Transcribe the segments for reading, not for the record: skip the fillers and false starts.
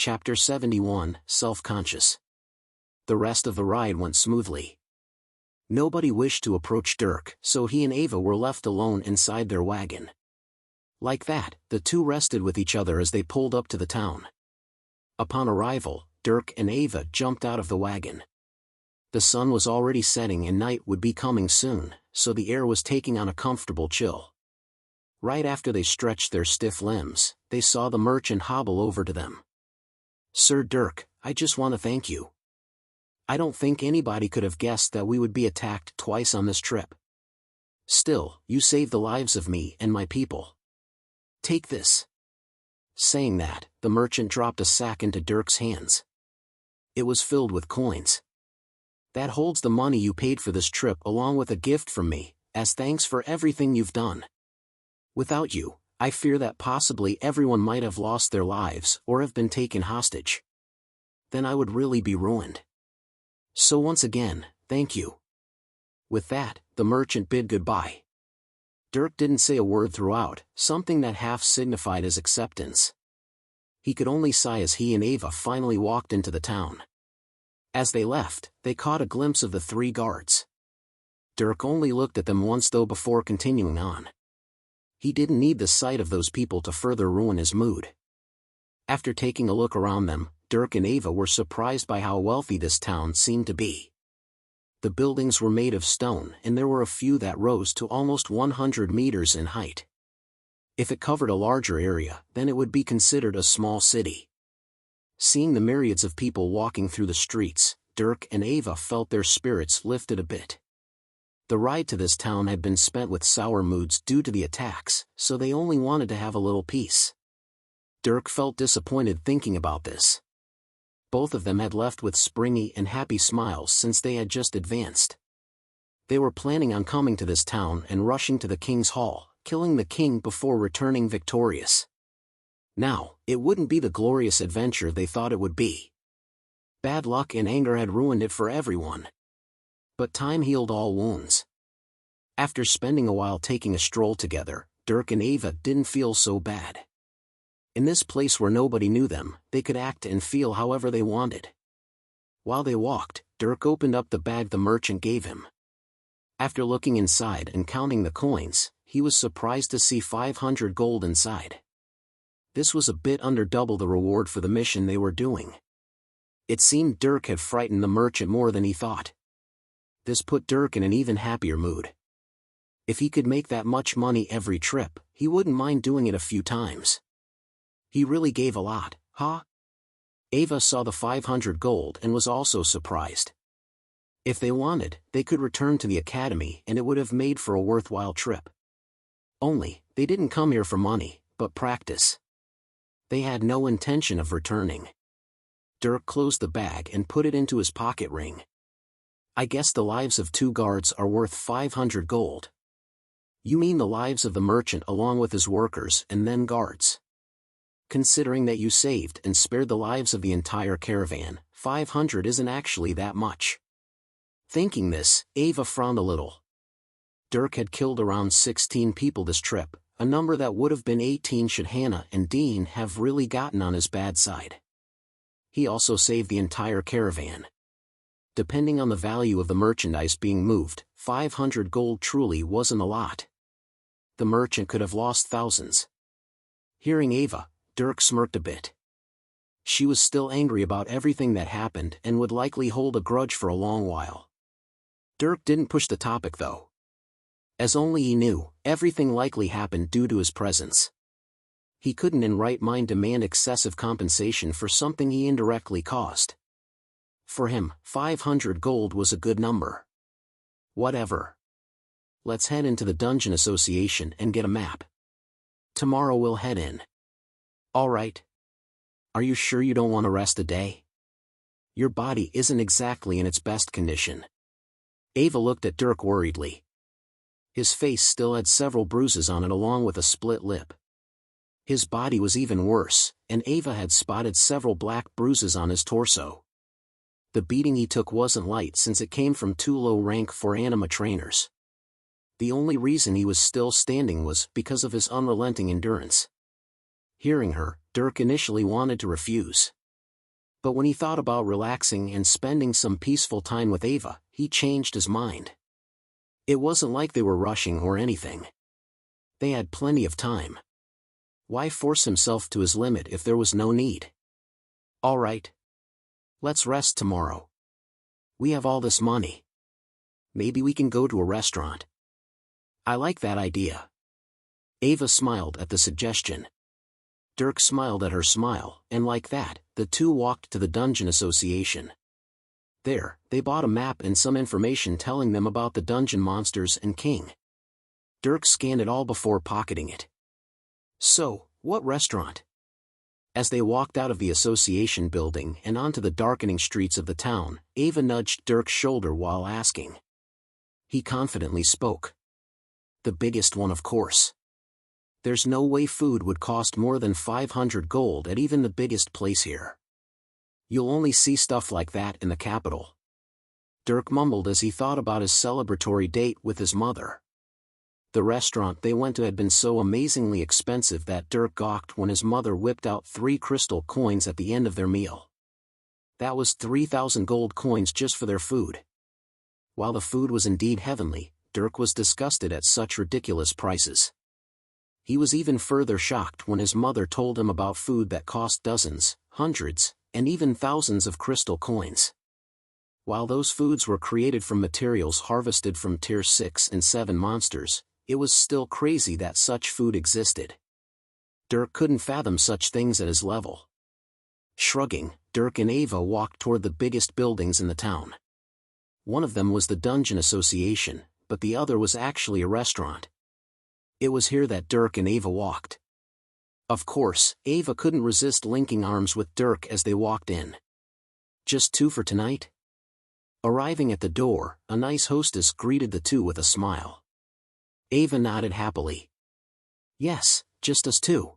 Chapter 71, Self-Conscious. The rest of the ride went smoothly. Nobody wished to approach Dirk, so he and Ava were left alone inside their wagon. Like that, the two rested with each other as they pulled up to the town. Upon arrival, Dirk and Ava jumped out of the wagon. The sun was already setting and night would be coming soon, so the air was taking on a comfortable chill. Right after they stretched their stiff limbs, they saw the merchant hobble over to them. "Sir Dirk, I just want to thank you. I don't think anybody could have guessed that we would be attacked twice on this trip. Still, you saved the lives of me and my people. Take this." Saying that, the merchant dropped a sack into Dirk's hands. It was filled with coins. "That holds the money you paid for this trip along with a gift from me, as thanks for everything you've done. Without you, I fear that possibly everyone might have lost their lives or have been taken hostage. Then I would really be ruined. So once again, thank you." With that, the merchant bid goodbye. Dirk didn't say a word throughout, something that half signified his acceptance. He could only sigh as he and Ava finally walked into the town. As they left, they caught a glimpse of the three guards. Dirk only looked at them once though before continuing on. He didn't need the sight of those people to further ruin his mood. After taking a look around them, Dirk and Ava were surprised by how wealthy this town seemed to be. The buildings were made of stone and there were a few that rose to almost 100 meters in height. If it covered a larger area, then it would be considered a small city. Seeing the myriads of people walking through the streets, Dirk and Ava felt their spirits lifted a bit. The ride to this town had been spent with sour moods due to the attacks, so they only wanted to have a little peace. Dirk felt disappointed thinking about this. Both of them had left with springy and happy smiles since they had just advanced. They were planning on coming to this town and rushing to the king's hall, killing the king before returning victorious. Now, it wouldn't be the glorious adventure they thought it would be. Bad luck and anger had ruined it for everyone. But time healed all wounds. After spending a while taking a stroll together, Dirk and Ava didn't feel so bad. In this place where nobody knew them, they could act and feel however they wanted. While they walked, Dirk opened up the bag the merchant gave him. After looking inside and counting the coins, he was surprised to see 500 gold inside. This was a bit under double the reward for the mission they were doing. It seemed Dirk had frightened the merchant more than he thought. This put Dirk in an even happier mood. If he could make that much money every trip, he wouldn't mind doing it a few times. He really gave a lot, huh? Ava saw the 500 gold and was also surprised. If they wanted, they could return to the academy and it would have made for a worthwhile trip. Only, they didn't come here for money, but practice. They had no intention of returning. Dirk closed the bag and put it into his pocket ring. "I guess the lives of 2 guards are worth 500 gold. You mean the lives of the merchant along with his workers and then guards? Considering that you saved and spared the lives of the entire caravan, 500 isn't actually that much." Thinking this, Ava frowned a little. Dirk had killed around 16 people this trip, a number that would have been 18 should Hannah and Dean have really gotten on his bad side. He also saved the entire caravan. Depending on the value of the merchandise being moved, 500 gold truly wasn't a lot. The merchant could have lost thousands. Hearing Ava, Dirk smirked a bit. She was still angry about everything that happened and would likely hold a grudge for a long while. Dirk didn't push the topic though. As only he knew, everything likely happened due to his presence. He couldn't in right mind demand excessive compensation for something he indirectly caused. For him, 500 gold was a good number. Whatever. Let's head into the Dungeon Association and get a map. Tomorrow we'll head in. All right. Are you sure you don't want to rest a day? Your body isn't exactly in its best condition. Ava looked at Dirk worriedly. His face still had several bruises on it along with a split lip. His body was even worse, and Ava had spotted several black bruises on his torso. The beating he took wasn't light since it came from 2 low rank for anima trainers. The only reason he was still standing was because of his unrelenting endurance. Hearing her, Dirk initially wanted to refuse. But when he thought about relaxing and spending some peaceful time with Ava, he changed his mind. It wasn't like they were rushing or anything. They had plenty of time. Why force himself to his limit if there was no need? All right. Let's rest tomorrow. We have all this money. Maybe we can go to a restaurant. I like that idea. Ava smiled at the suggestion. Dirk smiled at her smile, and like that, the two walked to the Dungeon Association. There, they bought a map and some information telling them about the dungeon monsters and king. Dirk scanned it all before pocketing it. So, what restaurant? As they walked out of the association building and onto the darkening streets of the town, Ava nudged Dirk's shoulder while asking. He confidently spoke. The biggest one, of course. There's no way food would cost more than 500 gold at even the biggest place here. You'll only see stuff like that in the capital. Dirk mumbled as he thought about his celebratory date with his mother. The restaurant they went to had been so amazingly expensive that Dirk gawked when his mother whipped out 3 crystal coins at the end of their meal. That was 3,000 gold coins just for their food. While the food was indeed heavenly, Dirk was disgusted at such ridiculous prices. He was even further shocked when his mother told him about food that cost dozens, hundreds, and even thousands of crystal coins. While those foods were created from materials harvested from tier 6 and 7 monsters, it was still crazy that such food existed. Dirk couldn't fathom such things at his level. Shrugging, Dirk and Ava walked toward the biggest buildings in the town. One of them was the Dungeon Association, but the other was actually a restaurant. It was here that Dirk and Ava walked. Of course, Ava couldn't resist linking arms with Dirk as they walked in. Just 2 for tonight? Arriving at the door, a nice hostess greeted the two with a smile. Ava nodded happily. Yes, just us 2.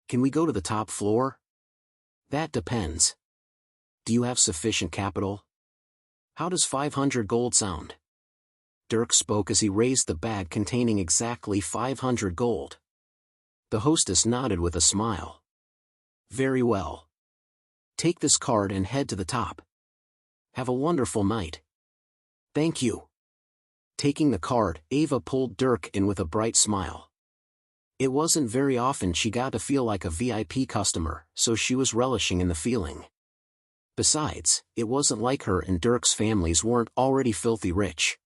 Can we go to the top floor? That depends. Do you have sufficient capital? How does 500 gold sound? Dirk spoke as he raised the bag containing exactly 500 gold. The hostess nodded with a smile. Very well. Take this card and head to the top. Have a wonderful night. Thank you. Taking the card, Ava pulled Dirk in with a bright smile. It wasn't very often she got to feel like a VIP customer, so she was relishing in the feeling. Besides, it wasn't like her and Dirk's families weren't already filthy rich.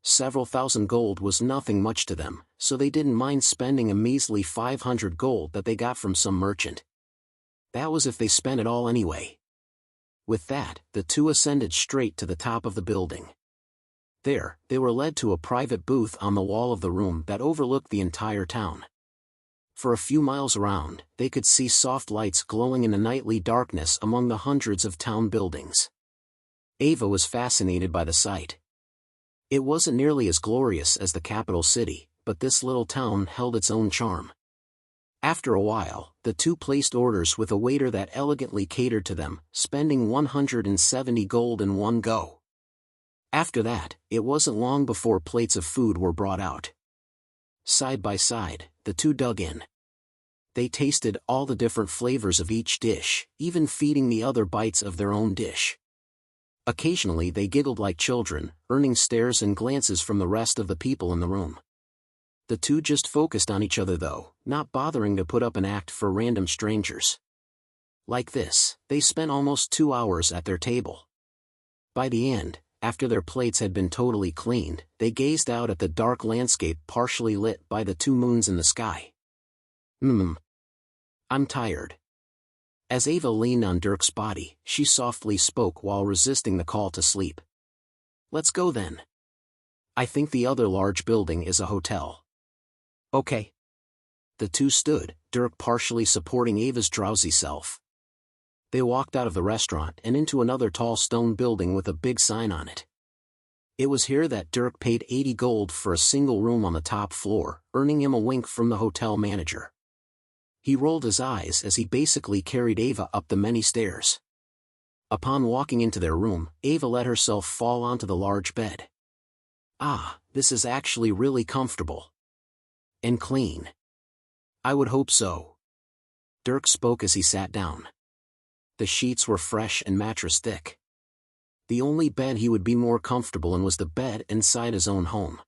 Several thousand gold was nothing much to them, so they didn't mind spending a measly 500 gold that they got from some merchant. That was if they spent it all anyway. With that, the two ascended straight to the top of the building. There, they were led to a private booth on the wall of the room that overlooked the entire town. For a few miles around, they could see soft lights glowing in the nightly darkness among the hundreds of town buildings. Ava was fascinated by the sight. It wasn't nearly as glorious as the capital city, but this little town held its own charm. After a while, the two placed orders with a waiter that elegantly catered to them, spending 170 gold in one go. After that, it wasn't long before plates of food were brought out. Side by side, the two dug in. They tasted all the different flavors of each dish, even feeding the other bites of their own dish. Occasionally they giggled like children, earning stares and glances from the rest of the people in the room. The two just focused on each other though, not bothering to put up an act for random strangers. Like this, they spent almost 2 hours at their table. By the end, after their plates had been totally cleaned, they gazed out at the dark landscape partially lit by the 2 moons in the sky. I'm tired. As Ava leaned on Dirk's body, she softly spoke while resisting the call to sleep. Let's go then. I think the other large building is a hotel. Okay. The two stood, Dirk partially supporting Ava's drowsy self. They walked out of the restaurant and into another tall stone building with a big sign on it. It was here that Dirk paid 80 gold for a single room on the top floor, earning him a wink from the hotel manager. He rolled his eyes as he basically carried Ava up the many stairs. Upon walking into their room, Ava let herself fall onto the large bed. Ah, this is actually really comfortable. And clean. I would hope so. Dirk spoke as he sat down. The sheets were fresh and mattress thick. The only bed he would be more comfortable in was the bed inside his own home.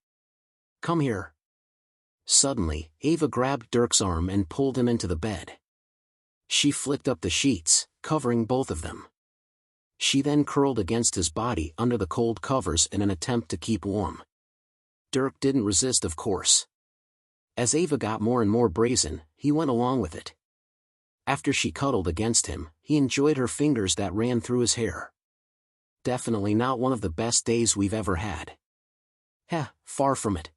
"Come here." Suddenly, Ava grabbed Dirk's arm and pulled him into the bed. She flicked up the sheets, covering both of them. She then curled against his body under the cold covers in an attempt to keep warm. Dirk didn't resist, of course. As Ava got more and more brazen, he went along with it. After she cuddled against him, he enjoyed her fingers that ran through his hair. "Definitely not one of the best days we've ever had." "Heh, far from it."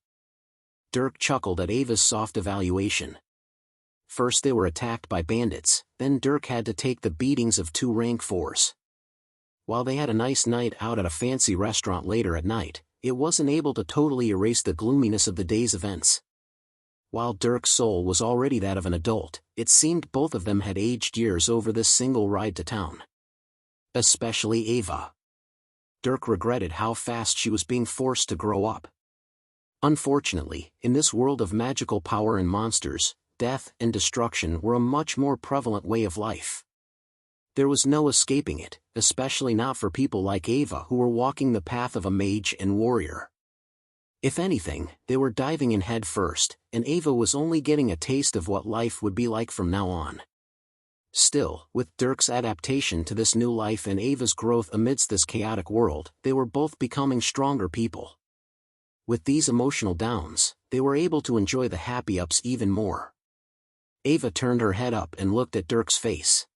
Dirk chuckled at Ava's soft evaluation. First they were attacked by bandits, then Dirk had to take the beatings of 2 rank 4s. While they had a nice night out at a fancy restaurant later at night, it wasn't able to totally erase the gloominess of the day's events. While Dirk's soul was already that of an adult, it seemed both of them had aged years over this single ride to town. Especially Ava. Dirk regretted how fast she was being forced to grow up. Unfortunately, in this world of magical power and monsters, death and destruction were a much more prevalent way of life. There was no escaping it, especially not for people like Ava who were walking the path of a mage and warrior. If anything, they were diving in head first, and Ava was only getting a taste of what life would be like from now on. Still, with Dirk's adaptation to this new life and Ava's growth amidst this chaotic world, they were both becoming stronger people. With these emotional downs, they were able to enjoy the happy ups even more. Ava turned her head up and looked at Dirk's face.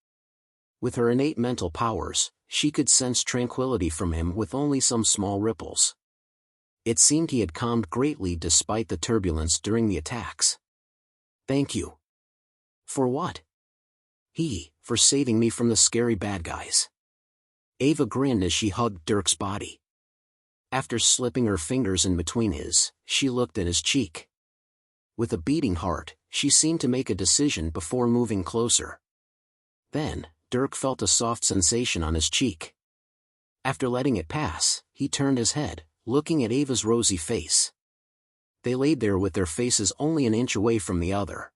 With her innate mental powers, she could sense tranquility from him with only some small ripples. It seemed he had calmed greatly despite the turbulence during the attacks. "Thank you." "For what?" For saving me from the scary bad guys." Ava grinned as she hugged Dirk's body. After slipping her fingers in between his, she looked at his cheek. With a beating heart, she seemed to make a decision before moving closer. Then, Dirk felt a soft sensation on his cheek. After letting it pass, he turned his head, looking at Ava's rosy face. They laid there with their faces only an inch away from the other.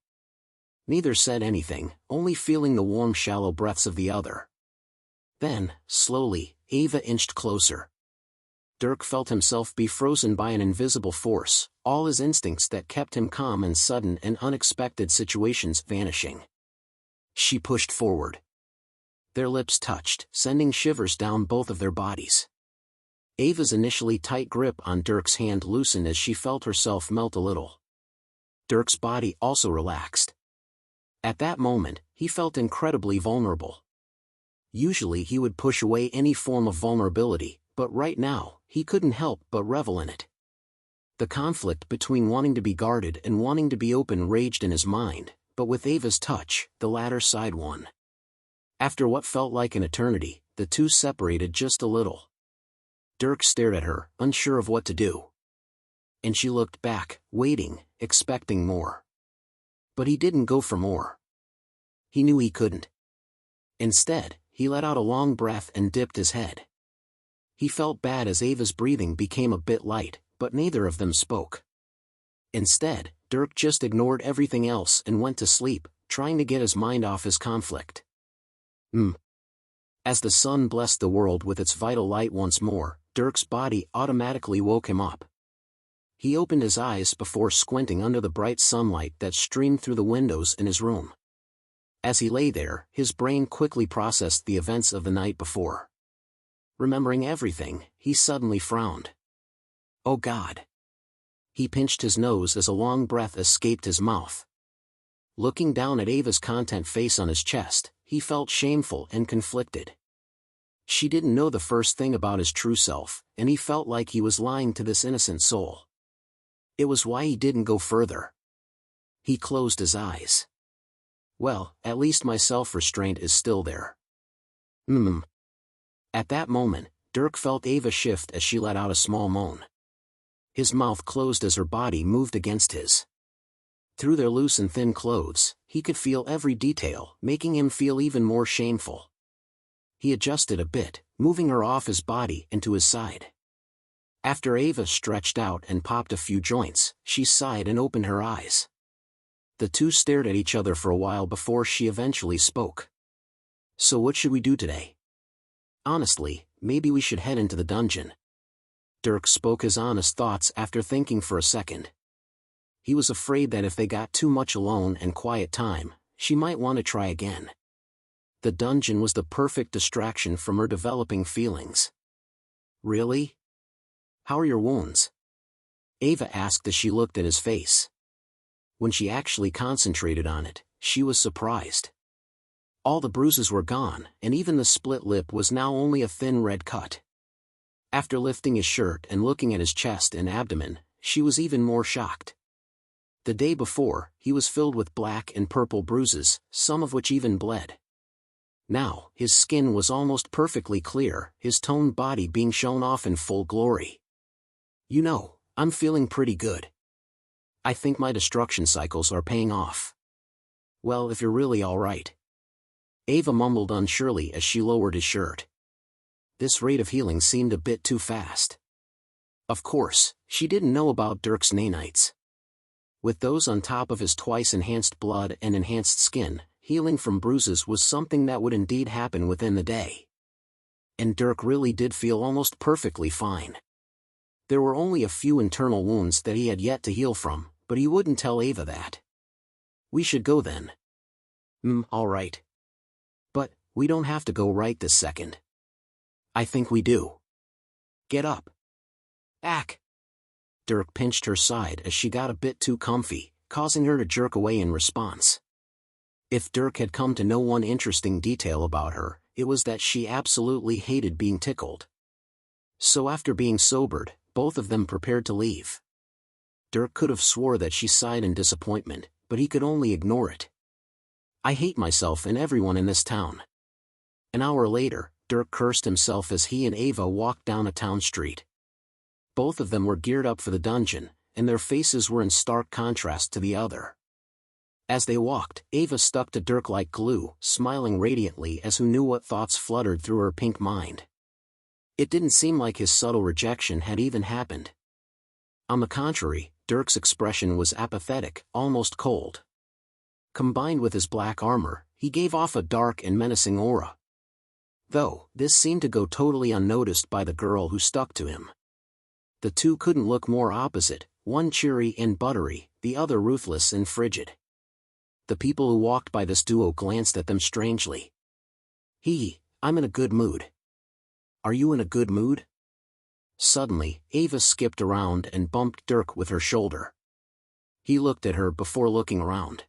Neither said anything, only feeling the warm shallow breaths of the other. Then, slowly, Ava inched closer. Dirk felt himself be frozen by an invisible force, all his instincts that kept him calm in sudden and unexpected situations vanishing. She pushed forward. Their lips touched, sending shivers down both of their bodies. Ava's initially tight grip on Dirk's hand loosened as she felt herself melt a little. Dirk's body also relaxed. At that moment, he felt incredibly vulnerable. Usually he would push away any form of vulnerability, but right now, he couldn't help but revel in it. The conflict between wanting to be guarded and wanting to be open raged in his mind, but with Ava's touch, the latter side won. After what felt like an eternity, the two separated just a little. Dirk stared at her, unsure of what to do. And she looked back, waiting, expecting more. But he didn't go for more. He knew he couldn't. Instead, he let out a long breath and dipped his head. He felt bad as Ava's breathing became a bit light, but neither of them spoke. Instead, Dirk just ignored everything else and went to sleep, trying to get his mind off his conflict. As the sun blessed the world with its vital light once more, Dirk's body automatically woke him up. He opened his eyes before squinting under the bright sunlight that streamed through the windows in his room. As he lay there, his brain quickly processed the events of the night before. Remembering everything, he suddenly frowned. Oh God! He pinched his nose as a long breath escaped his mouth. Looking down at Ava's content face on his chest, he felt shameful and conflicted. She didn't know the first thing about his true self, and he felt like he was lying to this innocent soul. It was why he didn't go further. He closed his eyes. Well, at least my self-restraint is still there. At that moment, Dirk felt Ava shift as she let out a small moan. His mouth closed as her body moved against his. Through their loose and thin clothes, he could feel every detail, making him feel even more shameful. He adjusted a bit, moving her off his body and to his side. After Ava stretched out and popped a few joints, she sighed and opened her eyes. The two stared at each other for a while before she eventually spoke. So what should we do today? Honestly, maybe we should head into the dungeon. Dirk spoke his honest thoughts after thinking for a second. He was afraid that if they got too much alone and quiet time, she might want to try again. The dungeon was the perfect distraction from her developing feelings. Really? How are your wounds? Ava asked as she looked at his face. When she actually concentrated on it, she was surprised. All the bruises were gone, and even the split lip was now only a thin red cut. After lifting his shirt and looking at his chest and abdomen, she was even more shocked. The day before, he was filled with black and purple bruises, some of which even bled. Now, his skin was almost perfectly clear, his toned body being shown off in full glory. You know, I'm feeling pretty good. I think my destruction cycles are paying off. Well, if you're really all right. Ava mumbled unsurely as she lowered his shirt. This rate of healing seemed a bit too fast. Of course, she didn't know about Dirk's nanites. With those on top of his twice-enhanced blood and enhanced skin, healing from bruises was something that would indeed happen within the day. And Dirk really did feel almost perfectly fine. There were only a few internal wounds that he had yet to heal from, but he wouldn't tell Ava that. We should go then. All right. But, we don't have to go right this second. I think we do. Get up. Ack. Dirk pinched her side as she got a bit too comfy, causing her to jerk away in response. If Dirk had come to know one interesting detail about her, it was that she absolutely hated being tickled. So after being sobered, both of them prepared to leave. Dirk could have swore that she sighed in disappointment, but he could only ignore it. I hate myself and everyone in this town. An hour later, Dirk cursed himself as he and Ava walked down a town street. Both of them were geared up for the dungeon, and their faces were in stark contrast to the other. As they walked, Ava stuck to Dirk like glue, smiling radiantly as who knew what thoughts fluttered through her pink mind. It didn't seem like his subtle rejection had even happened. On the contrary, Dirk's expression was apathetic, almost cold. Combined with his black armor, he gave off a dark and menacing aura. Though, this seemed to go totally unnoticed by the girl who stuck to him. The two couldn't look more opposite, one cheery and buttery, the other ruthless and frigid. The people who walked by this duo glanced at them strangely. I'm in a good mood. Are you in a good mood? Suddenly, Ava skipped around and bumped Dirk with her shoulder. He looked at her before looking around.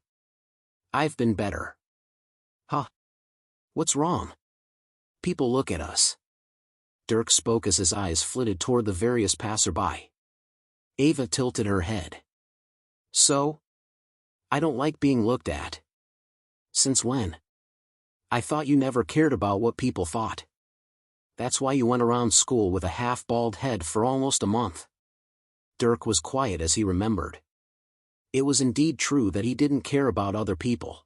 I've been better. Huh? What's wrong? People look at us. Dirk spoke as his eyes flitted toward the various passerby. Ava tilted her head. So? I don't like being looked at. Since when? I thought you never cared about what people thought. That's why you went around school with a half-bald head for almost a month. Dirk was quiet as he remembered. It was indeed true that he didn't care about other people.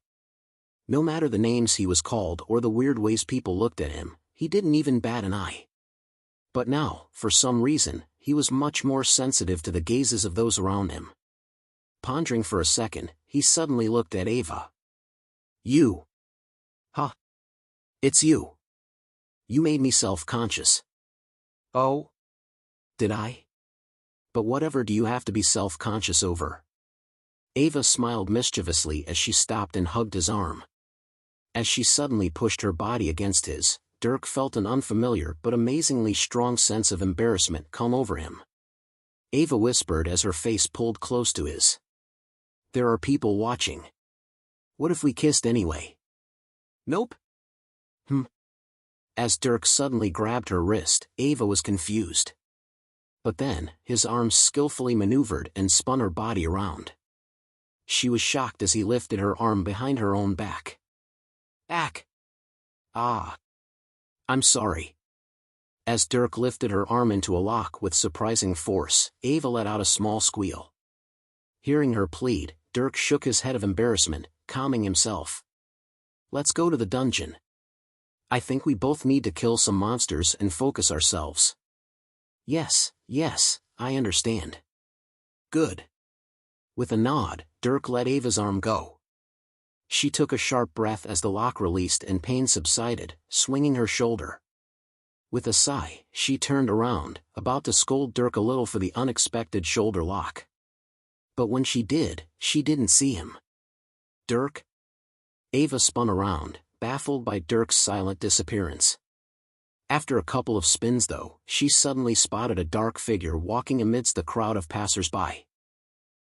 No matter the names he was called or the weird ways people looked at him, he didn't even bat an eye. But now, for some reason, he was much more sensitive to the gazes of those around him. Pondering for a second, he suddenly looked at Ava. You. Huh? It's you. You made me self-conscious. Oh? Did I? But whatever do you have to be self-conscious over? Ava smiled mischievously as she stopped and hugged his arm. As she suddenly pushed her body against his, Dirk felt an unfamiliar but amazingly strong sense of embarrassment come over him. Ava whispered as her face pulled close to his. There are people watching. What if we kissed anyway? Nope. As Dirk suddenly grabbed her wrist, Ava was confused. But then, his arms skillfully maneuvered and spun her body around. She was shocked as he lifted her arm behind her own back. Ack! Ah! I'm sorry. As Dirk lifted her arm into a lock with surprising force, Ava let out a small squeal. Hearing her plead, Dirk shook his head of embarrassment, calming himself. Let's go to the dungeon. I think we both need to kill some monsters and focus ourselves. Yes, I understand. Good. With a nod, Dirk let Ava's arm go. She took a sharp breath as the lock released and pain subsided, swinging her shoulder. With a sigh, she turned around, about to scold Dirk a little for the unexpected shoulder lock. But when she did, she didn't see him. Dirk? Ava spun around, baffled by Dirk's silent disappearance. After a couple of spins though, she suddenly spotted a dark figure walking amidst the crowd of passers-by.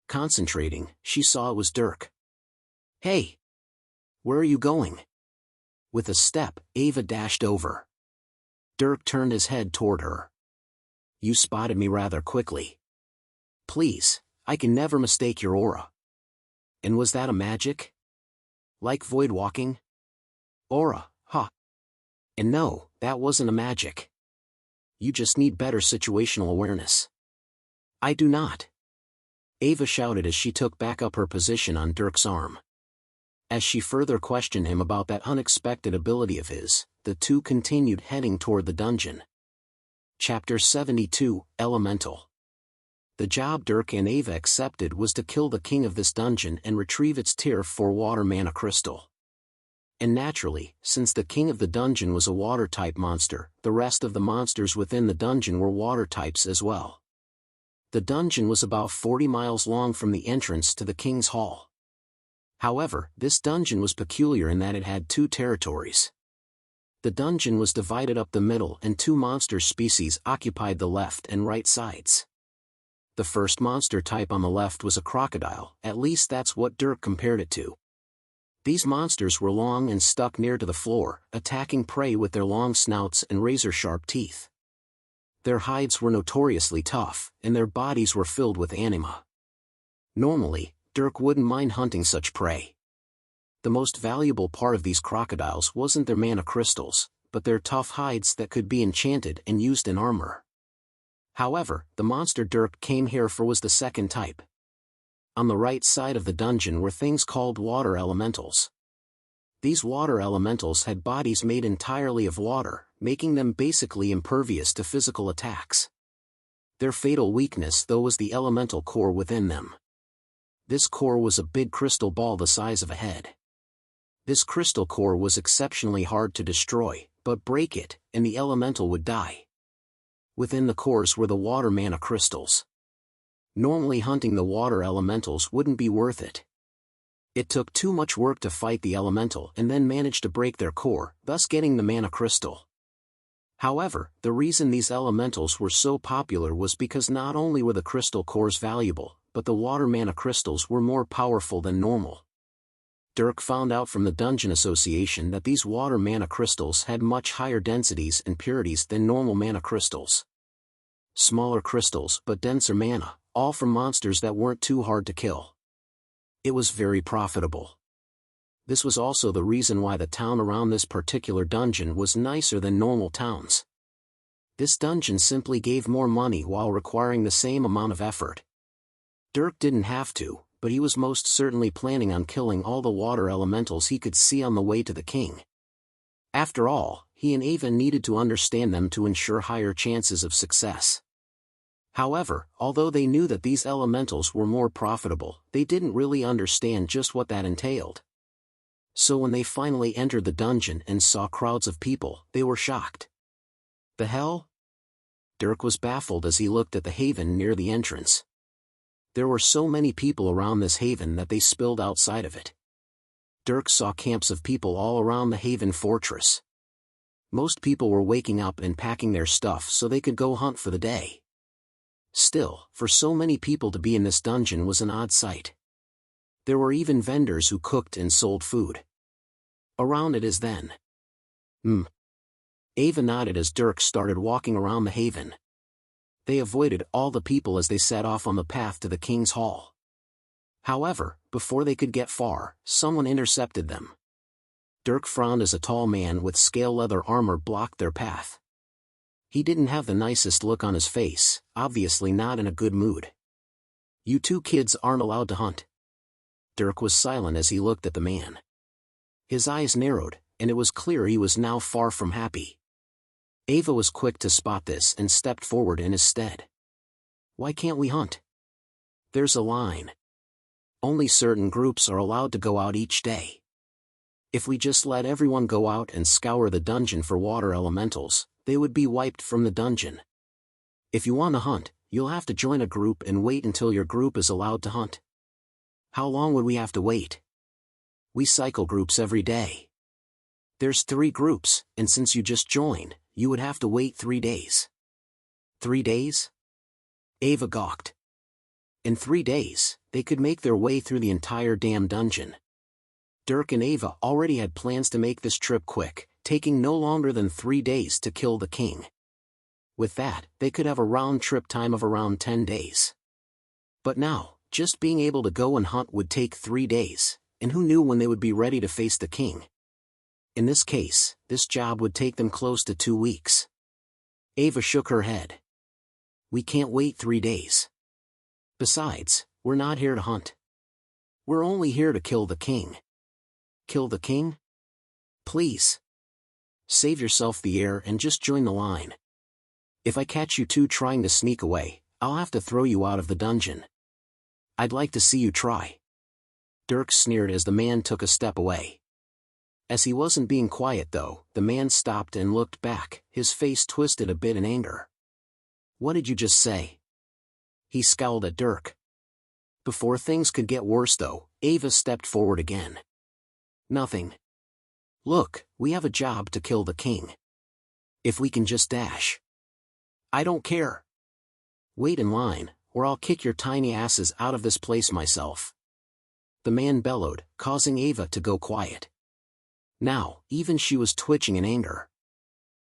Concentrating, she saw it was Dirk. "Hey! Where are you going?" With a step, Ava dashed over. Dirk turned his head toward her. "You spotted me rather quickly. Please, I can never mistake your aura." "And was that a magic? Like void walking?" "Aura, huh? And no, that wasn't a magic. You just need better situational awareness." "I do not," Ava shouted as she took back up her position on Dirk's arm. As she further questioned him about that unexpected ability of his, the two continued heading toward the dungeon. Chapter 72, Elemental. The job Dirk and Ava accepted was to kill the king of this dungeon and retrieve its Tier 4 water mana crystal. And naturally, since the king of the dungeon was a water-type monster, the rest of the monsters within the dungeon were water types as well. The dungeon was about 40 miles long from the entrance to the king's hall. However, this dungeon was peculiar in that it had two territories. The dungeon was divided up the middle and two monster species occupied the left and right sides. The first monster type on the left was a crocodile, at least that's what Dirk compared it to. These monsters were long and stuck near to the floor, attacking prey with their long snouts and razor-sharp teeth. Their hides were notoriously tough, and their bodies were filled with anima. Normally, Dirk wouldn't mind hunting such prey. The most valuable part of these crocodiles wasn't their mana crystals, but their tough hides that could be enchanted and used in armor. However, the monster Dirk came here for was the second type. On the right side of the dungeon were things called water elementals. These water elementals had bodies made entirely of water, making them basically impervious to physical attacks. Their fatal weakness though was the elemental core within them. This core was a big crystal ball the size of a head. This crystal core was exceptionally hard to destroy, but break it, and the elemental would die. Within the cores were the water mana crystals. Normally hunting the water elementals wouldn't be worth it. It took too much work to fight the elemental and then manage to break their core, thus getting the mana crystal. However, the reason these elementals were so popular was because not only were the crystal cores valuable, but the water mana crystals were more powerful than normal. Dirk found out from the Dungeon Association that these water mana crystals had much higher densities and purities than normal mana crystals. Smaller crystals but denser mana, all from monsters that weren't too hard to kill. It was very profitable. This was also the reason why the town around this particular dungeon was nicer than normal towns. This dungeon simply gave more money while requiring the same amount of effort. Dirk didn't have to, but he was most certainly planning on killing all the water elementals he could see on the way to the king. After all, he and Ava needed to understand them to ensure higher chances of success. However, although they knew that these elementals were more profitable, they didn't really understand just what that entailed. So when they finally entered the dungeon and saw crowds of people, they were shocked. The hell? Dirk was baffled as he looked at the haven near the entrance. There were so many people around this haven that they spilled outside of it. Dirk saw camps of people all around the haven fortress. Most people were waking up and packing their stuff so they could go hunt for the day. Still, for so many people to be in this dungeon was an odd sight. There were even vendors who cooked and sold food. Around it is then. Ava nodded as Dirk started walking around the haven. They avoided all the people as they set off on the path to the king's hall. However, before they could get far, someone intercepted them. Dirk frowned as a tall man with scale leather armor blocked their path. He didn't have the nicest look on his face, obviously not in a good mood. "You two kids aren't allowed to hunt." Dirk was silent as he looked at the man. His eyes narrowed, and it was clear he was now far from happy. Ava was quick to spot this and stepped forward in his stead. "Why can't we hunt? There's a line. Only certain groups are allowed to go out each day." If we just let everyone go out and scour the dungeon for water elementals, they would be wiped from the dungeon. If you want to hunt, you'll have to join a group and wait until your group is allowed to hunt. How long would we have to wait? We cycle groups every day. There's 3 groups, and since you just joined, you would have to wait 3 days. 3 days? Ava gawked. In 3 days, they could make their way through the entire damn dungeon. Dirk and Ava already had plans to make this trip quick, taking no longer than 3 days to kill the king. With that, they could have a round-trip time of around 10 days. But now, just being able to go and hunt would take 3 days, and who knew when they would be ready to face the king? In this case, this job would take them close to 2 weeks. Ava shook her head. We can't wait 3 days. Besides, we're not here to hunt. We're only here to kill the king. Kill the king? Please. Save yourself the air and just join the line. If I catch you two trying to sneak away, I'll have to throw you out of the dungeon. I'd like to see you try. Dirk sneered as the man took a step away. As he wasn't being quiet though, the man stopped and looked back, his face twisted a bit in anger. What did you just say? He scowled at Dirk. Before things could get worse though, Ava stepped forward again. Nothing. Look, we have a job to kill the king. If we can just dash. I don't care. Wait in line, or I'll kick your tiny asses out of this place myself. The man bellowed, causing Ava to go quiet. Now, even she was twitching in anger.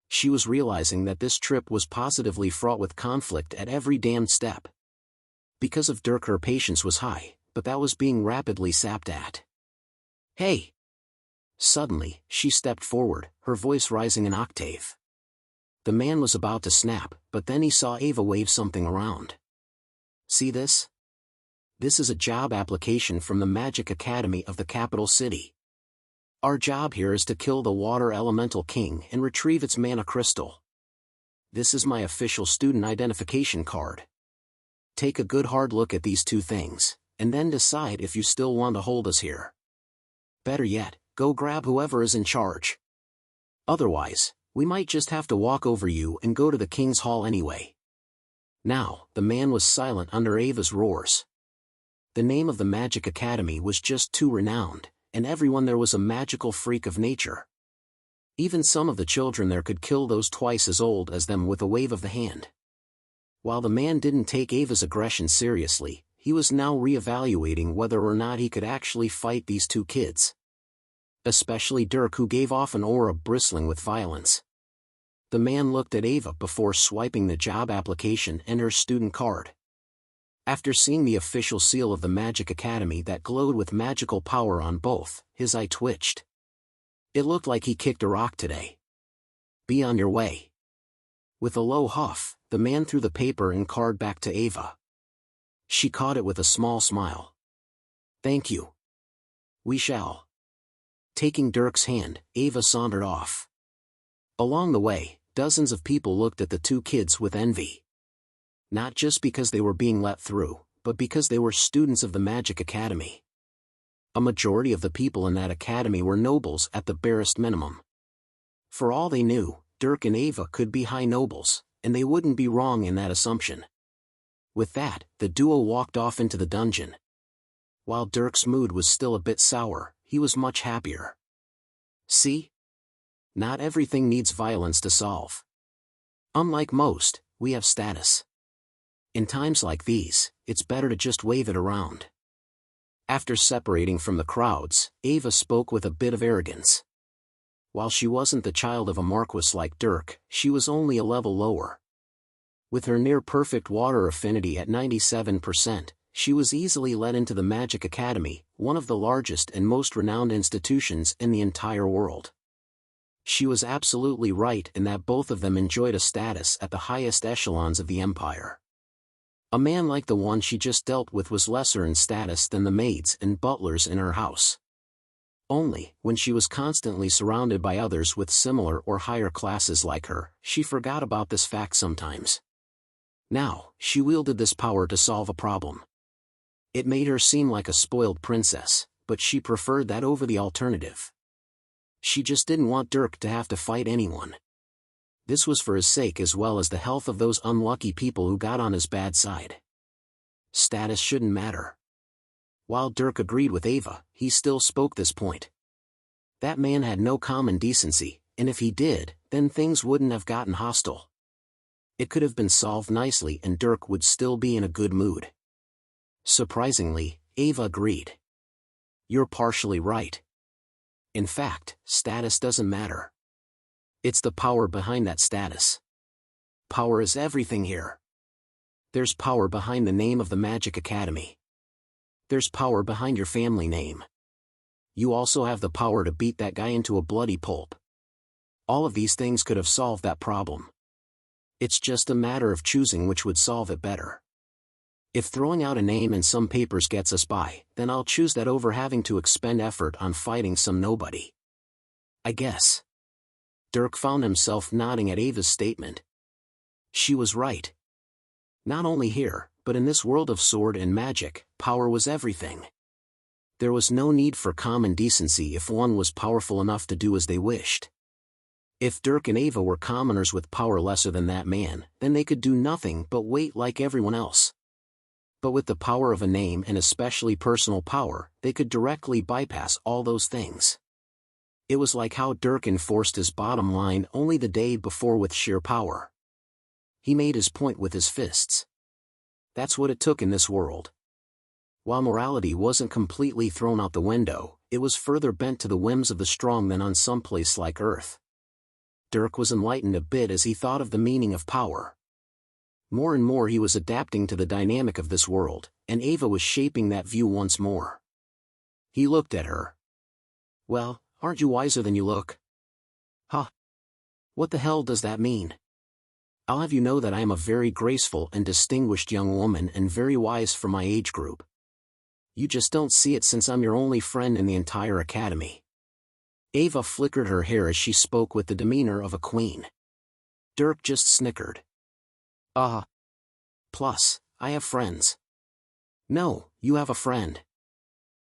She was realizing that this trip was positively fraught with conflict at every damned step. Because of Dirk her patience was high, but that was being rapidly sapped at. Hey! Suddenly, she stepped forward, her voice rising an octave. The man was about to snap, but then he saw Ava wave something around. See this? This is a job application from the Magic Academy of the capital city. Our job here is to kill the water elemental king and retrieve its mana crystal. This is my official student identification card. Take a good hard look at these 2 things, and then decide if you still want to hold us here. Better yet, go grab whoever is in charge. Otherwise, we might just have to walk over you and go to the king's hall anyway. Now, the man was silent under Ava's roars. The name of the Magic Academy was just too renowned, and everyone there was a magical freak of nature. Even some of the children there could kill those twice as old as them with a wave of the hand. While the man didn't take Ava's aggression seriously, he was now reevaluating whether or not he could actually fight these 2 kids. Especially Dirk, who gave off an aura bristling with violence. The man looked at Ava before swiping the job application and her student card. After seeing the official seal of the Magic Academy that glowed with magical power on both, his eye twitched. It looked like he kicked a rock today. Be on your way. With a low huff, the man threw the paper and card back to Ava. She caught it with a small smile. Thank you. We shall. Taking Dirk's hand, Ava sauntered off. Along the way, dozens of people looked at the 2 kids with envy. Not just because they were being let through, but because they were students of the Magic Academy. A majority of the people in that academy were nobles at the barest minimum. For all they knew, Dirk and Ava could be high nobles, and they wouldn't be wrong in that assumption. With that, the duo walked off into the dungeon. While Dirk's mood was still a bit sour, he was much happier. See? Not everything needs violence to solve. Unlike most, we have status. In times like these, it's better to just wave it around. After separating from the crowds, Ava spoke with a bit of arrogance. While she wasn't the child of a marquis like Dirk, she was only a level lower. With her near-perfect water affinity at 97%, she was easily let into the Magic Academy, one of the largest and most renowned institutions in the entire world. She was absolutely right in that both of them enjoyed a status at the highest echelons of the empire. A man like the one she just dealt with was lesser in status than the maids and butlers in her house. Only, when she was constantly surrounded by others with similar or higher classes like her, she forgot about this fact sometimes. Now, she wielded this power to solve a problem. It made her seem like a spoiled princess, but she preferred that over the alternative. She just didn't want Dirk to have to fight anyone. This was for his sake as well as the health of those unlucky people who got on his bad side. Status shouldn't matter. While Dirk agreed with Ava, he still spoke this point. That man had no common decency, and if he did, then things wouldn't have gotten hostile. It could have been solved nicely and Dirk would still be in a good mood. Surprisingly, Ava agreed. You're partially right. In fact, status doesn't matter. It's the power behind that status. Power is everything here. There's power behind the name of the Magic Academy. There's power behind your family name. You also have the power to beat that guy into a bloody pulp. All of these things could have solved that problem. It's just a matter of choosing which would solve it better. If throwing out a name and some papers gets us by, then I'll choose that over having to expend effort on fighting some nobody. I guess. Dirk found himself nodding at Ava's statement. She was right. Not only here, but in this world of sword and magic, power was everything. There was no need for common decency if one was powerful enough to do as they wished. If Dirk and Ava were commoners with power lesser than that man, then they could do nothing but wait like everyone else. But with the power of a name and especially personal power, they could directly bypass all those things. It was like how Dirk enforced his bottom line only the day before with sheer power. He made his point with his fists. That's what it took in this world. While morality wasn't completely thrown out the window, it was further bent to the whims of the strong than on some place like Earth. Dirk was enlightened a bit as he thought of the meaning of power. More and more he was adapting to the dynamic of this world, and Ava was shaping that view once more. He looked at her. Well, aren't you wiser than you look? Huh? What the hell does that mean? I'll have you know that I am a very graceful and distinguished young woman and very wise for my age group. You just don't see it since I'm your only friend in the entire academy. Ava flickered her hair as she spoke with the demeanor of a queen. Dirk just snickered. Plus, I have friends. No, you have a friend.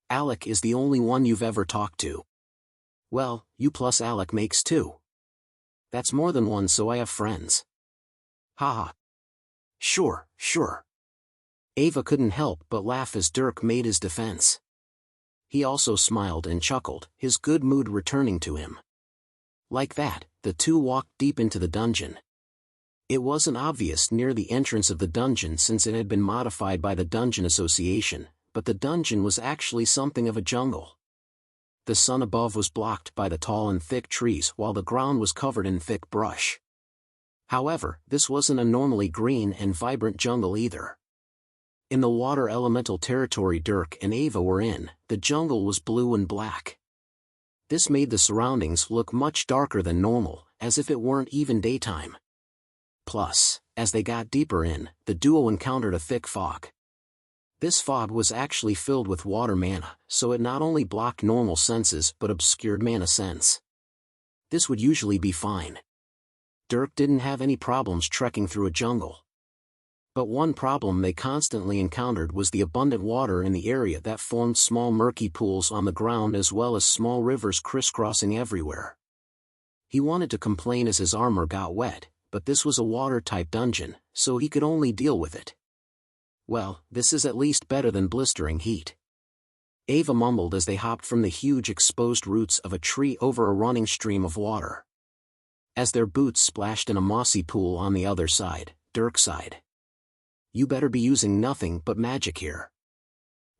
Alec is the only one you've ever talked to. Well, you plus Alec makes two. That's more than one, so I have friends. Haha. Sure. Ava couldn't help but laugh as Dirk made his defense. He also smiled and chuckled, his good mood returning to him. Like that, the two walked deep into the dungeon. It wasn't obvious near the entrance of the dungeon since it had been modified by the Dungeon Association, but the dungeon was actually something of a jungle. The sun above was blocked by the tall and thick trees while the ground was covered in thick brush. However, this wasn't a normally green and vibrant jungle either. In the water elemental territory Dirk and Ava were in, the jungle was blue and black. This made the surroundings look much darker than normal, as if it weren't even daytime. Plus, as they got deeper in, the duo encountered a thick fog. This fog was actually filled with water mana, so it not only blocked normal senses but obscured mana sense. This would usually be fine. Dirk didn't have any problems trekking through a jungle. But one problem they constantly encountered was the abundant water in the area that formed small murky pools on the ground as well as small rivers crisscrossing everywhere. He wanted to complain as his armor got wet, but this was a water-type dungeon, so he could only deal with it. Well, this is at least better than blistering heat. Ava mumbled as they hopped from the huge exposed roots of a tree over a running stream of water. As their boots splashed in a mossy pool on the other side, Dirk sighed. You better be using nothing but magic here.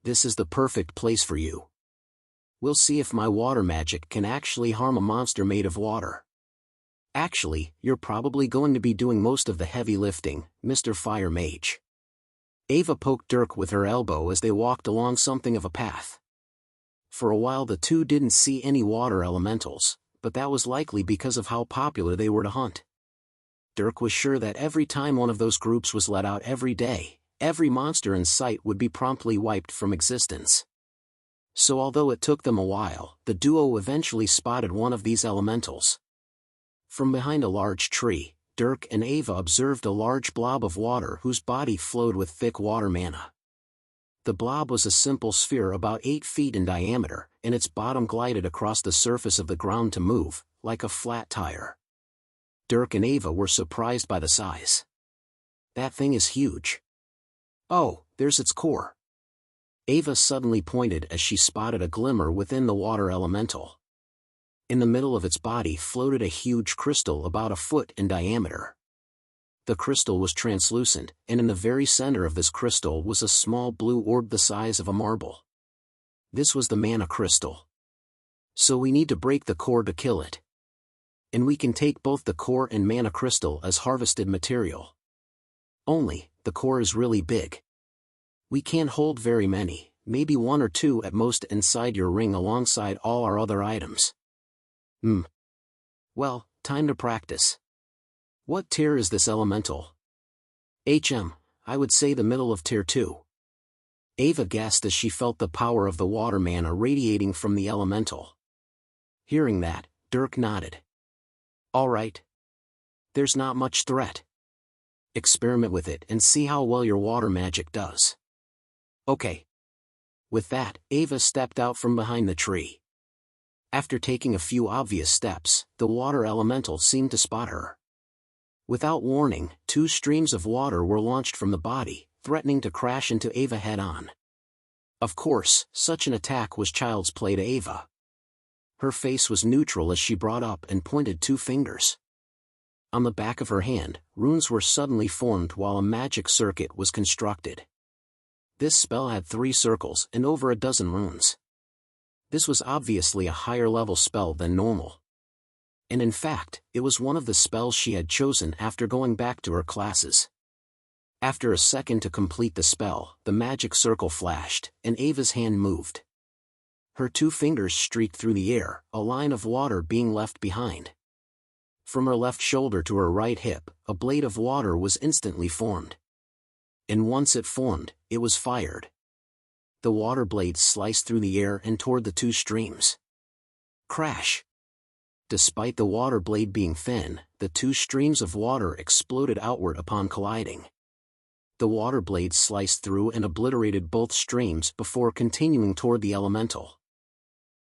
This is the perfect place for you. We'll see if my water magic can actually harm a monster made of water. Actually, you're probably going to be doing most of the heavy lifting, Mr. Fire Mage. Ava poked Dirk with her elbow as they walked along something of a path. For a while the two didn't see any water elementals, but that was likely because of how popular they were to hunt. Dirk was sure that every time one of those groups was let out every day, every monster in sight would be promptly wiped from existence. So although it took them a while, the duo eventually spotted one of these elementals. From behind a large tree, Dirk and Ava observed a large blob of water whose body flowed with thick water mana. The blob was a simple sphere about 8 feet in diameter, and its bottom glided across the surface of the ground to move, like a flat tire. Dirk and Ava were surprised by the size. That thing is huge. Oh, there's its core. Ava suddenly pointed as she spotted a glimmer within the water elemental. In the middle of its body floated a huge crystal about a foot in diameter. The crystal was translucent, and in the very center of this crystal was a small blue orb the size of a marble. This was the mana crystal. So we need to break the core to kill it. And we can take both the core and mana crystal as harvested material. Only, the core is really big. We can't hold very many, maybe 1 or 2 at most inside your ring alongside all our other items. Well, time to practice. What tier is this elemental? I would say the middle of tier 2. Ava guessed as she felt the power of the water mana radiating from the elemental. Hearing that, Dirk nodded. Alright. There's not much threat. Experiment with it and see how well your water magic does. Okay. With that, Ava stepped out from behind the tree. After taking a few obvious steps, the water elemental seemed to spot her. Without warning, 2 streams of water were launched from the body, threatening to crash into Ava head-on. Of course, such an attack was child's play to Ava. Her face was neutral as she brought up and pointed 2 fingers. On the back of her hand, runes were suddenly formed while a magic circuit was constructed. This spell had 3 circles and over a dozen runes. This was obviously a higher level spell than normal. And in fact, it was one of the spells she had chosen after going back to her classes. After a second to complete the spell, the magic circle flashed, and Ava's hand moved. Her 2 fingers streaked through the air, a line of water being left behind. From her left shoulder to her right hip, a blade of water was instantly formed. And once it formed, it was fired. The water blade sliced through the air and toward the 2 streams. Crash! Despite the water blade being thin, the 2 streams of water exploded outward upon colliding. The water blade sliced through and obliterated both streams before continuing toward the elemental.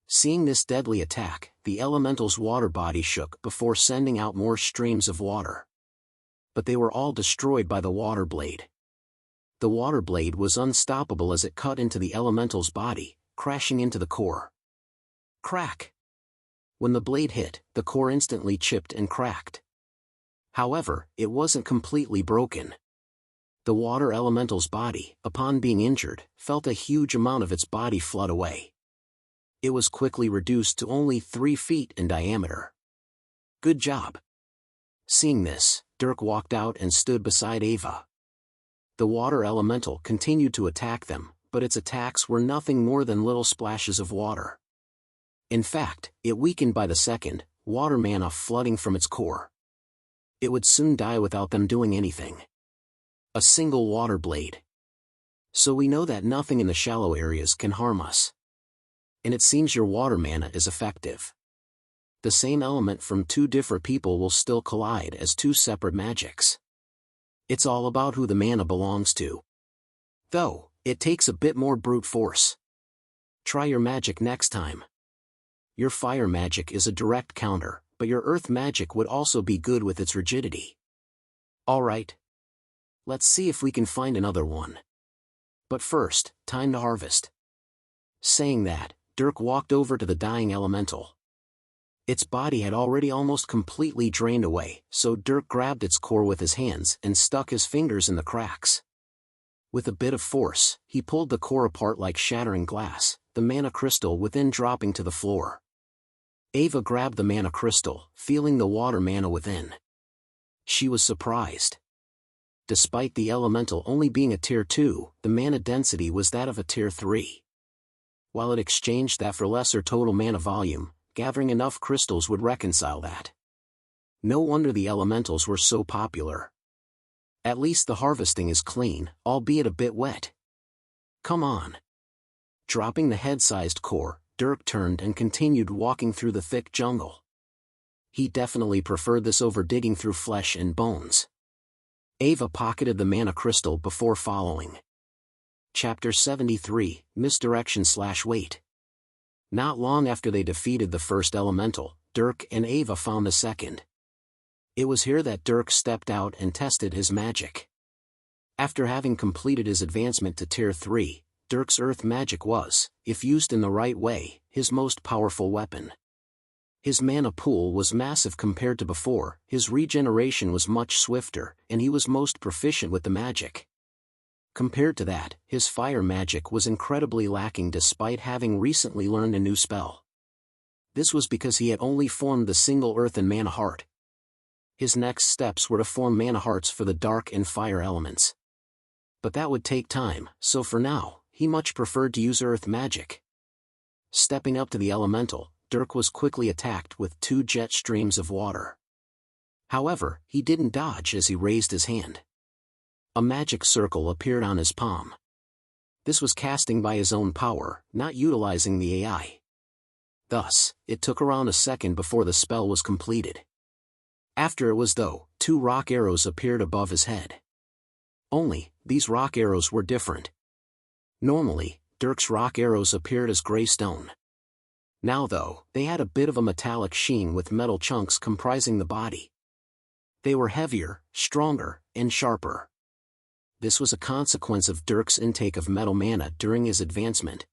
Seeing this deadly attack, the elemental's water body shook before sending out more streams of water. But they were all destroyed by the water blade. The water blade was unstoppable as it cut into the elemental's body, crashing into the core. Crack! When the blade hit, the core instantly chipped and cracked. However, it wasn't completely broken. The water elemental's body, upon being injured, felt a huge amount of its body flood away. It was quickly reduced to only 3 feet in diameter. Good job. Seeing this, Dirk walked out and stood beside Ava. The water elemental continued to attack them, but its attacks were nothing more than little splashes of water. In fact, it weakened by the second, water mana flooding from its core. It would soon die without them doing anything. A single water blade. So we know that nothing in the shallow areas can harm us. And it seems your water mana is effective. The same element from 2 different people will still collide as 2 separate magics. It's all about who the mana belongs to. Though, it takes a bit more brute force. Try your magic next time. Your fire magic is a direct counter, but your earth magic would also be good with its rigidity. Alright. Let's see if we can find another one. But first, time to harvest. Saying that, Dirk walked over to the dying elemental. Its body had already almost completely drained away, so Dirk grabbed its core with his hands and stuck his fingers in the cracks. With a bit of force, he pulled the core apart like shattering glass, the mana crystal within dropping to the floor. Ava grabbed the mana crystal, feeling the water mana within. She was surprised. Despite the elemental only being a tier 2, the mana density was that of a tier 3. While it exchanged that for lesser total mana volume, gathering enough crystals would reconcile that. No wonder the elementals were so popular. At least the harvesting is clean, albeit a bit wet. Come on. Dropping the head-sized core, Dirk turned and continued walking through the thick jungle. He definitely preferred this over digging through flesh and bones. Ava pocketed the mana crystal before following. Chapter 73, Misdirection/Wait. Not long after they defeated the first elemental, Dirk and Ava found the second. It was here that Dirk stepped out and tested his magic. After having completed his advancement to Tier 3, Dirk's earth magic was, if used in the right way, his most powerful weapon. His mana pool was massive compared to before, his regeneration was much swifter, and he was most proficient with the magic. Compared to that, his fire magic was incredibly lacking despite having recently learned a new spell. This was because he had only formed the single earth and mana heart. His next steps were to form mana hearts for the dark and fire elements. But that would take time, so for now, he much preferred to use earth magic. Stepping up to the elemental, Dirk was quickly attacked with 2 jet streams of water. However, he didn't dodge as he raised his hand. A magic circle appeared on his palm. This was casting by his own power, not utilizing the AI. Thus, it took around a second before the spell was completed. After it was though, 2 rock arrows appeared above his head. Only, these rock arrows were different. Normally, Dirk's rock arrows appeared as gray stone. Now though, they had a bit of a metallic sheen with metal chunks comprising the body. They were heavier, stronger, and sharper. This was a consequence of Dirk's intake of metal mana during his advancement.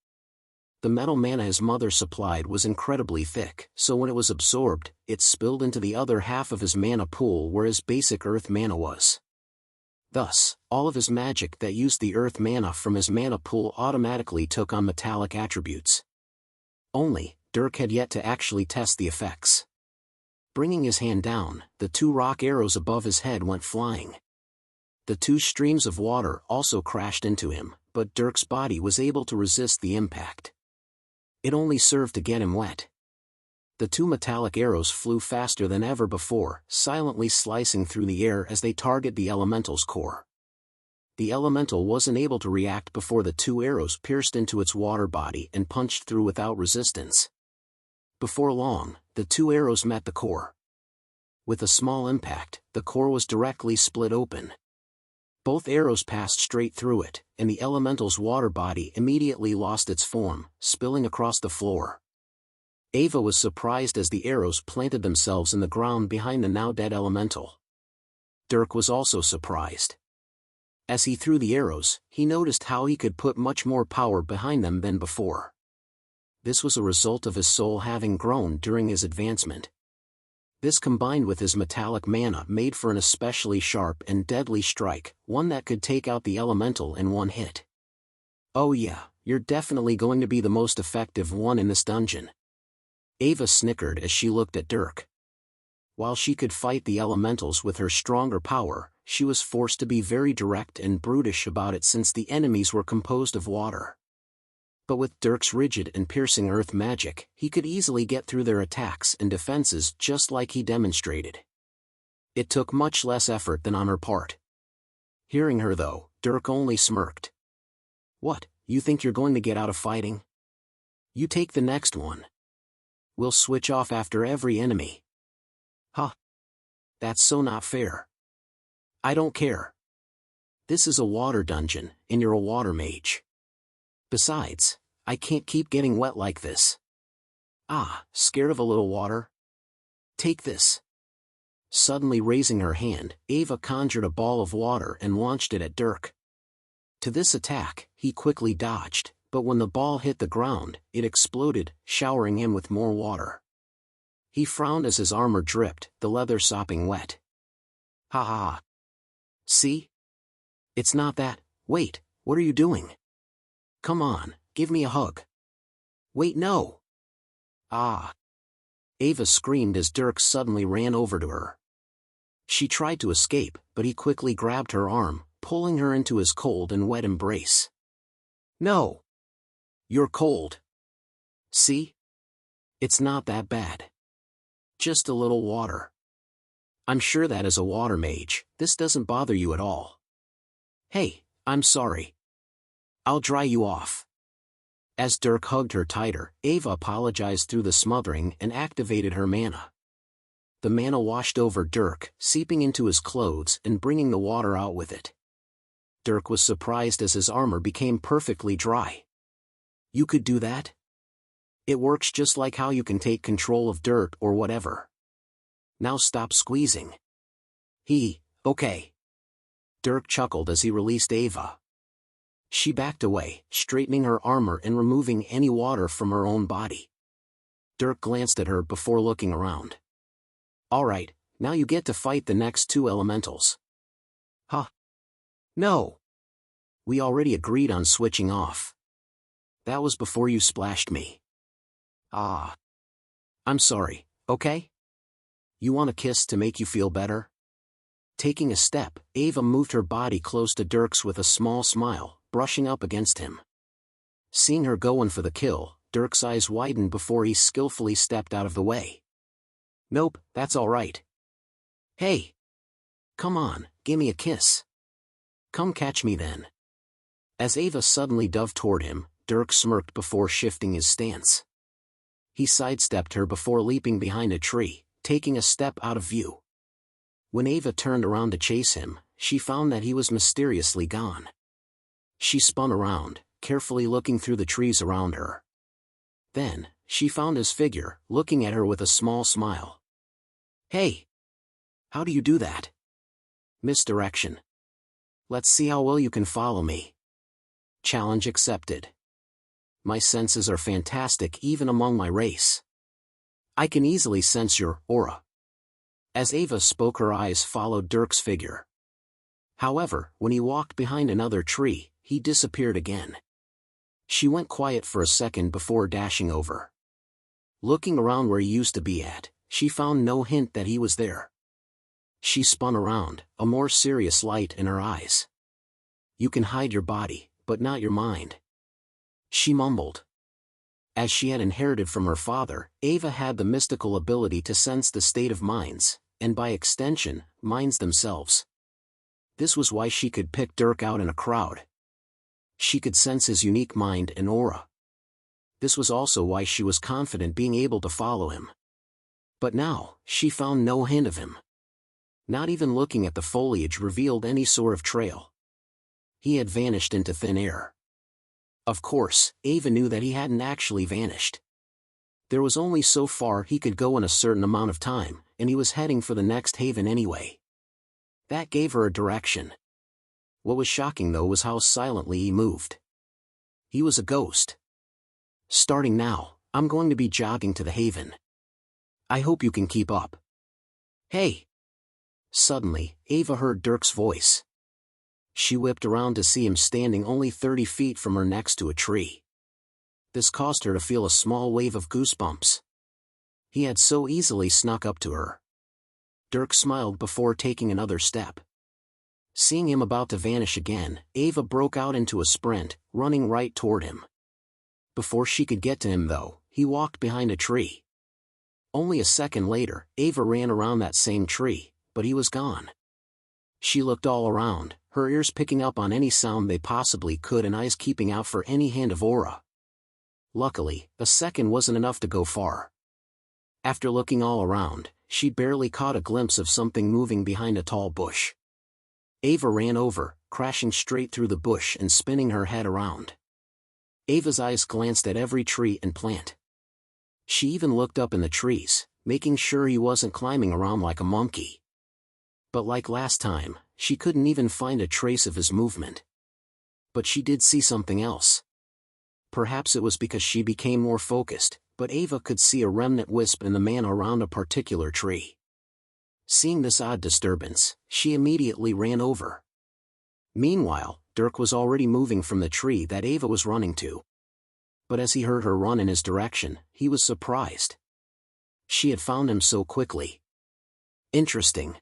The metal mana his mother supplied was incredibly thick, so when it was absorbed, it spilled into the other half of his mana pool where his basic earth mana was. Thus, all of his magic that used the earth mana from his mana pool automatically took on metallic attributes. Only, Dirk had yet to actually test the effects. Bringing his hand down, the 2 rock arrows above his head went flying. The 2 streams of water also crashed into him, but Dirk's body was able to resist the impact. It only served to get him wet. The 2 metallic arrows flew faster than ever before, silently slicing through the air as they targeted the elemental's core. The elemental wasn't able to react before the 2 arrows pierced into its water body and punched through without resistance. Before long, the 2 arrows met the core. With a small impact, the core was directly split open. Both arrows passed straight through it, and the elemental's water body immediately lost its form, spilling across the floor. Ava was surprised as the arrows planted themselves in the ground behind the now-dead elemental. Dirk was also surprised. As he threw the arrows, he noticed how he could put much more power behind them than before. This was a result of his soul having grown during his advancement. This combined with his metallic mana made for an especially sharp and deadly strike, one that could take out the elemental in one hit. Oh yeah, you're definitely going to be the most effective one in this dungeon. Ava snickered as she looked at Dirk. While she could fight the elementals with her stronger power, she was forced to be very direct and brutish about it since the enemies were composed of water. But with Dirk's rigid and piercing earth magic, he could easily get through their attacks and defenses just like he demonstrated. It took much less effort than on her part. Hearing her though, Dirk only smirked. What, you think you're going to get out of fighting? You take the next one. We'll switch off after every enemy. Huh. That's so not fair. I don't care. This is a water dungeon, and you're a water mage. Besides, I can't keep getting wet like this. Ah, scared of a little water? Take this. Suddenly raising her hand, Ava conjured a ball of water and launched it at Dirk. To this attack, he quickly dodged, but when the ball hit the ground, it exploded, showering him with more water. He frowned as his armor dripped, the leather sopping wet. Ha ha. See? It's not that. Wait, what are you doing? Come on, give me a hug. Wait, no. Ah. Ava screamed as Dirk suddenly ran over to her. She tried to escape, but he quickly grabbed her arm, pulling her into his cold and wet embrace. No. You're cold. See? It's not that bad. Just a little water. I'm sure that as a water mage, this doesn't bother you at all. Hey, I'm sorry. I'll dry you off. As Dirk hugged her tighter, Ava apologized through the smothering and activated her mana. The mana washed over Dirk, seeping into his clothes and bringing the water out with it. Dirk was surprised as his armor became perfectly dry. You could do that? It works just like how you can take control of dirt or whatever. Now stop squeezing. Okay. Dirk chuckled as he released Ava. She backed away, straightening her armor and removing any water from her own body. Dirk glanced at her before looking around. Alright, now you get to fight the next two elementals. Huh? No. We already agreed on switching off. That was before you splashed me. Ah. I'm sorry, okay? You want a kiss to make you feel better? Taking a step, Ava moved her body close to Dirk's with a small smile, brushing up against him. Seeing her going for the kill, Dirk's eyes widened before he skillfully stepped out of the way. Nope, that's alright. Hey! Come on, gimme a kiss. Come catch me then. As Ava suddenly dove toward him, Dirk smirked before shifting his stance. He sidestepped her before leaping behind a tree, taking a step out of view. When Ava turned around to chase him, she found that he was mysteriously gone. She spun around, carefully looking through the trees around her. Then, she found his figure, looking at her with a small smile. Hey! How do you do that? Misdirection. Let's see how well you can follow me. Challenge accepted. My senses are fantastic even among my race. I can easily sense your aura. As Ava spoke, her eyes followed Dirk's figure. However, when he walked behind another tree, he disappeared again. She went quiet for a second before dashing over. Looking around where he used to be at, she found no hint that he was there. She spun around, a more serious light in her eyes. You can hide your body, but not your mind. She mumbled. As she had inherited from her father, Ava had the mystical ability to sense the state of minds, and by extension, minds themselves. This was why she could pick Dirk out in a crowd. She could sense his unique mind and aura. This was also why she was confident being able to follow him. But now, she found no hint of him. Not even looking at the foliage revealed any sort of trail. He had vanished into thin air. Of course, Ava knew that he hadn't actually vanished. There was only so far he could go in a certain amount of time, and he was heading for the next haven anyway. That gave her a direction. What was shocking though was how silently he moved. He was a ghost. Starting now, I'm going to be jogging to the haven. I hope you can keep up. Hey! Suddenly, Ava heard Dirk's voice. She whipped around to see him standing only 30 feet from her next to a tree. This caused her to feel a small wave of goosebumps. He had so easily snuck up to her. Dirk smiled before taking another step. Seeing him about to vanish again, Ava broke out into a sprint, running right toward him. Before she could get to him though, he walked behind a tree. Only a second later, Ava ran around that same tree, but he was gone. She looked all around, her ears picking up on any sound they possibly could and eyes keeping out for any hint of aura. Luckily, a second wasn't enough to go far. After looking all around, she barely caught a glimpse of something moving behind a tall bush. Ava ran over, crashing straight through the bush and spinning her head around. Ava's eyes glanced at every tree and plant. She even looked up in the trees, making sure he wasn't climbing around like a monkey. But like last time, she couldn't even find a trace of his movement. But she did see something else. Perhaps it was because she became more focused, but Ava could see a remnant wisp in the man around a particular tree. Seeing this odd disturbance, she immediately ran over. Meanwhile, Dirk was already moving from the tree that Ava was running to. But as he heard her run in his direction, he was surprised. She had found him so quickly. Interesting.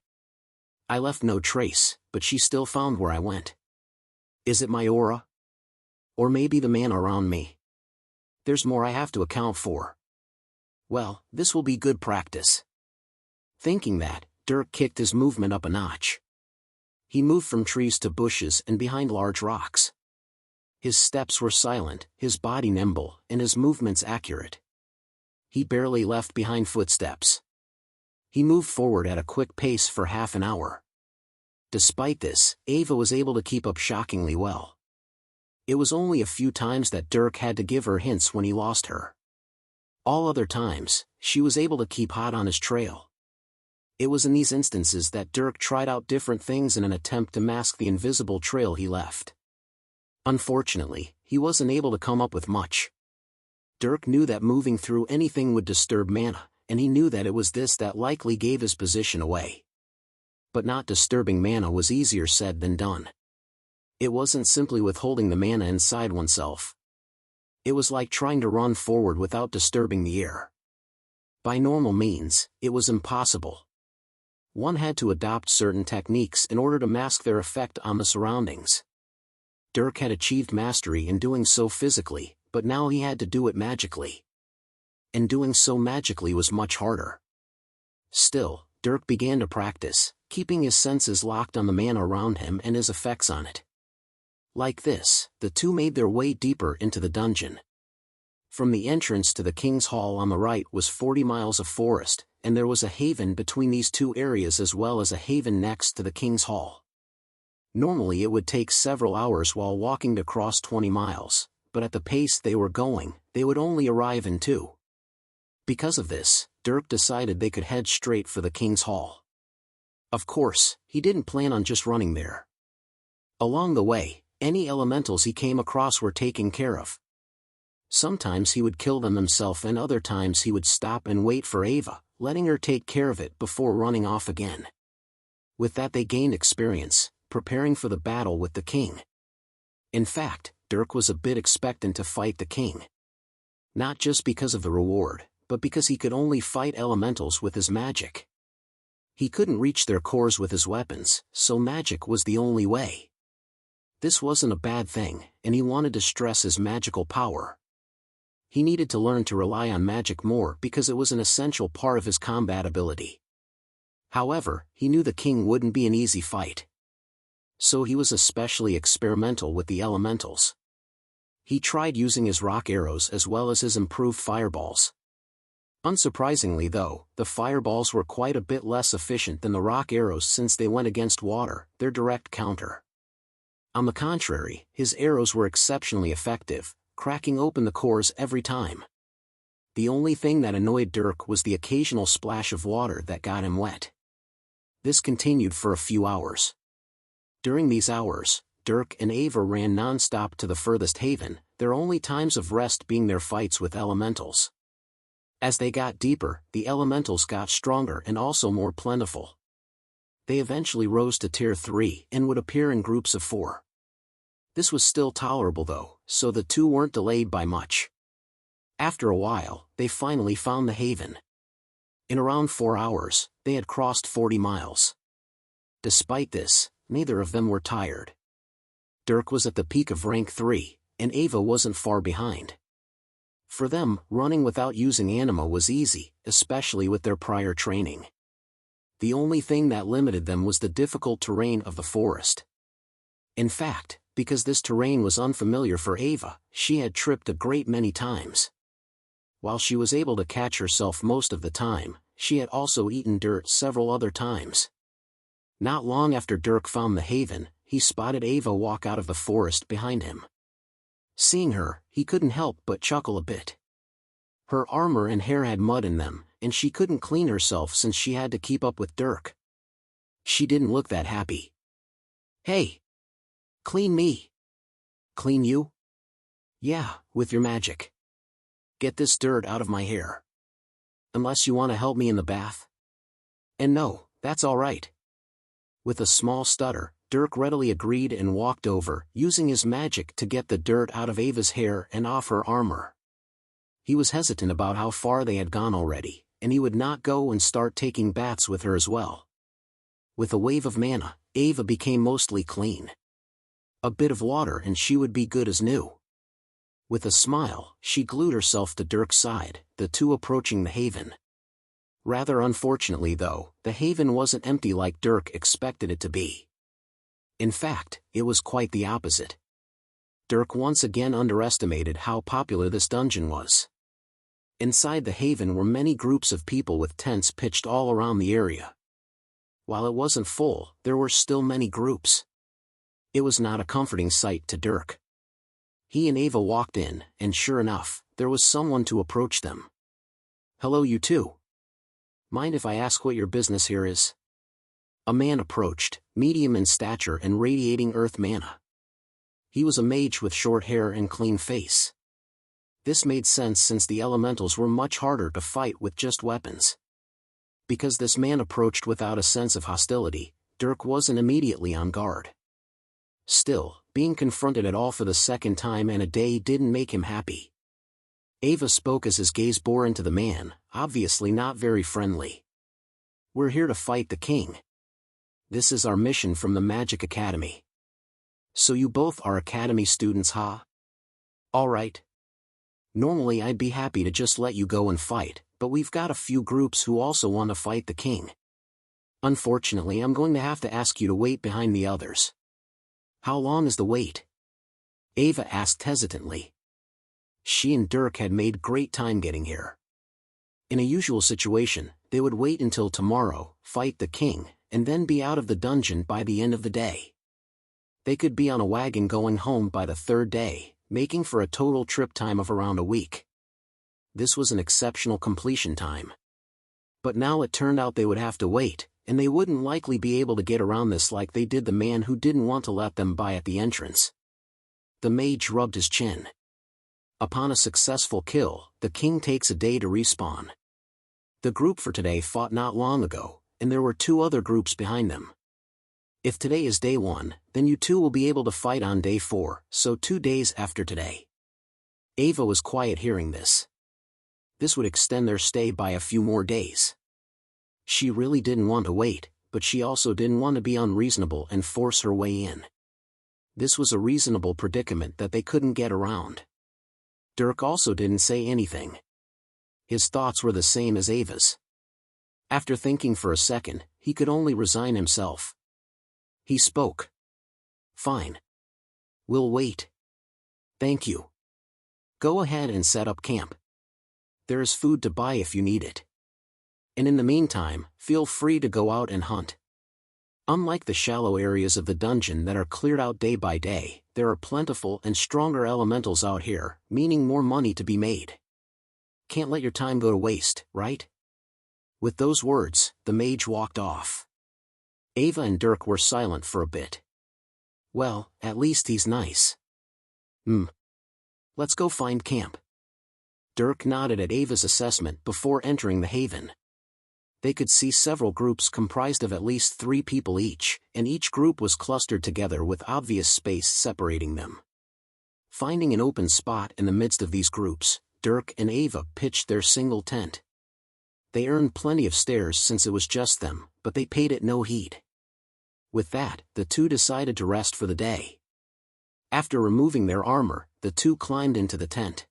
I left no trace, but she still found where I went. Is it my aura? Or maybe the man around me? There's more I have to account for. Well, this will be good practice. Thinking that, Dirk kicked his movement up a notch. He moved from trees to bushes and behind large rocks. His steps were silent, his body nimble, and his movements accurate. He barely left behind footsteps. He moved forward at a quick pace for half an hour. Despite this, Ava was able to keep up shockingly well. It was only a few times that Dirk had to give her hints when he lost her. All other times, she was able to keep hot on his trail. It was in these instances that Dirk tried out different things in an attempt to mask the invisible trail he left. Unfortunately, he wasn't able to come up with much. Dirk knew that moving through anything would disturb mana, and he knew that it was this that likely gave his position away. But not disturbing mana was easier said than done. It wasn't simply withholding the mana inside oneself. It was like trying to run forward without disturbing the air. By normal means, it was impossible. One had to adopt certain techniques in order to mask their effect on the surroundings. Dirk had achieved mastery in doing so physically, but now he had to do it magically. And doing so magically was much harder. Still, Dirk began to practice, keeping his senses locked on the mana around him and his effects on it. Like this, the two made their way deeper into the dungeon. From the entrance to the King's Hall on the right was 40 miles of forest, and there was a haven between these two areas as well as a haven next to the King's Hall. Normally it would take several hours while walking to cross 20 miles, but at the pace they were going, they would only arrive in 2. Because of this, Dirk decided they could head straight for the King's Hall. Of course, he didn't plan on just running there. Along the way, any elementals he came across were taken care of. Sometimes he would kill them himself and other times he would stop and wait for Ava, letting her take care of it before running off again. With that they gained experience, preparing for the battle with the king. In fact, Dirk was a bit expectant to fight the king. Not just because of the reward, but because he could only fight elementals with his magic. He couldn't reach their cores with his weapons, so magic was the only way. This wasn't a bad thing, and he wanted to stress his magical power. He needed to learn to rely on magic more because it was an essential part of his combat ability. However, he knew the king wouldn't be an easy fight. So he was especially experimental with the elementals. He tried using his rock arrows as well as his improved fireballs. Unsurprisingly though, the fireballs were quite a bit less efficient than the rock arrows since they went against water, their direct counter. On the contrary, his arrows were exceptionally effective, cracking open the cores every time. The only thing that annoyed Dirk was the occasional splash of water that got him wet. This continued for a few hours. During these hours, Dirk and Ava ran non-stop to the furthest haven, their only times of rest being their fights with elementals. As they got deeper, the elementals got stronger and also more plentiful. They eventually rose to tier 3 and would appear in groups of 4. This was still tolerable though, so the two weren't delayed by much. After a while, they finally found the haven. In around 4 hours, they had crossed 40 miles. Despite this, neither of them were tired. Dirk was at the peak of rank 3, and Ava wasn't far behind. For them, running without using anima was easy, especially with their prior training. The only thing that limited them was the difficult terrain of the forest. In fact, because this terrain was unfamiliar for Ava, she had tripped a great many times. While she was able to catch herself most of the time, she had also eaten dirt several other times. Not long after Dirk found the haven, he spotted Ava walk out of the forest behind him. Seeing her, he couldn't help but chuckle a bit. Her armor and hair had mud in them, and she couldn't clean herself since she had to keep up with Dirk. She didn't look that happy. "Hey! Clean me." "Clean you?" "Yeah, with your magic. Get this dirt out of my hair. Unless you want to help me in the bath." "And no, that's all right." With a small stutter, Dirk readily agreed and walked over, using his magic to get the dirt out of Ava's hair and off her armor. He was hesitant about how far they had gone already, and he would not go and start taking baths with her as well. With a wave of mana, Ava became mostly clean. A bit of water and she would be good as new. With a smile, she glued herself to Dirk's side, the two approaching the haven. Rather unfortunately though, the haven wasn't empty like Dirk expected it to be. In fact, it was quite the opposite. Dirk once again underestimated how popular this dungeon was. Inside the haven were many groups of people with tents pitched all around the area. While it wasn't full, there were still many groups. It was not a comforting sight to Dirk. He and Ava walked in, and sure enough, there was someone to approach them. "Hello, you two. Mind if I ask what your business here is?" A man approached, medium in stature and radiating earth mana. He was a mage with short hair and clean face. This made sense since the elementals were much harder to fight with just weapons. Because this man approached without a sense of hostility, Dirk wasn't immediately on guard. Still, being confronted at all for the second time in a day didn't make him happy. Ava spoke as his gaze bore into the man, obviously not very friendly. "We're here to fight the king. This is our mission from the Magic Academy." "So you both are Academy students, huh? All right. Normally I'd be happy to just let you go and fight, but we've got a few groups who also want to fight the king. Unfortunately, I'm going to have to ask you to wait behind the others." "How long is the wait?" Ava asked hesitantly. She and Dirk had made great time getting here. In a usual situation, they would wait until tomorrow, fight the king, and then be out of the dungeon by the end of the day. They could be on a wagon going home by the third day, making for a total trip time of around a week. This was an exceptional completion time. But now it turned out they would have to wait, and they wouldn't likely be able to get around this like they did the man who didn't want to let them by at the entrance. The mage rubbed his chin. Upon a successful kill, the king takes a day to respawn. The group for today fought not long ago, and there were 2 other groups behind them. If today is day 1, then you two will be able to fight on day 4, so 2 days after today. Ava was quiet hearing this. This would extend their stay by a few more days. She really didn't want to wait, but she also didn't want to be unreasonable and force her way in. This was a reasonable predicament that they couldn't get around. Dirk also didn't say anything. His thoughts were the same as Ava's. After thinking for a second, he could only resign himself. He spoke. "Fine. We'll wait. Thank you. Go ahead and set up camp. There is food to buy if you need it. And in the meantime, feel free to go out and hunt. Unlike the shallow areas of the dungeon that are cleared out day by day, there are plentiful and stronger elementals out here, meaning more money to be made. Can't let your time go to waste, right?" With those words, the mage walked off. Ava and Dirk were silent for a bit. "Well, at least he's nice. Let's go find camp." Dirk nodded at Ava's assessment before entering the haven. They could see several groups comprised of at least 3 people each, and each group was clustered together with obvious space separating them. Finding an open spot in the midst of these groups, Dirk and Ava pitched their single tent. They earned plenty of stares since it was just them, but they paid it no heed. With that, the 2 decided to rest for the day. After removing their armor, the 2 climbed into the tent.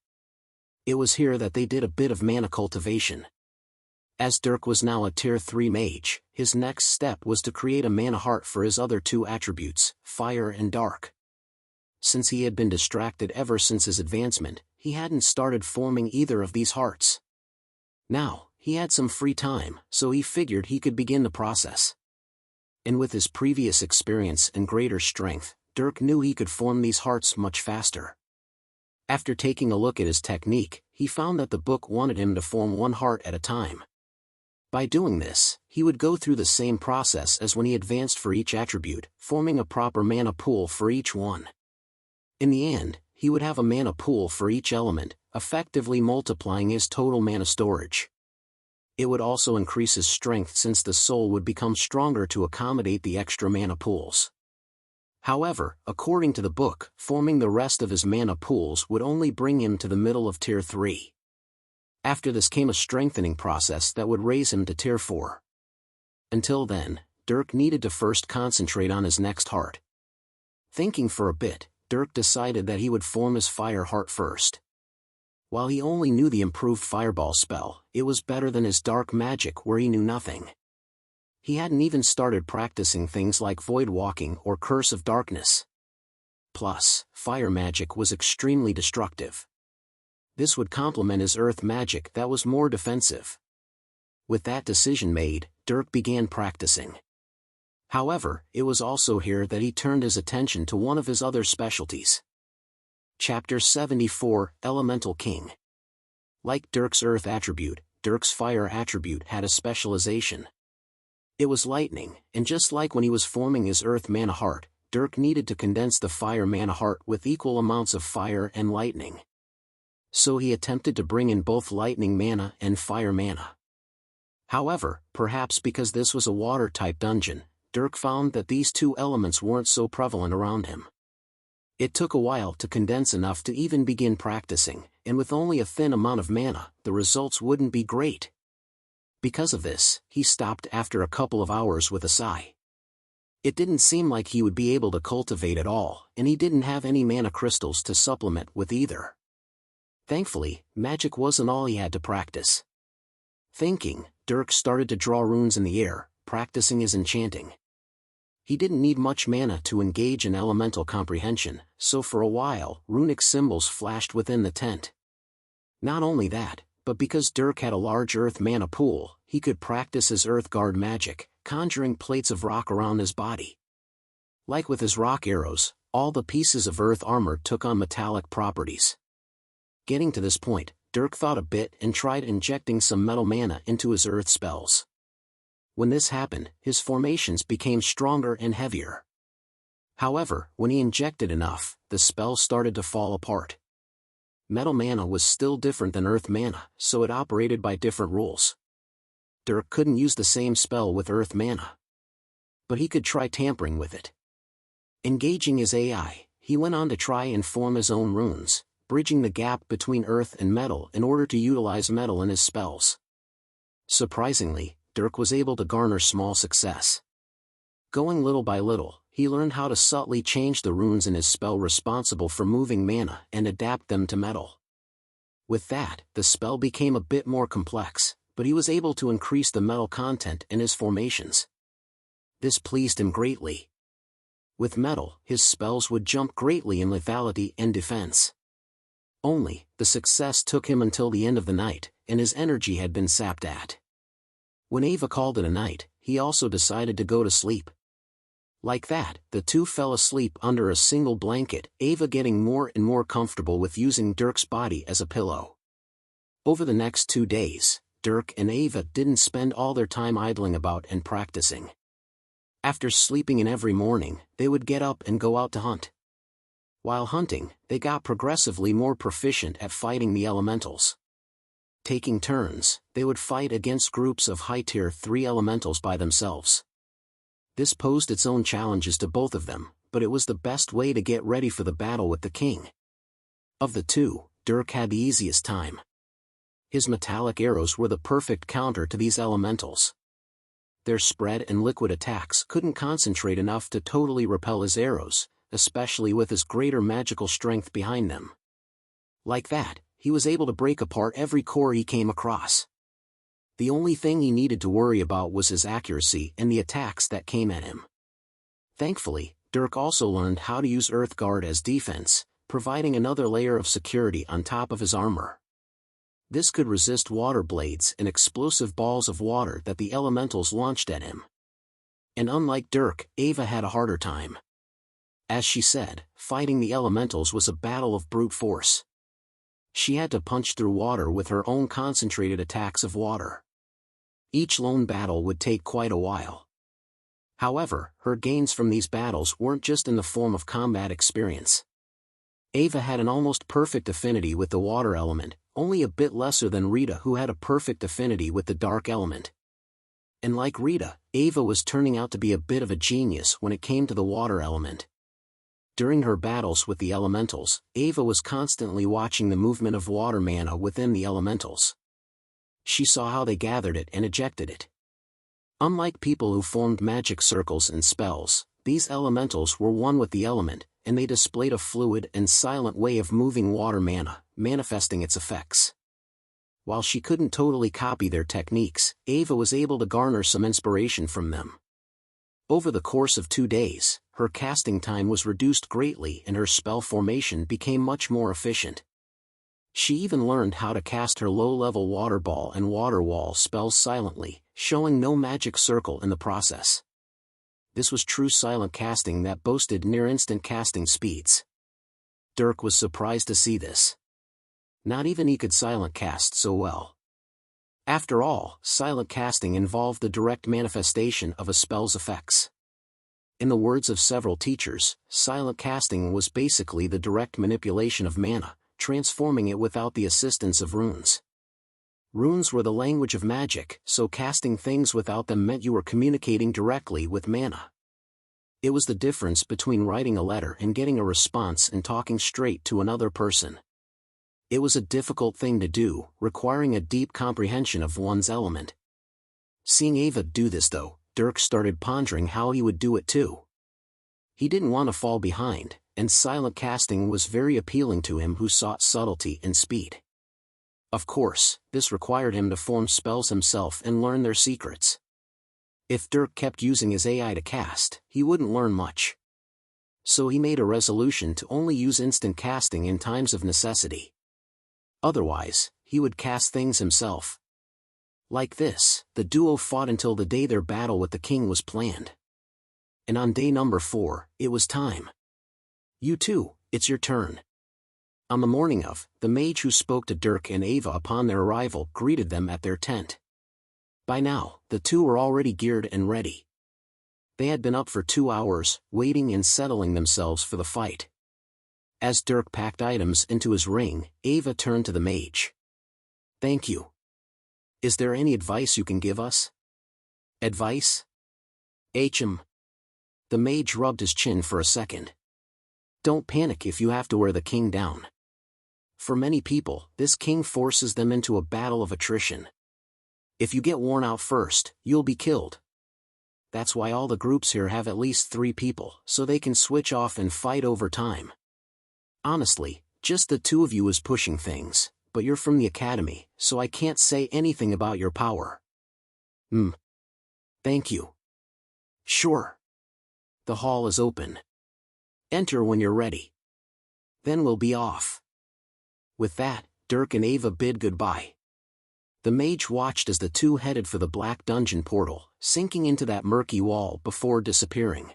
It was here that they did a bit of mana cultivation. As Dirk was now a tier 3 mage, his next step was to create a mana heart for his other 2 attributes, fire and dark. Since he had been distracted ever since his advancement, he hadn't started forming either of these hearts. Now, he had some free time, so he figured he could begin the process. And with his previous experience and greater strength, Dirk knew he could form these hearts much faster. After taking a look at his technique, he found that the book wanted him to form 1 heart at a time. By doing this, he would go through the same process as when he advanced for each attribute, forming a proper mana pool for each one. In the end, he would have a mana pool for each element, effectively multiplying his total mana storage. It would also increase his strength since the soul would become stronger to accommodate the extra mana pools. However, according to the book, forming the rest of his mana pools would only bring him to the middle of tier 3. After this came a strengthening process that would raise him to tier 4. Until then, Dirk needed to first concentrate on his next heart. Thinking for a bit, Dirk decided that he would form his fire heart first. While he only knew the improved fireball spell, it was better than his dark magic where he knew nothing. He hadn't even started practicing things like void walking or curse of darkness. Plus, fire magic was extremely destructive. This would complement his earth magic that was more defensive. With that decision made, Dirk began practicing. However, it was also here that he turned his attention to one of his other specialties. Chapter 74, Elemental King. Like Dirk's Earth attribute, Dirk's Fire attribute had a specialization. It was lightning, and just like when he was forming his Earth mana heart, Dirk needed to condense the Fire mana heart with equal amounts of fire and lightning. So he attempted to bring in both lightning mana and fire mana. However, perhaps because this was a water-type dungeon, Dirk found that these two elements weren't so prevalent around him. It took a while to condense enough to even begin practicing, and with only a thin amount of mana, the results wouldn't be great. Because of this, he stopped after a couple of hours with a sigh. It didn't seem like he would be able to cultivate at all, and he didn't have any mana crystals to supplement with either. Thankfully, magic wasn't all he had to practice. Thinking, Dirk started to draw runes in the air, practicing his enchanting. He didn't need much mana to engage in elemental comprehension, so for a while, runic symbols flashed within the tent. Not only that, but because Dirk had a large earth mana pool, he could practice his earth guard magic, conjuring plates of rock around his body. Like with his rock arrows, all the pieces of earth armor took on metallic properties. Getting to this point, Dirk thought a bit and tried injecting some metal mana into his earth spells. When this happened, his formations became stronger and heavier. However, when he injected enough, the spell started to fall apart. Metal mana was still different than earth mana, so it operated by different rules. Dirk couldn't use the same spell with earth mana. But he could try tampering with it. Engaging his AI, he went on to try and form his own runes, bridging the gap between earth and metal in order to utilize metal in his spells. Surprisingly, Dirk was able to garner small success. Going little by little, he learned how to subtly change the runes in his spell responsible for moving mana and adapt them to metal. With that, the spell became a bit more complex, but he was able to increase the metal content in his formations. This pleased him greatly. With metal, his spells would jump greatly in lethality and defense. Only, the success took him until the end of the night, and his energy had been sapped at. When Ava called it a night, he also decided to go to sleep. Like that, the two fell asleep under a single blanket, Ava getting more and more comfortable with using Dirk's body as a pillow. Over the next 2 days, Dirk and Ava didn't spend all their time idling about and practicing. After sleeping in every morning, they would get up and go out to hunt. While hunting, they got progressively more proficient at fighting the elementals. Taking turns, they would fight against groups of high-tier 3 elementals by themselves. This posed its own challenges to both of them, but it was the best way to get ready for the battle with the king. Of the two, Dirk had the easiest time. His metallic arrows were the perfect counter to these elementals. Their spread and liquid attacks couldn't concentrate enough to totally repel his arrows, especially with his greater magical strength behind them. Like that, he was able to break apart every core he came across. The only thing he needed to worry about was his accuracy and the attacks that came at him. Thankfully, Dirk also learned how to use Earth Guard as defense, providing another layer of security on top of his armor. This could resist water blades and explosive balls of water that the elementals launched at him. And unlike Dirk, Ava had a harder time. As she said, fighting the elementals was a battle of brute force. She had to punch through water with her own concentrated attacks of water. Each lone battle would take quite a while. However, her gains from these battles weren't just in the form of combat experience. Ava had an almost perfect affinity with the water element, only a bit lesser than Rita, who had a perfect affinity with the dark element. And like Rita, Ava was turning out to be a bit of a genius when it came to the water element. During her battles with the elementals, Ava was constantly watching the movement of water mana within the elementals. She saw how they gathered it and ejected it. Unlike people who formed magic circles and spells, these elementals were one with the element, and they displayed a fluid and silent way of moving water mana, manifesting its effects. While she couldn't totally copy their techniques, Ava was able to garner some inspiration from them. Over the course of 2 days, her casting time was reduced greatly and her spell formation became much more efficient. She even learned how to cast her low-level water ball and water wall spells silently, showing no magic circle in the process. This was true silent casting that boasted near-instant casting speeds. Dirk was surprised to see this. Not even he could silent cast so well. After all, silent casting involved the direct manifestation of a spell's effects. In the words of several teachers, silent casting was basically the direct manipulation of mana, transforming it without the assistance of runes. Runes were the language of magic, so casting things without them meant you were communicating directly with mana. It was the difference between writing a letter and getting a response and talking straight to another person. It was a difficult thing to do, requiring a deep comprehension of one's element. Seeing Ava do this though, Dirk started pondering how he would do it too. He didn't want to fall behind, and silent casting was very appealing to him who sought subtlety and speed. Of course, this required him to form spells himself and learn their secrets. If Dirk kept using his AI to cast, he wouldn't learn much. So he made a resolution to only use instant casting in times of necessity. Otherwise, he would cast things himself. Like this, the duo fought until the day their battle with the king was planned. And on day number 4, it was time. You two, it's your turn. On the morning of, the mage who spoke to Dirk and Ava upon their arrival greeted them at their tent. By now, the two were already geared and ready. They had been up for 2 hours, waiting and settling themselves for the fight. As Dirk packed items into his ring, Ava turned to the mage. Thank you. Is there any advice you can give us? Advice? Hm. The mage rubbed his chin for a second. Don't panic if you have to wear the king down. For many people, this king forces them into a battle of attrition. If you get worn out first, you'll be killed. That's why all the groups here have at least 3 people, so they can switch off and fight over time. Honestly, just the 2 of you is pushing things, but you're from the academy, so I can't say anything about your power. Thank you. Sure. The hall is open. Enter when you're ready. Then we'll be off. With that, Dirk and Ava bid goodbye. The mage watched as the two headed for the black dungeon portal, sinking into that murky wall before disappearing.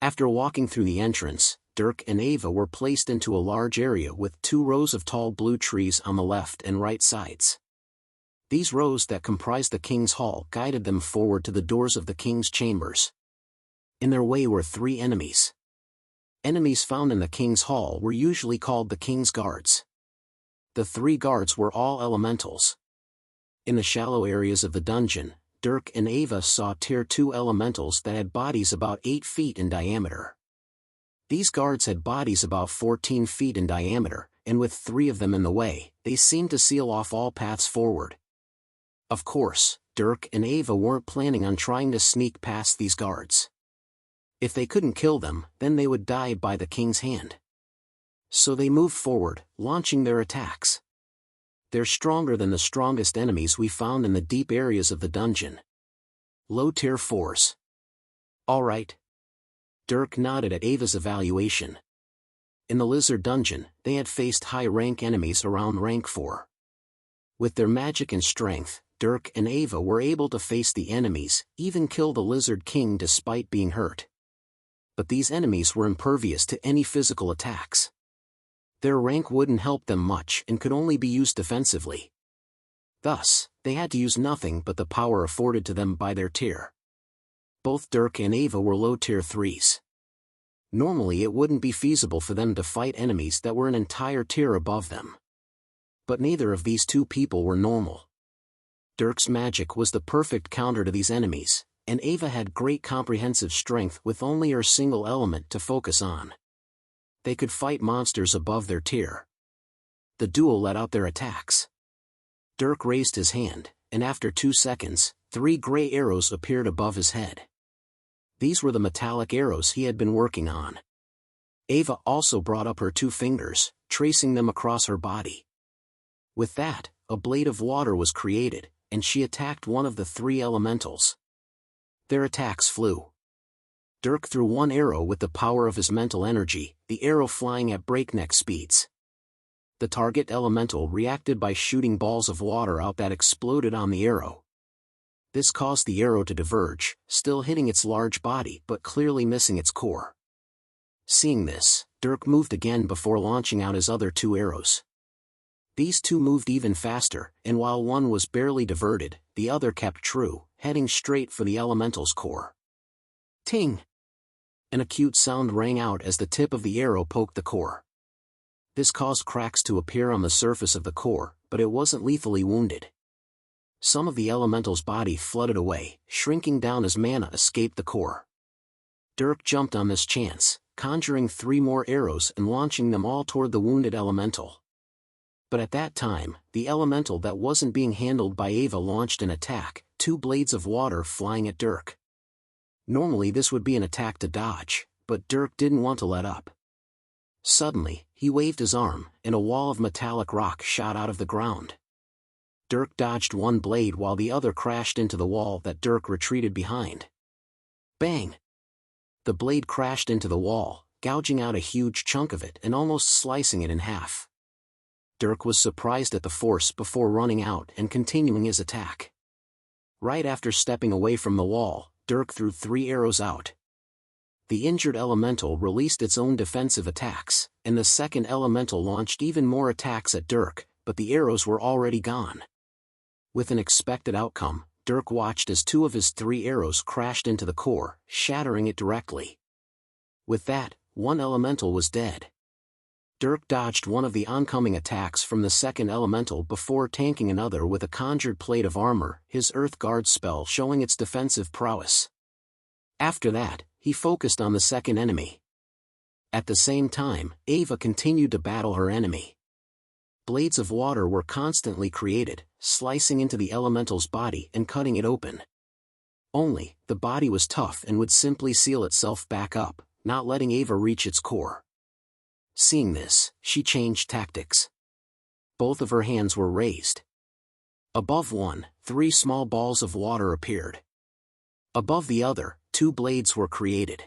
After walking through the entrance, Dirk and Ava were placed into a large area with 2 rows of tall blue trees on the left and right sides. These rows that comprised the king's hall guided them forward to the doors of the king's chambers. In their way were 3 enemies. Enemies found in the king's hall were usually called the king's guards. The 3 guards were all elementals. In the shallow areas of the dungeon, Dirk and Ava saw Tier 2 elementals that had bodies about 8 feet in diameter. These guards had bodies about 14 feet in diameter, and with 3 of them in the way, they seemed to seal off all paths forward. Of course, Dirk and Ava weren't planning on trying to sneak past these guards. If they couldn't kill them, then they would die by the king's hand. So they moved forward, launching their attacks. They're stronger than the strongest enemies we found in the deep areas of the dungeon. Low tier 4s. All right. Dirk nodded at Ava's evaluation. In the lizard dungeon, they had faced high-rank enemies around rank 4. With their magic and strength, Dirk and Ava were able to face the enemies, even kill the lizard king despite being hurt. But these enemies were impervious to any physical attacks. Their rank wouldn't help them much and could only be used defensively. Thus, they had to use nothing but the power afforded to them by their tier. Both Dirk and Ava were low tier 3s. Normally it wouldn't be feasible for them to fight enemies that were an entire tier above them. But neither of these 2 people were normal. Dirk's magic was the perfect counter to these enemies, and Ava had great comprehensive strength with only her single element to focus on. They could fight monsters above their tier. The duo let out their attacks. Dirk raised his hand, and after 2 seconds, 3 gray arrows appeared above his head. These were the metallic arrows he had been working on. Ava also brought up her 2 fingers, tracing them across her body. With that, a blade of water was created, and she attacked one of the 3 elementals. Their attacks flew. Dirk threw 1 arrow with the power of his mental energy, the arrow flying at breakneck speeds. The target elemental reacted by shooting balls of water out that exploded on the arrow. This caused the arrow to diverge, still hitting its large body but clearly missing its core. Seeing this, Dirk moved again before launching out his other 2 arrows. These 2 moved even faster, and while one was barely diverted, the other kept true, heading straight for the elemental's core. Ting! An acute sound rang out as the tip of the arrow poked the core. This caused cracks to appear on the surface of the core, but it wasn't lethally wounded. Some of the elemental's body flooded away, shrinking down as mana escaped the core. Dirk jumped on this chance, conjuring 3 more arrows and launching them all toward the wounded elemental. But at that time, the elemental that wasn't being handled by Ava launched an attack, 2 blades of water flying at Dirk. Normally this would be an attack to dodge, but Dirk didn't want to let up. Suddenly, he waved his arm, and a wall of metallic rock shot out of the ground. Dirk dodged one blade while the other crashed into the wall that Dirk retreated behind. Bang! The blade crashed into the wall, gouging out a huge chunk of it and almost slicing it in half. Dirk was surprised at the force before running out and continuing his attack. Right after stepping away from the wall, Dirk threw 3 arrows out. The injured elemental released its own defensive attacks, and the second elemental launched even more attacks at Dirk, but the arrows were already gone. With an expected outcome, Dirk watched as 2 of his 3 arrows crashed into the core, shattering it directly. With that, one elemental was dead. Dirk dodged one of the oncoming attacks from the second elemental before tanking another with a conjured plate of armor, his Earth Guard spell showing its defensive prowess. After that, he focused on the second enemy. At the same time, Ava continued to battle her enemy. Blades of water were constantly created, slicing into the elemental's body and cutting it open. Only, the body was tough and would simply seal itself back up, not letting Ava reach its core. Seeing this, she changed tactics. Both of her hands were raised. Above one, 3 small balls of water appeared. Above the other, 2 blades were created.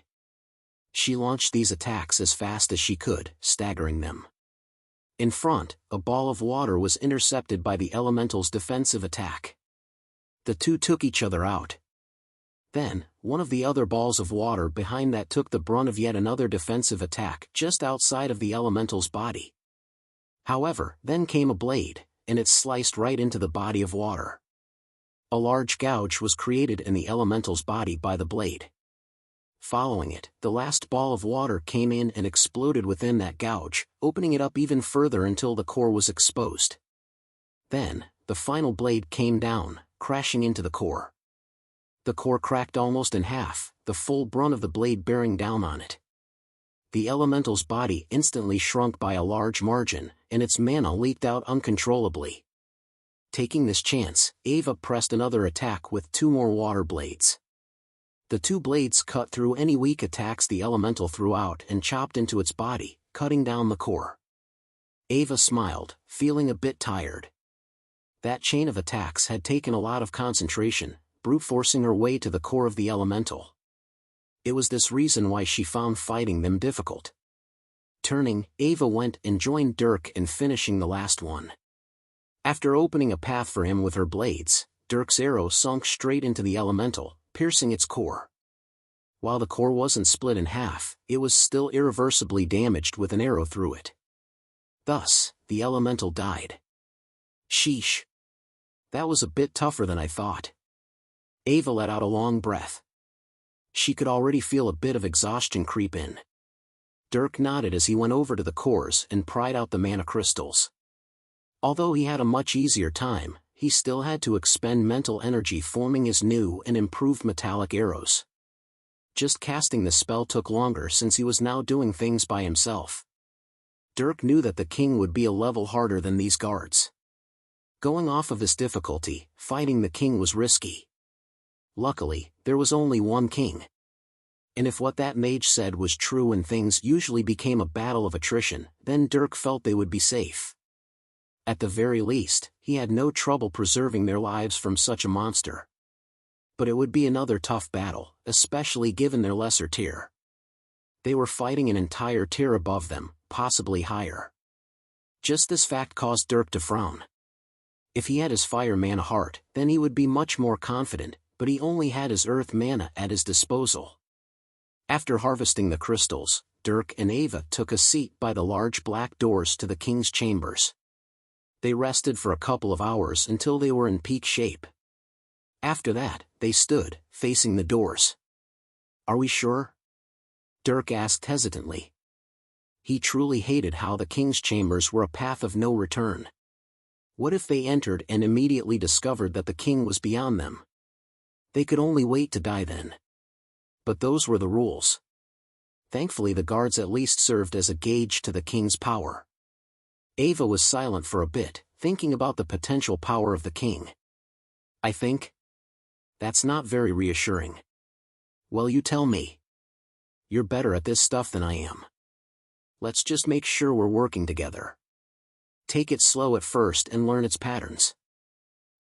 She launched these attacks as fast as she could, staggering them. In front, a ball of water was intercepted by the elemental's defensive attack. The 2 took each other out. Then, one of the other balls of water behind that took the brunt of yet another defensive attack just outside of the elemental's body. However, then came a blade, and it sliced right into the body of water. A large gouge was created in the elemental's body by the blade. Following it, the last ball of water came in and exploded within that gouge, opening it up even further until the core was exposed. Then, the final blade came down, crashing into the core. The core cracked almost in half, the full brunt of the blade bearing down on it. The elemental's body instantly shrunk by a large margin, and its mana leaked out uncontrollably. Taking this chance, Ava pressed another attack with 2 more water blades. The 2 blades cut through any weak attacks the elemental threw out and chopped into its body, cutting down the core. Ava smiled, feeling a bit tired. That chain of attacks had taken a lot of concentration, brute-forcing her way to the core of the elemental. It was this reason why she found fighting them difficult. Turning, Ava went and joined Dirk in finishing the last one. After opening a path for him with her blades, Dirk's arrow sunk straight into the elemental, piercing its core. While the core wasn't split in half, it was still irreversibly damaged with an arrow through it. Thus, the elemental died. Sheesh. That was a bit tougher than I thought. Ava let out a long breath. She could already feel a bit of exhaustion creep in. Dirk nodded as he went over to the cores and pried out the mana crystals. Although he had a much easier time, he still had to expend mental energy forming his new and improved metallic arrows. Just casting the spell took longer since he was now doing things by himself. Dirk knew that the king would be a level harder than these guards. Going off of his difficulty, fighting the king was risky. Luckily, there was only one king. And if what that mage said was true and things usually became a battle of attrition, then Dirk felt they would be safe. At the very least, he had no trouble preserving their lives from such a monster. But it would be another tough battle, especially given their lesser tier. They were fighting an entire tier above them, possibly higher. Just this fact caused Dirk to frown. If he had his fire mana heart, then he would be much more confident, but he only had his earth mana at his disposal. After harvesting the crystals, Dirk and Ava took a seat by the large black doors to the king's chambers. They rested for a couple of hours until they were in peak shape. After that, they stood, facing the doors. "Are we sure?" Dirk asked hesitantly. He truly hated how the king's chambers were a path of no return. What if they entered and immediately discovered that the king was beyond them? They could only wait to die then. But those were the rules. Thankfully the guards at least served as a gauge to the king's power. Ava was silent for a bit, thinking about the potential power of the king. "I think? That's not very reassuring." "Well, you tell me. You're better at this stuff than I am. Let's just make sure we're working together. Take it slow at first and learn its patterns.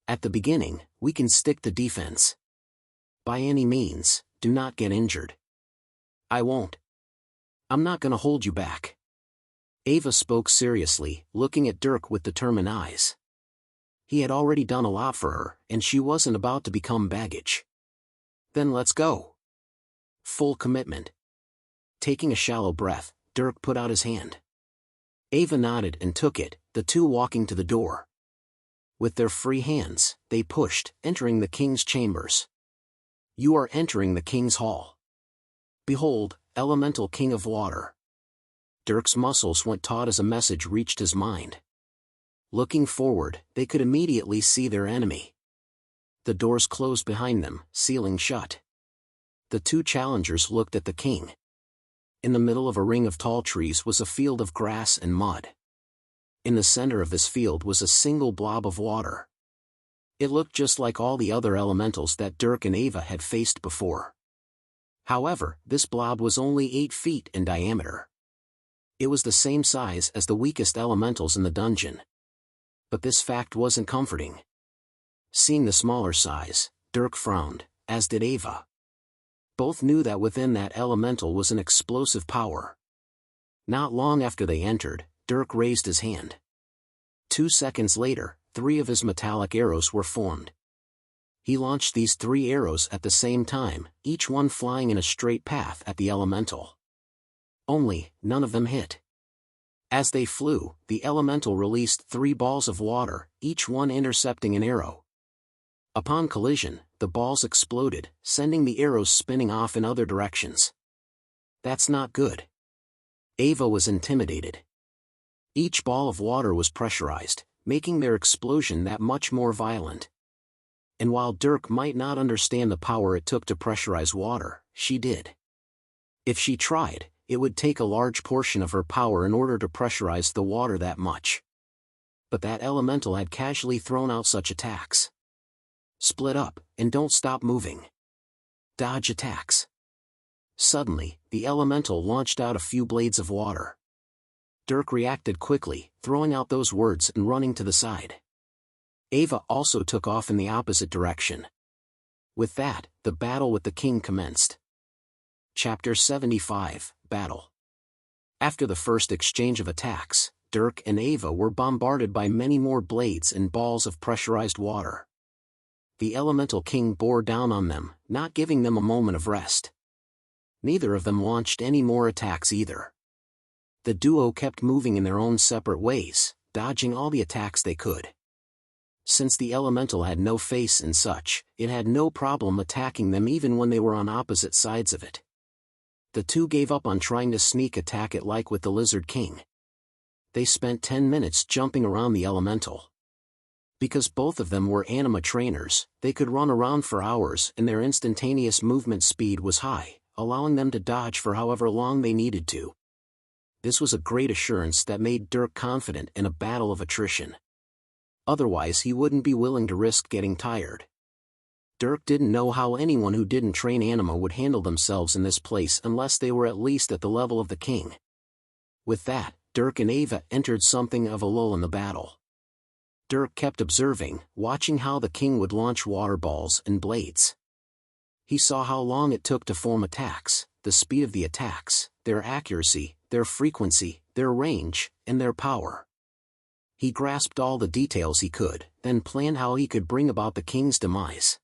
At the beginning, we can stick to defense. By any means, do not get injured." "I won't. I'm not gonna hold you back." Ava spoke seriously, looking at Dirk with determined eyes. He had already done a lot for her, and she wasn't about to become baggage. "Then let's go." Full commitment. Taking a shallow breath, Dirk put out his hand. Ava nodded and took it, the two walking to the door. With their free hands, they pushed, entering the king's chambers. "You are entering the king's hall. Behold, elemental king of water." Dirk's muscles went taut as a message reached his mind. Looking forward, they could immediately see their enemy. The doors closed behind them, sealing shut. The two challengers looked at the king. In the middle of a ring of tall trees was a field of grass and mud. In the center of this field was a single blob of water. It looked just like all the other elementals that Dirk and Ava had faced before. However, this blob was only 8 feet in diameter. It was the same size as the weakest elementals in the dungeon. But this fact wasn't comforting. Seeing the smaller size, Dirk frowned, as did Ava. Both knew that within that elemental was an explosive power. Not long after they entered, Dirk raised his hand. 2 seconds later, 3 of his metallic arrows were formed. He launched these 3 arrows at the same time, each one flying in a straight path at the elemental. Only, none of them hit. As they flew, the elemental released 3 balls of water, each one intercepting an arrow. Upon collision, the balls exploded, sending the arrows spinning off in other directions. "That's not good." Ava was intimidated. Each ball of water was pressurized, making their explosion that much more violent. And while Dirk might not understand the power it took to pressurize water, she did. If she tried, it would take a large portion of her power in order to pressurize the water that much. But that elemental had casually thrown out such attacks. "Split up, and don't stop moving. Dodge attacks." Suddenly, the elemental launched out a few blades of water. Dirk reacted quickly, throwing out those words and running to the side. Ava also took off in the opposite direction. With that, the battle with the king commenced. Chapter 75, Battle. After the first exchange of attacks, Dirk and Ava were bombarded by many more blades and balls of pressurized water. The elemental king bore down on them, not giving them a moment of rest. Neither of them launched any more attacks either. The duo kept moving in their own separate ways, dodging all the attacks they could. Since the elemental had no face and such, it had no problem attacking them even when they were on opposite sides of it. The two gave up on trying to sneak attack it like with the Lizard King. They spent 10 minutes jumping around the elemental. Because both of them were anima trainers, they could run around for hours and their instantaneous movement speed was high, allowing them to dodge for however long they needed to. This was a great assurance that made Dirk confident in a battle of attrition. Otherwise he wouldn't be willing to risk getting tired. Dirk didn't know how anyone who didn't train anima would handle themselves in this place unless they were at least at the level of the king. With that, Dirk and Ava entered something of a lull in the battle. Dirk kept observing, watching how the king would launch water balls and blades. He saw how long it took to form attacks, the speed of the attacks, their accuracy, their frequency, their range, and their power. He grasped all the details he could, then planned how he could bring about the king's demise.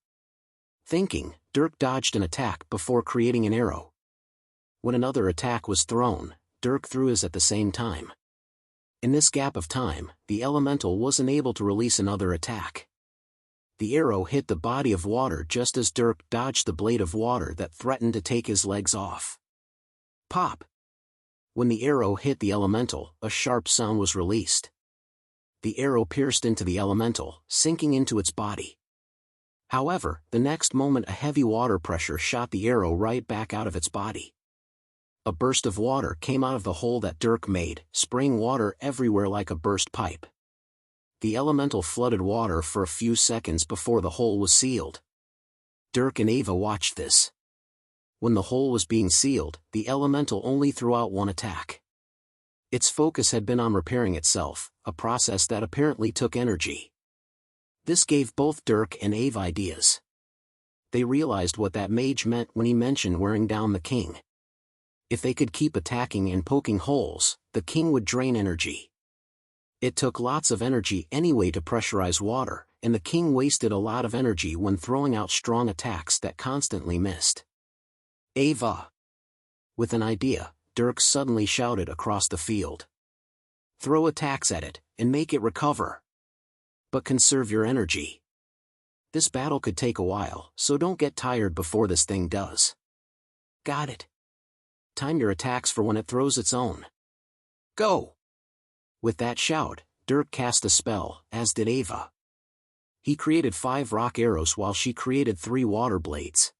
Thinking, Dirk dodged an attack before creating an arrow. When another attack was thrown, Dirk threw his at the same time. In this gap of time, the elemental wasn't able to release another attack. The arrow hit the body of water just as Dirk dodged the blade of water that threatened to take his legs off. Pop! When the arrow hit the elemental, a sharp sound was released. The arrow pierced into the elemental, sinking into its body. However, the next moment a heavy water pressure shot the arrow right back out of its body. A burst of water came out of the hole that Dirk made, spraying water everywhere like a burst pipe. The elemental flooded water for a few seconds before the hole was sealed. Dirk and Ava watched this. When the hole was being sealed, the elemental only threw out one attack. Its focus had been on repairing itself, a process that apparently took energy. This gave both Dirk and Ava ideas. They realized what that mage meant when he mentioned wearing down the king. If they could keep attacking and poking holes, the king would drain energy. It took lots of energy anyway to pressurize water, and the king wasted a lot of energy when throwing out strong attacks that constantly missed. Ava! With an idea, Dirk suddenly shouted across the field. Throw attacks at it, and make it recover. But conserve your energy. This battle could take a while, so don't get tired before this thing does. Got it. Time your attacks for when it throws its own. Go! With that shout, Dirk cast a spell, as did Ava. He created 5 rock arrows while she created 3 water blades.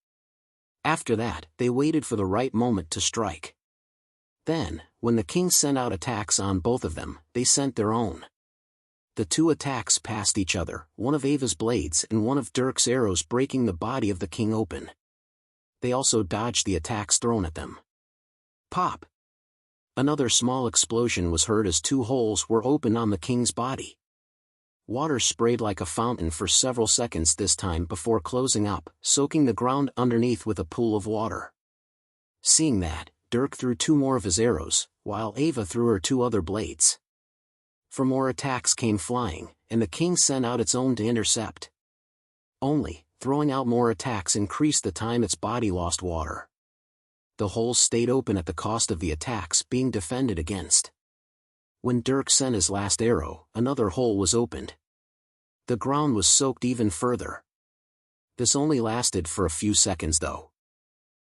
After that, they waited for the right moment to strike. Then, when the king sent out attacks on both of them, they sent their own. The 2 attacks passed each other, one of Ava's blades and one of Dirk's arrows breaking the body of the king open. They also dodged the attacks thrown at them. Pop! Another small explosion was heard as 2 holes were opened on the king's body. Water sprayed like a fountain for several seconds this time before closing up, soaking the ground underneath with a pool of water. Seeing that, Dirk threw 2 more of his arrows, while Ava threw her 2 other blades. 4 more attacks came flying, and the king sent out its own to intercept. Only, throwing out more attacks increased the time its body lost water. The holes stayed open at the cost of the attacks being defended against. When Dirk sent his last arrow, another hole was opened. The ground was soaked even further. This only lasted for a few seconds though.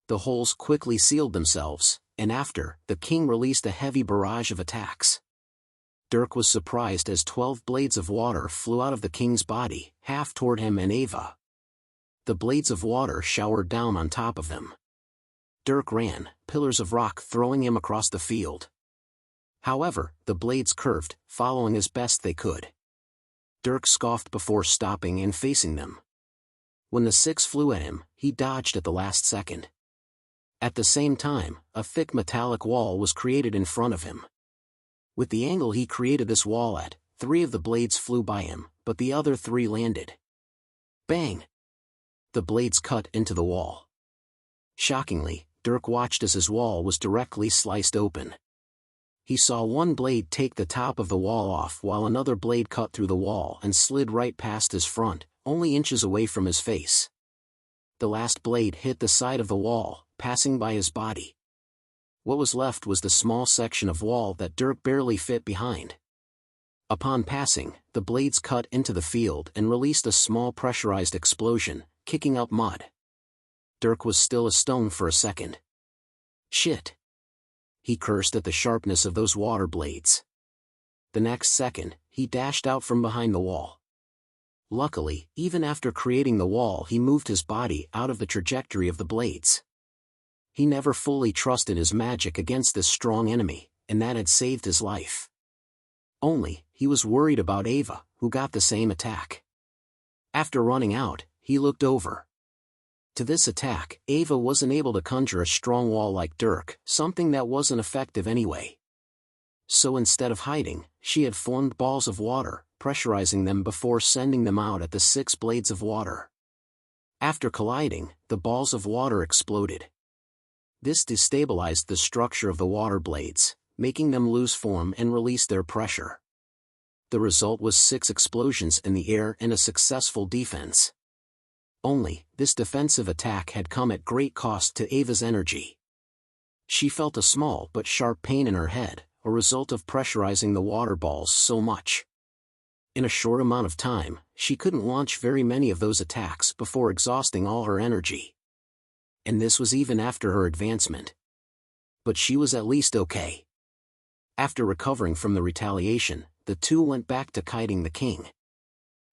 The holes quickly sealed themselves, and after, the king released a heavy barrage of attacks. Dirk was surprised as 12 blades of water flew out of the king's body, half toward him and Ava. The blades of water showered down on top of them. Dirk ran, pillars of rock throwing him across the field. However, the blades curved, following as best they could. Dirk scoffed before stopping and facing them. When the 6 flew at him, he dodged at the last second. At the same time, a thick metallic wall was created in front of him. With the angle he created this wall at, 3 of the blades flew by him, but the other 3 landed. Bang! The blades cut into the wall. Shockingly, Dirk watched as his wall was directly sliced open. He saw one blade take the top of the wall off while another blade cut through the wall and slid right past his front, only inches away from his face. The last blade hit the side of the wall, passing by his body. What was left was the small section of wall that Dirk barely fit behind. Upon passing, the blades cut into the field and released a small pressurized explosion, kicking up mud. Dirk was still a stone for a second. Shit! He cursed at the sharpness of those water blades. The next second, he dashed out from behind the wall. Luckily, even after creating the wall he moved his body out of the trajectory of the blades. He never fully trusted his magic against this strong enemy, and that had saved his life. Only, he was worried about Ava, who got the same attack. After running out, he looked over. To this attack, Ava wasn't able to conjure a strong wall like Dirk, something that wasn't effective anyway. So instead of hiding, she had formed balls of water, pressurizing them before sending them out at the 6 blades of water. After colliding, the balls of water exploded. This destabilized the structure of the water blades, making them lose form and release their pressure. The result was 6 explosions in the air and a successful defense. Only, this defensive attack had come at great cost to Ava's energy. She felt a small but sharp pain in her head, a result of pressurizing the water balls so much. In a short amount of time, she couldn't launch very many of those attacks before exhausting all her energy. And this was even after her advancement. But she was at least okay. After recovering from the retaliation, the two went back to kiting the king.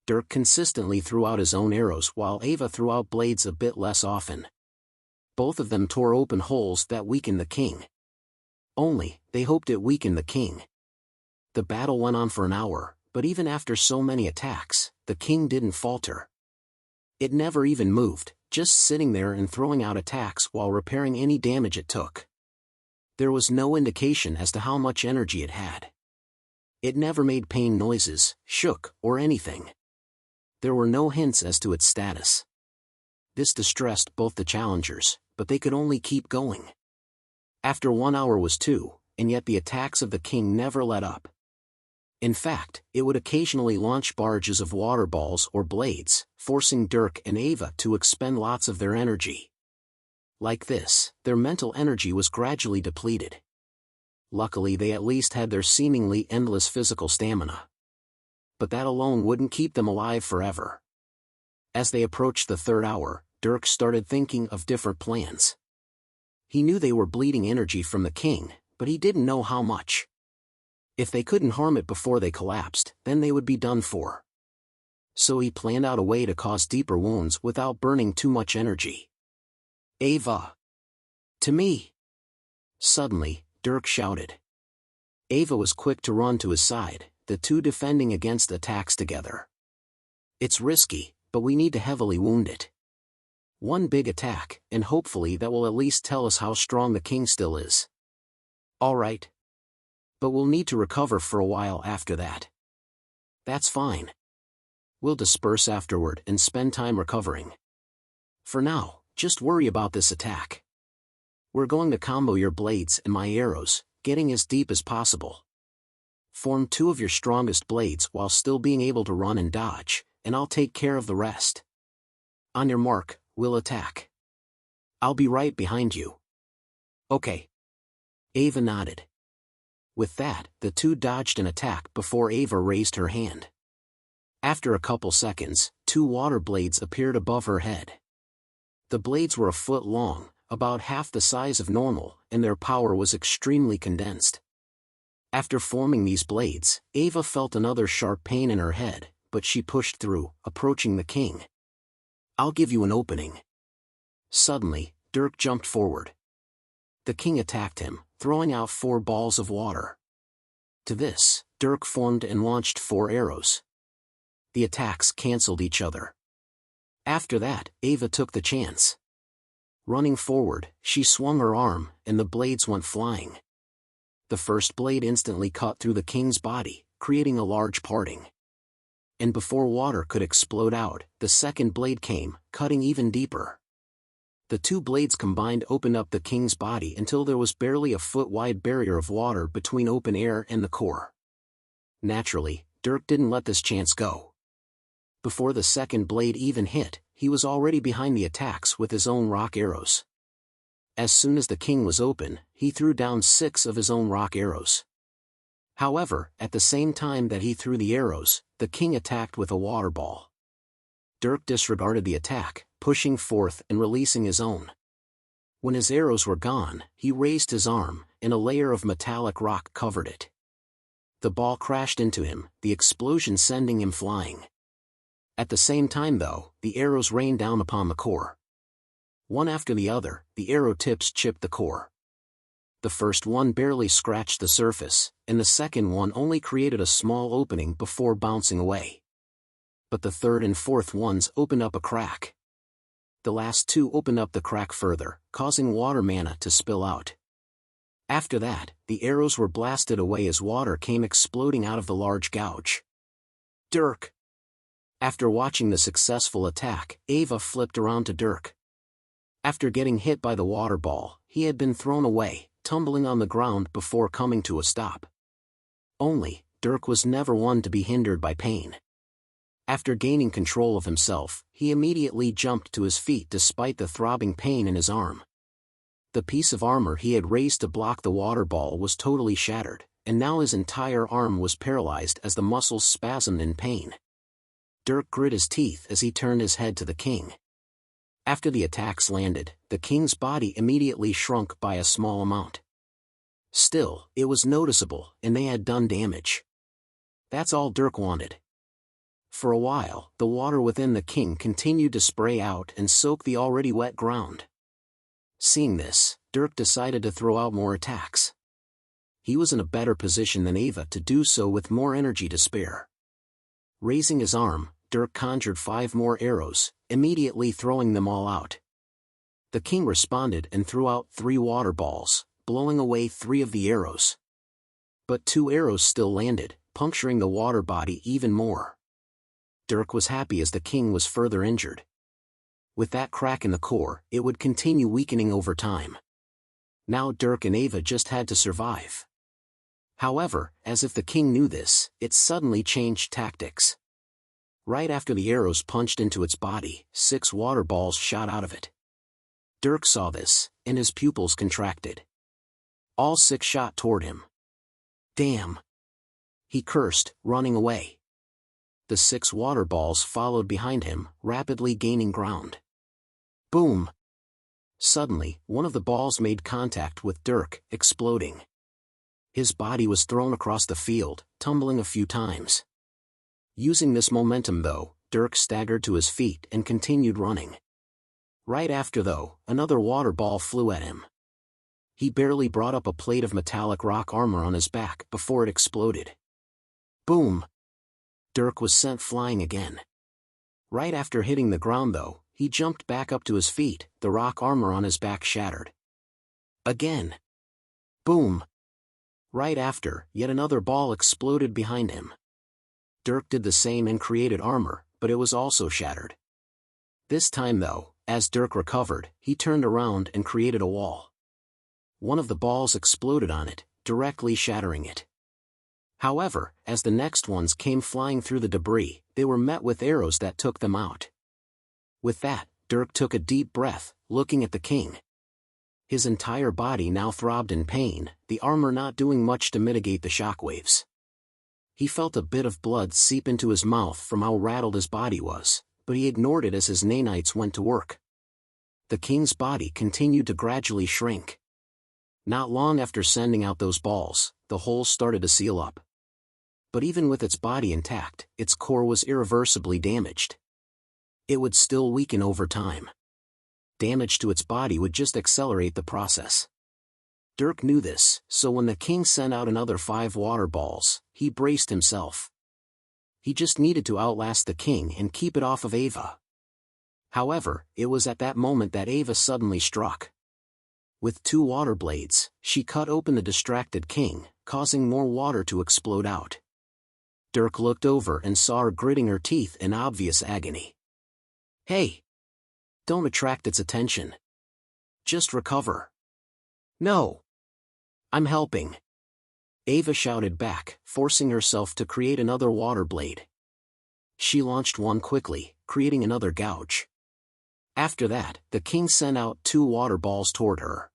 Dirk consistently threw out his own arrows while Ava threw out blades a bit less often. Both of them tore open holes that weakened the king. Only, they hoped it weakened the king. The battle went on for an hour, but even after so many attacks, the king didn't falter. It never even moved, just sitting there and throwing out attacks while repairing any damage it took. There was no indication as to how much energy it had. It never made pain noises, shook, or anything. There were no hints as to its status. This distressed both the challengers, but they could only keep going. After 1 hour was 2, and yet the attacks of the king never let up. In fact, it would occasionally launch barrages of water balls or blades, forcing Dirk and Ava to expend lots of their energy. Like this, their mental energy was gradually depleted. Luckily they at least had their seemingly endless physical stamina. But that alone wouldn't keep them alive forever. As they approached the 3rd hour, Dirk started thinking of different plans. He knew they were bleeding energy from the king, but he didn't know how much. If they couldn't harm it before they collapsed, then they would be done for. So he planned out a way to cause deeper wounds without burning too much energy. Ava! To me! Suddenly, Dirk shouted. Ava was quick to run to his side, the two defending against attacks together. It's risky, but we need to heavily wound it. One big attack, and hopefully that will at least tell us how strong the king still is. All right. But we'll need to recover for a while after that. That's fine. We'll disperse afterward and spend time recovering. For now, just worry about this attack. We're going to combo your blades and my arrows, getting as deep as possible. Form 2 of your strongest blades while still being able to run and dodge, and I'll take care of the rest. On your mark, we'll attack. I'll be right behind you. Okay. Ava nodded. With that, the two dodged an attack before Ava raised her hand. After a couple seconds, 2 water blades appeared above her head. The blades were a foot long, about half the size of normal, and their power was extremely condensed. After forming these blades, Ava felt another sharp pain in her head, but she pushed through, approaching the king. I'll give you an opening. Suddenly, Dirk jumped forward. The king attacked him, throwing out 4 balls of water. To this, Dirk formed and launched 4 arrows. The attacks cancelled each other. After that, Ava took the chance. Running forward, she swung her arm, and the blades went flying. The first blade instantly cut through the king's body, creating a large parting. And before water could explode out, the second blade came, cutting even deeper. The 2 blades combined opened up the king's body until there was barely a foot-wide barrier of water between open air and the core. Naturally, Dirk didn't let this chance go. Before the second blade even hit, he was already behind the attacks with his own rock arrows. As soon as the king was open, he threw down 6 of his own rock arrows. However, at the same time that he threw the arrows, the king attacked with a water ball. Dirk disregarded the attack, pushing forth and releasing his own. When his arrows were gone, he raised his arm, and a layer of metallic rock covered it. The ball crashed into him, the explosion sending him flying. At the same time though, the arrows rained down upon the core. One after the other, the arrow tips chipped the core. The first one barely scratched the surface, and the second one only created a small opening before bouncing away. But the third and fourth ones opened up a crack. The last 2 opened up the crack further, causing water mana to spill out. After that, the arrows were blasted away as water came exploding out of the large gouge. Dirk! After watching the successful attack, Ava flipped around to Dirk. After getting hit by the water ball, he had been thrown away, tumbling on the ground before coming to a stop. Only, Dirk was never one to be hindered by pain. After gaining control of himself, he immediately jumped to his feet despite the throbbing pain in his arm. The piece of armor he had raised to block the water ball was totally shattered, and now his entire arm was paralyzed as the muscles spasmed in pain. Dirk grit his teeth as he turned his head to the king. After the attacks landed, the king's body immediately shrunk by a small amount. Still, it was noticeable, and they had done damage. That's all Dirk wanted. For a while, the water within the king continued to spray out and soak the already wet ground. Seeing this, Dirk decided to throw out more attacks. He was in a better position than Ava to do so with more energy to spare. Raising his arm, Dirk conjured 5 more arrows, immediately throwing them all out. The king responded and threw out 3 water balls, blowing away 3 of the arrows. But 2 arrows still landed, puncturing the water body even more. Dirk was happy as the king was further injured. With that crack in the core, it would continue weakening over time. Now Dirk and Ava just had to survive. However, as if the king knew this, it suddenly changed tactics. Right after the arrows punched into its body, 6 water balls shot out of it. Dirk saw this, and his pupils contracted. All 6 shot toward him. Damn! He cursed, running away. The 6 water balls followed behind him, rapidly gaining ground. Boom! Suddenly, one of the balls made contact with Dirk, exploding. His body was thrown across the field, tumbling a few times. Using this momentum though, Dirk staggered to his feet and continued running. Right after though, another water ball flew at him. He barely brought up a plate of metallic rock armor on his back before it exploded. Boom! Dirk was sent flying again. Right after hitting the ground though, he jumped back up to his feet, the rock armor on his back shattered. Again. Boom! Right after, yet another ball exploded behind him. Dirk did the same and created armor, but it was also shattered. This time though, as Dirk recovered, he turned around and created a wall. One of the balls exploded on it, directly shattering it. However, as the next ones came flying through the debris, they were met with arrows that took them out. With that, Dirk took a deep breath, looking at the king. His entire body now throbbed in pain, the armor not doing much to mitigate the shockwaves. He felt a bit of blood seep into his mouth from how rattled his body was, but he ignored it as his nanites went to work. The king's body continued to gradually shrink. Not long after sending out those balls, the hole started to seal up. But even with its body intact, its core was irreversibly damaged. It would still weaken over time. Damage to its body would just accelerate the process. Dirk knew this, so when the king sent out another 5 water balls, he braced himself. He just needed to outlast the king and keep it off of Ava. However, it was at that moment that Ava suddenly struck. With 2 water blades, she cut open the distracted king, causing more water to explode out. Dirk looked over and saw her gritting her teeth in obvious agony. Hey! Don't attract its attention. Just recover. No! I'm helping. Ava shouted back, forcing herself to create another water blade. She launched one quickly, creating another gouge. After that, the king sent out 2 water balls toward her.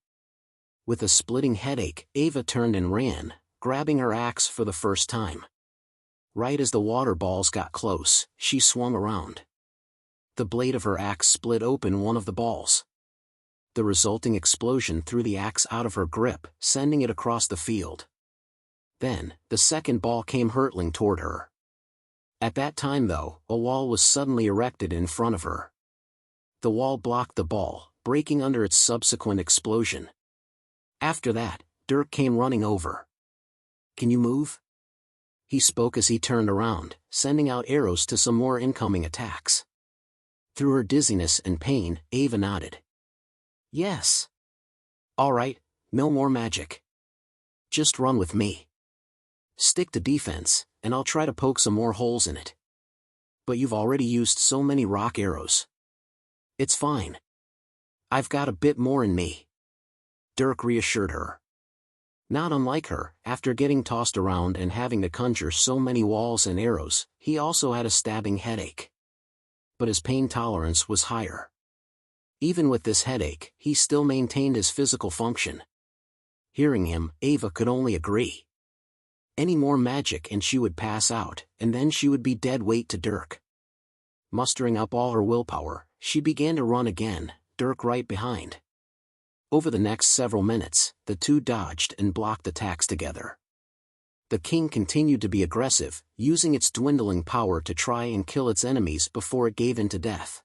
With a splitting headache, Ava turned and ran, grabbing her axe for the first time. Right as the water balls got close, she swung around. The blade of her axe split open one of the balls. The resulting explosion threw the axe out of her grip, sending it across the field. Then, the second ball came hurtling toward her. At that time though, a wall was suddenly erected in front of her. The wall blocked the ball, breaking under its subsequent explosion. After that, Dirk came running over. Can you move? He spoke as he turned around, sending out arrows to some more incoming attacks. Through her dizziness and pain, Ava nodded. Yes. All right, no more magic. Just run with me. Stick to defense, and I'll try to poke some more holes in it. But you've already used so many rock arrows. It's fine. I've got a bit more in me. Dirk reassured her. Not unlike her, after getting tossed around and having to conjure so many walls and arrows, he also had a stabbing headache. But his pain tolerance was higher. Even with this headache, he still maintained his physical function. Hearing him, Ava could only agree. Any more magic and she would pass out, and then she would be dead weight to Dirk. Mustering up all her willpower, she began to run again, Dirk right behind. Over the next several minutes, the two dodged and blocked attacks together. The king continued to be aggressive, using its dwindling power to try and kill its enemies before it gave in to death.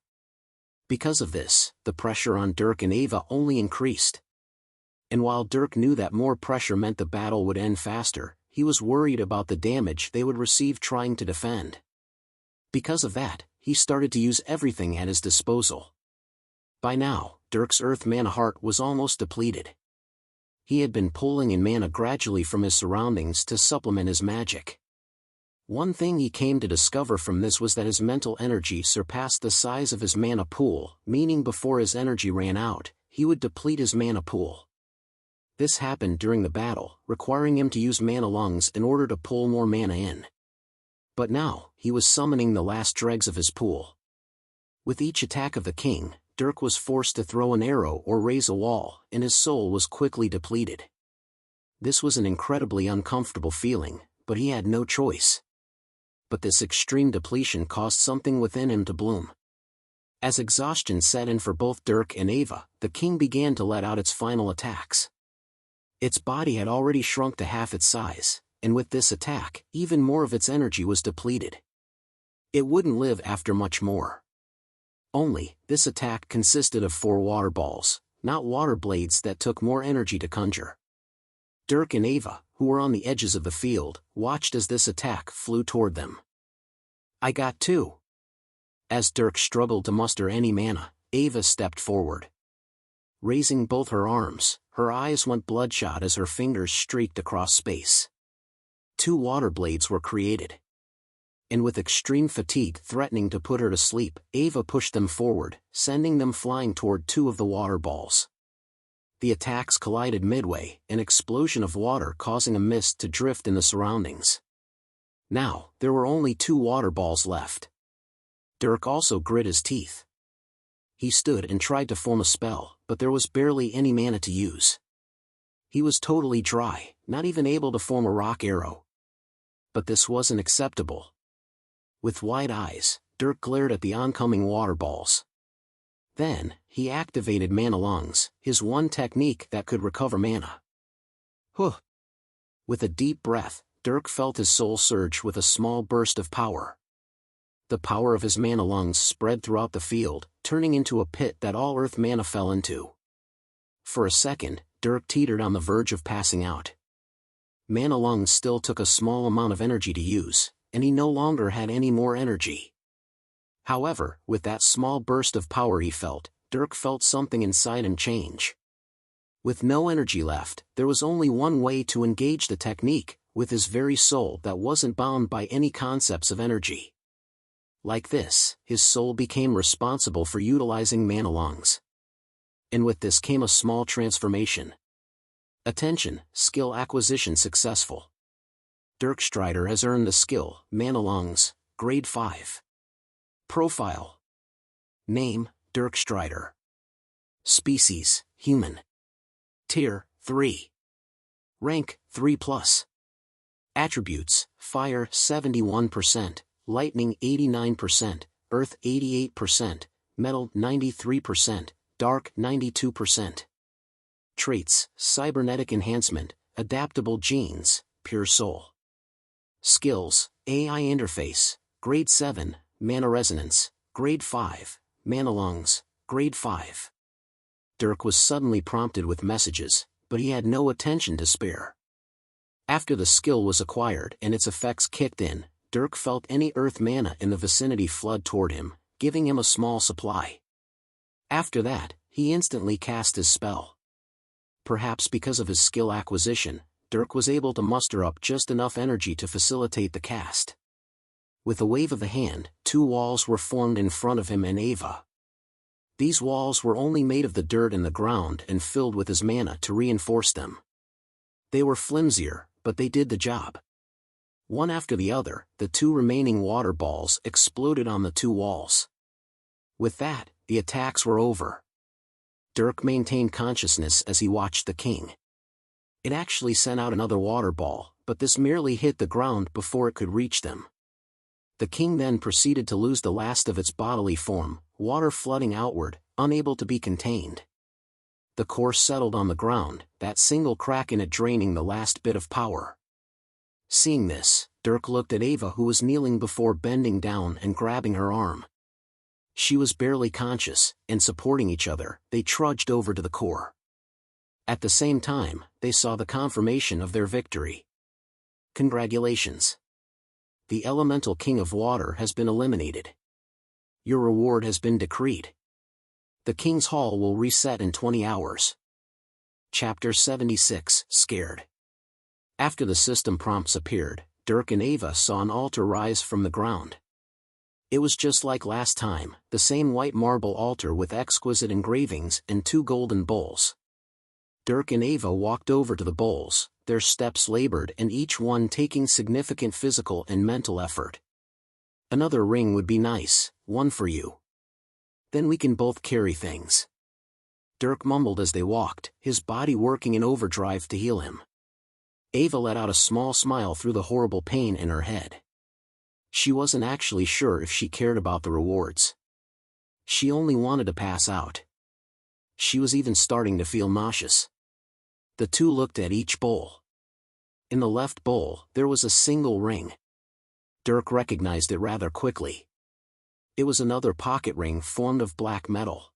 Because of this, the pressure on Dirk and Ava only increased. And while Dirk knew that more pressure meant the battle would end faster, he was worried about the damage they would receive trying to defend. Because of that, he started to use everything at his disposal. By now, Dirk's earth mana heart was almost depleted. He had been pulling in mana gradually from his surroundings to supplement his magic. One thing he came to discover from this was that his mental energy surpassed the size of his mana pool, meaning before his energy ran out, he would deplete his mana pool. This happened during the battle, requiring him to use mana lungs in order to pull more mana in. But now, he was summoning the last dregs of his pool. With each attack of the king, Dirk was forced to throw an arrow or raise a wall, and his soul was quickly depleted. This was an incredibly uncomfortable feeling, but he had no choice. But this extreme depletion caused something within him to bloom. As exhaustion set in for both Dirk and Ava, the king began to let out its final attacks. Its body had already shrunk to half its size, and with this attack, even more of its energy was depleted. It wouldn't live after much more. Only, this attack consisted of 4 water balls, not water blades that took more energy to conjure. Dirk and Ava, who were on the edges of the field, watched as this attack flew toward them. "I got 2. As Dirk struggled to muster any mana, Ava stepped forward. Raising both her arms, her eyes went bloodshot as her fingers streaked across space. 2 water blades were created. And with extreme fatigue threatening to put her to sleep, Ava pushed them forward, sending them flying toward 2 of the water balls. The attacks collided midway, an explosion of water causing a mist to drift in the surroundings. Now, there were only 2 water balls left. Dirk also grit his teeth. He stood and tried to form a spell, but there was barely any mana to use. He was totally dry, not even able to form a rock arrow. But this wasn't acceptable. With wide eyes, Dirk glared at the oncoming water balls. Then, he activated mana lungs, his one technique that could recover mana. Huh! With a deep breath, Dirk felt his soul surge with a small burst of power. The power of his mana lungs spread throughout the field, turning into a pit that all earth mana fell into. For a second, Dirk teetered on the verge of passing out. Mana lungs still took a small amount of energy to use, and he no longer had any more energy. However, with that small burst of power he felt, Dirk felt something inside him change. With no energy left, there was only one way to engage the technique, with his very soul that wasn't bound by any concepts of energy. Like this, his soul became responsible for utilizing mana lungs. And with this came a small transformation. Attention, skill acquisition successful. Dirk Strider has earned the skill, Mana Lungs, Grade 5. Profile. Name, Dirk Strider. Species, Human. Tier, 3. Rank, 3+. Attributes, Fire 71%, Lightning 89%, Earth 88%, Metal 93%, Dark 92%. Traits, Cybernetic Enhancement, Adaptable Genes, Pure Soul. Skills, AI Interface, Grade 7, Mana Resonance, Grade 5, Mana Lungs, Grade 5. Dirk was suddenly prompted with messages, but he had no attention to spare. After the skill was acquired and its effects kicked in, Dirk felt any earth mana in the vicinity flood toward him, giving him a small supply. After that, he instantly cast his spell. Perhaps because of his skill acquisition, Dirk was able to muster up just enough energy to facilitate the cast. With a wave of the hand, 2 walls were formed in front of him and Ava. These walls were only made of the dirt in the ground and filled with his mana to reinforce them. They were flimsier, but they did the job. One after the other, the 2 remaining water balls exploded on the 2 walls. With that, the attacks were over. Dirk maintained consciousness as he watched the king. It actually sent out another water ball, but this merely hit the ground before it could reach them. The king then proceeded to lose the last of its bodily form, water flooding outward, unable to be contained. The core settled on the ground, that single crack in it draining the last bit of power. Seeing this, Dirk looked at Ava, who was kneeling before bending down and grabbing her arm. She was barely conscious, and supporting each other, they trudged over to the core. At the same time, they saw the confirmation of their victory. Congratulations! The elemental king of water has been eliminated. Your reward has been decreed. The king's hall will reset in 20 hours. Chapter 76, Scared. After the system prompts appeared, Dirk and Ava saw an altar rise from the ground. It was just like last time, the same white marble altar with exquisite engravings and 2 golden bowls. Dirk and Ava walked over to the bowls, their steps labored and each one taking significant physical and mental effort. Another ring would be nice, one for you. Then we can both carry things. Dirk mumbled as they walked, his body working in overdrive to heal him. Ava let out a small smile through the horrible pain in her head. She wasn't actually sure if she cared about the rewards. She only wanted to pass out. She was even starting to feel nauseous. The 2 looked at each bowl. In the left bowl, there was a single ring. Dirk recognized it rather quickly. It was another pocket ring formed of black metal.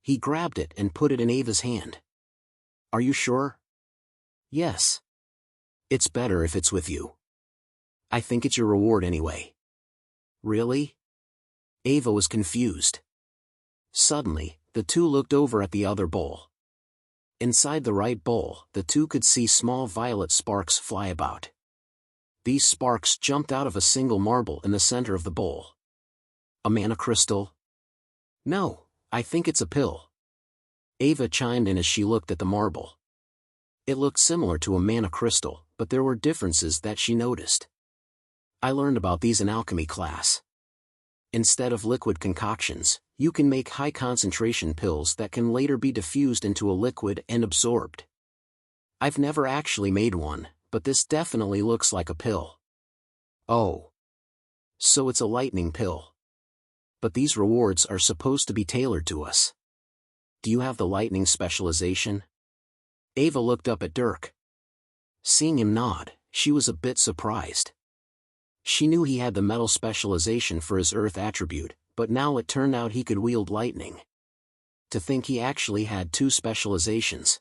He grabbed it and put it in Ava's hand. Are you sure? Yes. It's better if it's with you. I think it's your reward anyway. Really? Ava was confused. Suddenly, the 2 looked over at the other bowl. Inside the right bowl, the 2 could see small violet sparks fly about. These sparks jumped out of a single marble in the center of the bowl. A mana crystal? No, I think it's a pill. Ava chimed in as she looked at the marble. It looked similar to a mana crystal, but there were differences that she noticed. I learned about these in alchemy class. Instead of liquid concoctions, you can make high-concentration pills that can later be diffused into a liquid and absorbed. I've never actually made one, but this definitely looks like a pill. Oh. So it's a lightning pill. But these rewards are supposed to be tailored to us. Do you have the lightning specialization? Ava looked up at Dirk. Seeing him nod, she was a bit surprised. She knew he had the metal specialization for his earth attribute, but now it turned out he could wield lightning. To think he actually had 2 specializations.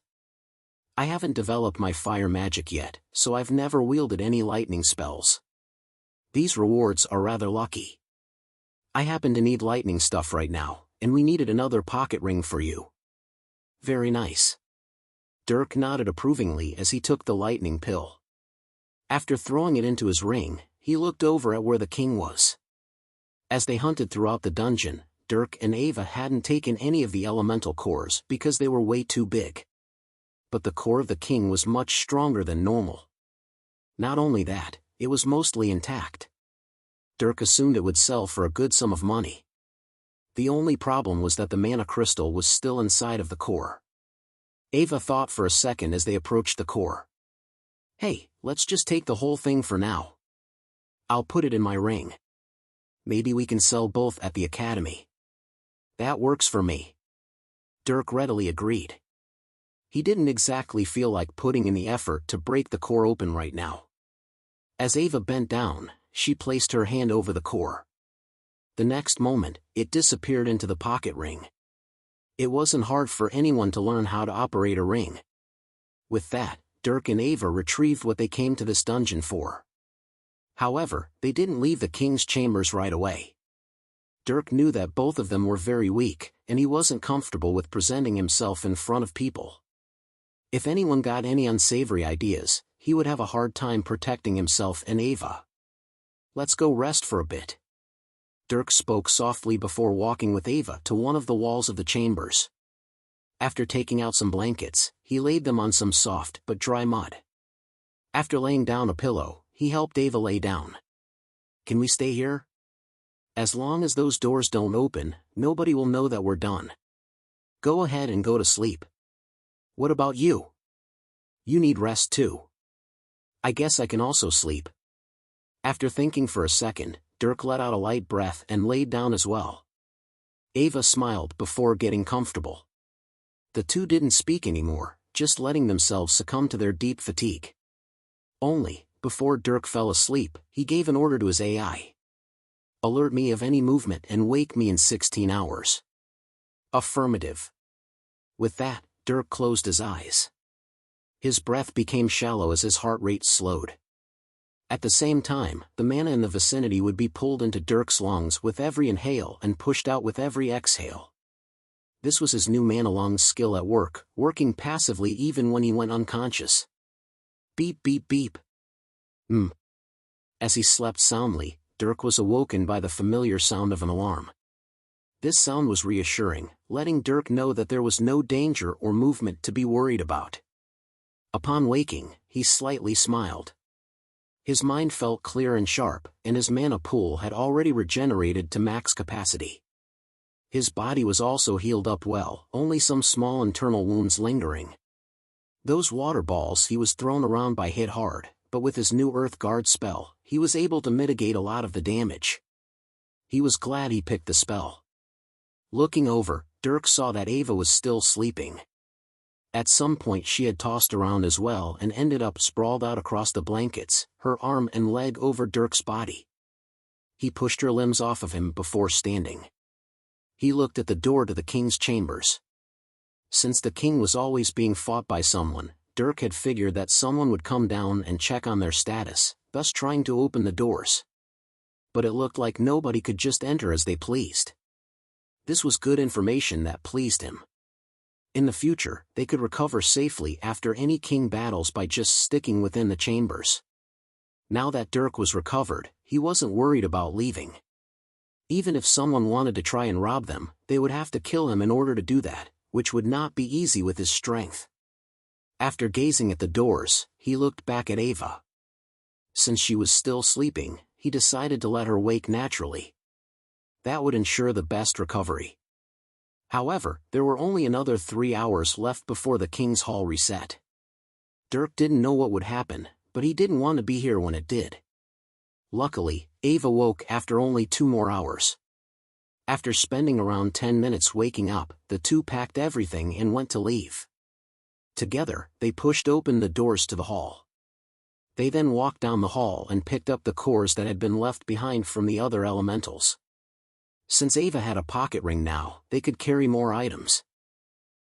I haven't developed my fire magic yet, so I've never wielded any lightning spells. These rewards are rather lucky. I happen to need lightning stuff right now, and we needed another pocket ring for you. Very nice. Dirk nodded approvingly as he took the lightning pill. After throwing it into his ring, he looked over at where the king was. As they hunted throughout the dungeon, Dirk and Ava hadn't taken any of the elemental cores because they were way too big. But the core of the king was much stronger than normal. Not only that, it was mostly intact. Dirk assumed it would sell for a good sum of money. The only problem was that the mana crystal was still inside of the core. Ava thought for a second as they approached the core. Hey, let's just take the whole thing for now. I'll put it in my ring. Maybe we can sell both at the academy. That works for me. Dirk readily agreed. He didn't exactly feel like putting in the effort to break the core open right now. As Ava bent down, she placed her hand over the core. The next moment, it disappeared into the pocket ring. It wasn't hard for anyone to learn how to operate a ring. With that, Dirk and Ava retrieved what they came to this dungeon for. However, they didn't leave the king's chambers right away. Dirk knew that both of them were very weak, and he wasn't comfortable with presenting himself in front of people. If anyone got any unsavory ideas, he would have a hard time protecting himself and Ava. Let's go rest for a bit. Dirk spoke softly before walking with Ava to one of the walls of the chambers. After taking out some blankets, he laid them on some soft but dry mud. After laying down a pillow, he helped Ava lay down. "Can we stay here? As long as those doors don't open, nobody will know that we're done. Go ahead and go to sleep. What about you? You need rest too. I guess I can also sleep." After thinking for a second, Dirk let out a light breath and laid down as well. Ava smiled before getting comfortable. The two didn't speak anymore, just letting themselves succumb to their deep fatigue. Only, before Dirk fell asleep, he gave an order to his AI. "Alert me of any movement and wake me in 16 hours. Affirmative." With that, Dirk closed his eyes. His breath became shallow as his heart rate slowed. At the same time, the mana in the vicinity would be pulled into Dirk's lungs with every inhale and pushed out with every exhale. This was his new mana lung skill at work, working passively even when he went unconscious. Beep beep beep. As he slept soundly, Dirk was awoken by the familiar sound of an alarm. This sound was reassuring, letting Dirk know that there was no danger or movement to be worried about. Upon waking, he slightly smiled. His mind felt clear and sharp, and his mana pool had already regenerated to max capacity. His body was also healed up well, only some small internal wounds lingering. Those water balls he was thrown around by hit hard, but with his new Earth Guard spell, he was able to mitigate a lot of the damage. He was glad he picked the spell. Looking over, Dirk saw that Ava was still sleeping. At some point she had tossed around as well and ended up sprawled out across the blankets, her arm and leg over Dirk's body. He pushed her limbs off of him before standing. He looked at the door to the king's chambers. Since the king was always being fought by someone, Dirk had figured that someone would come down and check on their status, thus trying to open the doors. But it looked like nobody could just enter as they pleased. This was good information that pleased him. In the future, they could recover safely after any king battles by just sticking within the chambers. Now that Dirk was recovered, he wasn't worried about leaving. Even if someone wanted to try and rob them, they would have to kill him in order to do that, which would not be easy with his strength. After gazing at the doors, he looked back at Ava. Since she was still sleeping, he decided to let her wake naturally. That would ensure the best recovery. However, there were only another 3 hours left before the King's Hall reset. Dirk didn't know what would happen, but he didn't want to be here when it did. Luckily, Ava woke after only 2 more hours. After spending around 10 minutes waking up, the two packed everything and went to leave. Together, they pushed open the doors to the hall. They then walked down the hall and picked up the cores that had been left behind from the other elementals. Since Ava had a pocket ring now, they could carry more items.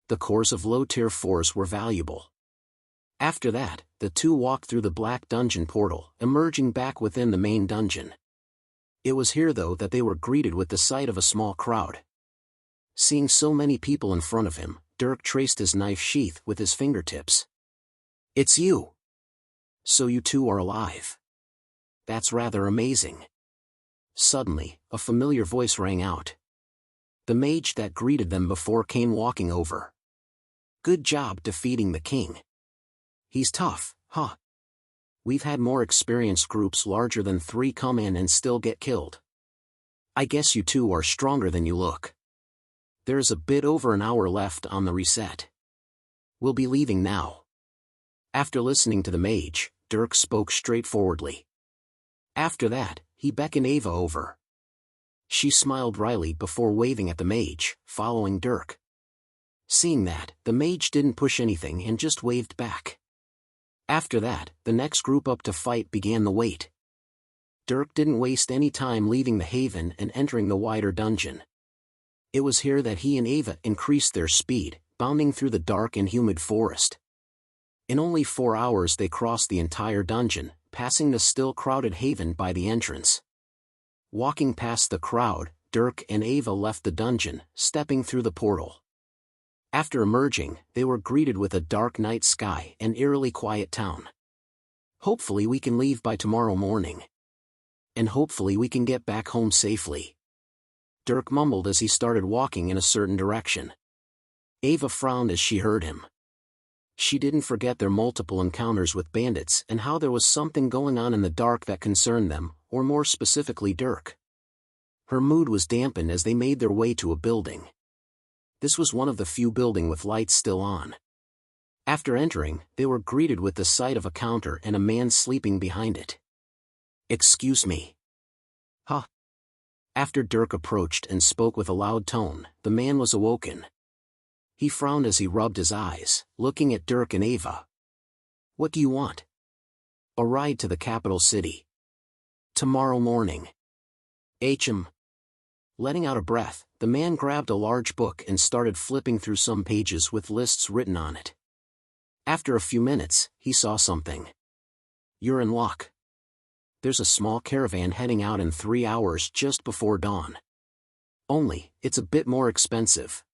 The cores of low-tier 4s were valuable. After that, the two walked through the black dungeon portal, emerging back within the main dungeon. It was here though that they were greeted with the sight of a small crowd. Seeing so many people in front of him, Dirk traced his knife sheath with his fingertips. "It's you! So you two are alive. That's rather amazing." Suddenly, a familiar voice rang out. The mage that greeted them before came walking over. "Good job defeating the king. He's tough, huh? We've had more experienced groups larger than 3 come in and still get killed. I guess you two are stronger than you look. There's a bit over an hour left on the reset. We'll be leaving now." After listening to the mage, Dirk spoke straightforwardly. After that, he beckoned Ava over. She smiled wryly before waving at the mage, following Dirk. Seeing that, the mage didn't push anything and just waved back. After that, the next group up to fight began the wait. Dirk didn't waste any time leaving the haven and entering the wider dungeon. It was here that he and Ava increased their speed, bounding through the dark and humid forest. In only 4 hours they crossed the entire dungeon, passing the still crowded haven by the entrance. Walking past the crowd, Dirk and Ava left the dungeon, stepping through the portal. After emerging, they were greeted with a dark night sky and eerily quiet town. "Hopefully we can leave by tomorrow morning. And hopefully we can get back home safely," Dirk mumbled as he started walking in a certain direction. Ava frowned as she heard him. She didn't forget their multiple encounters with bandits and how there was something going on in the dark that concerned them, or more specifically Dirk. Her mood was dampened as they made their way to a building. This was one of the few buildings with lights still on. After entering, they were greeted with the sight of a counter and a man sleeping behind it. "Excuse me." "Huh?" After Dirk approached and spoke with a loud tone, the man was awoken. He frowned as he rubbed his eyes, looking at Dirk and Ava. "What do you want?" "A ride to the capital city. Tomorrow morning." Letting out a breath, the man grabbed a large book and started flipping through some pages with lists written on it. After a few minutes, he saw something. "You're in luck. There's a small caravan heading out in 3 hours just before dawn. Only, it's a bit more expensive.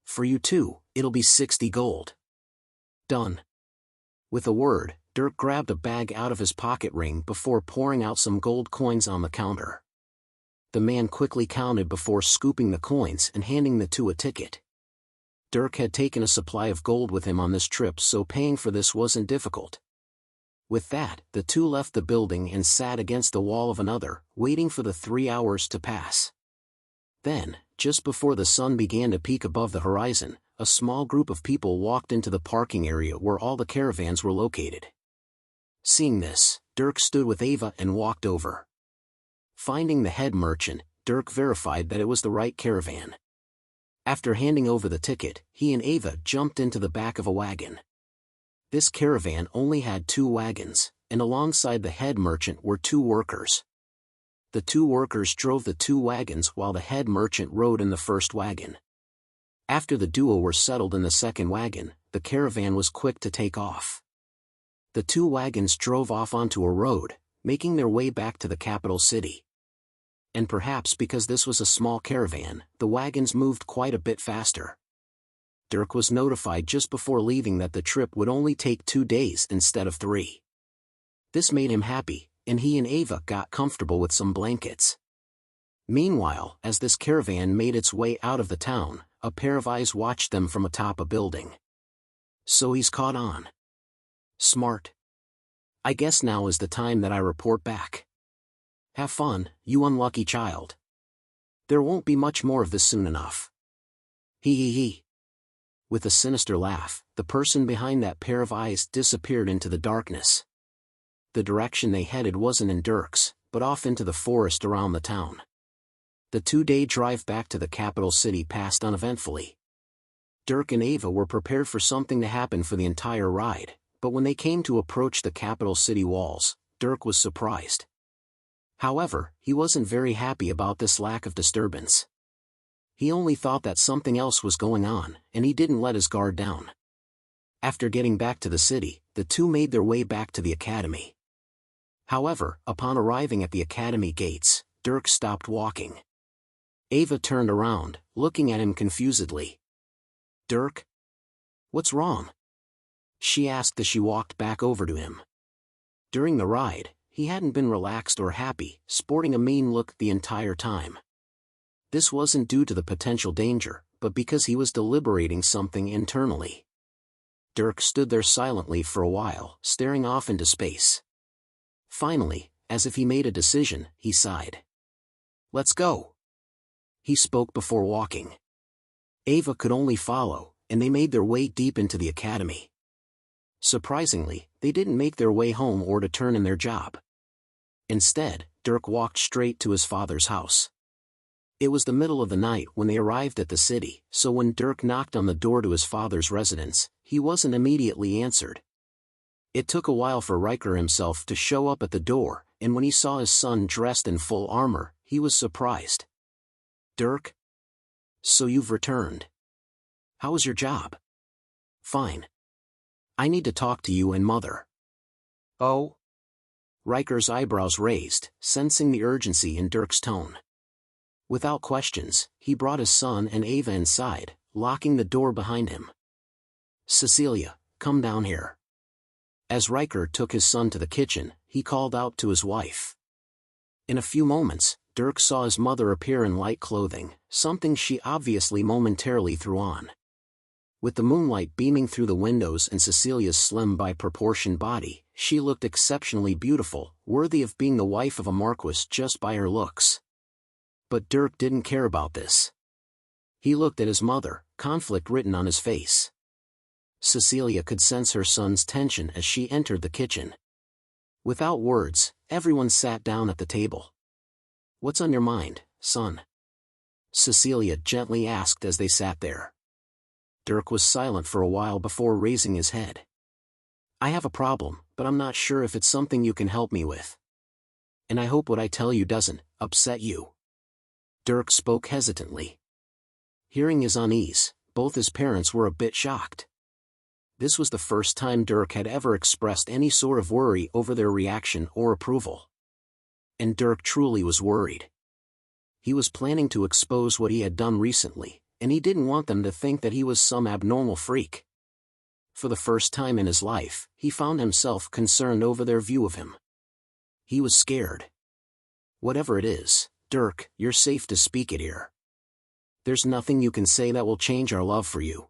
For you too, it'll be 60 gold. Done." With a word, Dirk grabbed a bag out of his pocket ring before pouring out some gold coins on the counter. The man quickly counted before scooping the coins and handing the two a ticket. Dirk had taken a supply of gold with him on this trip, so paying for this wasn't difficult. With that, the two left the building and sat against the wall of another, waiting for the 3 hours to pass. Then, just before the sun began to peak above the horizon, a small group of people walked into the parking area where all the caravans were located. Seeing this, Dirk stood with Ava and walked over. Finding the head merchant, Dirk verified that it was the right caravan. After handing over the ticket, he and Ava jumped into the back of a wagon. This caravan only had 2 wagons, and alongside the head merchant were 2 workers. The 2 workers drove the 2 wagons while the head merchant rode in the first wagon. After the duo were settled in the second wagon, the caravan was quick to take off. The 2 wagons drove off onto a road, making their way back to the capital city. And perhaps because this was a small caravan, the wagons moved quite a bit faster. Dirk was notified just before leaving that the trip would only take 2 days instead of 3. This made him happy, and he and Ava got comfortable with some blankets. Meanwhile, as this caravan made its way out of the town, a pair of eyes watched them from atop a building. "So he's caught on. Smart. I guess now is the time that I report back. Have fun, you unlucky child. There won't be much more of this soon enough. He. With a sinister laugh, the person behind that pair of eyes disappeared into the darkness. The direction they headed wasn't in Dirk's, but off into the forest around the town. The 2-day drive back to the capital city passed uneventfully. Dirk and Ava were prepared for something to happen for the entire ride, but when they came to approach the capital city walls, Dirk was surprised. However, he wasn't very happy about this lack of disturbance. He only thought that something else was going on, and he didn't let his guard down. After getting back to the city, the two made their way back to the academy. However, upon arriving at the academy gates, Dirk stopped walking. Ava turned around, looking at him confusedly. "Dirk? What's wrong?" she asked as she walked back over to him. During the ride, he hadn't been relaxed or happy, sporting a mean look the entire time. This wasn't due to the potential danger, but because he was deliberating something internally. Dirk stood there silently for a while, staring off into space. Finally, as if he made a decision, he sighed. "Let's go." He spoke before walking. Ava could only follow, and they made their way deep into the academy. Surprisingly, they didn't make their way home or to turn in their job. Instead, Dirk walked straight to his father's house. It was the middle of the night when they arrived at the city, so when Dirk knocked on the door to his father's residence, he wasn't immediately answered. It took a while for Riker himself to show up at the door, and when he saw his son dressed in full armor, he was surprised. "Dirk? So you've returned. How was your job?" "Fine. I need to talk to you and Mother." "Oh?" Riker's eyebrows raised, sensing the urgency in Dirk's tone. Without questions, he brought his son and Ava inside, locking the door behind him. "Cecilia, come down here." As Riker took his son to the kitchen, he called out to his wife. In a few moments, Dirk saw his mother appear in light clothing, something she obviously momentarily threw on. With the moonlight beaming through the windows and Cecilia's slim by proportion body, she looked exceptionally beautiful, worthy of being the wife of a marquis just by her looks. But Dirk didn't care about this. He looked at his mother, conflict written on his face. Cecilia could sense her son's tension as she entered the kitchen. Without words, everyone sat down at the table. "What's on your mind, son?" Cecilia gently asked as they sat there. Dirk was silent for a while before raising his head. "I have a problem, but I'm not sure if it's something you can help me with. And I hope what I tell you doesn't upset you." Dirk spoke hesitantly. Hearing his unease, both his parents were a bit shocked. This was the first time Dirk had ever expressed any sort of worry over their reaction or approval. And Dirk truly was worried. He was planning to expose what he had done recently, and he didn't want them to think that he was some abnormal freak. For the first time in his life, he found himself concerned over their view of him. He was scared. "Whatever it is, Dirk, you're safe to speak it here. There's nothing you can say that will change our love for you,"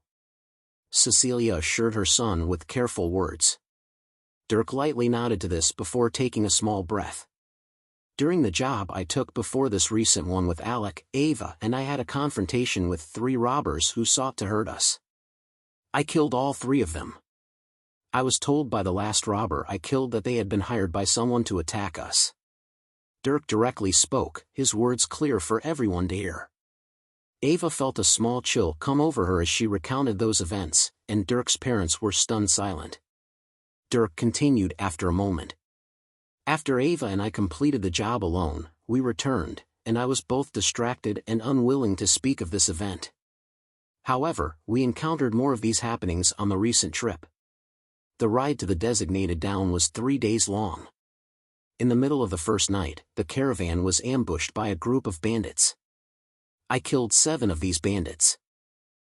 Cecilia assured her son with careful words. Dirk lightly nodded to this before taking a small breath. "During the job I took before this recent one with Alec, Ava and I had a confrontation with 3 robbers who sought to hurt us. I killed all 3 of them. I was told by the last robber I killed that they had been hired by someone to attack us." Dirk directly spoke, his words clear for everyone to hear. Ava felt a small chill come over her as she recounted those events, and Dirk's parents were stunned silent. Dirk continued after a moment. "After Ava and I completed the job alone, we returned, and I was both distracted and unwilling to speak of this event. However, we encountered more of these happenings on the recent trip. The ride to the designated down was 3 days long. In the middle of the first night, the caravan was ambushed by a group of bandits. I killed 7 of these bandits.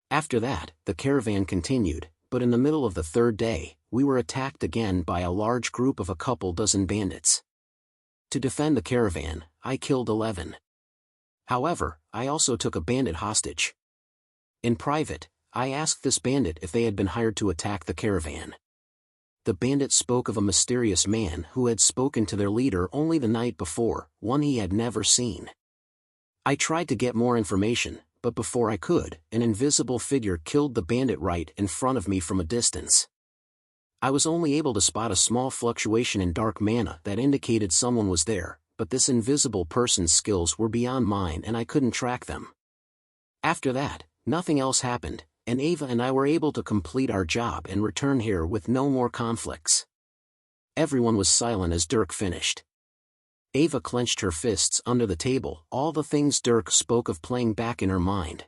After that, the caravan continued, but in the middle of the 3rd day, we were attacked again by a large group of a couple dozen bandits. To defend the caravan, I killed 11. However, I also took a bandit hostage. In private, I asked this bandit if they had been hired to attack the caravan. The bandit spoke of a mysterious man who had spoken to their leader only the night before, one he had never seen. I tried to get more information, but before I could, an invisible figure killed the bandit right in front of me from a distance. I was only able to spot a small fluctuation in dark mana that indicated someone was there, but this invisible person's skills were beyond mine and I couldn't track them. After that, nothing else happened, and Ava and I were able to complete our job and return here with no more conflicts." Everyone was silent as Dirk finished. Ava clenched her fists under the table, all the things Dirk spoke of playing back in her mind.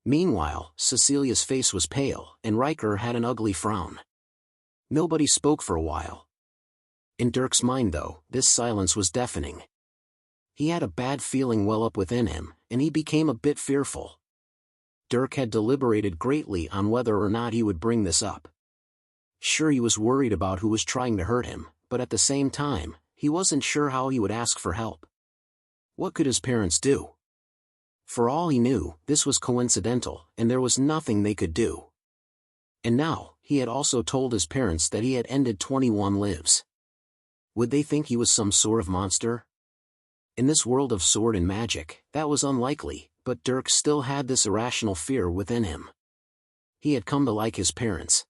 Meanwhile, Cecilia's face was pale, and Riker had an ugly frown. Nobody spoke for a while. In Dirk's mind though, this silence was deafening. He had a bad feeling well up within him, and he became a bit fearful. Dirk had deliberated greatly on whether or not he would bring this up. Sure, he was worried about who was trying to hurt him, but at the same time, he wasn't sure how he would ask for help. What could his parents do? For all he knew, this was coincidental, and there was nothing they could do. And now, he had also told his parents that he had ended 21 lives. Would they think he was some sort of monster? In this world of sword and magic, that was unlikely, but Dirk still had this irrational fear within him. He had come to like his parents.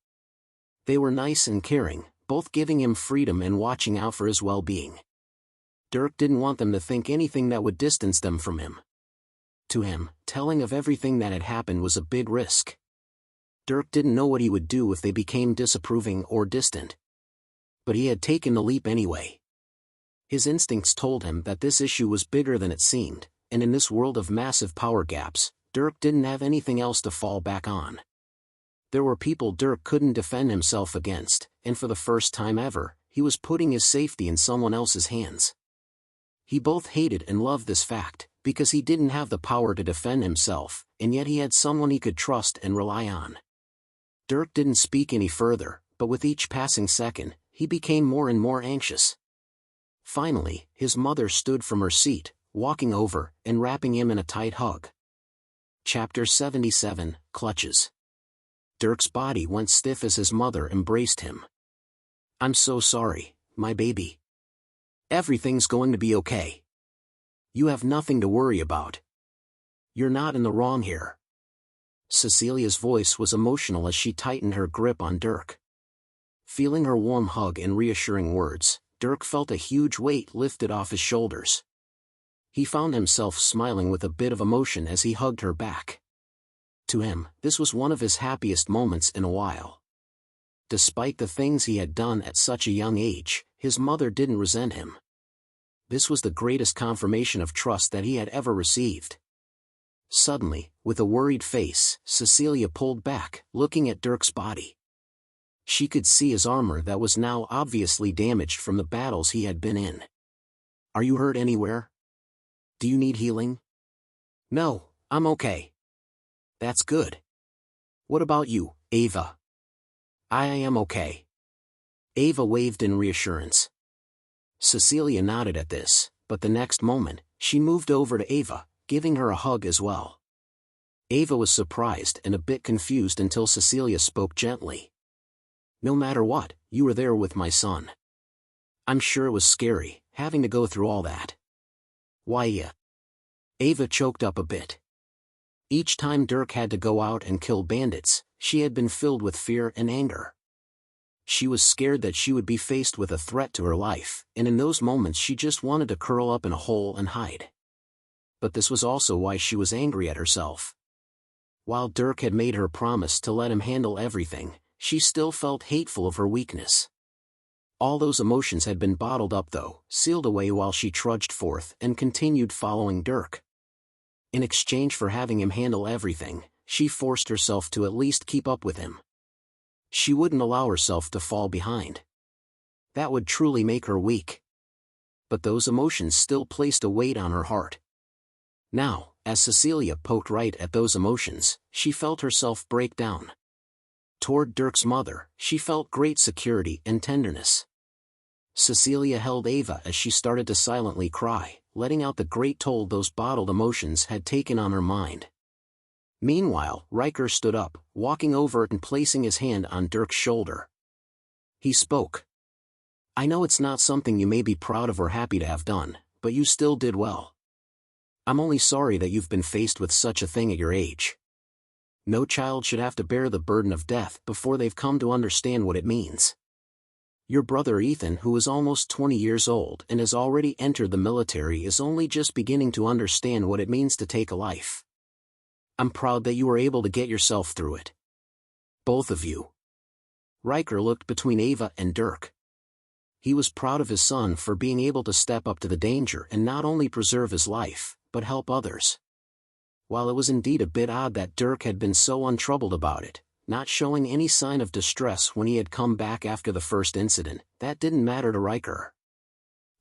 They were nice and caring, both giving him freedom and watching out for his well-being. Dirk didn't want them to think anything that would distance them from him. To him, telling of everything that had happened was a big risk. Dirk didn't know what he would do if they became disapproving or distant. But he had taken the leap anyway. His instincts told him that this issue was bigger than it seemed, and in this world of massive power gaps, Dirk didn't have anything else to fall back on. There were people Dirk couldn't defend himself against, and for the first time ever, he was putting his safety in someone else's hands. He both hated and loved this fact, because he didn't have the power to defend himself, and yet he had someone he could trust and rely on. Dirk didn't speak any further, but with each passing second, he became more and more anxious. Finally, his mother stood from her seat, walking over and wrapping him in a tight hug. Chapter 77, Clutches. Dirk's body went stiff as his mother embraced him. "I'm so sorry, my baby. Everything's going to be okay. You have nothing to worry about. You're not in the wrong here." Cecilia's voice was emotional as she tightened her grip on Dirk. Feeling her warm hug and reassuring words, Dirk felt a huge weight lifted off his shoulders. He found himself smiling with a bit of emotion as he hugged her back. To him, this was one of his happiest moments in a while. Despite the things he had done at such a young age, his mother didn't resent him. This was the greatest confirmation of trust that he had ever received. Suddenly, with a worried face, Cecilia pulled back, looking at Dirk's body. She could see his armor that was now obviously damaged from the battles he had been in. "Are you hurt anywhere? Do you need healing?" "No, I'm okay." "That's good. What about you, Ava?" I am okay." Ava waved in reassurance. Cecilia nodded at this, but the next moment, she moved over to Ava, giving her a hug as well. Ava was surprised and a bit confused until Cecilia spoke gently. "No matter what, you were there with my son. I'm sure it was scary, having to go through all that." "Why yeah." Ava choked up a bit. Each time Dirk had to go out and kill bandits, she had been filled with fear and anger. She was scared that she would be faced with a threat to her life, and in those moments she just wanted to curl up in a hole and hide. But this was also why she was angry at herself. While Dirk had made her promise to let him handle everything, she still felt hateful of her weakness. All those emotions had been bottled up though, sealed away while she trudged forth and continued following Dirk. In exchange for having him handle everything, she forced herself to at least keep up with him. She wouldn't allow herself to fall behind. That would truly make her weak. But those emotions still placed a weight on her heart. Now, as Cecilia poked right at those emotions, she felt herself break down. Toward Dirk's mother, she felt great security and tenderness. Cecilia held Ava as she started to silently cry, letting out the great toll those bottled emotions had taken on her mind. Meanwhile, Riker stood up, walking over and placing his hand on Dirk's shoulder. He spoke. "I know it's not something you may be proud of or happy to have done, but you still did well. I'm only sorry that you've been faced with such a thing at your age. No child should have to bear the burden of death before they've come to understand what it means. Your brother Ethan, who is almost 20 years old and has already entered the military, is only just beginning to understand what it means to take a life. I'm proud that you were able to get yourself through it. Both of you." Riker looked between Ava and Dirk. He was proud of his son for being able to step up to the danger and not only preserve his life, but help others. While it was indeed a bit odd that Dirk had been so untroubled about it, not showing any sign of distress when he had come back after the first incident, that didn't matter to Riker.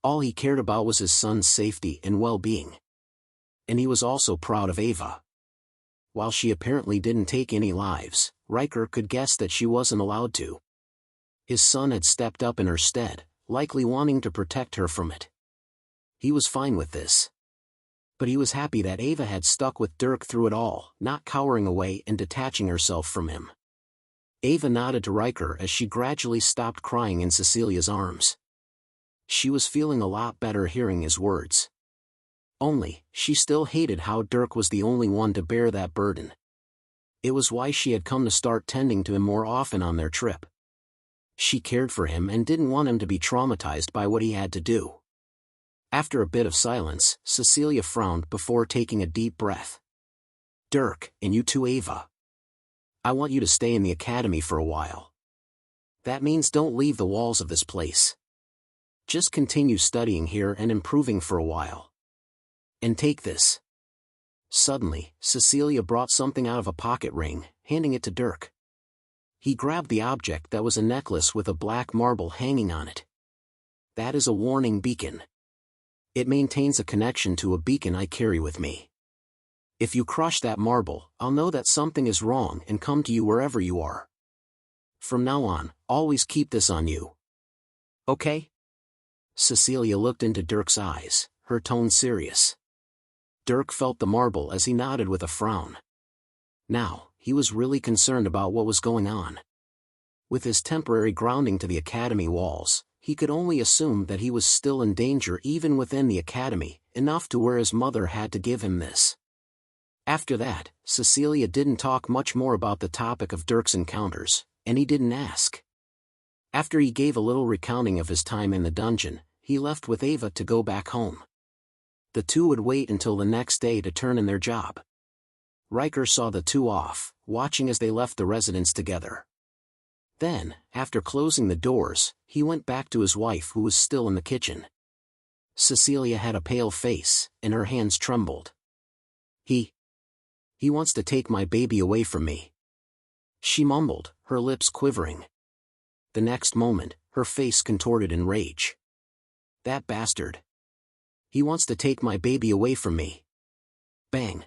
All he cared about was his son's safety and well-being. And he was also proud of Ava. While she apparently didn't take any lives, Riker could guess that she wasn't allowed to. His son had stepped up in her stead, likely wanting to protect her from it. He was fine with this. But he was happy that Ava had stuck with Dirk through it all, not cowering away and detaching herself from him. Ava nodded to Riker as she gradually stopped crying in Cecilia's arms. She was feeling a lot better hearing his words. Only, she still hated how Dirk was the only one to bear that burden. It was why she had come to start tending to him more often on their trip. She cared for him and didn't want him to be traumatized by what he had to do. After a bit of silence, Cecilia frowned before taking a deep breath. "Dirk, and you too, Ava. I want you to stay in the academy for a while. That means don't leave the walls of this place. Just continue studying here and improving for a while. And take this." Suddenly, Cecilia brought something out of a pocket ring, handing it to Dirk. He grabbed the object that was a necklace with a black marble hanging on it. "That is a warning beacon. It maintains a connection to a beacon I carry with me. If you crush that marble, I'll know that something is wrong and come to you wherever you are. From now on, always keep this on you. Okay?" Cecilia looked into Dirk's eyes, her tone serious. Dirk felt the marble as he nodded with a frown. Now, he was really concerned about what was going on. With his temporary grounding to the academy walls, he could only assume that he was still in danger even within the academy, enough to where his mother had to give him this. After that, Cecilia didn't talk much more about the topic of Dirk's encounters, and he didn't ask. After he gave a little recounting of his time in the dungeon, he left with Ava to go back home. The two would wait until the next day to turn in their job. Riker saw the two off, watching as they left the residence together. Then, after closing the doors, he went back to his wife who was still in the kitchen. Cecilia had a pale face, and her hands trembled. He wants to take my baby away from me," she mumbled, her lips quivering. The next moment, her face contorted in rage. "That bastard. He wants to take my baby away from me." Bang!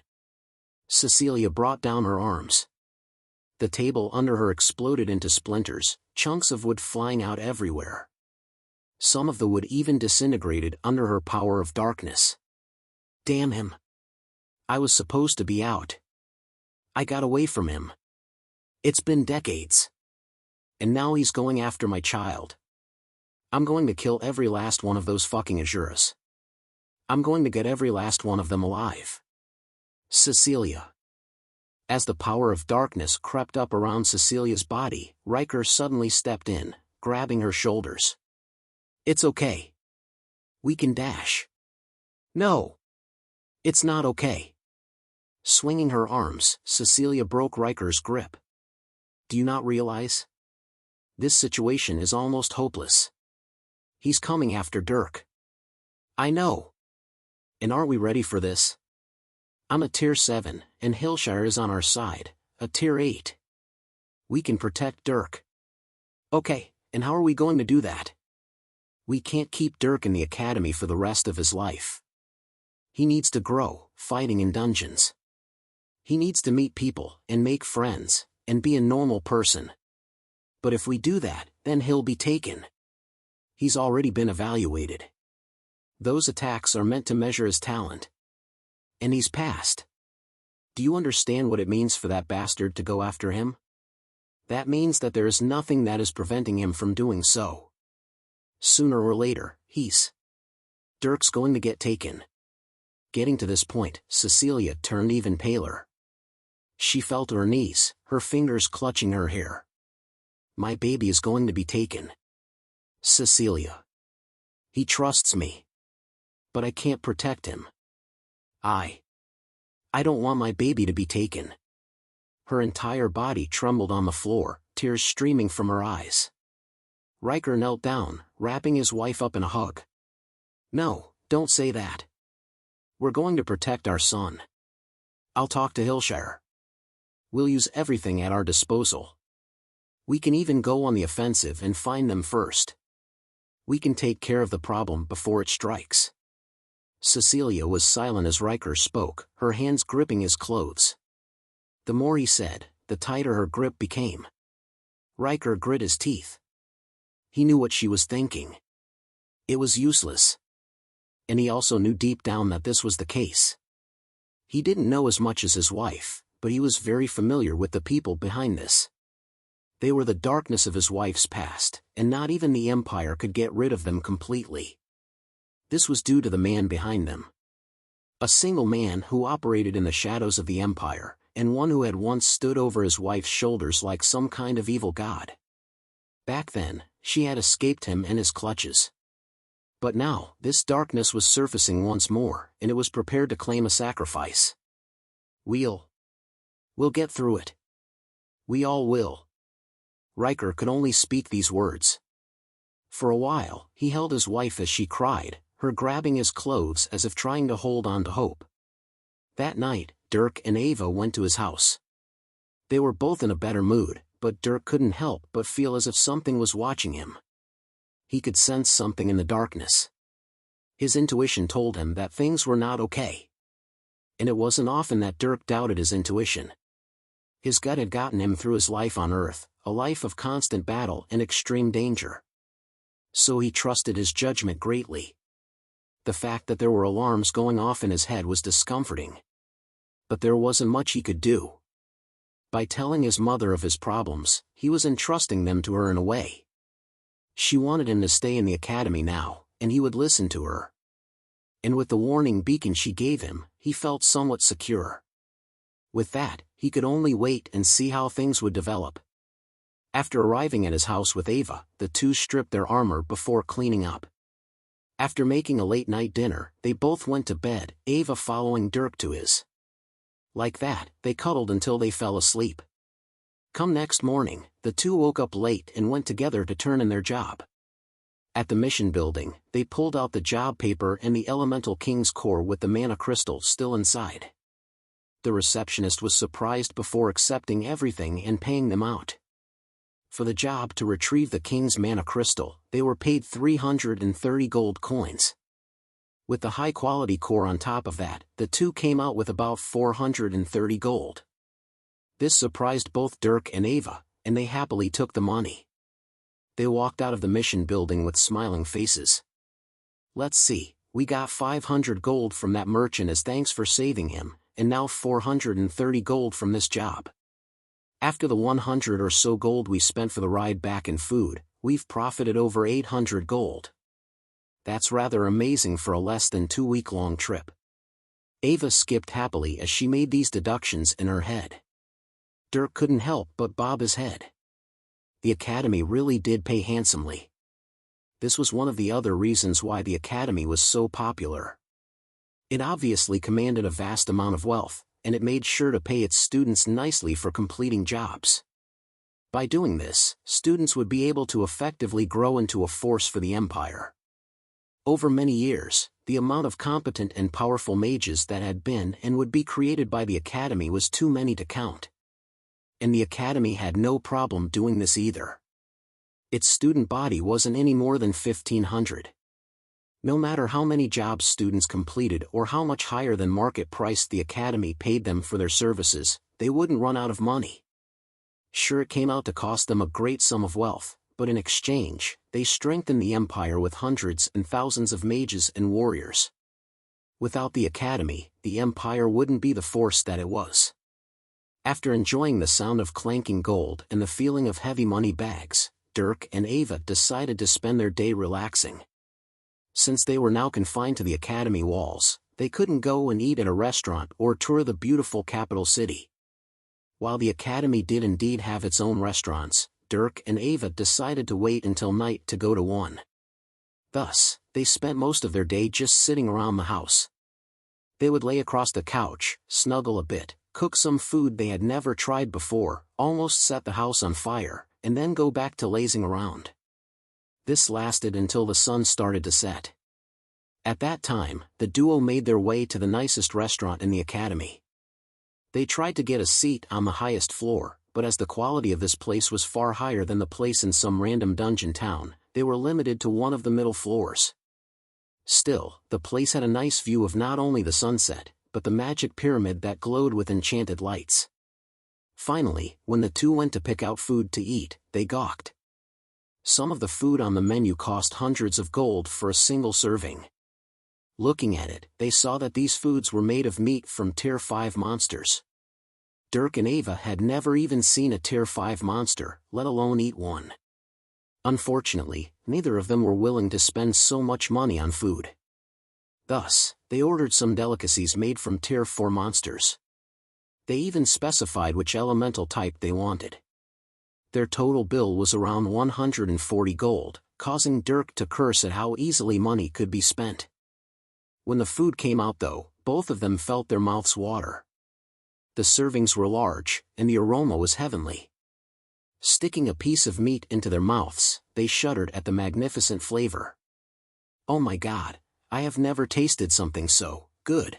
Cecilia brought down her arms. The table under her exploded into splinters, chunks of wood flying out everywhere. Some of the wood even disintegrated under her power of darkness. "Damn him. I was supposed to be out. I got away from him. It's been decades. And now he's going after my child. I'm going to kill every last one of those fucking Azuras. I'm going to get every last one of them alive." Cecilia. As the power of darkness crept up around Cecilia's body, Riker suddenly stepped in, grabbing her shoulders. "It's okay. We can dash." "No. It's not okay." Swinging her arms, Cecilia broke Riker's grip. "Do you not realize? This situation is almost hopeless. He's coming after Dirk." "I know. And aren't we ready for this? I'm a tier 7, and Hillshire is on our side, a tier 8. We can protect Dirk." "Okay, and how are we going to do that?" "We can't keep Dirk in the academy for the rest of his life. He needs to grow, fighting in dungeons. He needs to meet people, and make friends, and be a normal person. But if we do that, then he'll be taken. He's already been evaluated. Those attacks are meant to measure his talent. And he's passed. Do you understand what it means for that bastard to go after him? That means that there is nothing that is preventing him from doing so. Sooner or later, Dirk's going to get taken." Getting to this point, Cecilia turned even paler. She fell to her knees, her fingers clutching her hair. "My baby is going to be taken. Cecilia. He trusts me. But I can't protect him. I don't want my baby to be taken." Her entire body trembled on the floor, tears streaming from her eyes. Riker knelt down, wrapping his wife up in a hug. "No, don't say that. We're going to protect our son. I'll talk to Hillshire. We'll use everything at our disposal. We can even go on the offensive and find them first. We can take care of the problem before it strikes." Cecilia was silent as Riker spoke, her hands gripping his clothes. The more he said, the tighter her grip became. Riker grit his teeth. He knew what she was thinking. It was useless. And he also knew deep down that this was the case. He didn't know as much as his wife, but he was very familiar with the people behind this. They were the darkness of his wife's past, and not even the Empire could get rid of them completely. This was due to the man behind them. A single man who operated in the shadows of the Empire, and one who had once stood over his wife's shoulders like some kind of evil god. Back then, she had escaped him and his clutches. But now, this darkness was surfacing once more, and it was prepared to claim a sacrifice. We'll get through it. We all will." Riker could only speak these words. For a while, he held his wife as she cried, her grabbing his clothes as if trying to hold on to hope. That night, Dirk and Ava went to his house. They were both in a better mood, but Dirk couldn't help but feel as if something was watching him. He could sense something in the darkness. His intuition told him that things were not okay. And it wasn't often that Dirk doubted his intuition. His gut had gotten him through his life on Earth, a life of constant battle and extreme danger. So he trusted his judgment greatly. The fact that there were alarms going off in his head was discomforting. But there wasn't much he could do. By telling his mother of his problems, he was entrusting them to her in a way. She wanted him to stay in the academy now, and he would listen to her. And with the warning beacon she gave him, he felt somewhat secure. With that, he could only wait and see how things would develop. After arriving at his house with Ava, the two stripped their armor before cleaning up. After making a late-night dinner, they both went to bed, Ava following Dirk to his. Like that, they cuddled until they fell asleep. Come next morning, the two woke up late and went together to turn in their job. At the mission building, they pulled out the job paper and the Elemental King's core with the mana crystal still inside. The receptionist was surprised before accepting everything and paying them out. For the job to retrieve the King's mana crystal, they were paid 330 gold coins. With the high-quality core on top of that, the two came out with about 430 gold. This surprised both Dirk and Ava, and they happily took the money. They walked out of the mission building with smiling faces. Let's see, we got 500 gold from that merchant as thanks for saving him, and now 430 gold from this job. After the 100 or so gold we spent for the ride back and food, we've profited over 800 gold. That's rather amazing for a less than 2-week-long trip. Ava skipped happily as she made these deductions in her head. Dirk couldn't help but bob his head. The academy really did pay handsomely. This was one of the other reasons why the academy was so popular. It obviously commanded a vast amount of wealth, and it made sure to pay its students nicely for completing jobs. By doing this, students would be able to effectively grow into a force for the Empire. Over many years, the amount of competent and powerful mages that had been and would be created by the academy was too many to count. And the academy had no problem doing this either. Its student body wasn't any more than 1,500. No matter how many jobs students completed or how much higher than market price the academy paid them for their services, they wouldn't run out of money. Sure, it came out to cost them a great sum of wealth, but in exchange, they strengthened the empire with hundreds and thousands of mages and warriors. Without the academy, the empire wouldn't be the force that it was. After enjoying the sound of clanking gold and the feeling of heavy money bags, Dirk and Ava decided to spend their day relaxing. Since they were now confined to the academy walls, they couldn't go and eat at a restaurant or tour the beautiful capital city. While the academy did indeed have its own restaurants, Dirk and Ava decided to wait until night to go to one. Thus, they spent most of their day just sitting around the house. They would lay across the couch, snuggle a bit, cook some food they had never tried before, almost set the house on fire, and then go back to lazing around. This lasted until the sun started to set. At that time, the duo made their way to the nicest restaurant in the academy. They tried to get a seat on the highest floor, but as the quality of this place was far higher than the place in some random dungeon town, they were limited to one of the middle floors. Still, the place had a nice view of not only the sunset, but the magic pyramid that glowed with enchanted lights. Finally, when the two went to pick out food to eat, they gawked. Some of the food on the menu cost hundreds of gold for a single serving. Looking at it, they saw that these foods were made of meat from Tier 5 monsters. Dirk and Ava had never even seen a Tier 5 monster, let alone eat one. Unfortunately, neither of them were willing to spend so much money on food. Thus, they ordered some delicacies made from Tier 4 monsters. They even specified which elemental type they wanted. Their total bill was around 140 gold, causing Dirk to curse at how easily money could be spent. When the food came out though, both of them felt their mouths water. The servings were large, and the aroma was heavenly. Sticking a piece of meat into their mouths, they shuddered at the magnificent flavor. Oh my God, I have never tasted something so good.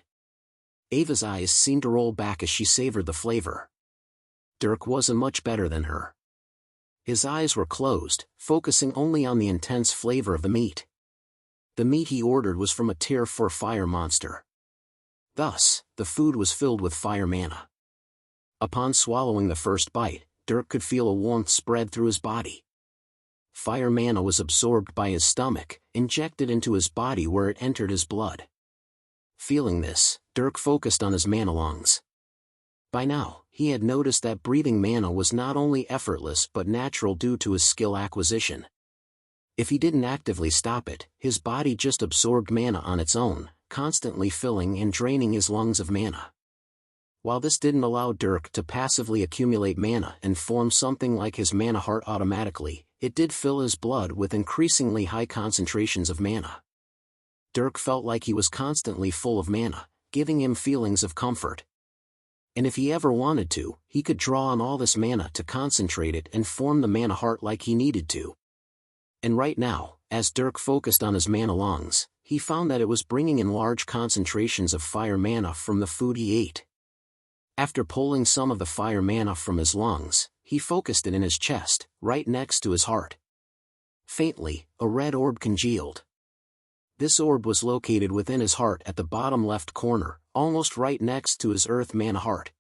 Ava's eyes seemed to roll back as she savored the flavor. Dirk wasn't much better than her. His eyes were closed, focusing only on the intense flavor of the meat. The meat he ordered was from a Tier 4 fire monster. Thus, the food was filled with fire mana. Upon swallowing the first bite, Dirk could feel a warmth spread through his body. Fire mana was absorbed by his stomach, injected into his body where it entered his blood. Feeling this, Dirk focused on his mana lungs. By now, he had noticed that breathing mana was not only effortless but natural due to his skill acquisition. If he didn't actively stop it, his body just absorbed mana on its own, constantly filling and draining his lungs of mana. While this didn't allow Dirk to passively accumulate mana and form something like his mana heart automatically, it did fill his blood with increasingly high concentrations of mana. Dirk felt like he was constantly full of mana, giving him feelings of comfort. And if he ever wanted to, he could draw on all this mana to concentrate it and form the mana heart like he needed to. And right now, as Dirk focused on his mana lungs, he found that it was bringing in large concentrations of fire mana from the food he ate. After pulling some of the fire mana from his lungs, he focused it in his chest, right next to his heart. Faintly, a red orb congealed. This orb was located within his heart at the bottom left corner, almost right next to his earth mana heart.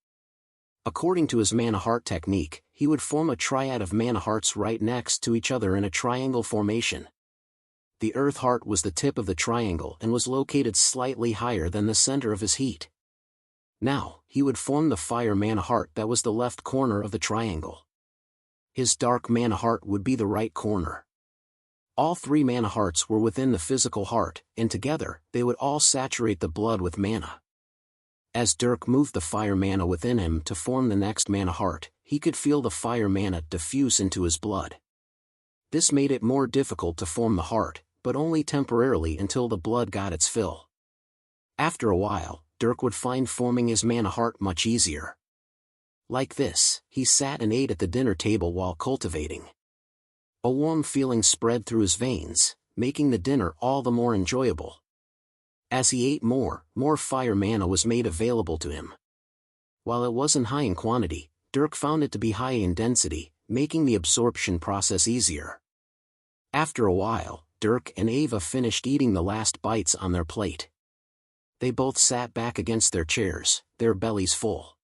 According to his mana heart technique, he would form a triad of mana hearts right next to each other in a triangle formation. The earth heart was the tip of the triangle and was located slightly higher than the center of his heat. Now, he would form the fire mana heart that was the left corner of the triangle. His dark mana heart would be the right corner. All three mana hearts were within the physical heart, and together, they would all saturate the blood with mana. As Dirk moved the fire mana within him to form the next mana heart, he could feel the fire mana diffuse into his blood. This made it more difficult to form the heart, but only temporarily until the blood got its fill. After a while, Dirk would find forming his mana heart much easier. Like this, he sat and ate at the dinner table while cultivating. A warm feeling spread through his veins, making the dinner all the more enjoyable. As he ate more fire mana was made available to him. While it wasn't high in quantity, Dirk found it to be high in density, making the absorption process easier. After a while, Dirk and Ava finished eating the last bites on their plate. They both sat back against their chairs, their bellies full.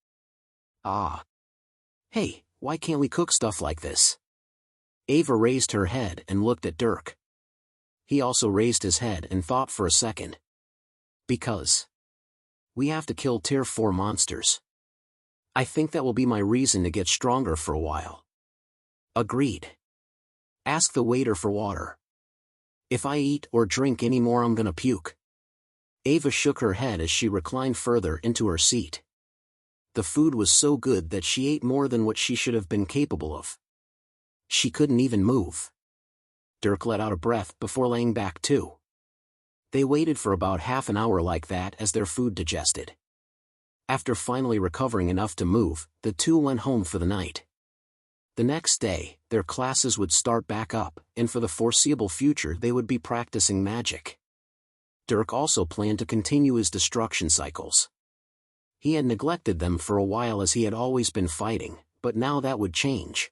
Ah. Hey, why can't we cook stuff like this? Ava raised her head and looked at Dirk. He also raised his head and thought for a second. Because we have to kill tier 4 monsters. I think that will be my reason to get stronger for a while. Agreed. Ask the waiter for water. If I eat or drink any more I'm gonna puke. Ava shook her head as she reclined further into her seat. The food was so good that she ate more than what she should have been capable of. She couldn't even move. Dirk let out a breath before laying back too. They waited for about half an hour like that as their food digested. After finally recovering enough to move, the two went home for the night. The next day, their classes would start back up, and for the foreseeable future they would be practicing magic. Dirk also planned to continue his destruction cycles. He had neglected them for a while as he had always been fighting, but now that would change.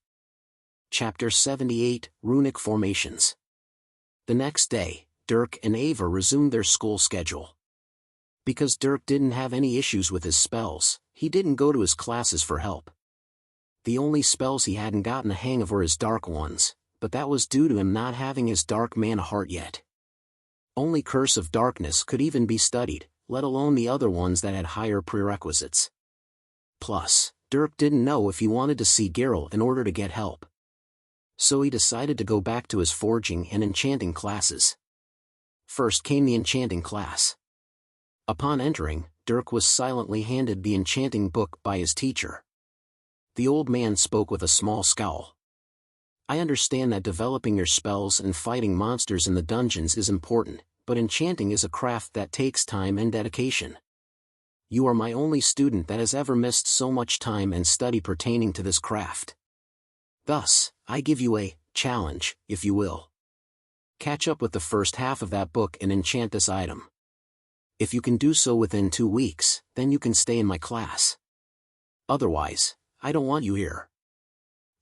Chapter 78, Runic Formations. The next day, Dirk and Ava resumed their school schedule. Because Dirk didn't have any issues with his spells, he didn't go to his classes for help. The only spells he hadn't gotten a hang of were his dark ones, but that was due to him not having his dark mana heart yet. Only Curse of Darkness could even be studied, let alone the other ones that had higher prerequisites. Plus, Dirk didn't know if he wanted to see Geralt in order to get help. So he decided to go back to his forging and enchanting classes. First came the enchanting class. Upon entering, Dirk was silently handed the enchanting book by his teacher. The old man spoke with a small scowl. I understand that developing your spells and fighting monsters in the dungeons is important, but enchanting is a craft that takes time and dedication. You are my only student that has ever missed so much time and study pertaining to this craft. Thus, I give you a challenge, if you will. Catch up with the first half of that book and enchant this item. If you can do so within 2 weeks, then you can stay in my class. Otherwise, I don't want you here.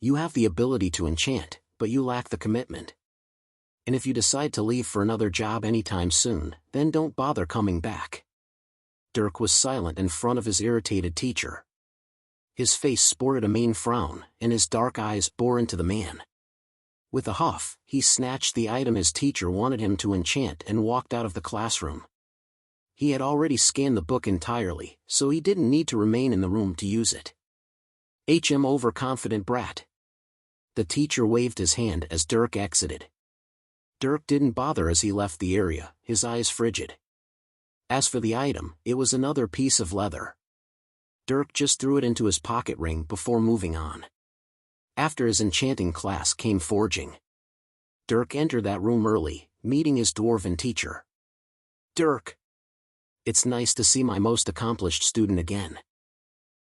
You have the ability to enchant, but you lack the commitment. And if you decide to leave for another job anytime soon, then don't bother coming back. Dirk was silent in front of his irritated teacher. His face sported a main frown, and his dark eyes bore into the man. With a huff, he snatched the item his teacher wanted him to enchant and walked out of the classroom. He had already scanned the book entirely, so he didn't need to remain in the room to use it. Overconfident brat. The teacher waved his hand as Dirk exited. Dirk didn't bother as he left the area, his eyes frigid. As for the item, it was another piece of leather. Dirk just threw it into his pocket ring before moving on. After his enchanting class came forging. Dirk entered that room early, meeting his dwarven teacher. Dirk. It's nice to see my most accomplished student again.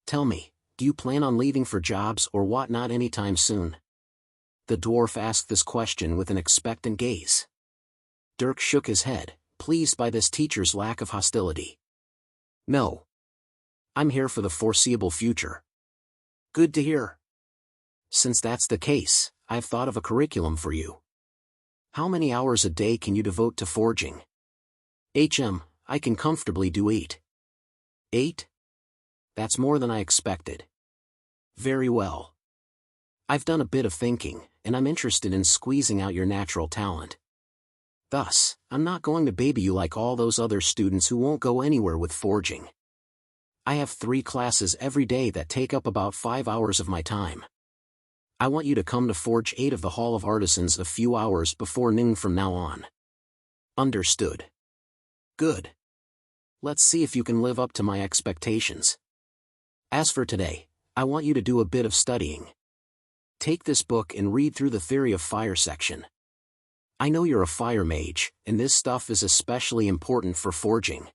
Tell me, do you plan on leaving for jobs or whatnot anytime soon? The dwarf asked this question with an expectant gaze. Dirk shook his head, pleased by this teacher's lack of hostility. No. I'm here for the foreseeable future. Good to hear. Since that's the case, I've thought of a curriculum for you. How many hours a day can you devote to forging? I can comfortably do 8. 8? That's more than I expected. Very well. I've done a bit of thinking, and I'm interested in squeezing out your natural talent. Thus, I'm not going to baby you like all those other students who won't go anywhere with forging. I have 3 classes every day that take up about 5 hours of my time. I want you to come to Forge 8 of the Hall of Artisans a few hours before noon from now on. Understood. Good. Let's see if you can live up to my expectations. As for today, I want you to do a bit of studying. Take this book and read through the Theory of Fire section. I know you're a fire mage, and this stuff is especially important for forging.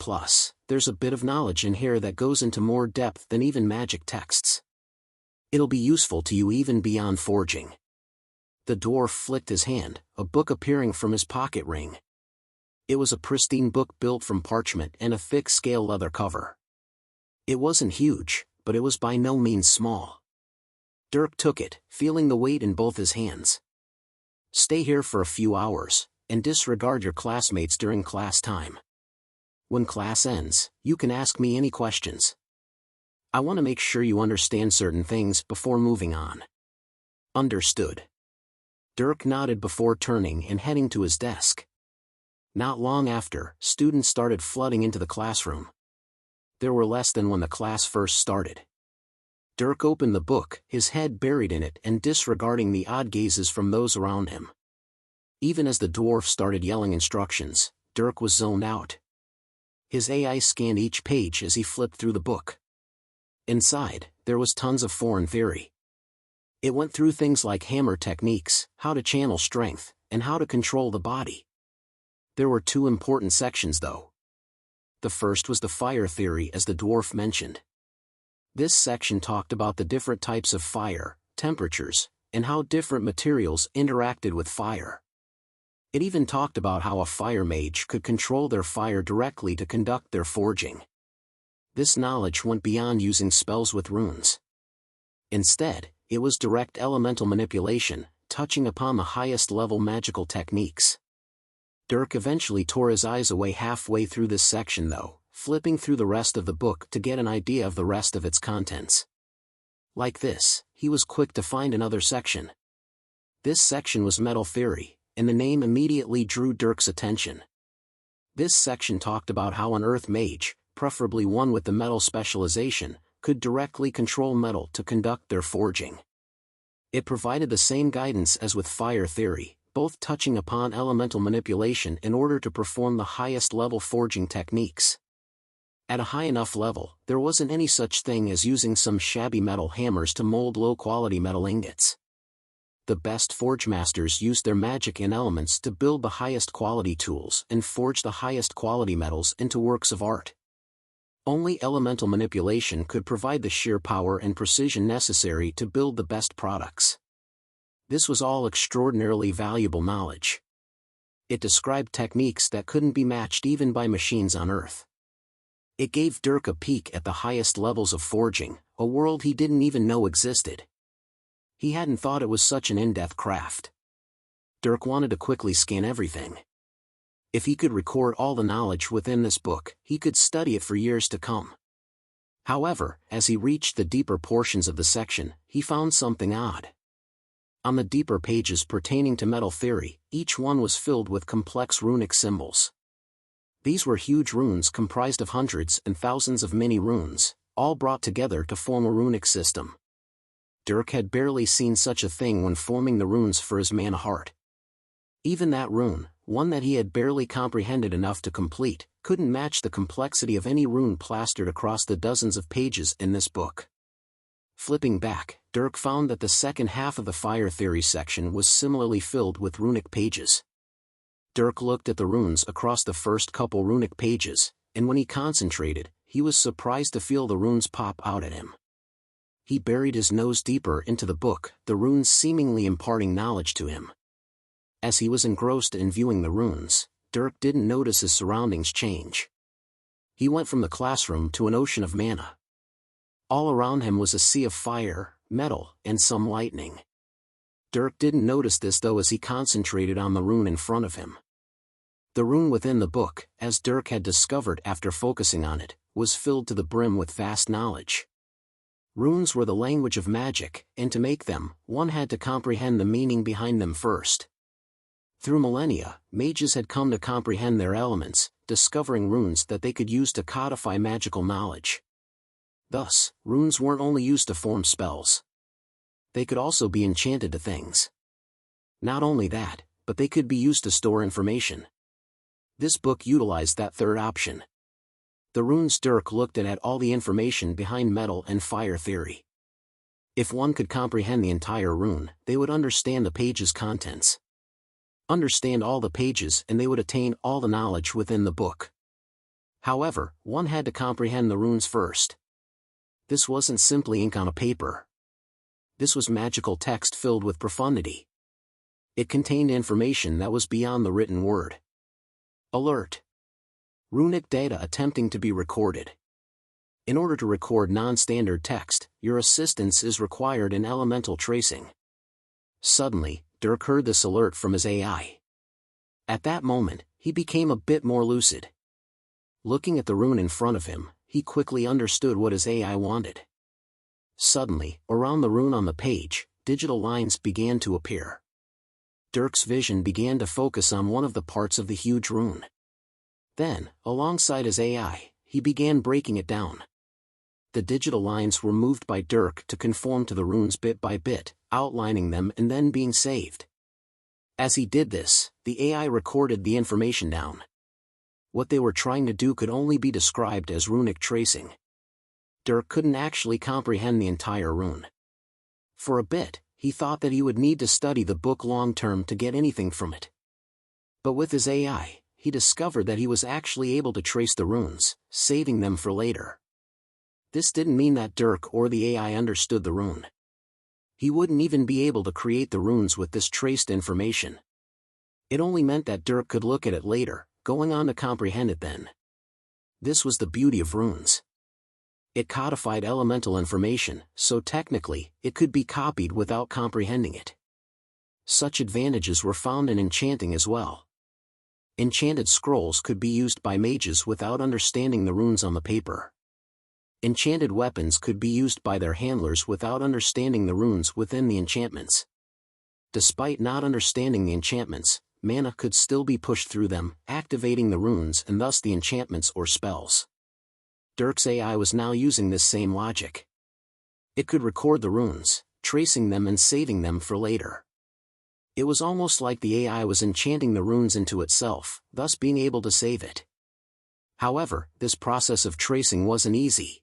Plus, there's a bit of knowledge in here that goes into more depth than even magic texts. It'll be useful to you even beyond forging. The dwarf flicked his hand, a book appearing from his pocket ring. It was a pristine book built from parchment and a thick scale leather cover. It wasn't huge, but it was by no means small. Dirk took it, feeling the weight in both his hands. Stay here for a few hours, and disregard your classmates during class time. When class ends, you can ask me any questions. I want to make sure you understand certain things before moving on. Understood. Dirk nodded before turning and heading to his desk. Not long after, students started flooding into the classroom. There were less than when the class first started. Dirk opened the book, his head buried in it and disregarding the odd gazes from those around him. Even as the dwarf started yelling instructions, Dirk was zoned out. His AI scanned each page as he flipped through the book. Inside, there was tons of foreign theory. It went through things like hammer techniques, how to channel strength, and how to control the body. There were 2 important sections though. The first was the fire theory as the dwarf mentioned. This section talked about the different types of fire, temperatures, and how different materials interacted with fire. It even talked about how a fire mage could control their fire directly to conduct their forging. This knowledge went beyond using spells with runes. Instead, it was direct elemental manipulation, touching upon the highest level magical techniques. Dirk eventually tore his eyes away halfway through this section though, flipping through the rest of the book to get an idea of the rest of its contents. Like this, he was quick to find another section. This section was metal theory, and the name immediately drew Dirk's attention. This section talked about how an earth mage, preferably one with the metal specialization, could directly control metal to conduct their forging. It provided the same guidance as with fire theory, both touching upon elemental manipulation in order to perform the highest level forging techniques. At a high enough level, there wasn't any such thing as using some shabby metal hammers to mold low-quality metal ingots. The best forge masters used their magic and elements to build the highest quality tools and forge the highest quality metals into works of art. Only elemental manipulation could provide the sheer power and precision necessary to build the best products. This was all extraordinarily valuable knowledge. It described techniques that couldn't be matched even by machines on Earth. It gave Dirk a peek at the highest levels of forging, a world he didn't even know existed. He hadn't thought it was such an in-depth craft. Dirk wanted to quickly scan everything. If he could record all the knowledge within this book, he could study it for years to come. However, as he reached the deeper portions of the section, he found something odd. On the deeper pages pertaining to metal theory, each one was filled with complex runic symbols. These were huge runes comprised of hundreds and thousands of mini runes, all brought together to form a runic system. Dirk had barely seen such a thing when forming the runes for his mana heart. Even that rune, one that he had barely comprehended enough to complete, couldn't match the complexity of any rune plastered across the dozens of pages in this book. Flipping back, Dirk found that the second half of the fire theory section was similarly filled with runic pages. Dirk looked at the runes across the first couple runic pages, and when he concentrated, he was surprised to feel the runes pop out at him. He buried his nose deeper into the book, the runes seemingly imparting knowledge to him. As he was engrossed in viewing the runes, Dirk didn't notice his surroundings change. He went from the classroom to an ocean of mana. All around him was a sea of fire, metal, and some lightning. Dirk didn't notice this though as he concentrated on the rune in front of him. The rune within the book, as Dirk had discovered after focusing on it, was filled to the brim with vast knowledge. Runes were the language of magic, and to make them, one had to comprehend the meaning behind them first. Through millennia, mages had come to comprehend their elements, discovering runes that they could use to codify magical knowledge. Thus, runes weren't only used to form spells. They could also be enchanted to things. Not only that, but they could be used to store information. This book utilized that third option. The runes Dirk looked at had all the information behind metal and fire theory. If one could comprehend the entire rune, they would understand the page's contents. Understand all the pages and they would attain all the knowledge within the book. However, one had to comprehend the runes first. This wasn't simply ink on a paper. This was magical text filled with profundity. It contained information that was beyond the written word. Alert! Runic data attempting to be recorded. In order to record non-standard text, your assistance is required in elemental tracing. Suddenly, Dirk heard this alert from his AI. At that moment, he became a bit more lucid. Looking at the rune in front of him, he quickly understood what his AI wanted. Suddenly, around the rune on the page, digital lines began to appear. Dirk's vision began to focus on one of the parts of the huge rune. Then, alongside his AI, he began breaking it down. The digital lines were moved by Dirk to conform to the runes bit by bit, outlining them and then being saved. As he did this, the AI recorded the information down. What they were trying to do could only be described as runic tracing. Dirk couldn't actually comprehend the entire rune. For a bit, he thought that he would need to study the book long-term to get anything from it. But with his AI, he discovered that he was actually able to trace the runes, saving them for later. This didn't mean that Dirk or the AI understood the rune. He wouldn't even be able to create the runes with this traced information. It only meant that Dirk could look at it later, going on to comprehend it then. This was the beauty of runes. It codified elemental information, so technically, it could be copied without comprehending it. Such advantages were found in enchanting as well. Enchanted scrolls could be used by mages without understanding the runes on the paper. Enchanted weapons could be used by their handlers without understanding the runes within the enchantments. Despite not understanding the enchantments, mana could still be pushed through them, activating the runes and thus the enchantments or spells. Dirk's AI was now using this same logic. It could record the runes, tracing them and saving them for later. It was almost like the AI was enchanting the runes into itself, thus being able to save it. However, this process of tracing wasn't easy.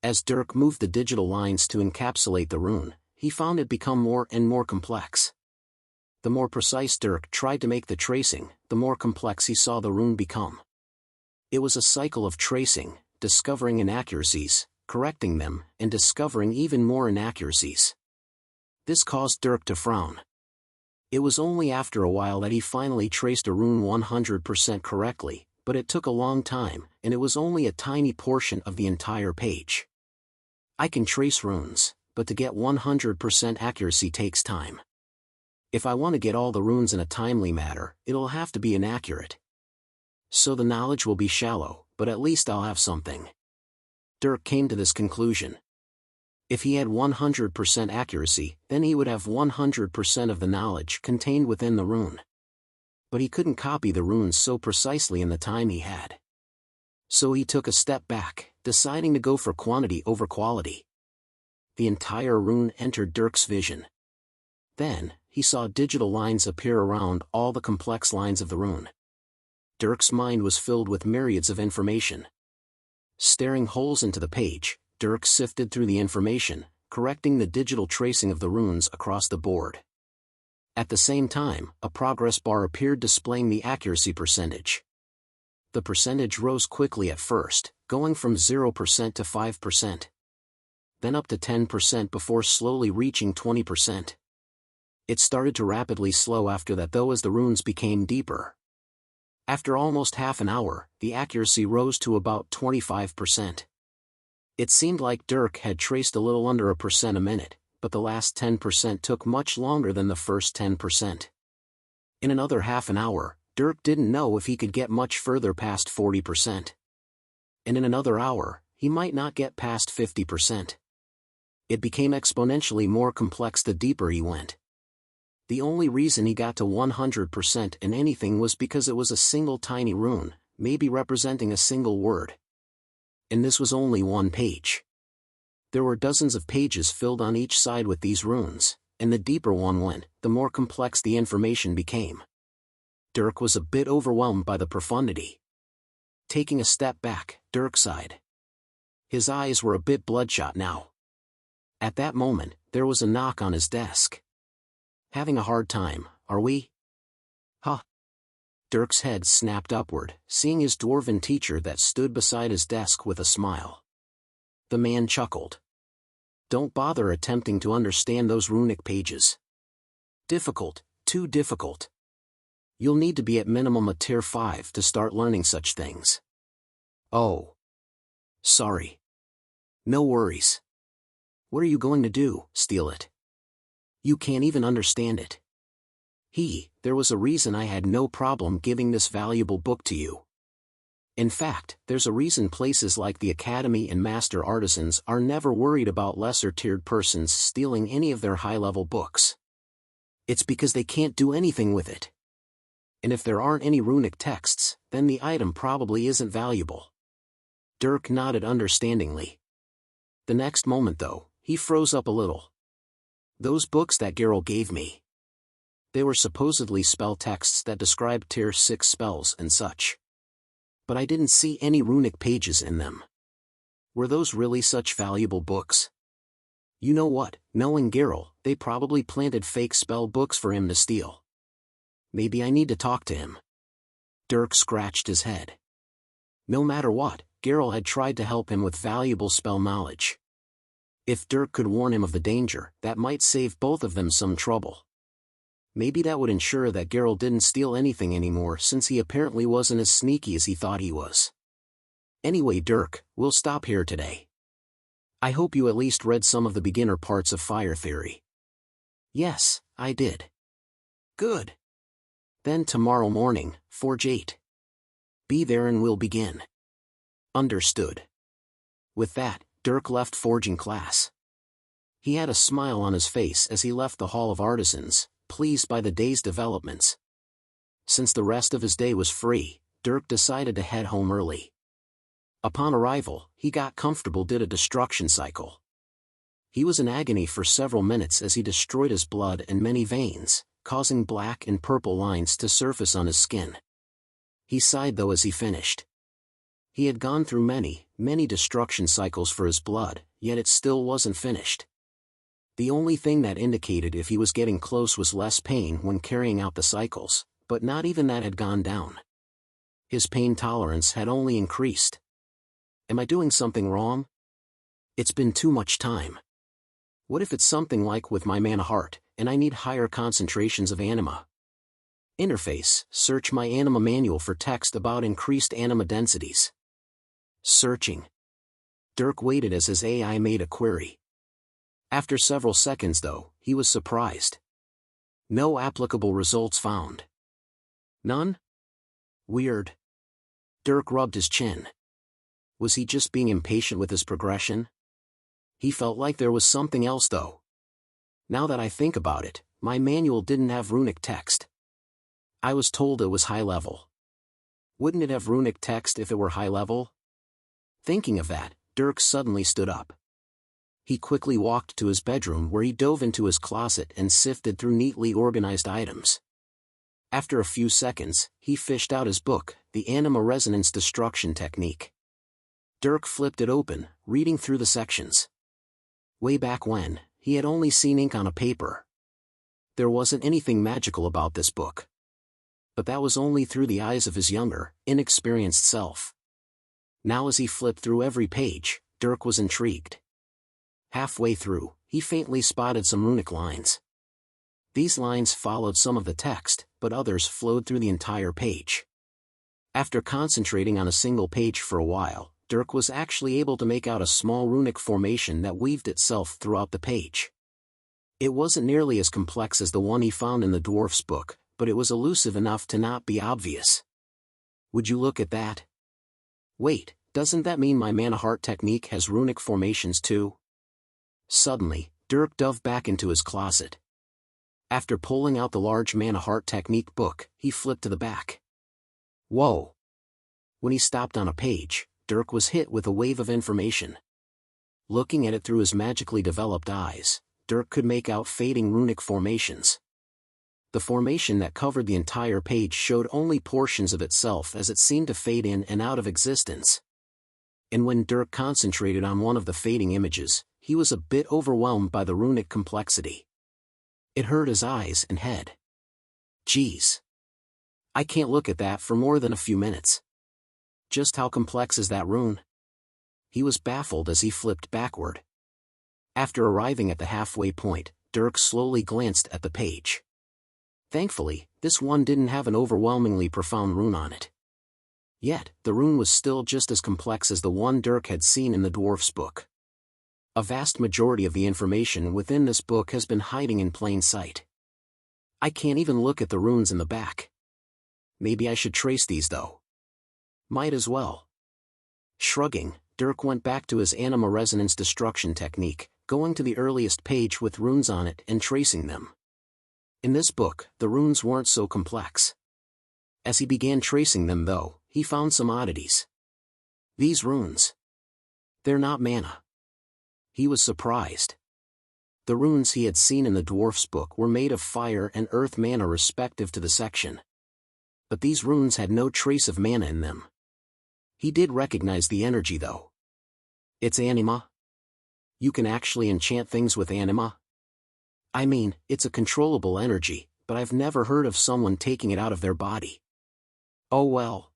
As Dirk moved the digital lines to encapsulate the rune, he found it become more and more complex. The more precise Dirk tried to make the tracing, the more complex he saw the rune become. It was a cycle of tracing, discovering inaccuracies, correcting them, and discovering even more inaccuracies. This caused Dirk to frown. It was only after a while that he finally traced a rune 100% correctly, but it took a long time, and it was only a tiny portion of the entire page. I can trace runes, but to get 100% accuracy takes time. If I want to get all the runes in a timely manner, it'll have to be inaccurate. So the knowledge will be shallow, but at least I'll have something. Dirk came to this conclusion. If he had 100% accuracy, then he would have 100% of the knowledge contained within the rune. But he couldn't copy the runes so precisely in the time he had. So he took a step back, deciding to go for quantity over quality. The entire rune entered Dirk's vision. Then, he saw digital lines appear around all the complex lines of the rune. Dirk's mind was filled with myriads of information. Staring holes into the page, Dirk sifted through the information, correcting the digital tracing of the runes across the board. At the same time, a progress bar appeared displaying the accuracy percentage. The percentage rose quickly at first, going from 0% to 5%. Then up to 10% before slowly reaching 20%. It started to rapidly slow after that though as the runes became deeper. After almost half an hour, the accuracy rose to about 25%. It seemed like Dirk had traced a little under 1% a minute, but the last 10% took much longer than the first 10%. In another half an hour, Dirk didn't know if he could get much further past 40%. And in another hour, he might not get past 50%. It became exponentially more complex the deeper he went. The only reason he got to 100% in anything was because it was a single tiny rune, maybe representing a single word. And this was only one page. There were dozens of pages filled on each side with these runes, and the deeper one went, the more complex the information became. Dirk was a bit overwhelmed by the profundity. Taking a step back, Dirk sighed. His eyes were a bit bloodshot now. At that moment, there was a knock on his desk. Having a hard time, are we? Huh. Dirk's head snapped upward, seeing his dwarven teacher that stood beside his desk with a smile. The man chuckled. Don't bother attempting to understand those runic pages. Difficult, too difficult. You'll need to be at minimum a tier 5 to start learning such things. Oh. Sorry. No worries. What are you going to do, steal it? You can't even understand it. There was a reason I had no problem giving this valuable book to you. In fact, there's a reason places like the Academy and Master Artisans are never worried about lesser-tiered persons stealing any of their high-level books. It's because they can't do anything with it. And if there aren't any runic texts, then the item probably isn't valuable. Dirk nodded understandingly. The next moment though, he froze up a little. Those books that Geralt gave me. They were supposedly spell texts that described tier 6 spells and such. But I didn't see any runic pages in them. Were those really such valuable books? You know what, knowing Geralt, they probably planted fake spell books for him to steal. Maybe I need to talk to him. Dirk scratched his head. No matter what, Geralt had tried to help him with valuable spell knowledge. If Dirk could warn him of the danger, that might save both of them some trouble. Maybe that would ensure that Geralt didn't steal anything anymore since he apparently wasn't as sneaky as he thought he was. Anyway Dirk, we'll stop here today. I hope you at least read some of the beginner parts of Fire Theory. Yes, I did. Good. Then tomorrow morning, Forge 8. Be there and we'll begin. Understood. With that, Dirk left forging class. He had a smile on his face as he left the Hall of Artisans, pleased by the day's developments. Since the rest of his day was free, Dirk decided to head home early. Upon arrival, he got comfortable did a destruction cycle. He was in agony for several minutes as he destroyed his blood and many veins, causing black and purple lines to surface on his skin. He sighed though as he finished. He had gone through many destruction cycles for his blood, yet it still wasn't finished. The only thing that indicated if he was getting close was less pain when carrying out the cycles, but not even that had gone down. His pain tolerance had only increased. Am I doing something wrong? It's been too much time. What if it's something like with my mana heart, and I need higher concentrations of anima? Interface, search my anima manual for text about increased anima densities. Searching. Dirk waited as his AI made a query. After several seconds though, he was surprised. No applicable results found. None? Weird. Dirk rubbed his chin. Was he just being impatient with his progression? He felt like there was something else though. Now that I think about it, my manual didn't have runic text. I was told it was high level. Wouldn't it have runic text if it were high level? Thinking of that, Dirk suddenly stood up. He quickly walked to his bedroom where he dove into his closet and sifted through neatly organized items. After a few seconds, he fished out his book, The Anima Resonance Destruction Technique. Dirk flipped it open, reading through the sections. Way back when, he had only seen ink on a paper. There wasn't anything magical about this book. But that was only through the eyes of his younger, inexperienced self. Now as he flipped through every page, Dirk was intrigued. Halfway through, he faintly spotted some runic lines. These lines followed some of the text, but others flowed through the entire page. After concentrating on a single page for a while, Dirk was actually able to make out a small runic formation that weaved itself throughout the page. It wasn't nearly as complex as the one he found in the dwarf's book, but it was elusive enough to not be obvious. Would you look at that? Wait, doesn't that mean my mana heart technique has runic formations too? Suddenly, Dirk dove back into his closet. After pulling out the large mana heart technique book, he flipped to the back. Whoa! When he stopped on a page, Dirk was hit with a wave of information. Looking at it through his magically developed eyes, Dirk could make out fading runic formations. The formation that covered the entire page showed only portions of itself as it seemed to fade in and out of existence. And when Dirk concentrated on one of the fading images, he was a bit overwhelmed by the runic complexity. It hurt his eyes and head. Geez. I can't look at that for more than a few minutes. Just how complex is that rune? He was baffled as he flipped backward. After arriving at the halfway point, Dirk slowly glanced at the page. Thankfully, this one didn't have an overwhelmingly profound rune on it. Yet, the rune was still just as complex as the one Dirk had seen in the dwarf's book. A vast majority of the information within this book has been hiding in plain sight. I can't even look at the runes in the back. Maybe I should trace these though. Might as well. Shrugging, Dirk went back to his anima resonance destruction technique, going to the earliest page with runes on it and tracing them. In this book, the runes weren't so complex. As he began tracing them though, he found some oddities. These runes. They're not mana. He was surprised. The runes he had seen in the dwarf's book were made of fire and earth mana respective to the section. But these runes had no trace of mana in them. He did recognize the energy though. It's anima? You can actually enchant things with anima? I mean, it's a controllable energy, but I've never heard of someone taking it out of their body. Oh well.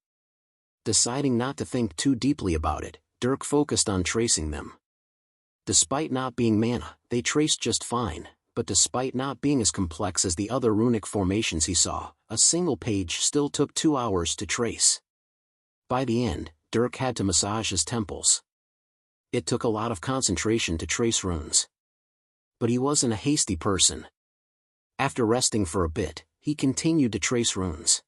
Deciding not to think too deeply about it, Dirk focused on tracing them. Despite not being mana, they traced just fine, but despite not being as complex as the other runic formations he saw, a single page still took 2 hours to trace. By the end, Dirk had to massage his temples. It took a lot of concentration to trace runes. But he wasn't a hasty person. After resting for a bit, he continued to trace runes.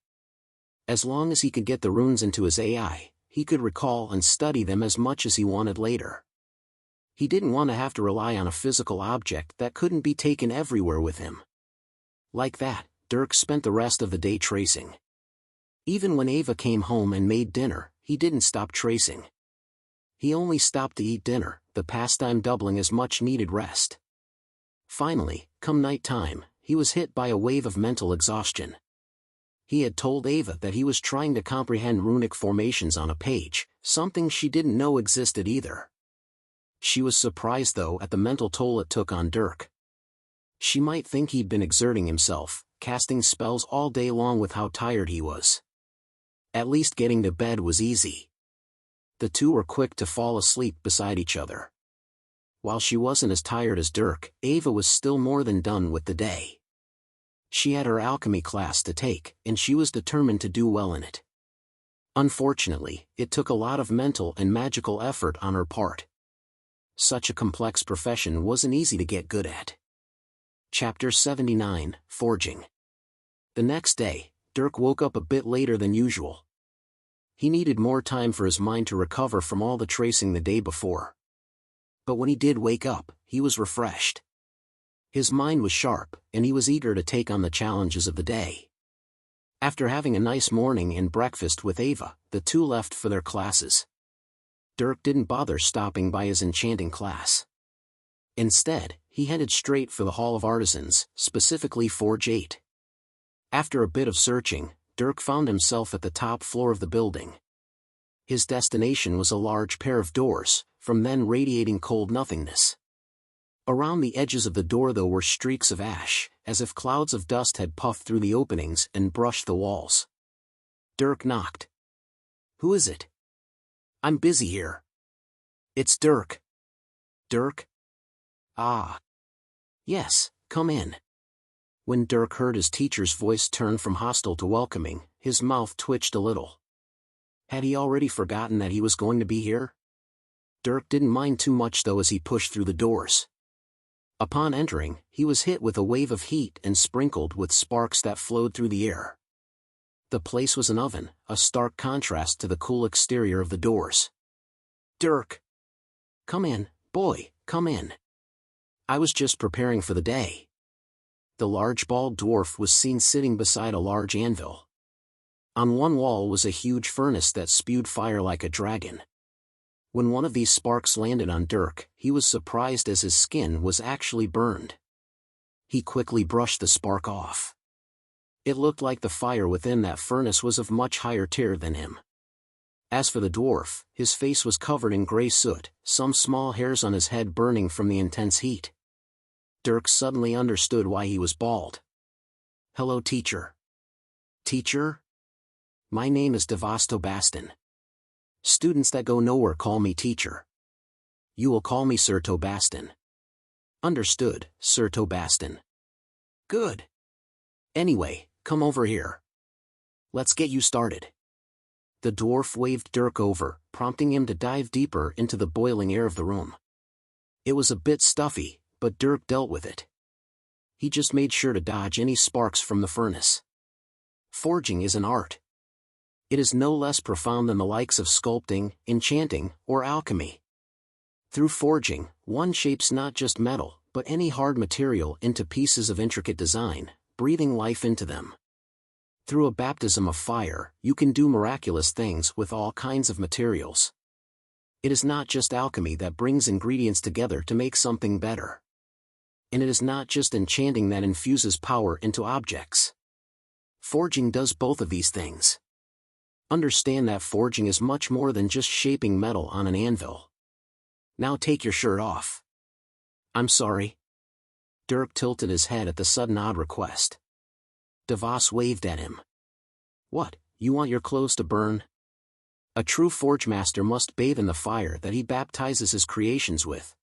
As long as he could get the runes into his AI, he could recall and study them as much as he wanted later. He didn't want to have to rely on a physical object that couldn't be taken everywhere with him. Like that, Dirk spent the rest of the day tracing. Even when Ava came home and made dinner, he didn't stop tracing. He only stopped to eat dinner, the pastime doubling as much needed rest. Finally, come night time, he was hit by a wave of mental exhaustion. He had told Ava that he was trying to comprehend runic formations on a page, something she didn't know existed either. She was surprised though at the mental toll it took on Dirk. She might think he'd been exerting himself, casting spells all day long with how tired he was. At least getting to bed was easy. The two were quick to fall asleep beside each other. While she wasn't as tired as Dirk, Ava was still more than done with the day. She had her alchemy class to take, and she was determined to do well in it. Unfortunately, it took a lot of mental and magical effort on her part. Such a complex profession wasn't easy to get good at. Chapter 79, Forging. The next day, Dirk woke up a bit later than usual. He needed more time for his mind to recover from all the tracing the day before. But when he did wake up, he was refreshed. His mind was sharp, and he was eager to take on the challenges of the day. After having a nice morning and breakfast with Ava, the two left for their classes. Dirk didn't bother stopping by his enchanting class. Instead, he headed straight for the Hall of Artisans, specifically Forge 8. After a bit of searching, Dirk found himself at the top floor of the building. His destination was a large pair of doors, from then radiating cold nothingness. Around the edges of the door though were streaks of ash, as if clouds of dust had puffed through the openings and brushed the walls. Dirk knocked. "Who is it?" "I'm busy here." "It's Dirk." "Dirk?" "Ah. Yes, come in." When Dirk heard his teacher's voice turn from hostile to welcoming, his mouth twitched a little. Had he already forgotten that he was going to be here? Dirk didn't mind too much though as he pushed through the doors. Upon entering, he was hit with a wave of heat and sprinkled with sparks that flowed through the air. The place was an oven, a stark contrast to the cool exterior of the doors. "Dirk! Come in, boy, come in. I was just preparing for the day." The large bald dwarf was seen sitting beside a large anvil. On one wall was a huge furnace that spewed fire like a dragon. When one of these sparks landed on Dirk, he was surprised as his skin was actually burned. He quickly brushed the spark off. It looked like the fire within that furnace was of much higher tier than him. As for the dwarf, his face was covered in gray soot, some small hairs on his head burning from the intense heat. Dirk suddenly understood why he was bald. "Hello, teacher." "Teacher? My name is Devasto Bastin. Students that go nowhere call me teacher. You will call me Sir Tobastin." "Understood, Sir Tobastin." "Good. Anyway, come over here. Let's get you started." The dwarf waved Dirk over, prompting him to dive deeper into the boiling air of the room. It was a bit stuffy, but Dirk dealt with it. He just made sure to dodge any sparks from the furnace. Forging is an art. It is no less profound than the likes of sculpting, enchanting, or alchemy. Through forging, one shapes not just metal, but any hard material into pieces of intricate design, breathing life into them. Through a baptism of fire, you can do miraculous things with all kinds of materials. It is not just alchemy that brings ingredients together to make something better. And it is not just enchanting that infuses power into objects. Forging does both of these things. Understand that forging is much more than just shaping metal on an anvil. Now take your shirt off." "I'm sorry." Dirk tilted his head at the sudden odd request. Devos waved at him. "What, you want your clothes to burn?" A true forge master must bathe in the fire that he baptizes his creations with.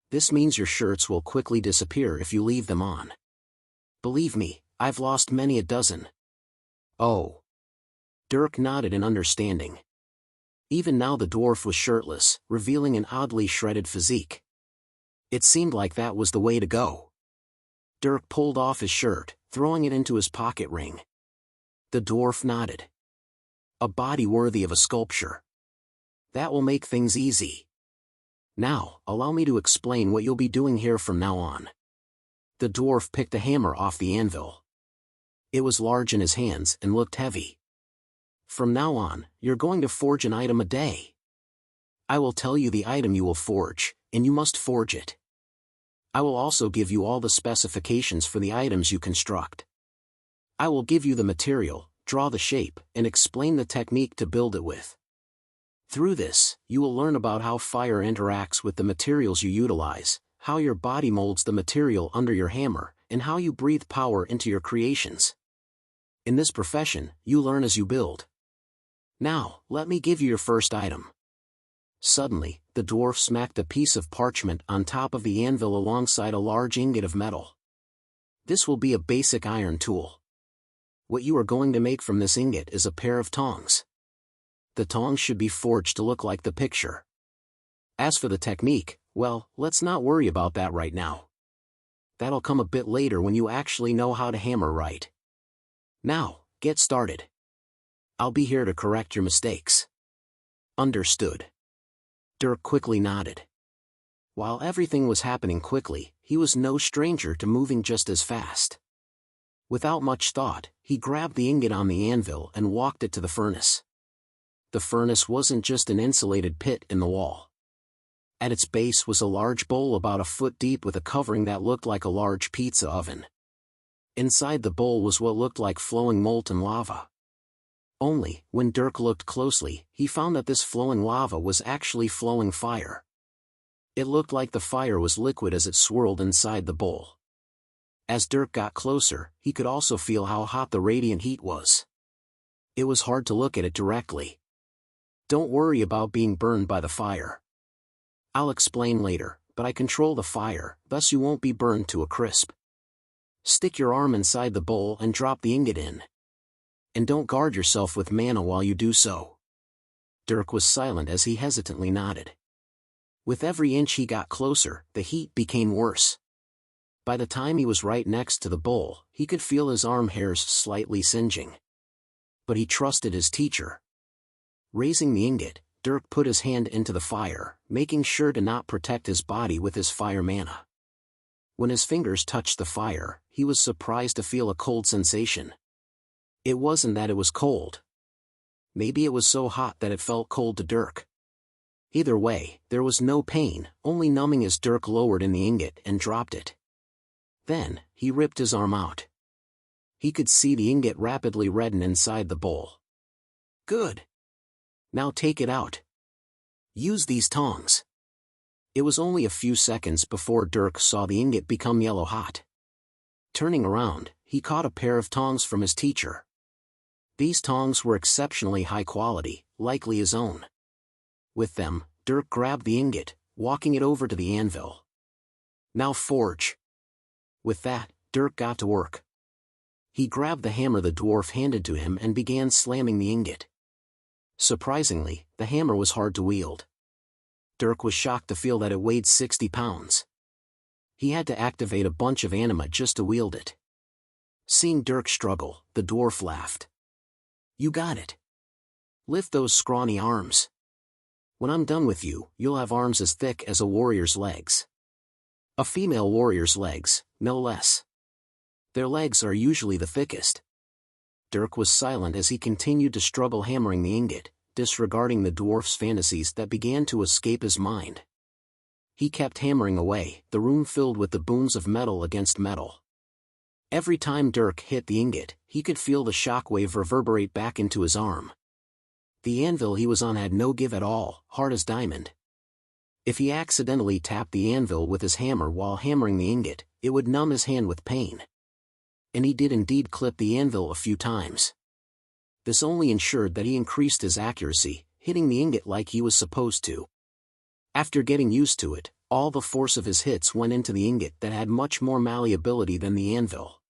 This means your shirts will quickly disappear if you leave them on. Believe me, I've lost many a dozen. "Oh." Dirk nodded in understanding. Even now the dwarf was shirtless, revealing an oddly shredded physique. It seemed like that was the way to go. Dirk pulled off his shirt, throwing it into his pocket ring. The dwarf nodded. "A body worthy of a sculpture. That will make things easy. Now, allow me to explain what you'll be doing here from now on." The dwarf picked a hammer off the anvil. It was large in his hands and looked heavy. "From now on, you're going to forge an item a day. I will tell you the item you will forge, and you must forge it. I will also give you all the specifications for the items you construct. I will give you the material, draw the shape, and explain the technique to build it with. Through this, you will learn about how fire interacts with the materials you utilize, how your body molds the material under your hammer, and how you breathe power into your creations. In this profession, you learn as you build. Now, let me give you your first item." Suddenly, the dwarf smacked a piece of parchment on top of the anvil alongside a large ingot of metal. "This will be a basic iron tool. What you are going to make from this ingot is a pair of tongs. The tongs should be forged to look like the picture. As for the technique, well, let's not worry about that right now. That'll come a bit later when you actually know how to hammer right. Now, get started. I'll be here to correct your mistakes." "Understood." Dirk quickly nodded. While everything was happening quickly, he was no stranger to moving just as fast. Without much thought, he grabbed the ingot on the anvil and walked it to the furnace. The furnace wasn't just an insulated pit in the wall. At its base was a large bowl about a foot deep with a covering that looked like a large pizza oven. Inside the bowl was what looked like flowing molten lava. Only, when Dirk looked closely, he found that this flowing lava was actually flowing fire. It looked like the fire was liquid as it swirled inside the bowl. As Dirk got closer, he could also feel how hot the radiant heat was. It was hard to look at it directly. Don't worry about being burned by the fire. I'll explain later, but I control the fire, thus you won't be burned to a crisp. Stick your arm inside the bowl and drop the ingot in. And don't guard yourself with mana while you do so. Dirk was silent as he hesitantly nodded. With every inch he got closer, the heat became worse. By the time he was right next to the bowl, he could feel his arm hairs slightly singeing. But he trusted his teacher. Raising the ingot, Dirk put his hand into the fire, making sure to not protect his body with his fire mana. When his fingers touched the fire, he was surprised to feel a cold sensation. It wasn't that it was cold. Maybe it was so hot that it felt cold to Dirk. Either way, there was no pain, only numbing as Dirk lowered in the ingot and dropped it. Then, he ripped his arm out. He could see the ingot rapidly redden inside the bowl. Good. Now take it out. Use these tongs. It was only a few seconds before Dirk saw the ingot become yellow hot. Turning around, he caught a pair of tongs from his teacher. These tongs were exceptionally high quality, likely his own. With them, Dirk grabbed the ingot, walking it over to the anvil. Now forge. With that, Dirk got to work. He grabbed the hammer the dwarf handed to him and began slamming the ingot. Surprisingly, the hammer was hard to wield. Dirk was shocked to feel that it weighed 60 pounds. He had to activate a bunch of anima just to wield it. Seeing Dirk struggle, the dwarf laughed. You got it. Lift those scrawny arms. When I'm done with you, you'll have arms as thick as a warrior's legs. A female warrior's legs, no less. Their legs are usually the thickest. Dirk was silent as he continued to struggle hammering the ingot, disregarding the dwarf's fantasies that began to escape his mind. He kept hammering away, the room filled with the booms of metal against metal. Every time Dirk hit the ingot, he could feel the shockwave reverberate back into his arm. The anvil he was on had no give at all, hard as diamond. If he accidentally tapped the anvil with his hammer while hammering the ingot, it would numb his hand with pain. And he did indeed clip the anvil a few times. This only ensured that he increased his accuracy, hitting the ingot like he was supposed to. After getting used to it, all the force of his hits went into the ingot that had much more malleability than the anvil.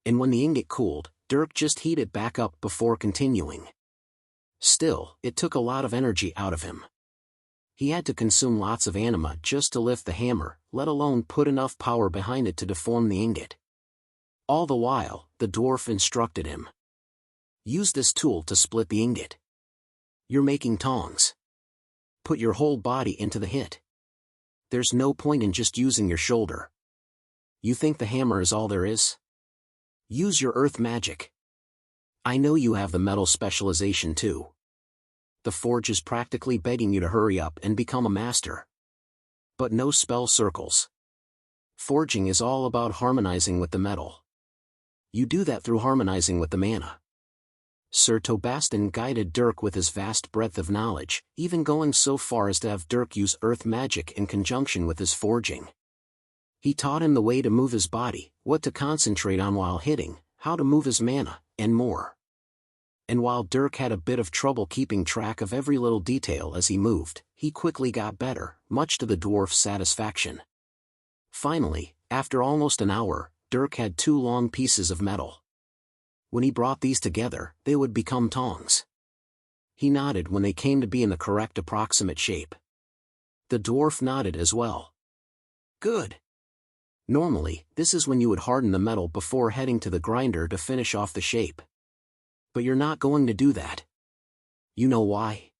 And when the ingot cooled, Dirk just heated it back up before continuing. Still, it took a lot of energy out of him. He had to consume lots of anima just to lift the hammer, let alone put enough power behind it to deform the ingot. All the while, the dwarf instructed him. Use this tool to split the ingot. You're making tongs. Put your whole body into the hit. There's no point in just using your shoulder. You think the hammer is all there is? Use your earth magic. I know you have the metal specialization too. The forge is practically begging you to hurry up and become a master. But no spell circles. Forging is all about harmonizing with the metal. You do that through harmonizing with the mana. Sir Tobaston guided Dirk with his vast breadth of knowledge, even going so far as to have Dirk use earth magic in conjunction with his forging. He taught him the way to move his body, what to concentrate on while hitting, how to move his mana, and more. And while Dirk had a bit of trouble keeping track of every little detail as he moved, he quickly got better, much to the dwarf's satisfaction. Finally, after almost an hour, Dirk had 2 long pieces of metal. When he brought these together, they would become tongs. He nodded when they came to be in the correct approximate shape. The dwarf nodded as well. Good. Normally, this is when you would harden the metal before heading to the grinder to finish off the shape. But you're not going to do that. You know why?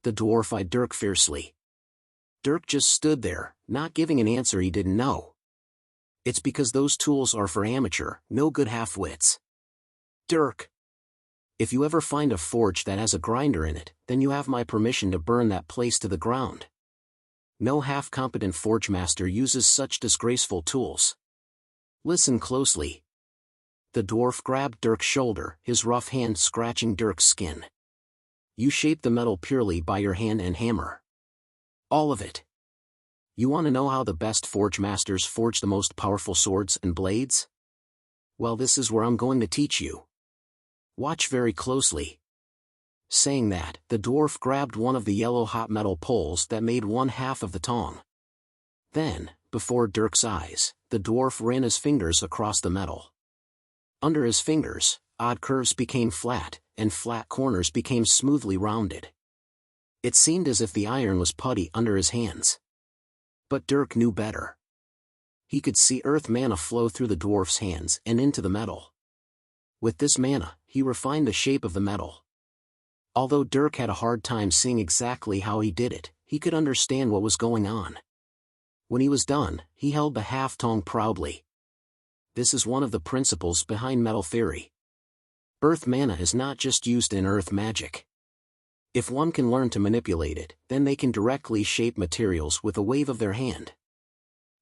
The dwarf eyed Dirk fiercely. Dirk just stood there, not giving an answer he didn't know. It's because those tools are for amateur, no good half-wits. Dirk. If you ever find a forge that has a grinder in it, then you have my permission to burn that place to the ground. No half-competent forge master uses such disgraceful tools. Listen closely. The dwarf grabbed Dirk's shoulder, his rough hand scratching Dirk's skin. You shape the metal purely by your hand and hammer. All of it. You want to know how the best forge masters forge the most powerful swords and blades? Well, this is where I'm going to teach you. Watch very closely. Saying that, the dwarf grabbed one of the yellow hot metal poles that made one half of the tong. Then, before Dirk's eyes, the dwarf ran his fingers across the metal. Under his fingers, odd curves became flat, and flat corners became smoothly rounded. It seemed as if the iron was putty under his hands. But Dirk knew better. He could see earth mana flow through the dwarf's hands and into the metal. With this mana, he refined the shape of the metal. Although Dirk had a hard time seeing exactly how he did it, he could understand what was going on. When he was done, he held the half-tong proudly. This is one of the principles behind metal theory. Earth mana is not just used in earth magic. If one can learn to manipulate it, then they can directly shape materials with a wave of their hand.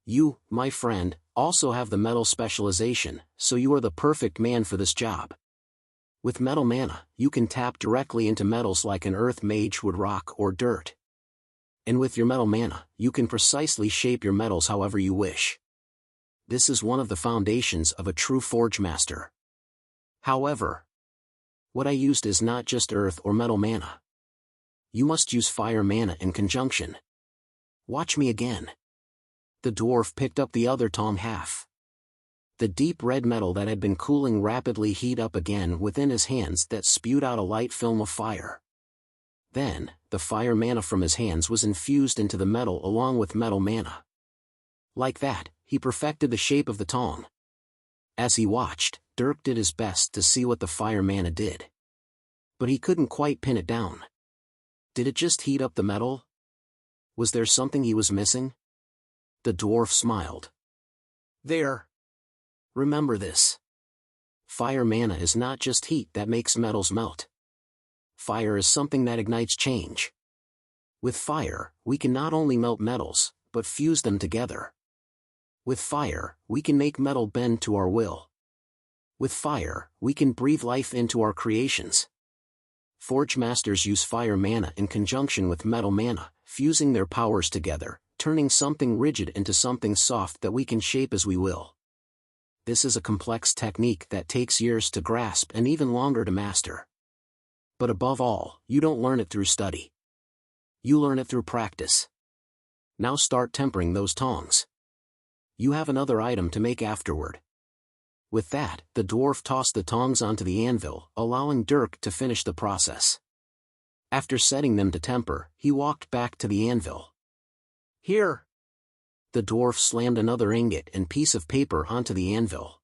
You, my friend, also have the metal specialization, so you are the perfect man for this job. With metal mana, you can tap directly into metals like an earth mage would rock or dirt. And with your metal mana, you can precisely shape your metals however you wish. This is one of the foundations of a true forge master. However, what I used is not just earth or metal mana. You must use fire mana in conjunction. Watch me again. The dwarf picked up the other tong half. The deep red metal that had been cooling rapidly heated up again within his hands that spewed out a light film of fire. Then, the fire mana from his hands was infused into the metal along with metal mana. Like that, he perfected the shape of the tong. As he watched, Dirk did his best to see what the fire mana did. But he couldn't quite pin it down. Did it just heat up the metal? Was there something he was missing? The dwarf smiled. There. Remember this. Fire mana is not just heat that makes metals melt. Fire is something that ignites change. With fire, we can not only melt metals, but fuse them together. With fire, we can make metal bend to our will. With fire, we can breathe life into our creations. Forge masters use fire mana in conjunction with metal mana, fusing their powers together, turning something rigid into something soft that we can shape as we will. This is a complex technique that takes years to grasp and even longer to master. But above all, you don't learn it through study. You learn it through practice. Now start tempering those tongs. You have another item to make afterward. With that, the dwarf tossed the tongs onto the anvil, allowing Dirk to finish the process. After setting them to temper, he walked back to the anvil. Here! The dwarf slammed another ingot and piece of paper onto the anvil.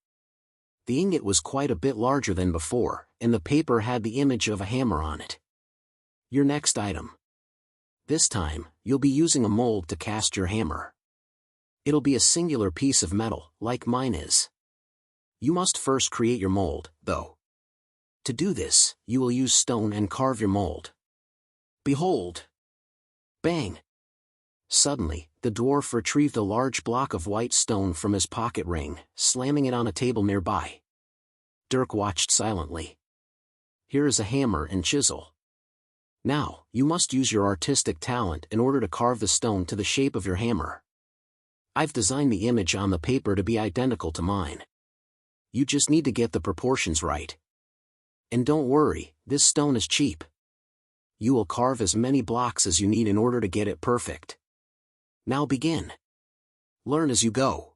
The ingot was quite a bit larger than before, and the paper had the image of a hammer on it. Your next item. This time, you'll be using a mold to cast your hammer. It'll be a singular piece of metal, like mine is. You must first create your mold, though. To do this, you will use stone and carve your mold. Behold! Bang! Suddenly, the dwarf retrieved a large block of white stone from his pocket ring, slamming it on a table nearby. Dirk watched silently. Here is a hammer and chisel. Now, you must use your artistic talent in order to carve the stone to the shape of your hammer. I've designed the image on the paper to be identical to mine. You just need to get the proportions right. And don't worry, this stone is cheap. You will carve as many blocks as you need in order to get it perfect. Now begin. Learn as you go.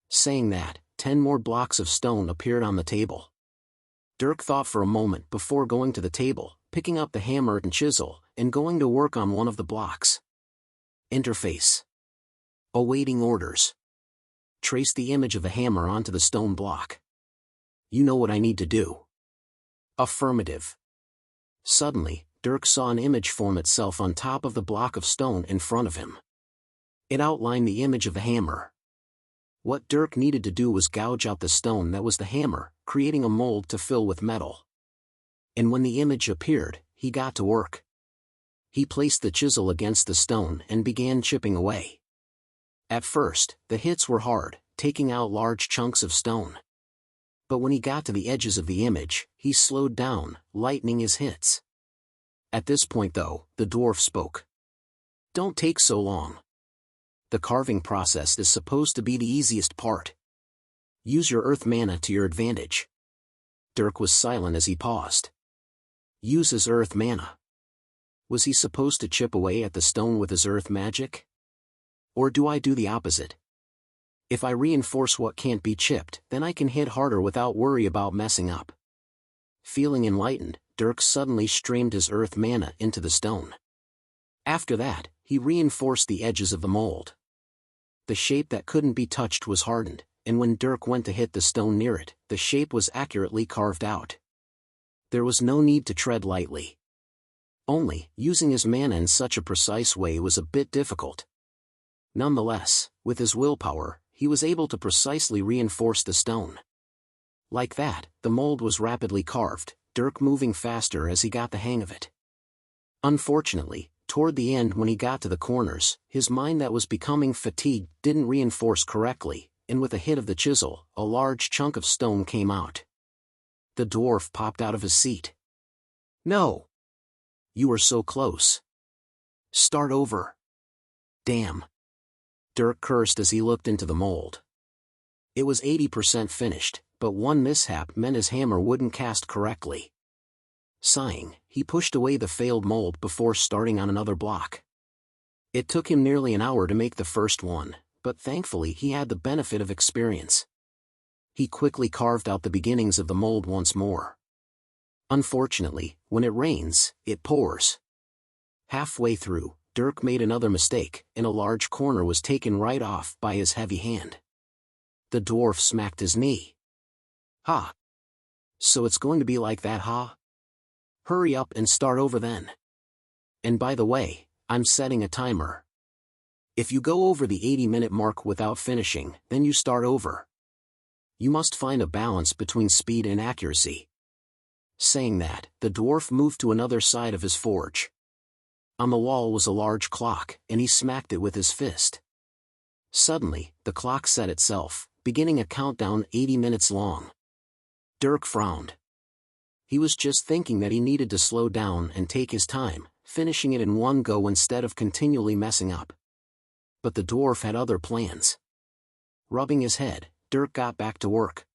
Saying that, 10 more blocks of stone appeared on the table. Dirk thought for a moment before going to the table, picking up the hammer and chisel, and going to work on one of the blocks. Interface. Awaiting orders. Trace the image of the hammer onto the stone block. You know what I need to do. Affirmative. Suddenly, Dirk saw an image form itself on top of the block of stone in front of him. It outlined the image of the hammer. What Dirk needed to do was gouge out the stone that was the hammer, creating a mold to fill with metal. And when the image appeared, he got to work. He placed the chisel against the stone and began chipping away. At first, the hits were hard, taking out large chunks of stone. But when he got to the edges of the image, he slowed down, lightening his hits. At this point though, the dwarf spoke. "Don't take so long. The carving process is supposed to be the easiest part. Use your earth mana to your advantage." Dirk was silent as he paused. Use his earth mana. Was he supposed to chip away at the stone with his earth magic? Or do I do the opposite? If I reinforce what can't be chipped, then I can hit harder without worry about messing up. Feeling enlightened, Dirk suddenly streamed his earth mana into the stone. After that, he reinforced the edges of the mold. The shape that couldn't be touched was hardened, and when Dirk went to hit the stone near it, the shape was accurately carved out. There was no need to tread lightly. Only, using his mana in such a precise way was a bit difficult. Nonetheless, with his willpower, he was able to precisely reinforce the stone. Like that, the mold was rapidly carved, Dirk moving faster as he got the hang of it. Unfortunately, toward the end when he got to the corners, his mind that was becoming fatigued didn't reinforce correctly, and with a hit of the chisel, a large chunk of stone came out. The dwarf popped out of his seat. "No! You were so close. Start over." "Damn." Dirk cursed as he looked into the mold. It was 80% finished, but one mishap meant his hammer wouldn't cast correctly. Sighing, he pushed away the failed mold before starting on another block. It took him nearly an hour to make the first one, but thankfully he had the benefit of experience. He quickly carved out the beginnings of the mold once more. Unfortunately, when it rains, it pours. Halfway through, Dirk made another mistake, and a large corner was taken right off by his heavy hand. The dwarf smacked his knee. "Ha! So it's going to be like that, huh? Hurry up and start over then. And by the way, I'm setting a timer. If you go over the 80-minute mark without finishing, then you start over. You must find a balance between speed and accuracy." Saying that, the dwarf moved to another side of his forge. On the wall was a large clock, and he smacked it with his fist. Suddenly, the clock set itself, beginning a countdown 80 minutes long. Dirk frowned. He was just thinking that he needed to slow down and take his time, finishing it in one go instead of continually messing up. But the dwarf had other plans. Rubbing his head, Dirk got back to work.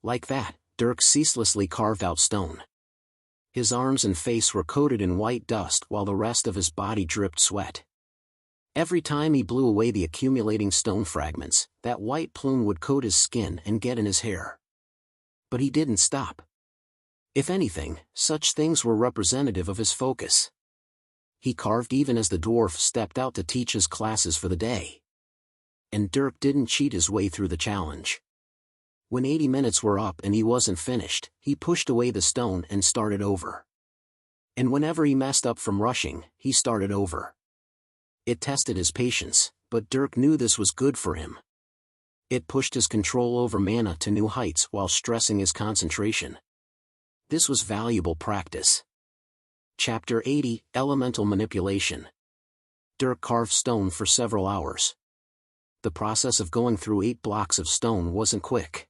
Like that, Dirk ceaselessly carved out stone. His arms and face were coated in white dust while the rest of his body dripped sweat. Every time he blew away the accumulating stone fragments, that white plume would coat his skin and get in his hair. But he didn't stop. If anything, such things were representative of his focus. He carved even as the dwarf stepped out to teach his classes for the day. And Dirk didn't cheat his way through the challenge. When 80 minutes were up and he wasn't finished, he pushed away the stone and started over. And whenever he messed up from rushing, he started over. It tested his patience, but Dirk knew this was good for him. It pushed his control over mana to new heights while stressing his concentration. This was valuable practice. Chapter 80, Elemental Manipulation. Dirk carved stone for several hours. The process of going through 8 blocks of stone wasn't quick.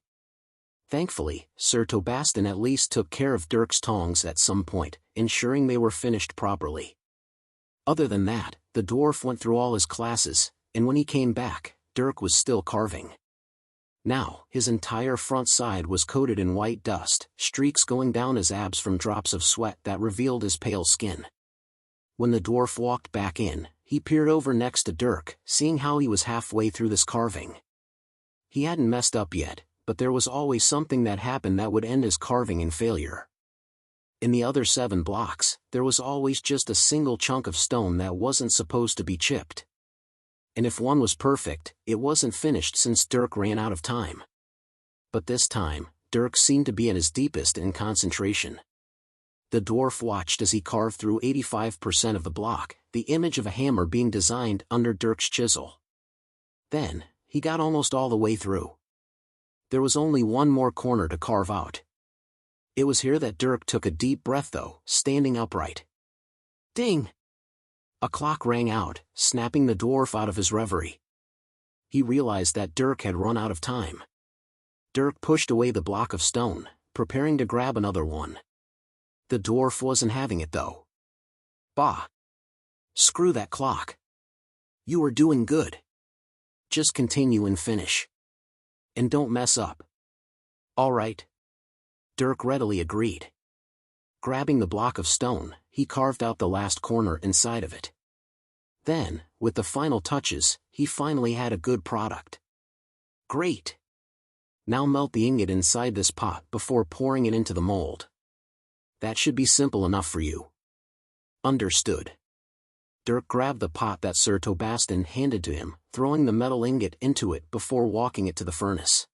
Thankfully, Sir Tobaston at least took care of Dirk's tongs at some point, ensuring they were finished properly. Other than that, the dwarf went through all his classes, and when he came back, Dirk was still carving. Now, his entire front side was coated in white dust, streaks going down his abs from drops of sweat that revealed his pale skin. When the dwarf walked back in, he peered over next to Dirk, seeing how he was halfway through this carving. He hadn't messed up yet, but there was always something that happened that would end his carving in failure. In the other 7 blocks, there was always just a single chunk of stone that wasn't supposed to be chipped. And if one was perfect, it wasn't finished since Dirk ran out of time. But this time, Dirk seemed to be at his deepest in concentration. The dwarf watched as he carved through 85% of the block, the image of a hammer being designed under Dirk's chisel. Then, he got almost all the way through. There was only one more corner to carve out. It was here that Dirk took a deep breath though, standing upright. Ding! A clock rang out, snapping the dwarf out of his reverie. He realized that Dirk had run out of time. Dirk pushed away the block of stone, preparing to grab another one. The dwarf wasn't having it though. Bah! Screw that clock. You were doing good. Just continue and finish. And don't mess up. All right. Dirk readily agreed. Grabbing the block of stone, he carved out the last corner inside of it. Then, with the final touches, he finally had a good product. Great! Now melt the ingot inside this pot before pouring it into the mold. That should be simple enough for you. Understood. Dirk grabbed the pot that Sir Tobaston handed to him, throwing the metal ingot into it before walking it to the furnace.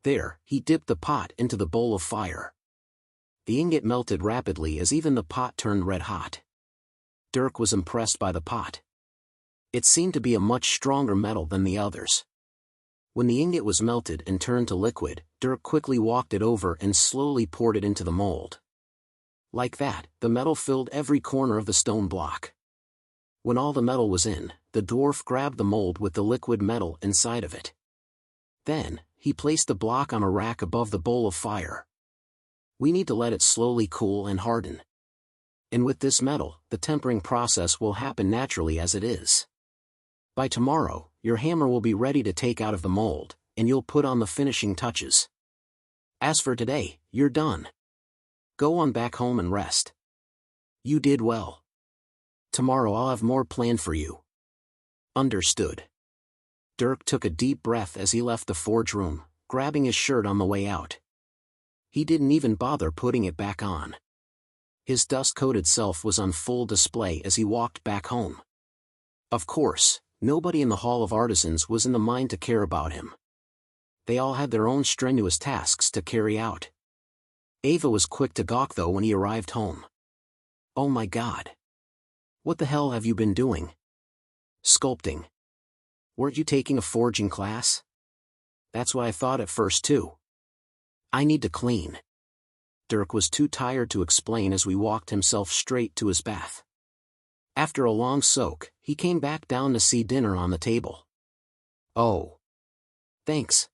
There, he dipped the pot into the bowl of fire. The ingot melted rapidly as even the pot turned red hot. Dirk was impressed by the pot. It seemed to be a much stronger metal than the others. When the ingot was melted and turned to liquid, Dirk quickly walked it over and slowly poured it into the mold. Like that, the metal filled every corner of the stone block. When all the metal was in, the dwarf grabbed the mold with the liquid metal inside of it. Then, he placed the block on a rack above the bowl of fire. We need to let it slowly cool and harden. And with this metal, the tempering process will happen naturally as it is. By tomorrow, your hammer will be ready to take out of the mold, and you'll put on the finishing touches. As for today, you're done. Go on back home and rest. You did well. Tomorrow I'll have more planned for you. Understood. Dirk took a deep breath as he left the forge room, grabbing his shirt on the way out. He didn't even bother putting it back on. His dust-coated self was on full display as he walked back home. Of course, nobody in the Hall of Artisans was in the mind to care about him. They all had their own strenuous tasks to carry out. Ava was quick to gawk though when he arrived home. Oh my God. What the hell have you been doing? Sculpting. Weren't you taking a forging class? That's what I thought at first too. I need to clean. Dirk was too tired to explain as we walked himself straight to his bath. After a long soak, he came back down to see dinner on the table. Oh. Thanks.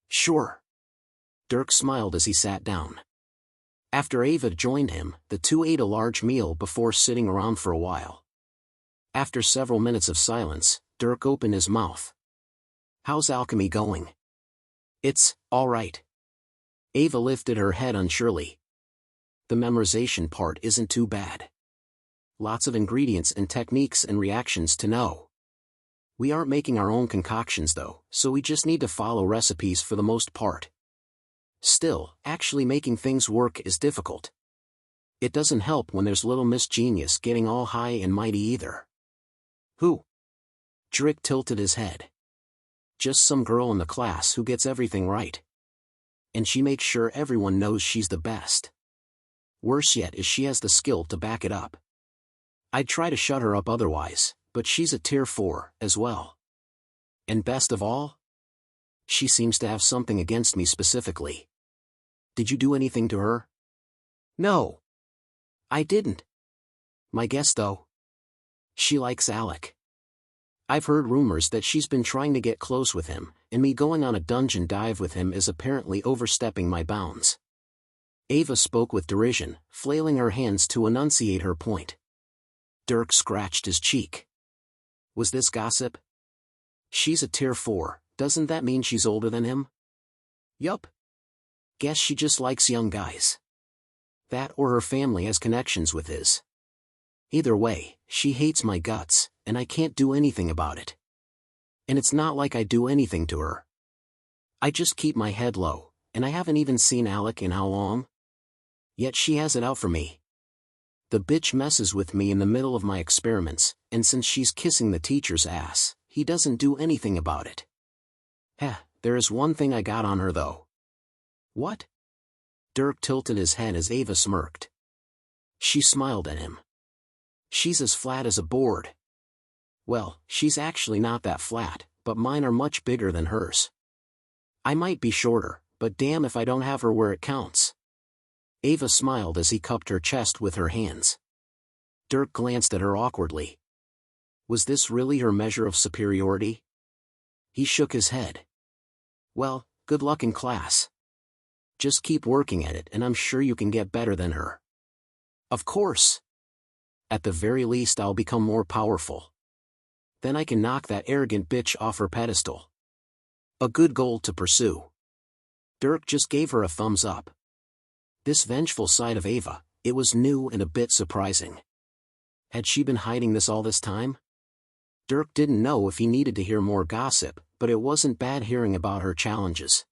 Sure. Dirk smiled as he sat down. After Ava joined him, the two ate a large meal before sitting around for a while. After several minutes of silence, Dirk opened his mouth. How's alchemy going? It's all right. Ava lifted her head unsurely. The memorization part isn't too bad. Lots of ingredients and techniques and reactions to know. We aren't making our own concoctions though, so we just need to follow recipes for the most part. Still, actually making things work is difficult. It doesn't help when there's little Miss Genius getting all high and mighty either. Who? Drick tilted his head. Just some girl in the class who gets everything right. And she makes sure everyone knows she's the best. Worse yet is she has the skill to back it up. I'd try to shut her up otherwise, but she's a tier 4, as well. And best of all? She seems to have something against me specifically. Did you do anything to her? No. I didn't. My guess though? She likes Alec. I've heard rumors that she's been trying to get close with him, and me going on a dungeon dive with him is apparently overstepping my bounds. Ava spoke with derision, flailing her hands to enunciate her point. Dirk scratched his cheek. Was this gossip? She's a tier 4, doesn't that mean she's older than him? Yup. Guess she just likes young guys. That or her family has connections with his. Either way, she hates my guts, and I can't do anything about it. And it's not like I do anything to her. I just keep my head low, and I haven't even seen Alec in how long? Yet she has it out for me. The bitch messes with me in the middle of my experiments, and since she's kissing the teacher's ass, he doesn't do anything about it. Heh, there is one thing I got on her though. What? Dirk tilted his head as Ava smirked. She smiled at him. She's as flat as a board. Well, she's actually not that flat, but mine are much bigger than hers. I might be shorter, but damn if I don't have her where it counts. Ava smiled as he cupped her chest with her hands. Dirk glanced at her awkwardly. Was this really her measure of superiority? He shook his head. Well, good luck in class. Just keep working at it and I'm sure you can get better than her. Of course. At the very least I'll become more powerful. Then I can knock that arrogant bitch off her pedestal. A good goal to pursue. Dirk just gave her a thumbs up. This vengeful side of Ava, it was new and a bit surprising. Had she been hiding this all this time? Dirk didn't know if he needed to hear more gossip, but it wasn't bad hearing about her challenges.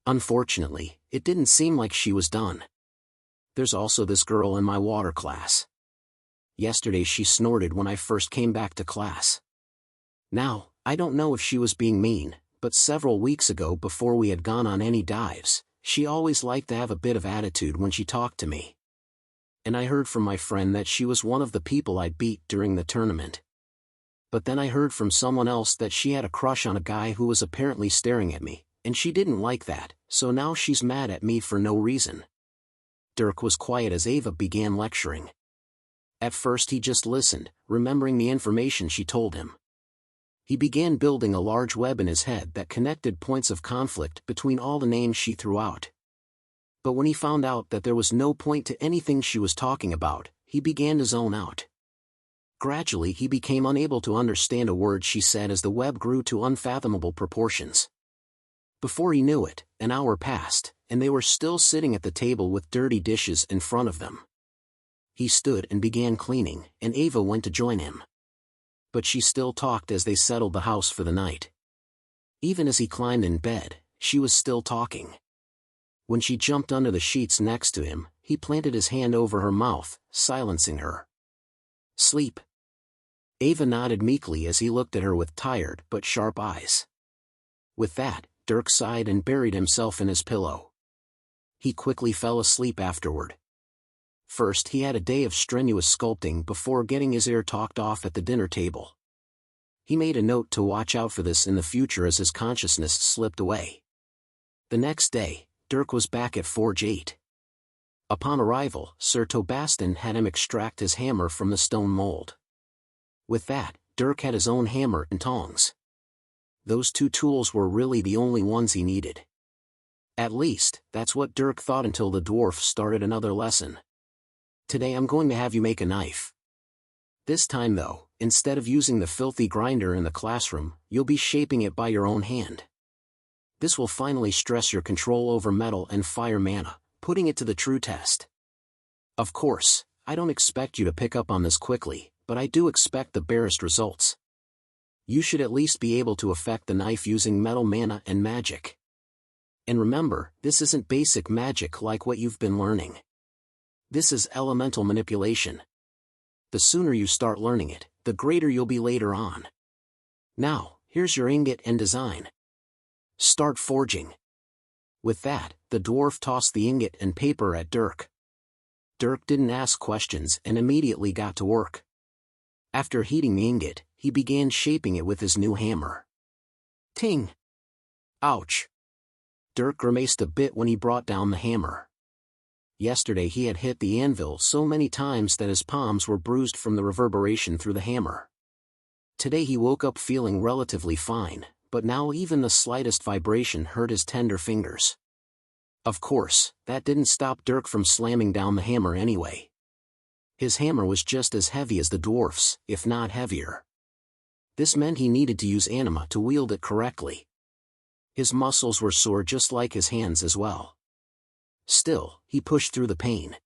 Unfortunately, it didn't seem like she was done. There's also this girl in my water class. Yesterday she snorted when I first came back to class. Now, I don't know if she was being mean, but several weeks ago before we had gone on any dives, she always liked to have a bit of attitude when she talked to me. And I heard from my friend that she was one of the people I beat during the tournament. But then I heard from someone else that she had a crush on a guy who was apparently staring at me, and she didn't like that, so now she's mad at me for no reason. Dirk was quiet as Ava began lecturing. At first he just listened, remembering the information she told him. He began building a large web in his head that connected points of conflict between all the names she threw out. But when he found out that there was no point to anything she was talking about, he began to zone out. Gradually he became unable to understand a word she said as the web grew to unfathomable proportions. Before he knew it, an hour passed, and they were still sitting at the table with dirty dishes in front of them. He stood and began cleaning, and Ava went to join him. But she still talked as they settled the house for the night. Even as he climbed in bed, she was still talking. When she jumped under the sheets next to him, he planted his hand over her mouth, silencing her. Sleep. Ava nodded meekly as he looked at her with tired but sharp eyes. With that, Dirk sighed and buried himself in his pillow. He quickly fell asleep afterward. First he had a day of strenuous sculpting before getting his ear talked off at the dinner table. He made a note to watch out for this in the future as his consciousness slipped away. The next day, Dirk was back at Forge 8. Upon arrival, Sir Tobaston had him extract his hammer from the stone mold. With that, Dirk had his own hammer and tongs. Those two tools were really the only ones he needed. At least, that's what Dirk thought until the dwarf started another lesson. Today I'm going to have you make a knife. This time though, instead of using the filthy grinder in the classroom, you'll be shaping it by your own hand. This will finally stress your control over metal and fire mana, putting it to the true test. Of course, I don't expect you to pick up on this quickly, but I do expect the barest results. You should at least be able to affect the knife using metal mana and magic. And remember, this isn't basic magic like what you've been learning. This is elemental manipulation. The sooner you start learning it, the greater you'll be later on. Now, here's your ingot and design. Start forging. With that, the dwarf tossed the ingot and paper at Dirk. Dirk didn't ask questions and immediately got to work. After heating the ingot, he began shaping it with his new hammer. Ting! Ouch! Dirk grimaced a bit when he brought down the hammer. Yesterday he had hit the anvil so many times that his palms were bruised from the reverberation through the hammer. Today he woke up feeling relatively fine, but now even the slightest vibration hurt his tender fingers. Of course, that didn't stop Dirk from slamming down the hammer anyway. His hammer was just as heavy as the dwarf's, if not heavier. This meant he needed to use anima to wield it correctly. His muscles were sore just like his hands as well. Still, he pushed through the pain.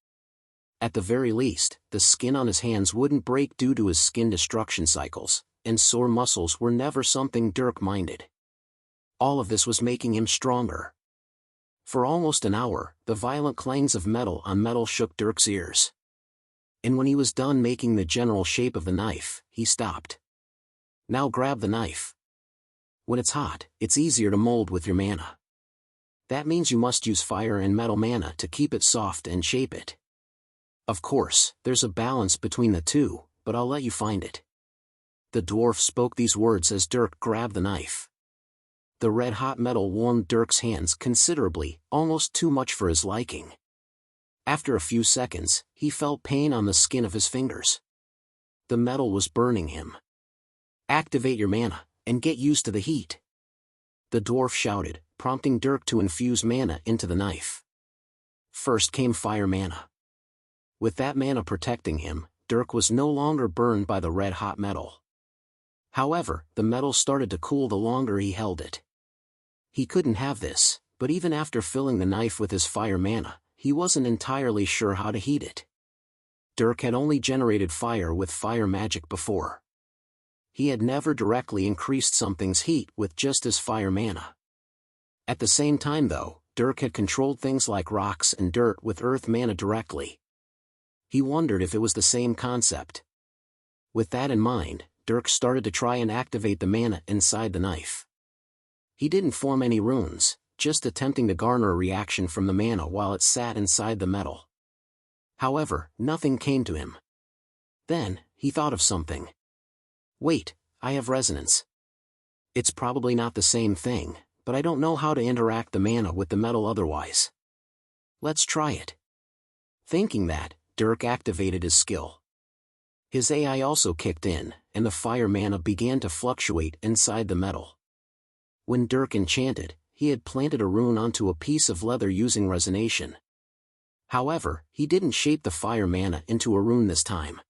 At the very least, the skin on his hands wouldn't break due to his skin destruction cycles, and sore muscles were never something Dirk minded. All of this was making him stronger. For almost an hour, the violent clangs of metal on metal shook Dirk's ears. And when he was done making the general shape of the knife, he stopped. Now grab the knife. When it's hot, it's easier to mold with your mana. That means you must use fire and metal mana to keep it soft and shape it. Of course, there's a balance between the two, but I'll let you find it. The dwarf spoke these words as Dirk grabbed the knife. The red-hot metal warmed Dirk's hands considerably, almost too much for his liking. After a few seconds, he felt pain on the skin of his fingers. The metal was burning him. "Activate your mana, and get used to the heat," the dwarf shouted, prompting Dirk to infuse mana into the knife. First came fire mana. With that mana protecting him, Dirk was no longer burned by the red-hot metal. However, the metal started to cool the longer he held it. He couldn't have this, but even after filling the knife with his fire mana, he wasn't entirely sure how to heat it. Dirk had only generated fire with fire magic before. He had never directly increased something's heat with just his fire mana. At the same time though, Dirk had controlled things like rocks and dirt with earth mana directly. He wondered if it was the same concept. With that in mind, Dirk started to try and activate the mana inside the knife. He didn't form any runes, just attempting to garner a reaction from the mana while it sat inside the metal. However, nothing came to him. Then, he thought of something. "Wait, I have resonance. It's probably not the same thing, but I don't know how to interact the mana with the metal otherwise. Let's try it." Thinking that, Dirk activated his skill. His AI also kicked in, and the fire mana began to fluctuate inside the metal. When Dirk enchanted, he had planted a rune onto a piece of leather using resonation. However, he didn't shape the fire mana into a rune this time.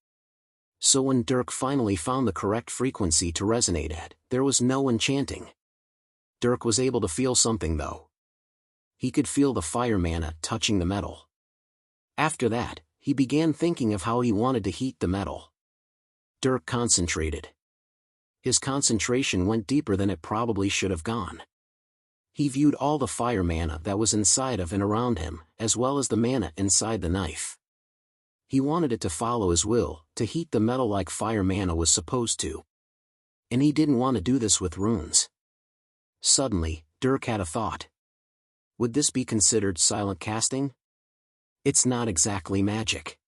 So when Dirk finally found the correct frequency to resonate at, there was no enchanting. Dirk was able to feel something though. He could feel the fire mana touching the metal. After that, he began thinking of how he wanted to heat the metal. Dirk concentrated. His concentration went deeper than it probably should have gone. He viewed all the fire mana that was inside of and around him, as well as the mana inside the knife. He wanted it to follow his will, to heat the metal like fire mana was supposed to. And he didn't want to do this with runes. Suddenly, Dirk had a thought. Would this be considered silent casting? It's not exactly magic.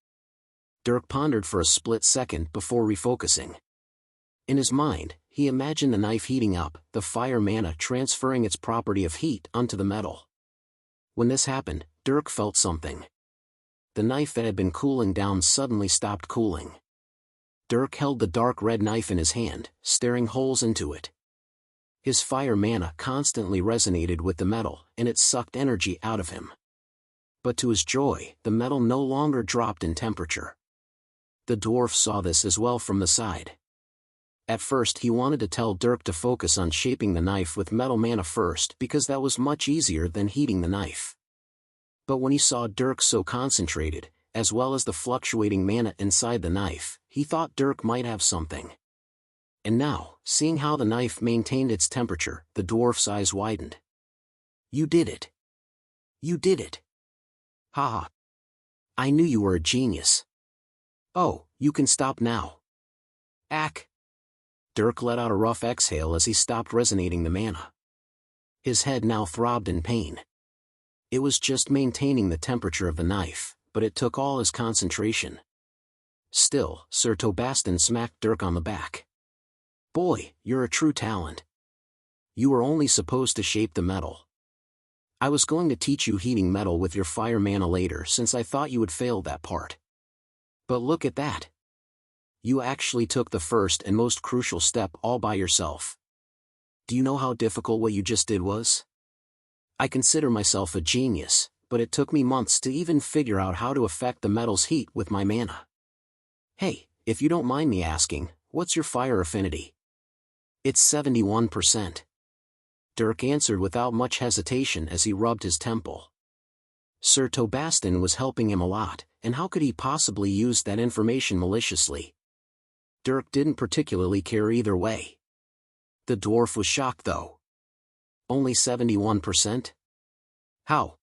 Dirk pondered for a split second before refocusing. In his mind, he imagined the knife heating up, the fire mana transferring its property of heat onto the metal. When this happened, Dirk felt something. The knife that had been cooling down suddenly stopped cooling. Dirk held the dark red knife in his hand, staring holes into it. His fire mana constantly resonated with the metal, and it sucked energy out of him. But to his joy, the metal no longer dropped in temperature. The dwarf saw this as well from the side. At first he wanted to tell Dirk to focus on shaping the knife with metal mana first because that was much easier than heating the knife. But when he saw Dirk so concentrated, as well as the fluctuating mana inside the knife, he thought Dirk might have something. And now, seeing how the knife maintained its temperature, the dwarf's eyes widened. "You did it. You did it. Haha. I knew you were a genius. Oh, you can stop now." Ack. Dirk let out a rough exhale as he stopped resonating the mana. His head now throbbed in pain. It was just maintaining the temperature of the knife, but it took all his concentration. Still, Sir Tobaston smacked Dirk on the back. "Boy, you're a true talent. You were only supposed to shape the metal. I was going to teach you heating metal with your fire mana later since I thought you would fail that part. But look at that. You actually took the first and most crucial step all by yourself. Do you know how difficult what you just did was? I consider myself a genius, but it took me months to even figure out how to affect the metal's heat with my mana. Hey, if you don't mind me asking, what's your fire affinity?" "It's 71%. Dirk answered without much hesitation as he rubbed his temple. Sir Tobaston was helping him a lot, and how could he possibly use that information maliciously? Dirk didn't particularly care either way. The dwarf was shocked though. "Only 71%? How?"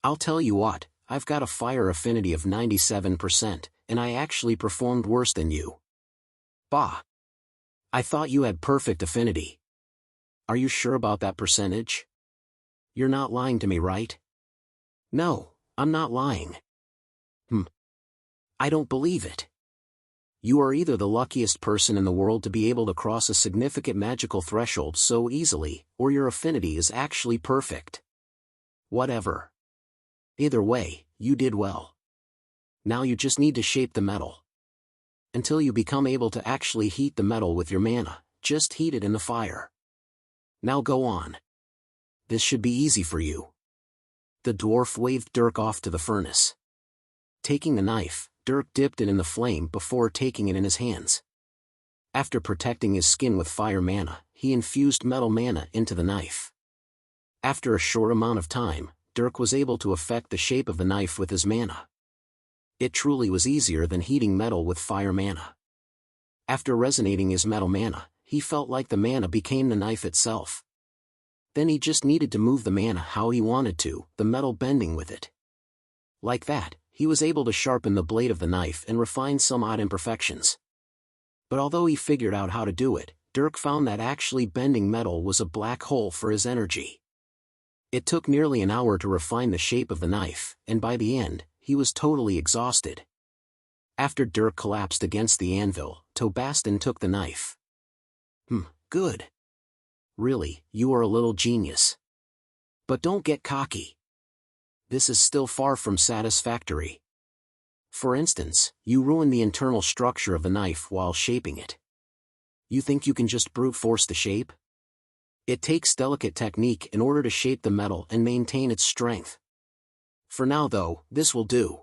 "I'll tell you what, I've got a fire affinity of 97%, and I actually performed worse than you." "Bah! I thought you had perfect affinity. Are you sure about that percentage? You're not lying to me, right?" "No, I'm not lying." I don't believe it. You are either the luckiest person in the world to be able to cross a significant magical threshold so easily, or your affinity is actually perfect." "Whatever. Either way, you did well. Now you just need to shape the metal. Until you become able to actually heat the metal with your mana, just heat it in the fire. Now go on. This should be easy for you. The dwarf waved Dirk off to the furnace. Taking the knife, Dirk dipped it in the flame before taking it in his hands. After protecting his skin with fire mana, he infused metal mana into the knife. After a short amount of time, Dirk was able to affect the shape of the knife with his mana. It truly was easier than heating metal with fire mana. After resonating his metal mana, he felt like the mana became the knife itself. Then he just needed to move the mana how he wanted to, the metal bending with it. Like that, he was able to sharpen the blade of the knife and refine some odd imperfections. But although he figured out how to do it, Dirk found that actually bending metal was a black hole for his energy. It took nearly an hour to refine the shape of the knife, and by the end, he was totally exhausted. After Dirk collapsed against the anvil, Tobastin took the knife. Good. Really, you are a little genius. But don't get cocky. This is still far from satisfactory. For instance, you ruined the internal structure of the knife while shaping it. You think you can just brute force the shape? It takes delicate technique in order to shape the metal and maintain its strength. For now though, this will do.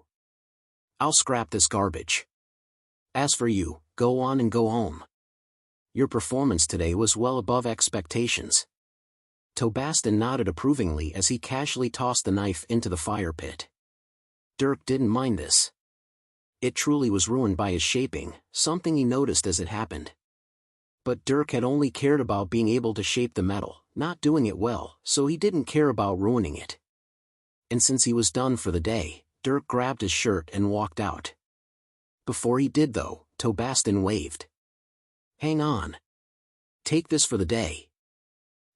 I'll scrap this garbage. As for you, go on and go home. Your performance today was well above expectations. Tobastin nodded approvingly as he casually tossed the knife into the fire pit. Dirk didn't mind this. It truly was ruined by his shaping, something he noticed as it happened. But Dirk had only cared about being able to shape the metal, not doing it well, so he didn't care about ruining it. And since he was done for the day, Dirk grabbed his shirt and walked out. Before he did though, Tobastin waved. Hang on. Take this for the day.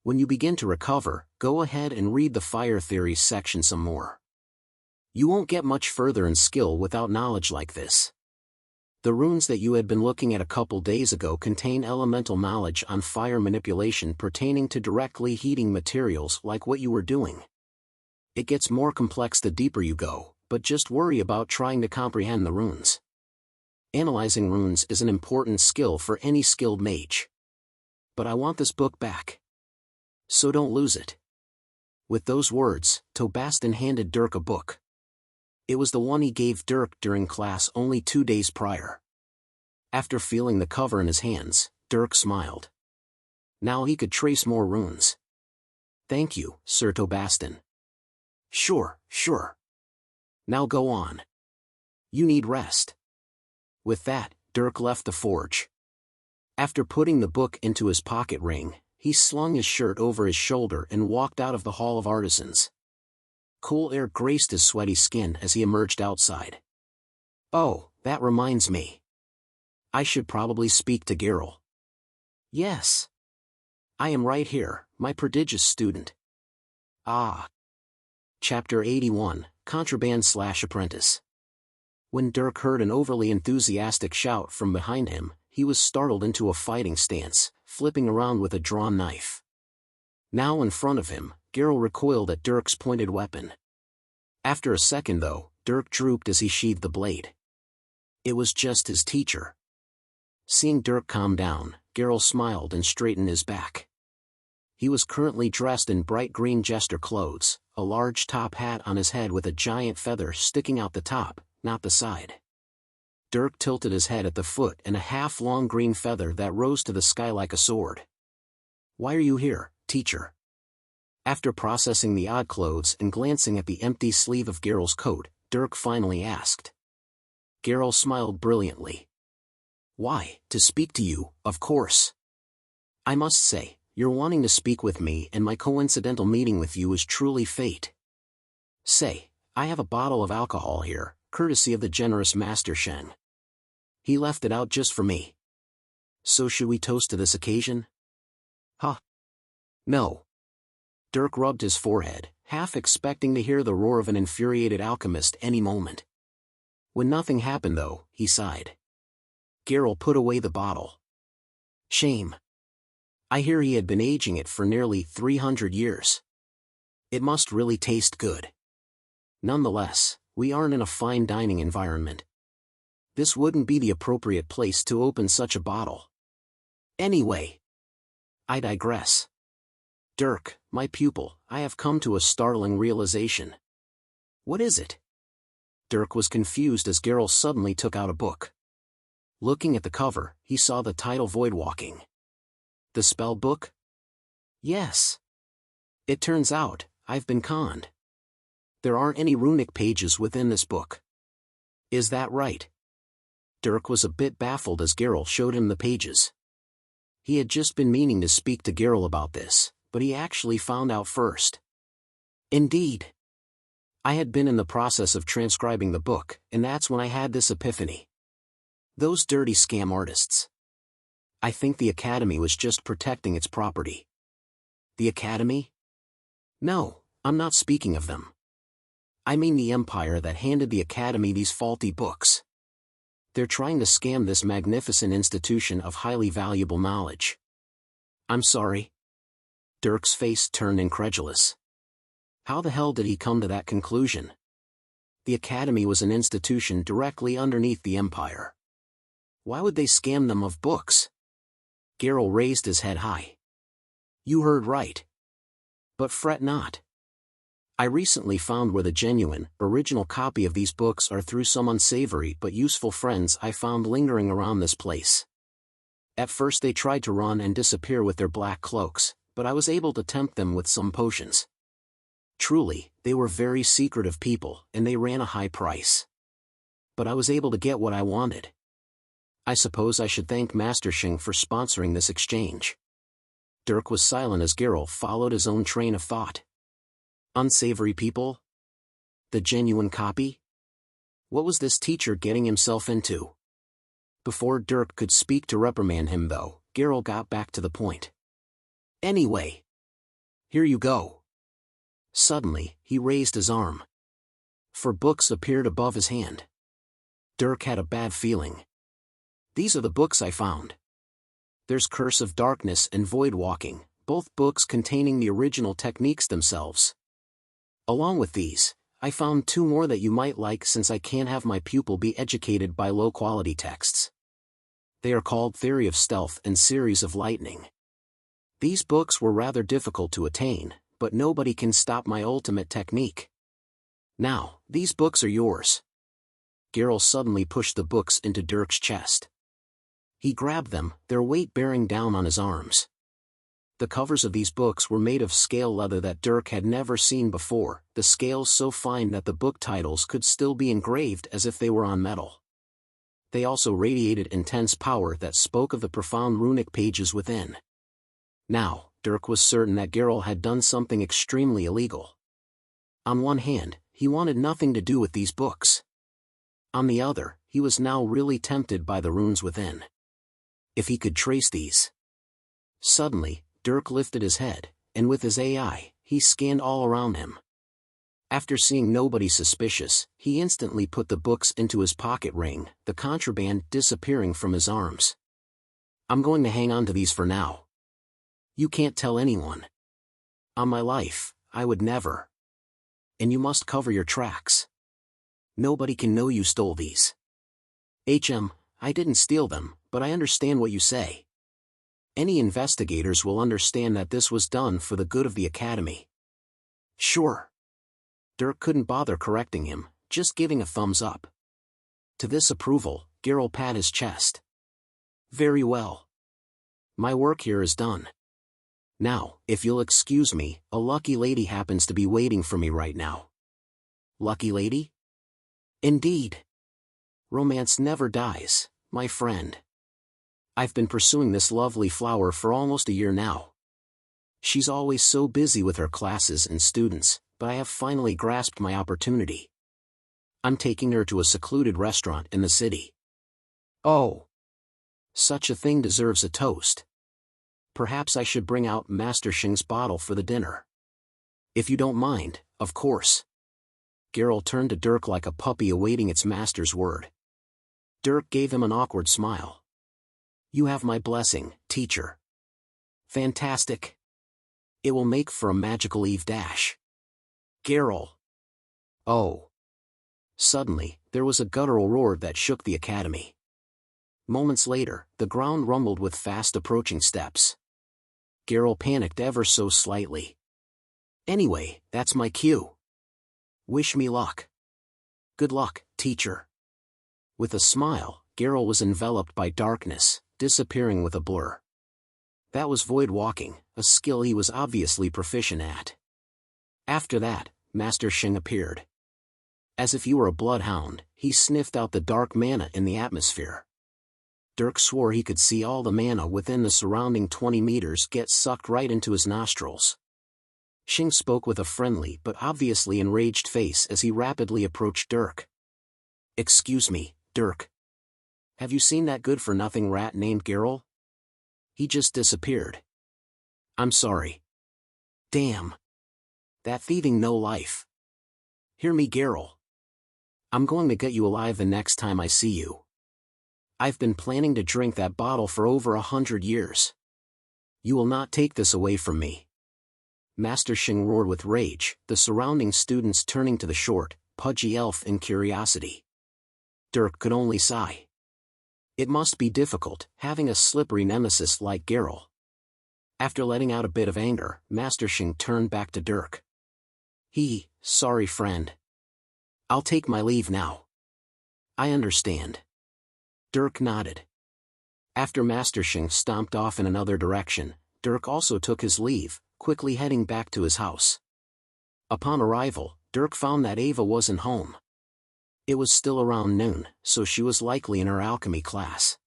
When you begin to recover, go ahead and read the fire theories section some more. You won't get much further in skill without knowledge like this. The runes that you had been looking at a couple days ago contain elemental knowledge on fire manipulation pertaining to directly heating materials like what you were doing. It gets more complex the deeper you go, but just worry about trying to comprehend the runes. Analyzing runes is an important skill for any skilled mage. But I want this book back. So don't lose it. With those words, Tobastin handed Dirk a book. It was the one he gave Dirk during class only 2 days prior. After feeling the cover in his hands, Dirk smiled. Now he could trace more runes. Thank you, Sir Tobastin. Sure. Now go on. You need rest. With that, Dirk left the forge. After putting the book into his pocket ring, he slung his shirt over his shoulder and walked out of the Hall of Artisans. Cool air graced his sweaty skin as he emerged outside. Oh, that reminds me. I should probably speak to Geralt. Yes. I am right here, my prodigious student. Ah. Chapter 81, Contraband/Apprentice. When Dirk heard an overly enthusiastic shout from behind him, he was startled into a fighting stance, flipping around with a drawn knife. Now in front of him, Geralt recoiled at Dirk's pointed weapon. After a second though, Dirk drooped as he sheathed the blade. It was just his teacher. Seeing Dirk calm down, Geralt smiled and straightened his back. He was currently dressed in bright green jester clothes, a large top hat on his head with a giant feather sticking out the top, not the side. Dirk tilted his head at the foot and a half-long green feather that rose to the sky like a sword. Why are you here, teacher? After processing the odd clothes and glancing at the empty sleeve of Geralt's coat, Dirk finally asked. Geralt smiled brilliantly. Why, to speak to you, of course. I must say, your wanting to speak with me and my coincidental meeting with you is truly fate. Say, I have a bottle of alcohol here, courtesy of the generous Master Shen. He left it out just for me. So should we toast to this occasion? Huh? No. Dirk rubbed his forehead, half expecting to hear the roar of an infuriated alchemist any moment. When nothing happened though, he sighed. Geralt put away the bottle. Shame. I hear he had been aging it for nearly 300 years. It must really taste good. Nonetheless, we aren't in a fine dining environment. This wouldn't be the appropriate place to open such a bottle. Anyway, I digress. Dirk, my pupil, I have come to a startling realization. What is it? Dirk was confused as Geralt suddenly took out a book. Looking at the cover, he saw the title Voidwalking. The spell book? Yes. It turns out, I've been conned. There aren't any runic pages within this book. Is that right? Dirk was a bit baffled as Geralt showed him the pages. He had just been meaning to speak to Geralt about this, but he actually found out first. Indeed. I had been in the process of transcribing the book, and that's when I had this epiphany. Those dirty scam artists. I think the Academy was just protecting its property. The Academy? No, I'm not speaking of them. I mean the Empire that handed the Academy these faulty books. They're trying to scam this magnificent institution of highly valuable knowledge. I'm sorry. Dirk's face turned incredulous. How the hell did he come to that conclusion? The Academy was an institution directly underneath the Empire. Why would they scam them of books? Geralt raised his head high. You heard right. But fret not. I recently found where the genuine, original copy of these books are through some unsavory but useful friends I found lingering around this place. At first they tried to run and disappear with their black cloaks, but I was able to tempt them with some potions. Truly, they were very secretive people, and they ran a high price. But I was able to get what I wanted. I suppose I should thank Master Shing for sponsoring this exchange. Dirk was silent as Geralt followed his own train of thought. Unsavory people? The genuine copy? What was this teacher getting himself into? Before Dirk could speak to reprimand him though, Geralt got back to the point. Anyway. Here you go. Suddenly, he raised his arm. 4 books appeared above his hand. Dirk had a bad feeling. These are the books I found. There's Curse of Darkness and Voidwalking, both books containing the original techniques themselves. Along with these, I found 2 more that you might like since I can't have my pupil be educated by low-quality texts. They are called Theory of Stealth and Series of Lightning. These books were rather difficult to attain, but nobody can stop my ultimate technique. Now, these books are yours. Geralt suddenly pushed the books into Dirk's chest. He grabbed them, their weight bearing down on his arms. The covers of these books were made of scale leather that Dirk had never seen before, the scales so fine that the book titles could still be engraved as if they were on metal. They also radiated intense power that spoke of the profound runic pages within. Now, Dirk was certain that Geralt had done something extremely illegal. On one hand, he wanted nothing to do with these books. On the other, he was now really tempted by the runes within. If he could trace these. Suddenly, Dirk lifted his head, and with his AI, he scanned all around him. After seeing nobody suspicious, he instantly put the books into his pocket ring, the contraband disappearing from his arms. I'm going to hang on to these for now. You can't tell anyone. On my life, I would never. And you must cover your tracks. Nobody can know you stole these. I didn't steal them, but I understand what you say. Any investigators will understand that this was done for the good of the Academy. Sure. Dirk couldn't bother correcting him, just giving a thumbs up. To this approval, Geralt pat his chest. Very well. My work here is done. Now, if you'll excuse me, a lucky lady happens to be waiting for me right now. Lucky lady? Indeed. Romance never dies, my friend. I've been pursuing this lovely flower for almost a year now. She's always so busy with her classes and students, but I have finally grasped my opportunity. I'm taking her to a secluded restaurant in the city. Oh! Such a thing deserves a toast. Perhaps I should bring out Master Shing's bottle for the dinner. If you don't mind, of course. Geralt turned to Dirk like a puppy awaiting its master's word. Dirk gave him an awkward smile. You have my blessing, teacher. Fantastic. It will make for a magical Eve dash. Geralt. Oh. Suddenly, there was a guttural roar that shook the academy. Moments later, the ground rumbled with fast approaching steps. Geralt panicked ever so slightly. Anyway, that's my cue. Wish me luck. Good luck, teacher. With a smile, Geralt was enveloped by darkness, disappearing with a blur. That was void walking, a skill he was obviously proficient at. After that, Master Shing appeared. As if he were a bloodhound, he sniffed out the dark mana in the atmosphere. Dirk swore he could see all the mana within the surrounding 20 meters get sucked right into his nostrils. Shing spoke with a friendly but obviously enraged face as he rapidly approached Dirk. Excuse me, Dirk. Have you seen that good-for-nothing rat named Geralt? He just disappeared. I'm sorry. Damn. That thieving no-life. Hear me, Geralt. I'm going to get you alive the next time I see you. I've been planning to drink that bottle for over 100 years. You will not take this away from me. Master Shing roared with rage, the surrounding students turning to the short, pudgy elf in curiosity. Dirk could only sigh. It must be difficult, having a slippery nemesis like Geralt. After letting out a bit of anger, Master Shing turned back to Dirk. Sorry friend. I'll take my leave now. I understand. Dirk nodded. After Master Shing stomped off in another direction, Dirk also took his leave, quickly heading back to his house. Upon arrival, Dirk found that Ava wasn't home. It was still around noon, so she was likely in her alchemy class.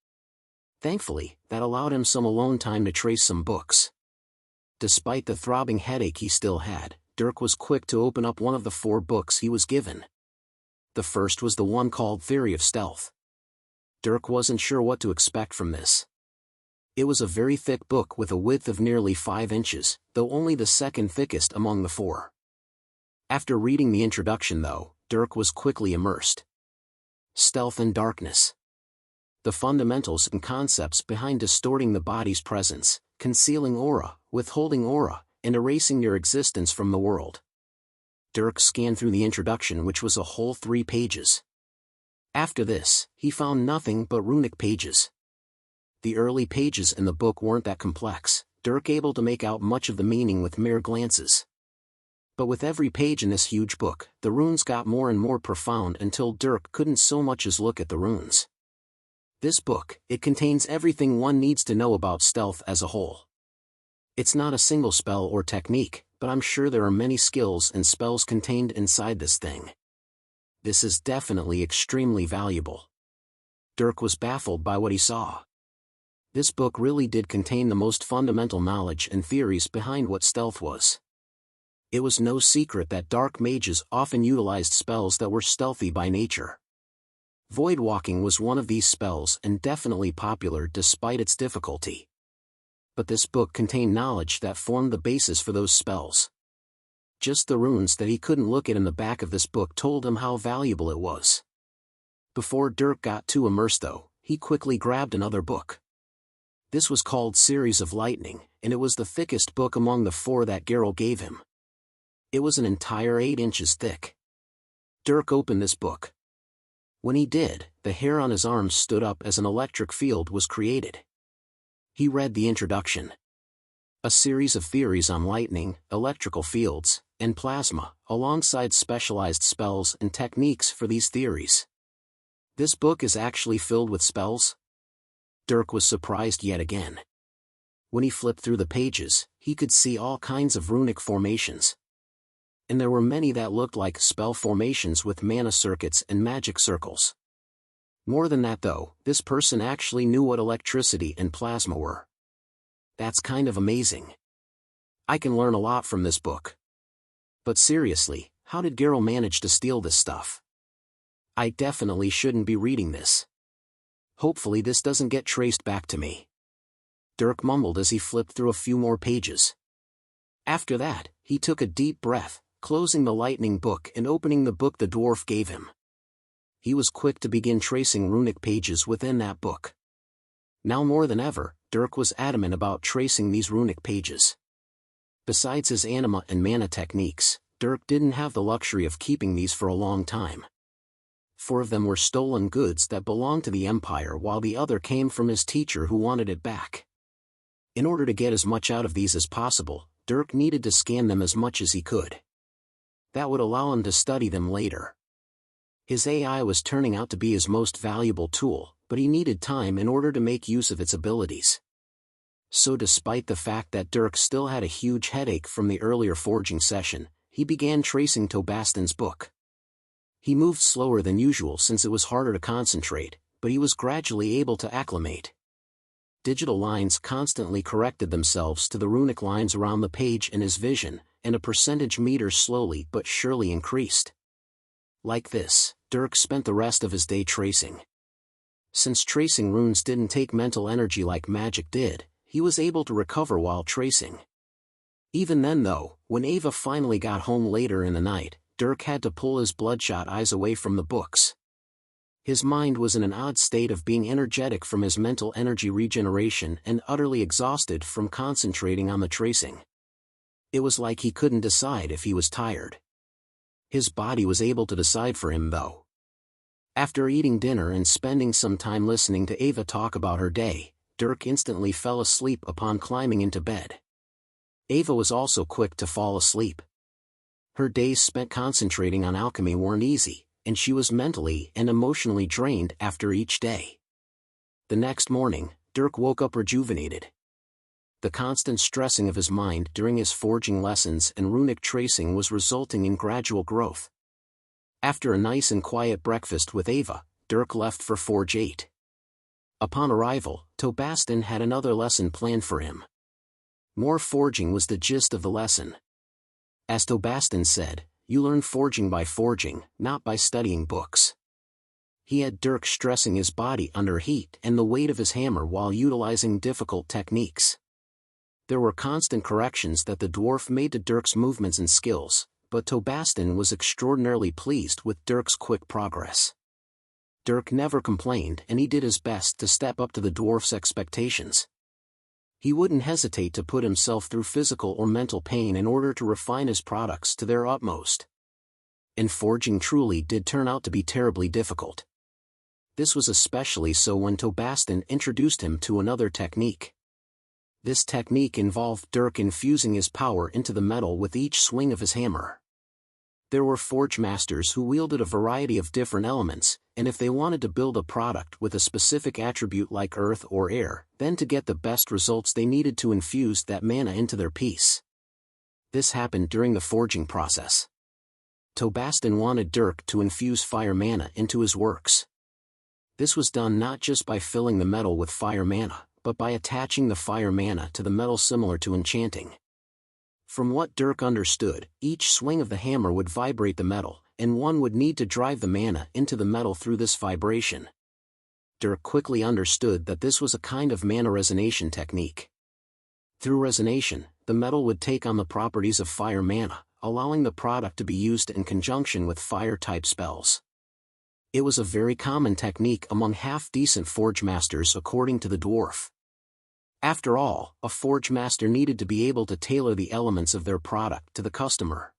Thankfully, that allowed him some alone time to trace some books. Despite the throbbing headache he still had, Dirk was quick to open up one of the 4 books he was given. The first was the one called Theory of Stealth. Dirk wasn't sure what to expect from this. It was a very thick book with a width of nearly 5 inches, though only the second thickest among the 4. After reading the introduction though, Dirk was quickly immersed. Stealth and darkness. The fundamentals and concepts behind distorting the body's presence, concealing aura, withholding aura, and erasing your existence from the world. Dirk scanned through the introduction, which was a whole 3 pages. After this, he found nothing but runic pages. The early pages in the book weren't that complex, Dirk able to make out much of the meaning with mere glances. But with every page in this huge book, the runes got more and more profound until Dirk couldn't so much as look at the runes. This book, it contains everything one needs to know about stealth as a whole. It's not a single spell or technique, but I'm sure there are many skills and spells contained inside this thing. This is definitely extremely valuable. Dirk was baffled by what he saw. This book really did contain the most fundamental knowledge and theories behind what stealth was. It was no secret that dark mages often utilized spells that were stealthy by nature. Void walking was one of these spells and definitely popular despite its difficulty. But this book contained knowledge that formed the basis for those spells. Just the runes that he couldn't look at in the back of this book told him how valuable it was. Before Dirk got too immersed though, he quickly grabbed another book. This was called Series of Lightning, and it was the thickest book among the 4 that Geralt gave him. It was an entire 8 inches thick. Dirk opened this book. When he did, the hair on his arms stood up as an electric field was created. He read the introduction. A series of theories on lightning, electrical fields, and plasma, alongside specialized spells and techniques for these theories. This book is actually filled with spells? Dirk was surprised yet again. When he flipped through the pages, he could see all kinds of runic formations. And there were many that looked like spell formations with mana circuits and magic circles. More than that though, this person actually knew what electricity and plasma were. That's kind of amazing. I can learn a lot from this book. But seriously, how did Geralt manage to steal this stuff? I definitely shouldn't be reading this. Hopefully this doesn't get traced back to me. Dirk mumbled as he flipped through a few more pages. After that, he took a deep breath, closing the lightning book and opening the book the dwarf gave him. He was quick to begin tracing runic pages within that book. Now more than ever, Dirk was adamant about tracing these runic pages. Besides his anima and mana techniques, Dirk didn't have the luxury of keeping these for a long time. 4 of them were stolen goods that belonged to the Empire, while the other came from his teacher who wanted it back. In order to get as much out of these as possible, Dirk needed to scan them as much as he could. That would allow him to study them later. His AI was turning out to be his most valuable tool, but he needed time in order to make use of its abilities. So despite the fact that Dirk still had a huge headache from the earlier forging session, he began tracing Tobastin's book. He moved slower than usual since it was harder to concentrate, but he was gradually able to acclimate. Digital lines constantly corrected themselves to the runic lines around the page in his vision, and a percentage meter slowly but surely increased. Like this, Dirk spent the rest of his day tracing. Since tracing runes didn't take mental energy like magic did, he was able to recover while tracing. Even then though, when Ava finally got home later in the night, Dirk had to pull his bloodshot eyes away from the books. His mind was in an odd state of being energetic from his mental energy regeneration and utterly exhausted from concentrating on the tracing. It was like he couldn't decide if he was tired. His body was able to decide for him though. After eating dinner and spending some time listening to Ava talk about her day, Dirk instantly fell asleep upon climbing into bed. Ava was also quick to fall asleep. Her days spent concentrating on alchemy weren't easy, and she was mentally and emotionally drained after each day. The next morning, Dirk woke up rejuvenated. The constant stressing of his mind during his forging lessons and runic tracing was resulting in gradual growth. After a nice and quiet breakfast with Ava, Dirk left for Forge 8. Upon arrival, Tobastin had another lesson planned for him. More forging was the gist of the lesson. As Tobastin said, you learn forging by forging, not by studying books. He had Dirk stressing his body under heat and the weight of his hammer while utilizing difficult techniques. There were constant corrections that the dwarf made to Dirk's movements and skills, but Tobastin was extraordinarily pleased with Dirk's quick progress. Dirk never complained and he did his best to step up to the dwarf's expectations. He wouldn't hesitate to put himself through physical or mental pain in order to refine his products to their utmost. And forging truly did turn out to be terribly difficult. This was especially so when Tobastin introduced him to another technique. This technique involved Dirk infusing his power into the metal with each swing of his hammer. There were forge masters who wielded a variety of different elements, and if they wanted to build a product with a specific attribute like earth or air, then to get the best results they needed to infuse that mana into their piece. This happened during the forging process. Tobastin wanted Dirk to infuse fire mana into his works. This was done not just by filling the metal with fire mana, but by attaching the fire mana to the metal similar to enchanting. From what Dirk understood, each swing of the hammer would vibrate the metal, and one would need to drive the mana into the metal through this vibration. Dirk quickly understood that this was a kind of mana resonation technique. Through resonation, the metal would take on the properties of fire mana, allowing the product to be used in conjunction with fire-type spells. It was a very common technique among half-decent forge masters according to the dwarf. After all, a forge master needed to be able to tailor the elements of their product to the customer.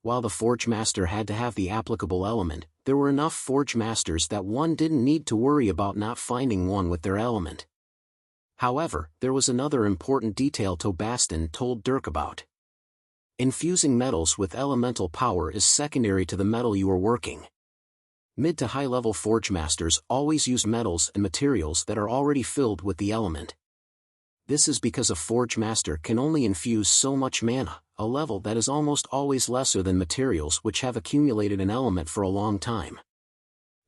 While the forge master had to have the applicable element, there were enough forge masters that one didn't need to worry about not finding one with their element. However, there was another important detail Tobastin told Dirk about. Infusing metals with elemental power is secondary to the metal you are working. Mid to high-level forge masters always use metals and materials that are already filled with the element. This is because a forge master can only infuse so much mana, a level that is almost always lesser than materials which have accumulated an element for a long time.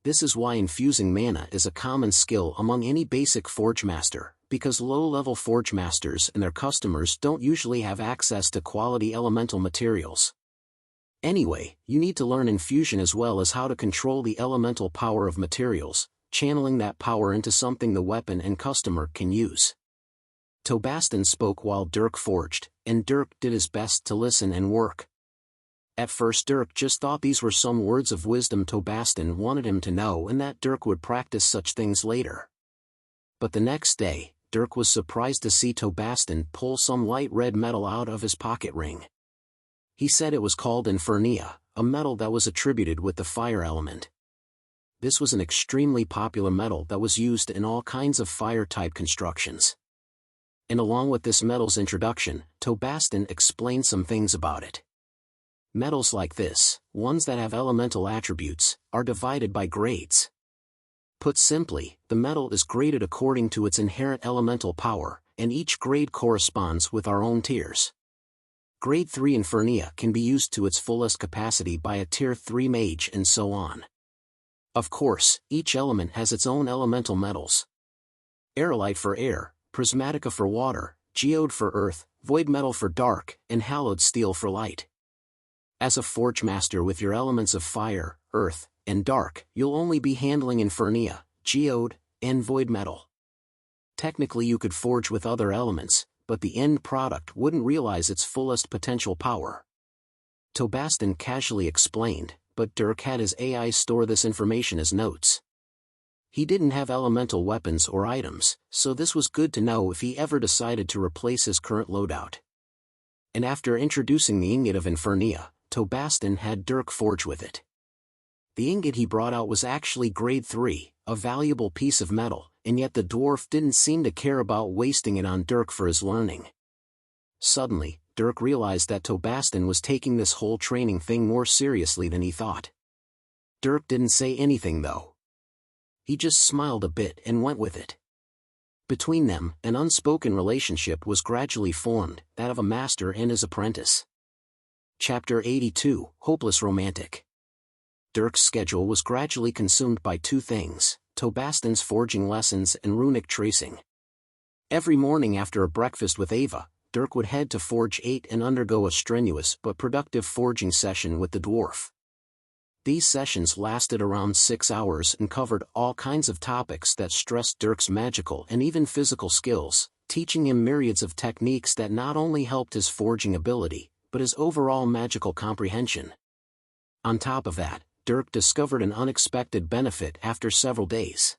This is why infusing mana is a common skill among any basic forge master, because low-level forge masters and their customers don't usually have access to quality elemental materials. Anyway, you need to learn infusion as well as how to control the elemental power of materials, channeling that power into something the weapon and customer can use. Tobastin spoke while Dirk forged, and Dirk did his best to listen and work. At first Dirk just thought these were some words of wisdom Tobastin wanted him to know and that Dirk would practice such things later. But the next day, Dirk was surprised to see Tobastin pull some light red metal out of his pocket ring. He said it was called Infernia, a metal that was attributed with the fire element. This was an extremely popular metal that was used in all kinds of fire-type constructions. And along with this metal's introduction, Tobastin explained some things about it. Metals like this, ones that have elemental attributes, are divided by grades. Put simply, the metal is graded according to its inherent elemental power, and each grade corresponds with our own tiers. Grade 3 Infernia can be used to its fullest capacity by a Tier 3 mage and so on. Of course, each element has its own elemental metals. Aerolite for air, prismatica for water, geode for earth, void metal for dark, and hallowed steel for light. As a forge master with your elements of fire, earth, and dark, you'll only be handling Infernia, geode, and void metal. Technically you could forge with other elements, but the end product wouldn't realize its fullest potential power. Tobastin casually explained, but Dirk had his AI store this information as notes. He didn't have elemental weapons or items, so this was good to know if he ever decided to replace his current loadout. And after introducing the ingot of Infernia, Tobastin had Dirk forge with it. The ingot he brought out was actually grade 3, a valuable piece of metal, and yet the dwarf didn't seem to care about wasting it on Dirk for his learning. Suddenly, Dirk realized that Tobastin was taking this whole training thing more seriously than he thought. Dirk didn't say anything though. He just smiled a bit and went with it. Between them, an unspoken relationship was gradually formed, that of a master and his apprentice. Chapter 82, Hopeless Romantic. Dirk's schedule was gradually consumed by two things, Tobastin's forging lessons and runic tracing. Every morning after a breakfast with Ava, Dirk would head to Forge 8 and undergo a strenuous but productive forging session with the dwarf. These sessions lasted around 6 hours and covered all kinds of topics that stressed Dirk's magical and even physical skills, teaching him myriads of techniques that not only helped his forging ability, but his overall magical comprehension. On top of that, Dirk discovered an unexpected benefit after several days.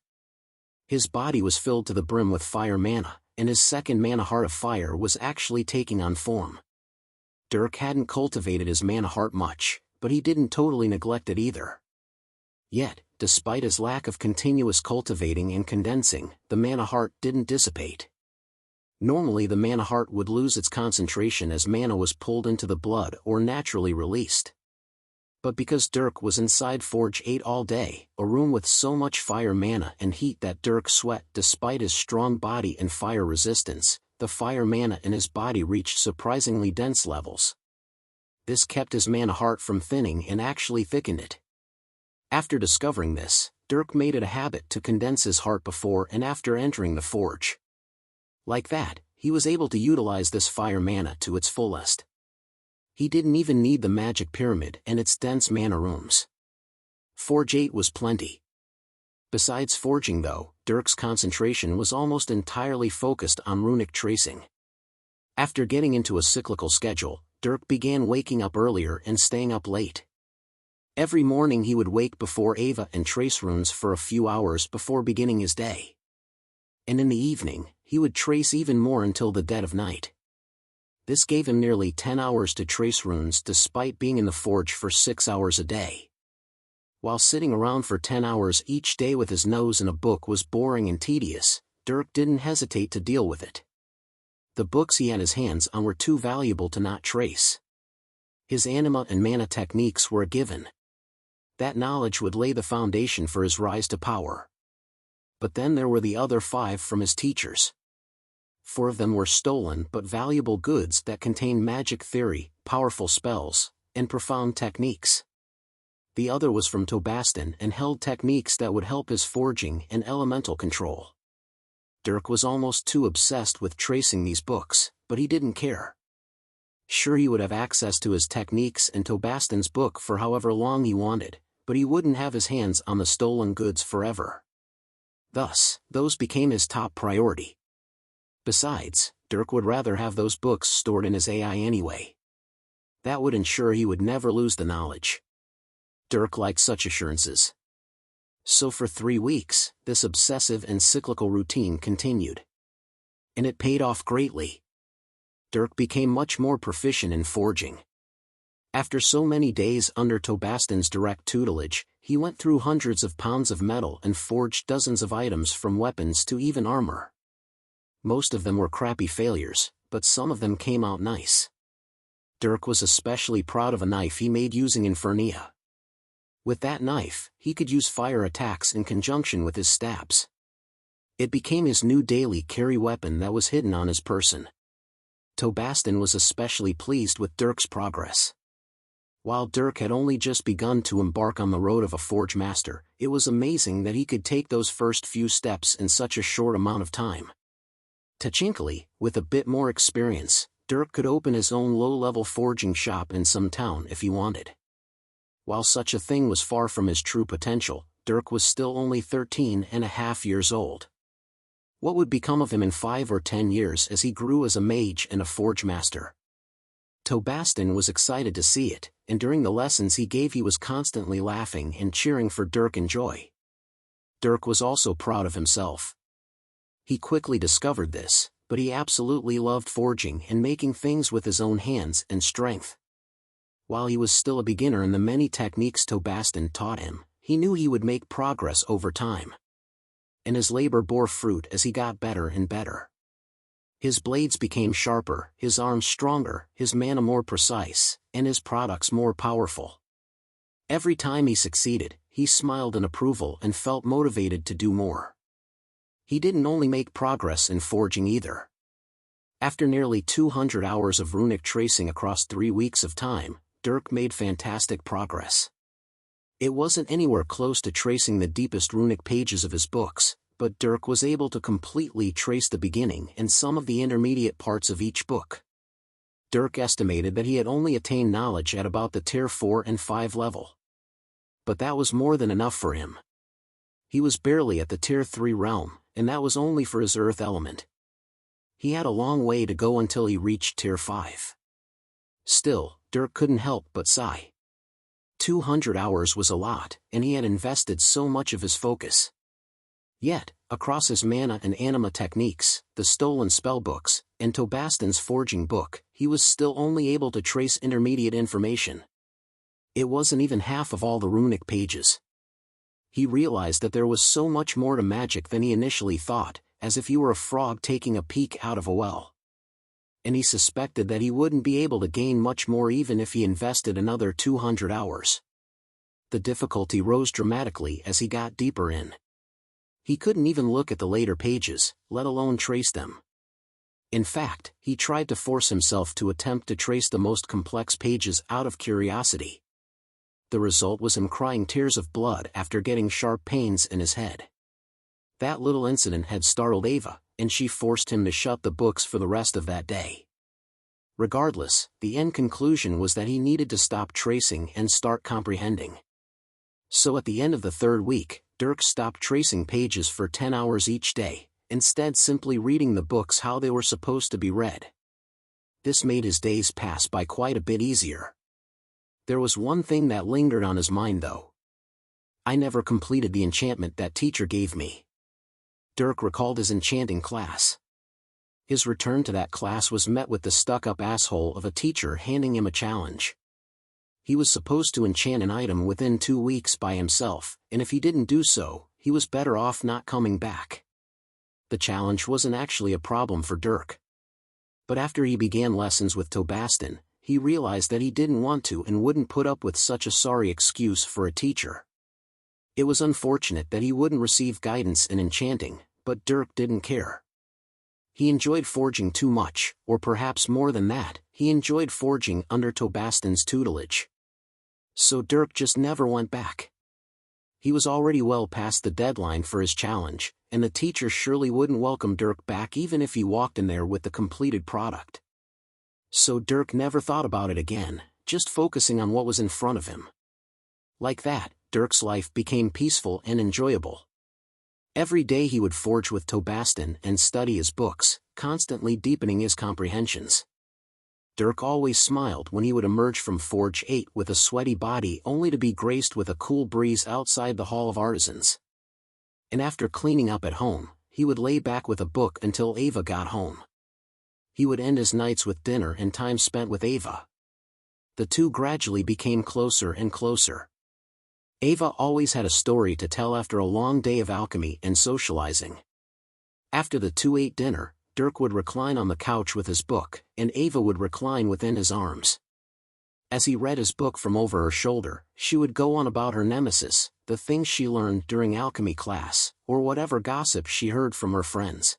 His body was filled to the brim with fire mana, and his second mana heart of fire was actually taking on form. Dirk hadn't cultivated his mana heart much, but he didn't totally neglect it either. Yet, despite his lack of continuous cultivating and condensing, the mana heart didn't dissipate. Normally the mana heart would lose its concentration as mana was pulled into the blood or naturally released. But because Dirk was inside Forge 8 all day, a room with so much fire mana and heat that Dirk sweat despite his strong body and fire resistance, the fire mana in his body reached surprisingly dense levels. This kept his mana heart from thinning and actually thickened it. After discovering this, Dirk made it a habit to condense his heart before and after entering the forge. Like that, he was able to utilize this fire mana to its fullest. He didn't even need the magic pyramid and its dense mana rooms. Forge 8 was plenty. Besides forging though, Dirk's concentration was almost entirely focused on runic tracing. After getting into a cyclical schedule, Dirk began waking up earlier and staying up late. Every morning he would wake before Ava and trace runes for a few hours before beginning his day. And in the evening, he would trace even more until the dead of night. This gave him nearly 10 hours to trace runes despite being in the forge for 6 hours a day. While sitting around for 10 hours each day with his nose in a book was boring and tedious, Dirk didn't hesitate to deal with it. The books he had his hands on were too valuable to not trace. His anima and mana techniques were a given. That knowledge would lay the foundation for his rise to power. But then there were the other 5 from his teachers. 4 of them were stolen but valuable goods that contained magic theory, powerful spells, and profound techniques. The other was from Tobastin and held techniques that would help his forging and elemental control. Dirk was almost too obsessed with tracing these books, but he didn't care. Sure, he would have access to his techniques and Tobastin's book for however long he wanted, but he wouldn't have his hands on the stolen goods forever. Thus, those became his top priority. Besides, Dirk would rather have those books stored in his AI anyway. That would ensure he would never lose the knowledge. Dirk liked such assurances. So for 3 weeks, this obsessive and cyclical routine continued. And it paid off greatly. Dirk became much more proficient in forging. After so many days under Tobastin's direct tutelage, he went through hundreds of pounds of metal and forged dozens of items from weapons to even armor. Most of them were crappy failures, but some of them came out nice. Dirk was especially proud of a knife he made using Infernia. With that knife, he could use fire attacks in conjunction with his stabs. It became his new daily carry weapon that was hidden on his person. Tobastin was especially pleased with Dirk's progress. While Dirk had only just begun to embark on the road of a forge master, it was amazing that he could take those first few steps in such a short amount of time. Technically, with a bit more experience, Dirk could open his own low-level forging shop in some town if he wanted. While such a thing was far from his true potential, Dirk was still only 13.5 years old. What would become of him in 5 or 10 years as he grew as a mage and a forge master? Tobastin was excited to see it, and during the lessons he gave he was constantly laughing and cheering for Dirk in joy. Dirk was also proud of himself. He quickly discovered this, but he absolutely loved forging and making things with his own hands and strength. While he was still a beginner in the many techniques Tobastin taught him, he knew he would make progress over time. And his labor bore fruit as he got better and better. His blades became sharper, his arms stronger, his mana more precise, and his products more powerful. Every time he succeeded, he smiled in approval and felt motivated to do more. He didn't only make progress in forging either. After nearly 200 hours of runic tracing across 3 weeks of time, Dirk made fantastic progress. It wasn't anywhere close to tracing the deepest runic pages of his books, but Dirk was able to completely trace the beginning and some of the intermediate parts of each book. Dirk estimated that he had only attained knowledge at about the tier 4 and 5 level. But that was more than enough for him. He was barely at the tier 3 realm, and that was only for his earth element. He had a long way to go until he reached tier 5. Still, Dirk couldn't help but sigh. 200 hours was a lot, and he had invested so much of his focus. Yet, across his mana and anima techniques, the stolen spellbooks, and Tobastin's forging book, he was still only able to trace intermediate information. It wasn't even half of all the runic pages. He realized that there was so much more to magic than he initially thought, as if he were a frog taking a peek out of a well. And he suspected that he wouldn't be able to gain much more even if he invested another 200 hours. The difficulty rose dramatically as he got deeper in. He couldn't even look at the later pages, let alone trace them. In fact, he tried to force himself to attempt to trace the most complex pages out of curiosity. The result was him crying tears of blood after getting sharp pains in his head. That little incident had startled Ava, and she forced him to shut the books for the rest of that day. Regardless, the end conclusion was that he needed to stop tracing and start comprehending. So at the end of the 3rd week, Dirk stopped tracing pages for 10 hours each day, instead simply reading the books how they were supposed to be read. This made his days pass by quite a bit easier. There was one thing that lingered on his mind though. I never completed the enchantment that teacher gave me. Dirk recalled his enchanting class. His return to that class was met with the stuck-up asshole of a teacher handing him a challenge. He was supposed to enchant an item within 2 weeks by himself, and if he didn't do so, he was better off not coming back. The challenge wasn't actually a problem for Dirk. But after he began lessons with Tobastin, he realized that he didn't want to and wouldn't put up with such a sorry excuse for a teacher. It was unfortunate that he wouldn't receive guidance in enchanting, but Dirk didn't care. He enjoyed forging too much, or perhaps more than that, he enjoyed forging under Tobastin's tutelage. So Dirk just never went back. He was already well past the deadline for his challenge, and the teacher surely wouldn't welcome Dirk back even if he walked in there with the completed product. So Dirk never thought about it again, just focusing on what was in front of him. Like that, Dirk's life became peaceful and enjoyable. Every day he would forge with Tobastin and study his books, constantly deepening his comprehensions. Dirk always smiled when he would emerge from Forge 8 with a sweaty body only to be graced with a cool breeze outside the Hall of Artisans. And after cleaning up at home, he would lay back with a book until Ava got home. He would end his nights with dinner and time spent with Ava. The two gradually became closer and closer. Ava always had a story to tell after a long day of alchemy and socializing. After the two ate dinner, Dirk would recline on the couch with his book, and Ava would recline within his arms. As he read his book from over her shoulder, she would go on about her nemesis, the things she learned during alchemy class, or whatever gossip she heard from her friends.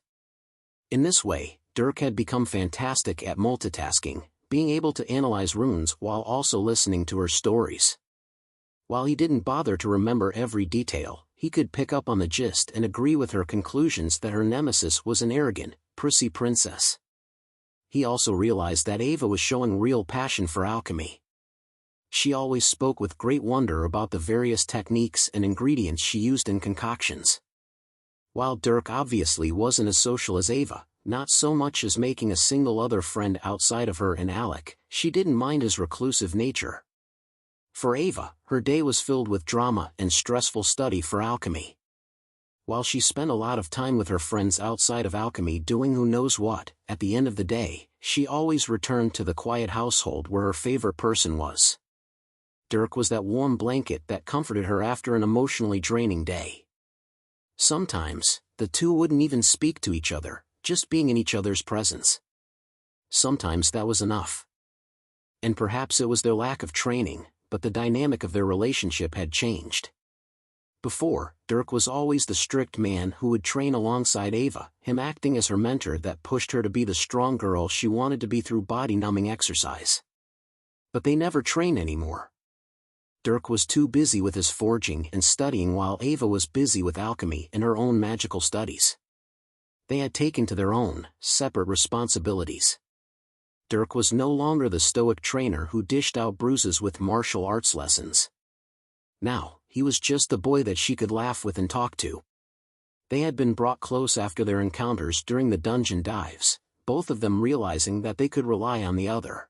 In this way, Dirk had become fantastic at multitasking, being able to analyze runes while also listening to her stories. While he didn't bother to remember every detail, he could pick up on the gist and agree with her conclusions that her nemesis was an arrogant, prissy princess. He also realized that Ava was showing real passion for alchemy. She always spoke with great wonder about the various techniques and ingredients she used in concoctions. While Dirk obviously wasn't as social as Ava, not so much as making a single other friend outside of her and Alec, she didn't mind his reclusive nature. For Ava, her day was filled with drama and stressful study for alchemy. While she spent a lot of time with her friends outside of alchemy doing who knows what, at the end of the day, she always returned to the quiet household where her favorite person was. Dirk was that warm blanket that comforted her after an emotionally draining day. Sometimes, the two wouldn't even speak to each other, just being in each other's presence. Sometimes that was enough. And perhaps it was their lack of training, but the dynamic of their relationship had changed. Before, Dirk was always the strict man who would train alongside Ava, him acting as her mentor that pushed her to be the strong girl she wanted to be through body-numbing exercise. But they never trained anymore. Dirk was too busy with his forging and studying while Ava was busy with alchemy and her own magical studies. They had taken to their own, separate responsibilities. Dirk was no longer the stoic trainer who dished out bruises with martial arts lessons. Now, he was just the boy that she could laugh with and talk to. They had been brought close after their encounters during the dungeon dives, both of them realizing that they could rely on the other.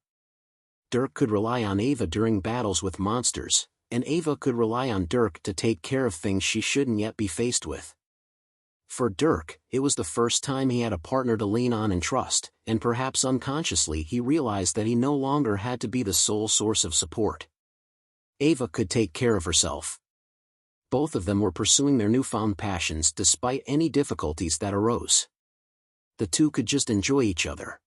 Dirk could rely on Ava during battles with monsters, and Ava could rely on Dirk to take care of things she shouldn't yet be faced with. For Dirk, it was the first time he had a partner to lean on and trust, and perhaps unconsciously he realized that he no longer had to be the sole source of support. Ava could take care of herself. Both of them were pursuing their newfound passions despite any difficulties that arose. The two could just enjoy each other.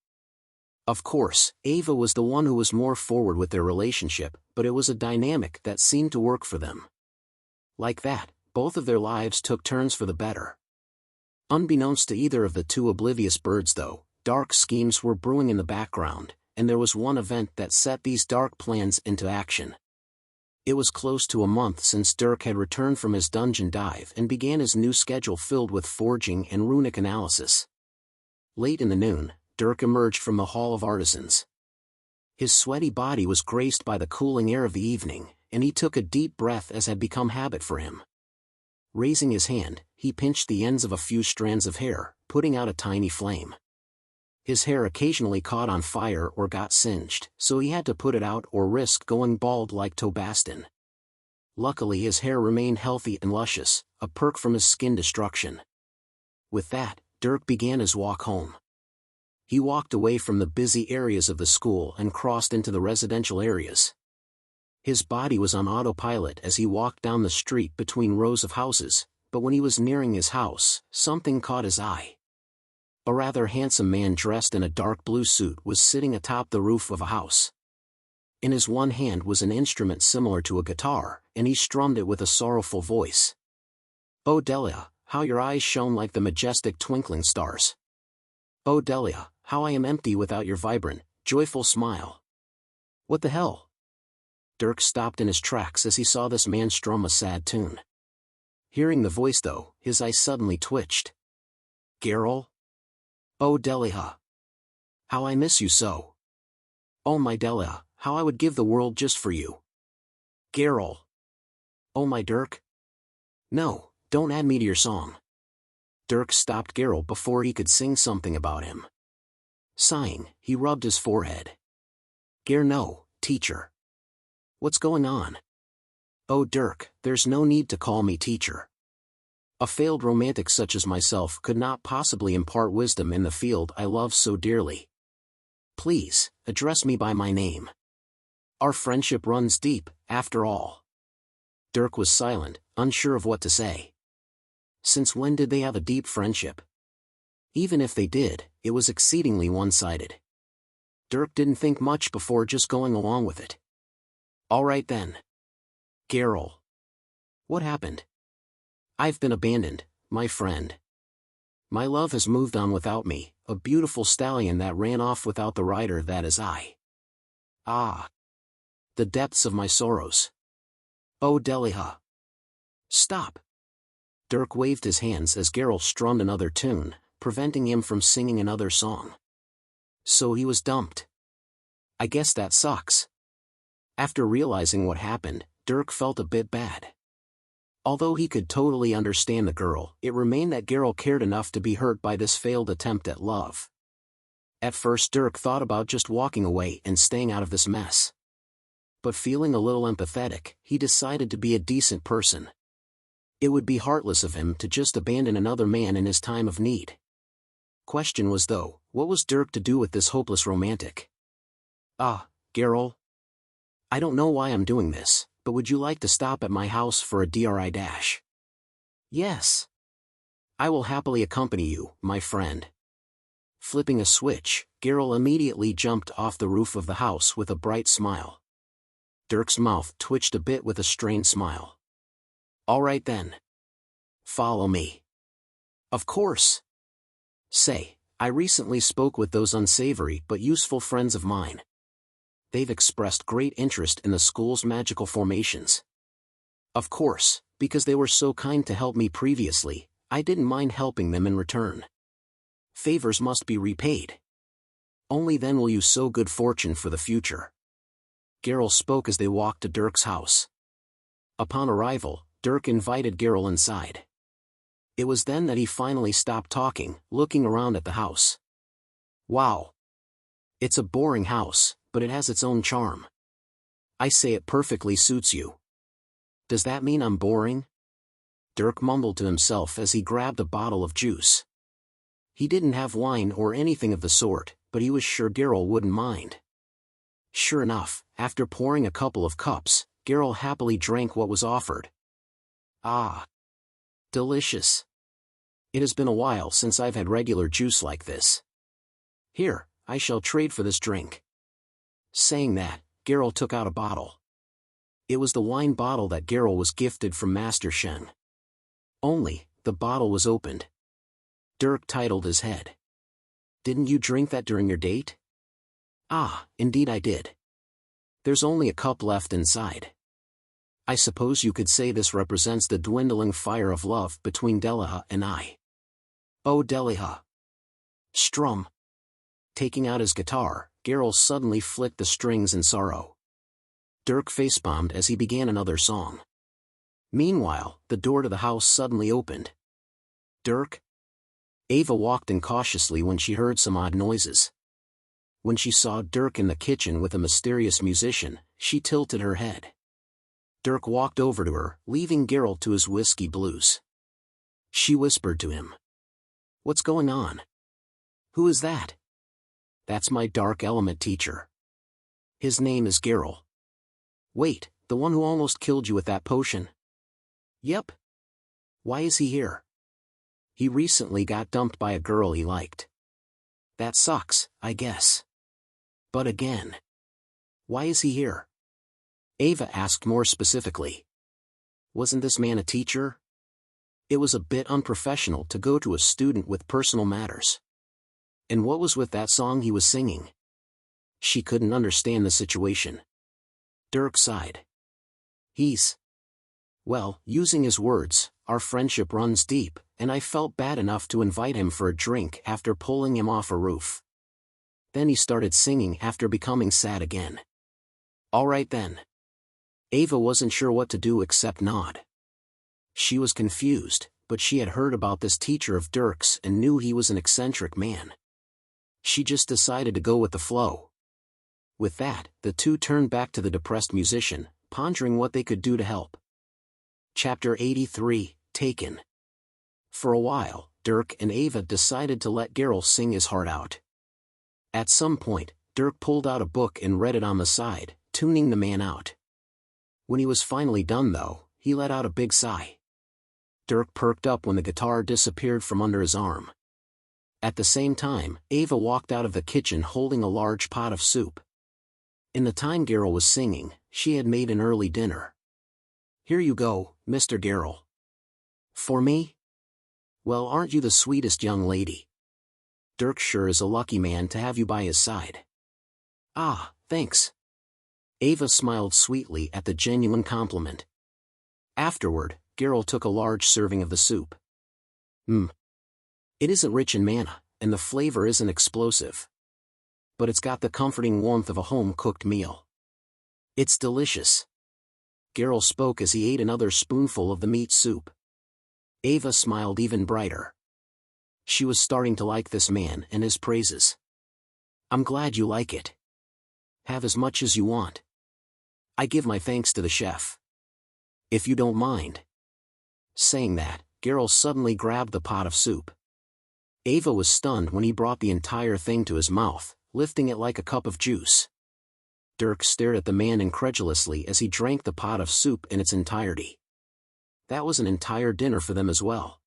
Of course, Ava was the one who was more forward with their relationship, but it was a dynamic that seemed to work for them. Like that, both of their lives took turns for the better. Unbeknownst to either of the two oblivious birds though, dark schemes were brewing in the background, and there was one event that set these dark plans into action. It was close to a month since Dirk had returned from his dungeon dive and began his new schedule filled with forging and runic analysis. Late in the noon, Dirk emerged from the Hall of Artisans. His sweaty body was graced by the cooling air of the evening, and he took a deep breath as had become habit for him. Raising his hand, he pinched the ends of a few strands of hair, putting out a tiny flame. His hair occasionally caught on fire or got singed, so he had to put it out or risk going bald like Tobastin. Luckily his hair remained healthy and luscious, a perk from his skin destruction. With that, Dirk began his walk home. He walked away from the busy areas of the school and crossed into the residential areas. His body was on autopilot as he walked down the street between rows of houses, but when he was nearing his house, something caught his eye. A rather handsome man dressed in a dark blue suit was sitting atop the roof of a house. In his one hand was an instrument similar to a guitar, and he strummed it with a sorrowful voice. "Oh Delia, how your eyes shone like the majestic twinkling stars. Oh Delia, how I am empty without your vibrant, joyful smile. What the hell?" Dirk stopped in his tracks as he saw this man strum a sad tune. Hearing the voice though, his eyes suddenly twitched. "Geralt? Oh Delia. How I miss you so. Oh my Delia, how I would give the world just for you. Geralt. Oh my Dirk. No, don't add me to your song." Dirk stopped Geralt before he could sing something about him. Sighing, he rubbed his forehead. No, teacher. What's going on?" "Oh Dirk, there's no need to call me teacher. A failed romantic such as myself could not possibly impart wisdom in the field I love so dearly. Please, address me by my name." Our friendship runs deep, after all. Dirk was silent, unsure of what to say. Since when did they have a deep friendship? Even if they did, it was exceedingly one-sided. Dirk didn't think much before just going along with it. All right then. Geralt. What happened? I've been abandoned, my friend. My love has moved on without me, a beautiful stallion that ran off without the rider that is I. Ah. The depths of my sorrows. Oh Deliha. Stop. Dirk waved his hands as Geralt strummed another tune, preventing him from singing another song. So he was dumped. I guess that sucks. After realizing what happened, Dirk felt a bit bad. Although he could totally understand the girl, it remained that Geralt cared enough to be hurt by this failed attempt at love. At first Dirk thought about just walking away and staying out of this mess. But feeling a little empathetic, he decided to be a decent person. It would be heartless of him to just abandon another man in his time of need. Question was though, what was Dirk to do with this hopeless romantic? Ah, Geralt. I don't know why I'm doing this, but would you like to stop at my house for a dri dash? Yes. I will happily accompany you, my friend. Flipping a switch, Geralt immediately jumped off the roof of the house with a bright smile. Dirk's mouth twitched a bit with a strained smile. All right then. Follow me. Of course. Say, I recently spoke with those unsavory but useful friends of mine. They've expressed great interest in the school's magical formations. Of course, because they were so kind to help me previously, I didn't mind helping them in return. Favors must be repaid. Only then will you sow good fortune for the future. Geralt spoke as they walked to Dirk's house. Upon arrival, Dirk invited Geralt inside. It was then that he finally stopped talking, looking around at the house. Wow. It's a boring house, but it has its own charm. I say it perfectly suits you. Does that mean I'm boring? Dirk mumbled to himself as he grabbed a bottle of juice. He didn't have wine or anything of the sort, but he was sure Geralt wouldn't mind. Sure enough, after pouring a couple of cups, Geralt happily drank what was offered. Ah. Delicious. It has been a while since I've had regular juice like this. Here, I shall trade for this drink. Saying that, Geralt took out a bottle. It was the wine bottle that Geralt was gifted from Master Shen. Only, the bottle was opened. Dirk titled his head. Didn't you drink that during your date? Ah, indeed I did. There's only a cup left inside. I suppose you could say this represents the dwindling fire of love between Deliha and I. Oh Deliha. Strum. Taking out his guitar, Geralt suddenly flicked the strings in sorrow. Dirk facepalmed as he began another song. Meanwhile, the door to the house suddenly opened. Dirk? Ava walked in cautiously when she heard some odd noises. When she saw Dirk in the kitchen with a mysterious musician, she tilted her head. Dirk walked over to her, leaving Geralt to his whiskey blues. She whispered to him. What's going on? Who is that? That's my dark element teacher. His name is Geralt. Wait, the one who almost killed you with that potion? Yep. Why is he here? He recently got dumped by a girl he liked. That sucks, I guess. But again. Why is he here? Ava asked more specifically. Wasn't this man a teacher? It was a bit unprofessional to go to a student with personal matters. And what was with that song he was singing? She couldn't understand the situation. Dirk sighed. Well, using his words, our friendship runs deep, and I felt bad enough to invite him for a drink after pulling him off a roof. Then he started singing after becoming sad again. All right then. Ava wasn't sure what to do except nod. She was confused, but she had heard about this teacher of Dirk's and knew he was an eccentric man. She just decided to go with the flow. With that, the two turned back to the depressed musician, pondering what they could do to help. Chapter 83, Taken. For a while, Dirk and Ava decided to let Geralt sing his heart out. At some point, Dirk pulled out a book and read it on the side, tuning the man out. When he was finally done though, he let out a big sigh. Dirk perked up when the guitar disappeared from under his arm. At the same time, Ava walked out of the kitchen holding a large pot of soup. In the time Geralt was singing, she had made an early dinner. "Here you go, Mr. Geralt." "For me? Well, aren't you the sweetest young lady? Dirk sure is a lucky man to have you by his side." "Ah, thanks." Ava smiled sweetly at the genuine compliment. Afterward, Geralt took a large serving of the soup. It isn't rich in mana, and the flavor isn't explosive. But it's got the comforting warmth of a home-cooked meal. It's delicious. Geralt spoke as he ate another spoonful of the meat soup. Ava smiled even brighter. She was starting to like this man and his praises. "I'm glad you like it. Have as much as you want. I give my thanks to the chef. If you don't mind." Saying that, Geralt suddenly grabbed the pot of soup. Ava was stunned when he brought the entire thing to his mouth, lifting it like a cup of juice. Dirk stared at the man incredulously as he drank the pot of soup in its entirety. That was an entire dinner for them as well.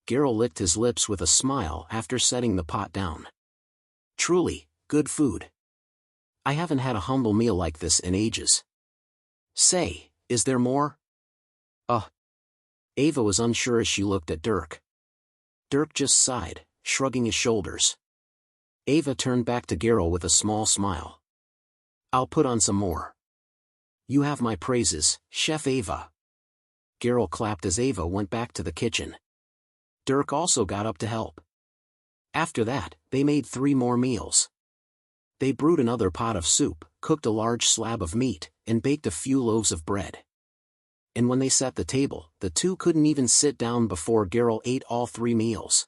Geralt licked his lips with a smile after setting the pot down. Truly, good food. I haven't had a humble meal like this in ages. Say, is there more? Ava was unsure as she looked at Dirk. Dirk just sighed, shrugging his shoulders. Ava turned back to Geralt with a small smile. "I'll put on some more." "You have my praises, Chef Ava." Geralt clapped as Ava went back to the kitchen. Dirk also got up to help. After that, they made 3 more meals. They brewed another pot of soup, cooked a large slab of meat, and baked a few loaves of bread. And when they set the table, the two couldn't even sit down before Geralt ate all 3 meals.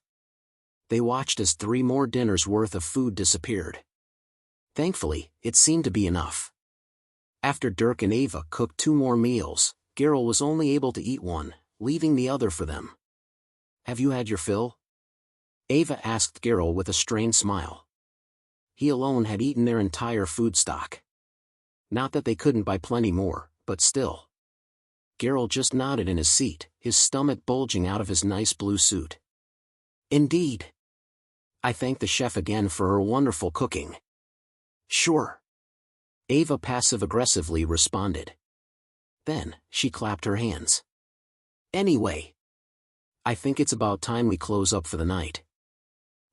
They watched as 3 more dinners worth of food disappeared. Thankfully, it seemed to be enough. After Dirk and Ava cooked 2 more meals, Geralt was only able to eat one, leaving the other for them. "Have you had your fill?" Ava asked Geralt with a strained smile. He alone had eaten their entire food stock. Not that they couldn't buy plenty more, but still. Geralt just nodded in his seat, his stomach bulging out of his nice blue suit. "Indeed. I thank the chef again for her wonderful cooking." "Sure." Ava passive-aggressively responded. Then, she clapped her hands. "Anyway, I think it's about time we close up for the night.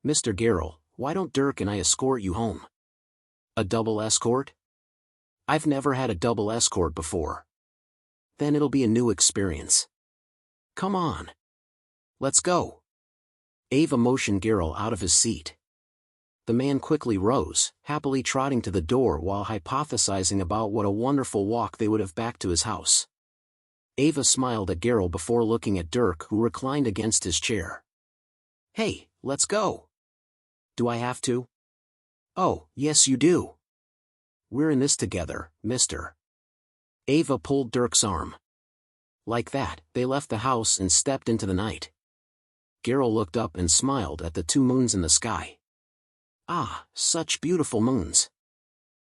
Mr. Geralt, why don't Dirk and I escort you home?" "A double escort? I've never had a double escort before." "Then it'll be a new experience. Come on. Let's go." Ava motioned Geralt out of his seat. The man quickly rose, happily trotting to the door while hypothesizing about what a wonderful walk they would have back to his house. Ava smiled at Geralt before looking at Dirk, who reclined against his chair. "Hey, let's go." "Do I have to?" "Oh, yes you do. We're in this together, mister." Ava pulled Dirk's arm. Like that, they left the house and stepped into the night. Geralt looked up and smiled at the 2 moons in the sky. Ah, such beautiful moons.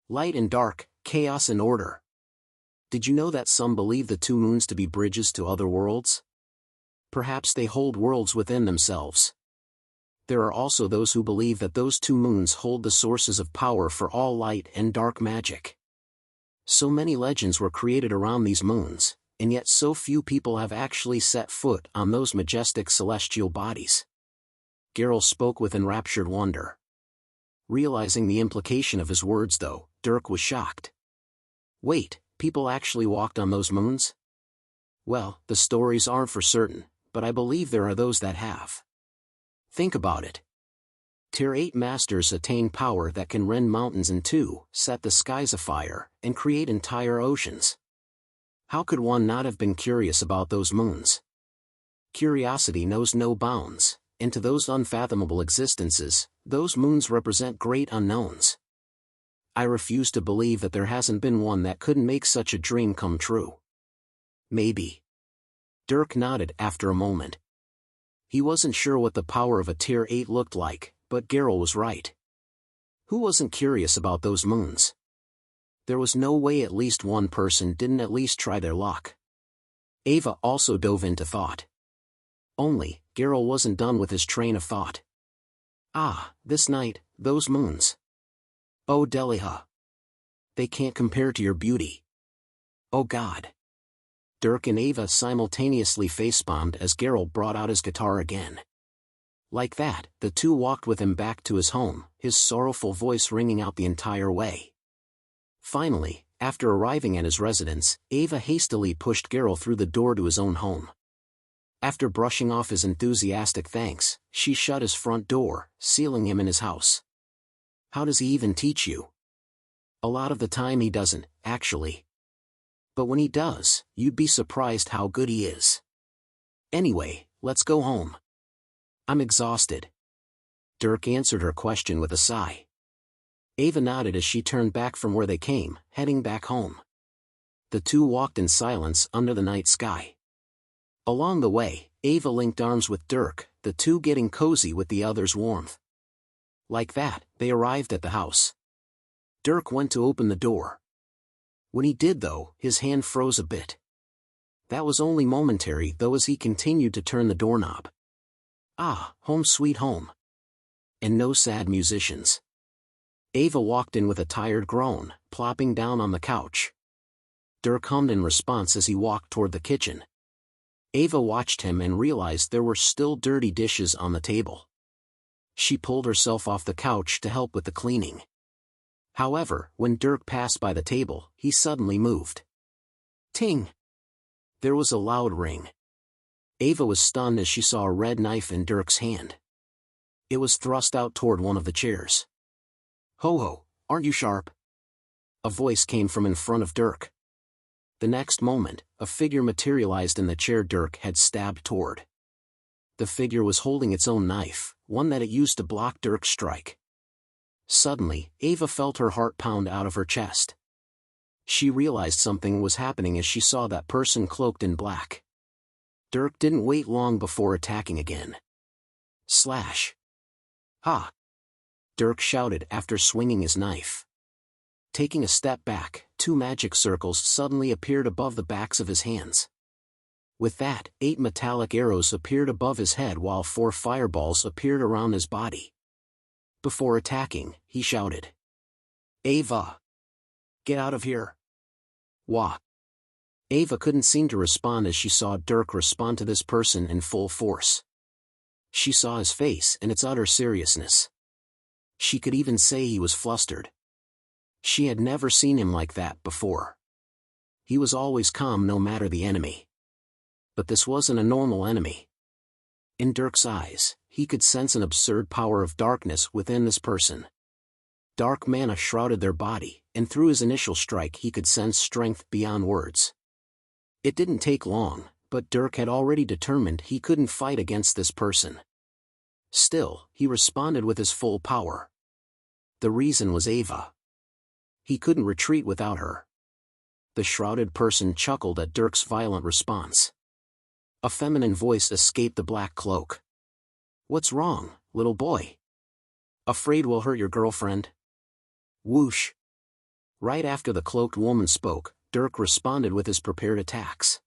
Light and dark, chaos and order. Did you know that some believe the 2 moons to be bridges to other worlds? Perhaps they hold worlds within themselves. There are also those who believe that those 2 moons hold the sources of power for all light and dark magic. So many legends were created around these moons, and yet so few people have actually set foot on those majestic celestial bodies. Geralt spoke with enraptured wonder. Realizing the implication of his words though, Dirk was shocked. Wait, people actually walked on those moons? Well, the stories aren't for certain, but I believe there are those that have. Think about it. Tier 8 masters attain power that can rend mountains in 2, set the skies afire, and create entire oceans. How could one not have been curious about those moons? Curiosity knows no bounds, and to those unfathomable existences, those moons represent great unknowns. I refuse to believe that there hasn't been one that couldn't make such a dream come true. Maybe. Dirk nodded after a moment. He wasn't sure what the power of a Tier 8 looked like, but Geralt was right. Who wasn't curious about those moons? There was no way at least one person didn't at least try their luck. Ava also dove into thought. Only, Geralt wasn't done with his train of thought. Ah, this night, those moons. Oh Deliha. They can't compare to your beauty. Oh God. Dirk and Ava simultaneously facepalmed as Geralt brought out his guitar again. Like that, the two walked with him back to his home, his sorrowful voice ringing out the entire way. Finally, after arriving at his residence, Ava hastily pushed Geralt through the door to his own home. After brushing off his enthusiastic thanks, she shut his front door, sealing him in his house. How does he even teach you? A lot of the time he doesn't, actually. But when he does, you'd be surprised how good he is. Anyway, let's go home. I'm exhausted. Dirk answered her question with a sigh. Ava nodded as she turned back from where they came, heading back home. The two walked in silence under the night sky. Along the way, Ava linked arms with Dirk, the two getting cozy with the other's warmth. Like that, they arrived at the house. Dirk went to open the door. When he did though, his hand froze a bit. That was only momentary though as he continued to turn the doorknob. Ah, home sweet home. And no sad musicians. Ava walked in with a tired groan, plopping down on the couch. Dirk hummed in response as he walked toward the kitchen. Ava watched him and realized there were still dirty dishes on the table. She pulled herself off the couch to help with the cleaning. However, when Dirk passed by the table, he suddenly moved. Ting! There was a loud ring. Ava was stunned as she saw a red knife in Dirk's hand. It was thrust out toward one of the chairs. Ho ho, aren't you sharp? A voice came from in front of Dirk. The next moment, a figure materialized in the chair Dirk had stabbed toward. The figure was holding its own knife, one that it used to block Dirk's strike. Suddenly, Ava felt her heart pound out of her chest. She realized something was happening as she saw that person cloaked in black. Dirk didn't wait long before attacking again. Slash! Ha! Dirk shouted after swinging his knife. Taking a step back, 2 magic circles suddenly appeared above the backs of his hands. With that, 8 metallic arrows appeared above his head while 4 fireballs appeared around his body. Before attacking, he shouted. Ava! Get out of here! Wah! Ava couldn't seem to respond as she saw Dirk respond to this person in full force. She saw his face and its utter seriousness. She could even say he was flustered. She had never seen him like that before. He was always calm no matter the enemy. But this wasn't a normal enemy. In Dirk's eyes, he could sense an absurd power of darkness within this person. Dark mana shrouded their body, and through his initial strike he could sense strength beyond words. It didn't take long, but Dirk had already determined he couldn't fight against this person. Still, he responded with his full power. The reason was Ava. He couldn't retreat without her. The shrouded person chuckled at Dirk's violent response. A feminine voice escaped the black cloak. What's wrong, little boy? Afraid we'll hurt your girlfriend? Whoosh! Right after the cloaked woman spoke, Dirk responded with his prepared attacks.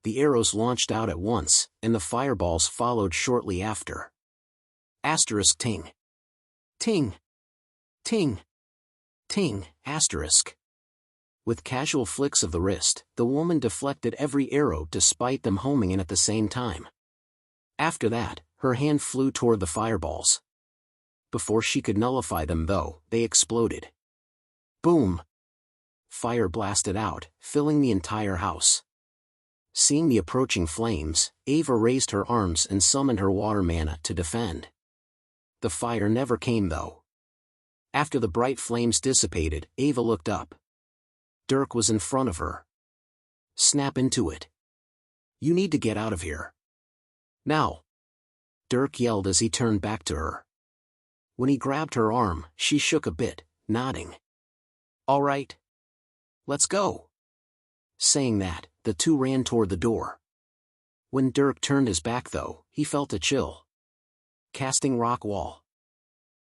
The arrows launched out at once, and the fireballs followed shortly after. Asterisk ting. Ting. Ting. Ting, asterisk. With casual flicks of the wrist, the woman deflected every arrow despite them homing in at the same time. After that, her hand flew toward the fireballs. Before she could nullify them though, they exploded. Boom! Fire blasted out, filling the entire house. Seeing the approaching flames, Ava raised her arms and summoned her water mana to defend. The fire never came though. After the bright flames dissipated, Ava looked up. Dirk was in front of her. Snap into it. You need to get out of here. Now! Dirk yelled as he turned back to her. When he grabbed her arm, she shook a bit, nodding. All right. Let's go. Saying that, the two ran toward the door. When Dirk turned his back though, he felt a chill. Casting rock wall.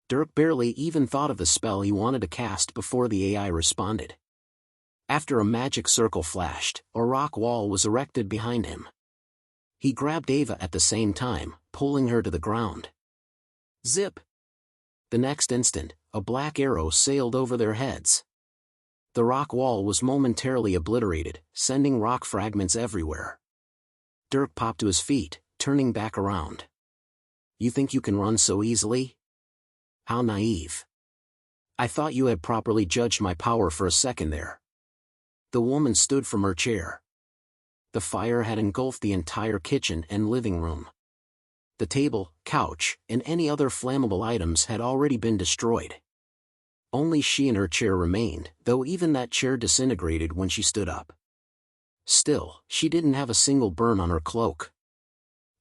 Dirk barely even thought of the spell he wanted to cast before the AI responded. After a magic circle flashed, a rock wall was erected behind him. He grabbed Ava at the same time, pulling her to the ground. Zip! The next instant, a black arrow sailed over their heads. The rock wall was momentarily obliterated, sending rock fragments everywhere. Dirk popped to his feet, turning back around. You think you can run so easily? How naive. I thought you had properly judged my power for a second there. The woman stood from her chair. The fire had engulfed the entire kitchen and living room. The table, couch, and any other flammable items had already been destroyed. Only she and her chair remained, though even that chair disintegrated when she stood up. Still, she didn't have a single burn on her cloak.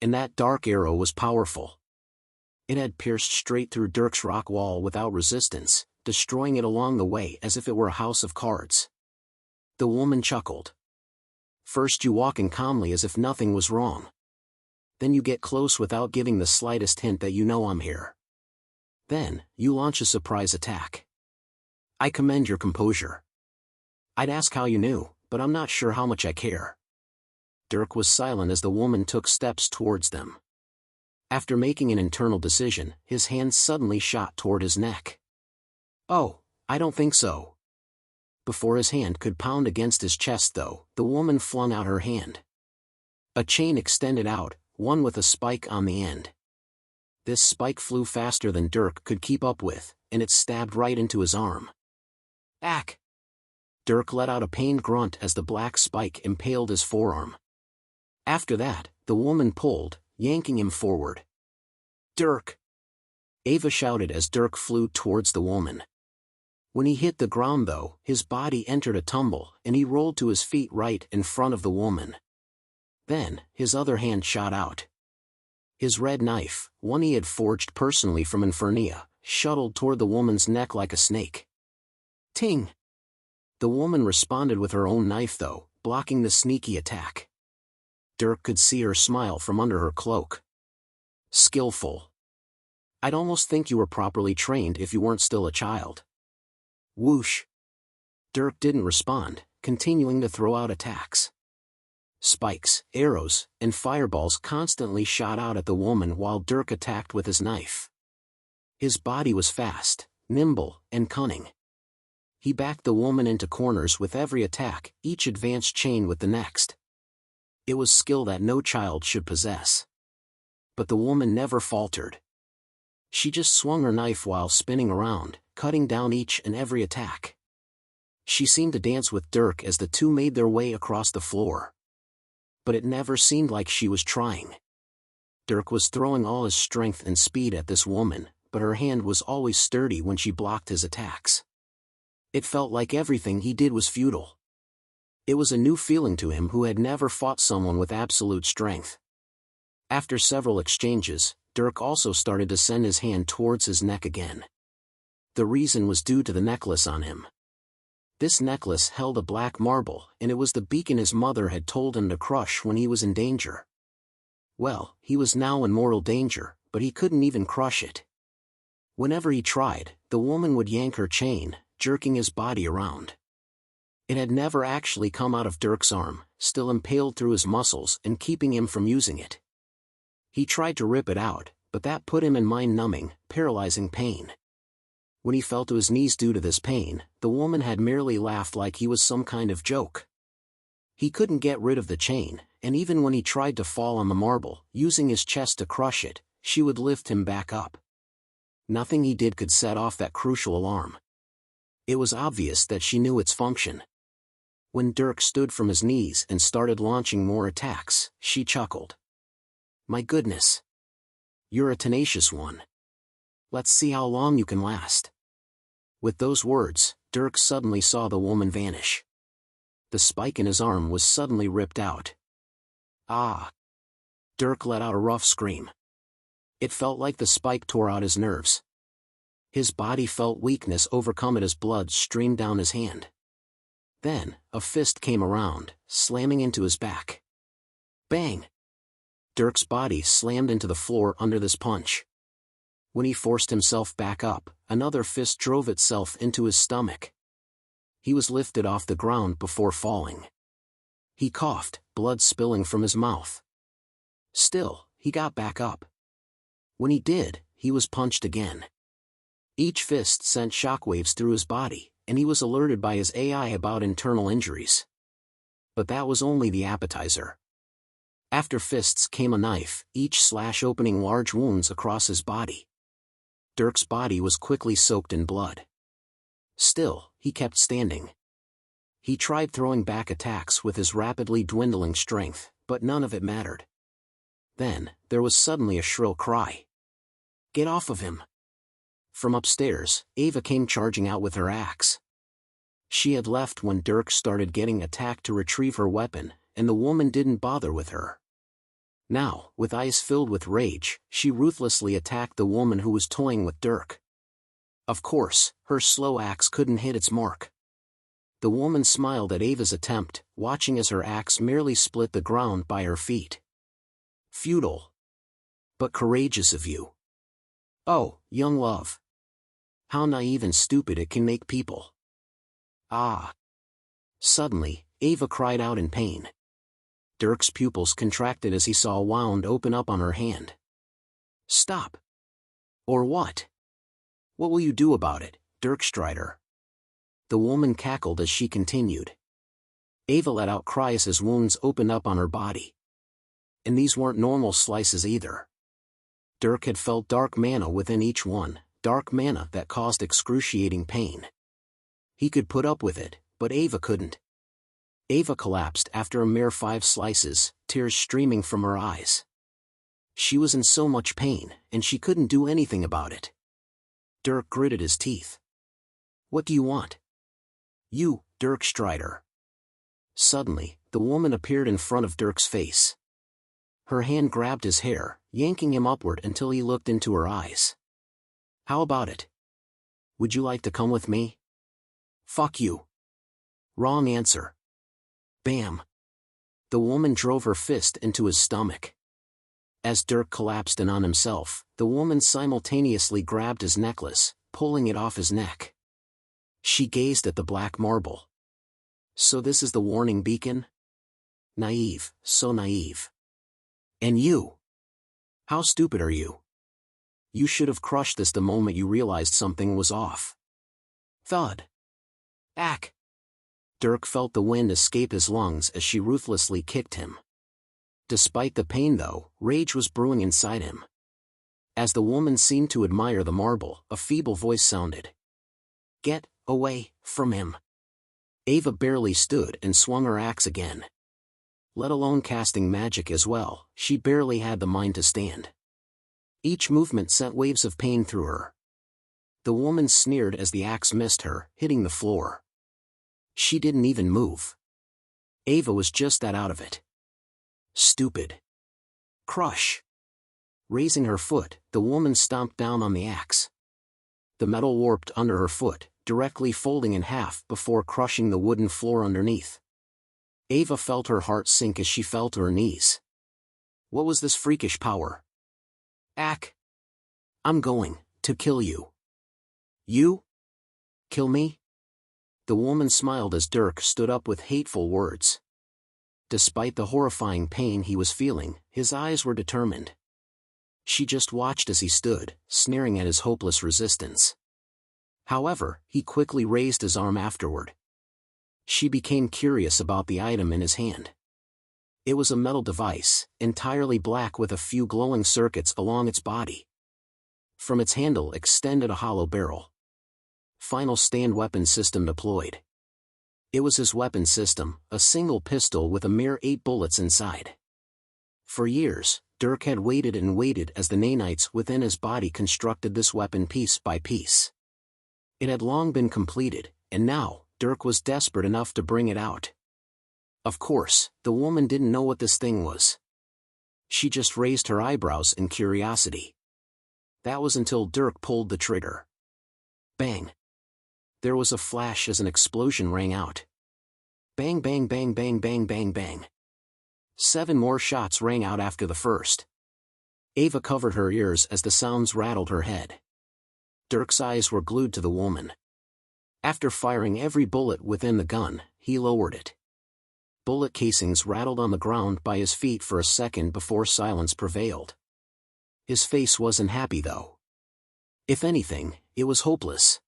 And that dark arrow was powerful. It had pierced straight through Dirk's rock wall without resistance, destroying it along the way as if it were a house of cards. The woman chuckled. First you walk in calmly as if nothing was wrong. Then you get close without giving the slightest hint that you know I'm here. Then, you launch a surprise attack. I commend your composure. I'd ask how you knew, but I'm not sure how much I care. Dirk was silent as the woman took steps towards them. After making an internal decision, his hand suddenly shot toward his neck. Oh, I don't think so. Before his hand could pound against his chest though, the woman flung out her hand. A chain extended out, one with a spike on the end. This spike flew faster than Dirk could keep up with, and it stabbed right into his arm. Ack! Dirk let out a pained grunt as the black spike impaled his forearm. After that, the woman pulled, yanking him forward. Dirk! Ava shouted as Dirk flew towards the woman. When he hit the ground though, his body entered a tumble and he rolled to his feet right in front of the woman. Then, his other hand shot out. His red knife, one he had forged personally from Infernia, shuttled toward the woman's neck like a snake. Ting! The woman responded with her own knife though, blocking the sneaky attack. Dirk could see her smile from under her cloak. Skillful. I'd almost think you were properly trained if you weren't still a child. Whoosh! Dirk didn't respond, continuing to throw out attacks. Spikes, arrows, and fireballs constantly shot out at the woman while Dirk attacked with his knife. His body was fast, nimble, and cunning. He backed the woman into corners with every attack, each advance chain with the next. It was skill that no child should possess. But the woman never faltered. She just swung her knife while spinning around, cutting down each and every attack. She seemed to dance with Dirk as the two made their way across the floor. But it never seemed like she was trying. Dirk was throwing all his strength and speed at this woman, but her hand was always sturdy when she blocked his attacks. It felt like everything he did was futile. It was a new feeling to him who had never fought someone with absolute strength. After several exchanges, Dirk also started to send his hand towards his neck again. The reason was due to the necklace on him. This necklace held a black marble, and it was the beacon his mother had told him to crush when he was in danger. Well, he was now in mortal danger, but he couldn't even crush it. Whenever he tried, the woman would yank her chain, jerking his body around. It had never actually come out of Dirk's arm, still impaled through his muscles and keeping him from using it. He tried to rip it out, but that put him in mind-numbing, paralyzing pain. When he fell to his knees due to this pain, the woman had merely laughed like he was some kind of joke. He couldn't get rid of the chain, and even when he tried to fall on the marble, using his chest to crush it, she would lift him back up. Nothing he did could set off that crucial alarm. It was obvious that she knew its function. When Dirk stood from his knees and started launching more attacks, she chuckled. My goodness. You're a tenacious one. Let's see how long you can last. With those words, Dirk suddenly saw the woman vanish. The spike in his arm was suddenly ripped out. Ah! Dirk let out a rough scream. It felt like the spike tore out his nerves. His body felt weakness overcome as blood streamed down his hand. Then, a fist came around, slamming into his back. Bang! Dirk's body slammed into the floor under this punch. When he forced himself back up, another fist drove itself into his stomach. He was lifted off the ground before falling. He coughed, blood spilling from his mouth. Still, he got back up. When he did, he was punched again. Each fist sent shockwaves through his body, and he was alerted by his AI about internal injuries. But that was only the appetizer. After fists came a knife, each slash opening large wounds across his body. Dirk's body was quickly soaked in blood. Still, he kept standing. He tried throwing back attacks with his rapidly dwindling strength, but none of it mattered. Then, there was suddenly a shrill cry. "Get off of him!" From upstairs, Ava came charging out with her axe. She had left when Dirk started getting attacked to retrieve her weapon, and the woman didn't bother with her. Now, with eyes filled with rage, she ruthlessly attacked the woman who was toying with Dirk. Of course, her slow axe couldn't hit its mark. The woman smiled at Ava's attempt, watching as her axe merely split the ground by her feet. "Futile. But courageous of you. Oh, young love. How naive and stupid it can make people." Ah! Suddenly, Ava cried out in pain. Dirk's pupils contracted as he saw a wound open up on her hand. "Stop. Or what? What will you do about it, Dirk Strider?" The woman cackled as she continued. Ava let out cries as wounds opened up on her body. And these weren't normal slices either. Dirk had felt dark mana within each one, dark mana that caused excruciating pain. He could put up with it, but Ava couldn't. Ava collapsed after a mere 5 slices, tears streaming from her eyes. She was in so much pain, and she couldn't do anything about it. Dirk gritted his teeth. "What do you want? You, Dirk Strider." Suddenly, the woman appeared in front of Dirk's face. Her hand grabbed his hair, yanking him upward until he looked into her eyes. "How about it? Would you like to come with me?" "Fuck you." Wrong answer. Bam. The woman drove her fist into his stomach. As Dirk collapsed in on himself, the woman simultaneously grabbed his necklace, pulling it off his neck. She gazed at the black marble. "So this is the warning beacon? Naive, so naive. And you? How stupid are you? You should have crushed this the moment you realized something was off." Thud. Ack. Dirk felt the wind escape his lungs as she ruthlessly kicked him. Despite the pain though, rage was brewing inside him. As the woman seemed to admire the marble, a feeble voice sounded. "Get away from him." Ava barely stood and swung her axe again. Let alone casting magic as well, she barely had the mind to stand. Each movement sent waves of pain through her. The woman sneered as the axe missed her, hitting the floor. She didn't even move. Ava was just that out of it. Stupid. Crush. Raising her foot, the woman stomped down on the axe. The metal warped under her foot, directly folding in half before crushing the wooden floor underneath. Ava felt her heart sink as she fell to her knees. What was this freakish power? Ack. I'm going to kill you. You? Kill me? The woman smiled as Dirk stood up with hateful words. Despite the horrifying pain he was feeling, his eyes were determined. She just watched as he stood, sneering at his hopeless resistance. However, he quickly raised his arm afterward. She became curious about the item in his hand. It was a metal device, entirely black with a few glowing circuits along its body. From its handle extended a hollow barrel. Final stand weapon system deployed. It was his weapon system, a single pistol with a mere 8 bullets inside. For years, Dirk had waited and waited as the nanites within his body constructed this weapon piece by piece. It had long been completed, and now, Dirk was desperate enough to bring it out. Of course, the woman didn't know what this thing was. She just raised her eyebrows in curiosity. That was until Dirk pulled the trigger. Bang! There was a flash as an explosion rang out. Bang bang bang bang bang bang bang. 7 more shots rang out after the first. Ava covered her ears as the sounds rattled her head. Dirk's eyes were glued to the woman. After firing every bullet within the gun, he lowered it. Bullet casings rattled on the ground by his feet for a second before silence prevailed. His face wasn't happy though. If anything, it was hopeless.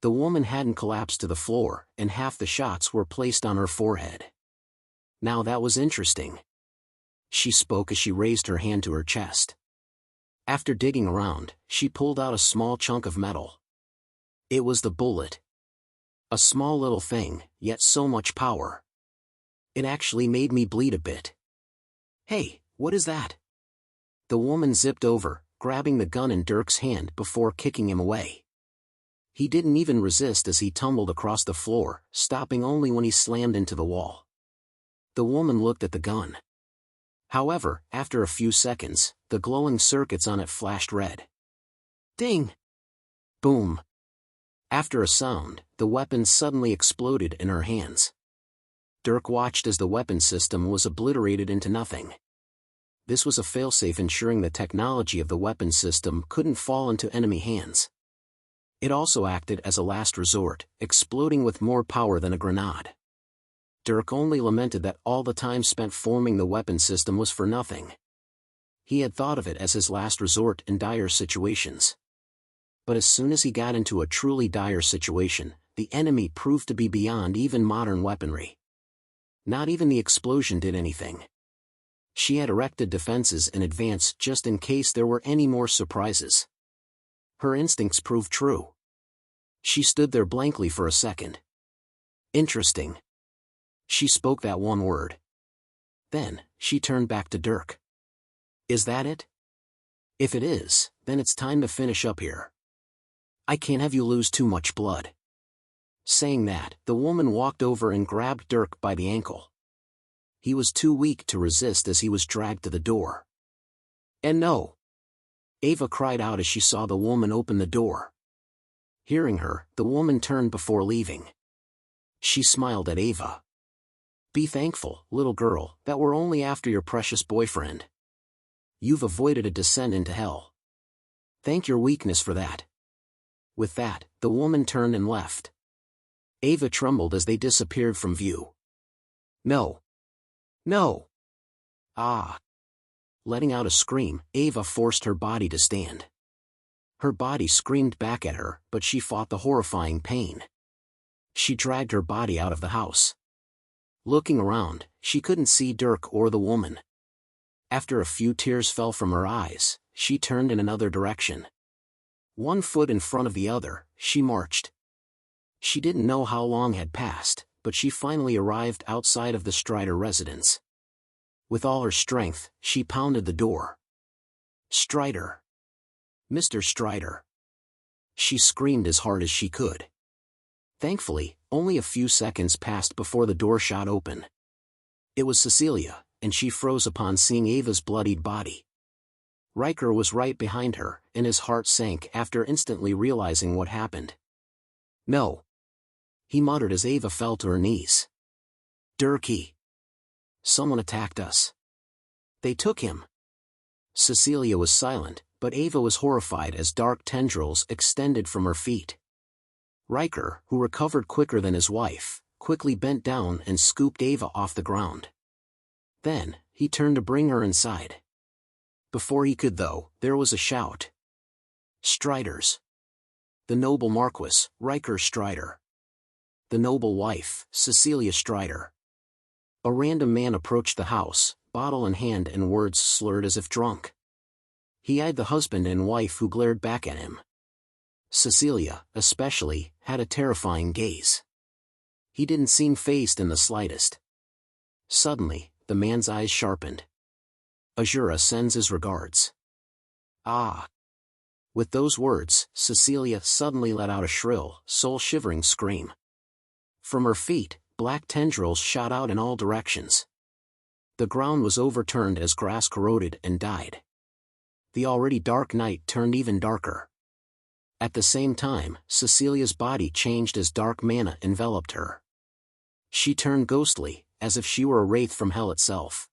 The woman hadn't collapsed to the floor, and half the shots were placed on her forehead. Now that was interesting. She spoke as she raised her hand to her chest. After digging around, she pulled out a small chunk of metal. It was the bullet. A small little thing, yet so much power. It actually made me bleed a bit. Hey, what is that? The woman zipped over, grabbing the gun in Dirk's hand before kicking him away. He didn't even resist as he tumbled across the floor, stopping only when he slammed into the wall. The woman looked at the gun. However, after a few seconds, the glowing circuits on it flashed red. Ding! Boom! After a sound, the weapon suddenly exploded in her hands. Dirk watched as the weapon system was obliterated into nothing. This was a failsafe ensuring the technology of the weapon system couldn't fall into enemy hands. It also acted as a last resort, exploding with more power than a grenade. Dirk only lamented that all the time spent forming the weapon system was for nothing. He had thought of it as his last resort in dire situations. But as soon as he got into a truly dire situation, the enemy proved to be beyond even modern weaponry. Not even the explosion did anything. She had erected defenses in advance just in case there were any more surprises. Her instincts proved true. She stood there blankly for a second. Interesting. She spoke that one word. Then, she turned back to Dirk. Is that it? If it is, then it's time to finish up here. I can't have you lose too much blood. Saying that, the woman walked over and grabbed Dirk by the ankle. He was too weak to resist as he was dragged to the door. And no! Ava cried out as she saw the woman open the door. Hearing her, the woman turned before leaving. She smiled at Ava. Be thankful, little girl, that we're only after your precious boyfriend. You've avoided a descent into hell. Thank your weakness for that. With that, the woman turned and left. Ava trembled as they disappeared from view. No. No! Ah! Letting out a scream, Ava forced her body to stand. Her body screamed back at her, but she fought the horrifying pain. She dragged her body out of the house. Looking around, she couldn't see Dirk or the woman. After a few tears fell from her eyes, she turned in another direction. One foot in front of the other, she marched. She didn't know how long had passed, but she finally arrived outside of the Strider residence. With all her strength, she pounded the door. Strider! Mr. Strider! She screamed as hard as she could. Thankfully, only a few seconds passed before the door shot open. It was Cecilia, and she froze upon seeing Ava's bloodied body. Riker was right behind her, and his heart sank after instantly realizing what happened. No! He muttered as Ava fell to her knees. Dirkie! Someone attacked us. They took him. Cecilia was silent, but Ava was horrified as dark tendrils extended from her feet. Riker, who recovered quicker than his wife, quickly bent down and scooped Ava off the ground. Then, he turned to bring her inside. Before he could though, there was a shout. Striders! The noble Marquis, Riker Strider. The noble wife, Cecilia Strider. A random man approached the house, bottle in hand and words slurred as if drunk. He eyed the husband and wife who glared back at him. Cecilia, especially, had a terrifying gaze. He didn't seem fazed in the slightest. Suddenly, the man's eyes sharpened. Azura sends his regards. Ah! With those words, Cecilia suddenly let out a shrill, soul-shivering scream. From her feet, black tendrils shot out in all directions. The ground was overturned as grass corroded and died. The already dark night turned even darker. At the same time, Cecilia's body changed as dark mana enveloped her. She turned ghostly, as if she were a wraith from hell itself.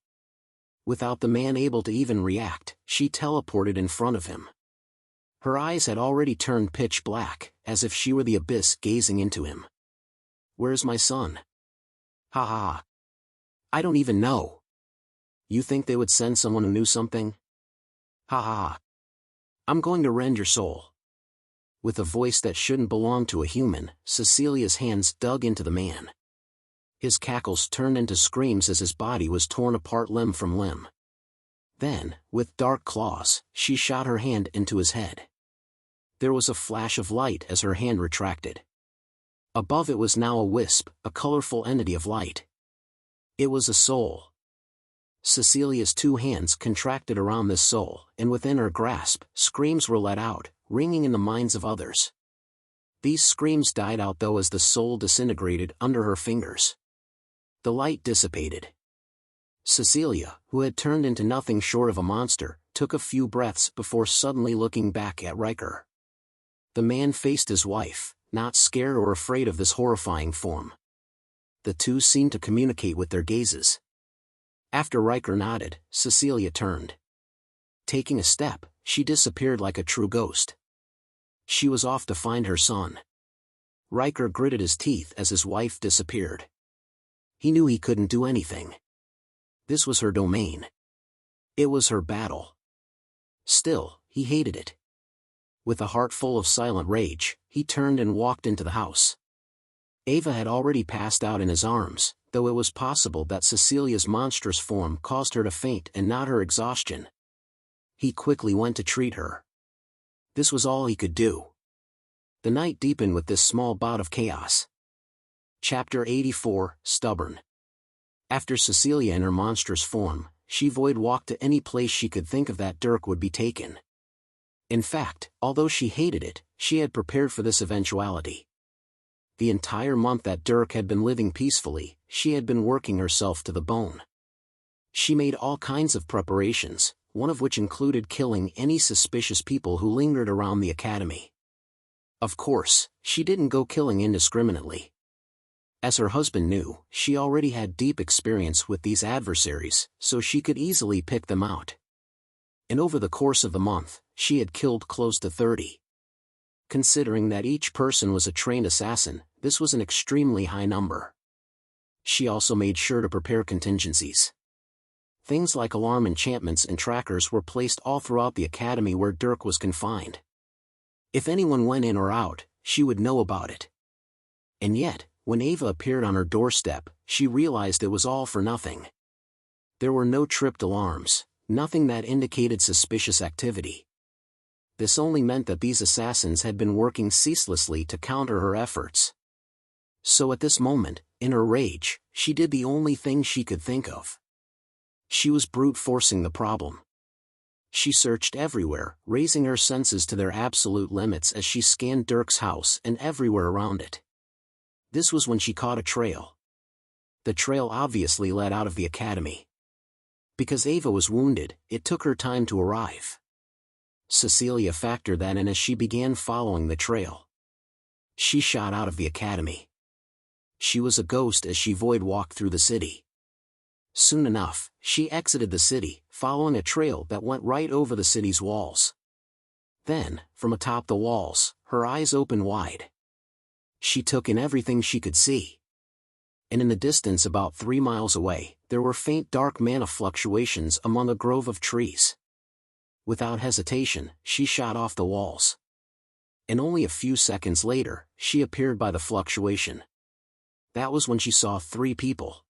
Without the man able to even react, she teleported in front of him. Her eyes had already turned pitch black, as if she were the abyss gazing into him. "Where's my son?" "Ha ha ha. I don't even know." "You think they would send someone who knew something?" "Ha ha ha. I'm going to rend your soul." With a voice that shouldn't belong to a human, Cecilia's hands dug into the man. His cackles turned into screams as his body was torn apart limb from limb. Then, with dark claws, she shot her hand into his head. There was a flash of light as her hand retracted. Above it was now a wisp, a colorful entity of light. It was a soul. Cecilia's two hands contracted around this soul, and within her grasp, screams were let out, ringing in the minds of others. These screams died out though as the soul disintegrated under her fingers. The light dissipated. Cecilia, who had turned into nothing short of a monster, took a few breaths before suddenly looking back at Riker. The man faced his wife, not scared or afraid of this horrifying form. The two seemed to communicate with their gazes. After Riker nodded, Cecilia turned. Taking a step, she disappeared like a true ghost. She was off to find her son. Riker gritted his teeth as his wife disappeared. He knew he couldn't do anything. This was her domain. It was her battle. Still, he hated it. With a heart full of silent rage, he turned and walked into the house. Ava had already passed out in his arms, though it was possible that Cecilia's monstrous form caused her to faint and not her exhaustion. He quickly went to treat her. This was all he could do. The night deepened with this small bout of chaos. Chapter 84, Stubborn. After Cecilia in her monstrous form, she void walked to any place she could think of that Dirk would be taken. In fact, although she hated it, she had prepared for this eventuality. The entire month that Dirk had been living peacefully, she had been working herself to the bone. She made all kinds of preparations, one of which included killing any suspicious people who lingered around the academy. Of course, she didn't go killing indiscriminately. As her husband knew, she already had deep experience with these adversaries, so she could easily pick them out. And over the course of the month, she had killed close to 30. Considering that each person was a trained assassin, this was an extremely high number. She also made sure to prepare contingencies. Things like alarm enchantments and trackers were placed all throughout the academy where Dirk was confined. If anyone went in or out, she would know about it. And yet, when Ava appeared on her doorstep, she realized it was all for nothing. There were no tripped alarms, nothing that indicated suspicious activity. This only meant that these assassins had been working ceaselessly to counter her efforts. So at this moment, in her rage, she did the only thing she could think of. She was brute forcing the problem. She searched everywhere, raising her senses to their absolute limits as she scanned Dirk's house and everywhere around it. This was when she caught a trail. The trail obviously led out of the academy. Because Ava was wounded, it took her time to arrive. Cecilia factored that in as she began following the trail. She shot out of the academy. She was a ghost as she void walked through the city. Soon enough, she exited the city, following a trail that went right over the city's walls. Then, from atop the walls, her eyes opened wide. She took in everything she could see. And in the distance about 3 miles away, there were faint dark mana fluctuations among a grove of trees. Without hesitation, she shot off the walls. And only a few seconds later, she appeared by the fluctuation. That was when she saw 3 people.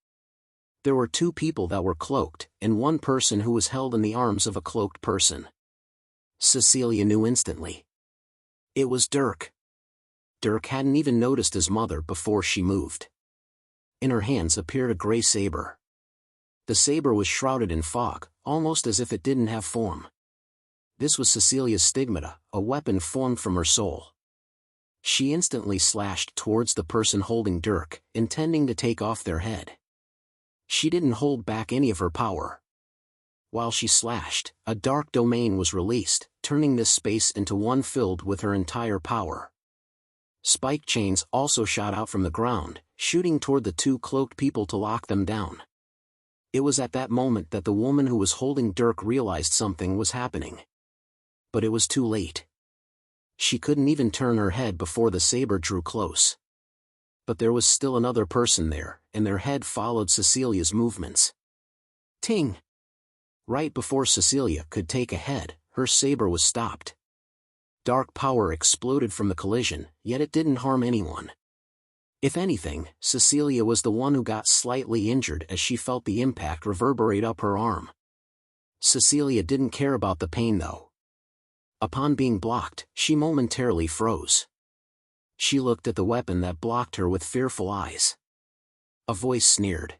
There were 2 people that were cloaked, and 1 person who was held in the arms of a cloaked person. Cecilia knew instantly. It was Dirk. Dirk hadn't even noticed his mother before she moved. In her hands appeared a gray saber. The saber was shrouded in fog, almost as if it didn't have form. This was Cecilia's stigmata, a weapon formed from her soul. She instantly slashed towards the person holding Dirk, intending to take off their head. She didn't hold back any of her power. While she slashed, a dark domain was released, turning this space into one filled with her entire power. Spike chains also shot out from the ground, shooting toward the 2 cloaked people to lock them down. It was at that moment that the woman who was holding Dirk realized something was happening. But it was too late. She couldn't even turn her head before the saber drew close. But there was still another person there, and their head followed Cecilia's movements. Ting! Right before Cecilia could take a head, her saber was stopped. Dark power exploded from the collision, yet it didn't harm anyone. If anything, Cecilia was the one who got slightly injured as she felt the impact reverberate up her arm. Cecilia didn't care about the pain though. Upon being blocked, she momentarily froze. She looked at the weapon that blocked her with fearful eyes. A voice sneered.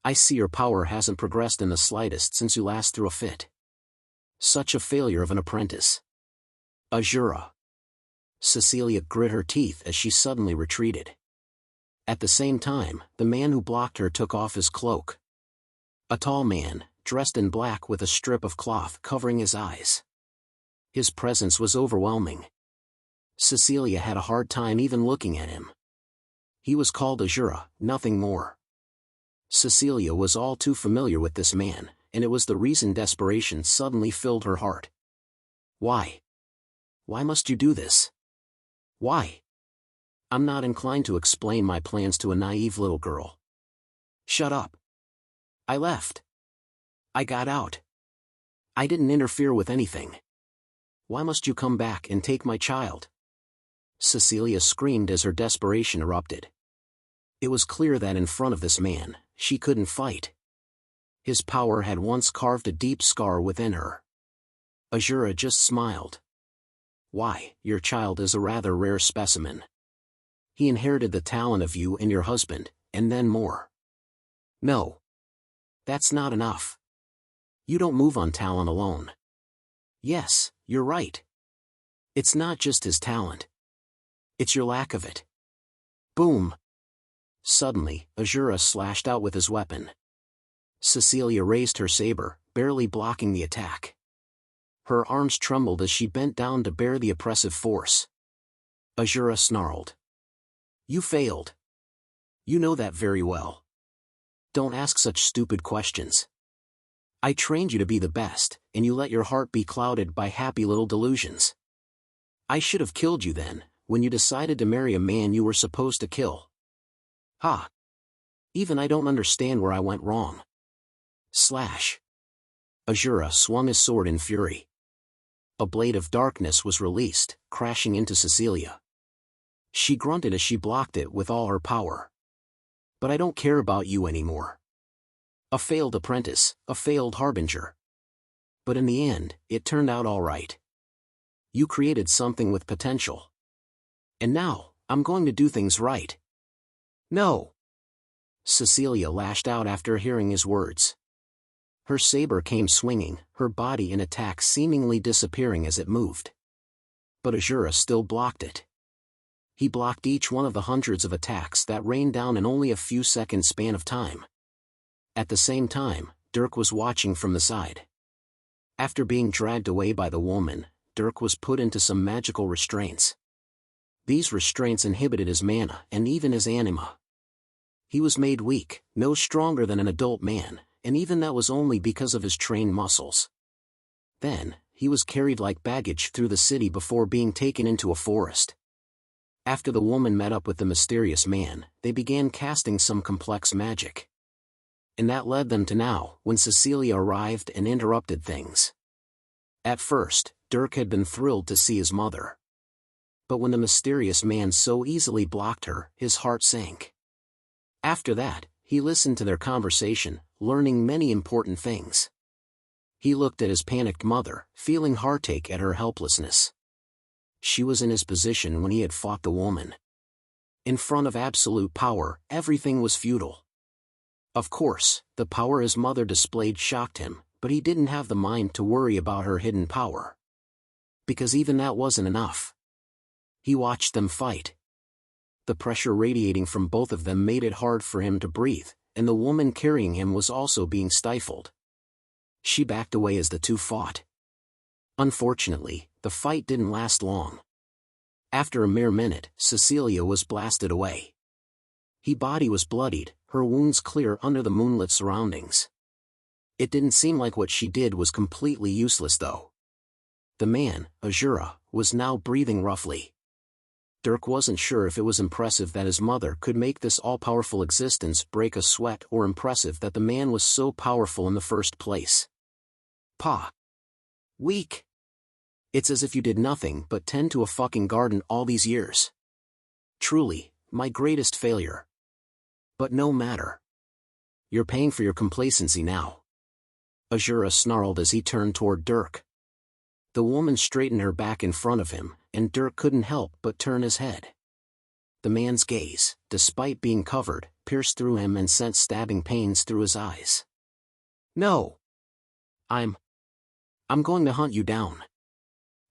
I see your power hasn't progressed in the slightest since you last threw a fit. Such a failure of an apprentice. Azura. Cecilia grit her teeth as she suddenly retreated. At the same time, the man who blocked her took off his cloak. A tall man, dressed in black with a strip of cloth covering his eyes. His presence was overwhelming. Cecilia had a hard time even looking at him. He was called Azura, nothing more. Cecilia was all too familiar with this man, and it was the reason desperation suddenly filled her heart. Why? Why must you do this? Why? I'm not inclined to explain my plans to a naive little girl. Shut up. I left. I got out. I didn't interfere with anything. Why must you come back and take my child? Cecilia screamed as her desperation erupted. It was clear that in front of this man, she couldn't fight. His power had once carved a deep scar within her. Azura just smiled. Why, your child is a rather rare specimen. He inherited the talent of you and your husband, and then more. No. That's not enough. You don't move on talent alone. Yes, you're right. It's not just his talent. It's your lack of it. Boom. Suddenly, Azura slashed out with his weapon. Cecilia raised her saber, barely blocking the attack. Her arms trembled as she bent down to bear the oppressive force. Azura snarled. You failed. You know that very well. Don't ask such stupid questions. I trained you to be the best, and you let your heart be clouded by happy little delusions. I should have killed you then, when you decided to marry a man you were supposed to kill. Ha! Even I don't understand where I went wrong. Slash. Azura swung his sword in fury. A blade of darkness was released, crashing into Cecilia. She grunted as she blocked it with all her power. But I don't care about you anymore. A failed apprentice, a failed harbinger. But in the end, it turned out all right. You created something with potential. And now, I'm going to do things right. No! Cecilia lashed out after hearing his words. Her saber came swinging, her body in attack seemingly disappearing as it moved. But Azura still blocked it. He blocked each one of the hundreds of attacks that rained down in only a few seconds span of time. At the same time, Dirk was watching from the side. After being dragged away by the woman, Dirk was put into some magical restraints. These restraints inhibited his mana and even his anima. He was made weak, no stronger than an adult man, and even that was only because of his trained muscles. Then, he was carried like baggage through the city before being taken into a forest. After the woman met up with the mysterious man, they began casting some complex magic. And that led them to now, when Cecilia arrived and interrupted things. At first, Dirk had been thrilled to see his mother. But when the mysterious man so easily blocked her, his heart sank. After that, he listened to their conversation, learning many important things. He looked at his panicked mother, feeling heartache at her helplessness. She was in his position when he had fought the woman. In front of absolute power, everything was futile. Of course, the power his mother displayed shocked him, but he didn't have the mind to worry about her hidden power. Because even that wasn't enough. He watched them fight. The pressure radiating from both of them made it hard for him to breathe, and the woman carrying him was also being stifled. She backed away as the two fought. Unfortunately, the fight didn't last long. After a mere minute, Cecilia was blasted away. Her body was bloodied, her wounds clear under the moonlit surroundings. It didn't seem like what she did was completely useless though. The man, Azura, was now breathing roughly. Dirk wasn't sure if it was impressive that his mother could make this all-powerful existence break a sweat or impressive that the man was so powerful in the first place. Pa. Weak. It's as if you did nothing but tend to a fucking garden all these years. Truly, my greatest failure. But no matter. You're paying for your complacency now. Azura snarled as he turned toward Dirk. The woman straightened her back in front of him, and Dirk couldn't help but turn his head. The man's gaze, despite being covered, pierced through him and sent stabbing pains through his eyes. No. I'm going to hunt you down.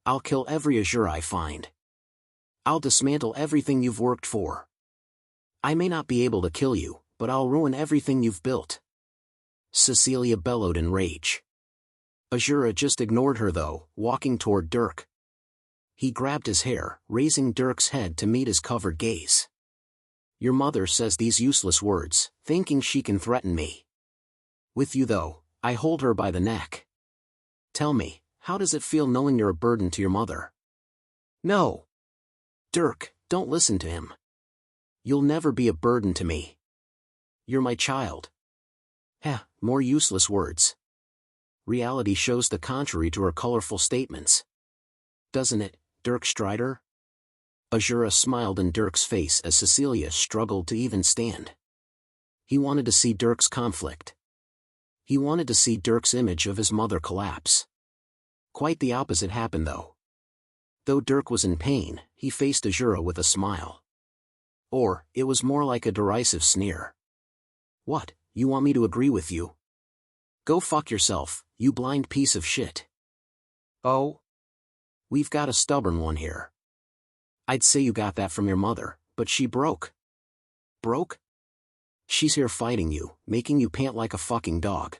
I'll kill every Azura I find. I'll dismantle everything you've worked for. I may not be able to kill you, but I'll ruin everything you've built. Cecilia bellowed in rage. Azura just ignored her though, walking toward Dirk. He grabbed his hair, raising Dirk's head to meet his covered gaze. Your mother says these useless words, thinking she can threaten me. With you though, I hold her by the neck. Tell me, how does it feel knowing you're a burden to your mother? No. Dirk, don't listen to him. You'll never be a burden to me. You're my child. More useless words. Reality shows the contrary to her colorful statements. Doesn't it, Dirk Strider? Azura smiled in Dirk's face as Cecilia struggled to even stand. He wanted to see Dirk's conflict. He wanted to see Dirk's image of his mother collapse. Quite the opposite happened though. Though Dirk was in pain, he faced Azura with a smile. Or, it was more like a derisive sneer. What, you want me to agree with you? Go fuck yourself, you blind piece of shit. Oh? We've got a stubborn one here. I'd say you got that from your mother, but she broke. Broke? She's here fighting you, making you pant like a fucking dog.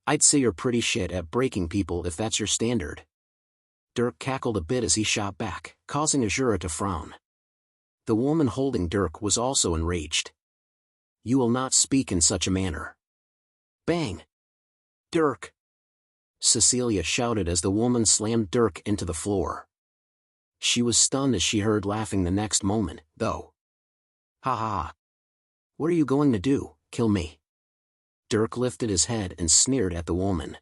I'd say you're pretty shit at breaking people if that's your standard. Dirk cackled a bit as he shot back, causing Azura to frown. The woman holding Dirk was also enraged. You will not speak in such a manner. Bang! Dirk! Cecilia shouted as the woman slammed Dirk into the floor. She was stunned as she heard laughing the next moment, though. Ha ha! What are you going to do, kill me? Dirk lifted his head and sneered at the woman.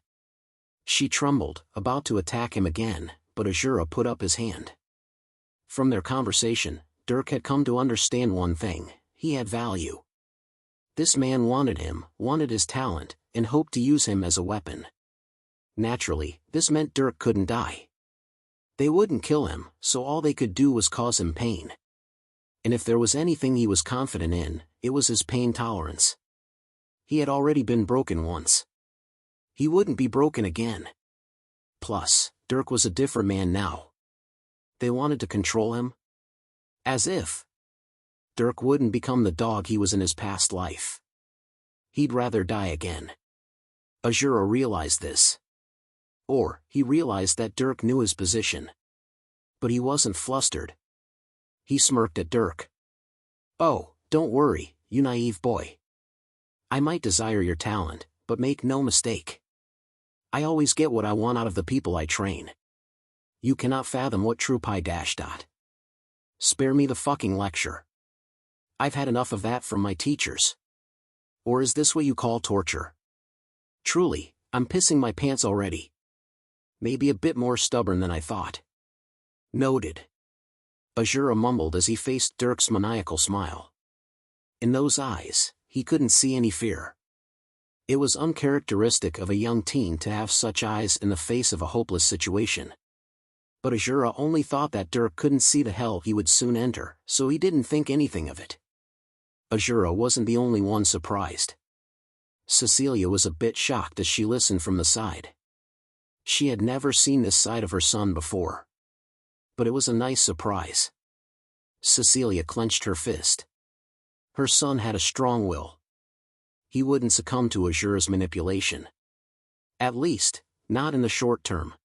She trembled, about to attack him again, but Azura put up his hand. From their conversation, Dirk had come to understand one thing: he had value. This man wanted him, wanted his talent, and hoped to use him as a weapon. Naturally, this meant Dirk couldn't die. They wouldn't kill him, so all they could do was cause him pain. And if there was anything he was confident in, it was his pain tolerance. He had already been broken once. He wouldn't be broken again. Plus, Dirk was a different man now. They wanted to control him? As if Dirk wouldn't become the dog he was in his past life. He'd rather die again. Azura realized this. Or, he realized that Dirk knew his position. But he wasn't flustered. He smirked at Dirk. Oh, don't worry, you naive boy. I might desire your talent, but make no mistake. I always get what I want out of the people I train. You cannot fathom what true pi dash dot. Spare me the fucking lecture. I've had enough of that from my teachers. Or is this what you call torture? Truly, I'm pissing my pants already. Maybe a bit more stubborn than I thought. Noted. Azura mumbled as he faced Dirk's maniacal smile. In those eyes, he couldn't see any fear. It was uncharacteristic of a young teen to have such eyes in the face of a hopeless situation. But Azura only thought that Dirk couldn't see the hell he would soon enter, so he didn't think anything of it. Azura wasn't the only one surprised. Cecilia was a bit shocked as she listened from the side. She had never seen this side of her son before. But it was a nice surprise. Cecilia clenched her fist. Her son had a strong will. He wouldn't succumb to Azura's manipulation. At least, not in the short term.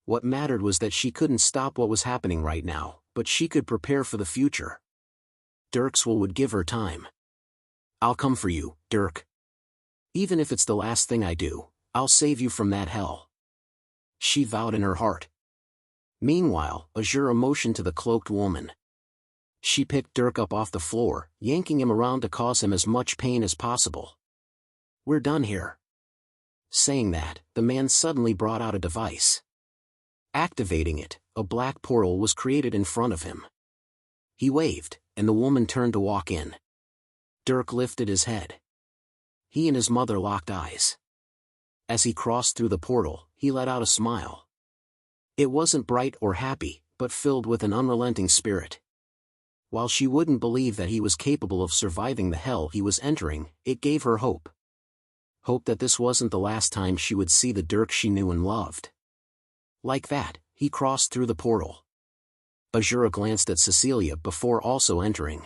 What mattered was that she couldn't stop what was happening right now, but she could prepare for the future. Dirk's will would give her time. I'll come for you, Dirk. Even if it's the last thing I do, I'll save you from that hell. She vowed in her heart. Meanwhile, Azura motioned to the cloaked woman. She picked Dirk up off the floor, yanking him around to cause him as much pain as possible. We're done here. Saying that, the man suddenly brought out a device. Activating it, a black portal was created in front of him. He waved, and the woman turned to walk in. Dirk lifted his head. He and his mother locked eyes. As he crossed through the portal, he let out a smile. It wasn't bright or happy, but filled with an unrelenting spirit. While she wouldn't believe that he was capable of surviving the hell he was entering, it gave her hope. Hope that this wasn't the last time she would see the Dirk she knew and loved. Like that, he crossed through the portal. Azura glanced at Cecilia before also entering.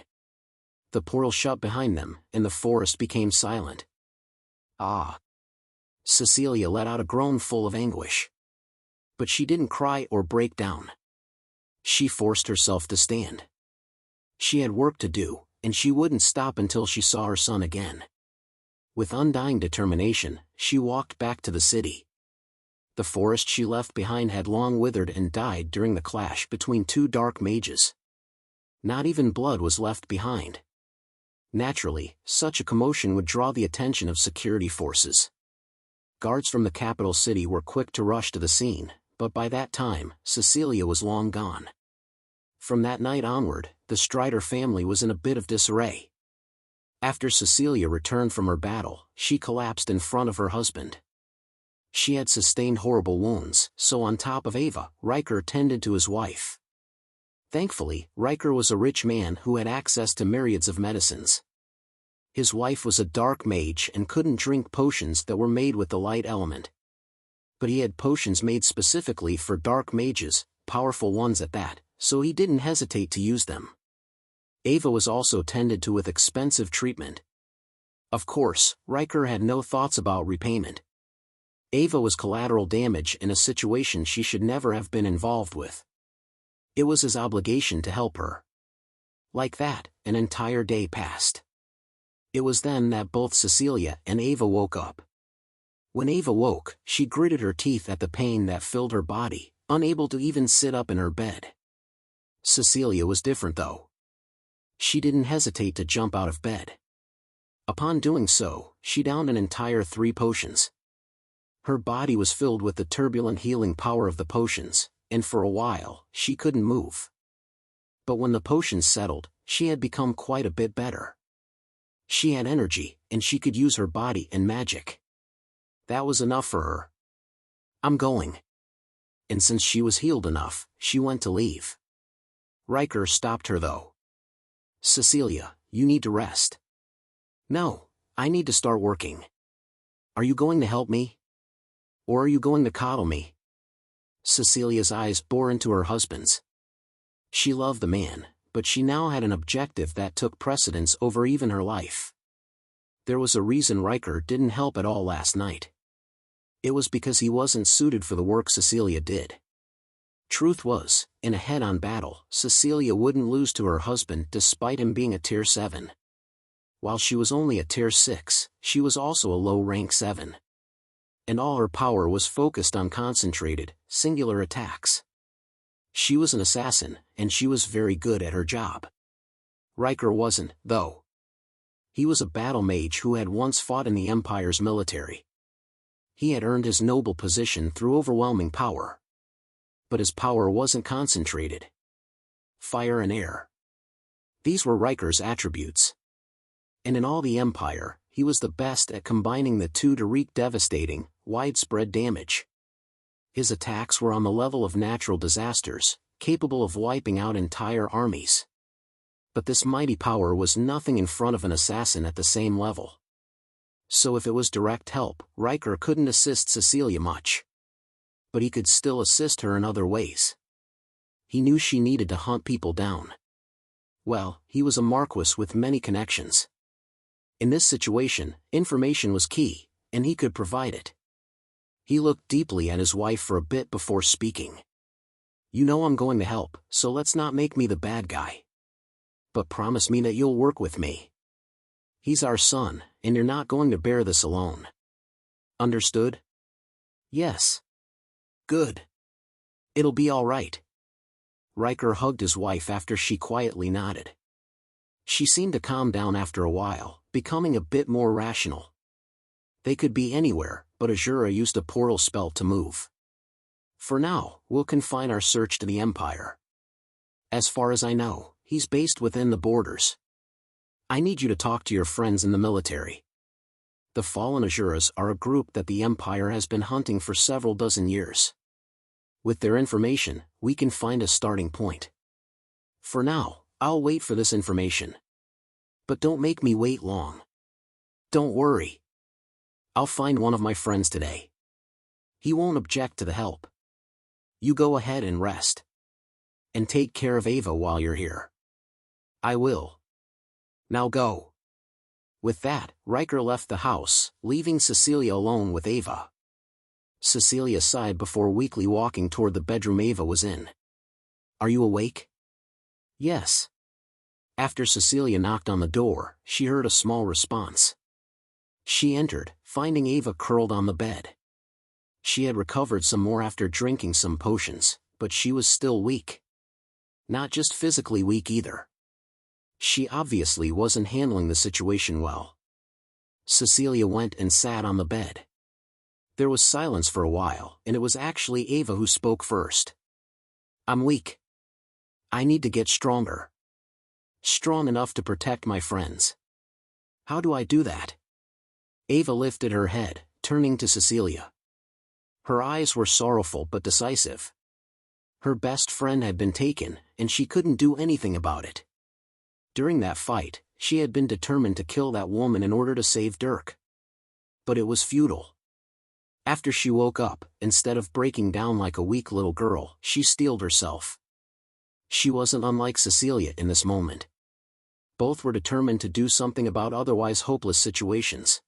The portal shut behind them, and the forest became silent. Ah! Cecilia let out a groan full of anguish. But she didn't cry or break down. She forced herself to stand. She had work to do, and she wouldn't stop until she saw her son again. With undying determination, she walked back to the city. The forest she left behind had long withered and died during the clash between two dark mages. Not even blood was left behind. Naturally, such a commotion would draw the attention of security forces. Guards from the capital city were quick to rush to the scene, but by that time, Cecilia was long gone. From that night onward, the Strider family was in a bit of disarray. After Cecilia returned from her battle, she collapsed in front of her husband. She had sustained horrible wounds, so on top of Ava, Riker tended to his wife. Thankfully, Riker was a rich man who had access to myriads of medicines. His wife was a dark mage and couldn't drink potions that were made with the light element. But he had potions made specifically for dark mages, powerful ones at that, so he didn't hesitate to use them. Ava was also tended to with expensive treatment. Of course, Riker had no thoughts about repayment. Ava was collateral damage in a situation she should never have been involved with. It was his obligation to help her. Like that, an entire day passed. It was then that both Cecilia and Ava woke up. When Ava woke, she gritted her teeth at the pain that filled her body, unable to even sit up in her bed. Cecilia was different though. She didn't hesitate to jump out of bed. Upon doing so, she downed an entire 3 potions. Her body was filled with the turbulent healing power of the potions, and for a while, she couldn't move. But when the potions settled, she had become quite a bit better. She had energy, and she could use her body and magic. That was enough for her. I'm going. And since she was healed enough, she went to leave. Riker stopped her though. Cecilia, you need to rest. No, I need to start working. Are you going to help me? Or are you going to coddle me? Cecilia's eyes bore into her husband's. She loved the man, but she now had an objective that took precedence over even her life. There was a reason Riker didn't help at all last night. It was because he wasn't suited for the work Cecilia did. Truth was, in a head-on battle, Cecilia wouldn't lose to her husband despite him being a tier 7. While she was only a tier 6, she was also a low rank 7. And all her power was focused on concentrated, singular attacks. She was an assassin, and she was very good at her job. Riker wasn't, though. He was a battle mage who had once fought in the Empire's military. He had earned his noble position through overwhelming power. But his power wasn't concentrated. Fire and air. These were Riker's attributes. And in all the Empire, he was the best at combining the two to wreak devastating, widespread damage. His attacks were on the level of natural disasters, capable of wiping out entire armies. But this mighty power was nothing in front of an assassin at the same level. So if it was direct help, Riker couldn't assist Cecilia much. But he could still assist her in other ways. He knew she needed to hunt people down. Well, he was a Marquis with many connections. In this situation, information was key, and he could provide it. He looked deeply at his wife for a bit before speaking. You know I'm going to help, so let's not make me the bad guy. But promise me that you'll work with me. He's our son, and you're not going to bear this alone. Understood? Yes. Good. It'll be all right. Riker hugged his wife after she quietly nodded. She seemed to calm down after a while, becoming a bit more rational. They could be anywhere, but Azura used a portal spell to move. For now, we'll confine our search to the Empire. As far as I know, he's based within the borders. I need you to talk to your friends in the military. The Fallen Azuras are a group that the Empire has been hunting for several dozen years. With their information, we can find a starting point. For now, I'll wait for this information. But don't make me wait long. Don't worry. I'll find one of my friends today. He won't object to the help. You go ahead and rest. And take care of Ava while you're here. I will. Now go. With that, Riker left the house, leaving Cecilia alone with Ava. Cecilia sighed before weakly walking toward the bedroom Ava was in. Are you awake? Yes. After Cecilia knocked on the door, she heard a small response. She entered, finding Ava curled on the bed. She had recovered some more after drinking some potions, but she was still weak. Not just physically weak either. She obviously wasn't handling the situation well. Cecilia went and sat on the bed. There was silence for a while, and it was actually Ava who spoke first. I'm weak. I need to get stronger. Strong enough to protect my friends. How do I do that? Ava lifted her head, turning to Cecilia. Her eyes were sorrowful but decisive. Her best friend had been taken, and she couldn't do anything about it. During that fight, she had been determined to kill that woman in order to save Dirk. But it was futile. After she woke up, instead of breaking down like a weak little girl, she steeled herself. She wasn't unlike Cecilia in this moment. Both were determined to do something about otherwise hopeless situations.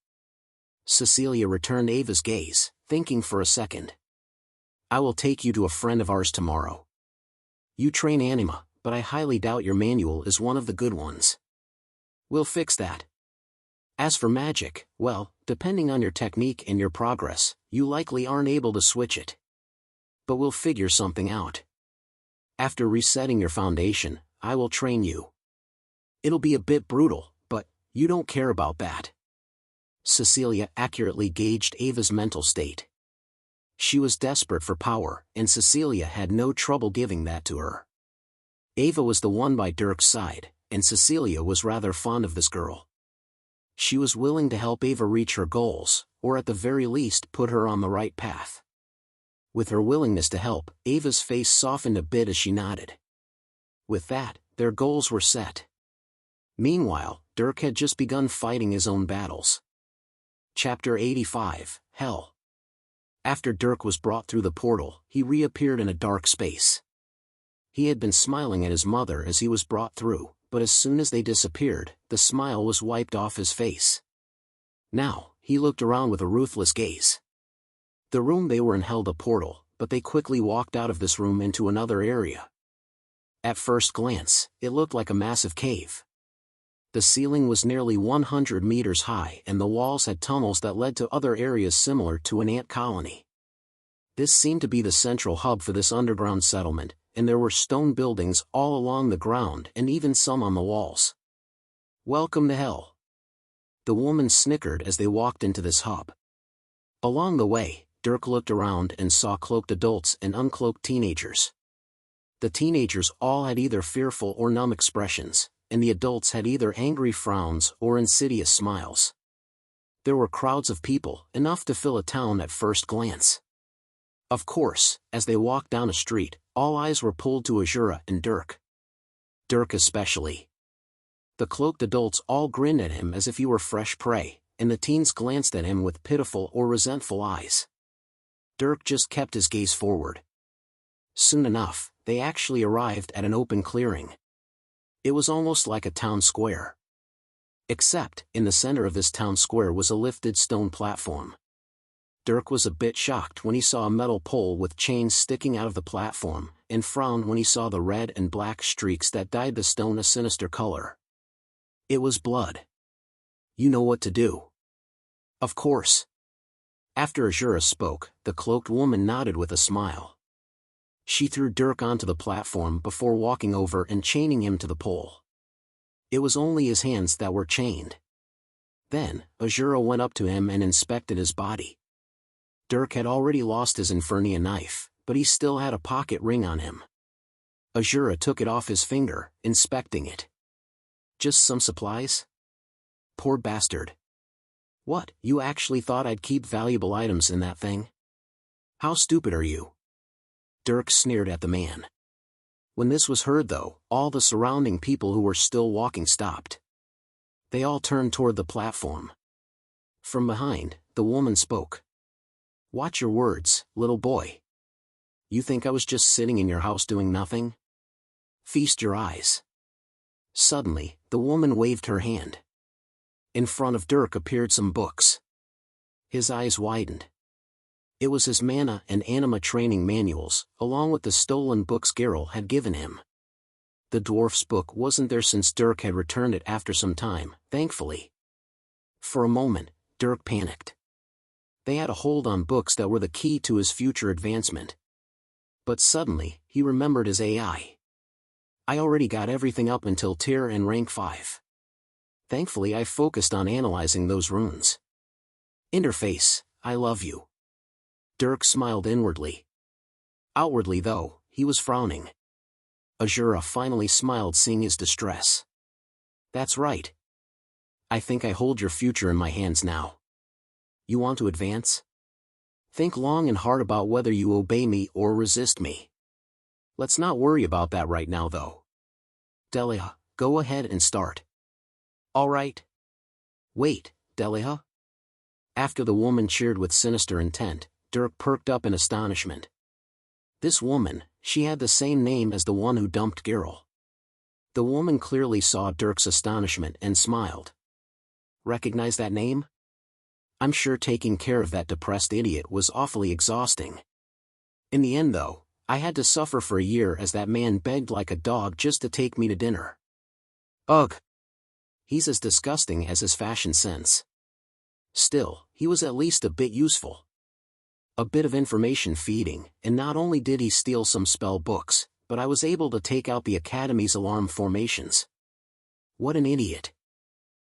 Cecilia returned Ava's gaze, thinking for a second. I will take you to a friend of ours tomorrow. You train anima, but I highly doubt your manual is one of the good ones. We'll fix that. As for magic, well, depending on your technique and your progress, you likely aren't able to switch it. But we'll figure something out. After resetting your foundation, I will train you. It'll be a bit brutal, but you don't care about that. Cecilia accurately gauged Ava's mental state. She was desperate for power, and Cecilia had no trouble giving that to her. Ava was the one by Dirk's side, and Cecilia was rather fond of this girl. She was willing to help Ava reach her goals, or at the very least put her on the right path. With her willingness to help, Ava's face softened a bit as she nodded. With that, their goals were set. Meanwhile, Dirk had just begun fighting his own battles. Chapter 85, Hell. After Dirk was brought through the portal, he reappeared in a dark space. He had been smiling at his mother as he was brought through, but as soon as they disappeared, the smile was wiped off his face. Now, he looked around with a ruthless gaze. The room they were in held a portal, but they quickly walked out of this room into another area. At first glance, it looked like a massive cave. The ceiling was nearly 100 meters high and the walls had tunnels that led to other areas similar to an ant colony. This seemed to be the central hub for this underground settlement, and there were stone buildings all along the ground and even some on the walls. Welcome to Hell. The woman snickered as they walked into this hub. Along the way, Dirk looked around and saw cloaked adults and uncloaked teenagers. The teenagers all had either fearful or numb expressions, and the adults had either angry frowns or insidious smiles. There were crowds of people, enough to fill a town at first glance. Of course, as they walked down a street, all eyes were pulled to Azura and Dirk. Dirk especially. The cloaked adults all grinned at him as if he were fresh prey, and the teens glanced at him with pitiful or resentful eyes. Dirk just kept his gaze forward. Soon enough, they actually arrived at an open clearing. It was almost like a town square. Except, in the center of this town square was a lifted stone platform. Dirk was a bit shocked when he saw a metal pole with chains sticking out of the platform, and frowned when he saw the red and black streaks that dyed the stone a sinister color. It was blood. You know what to do. Of course. After Azura spoke, the cloaked woman nodded with a smile. She threw Dirk onto the platform before walking over and chaining him to the pole. It was only his hands that were chained. Then, Azura went up to him and inspected his body. Dirk had already lost his Infernia knife, but he still had a pocket ring on him. Azura took it off his finger, inspecting it. Just some supplies? Poor bastard. What, you actually thought I'd keep valuable items in that thing? How stupid are you? Dirk sneered at the man. When this was heard though, all the surrounding people who were still walking stopped. They all turned toward the platform. From behind, the woman spoke. Watch your words, little boy. You think I was just sitting in your house doing nothing? Feast your eyes. Suddenly, the woman waved her hand. In front of Dirk appeared some books. His eyes widened. It was his mana and anima training manuals, along with the stolen books Geralt had given him. The dwarf's book wasn't there since Dirk had returned it after some time, thankfully. For a moment, Dirk panicked. They had a hold on books that were the key to his future advancement. But suddenly, he remembered his AI. I already got everything up until tier and rank 5. Thankfully I focused on analyzing those runes. Interface, I love you. Dirk smiled inwardly. Outwardly though, he was frowning. Azura finally smiled seeing his distress. That's right. I think I hold your future in my hands now. You want to advance? Think long and hard about whether you obey me or resist me. Let's not worry about that right now though. Delia, go ahead and start. All right. Wait, Delia? After the woman cheered with sinister intent, Dirk perked up in astonishment. This woman, she had the same name as the one who dumped Geralt. The woman clearly saw Dirk's astonishment and smiled. Recognize that name? I'm sure taking care of that depressed idiot was awfully exhausting. In the end though, I had to suffer for a year as that man begged like a dog just to take me to dinner. Ugh! He's as disgusting as his fashion sense. Still, he was at least a bit useful. A bit of information feeding, and not only did he steal some spell books, but I was able to take out the Academy's alarm formations. What an idiot.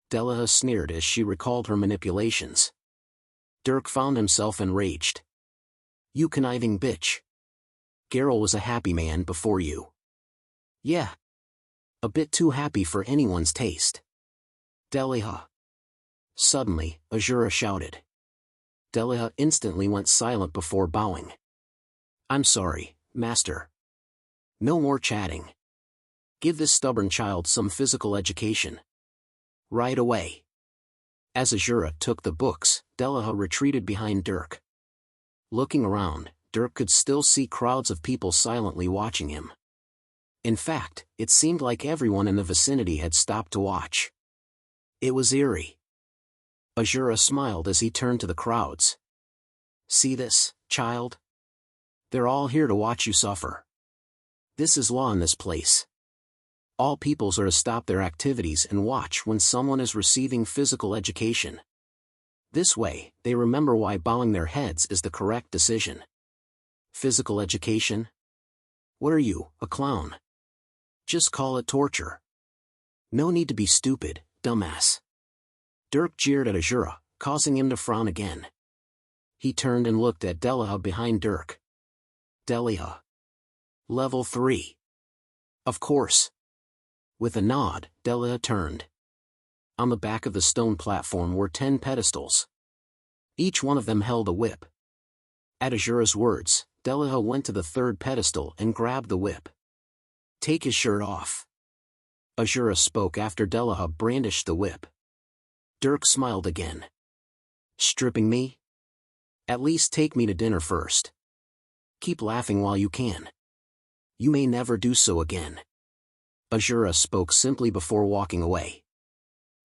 Delia sneered as she recalled her manipulations. Dirk found himself enraged. You conniving bitch. Geralt was a happy man before you. Yeah. A bit too happy for anyone's taste. Delia. Suddenly, Azura shouted. Delia instantly went silent before bowing. I'm sorry, master. No more chatting. Give this stubborn child some physical education. Right away. As Azura took the books, Delia retreated behind Dirk. Looking around, Dirk could still see crowds of people silently watching him. In fact, it seemed like everyone in the vicinity had stopped to watch. It was eerie. Azura smiled as he turned to the crowds. See this, child? They're all here to watch you suffer. This is law in this place. All peoples are to stop their activities and watch when someone is receiving physical education. This way, they remember why bowing their heads is the correct decision. Physical education? What are you, a clown? Just call it torture. No need to be stupid, dumbass. Dirk jeered at Azura, causing him to frown again. He turned and looked at Delia behind Dirk. Delia. Level 3. Of course. With a nod, Delia turned. On the back of the stone platform were 10 pedestals. Each one of them held a whip. At Azura's words, Delia went to the 3rd pedestal and grabbed the whip. Take his shirt off. Azura spoke after Delia brandished the whip. Dirk smiled again. Stripping me? At least take me to dinner first. Keep laughing while you can. You may never do so again. Azura spoke simply before walking away.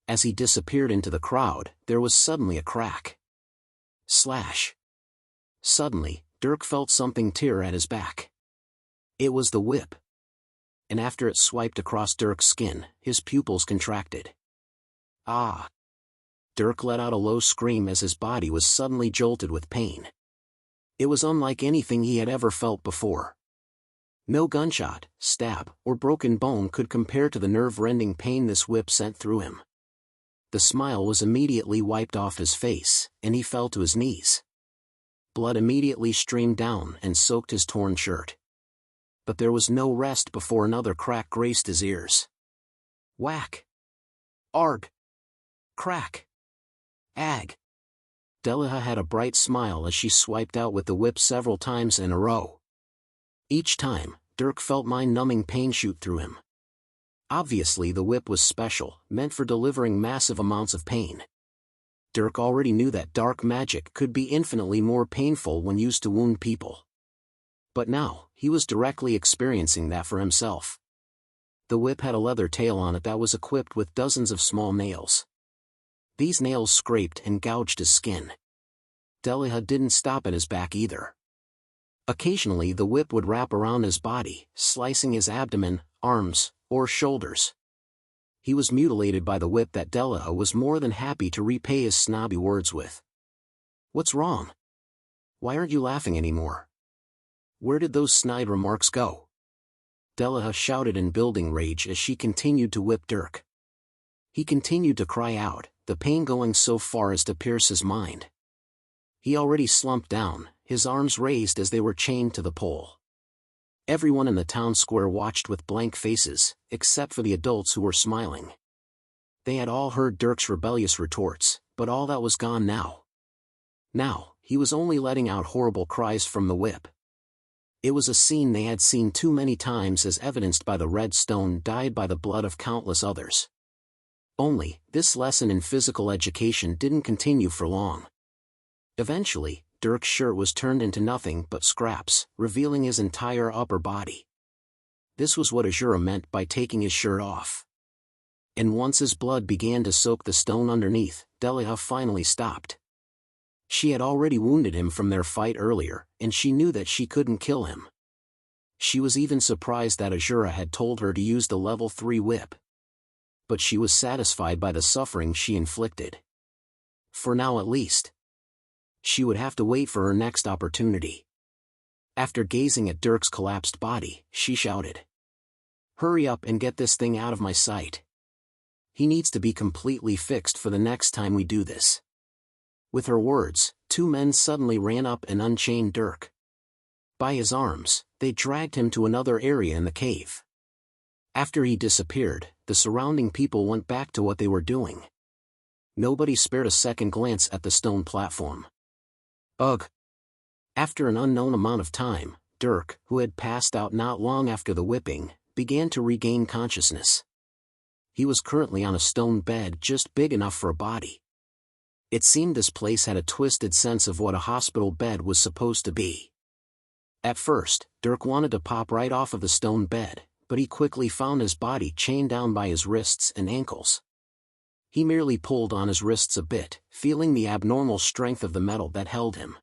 As he disappeared into the crowd, there was suddenly a crack. Slash. Suddenly, Dirk felt something tear at his back. It was the whip. And after it swiped across Dirk's skin, his pupils contracted. Ah! Dirk let out a low scream as his body was suddenly jolted with pain. It was unlike anything he had ever felt before. No gunshot, stab, or broken bone could compare to the nerve-rending pain this whip sent through him. The smile was immediately wiped off his face, and he fell to his knees. Blood immediately streamed down and soaked his torn shirt. But there was no rest before another crack graced his ears. Whack! Arg! Crack! Ag! Deliha had a bright smile as she swiped out with the whip several times in a row. Each time, Dirk felt mind-numbing pain shoot through him. Obviously the whip was special, meant for delivering massive amounts of pain. Dirk already knew that dark magic could be infinitely more painful when used to wound people. But now, he was directly experiencing that for himself. The whip had a leather tail on it that was equipped with dozens of small nails. These nails scraped and gouged his skin. Deliha didn't stop at his back either. Occasionally the whip would wrap around his body, slicing his abdomen, arms, or shoulders. He was mutilated by the whip that Deliha was more than happy to repay his snobby words with. "What's wrong? Why aren't you laughing anymore? Where did those snide remarks go?" Deliha shouted in building rage as she continued to whip Dirk. He continued to cry out, the pain going so far as to pierce his mind. He already slumped down, his arms raised as they were chained to the pole. Everyone in the town square watched with blank faces, except for the adults who were smiling. They had all heard Dirk's rebellious retorts, but all that was gone now. Now, he was only letting out horrible cries from the whip. It was a scene they had seen too many times, as evidenced by the red stone dyed by the blood of countless others. Only, this lesson in physical education didn't continue for long. Eventually, Dirk's shirt was turned into nothing but scraps, revealing his entire upper body. This was what Azura meant by taking his shirt off. And once his blood began to soak the stone underneath, Deliha finally stopped. She had already wounded him from their fight earlier, and she knew that she couldn't kill him. She was even surprised that Azura had told her to use the level 3 whip. But she was satisfied by the suffering she inflicted. For now at least. She would have to wait for her next opportunity. After gazing at Dirk's collapsed body, she shouted, "Hurry up and get this thing out of my sight. He needs to be completely fixed for the next time we do this." With her words, 2 men suddenly ran up and unchained Dirk. By his arms, they dragged him to another area in the cave. After he disappeared, the surrounding people went back to what they were doing. Nobody spared a second glance at the stone platform. Ugh! After an unknown amount of time, Dirk, who had passed out not long after the whipping, began to regain consciousness. He was currently on a stone bed just big enough for a body. It seemed this place had a twisted sense of what a hospital bed was supposed to be. At first, Dirk wanted to pop right off of the stone bed, but he quickly found his body chained down by his wrists and ankles. He merely pulled on his wrists a bit, feeling the abnormal strength of the metal that held him.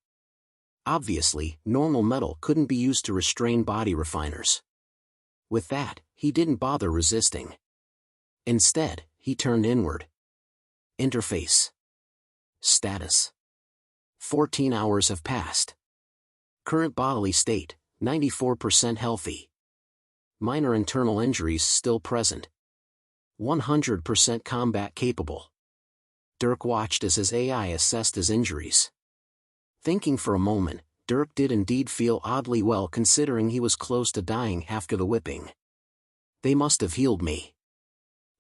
Obviously, normal metal couldn't be used to restrain body refiners. With that, he didn't bother resisting. Instead, he turned inward. Interface. Status. 14 hours have passed. Current bodily state, 94% healthy. Minor internal injuries still present. 100% combat capable. Dirk watched as his AI assessed his injuries. Thinking for a moment, Dirk did indeed feel oddly well considering he was close to dying after the whipping. They must have healed me.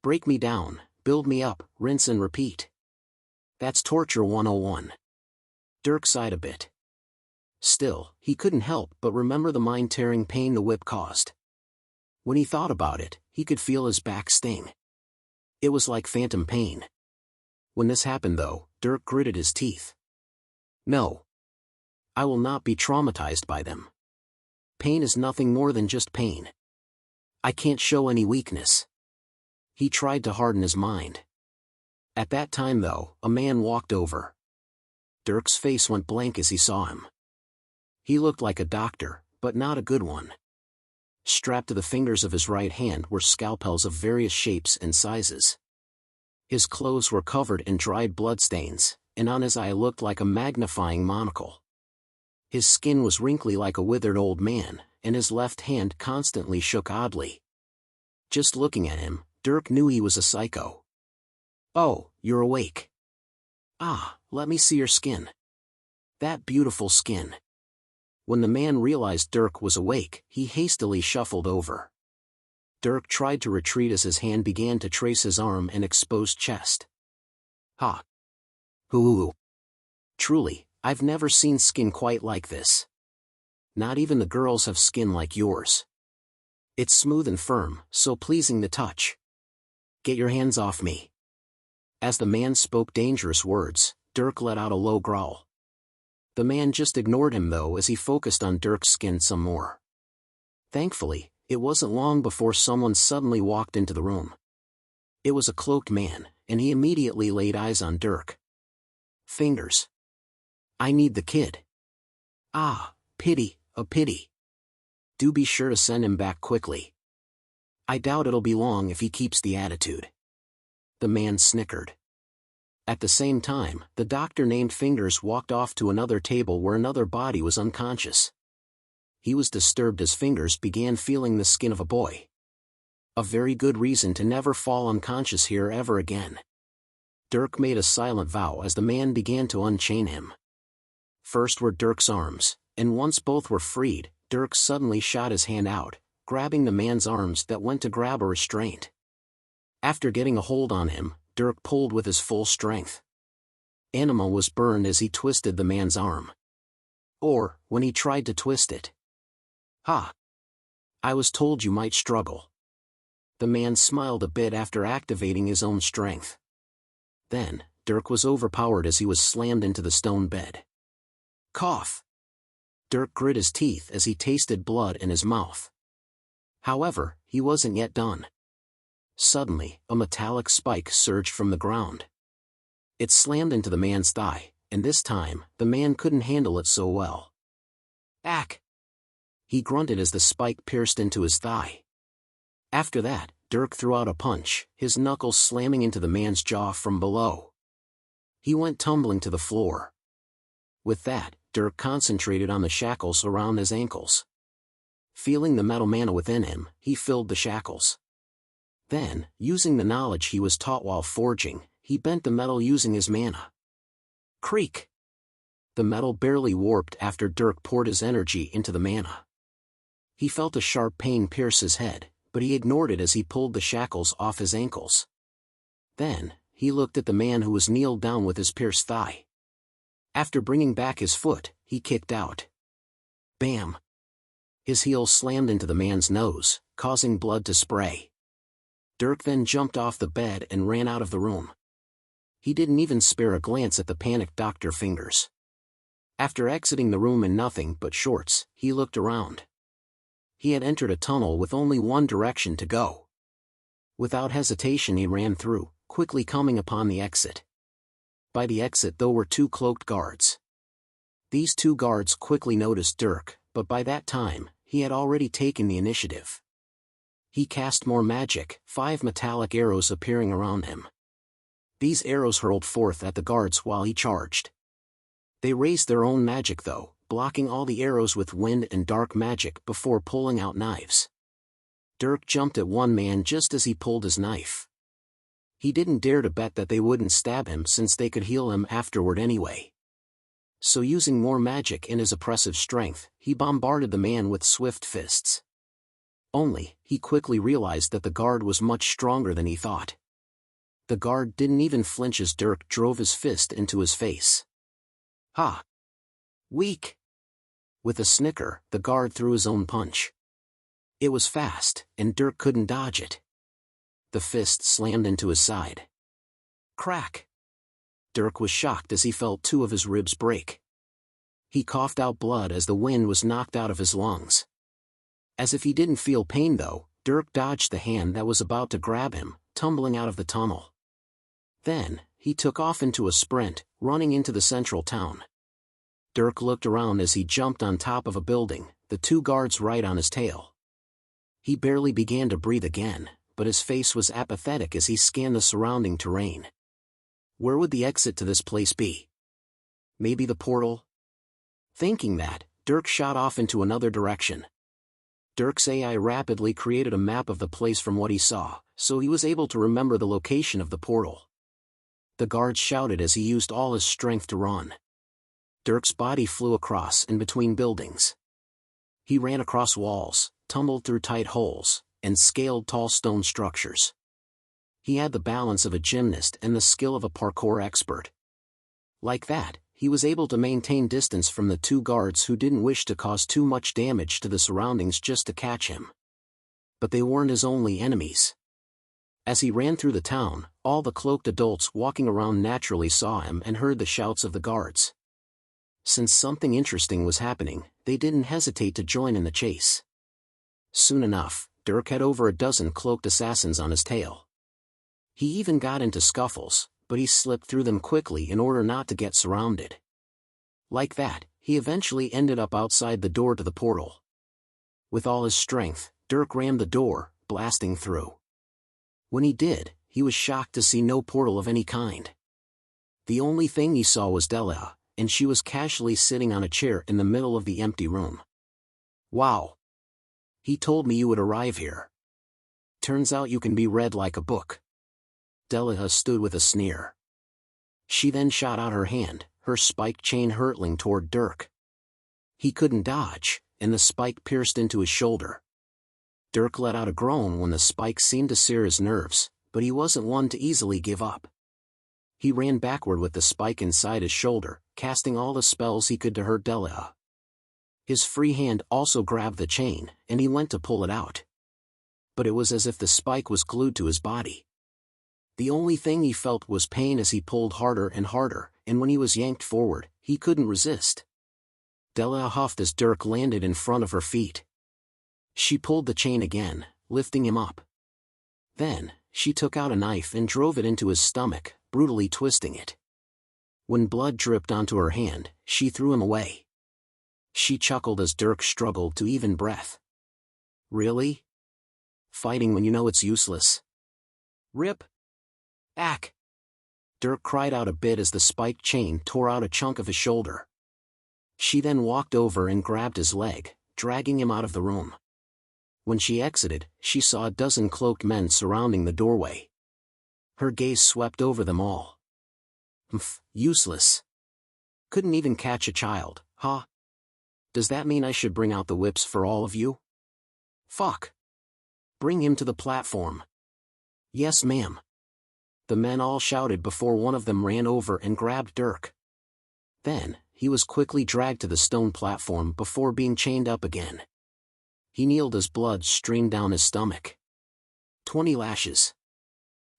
Break me down, build me up, rinse and repeat. That's torture 101. Dirk sighed a bit. Still, he couldn't help but remember the mind-tearing pain the whip caused. When he thought about it, he could feel his back sting. It was like phantom pain. When this happened though, Dirk gritted his teeth. No. I will not be traumatized by them. Pain is nothing more than just pain. I can't show any weakness. He tried to harden his mind. At that time though, a man walked over. Dirk's face went blank as he saw him. He looked like a doctor, but not a good one. Strapped to the fingers of his right hand were scalpels of various shapes and sizes. His clothes were covered in dried bloodstains, and on his eye looked like a magnifying monocle. His skin was wrinkly like a withered old man, and his left hand constantly shook oddly. Just looking at him, Dirk knew he was a psycho. "Oh, you're awake. Ah, let me see your skin. That beautiful skin." When the man realized Dirk was awake, he hastily shuffled over. Dirk tried to retreat as his hand began to trace his arm and exposed chest. "Ha! Hoo! Truly, I've never seen skin quite like this. Not even the girls have skin like yours. It's smooth and firm, so pleasing to touch. Get your hands off me." As the man spoke dangerous words, Dirk let out a low growl. The man just ignored him though as he focused on Dirk's skin some more. Thankfully, it wasn't long before someone suddenly walked into the room. It was a cloaked man, and he immediately laid eyes on Dirk. "Fingers. I need the kid. Ah, pity, a pity. Do be sure to send him back quickly. I doubt it'll be long if he keeps the attitude." The man snickered. At the same time, the doctor named Fingers walked off to another table where another body was unconscious. He was disturbed as Fingers began feeling the skin of a boy. A very good reason to never fall unconscious here ever again. Dirk made a silent vow as the man began to unchain him. First were Dirk's arms, and once both were freed, Dirk suddenly shot his hand out, grabbing the man's arms that went to grab a restraint. After getting a hold on him, Dirk pulled with his full strength. Anima was burned as he twisted the man's arm. Or, when he tried to twist it. "Ha! I was told you might struggle." The man smiled a bit after activating his own strength. Then, Dirk was overpowered as he was slammed into the stone bed. Cough! Dirk grit his teeth as he tasted blood in his mouth. However, he wasn't yet done. Suddenly, a metallic spike surged from the ground. It slammed into the man's thigh, and this time, the man couldn't handle it so well. "Ack!" He grunted as the spike pierced into his thigh. After that, Dirk threw out a punch, his knuckles slamming into the man's jaw from below. He went tumbling to the floor. With that, Dirk concentrated on the shackles around his ankles. Feeling the metal mana within him, he filled the shackles. Then, using the knowledge he was taught while forging, he bent the metal using his mana. Creak! The metal barely warped after Dirk poured his energy into the mana. He felt a sharp pain pierce his head, but he ignored it as he pulled the shackles off his ankles. Then, he looked at the man who was kneeled down with his pierced thigh. After bringing back his foot, he kicked out. Bam! His heel slammed into the man's nose, causing blood to spray. Dirk then jumped off the bed and ran out of the room. He didn't even spare a glance at the panicked Dr. Fingers. After exiting the room in nothing but shorts, he looked around. He had entered a tunnel with only one direction to go. Without hesitation he ran through, quickly coming upon the exit. By the exit though were two cloaked guards. These two guards quickly noticed Dirk, but by that time, he had already taken the initiative. He cast more magic, 5 metallic arrows appearing around him. These arrows hurled forth at the guards while he charged. They raised their own magic though, blocking all the arrows with wind and dark magic before pulling out knives. Dirk jumped at one man just as he pulled his knife. He didn't dare to bet that they wouldn't stab him since they could heal him afterward anyway. So using more magic and his oppressive strength, he bombarded the man with swift fists. Only, he quickly realized that the guard was much stronger than he thought. The guard didn't even flinch as Dirk drove his fist into his face. Ha! Weak! With a snicker, the guard threw his own punch. It was fast, and Dirk couldn't dodge it. The fist slammed into his side. Crack! Dirk was shocked as he felt 2 of his ribs break. He coughed out blood as the wind was knocked out of his lungs. As if he didn't feel pain though, Dirk dodged the hand that was about to grab him, tumbling out of the tunnel. Then, he took off into a sprint, running into the central town. Dirk looked around as he jumped on top of a building, the 2 guards right on his tail. He barely began to breathe again, but his face was apathetic as he scanned the surrounding terrain. Where would the exit to this place be? Maybe the portal? Thinking that, Dirk shot off into another direction. Dirk's AI rapidly created a map of the place from what he saw, so he was able to remember the location of the portal. The guards shouted as he used all his strength to run. Dirk's body flew across and between buildings. He ran across walls, tumbled through tight holes, and scaled tall stone structures. He had the balance of a gymnast and the skill of a parkour expert. Like that, he was able to maintain distance from the two guards who didn't wish to cause too much damage to the surroundings just to catch him. But they weren't his only enemies. As he ran through the town, all the cloaked adults walking around naturally saw him and heard the shouts of the guards. Since something interesting was happening, they didn't hesitate to join in the chase. Soon enough, Dirk had over a dozen cloaked assassins on his tail. He even got into scuffles, but he slipped through them quickly in order not to get surrounded. Like that, he eventually ended up outside the door to the portal. With all his strength, Dirk rammed the door, blasting through. When he did, he was shocked to see no portal of any kind. The only thing he saw was Delia, and she was casually sitting on a chair in the middle of the empty room. Wow! He told me you would arrive here. Turns out you can be read like a book. Delia stood with a sneer. She then shot out her hand, her spiked chain hurtling toward Dirk. He couldn't dodge, and the spike pierced into his shoulder. Dirk let out a groan when the spike seemed to sear his nerves, but he wasn't one to easily give up. He ran backward with the spike inside his shoulder, casting all the spells he could to hurt Delia. His free hand also grabbed the chain, and he went to pull it out. But it was as if the spike was glued to his body. The only thing he felt was pain as he pulled harder and harder, and when he was yanked forward, he couldn't resist. Delia huffed as Dirk landed in front of her feet. She pulled the chain again, lifting him up. Then, she took out a knife and drove it into his stomach, brutally twisting it. When blood dripped onto her hand, she threw him away. She chuckled as Dirk struggled to even breath. Really? Fighting when you know it's useless? Rip! Ack! Dirk cried out a bit as the spiked chain tore out a chunk of his shoulder. She then walked over and grabbed his leg, dragging him out of the room. When she exited, she saw a dozen cloaked men surrounding the doorway. Her gaze swept over them all. Useless. Couldn't even catch a child, huh? Does that mean I should bring out the whips for all of you? Fuck. Bring him to the platform. Yes, ma'am. The men all shouted before one of them ran over and grabbed Dirk. Then, he was quickly dragged to the stone platform before being chained up again. He kneeled as blood streamed down his stomach. 20 lashes.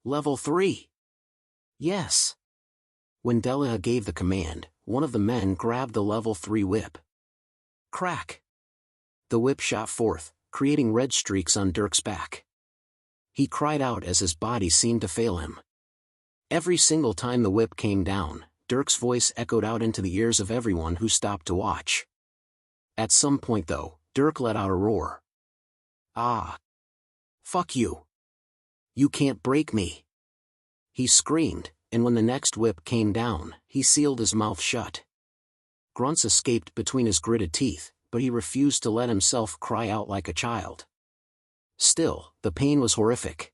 Level 3. Yes. When Delia gave the command, one of the men grabbed the level 3 whip. Crack. The whip shot forth, creating red streaks on Dirk's back. He cried out as his body seemed to fail him. Every single time the whip came down, Dirk's voice echoed out into the ears of everyone who stopped to watch. At some point though, Dirk let out a roar. Ah! Fuck you! You can't break me! He screamed, and when the next whip came down, he sealed his mouth shut. Grunts escaped between his gritted teeth, but he refused to let himself cry out like a child. Still, the pain was horrific.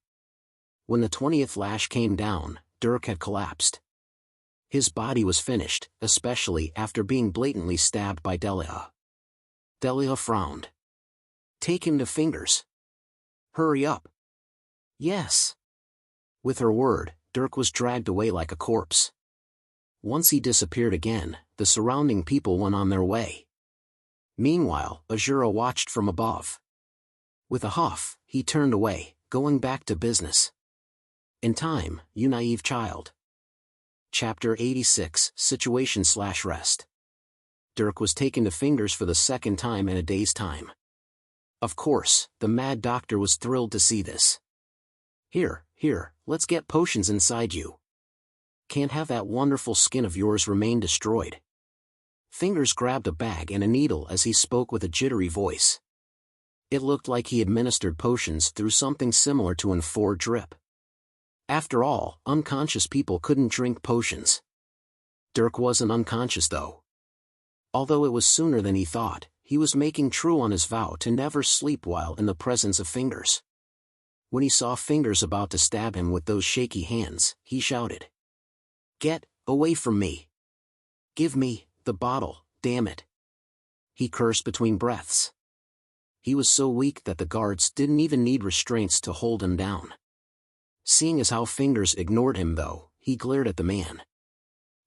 When the 20th lash came down, Dirk had collapsed. His body was finished, especially after being blatantly stabbed by Delia. Delia frowned. Take him to Fingers. Hurry up. Yes. With her word, Dirk was dragged away like a corpse. Once he disappeared again, the surrounding people went on their way. Meanwhile, Azura watched from above. With a huff, he turned away, going back to business. In time, you naive child. Chapter 86, Situation/Rest. Dirk was taken to Fingers for the second time in a day's time. Of course, the Mad Doctor was thrilled to see this. Here, let's get potions inside you. Can't have that wonderful skin of yours remain destroyed. Fingers grabbed a bag and a needle as he spoke with a jittery voice. It looked like he administered potions through something similar to an 4-drip. After all, unconscious people couldn't drink potions. Dirk wasn't unconscious though. Although it was sooner than he thought, he was making true on his vow to never sleep while in the presence of Fingers. When he saw Fingers about to stab him with those shaky hands, he shouted, "Get away from me! Give me the bottle, damn it!" He cursed between breaths. He was so weak that the guards didn't even need restraints to hold him down. Seeing as how Fingers ignored him though, he glared at the man.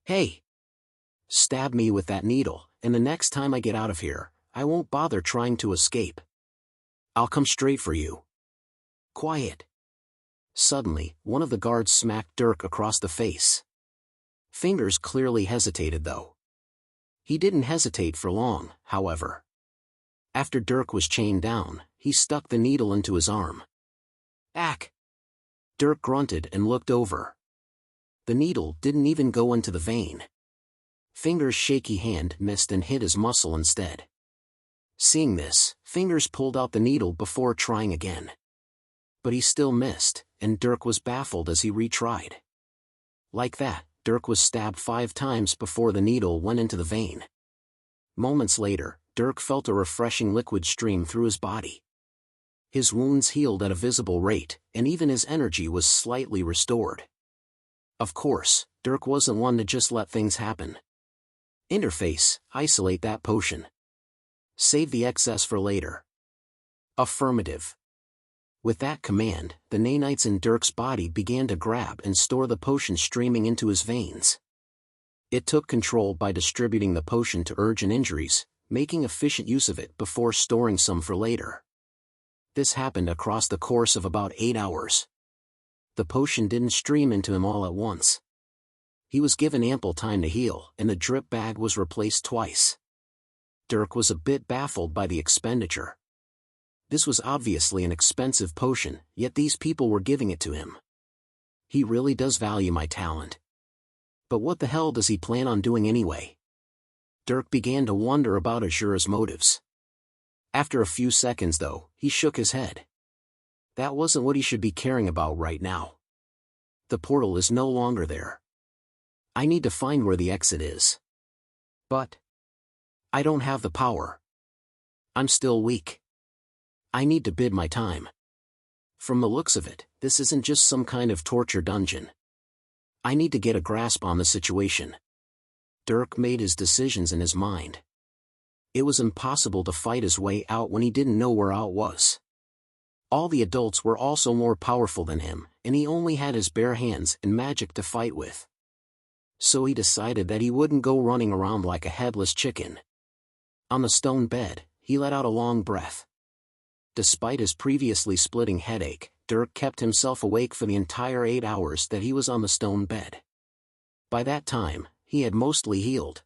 "Hey! Stab me with that needle, and the next time I get out of here, I won't bother trying to escape. I'll come straight for you." "Quiet." Suddenly, one of the guards smacked Dirk across the face. Fingers clearly hesitated though. He didn't hesitate for long, however. After Dirk was chained down, he stuck the needle into his arm. "Ack!" Dirk grunted and looked over. The needle didn't even go into the vein. Fingers' shaky hand missed and hit his muscle instead. Seeing this, Fingers pulled out the needle before trying again. But he still missed, and Dirk was baffled as he retried. Like that, Dirk was stabbed 5 times before the needle went into the vein. Moments later, Dirk felt a refreshing liquid stream through his body. His wounds healed at a visible rate, and even his energy was slightly restored. Of course, Dirk wasn't one to just let things happen. Interface, isolate that potion. Save the excess for later. Affirmative. With that command, the nanites in Dirk's body began to grab and store the potion streaming into his veins. It took control by distributing the potion to urgent injuries, making efficient use of it before storing some for later. This happened across the course of about 8 hours. The potion didn't stream into him all at once. He was given ample time to heal, and the drip bag was replaced twice. Dirk was a bit baffled by the expenditure. This was obviously an expensive potion, yet these people were giving it to him. He really does value my talent. But what the hell does he plan on doing anyway? Dirk began to wonder about Azura's motives. After a few seconds though, he shook his head. That wasn't what he should be caring about right now. The portal is no longer there. I need to find where the exit is. But I don't have the power. I'm still weak. I need to bide my time. From the looks of it, this isn't just some kind of torture dungeon. I need to get a grasp on the situation. Dirk made his decisions in his mind. It was impossible to fight his way out when he didn't know where out was. All the adults were also more powerful than him, and he only had his bare hands and magic to fight with. So he decided that he wouldn't go running around like a headless chicken. On the stone bed, he let out a long breath. Despite his previously splitting headache, Dirk kept himself awake for the entire 8 hours that he was on the stone bed. By that time, he had mostly healed.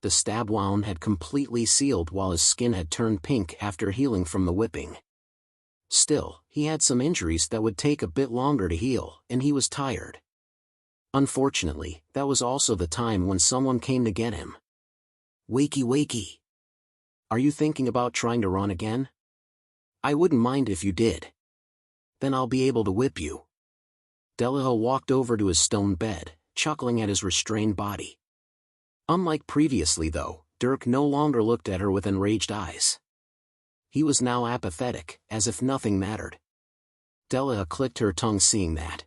The stab wound had completely sealed while his skin had turned pink after healing from the whipping. Still, he had some injuries that would take a bit longer to heal, and he was tired. Unfortunately, that was also the time when someone came to get him. "Wakey wakey. Are you thinking about trying to run again? I wouldn't mind if you did. Then I'll be able to whip you." Delahill walked over to his stone bed, chuckling at his restrained body. Unlike previously though, Dirk no longer looked at her with enraged eyes. He was now apathetic, as if nothing mattered. Delahill clicked her tongue seeing that.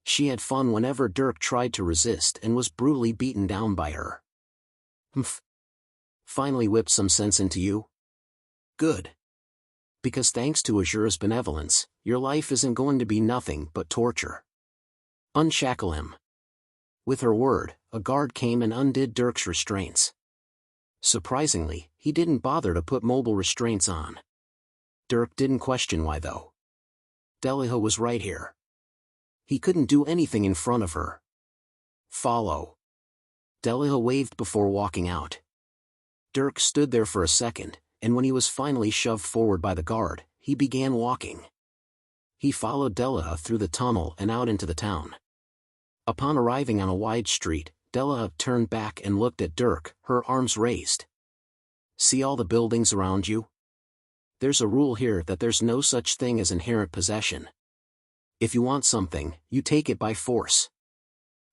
She had fun whenever Dirk tried to resist and was brutally beaten down by her. "Humph. Finally whipped some sense into you? Good. Because thanks to Azura's benevolence, your life isn't going to be nothing but torture. Unshackle him." With her word, a guard came and undid Dirk's restraints. Surprisingly, he didn't bother to put mobile restraints on. Dirk didn't question why though. Delahill was right here. He couldn't do anything in front of her. "Follow." Delahill waved before walking out. Dirk stood there for a second, and when he was finally shoved forward by the guard, he began walking. He followed Delahill through the tunnel and out into the town. Upon arriving on a wide street, Delahill turned back and looked at Dirk, her arms raised. "See all the buildings around you? There's a rule here that there's no such thing as inherent possession. If you want something, you take it by force.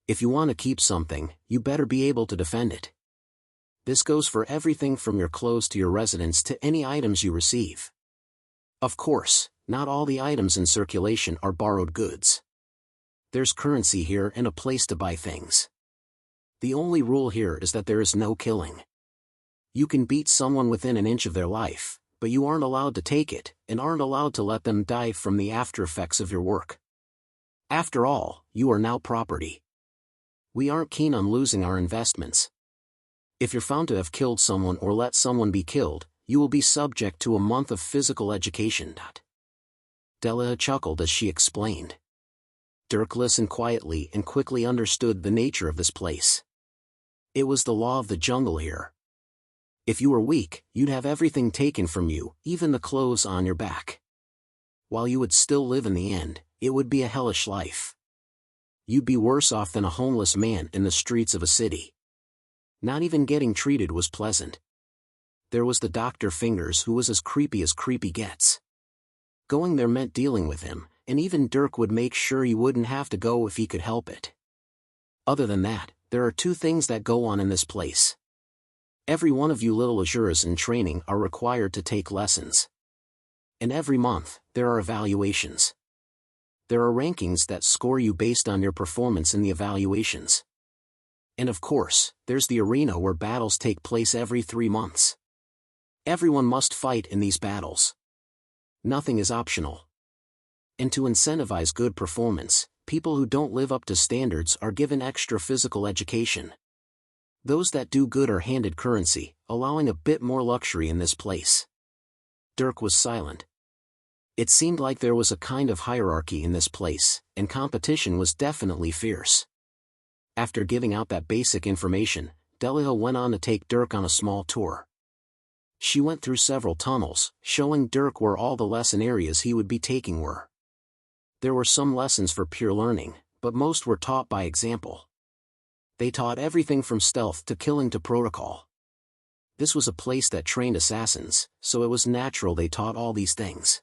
If you want to keep something, you better be able to defend it. This goes for everything from your clothes to your residence to any items you receive. Of course, not all the items in circulation are borrowed goods. There's currency here and a place to buy things. The only rule here is that there is no killing. You can beat someone within an inch of their life, but you aren't allowed to take it, and aren't allowed to let them die from the after effects of your work. After all, you are now property. We aren't keen on losing our investments. If you're found to have killed someone or let someone be killed, you will be subject to a month of physical education. Delia chuckled as she explained. Dirk listened quietly and quickly understood the nature of this place. It was the law of the jungle here. If you were weak, you'd have everything taken from you, even the clothes on your back. While you would still live in the end, it would be a hellish life. You'd be worse off than a homeless man in the streets of a city. Not even getting treated was pleasant. There was the Dr. Fingers, who was as creepy gets. Going there meant dealing with him, and even Dirk would make sure you wouldn't have to go if he could help it. Other than that, there are two things that go on in this place. Every one of you little Azuras in training are required to take lessons. And every month, there are evaluations. There are rankings that score you based on your performance in the evaluations. And of course, there's the arena where battles take place every 3 months. Everyone must fight in these battles. Nothing is optional. And to incentivize good performance, people who don't live up to standards are given extra physical education. Those that do good are handed currency, allowing a bit more luxury in this place. Dirk was silent. It seemed like there was a kind of hierarchy in this place, and competition was definitely fierce. After giving out that basic information, Delia went on to take Dirk on a small tour. She went through several tunnels, showing Dirk where all the lesson areas he would be taking were. There were some lessons for pure learning, but most were taught by example. They taught everything from stealth to killing to protocol. This was a place that trained assassins, so it was natural they taught all these things.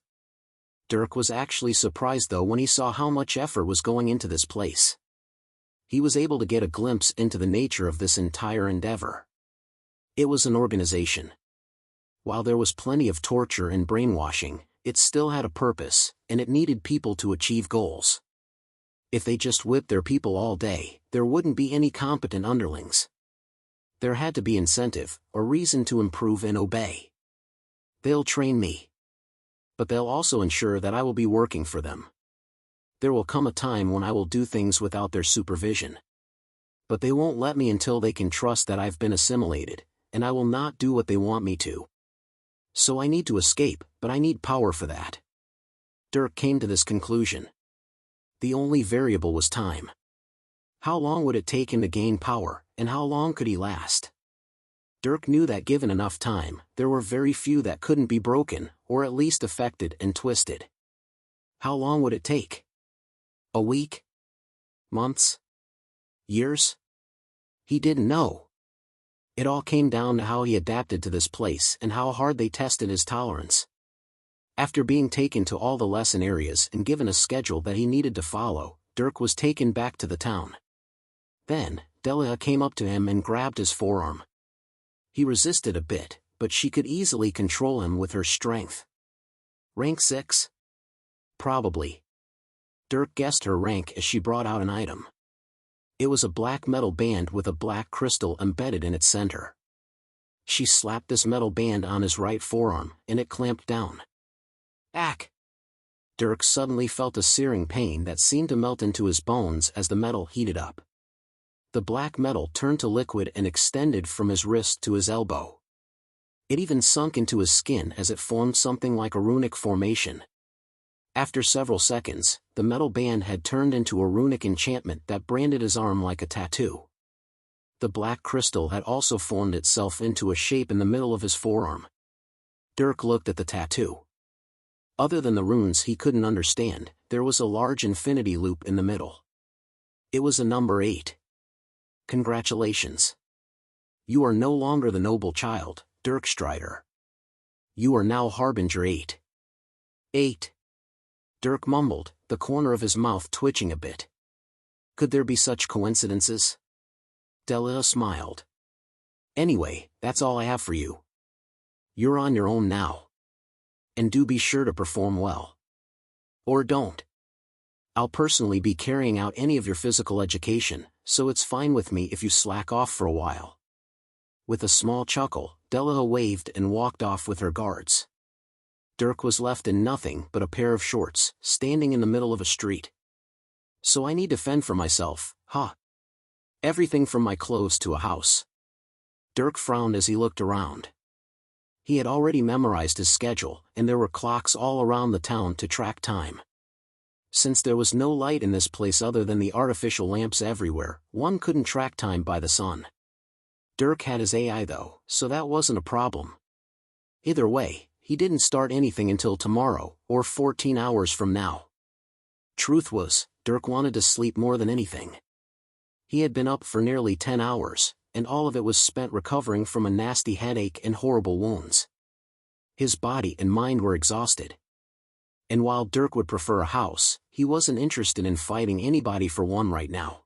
Dirk was actually surprised though when he saw how much effort was going into this place. He was able to get a glimpse into the nature of this entire endeavor. It was an organization. While there was plenty of torture and brainwashing, it still had a purpose, and it needed people to achieve goals. If they just whipped their people all day, there wouldn't be any competent underlings. There had to be incentive, or reason to improve and obey. They'll train me. But they'll also ensure that I will be working for them. There will come a time when I will do things without their supervision. But they won't let me until they can trust that I've been assimilated, and I will not do what they want me to. So I need to escape, but I need power for that. Dirk came to this conclusion. The only variable was time. How long would it take him to gain power, and how long could he last? Dirk knew that given enough time, there were very few that couldn't be broken, or at least affected and twisted. How long would it take? A week? Months? Years? He didn't know. It all came down to how he adapted to this place and how hard they tested his tolerance. After being taken to all the lesson areas and given a schedule that he needed to follow, Dirk was taken back to the town. Then, Delia came up to him and grabbed his forearm. He resisted a bit, but she could easily control him with her strength. Rank 6? Probably. Dirk guessed her rank as she brought out an item. It was a black metal band with a black crystal embedded in its center. She slapped this metal band on his right forearm, and it clamped down. Ack! Dirk suddenly felt a searing pain that seemed to melt into his bones as the metal heated up. The black metal turned to liquid and extended from his wrist to his elbow. It even sunk into his skin as it formed something like a runic formation. After several seconds, the metal band had turned into a runic enchantment that branded his arm like a tattoo. The black crystal had also formed itself into a shape in the middle of his forearm. Dirk looked at the tattoo. Other than the runes he couldn't understand, there was a large infinity loop in the middle. It was a number 8. Congratulations. You are no longer the noble child, Dirk Strider. You are now Harbinger 8. 8. Dirk mumbled, the corner of his mouth twitching a bit. Could there be such coincidences? Delia smiled. Anyway, that's all I have for you. You're on your own now. And do be sure to perform well. Or don't. I'll personally be carrying out any of your physical education, so it's fine with me if you slack off for a while. With a small chuckle, Delia waved and walked off with her guards. Dirk was left in nothing but a pair of shorts, standing in the middle of a street. So I need to fend for myself, huh? Everything from my clothes to a house. Dirk frowned as he looked around. He had already memorized his schedule, and there were clocks all around the town to track time. Since there was no light in this place other than the artificial lamps everywhere, one couldn't track time by the sun. Dirk had his AI though, so that wasn't a problem. Either way, he didn't start anything until tomorrow, or 14 hours from now. Truth was, Dirk wanted to sleep more than anything. He had been up for nearly 10 hours, and all of it was spent recovering from a nasty headache and horrible wounds. His body and mind were exhausted. And while Dirk would prefer a house, he wasn't interested in fighting anybody for one right now.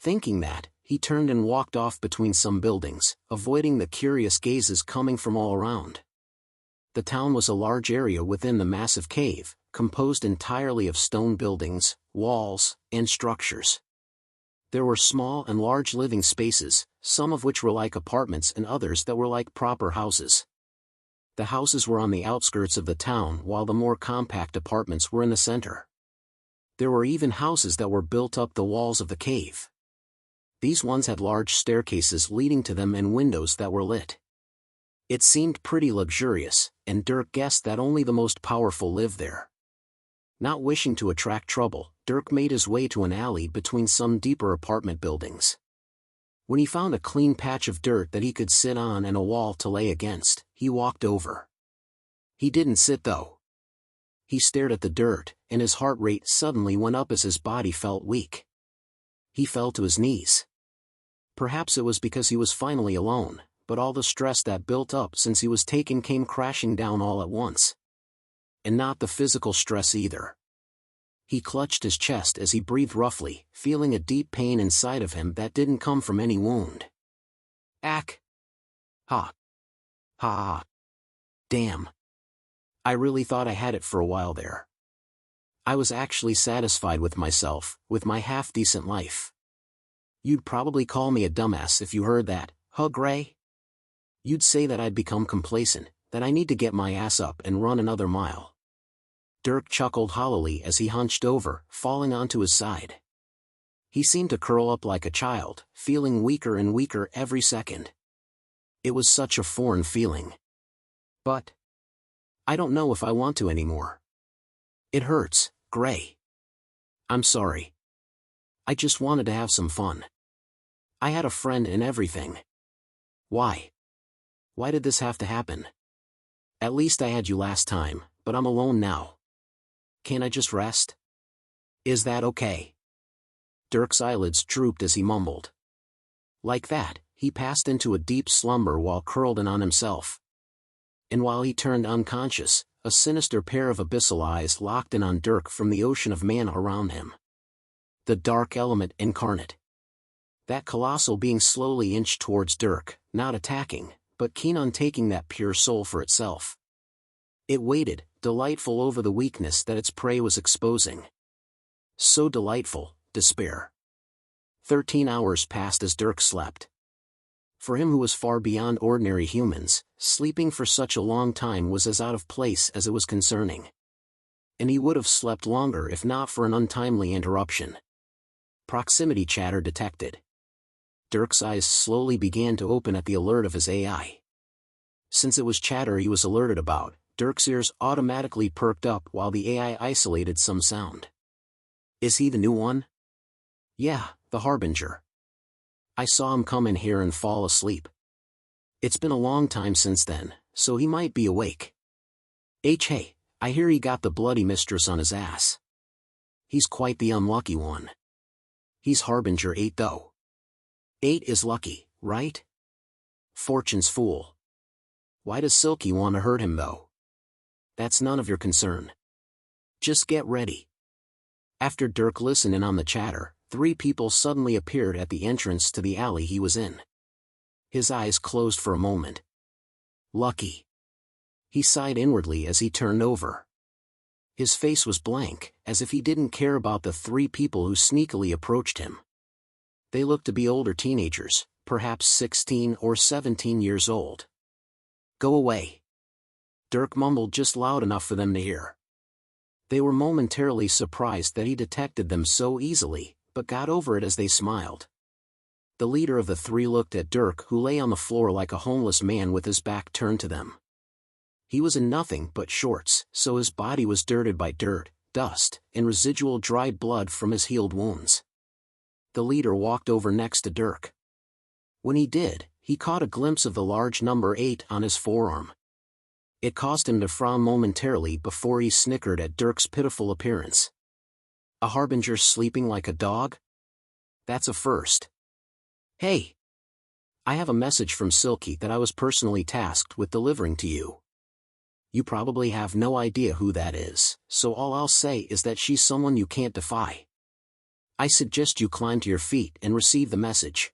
Thinking that, he turned and walked off between some buildings, avoiding the curious gazes coming from all around. The town was a large area within the massive cave, composed entirely of stone buildings, walls, and structures. There were small and large living spaces, some of which were like apartments and others that were like proper houses. The houses were on the outskirts of the town while the more compact apartments were in the center. There were even houses that were built up the walls of the cave. These ones had large staircases leading to them and windows that were lit. It seemed pretty luxurious, and Dirk guessed that only the most powerful lived there. Not wishing to attract trouble, Dirk made his way to an alley between some deeper apartment buildings. When he found a clean patch of dirt that he could sit on and a wall to lay against, he walked over. He didn't sit though. He stared at the dirt, and his heart rate suddenly went up as his body felt weak. He fell to his knees. Perhaps it was because he was finally alone, but all the stress that built up since he was taken came crashing down all at once. And not the physical stress either. He clutched his chest as he breathed roughly, feeling a deep pain inside of him that didn't come from any wound. Ack! Ha! Ha! Damn! I really thought I had it for a while there. I was actually satisfied with myself, with my half-decent life. You'd probably call me a dumbass if you heard that, huh, Gray? You'd say that I'd become complacent, that I need to get my ass up and run another mile. Dirk chuckled hollowly as he hunched over, falling onto his side. He seemed to curl up like a child, feeling weaker and weaker every second. It was such a foreign feeling. But I don't know if I want to anymore. It hurts, Gray. I'm sorry. I just wanted to have some fun. I had a friend and everything. Why? Why did this have to happen? At least I had you last time, but I'm alone now. Can't I just rest? Is that okay? Dirk's eyelids drooped as he mumbled. Like that, he passed into a deep slumber while curled in on himself. And while he turned unconscious, a sinister pair of abyssal eyes locked in on Dirk from the ocean of mana around him. The dark element incarnate. That colossal being slowly inched towards Dirk, not attacking, but keen on taking that pure soul for itself. It waited, delightful over the weakness that its prey was exposing. So delightful, despair. 13 hours passed as Dirk slept. For him who was far beyond ordinary humans, sleeping for such a long time was as out of place as it was concerning. And he would have slept longer if not for an untimely interruption. Proximity chatter detected. Dirk's eyes slowly began to open at the alert of his AI. Since it was chatter he was alerted about, Dirk's ears automatically perked up while the AI isolated some sound. Is he the new one? Yeah, the Harbinger. I saw him come in here and fall asleep. It's been a long time since then, so he might be awake. Hey, I hear he got the bloody mistress on his ass. He's quite the unlucky one. He's Harbinger 8 though. 8 is lucky, right? Fortune's fool. Why does Silky want to hurt him though? That's none of your concern. Just get ready. After Dirk listened in on the chatter, 3 people suddenly appeared at the entrance to the alley he was in. His eyes closed for a moment. Lucky. He sighed inwardly as he turned over. His face was blank, as if he didn't care about the 3 people who sneakily approached him. They looked to be older teenagers, perhaps 16 or 17 years old. Go away. Dirk mumbled just loud enough for them to hear. They were momentarily surprised that he detected them so easily, but got over it as they smiled. The leader of the 3 looked at Dirk, who lay on the floor like a homeless man with his back turned to them. He was in nothing but shorts, so his body was dirted by dirt, dust, and residual dried blood from his healed wounds. The leader walked over next to Dirk. When he did, he caught a glimpse of the large number 8 on his forearm. It caused him to frown momentarily before he snickered at Dirk's pitiful appearance. A harbinger sleeping like a dog? That's a first. Hey! I have a message from Silky that I was personally tasked with delivering to you. You probably have no idea who that is, so all I'll say is that she's someone you can't defy. I suggest you climb to your feet and receive the message.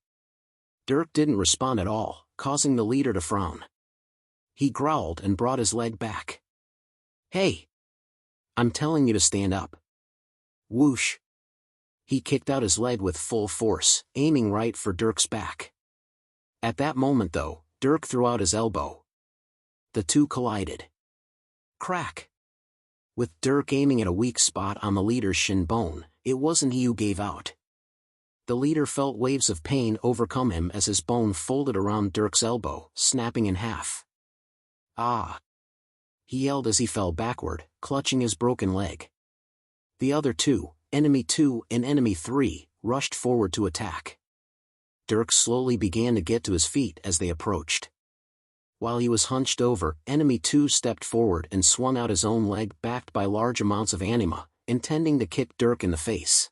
Dirk didn't respond at all, causing the leader to frown. He growled and brought his leg back. Hey! I'm telling you to stand up. Whoosh! He kicked out his leg with full force, aiming right for Dirk's back. At that moment though, Dirk threw out his elbow. The 2 collided. Crack! With Dirk aiming at a weak spot on the leader's shin bone, it wasn't he who gave out. The leader felt waves of pain overcome him as his bone folded around Dirk's elbow, snapping in half. Ah! He yelled as he fell backward, clutching his broken leg. The other 2, Enemy 2 and Enemy 3, rushed forward to attack. Dirk slowly began to get to his feet as they approached. While he was hunched over, Enemy 2 stepped forward and swung out his own leg backed by large amounts of anima, intending to kick Dirk in the face.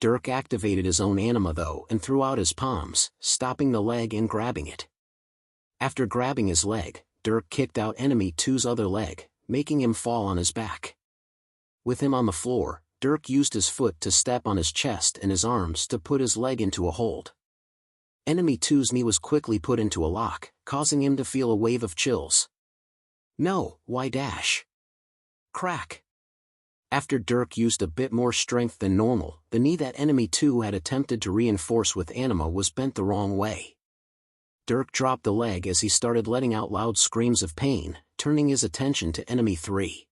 Dirk activated his own anima though and threw out his palms, stopping the leg and grabbing it. After grabbing his leg, Dirk kicked out Enemy 2's other leg, making him fall on his back. With him on the floor, Dirk used his foot to step on his chest and his arms to put his leg into a hold. Enemy 2's knee was quickly put into a lock, causing him to feel a wave of chills. No, why dash? Crack! After Dirk used a bit more strength than normal, the knee that Enemy 2 had attempted to reinforce with anima was bent the wrong way. Dirk dropped the leg as he started letting out loud screams of pain, turning his attention to Enemy 3.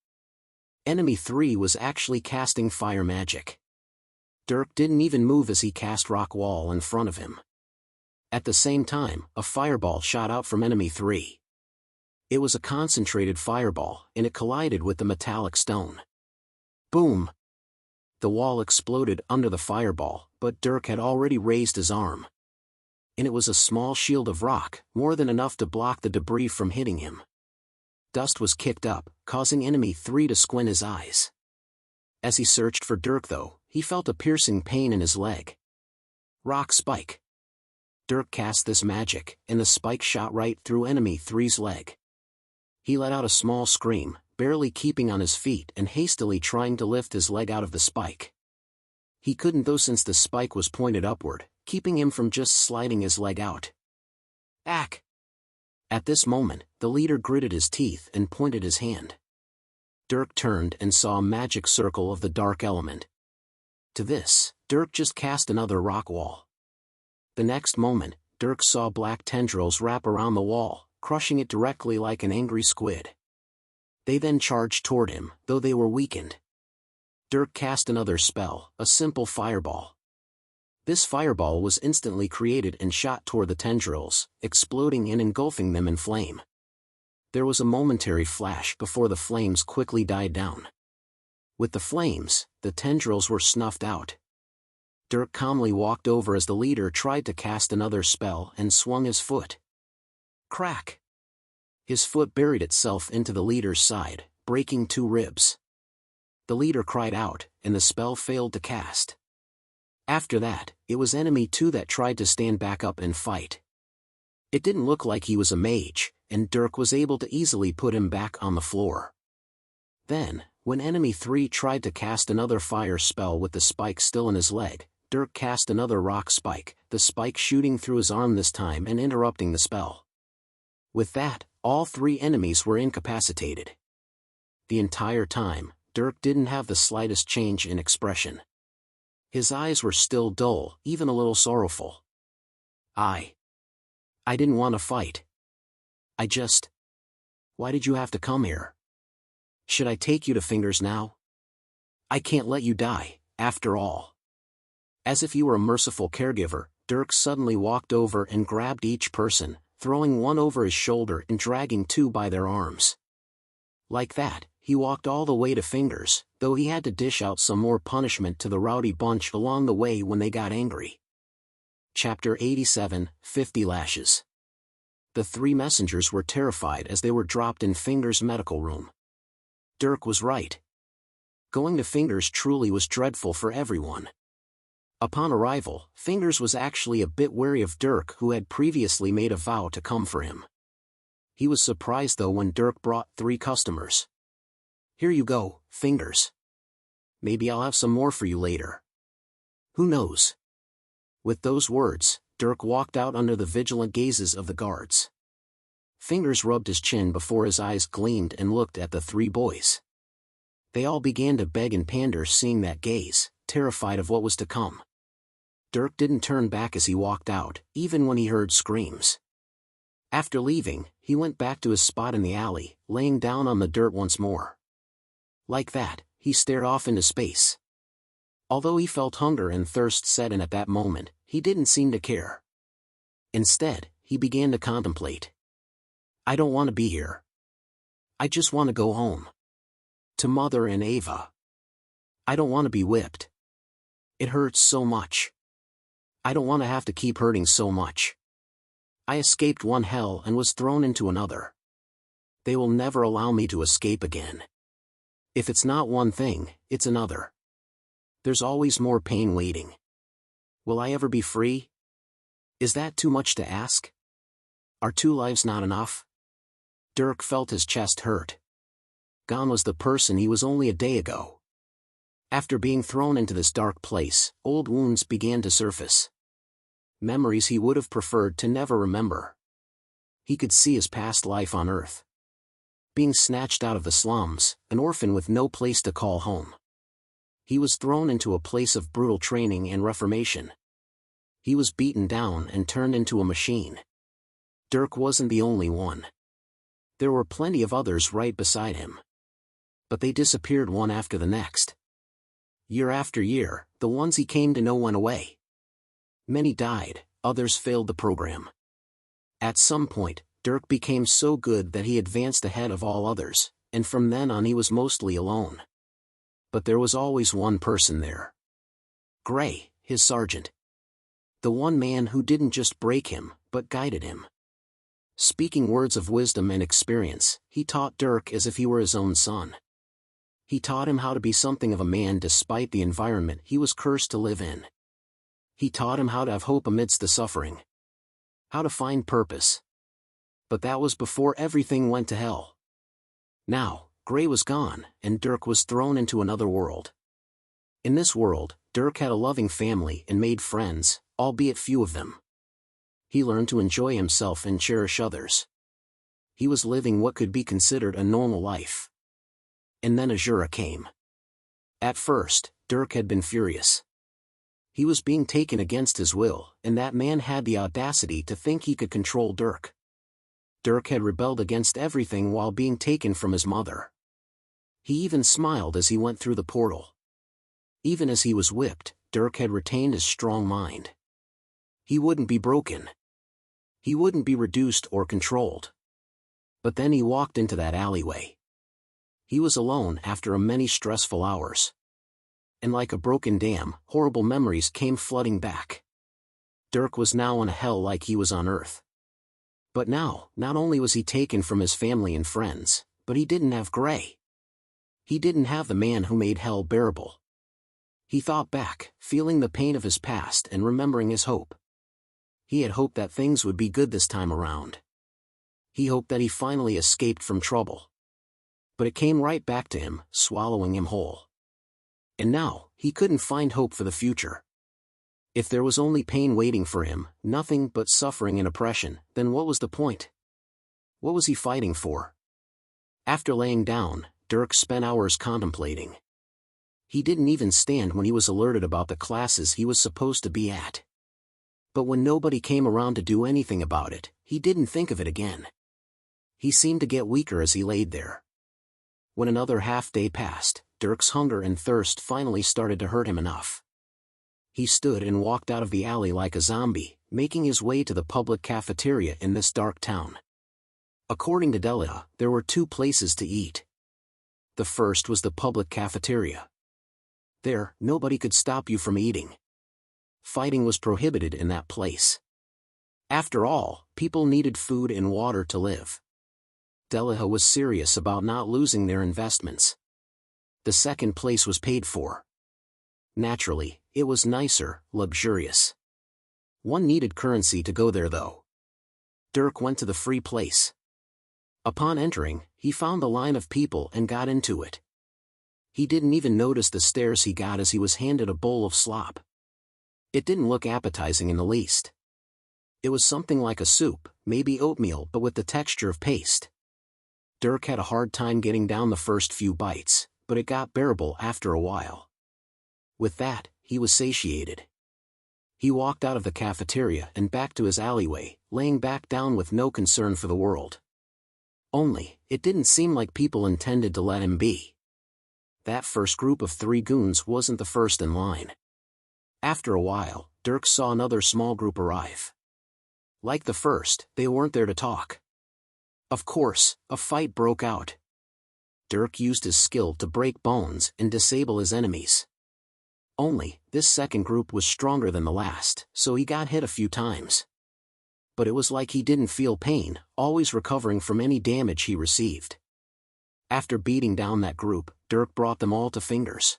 Enemy 3 was actually casting fire magic. Dirk didn't even move as he cast rock wall in front of him. At the same time, a fireball shot out from Enemy 3. It was a concentrated fireball, and it collided with the metallic stone. Boom! The wall exploded under the fireball, but Dirk had already raised his arm. And it was a small shield of rock, more than enough to block the debris from hitting him. Dust was kicked up, causing Enemy 3 to squint his eyes. As he searched for Dirk though, he felt a piercing pain in his leg. Rock spike. Dirk cast this magic, and the spike shot right through Enemy 3's leg. He let out a small scream, barely keeping on his feet and hastily trying to lift his leg out of the spike. He couldn't though since the spike was pointed upward, keeping him from just sliding his leg out. Ack! At this moment, the leader gritted his teeth and pointed his hand. Dirk turned and saw a magic circle of the dark element. To this, Dirk just cast another rock wall. The next moment, Dirk saw black tendrils wrap around the wall, crushing it directly like an angry squid. They then charged toward him, though they were weakened. Dirk cast another spell, a simple fireball. This fireball was instantly created and shot toward the tendrils, exploding and engulfing them in flame. There was a momentary flash before the flames quickly died down. With the flames, the tendrils were snuffed out. Dirk calmly walked over as the leader tried to cast another spell and swung his foot. Crack! His foot buried itself into the leader's side, breaking 2 ribs. The leader cried out, and the spell failed to cast. After that, it was Enemy 2 that tried to stand back up and fight. It didn't look like he was a mage, and Dirk was able to easily put him back on the floor. Then, when enemy 3 tried to cast another fire spell with the spike still in his leg, Dirk cast another rock spike, the spike shooting through his arm this time and interrupting the spell. With that, all 3 enemies were incapacitated. The entire time, Dirk didn't have the slightest change in expression. His eyes were still dull, even a little sorrowful. I didn't want to fight. Why did you have to come here? Should I take you to Fingers now? I can't let you die, after all. As if he were a merciful caregiver, Dirk suddenly walked over and grabbed each person, throwing one over his shoulder and dragging 2 by their arms. Like that, he walked all the way to Fingers, though he had to dish out some more punishment to the rowdy bunch along the way when they got angry. Chapter 87, 50 Lashes. The 3 messengers were terrified as they were dropped in Fingers' medical room. Dirk was right. Going to Fingers truly was dreadful for everyone. Upon arrival, Fingers was actually a bit wary of Dirk, who had previously made a vow to come for him. He was surprised though when Dirk brought 3 customers. Here you go, Fingers. Maybe I'll have some more for you later. Who knows? With those words, Dirk walked out under the vigilant gazes of the guards. Fingers rubbed his chin before his eyes gleamed and looked at the 3 boys. They all began to beg and pander seeing that gaze, terrified of what was to come. Dirk didn't turn back as he walked out, even when he heard screams. After leaving, he went back to his spot in the alley, laying down on the dirt once more. Like that, he stared off into space. Although he felt hunger and thirst set in at that moment, he didn't seem to care. Instead, he began to contemplate. I don't want to be here. I just want to go home. To Mother and Ava. I don't want to be whipped. It hurts so much. I don't want to have to keep hurting so much. I escaped one hell and was thrown into another. They will never allow me to escape again. If it's not one thing, it's another. There's always more pain waiting. Will I ever be free? Is that too much to ask? Are 2 lives not enough? Dirk felt his chest hurt. Gone was the person he was only a day ago. After being thrown into this dark place, old wounds began to surface. Memories he would have preferred to never remember. He could see his past life on Earth. Being snatched out of the slums, an orphan with no place to call home. He was thrown into a place of brutal training and reformation. He was beaten down and turned into a machine. Dirk wasn't the only one. There were plenty of others right beside him. But they disappeared one after the next. Year after year, the ones he came to know went away. Many died, others failed the program. At some point, Dirk became so good that he advanced ahead of all others, and from then on he was mostly alone. But there was always one person there. Gray, his sergeant. The one man who didn't just break him, but guided him. Speaking words of wisdom and experience, he taught Dirk as if he were his own son. He taught him how to be something of a man despite the environment he was cursed to live in. He taught him how to have hope amidst the suffering. How to find purpose. But that was before everything went to hell. Now, Gray was gone, and Dirk was thrown into another world. In this world, Dirk had a loving family and made friends, albeit few of them. He learned to enjoy himself and cherish others. He was living what could be considered a normal life. And then Azura came. At first, Dirk had been furious. He was being taken against his will, and that man had the audacity to think he could control Dirk. Dirk had rebelled against everything while being taken from his mother. He even smiled as he went through the portal. Even as he was whipped, Dirk had retained his strong mind. He wouldn't be broken. He wouldn't be reduced or controlled. But then he walked into that alleyway. He was alone after many stressful hours. And like a broken dam, horrible memories came flooding back. Dirk was now in a hell like he was on Earth. But now, not only was he taken from his family and friends, but he didn't have Gray. He didn't have the man who made hell bearable. He thought back, feeling the pain of his past and remembering his hope. He had hoped that things would be good this time around. he hoped that he finally escaped from trouble. But it came right back to him, swallowing him whole. And now, he couldn't find hope for the future. If there was only pain waiting for him, nothing but suffering and oppression, then what was the point? What was he fighting for? After laying down, Dirk spent hours contemplating. He didn't even stand when he was alerted about the classes he was supposed to be at. But when nobody came around to do anything about it, he didn't think of it again. He seemed to get weaker as he laid there. When another half-day passed, Dirk's hunger and thirst finally started to hurt him enough. He stood and walked out of the alley like a zombie, making his way to the public cafeteria in this dark town. According to Delia, there were 2 places to eat. The first was the public cafeteria. There, nobody could stop you from eating. Fighting was prohibited in that place. After all, people needed food and water to live. Delia was serious about not losing their investments. The second place was paid for. Naturally, it was nicer, luxurious. One needed currency to go there though. Dirk went to the free place. Upon entering, he found a line of people and got into it. He didn't even notice the stares he got as he was handed a bowl of slop. It didn't look appetizing in the least. It was something like a soup, maybe oatmeal but with the texture of paste. Dirk had a hard time getting down the first few bites, but it got bearable after a while. With that, he was satiated. He walked out of the cafeteria and back to his alleyway, laying back down with no concern for the world. Only, it didn't seem like people intended to let him be. That first group of 3 goons wasn't the first in line. After a while, Dirk saw another small group arrive. Like the first, they weren't there to talk. Of course, a fight broke out. Dirk used his skill to break bones and disable his enemies. Only, this second group was stronger than the last, so he got hit a few times. But it was like he didn't feel pain, always recovering from any damage he received. After beating down that group, Dirk brought them all to Fingers.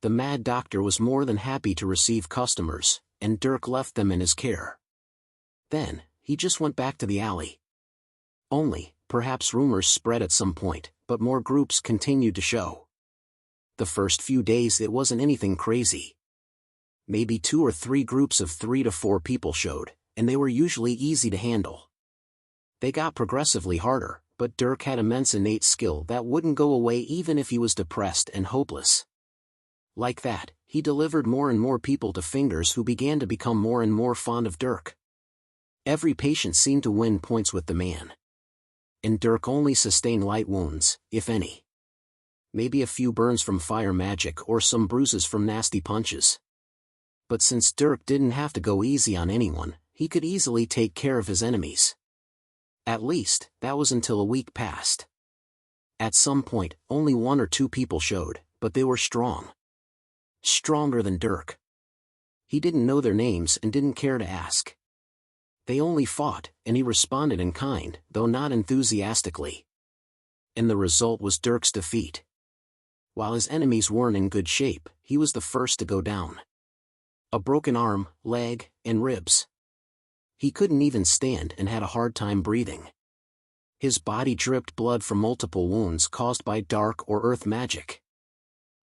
The Mad Doctor was more than happy to receive customers, and Dirk left them in his care. Then, he just went back to the alley. Only, perhaps rumors spread at some point, but more groups continued to show. The first few days it wasn't anything crazy. Maybe 2 or 3 groups of 3 to 4 people showed, and they were usually easy to handle. They got progressively harder, but Dirk had immense innate skill that wouldn't go away even if he was depressed and hopeless. Like that, he delivered more and more people to Fingers who began to become more and more fond of Dirk. Every patient seemed to win points with the man. And Dirk only sustained light wounds, if any. Maybe a few burns from fire magic or some bruises from nasty punches. But since Dirk didn't have to go easy on anyone, he could easily take care of his enemies. At least, that was until a week passed. At some point, only 1 or 2 people showed, but they were strong. Stronger than Dirk. He didn't know their names and didn't care to ask. They only fought, and he responded in kind, though not enthusiastically. And the result was Dirk's defeat. While his enemies weren't in good shape, he was the first to go down. A broken arm, leg, and ribs. He couldn't even stand and had a hard time breathing. His body dripped blood from multiple wounds caused by dark or earth magic.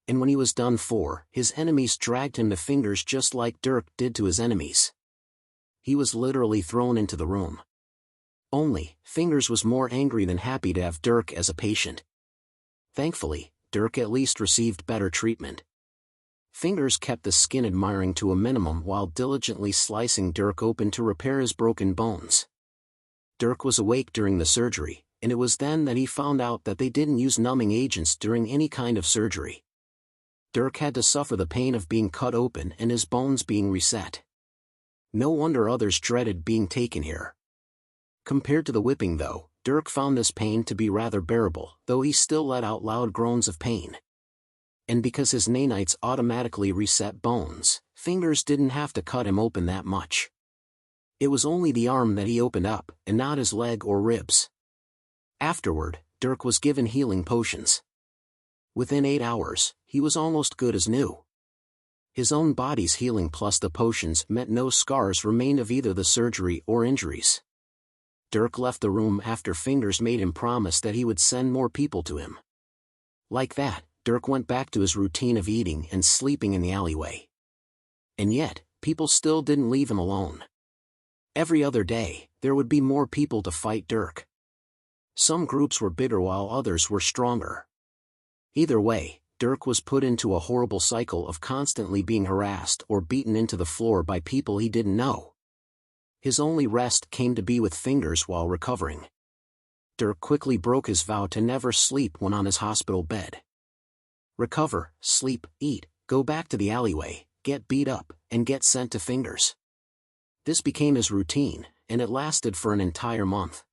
And when he was done for, his enemies dragged him to Fingers just like Dirk did to his enemies. He was literally thrown into the room. Only, Fingers was more angry than happy to have Dirk as a patient. Thankfully, Dirk at least received better treatment. Fingers kept the skin admiring to a minimum while diligently slicing Dirk open to repair his broken bones. Dirk was awake during the surgery, and it was then that he found out that they didn't use numbing agents during any kind of surgery. Dirk had to suffer the pain of being cut open and his bones being reset. No wonder others dreaded being taken here. Compared to the whipping though, Dirk found this pain to be rather bearable, though he still let out loud groans of pain. And because his nanites automatically reset bones, Fingers didn't have to cut him open that much. It was only the arm that he opened up, and not his leg or ribs. Afterward, Dirk was given healing potions. Within 8 hours, he was almost good as new. His own body's healing plus the potions meant no scars remained of either the surgery or injuries. Dirk left the room after Fingers made him promise that he would send more people to him. Like that, Dirk went back to his routine of eating and sleeping in the alleyway. And yet, people still didn't leave him alone. Every other day, there would be more people to fight Dirk. Some groups were bigger while others were stronger. Either way, Dirk was put into a horrible cycle of constantly being harassed or beaten into the floor by people he didn't know. His only rest came to be with Fingers while recovering. Dirk quickly broke his vow to never sleep when on his hospital bed. Recover, sleep, eat, go back to the alleyway, get beat up, and get sent to Fingers. This became his routine, and it lasted for an entire month.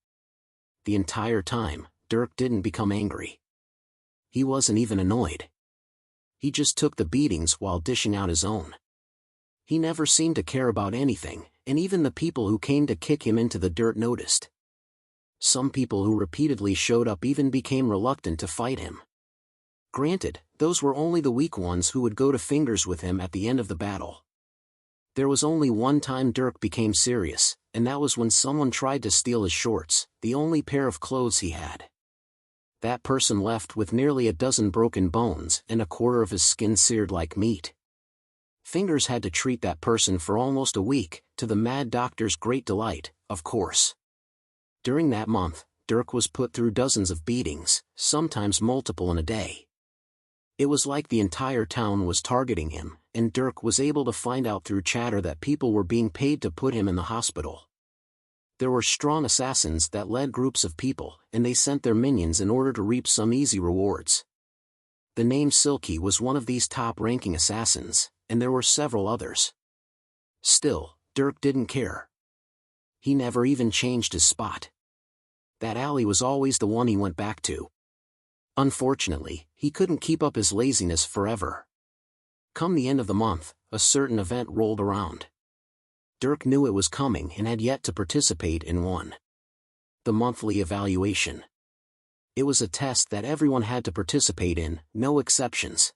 The entire time, Dirk didn't become angry. He wasn't even annoyed. He just took the beatings while dishing out his own. He never seemed to care about anything, and even the people who came to kick him into the dirt noticed. Some people who repeatedly showed up even became reluctant to fight him. Granted, those were only the weak ones who would go to Fingers with him at the end of the battle. There was only one time Dirk became serious, and that was when someone tried to steal his shorts, the only pair of clothes he had. That person left with nearly a dozen broken bones and a quarter of his skin seared like meat. Fingers had to treat that person for almost a week, to the Mad Doctor's great delight, of course. During that month, Dirk was put through dozens of beatings, sometimes multiple in a day. It was like the entire town was targeting him, and Dirk was able to find out through chatter that people were being paid to put him in the hospital. There were strong assassins that led groups of people, and they sent their minions in order to reap some easy rewards. The name Silky was one of these top-ranking assassins, and there were several others. Still, Dirk didn't care. He never even changed his spot. That alley was always the one he went back to. Unfortunately, he couldn't keep up his laziness forever. Come the end of the month, a certain event rolled around. Dirk knew it was coming and had yet to participate in one. The monthly evaluation. It was a test that everyone had to participate in, no exceptions.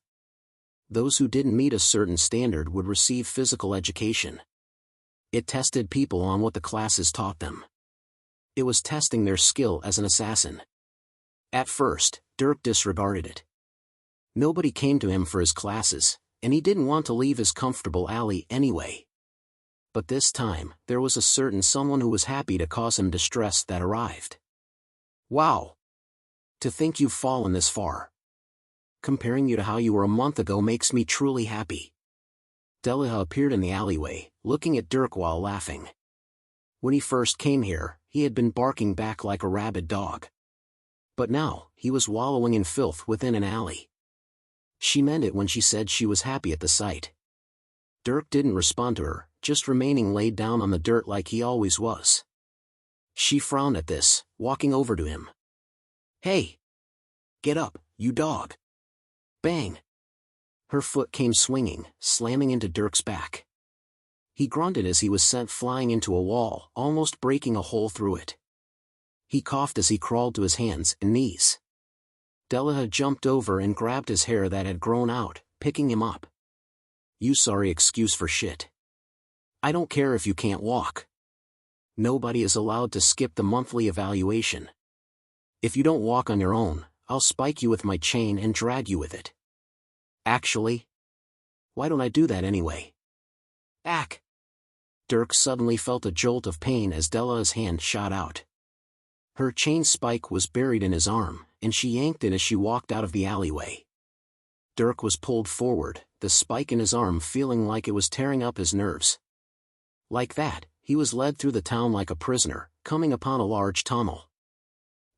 Those who didn't meet a certain standard would receive physical education. It tested people on what the classes taught them. It was testing their skill as an assassin. At first, Dirk disregarded it. Nobody came to him for his classes, and he didn't want to leave his comfortable alley anyway. But this time, there was a certain someone who was happy to cause him distress that arrived. Wow! To think you've fallen this far. Comparing you to how you were a month ago makes me truly happy. Deliha appeared in the alleyway, looking at Dirk while laughing. When he first came here, he had been barking back like a rabid dog. But now, he was wallowing in filth within an alley. She meant it when she said she was happy at the sight. Dirk didn't respond to her, just remaining laid down on the dirt like he always was. She frowned at this, walking over to him. Hey! Get up, you dog! Bang! Her foot came swinging, slamming into Dirk's back. He grunted as he was sent flying into a wall, almost breaking a hole through it. He coughed as he crawled to his hands and knees. Deliha jumped over and grabbed his hair that had grown out, picking him up. You sorry excuse for shit. I don't care if you can't walk. Nobody is allowed to skip the monthly evaluation. If you don't walk on your own, I'll spike you with my chain and drag you with it. Actually? Why don't I do that anyway? Ack! Dirk suddenly felt a jolt of pain as Deliha's hand shot out. Her chain spike was buried in his arm, and she yanked it as she walked out of the alleyway. Dirk was pulled forward, the spike in his arm feeling like it was tearing up his nerves. Like that, he was led through the town like a prisoner, coming upon a large tunnel.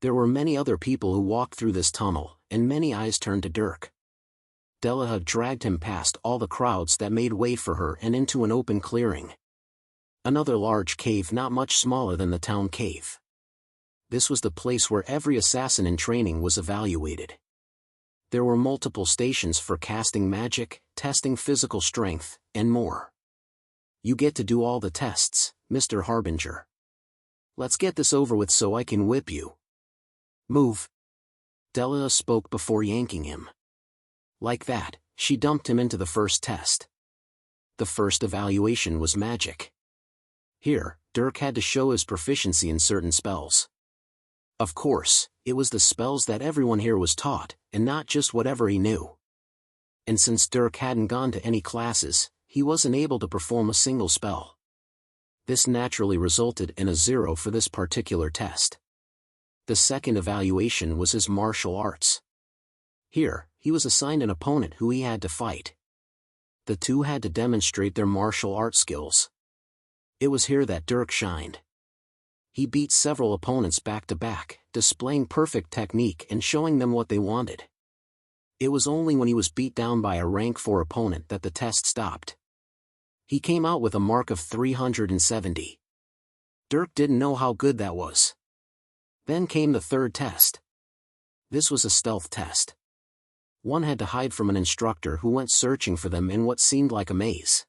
There were many other people who walked through this tunnel, and many eyes turned to Dirk. Deliha dragged him past all the crowds that made way for her and into an open clearing. Another large cave not much smaller than the town cave. This was the place where every assassin in training was evaluated. There were multiple stations for casting magic, testing physical strength, and more. You get to do all the tests, Mr. Harbinger. Let's get this over with so I can whip you. Move. Deliha spoke before yanking him. Like that, she dumped him into the first test. The first evaluation was magic. Here, Dirk had to show his proficiency in certain spells. Of course, it was the spells that everyone here was taught, and not just whatever he knew. And since Dirk hadn't gone to any classes, he wasn't able to perform a single spell. This naturally resulted in a 0 for this particular test. The second evaluation was his martial arts. Here, he was assigned an opponent who he had to fight. The two had to demonstrate their martial arts skills. It was here that Dirk shined. He beat several opponents back to back, displaying perfect technique and showing them what they wanted. It was only when he was beat down by a rank 4 opponent that the test stopped. He came out with a mark of 370. Dirk didn't know how good that was. Then came the third test. This was a stealth test. One had to hide from an instructor who went searching for them in what seemed like a maze.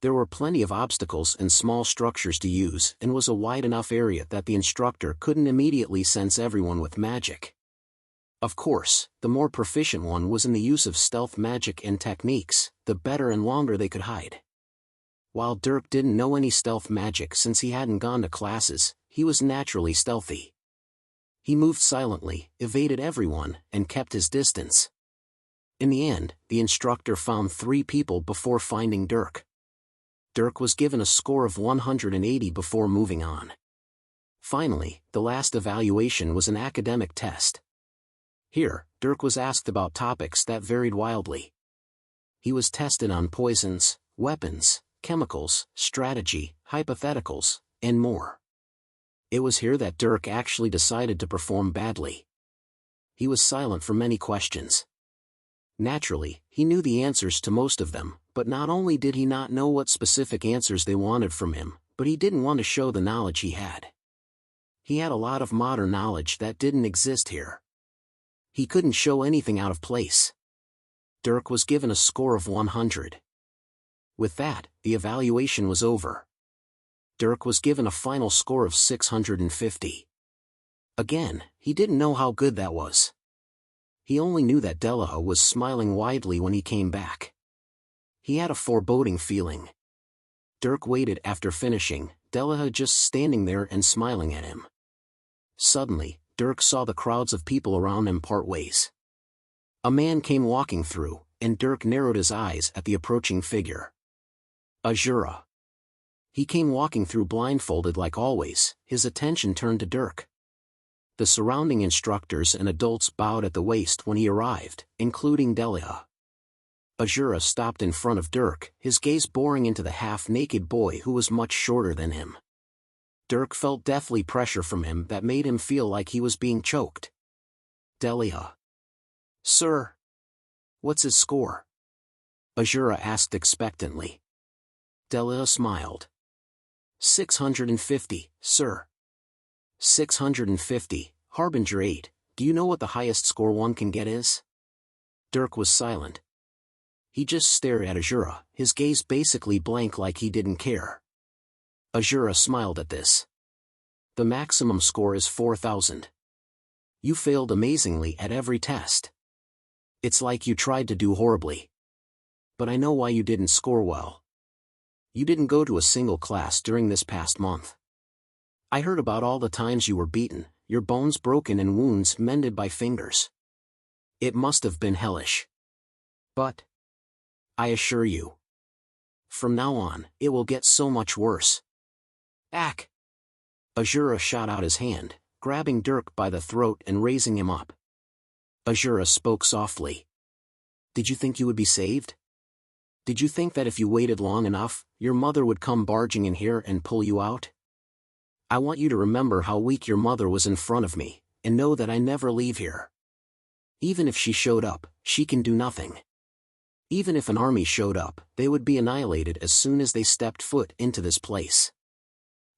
There were plenty of obstacles and small structures to use, and was a wide enough area that the instructor couldn't immediately sense everyone with magic. Of course, the more proficient one was in the use of stealth magic and techniques, the better and longer they could hide. While Dirk didn't know any stealth magic since he hadn't gone to classes, he was naturally stealthy. He moved silently, evaded everyone, and kept his distance. In the end, the instructor found 3 people before finding Dirk. Dirk was given a score of 180 before moving on. Finally, the last evaluation was an academic test. Here, Dirk was asked about topics that varied wildly. He was tested on poisons, weapons, chemicals, strategy, hypotheticals, and more. It was here that Dirk actually decided to perform badly. He was silent for many questions. Naturally, he knew the answers to most of them, but not only did he not know what specific answers they wanted from him, but he didn't want to show the knowledge he had. He had a lot of modern knowledge that didn't exist here. He couldn't show anything out of place. Dirk was given a score of 100. With that, the evaluation was over. Dirk was given a final score of 650. Again, he didn't know how good that was. He only knew that Delaha was smiling widely when he came back. He had a foreboding feeling. Dirk waited after finishing, Delaha just standing there and smiling at him. Suddenly, Dirk saw the crowds of people around him part ways. A man came walking through, and Dirk narrowed his eyes at the approaching figure. Azura. He came walking through blindfolded like always, his attention turned to Dirk. The surrounding instructors and adults bowed at the waist when he arrived, including Delia. Azura stopped in front of Dirk, his gaze boring into the half-naked boy who was much shorter than him. Dirk felt deathly pressure from him that made him feel like he was being choked. Delia. Sir. What's his score? Azura asked expectantly. Delia smiled. 650, sir. 650, Harbinger 8, do you know what the highest score one can get is? Dirk was silent. He just stared at Azura, his gaze basically blank like he didn't care. Azura smiled at this. The maximum score is 4,000. You failed amazingly at every test. It's like you tried to do horribly. But I know why you didn't score well. You didn't go to a single class during this past month. I heard about all the times you were beaten, your bones broken and wounds mended by fingers. It must have been hellish. But I assure you, from now on, it will get so much worse. Ack! Azura shot out his hand, grabbing Dirk by the throat and raising him up. Azura spoke softly. Did you think you would be saved? Did you think that if you waited long enough, your mother would come barging in here and pull you out? I want you to remember how weak your mother was in front of me, and know that I never leave here. Even if she showed up, she can do nothing. Even if an army showed up, they would be annihilated as soon as they stepped foot into this place.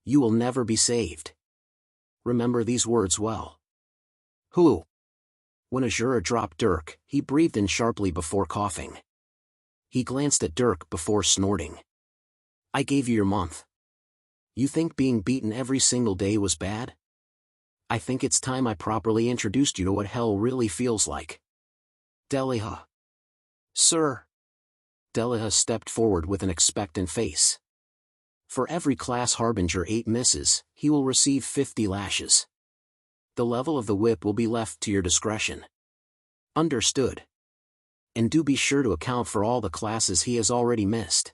You will never be saved. Remember these words well. Who? When Azura dropped Dirk, he breathed in sharply before coughing. He glanced at Dirk before snorting. I gave you your month. You think being beaten every single day was bad? I think it's time I properly introduced you to what hell really feels like. Deliha. Sir. Deliha stepped forward with an expectant face. For every class Harbinger 8 misses, he will receive 50 lashes. The level of the whip will be left to your discretion. Understood. And do be sure to account for all the classes he has already missed.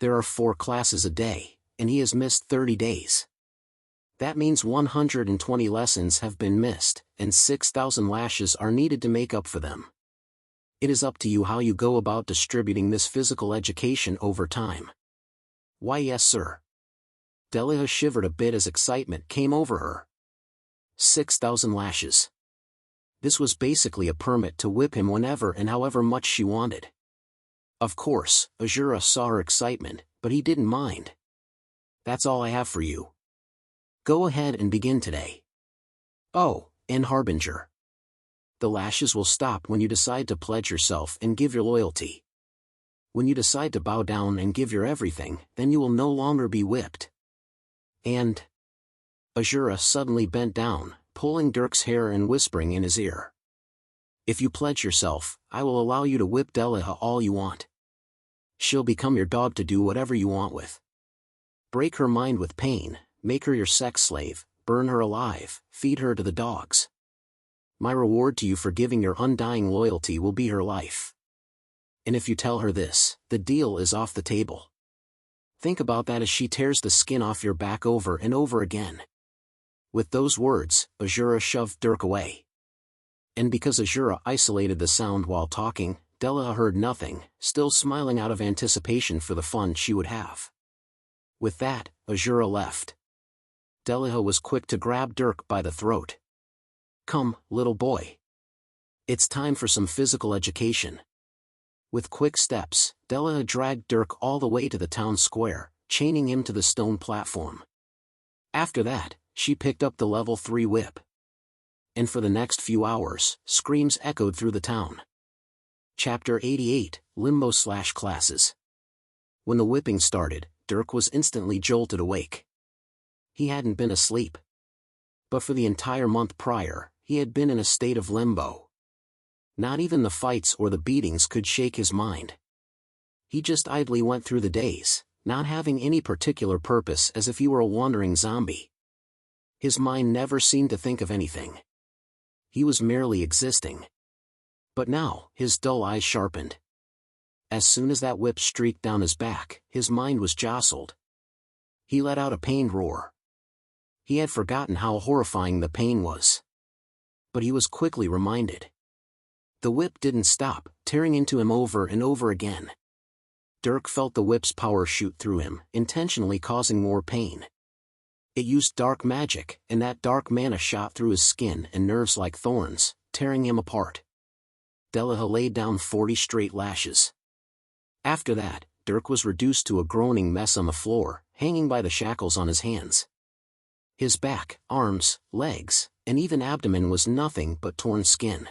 There are 4 classes a day, and he has missed 30 days. That means 120 lessons have been missed, and 6,000 lashes are needed to make up for them. It is up to you how you go about distributing this physical education over time. Why yes sir. Delia shivered a bit as excitement came over her. 6,000 lashes. This was basically a permit to whip him whenever and however much she wanted. Of course, Azura saw her excitement, but he didn't mind. That's all I have for you. Go ahead and begin today. Oh, and Harbinger. The lashes will stop when you decide to pledge yourself and give your loyalty. When you decide to bow down and give your everything, then you will no longer be whipped. And... Azura suddenly bent down, pulling Dirk's hair and whispering in his ear. If you pledge yourself, I will allow you to whip Delia all you want. She'll become your dog to do whatever you want with. Break her mind with pain, make her your sex slave, burn her alive, feed her to the dogs. My reward to you for giving your undying loyalty will be her life. And if you tell her this, the deal is off the table. Think about that as she tears the skin off your back over and over again. With those words, Azura shoved Dirk away. And because Azura isolated the sound while talking, Delia heard nothing, still smiling out of anticipation for the fun she would have. With that, Azura left. Delia was quick to grab Dirk by the throat. Come, little boy. It's time for some physical education. With quick steps, Delia dragged Dirk all the way to the town square, chaining him to the stone platform. After that, she picked up the level 3 whip. And for the next few hours, screams echoed through the town. Chapter 88, Limbo/Classes. When the whipping started, Dirk was instantly jolted awake. He hadn't been asleep. But for the entire month prior, he had been in a state of limbo. Not even the fights or the beatings could shake his mind. He just idly went through the days, not having any particular purpose, as if he were a wandering zombie. His mind never seemed to think of anything. He was merely existing. But now, his dull eyes sharpened. As soon as that whip streaked down his back, his mind was jostled. He let out a pained roar. He had forgotten how horrifying the pain was. But he was quickly reminded. The whip didn't stop, tearing into him over and over again. Dirk felt the whip's power shoot through him, intentionally causing more pain. It used dark magic, and that dark mana shot through his skin and nerves like thorns, tearing him apart. Delia laid down 40 straight lashes. After that, Dirk was reduced to a groaning mess on the floor, hanging by the shackles on his hands. His back, arms, legs, and even abdomen was nothing but torn skin.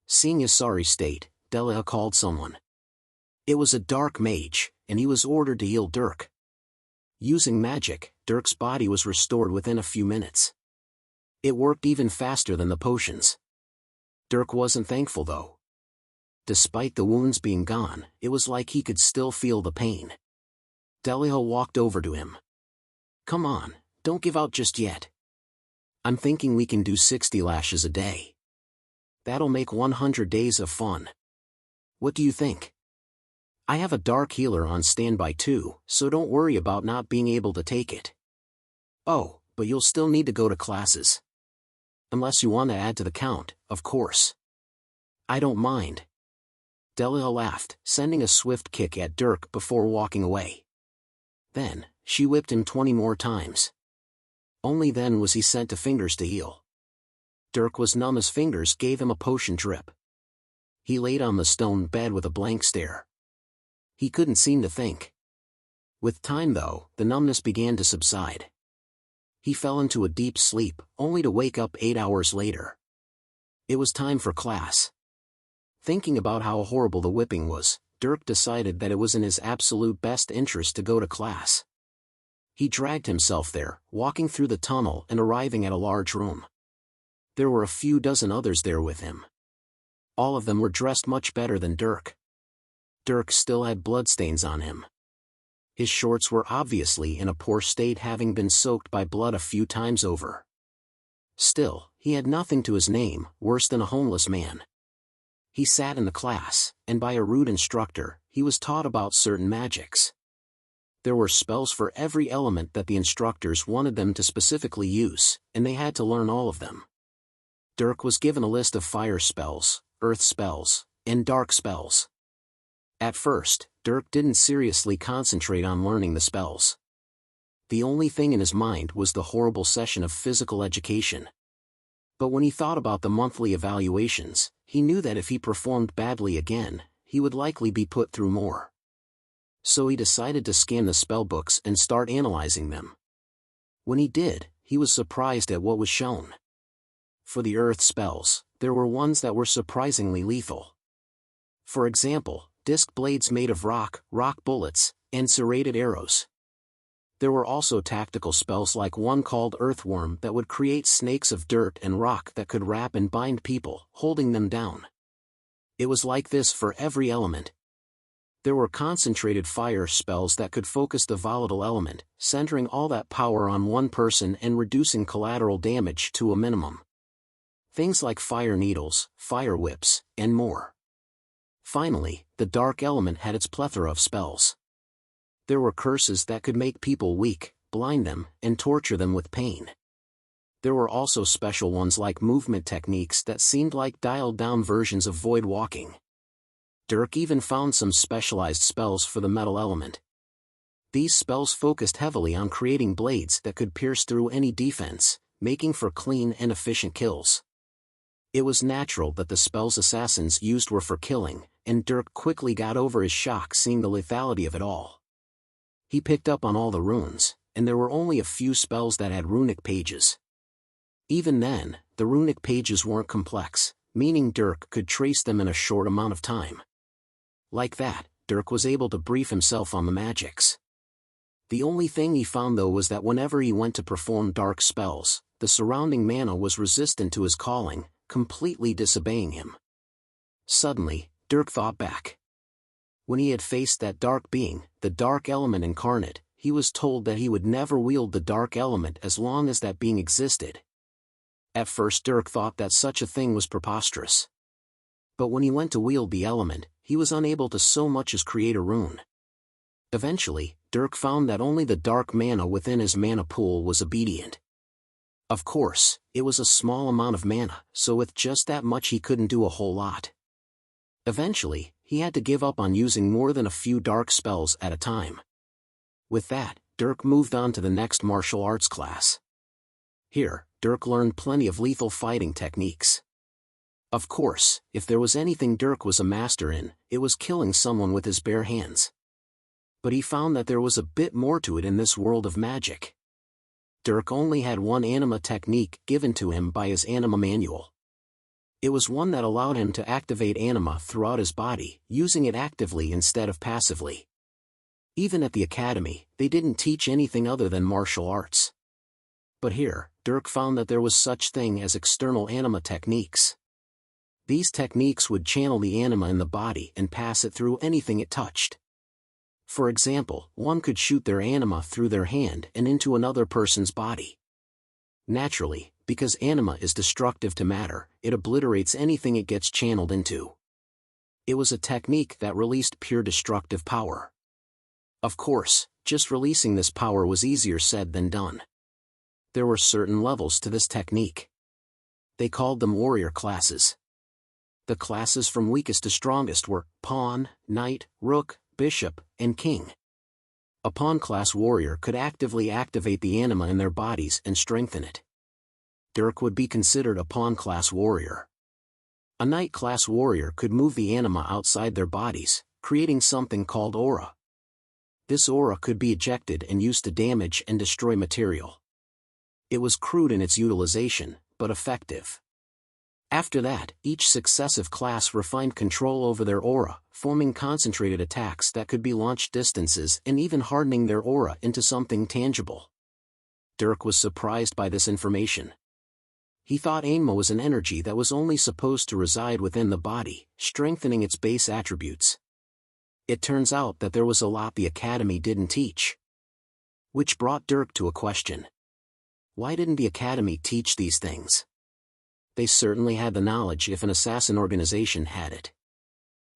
Seeing his sorry state, Delia called someone. It was a dark mage, and he was ordered to heal Dirk. Using magic, Dirk's body was restored within a few minutes. It worked even faster than the potions. Dirk wasn't thankful though. Despite the wounds being gone, it was like he could still feel the pain. Delia walked over to him. Come on, don't give out just yet. I'm thinking we can do 60 lashes a day. That'll make 100 days of fun. What do you think? I have a dark healer on standby too, so don't worry about not being able to take it. Oh, but you'll still need to go to classes. Unless you want to add to the count, of course. I don't mind. Delia laughed, sending a swift kick at Dirk before walking away. Then, she whipped him 20 more times. Only then was he sent to Fingers to heal. Dirk was numb as Fingers gave him a potion drip. He laid on the stone bed with a blank stare. He couldn't seem to think. With time though, the numbness began to subside. He fell into a deep sleep, only to wake up 8 hours later. It was time for class. Thinking about how horrible the whipping was, Dirk decided that it was in his absolute best interest to go to class. He dragged himself there, walking through the tunnel and arriving at a large room. There were a few dozen others there with him. All of them were dressed much better than Dirk. Dirk still had bloodstains on him. His shorts were obviously in a poor state, having been soaked by blood a few times over. Still, he had nothing to his name, worse than a homeless man. He sat in the class, and by a rude instructor, he was taught about certain magics. There were spells for every element that the instructors wanted them to specifically use, and they had to learn all of them. Dirk was given a list of fire spells, earth spells, and dark spells. At first, Dirk didn't seriously concentrate on learning the spells. The only thing in his mind was the horrible session of physical education. But when he thought about the monthly evaluations, he knew that if he performed badly again, he would likely be put through more. So he decided to scan the spellbooks and start analyzing them. When he did, he was surprised at what was shown. For the earth spells, there were ones that were surprisingly lethal. For example, disc blades made of rock bullets, and serrated arrows. There were also tactical spells like one called Earthworm that would create snakes of dirt and rock that could wrap and bind people, holding them down. It was like this for every element. There were concentrated fire spells that could focus the volatile element, centering all that power on one person and reducing collateral damage to a minimum. Things like fire needles, fire whips, and more. Finally, the dark element had its plethora of spells. There were curses that could make people weak, blind them, and torture them with pain. There were also special ones like movement techniques that seemed like dialed-down versions of void walking. Dirk even found some specialized spells for the metal element. These spells focused heavily on creating blades that could pierce through any defense, making for clean and efficient kills. It was natural that the spells assassins used were for killing, and Dirk quickly got over his shock seeing the lethality of it all. He picked up on all the runes, and there were only a few spells that had runic pages. Even then, the runic pages weren't complex, meaning Dirk could trace them in a short amount of time. Like that, Dirk was able to brief himself on the magics. The only thing he found though was that whenever he went to perform dark spells, the surrounding mana was resistant to his calling, completely disobeying him. Suddenly, Dirk thought back. When he had faced that dark being, the dark element incarnate, he was told that he would never wield the dark element as long as that being existed. At first Dirk thought that such a thing was preposterous. But when he went to wield the element, he was unable to so much as create a rune. Eventually, Dirk found that only the dark mana within his mana pool was obedient. Of course, it was a small amount of mana, so with just that much he couldn't do a whole lot. Eventually, he had to give up on using more than a few dark spells at a time. With that, Dirk moved on to the next martial arts class. Here, Dirk learned plenty of lethal fighting techniques. Of course, if there was anything Dirk was a master in, it was killing someone with his bare hands. But he found that there was a bit more to it in this world of magic. Dirk only had one anima technique given to him by his anima manual. It was one that allowed him to activate anima throughout his body, using it actively instead of passively. Even at the academy, they didn't teach anything other than martial arts. But here, Dirk found that there was such thing as external anima techniques. These techniques would channel the anima in the body and pass it through anything it touched. For example, one could shoot their anima through their hand and into another person's body. Naturally, because anima is destructive to matter, it obliterates anything it gets channeled into. It was a technique that released pure destructive power. Of course, just releasing this power was easier said than done. There were certain levels to this technique. They called them warrior classes. The classes from weakest to strongest were pawn, knight, rook, bishop, and king. A pawn class warrior could actively activate the anima in their bodies and strengthen it. Dirk would be considered a pawn class warrior. A knight class warrior could move the anima outside their bodies, creating something called aura. This aura could be ejected and used to damage and destroy material. It was crude in its utilization, but effective. After that, each successive class refined control over their aura, forming concentrated attacks that could be launched distances and even hardening their aura into something tangible. Dirk was surprised by this information. He thought anima was an energy that was only supposed to reside within the body, strengthening its base attributes. It turns out that there was a lot the Academy didn't teach. Which brought Dirk to a question. Why didn't the Academy teach these things? They certainly had the knowledge if an assassin organization had it.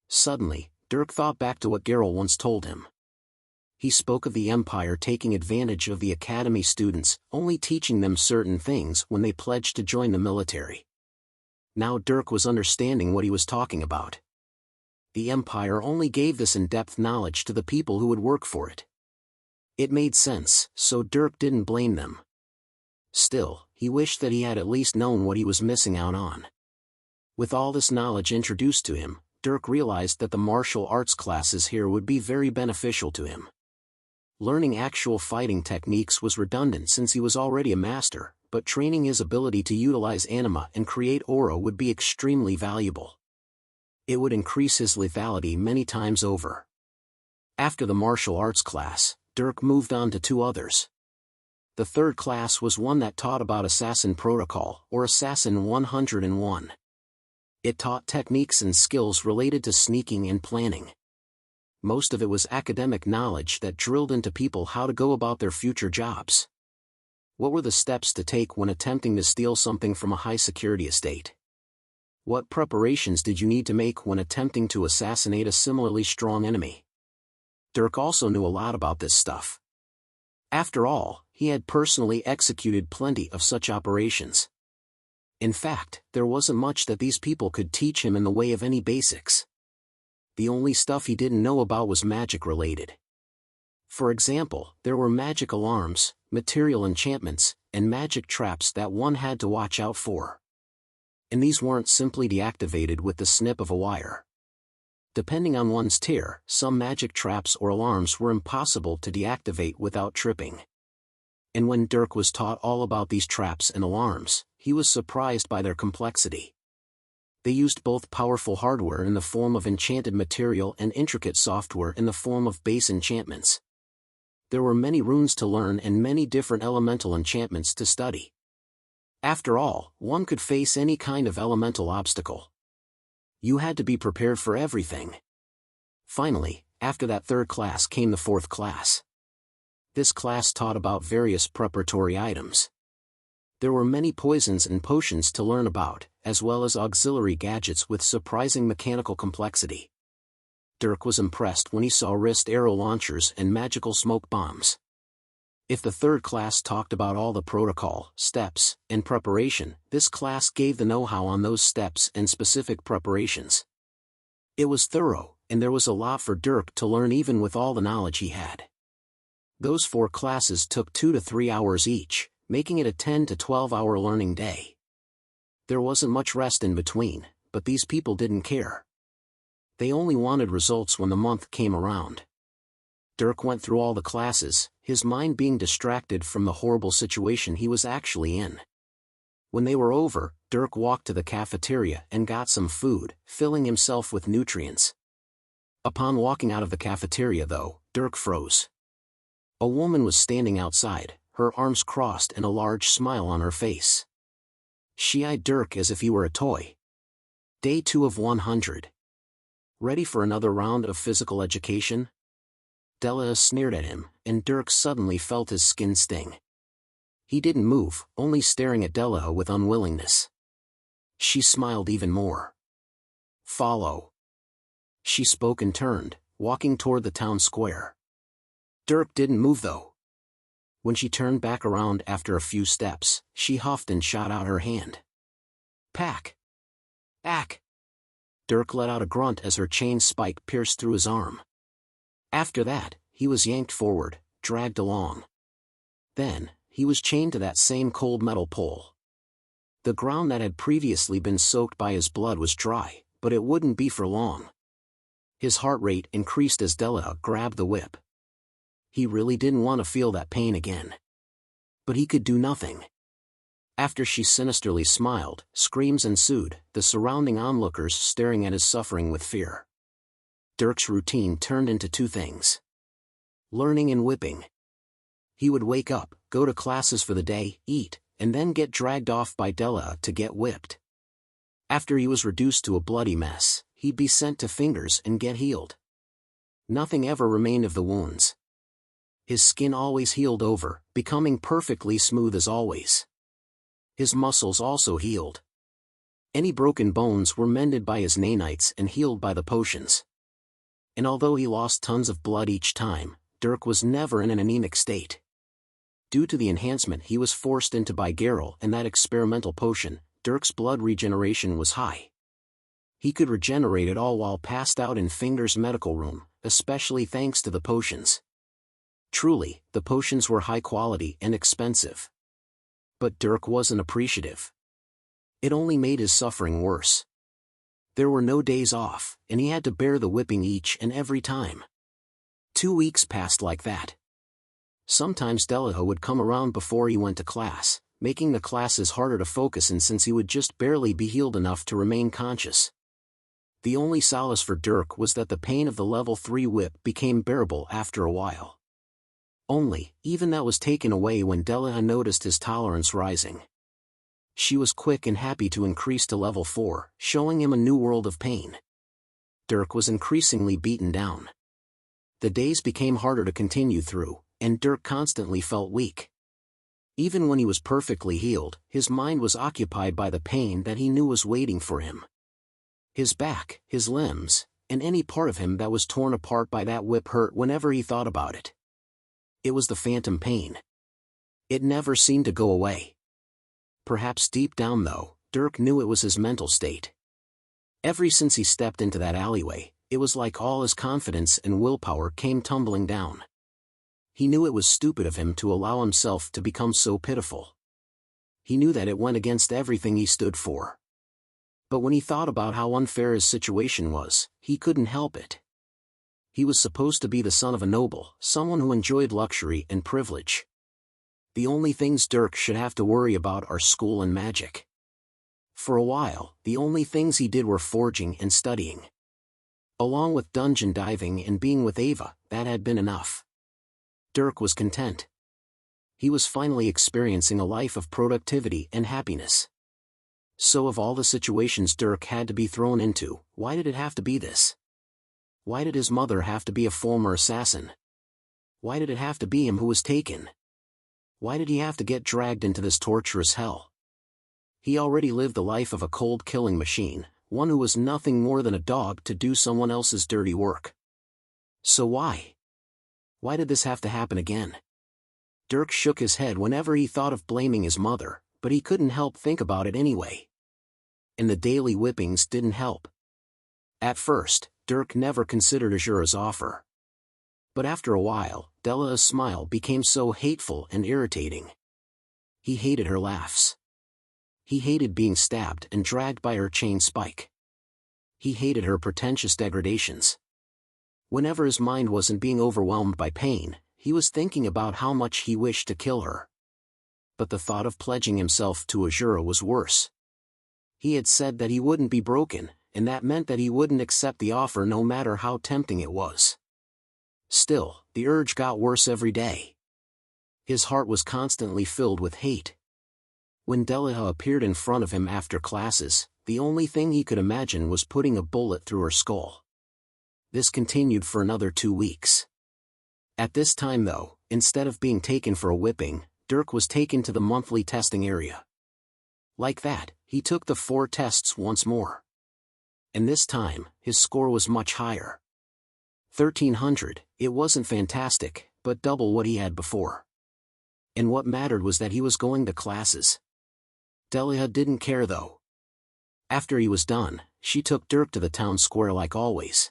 Suddenly, Dirk thought back to what Geralt once told him. He spoke of the Empire taking advantage of the Academy students, only teaching them certain things when they pledged to join the military. Now Dirk was understanding what he was talking about. The Empire only gave this in-depth knowledge to the people who would work for it. It made sense, so Dirk didn't blame them. Still, he wished that he had at least known what he was missing out on. With all this knowledge introduced to him, Dirk realized that the martial arts classes here would be very beneficial to him. Learning actual fighting techniques was redundant since he was already a master, but training his ability to utilize anima and create aura would be extremely valuable. It would increase his lethality many times over. After the martial arts class, Dirk moved on to 2 others. The third class was one that taught about Assassin Protocol, or Assassin 101. It taught techniques and skills related to sneaking and planning. Most of it was academic knowledge that drilled into people how to go about their future jobs. What were the steps to take when attempting to steal something from a high-security estate? What preparations did you need to make when attempting to assassinate a similarly strong enemy? Dirk also knew a lot about this stuff. After all, he had personally executed plenty of such operations. In fact, there wasn't much that these people could teach him in the way of any basics. The only stuff he didn't know about was magic-related. For example, there were magic alarms, material enchantments, and magic traps that one had to watch out for. And these weren't simply deactivated with the snip of a wire. Depending on one's tier, some magic traps or alarms were impossible to deactivate without tripping. And when Dirk was taught all about these traps and alarms, he was surprised by their complexity. They used both powerful hardware in the form of enchanted material and intricate software in the form of base enchantments. There were many runes to learn and many different elemental enchantments to study. After all, one could face any kind of elemental obstacle. You had to be prepared for everything. Finally, after that third class came the fourth class. This class taught about various preparatory items. There were many poisons and potions to learn about, as well as auxiliary gadgets with surprising mechanical complexity. Dirk was impressed when he saw wrist arrow launchers and magical smoke bombs. If the third class talked about all the protocol, steps, and preparation, this class gave the know-how on those steps and specific preparations. It was thorough, and there was a lot for Dirk to learn even with all the knowledge he had. Those 4 classes took 2 to 3 hours each, making it a 10 to 12-hour learning day. There wasn't much rest in between, but these people didn't care. They only wanted results when the month came around. Dirk went through all the classes, his mind being distracted from the horrible situation he was actually in. When they were over, Dirk walked to the cafeteria and got some food, filling himself with nutrients. Upon walking out of the cafeteria though, Dirk froze. A woman was standing outside, her arms crossed and a large smile on her face. She eyed Dirk as if he were a toy. Day 2 of 100. Ready for another round of physical education? Della sneered at him, and Dirk suddenly felt his skin sting. He didn't move, only staring at Della with unwillingness. She smiled even more. Follow. She spoke and turned, walking toward the town square. Dirk didn't move though. When she turned back around after a few steps, she huffed and shot out her hand. Pack! Ack! Dirk let out a grunt as her chain spike pierced through his arm. After that, he was yanked forward, dragged along. Then, he was chained to that same cold metal pole. The ground that had previously been soaked by his blood was dry, but it wouldn't be for long. His heart rate increased as Della grabbed the whip. He really didn't want to feel that pain again. But he could do nothing. After she sinisterly smiled, screams ensued, the surrounding onlookers staring at his suffering with fear. Dirk's routine turned into 2 things. Learning and whipping. He would wake up, go to classes for the day, eat, and then get dragged off by Della to get whipped. After he was reduced to a bloody mess, he'd be sent to Fingers and get healed. Nothing ever remained of the wounds. His skin always healed over, becoming perfectly smooth as always. His muscles also healed. Any broken bones were mended by his nanites and healed by the potions. And although he lost tons of blood each time, Dirk was never in an anemic state. Due to the enhancement he was forced into by Geralt and that experimental potion, Dirk's blood regeneration was high. He could regenerate it all while passed out in Finger's medical room, especially thanks to the potions. Truly, the potions were high quality and expensive. But Dirk wasn't appreciative. It only made his suffering worse. There were no days off, and he had to bear the whipping each and every time. 2 weeks passed like that. Sometimes Delaha would come around before he went to class, making the classes harder to focus in since he would just barely be healed enough to remain conscious. The only solace for Dirk was that the pain of the level 3 whip became bearable after a while. Only, even that was taken away when Delaha noticed his tolerance rising. She was quick and happy to increase to level 4, showing him a new world of pain. Dirk was increasingly beaten down. The days became harder to continue through, and Dirk constantly felt weak. Even when he was perfectly healed, his mind was occupied by the pain that he knew was waiting for him. His back, his limbs, and any part of him that was torn apart by that whip hurt whenever he thought about it. It was the phantom pain. It never seemed to go away. Perhaps deep down though, Dirk knew it was his mental state. Ever since he stepped into that alleyway, it was like all his confidence and willpower came tumbling down. He knew it was stupid of him to allow himself to become so pitiful. He knew that it went against everything he stood for. But when he thought about how unfair his situation was, he couldn't help it. He was supposed to be the son of a noble, someone who enjoyed luxury and privilege. The only things Dirk should have to worry about are school and magic. For a while, the only things he did were forging and studying. Along with dungeon diving and being with Ava, that had been enough. Dirk was content. He was finally experiencing a life of productivity and happiness. So of all the situations Dirk had to be thrown into, why did it have to be this? Why did his mother have to be a former assassin? Why did it have to be him who was taken? Why did he have to get dragged into this torturous hell? He already lived the life of a cold-killing machine, one who was nothing more than a dog to do someone else's dirty work. So why? Why did this have to happen again? Dirk shook his head whenever he thought of blaming his mother, but he couldn't help think about it anyway. And the daily whippings didn't help. At first, Dirk never considered Azura's offer. But after a while, Delaha's smile became so hateful and irritating. He hated her laughs. He hated being stabbed and dragged by her chain spike. He hated her pretentious degradations. Whenever his mind wasn't being overwhelmed by pain, he was thinking about how much he wished to kill her. But the thought of pledging himself to Azura was worse. He had said that he wouldn't be broken, and that meant that he wouldn't accept the offer no matter how tempting it was. Still, the urge got worse every day. His heart was constantly filled with hate. When Delaha appeared in front of him after classes, the only thing he could imagine was putting a bullet through her skull. This continued for another 2 weeks. At this time though, instead of being taken for a whipping, Dirk was taken to the monthly testing area. Like that, he took the 4 tests once more. And this time, his score was much higher. 1300, it wasn't fantastic, but double what he had before. And what mattered was that he was going to classes. Delaha didn't care though. After he was done, she took Dirk to the town square like always.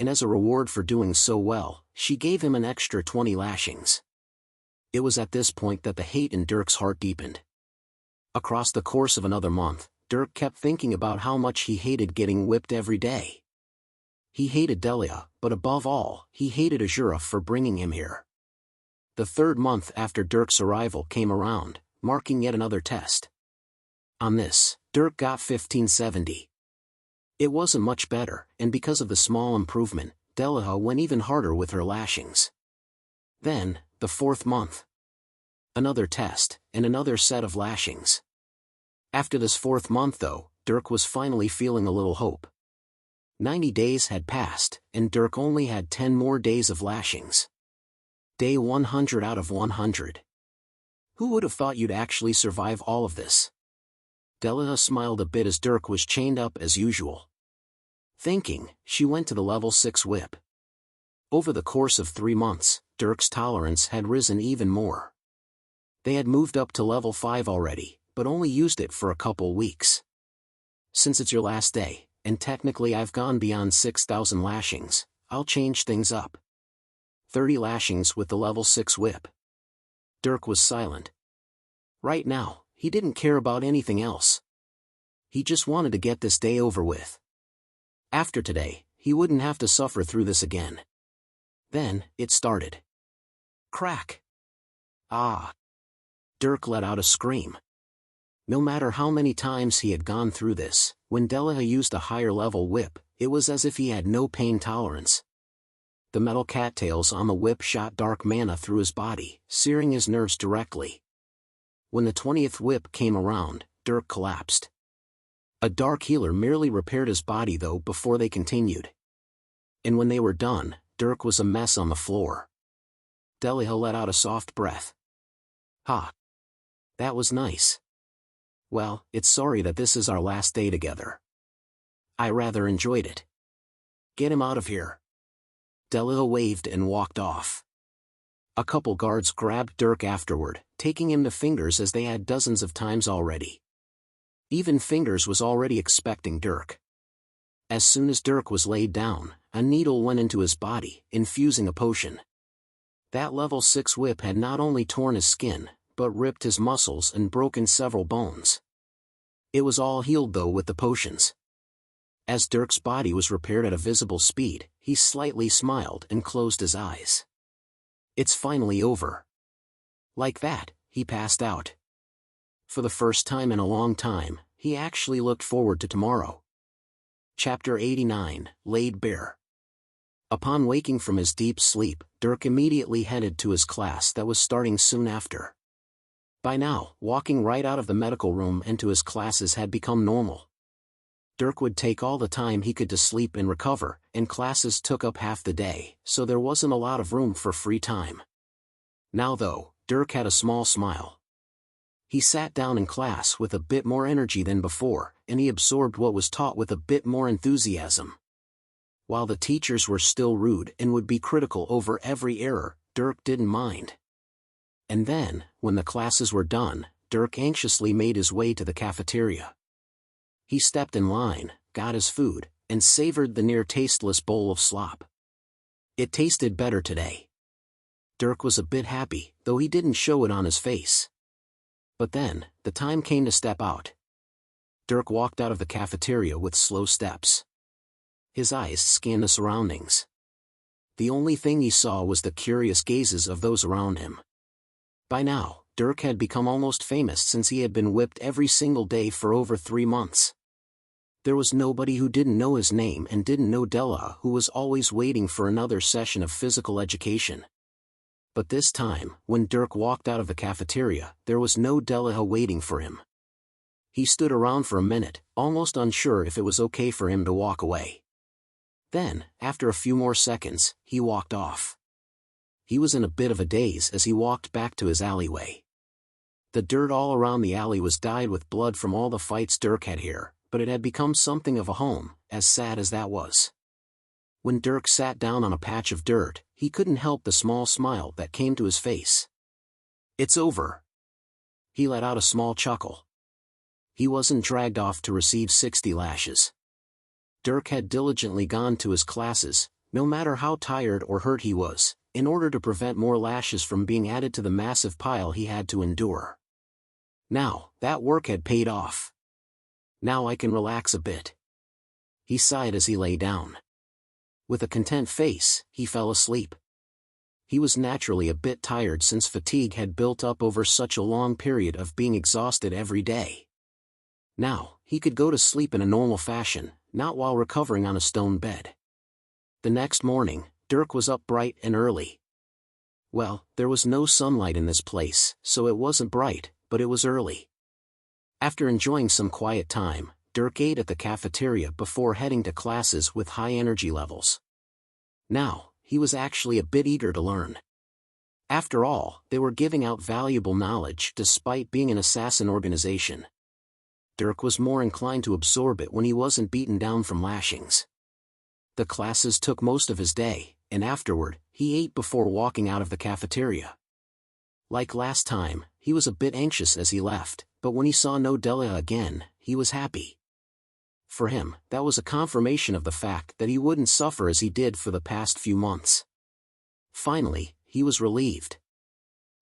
And as a reward for doing so well, she gave him an extra 20 lashings. It was at this point that the hate in Dirk's heart deepened. Across the course of another month, Dirk kept thinking about how much he hated getting whipped every day. He hated Delaha, but above all, he hated Azura for bringing him here. The 3rd month after Dirk's arrival came around, marking yet another test. On this, Dirk got 1570. It wasn't much better, and because of the small improvement, Delaha went even harder with her lashings. Then, the 4th month. Another test, and another set of lashings. After this 4th month though, Dirk was finally feeling a little hope. 90 days had passed, and Dirk only had 10 more days of lashings. Day 100 out of 100. Who would have thought you'd actually survive all of this? Delilah smiled a bit as Dirk was chained up as usual. Thinking, she went to the level 6 whip. Over the course of 3 months, Dirk's tolerance had risen even more. They had moved up to level 5 already, but only used it for a couple weeks. Since it's your last day, and technically I've gone beyond 6,000 lashings, I'll change things up. 30 lashings with the level 6 whip. Dirk was silent. Right now, he didn't care about anything else. He just wanted to get this day over with. After today, he wouldn't have to suffer through this again. Then, it started. Crack! Ah! Dirk let out a scream. No matter how many times he had gone through this, when Delilah used a higher level whip, it was as if he had no pain tolerance. The metal cattails on the whip shot dark mana through his body, searing his nerves directly. When the 20th whip came around, Dirk collapsed. A dark healer merely repaired his body though before they continued. And when they were done, Dirk was a mess on the floor. Delilah let out a soft breath. Ha! That was nice. Well, it's sorry that this is our last day together. I rather enjoyed it. Get him out of here. Delilah waved and walked off. A couple guards grabbed Dirk afterward, taking him to Fingers as they had dozens of times already. Even Fingers was already expecting Dirk. As soon as Dirk was laid down, a needle went into his body, infusing a potion. That level 6 whip had not only torn his skin, but ripped his muscles and broken several bones. It was all healed though with the potions. As Dirk's body was repaired at a visible speed, he slightly smiled and closed his eyes. It's finally over. Like that, he passed out. For the first time in a long time, he actually looked forward to tomorrow. Chapter 89, Laid Bare. Upon waking from his deep sleep, Dirk immediately headed to his class that was starting soon after. By now, walking right out of the medical room into his classes had become normal. Dirk would take all the time he could to sleep and recover, and classes took up half the day, so there wasn't a lot of room for free time. Now though, Dirk had a small smile. He sat down in class with a bit more energy than before, and he absorbed what was taught with a bit more enthusiasm. While the teachers were still rude and would be critical over every error, Dirk didn't mind. And then, when the classes were done, Dirk anxiously made his way to the cafeteria. He stepped in line, got his food, and savored the near-tasteless bowl of slop. It tasted better today. Dirk was a bit happy, though he didn't show it on his face. But then, the time came to step out. Dirk walked out of the cafeteria with slow steps. His eyes scanned the surroundings. The only thing he saw was the curious gazes of those around him. By now, Dirk had become almost famous since he had been whipped every single day for over 3 months. There was nobody who didn't know his name and didn't know Delilah, who was always waiting for another session of physical education. But this time, when Dirk walked out of the cafeteria, there was no Delilah waiting for him. He stood around for a minute, almost unsure if it was okay for him to walk away. Then, after a few more seconds, he walked off. He was in a bit of a daze as he walked back to his alleyway. The dirt all around the alley was dyed with blood from all the fights Dirk had here, but it had become something of a home, as sad as that was. When Dirk sat down on a patch of dirt, he couldn't help the small smile that came to his face. It's over. He let out a small chuckle. He wasn't dragged off to receive 60 lashes. Dirk had diligently gone to his classes, no matter how tired or hurt he was, in order to prevent more lashes from being added to the massive pile he had to endure. Now, that work had paid off. Now I can relax a bit. He sighed as he lay down. With a content face, he fell asleep. He was naturally a bit tired since fatigue had built up over such a long period of being exhausted every day. Now, he could go to sleep in a normal fashion, not while recovering on a stone bed. The next morning, Dirk was up bright and early. Well, there was no sunlight in this place, so it wasn't bright, but it was early. After enjoying some quiet time, Dirk ate at the cafeteria before heading to classes with high energy levels. Now, he was actually a bit eager to learn. After all, they were giving out valuable knowledge despite being an assassin organization. Dirk was more inclined to absorb it when he wasn't beaten down from lashings. The classes took most of his day, and afterward, he ate before walking out of the cafeteria. Like last time, he was a bit anxious as he left, but when he saw no Delia again, he was happy. For him, that was a confirmation of the fact that he wouldn't suffer as he did for the past few months. Finally, he was relieved.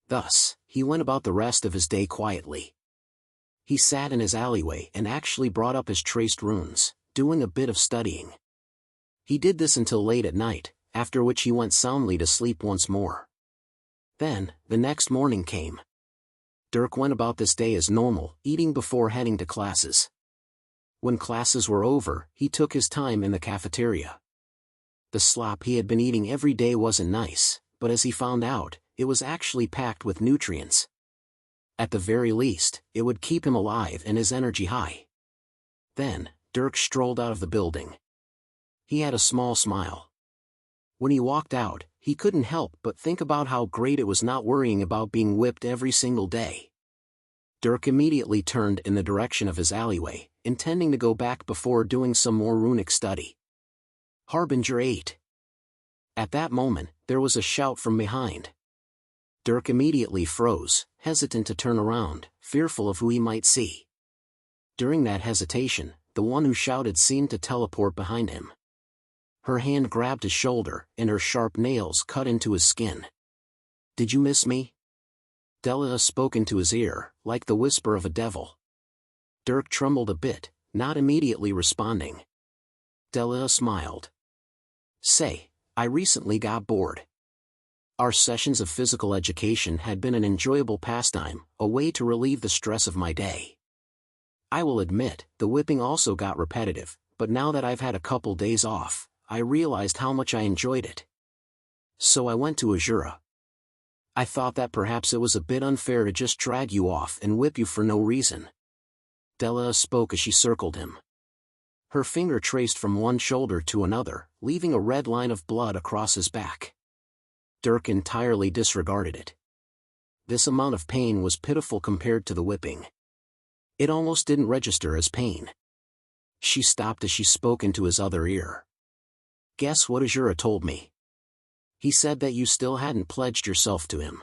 Thus, he went about the rest of his day quietly. He sat in his alleyway and actually brought up his traced runes, doing a bit of studying. He did this until late at night, after which he went soundly to sleep once more. Then, the next morning came. Dirk went about this day as normal, eating before heading to classes. When classes were over, he took his time in the cafeteria. The slop he had been eating every day wasn't nice, but as he found out, it was actually packed with nutrients. At the very least, it would keep him alive and his energy high. Then, Dirk strolled out of the building. He had a small smile. When he walked out, he couldn't help but think about how great it was not worrying about being whipped every single day. Dirk immediately turned in the direction of his alleyway, intending to go back before doing some more runic study. Harbinger 8. At that moment, there was a shout from behind. Dirk immediately froze, hesitant to turn around, fearful of who he might see. During that hesitation, the one who shouted seemed to teleport behind him. Her hand grabbed his shoulder, and her sharp nails cut into his skin. "Did you miss me?" Delia spoke into his ear, like the whisper of a devil. Dirk trembled a bit, not immediately responding. Delia smiled. "Say, I recently got bored. Our sessions of physical education had been an enjoyable pastime, a way to relieve the stress of my day. I will admit, the whipping also got repetitive, but now that I've had a couple days off, I realized how much I enjoyed it. So I went to Azura. I thought that perhaps it was a bit unfair to just drag you off and whip you for no reason." Delia spoke as she circled him. Her finger traced from one shoulder to another, leaving a red line of blood across his back. Dirk entirely disregarded it. This amount of pain was pitiful compared to the whipping. It almost didn't register as pain. She stopped as she spoke into his other ear. "Guess what Azura told me? He said that you still hadn't pledged yourself to him.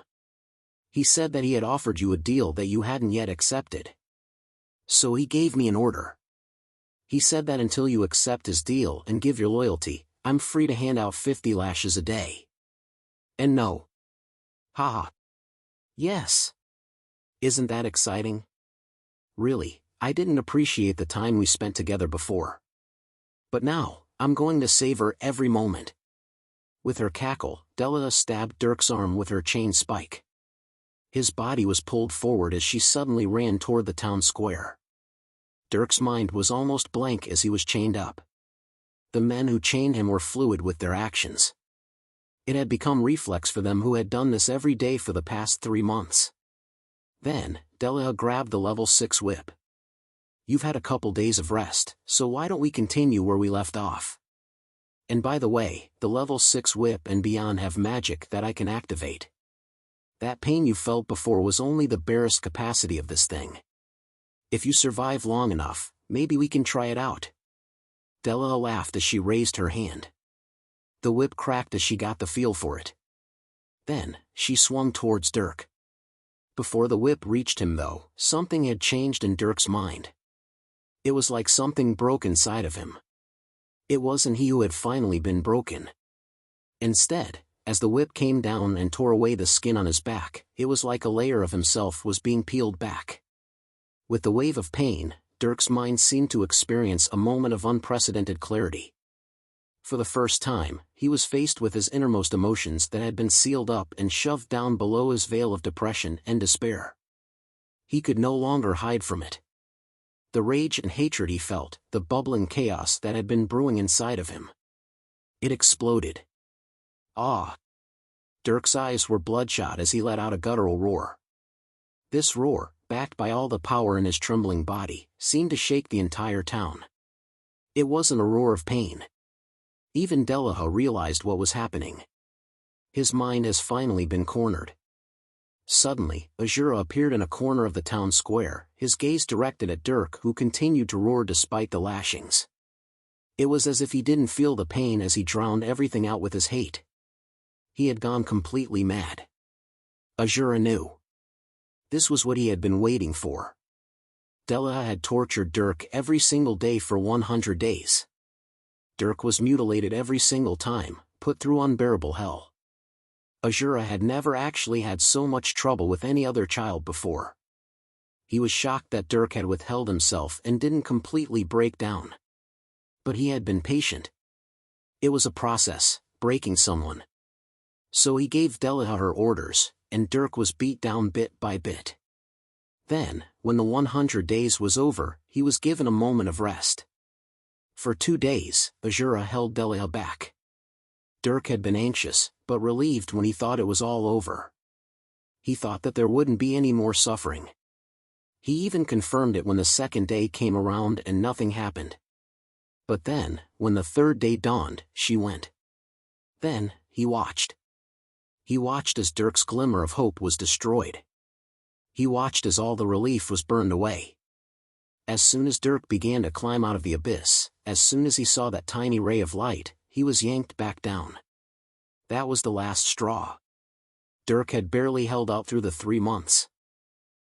He said that he had offered you a deal that you hadn't yet accepted. So he gave me an order. He said that until you accept his deal and give your loyalty, I'm free to hand out 50 lashes a day. And no. Haha. Yes. Isn't that exciting? Really, I didn't appreciate the time we spent together before. But now, I'm going to savor every moment." With her cackle, Delia stabbed Dirk's arm with her chain spike. His body was pulled forward as she suddenly ran toward the town square. Dirk's mind was almost blank as he was chained up. The men who chained him were fluid with their actions. It had become reflex for them who had done this every day for the past 3 months. Then, Delia grabbed the level 6 whip. "You've had a couple days of rest, so why don't we continue where we left off? And by the way, the level 6 whip and beyond have magic that I can activate. That pain you felt before was only the barest capacity of this thing. If you survive long enough, maybe we can try it out." Delia laughed as she raised her hand. The whip cracked as she got the feel for it. Then, she swung towards Dirk. Before the whip reached him though, something had changed in Dirk's mind. It was like something broke inside of him. It wasn't he who had finally been broken. Instead, as the whip came down and tore away the skin on his back, it was like a layer of himself was being peeled back. With the wave of pain, Dirk's mind seemed to experience a moment of unprecedented clarity. For the first time, he was faced with his innermost emotions that had been sealed up and shoved down below his veil of depression and despair. He could no longer hide from it. The rage and hatred he felt, the bubbling chaos that had been brewing inside of him. It exploded. Ah! Dirk's eyes were bloodshot as he let out a guttural roar. This roar, backed by all the power in his trembling body, seemed to shake the entire town. It wasn't a roar of pain. Even Delaha realized what was happening. His mind has finally been cornered. Suddenly, Azura appeared in a corner of the town square, his gaze directed at Dirk, who continued to roar despite the lashings. It was as if he didn't feel the pain as he drowned everything out with his hate. He had gone completely mad. Azura knew. This was what he had been waiting for. Delaha had tortured Dirk every single day for 100 days. Dirk was mutilated every single time, put through unbearable hell. Azura had never actually had so much trouble with any other child before. He was shocked that Dirk had withheld himself and didn't completely break down. But he had been patient. It was a process, breaking someone. So he gave Delaha her orders, and Dirk was beat down bit by bit. Then, when the 100 days was over, he was given a moment of rest. For 2 days, Azura held Delaha back. Dirk had been anxious, but relieved when he thought it was all over. He thought that there wouldn't be any more suffering. He even confirmed it when the second day came around and nothing happened. But then, when the third day dawned, she went. Then, he watched. He watched as Dirk's glimmer of hope was destroyed. He watched as all the relief was burned away. As soon as Dirk began to climb out of the abyss, as soon as he saw that tiny ray of light, he was yanked back down. That was the last straw. Dirk had barely held out through the 3 months.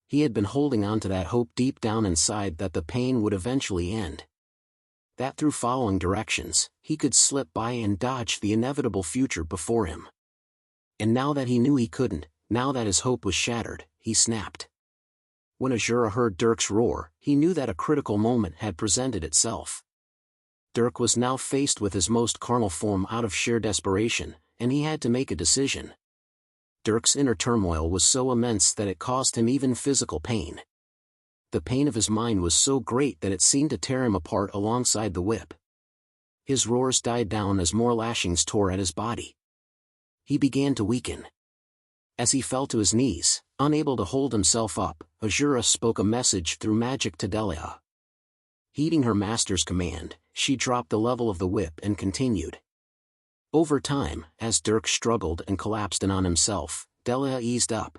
He had been holding on to that hope deep down inside that the pain would eventually end. That through following directions, he could slip by and dodge the inevitable future before him. And now that he knew he couldn't, now that his hope was shattered, he snapped. When Azura heard Dirk's roar, he knew that a critical moment had presented itself. Dirk was now faced with his most carnal form out of sheer desperation, and he had to make a decision. Dirk's inner turmoil was so immense that it caused him even physical pain. The pain of his mind was so great that it seemed to tear him apart alongside the whip. His roars died down as more lashings tore at his body. He began to weaken. As he fell to his knees, unable to hold himself up, Azura spoke a message through magic to Delaha. Heeding her master's command, she dropped the level of the whip and continued. Over time, as Dirk struggled and collapsed in on himself, Delaha eased up.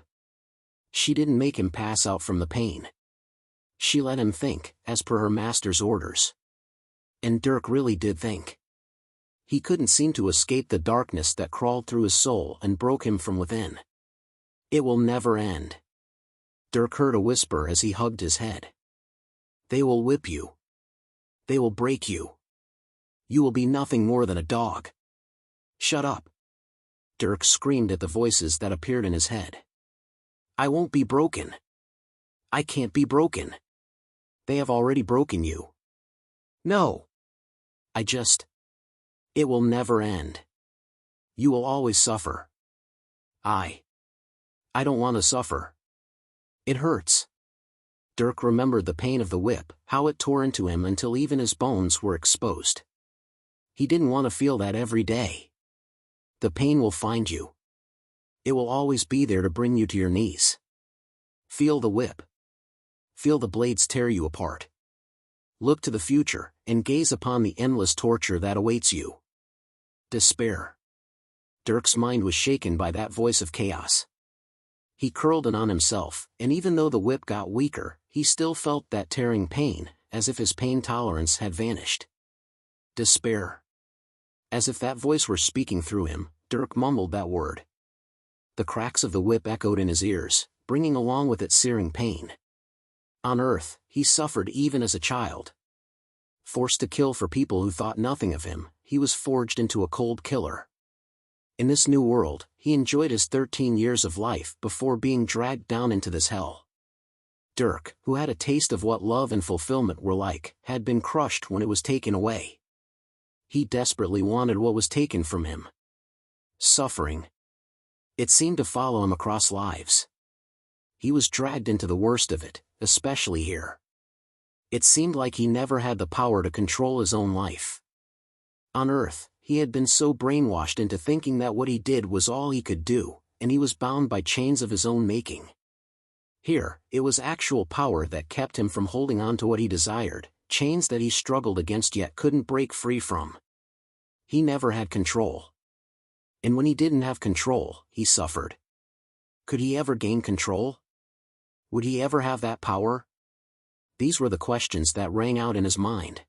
She didn't make him pass out from the pain. She let him think, as per her master's orders. And Dirk really did think. He couldn't seem to escape the darkness that crawled through his soul and broke him from within. It will never end. Dirk heard a whisper as he hugged his head. They will whip you. They will break you. You will be nothing more than a dog. Shut up. Dirk screamed at the voices that appeared in his head. I won't be broken. I can't be broken. They have already broken you. No. It will never end. You will always suffer. I don't want to suffer. It hurts. Dirk remembered the pain of the whip, how it tore into him until even his bones were exposed. He didn't want to feel that every day. The pain will find you. It will always be there to bring you to your knees. Feel the whip. Feel the blades tear you apart. Look to the future, and gaze upon the endless torture that awaits you. Despair. Dirk's mind was shaken by that voice of chaos. He curled in on himself, and even though the whip got weaker, he still felt that tearing pain, as if his pain tolerance had vanished. Despair. As if that voice were speaking through him, Dirk mumbled that word. The cracks of the whip echoed in his ears, bringing along with it searing pain. On Earth, he suffered even as a child. Forced to kill for people who thought nothing of him, he was forged into a cold killer. In this new world, he enjoyed his 13 years of life before being dragged down into this hell. Dirk, who had a taste of what love and fulfillment were like, had been crushed when it was taken away. He desperately wanted what was taken from him. Suffering. It seemed to follow him across lives. He was dragged into the worst of it, especially here. It seemed like he never had the power to control his own life. On Earth, he had been so brainwashed into thinking that what he did was all he could do, and he was bound by chains of his own making. Here, it was actual power that kept him from holding on to what he desired, chains that he struggled against yet couldn't break free from. He never had control. And when he didn't have control, he suffered. Could he ever gain control? Would he ever have that power? These were the questions that rang out in his mind.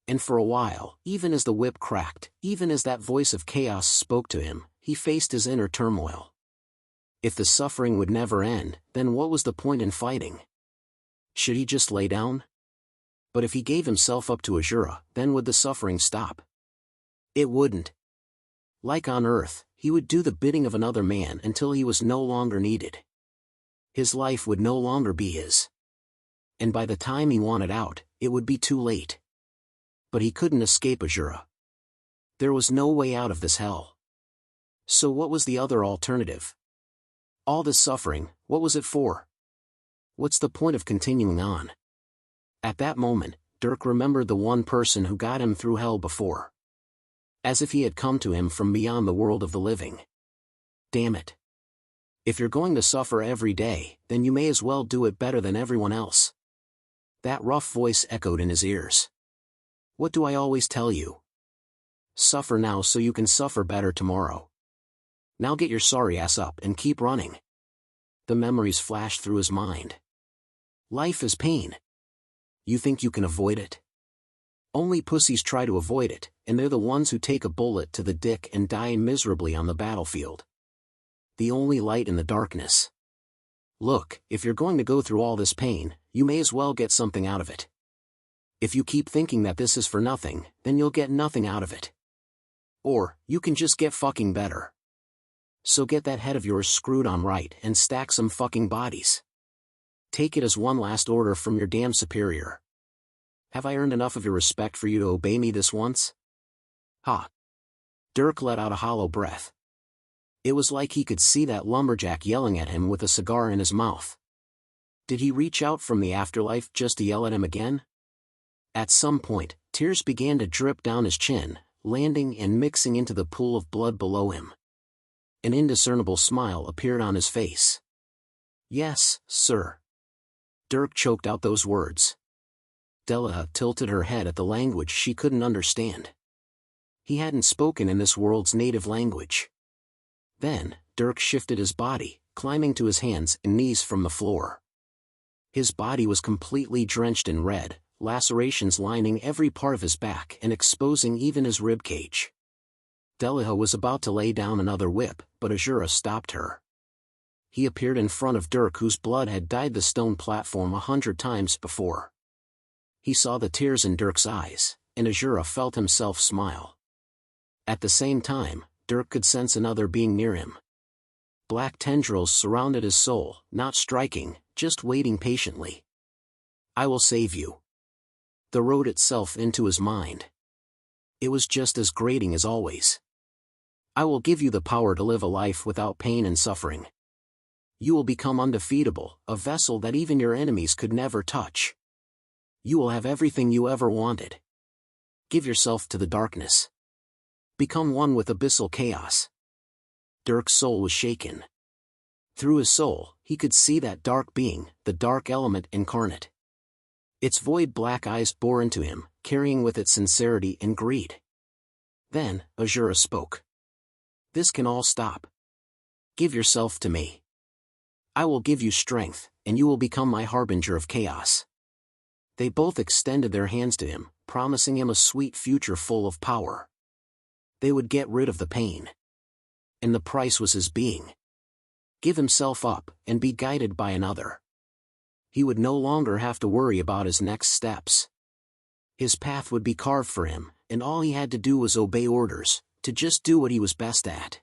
And for a while, even as the whip cracked, even as that voice of chaos spoke to him, he faced his inner turmoil. If the suffering would never end, then what was the point in fighting? Should he just lay down? But if he gave himself up to Azura, then would the suffering stop? It wouldn't. Like on Earth, he would do the bidding of another man until he was no longer needed. His life would no longer be his. And by the time he wanted out, it would be too late. But he couldn't escape Azura. There was no way out of this hell. So what was the other alternative? All this suffering, what was it for? What's the point of continuing on? At that moment, Dirk remembered the one person who got him through hell before. As if he had come to him from beyond the world of the living. Damn it. If you're going to suffer every day, then you may as well do it better than everyone else. That rough voice echoed in his ears. What do I always tell you? Suffer now so you can suffer better tomorrow. Now get your sorry ass up and keep running. The memories flashed through his mind. Life is pain. You think you can avoid it? Only pussies try to avoid it, and they're the ones who take a bullet to the dick and die miserably on the battlefield. The only light in the darkness. Look, if you're going to go through all this pain, you may as well get something out of it. If you keep thinking that this is for nothing, then you'll get nothing out of it. Or, you can just get fucking better. So get that head of yours screwed on right and stack some fucking bodies. Take it as one last order from your damn superior. Have I earned enough of your respect for you to obey me this once? Ha! Dirk let out a hollow breath. It was like he could see that lumberjack yelling at him with a cigar in his mouth. Did he reach out from the afterlife just to yell at him again? At some point, tears began to drip down his chin, landing and mixing into the pool of blood below him. An indiscernible smile appeared on his face. Yes, sir. Dirk choked out those words. Deliha tilted her head at the language she couldn't understand. He hadn't spoken in this world's native language. Then, Dirk shifted his body, climbing to his hands and knees from the floor. His body was completely drenched in red, lacerations lining every part of his back and exposing even his ribcage. Deliha was about to lay down another whip, but Azura stopped her. He appeared in front of Dirk, whose blood had dyed the stone platform 100 times before. He saw the tears in Dirk's eyes, and Azura felt himself smile. At the same time, Dirk could sense another being near him. Black tendrils surrounded his soul, not striking, just waiting patiently. I will save you. The road itself into his mind. It was just as grating as always. I will give you the power to live a life without pain and suffering. You will become undefeatable, a vessel that even your enemies could never touch. You will have everything you ever wanted. Give yourself to the darkness. Become one with abyssal chaos. Dirk's soul was shaken. Through his soul, he could see that dark being, the dark element incarnate. Its void black eyes bore into him, carrying with it sincerity and greed. Then, Azura spoke. This can all stop. Give yourself to me. I will give you strength, and you will become my harbinger of chaos. They both extended their hands to him, promising him a sweet future full of power. They would get rid of the pain. And the price was his being. Give himself up, and be guided by another. He would no longer have to worry about his next steps. His path would be carved for him, and all he had to do was obey orders, to just do what he was best at.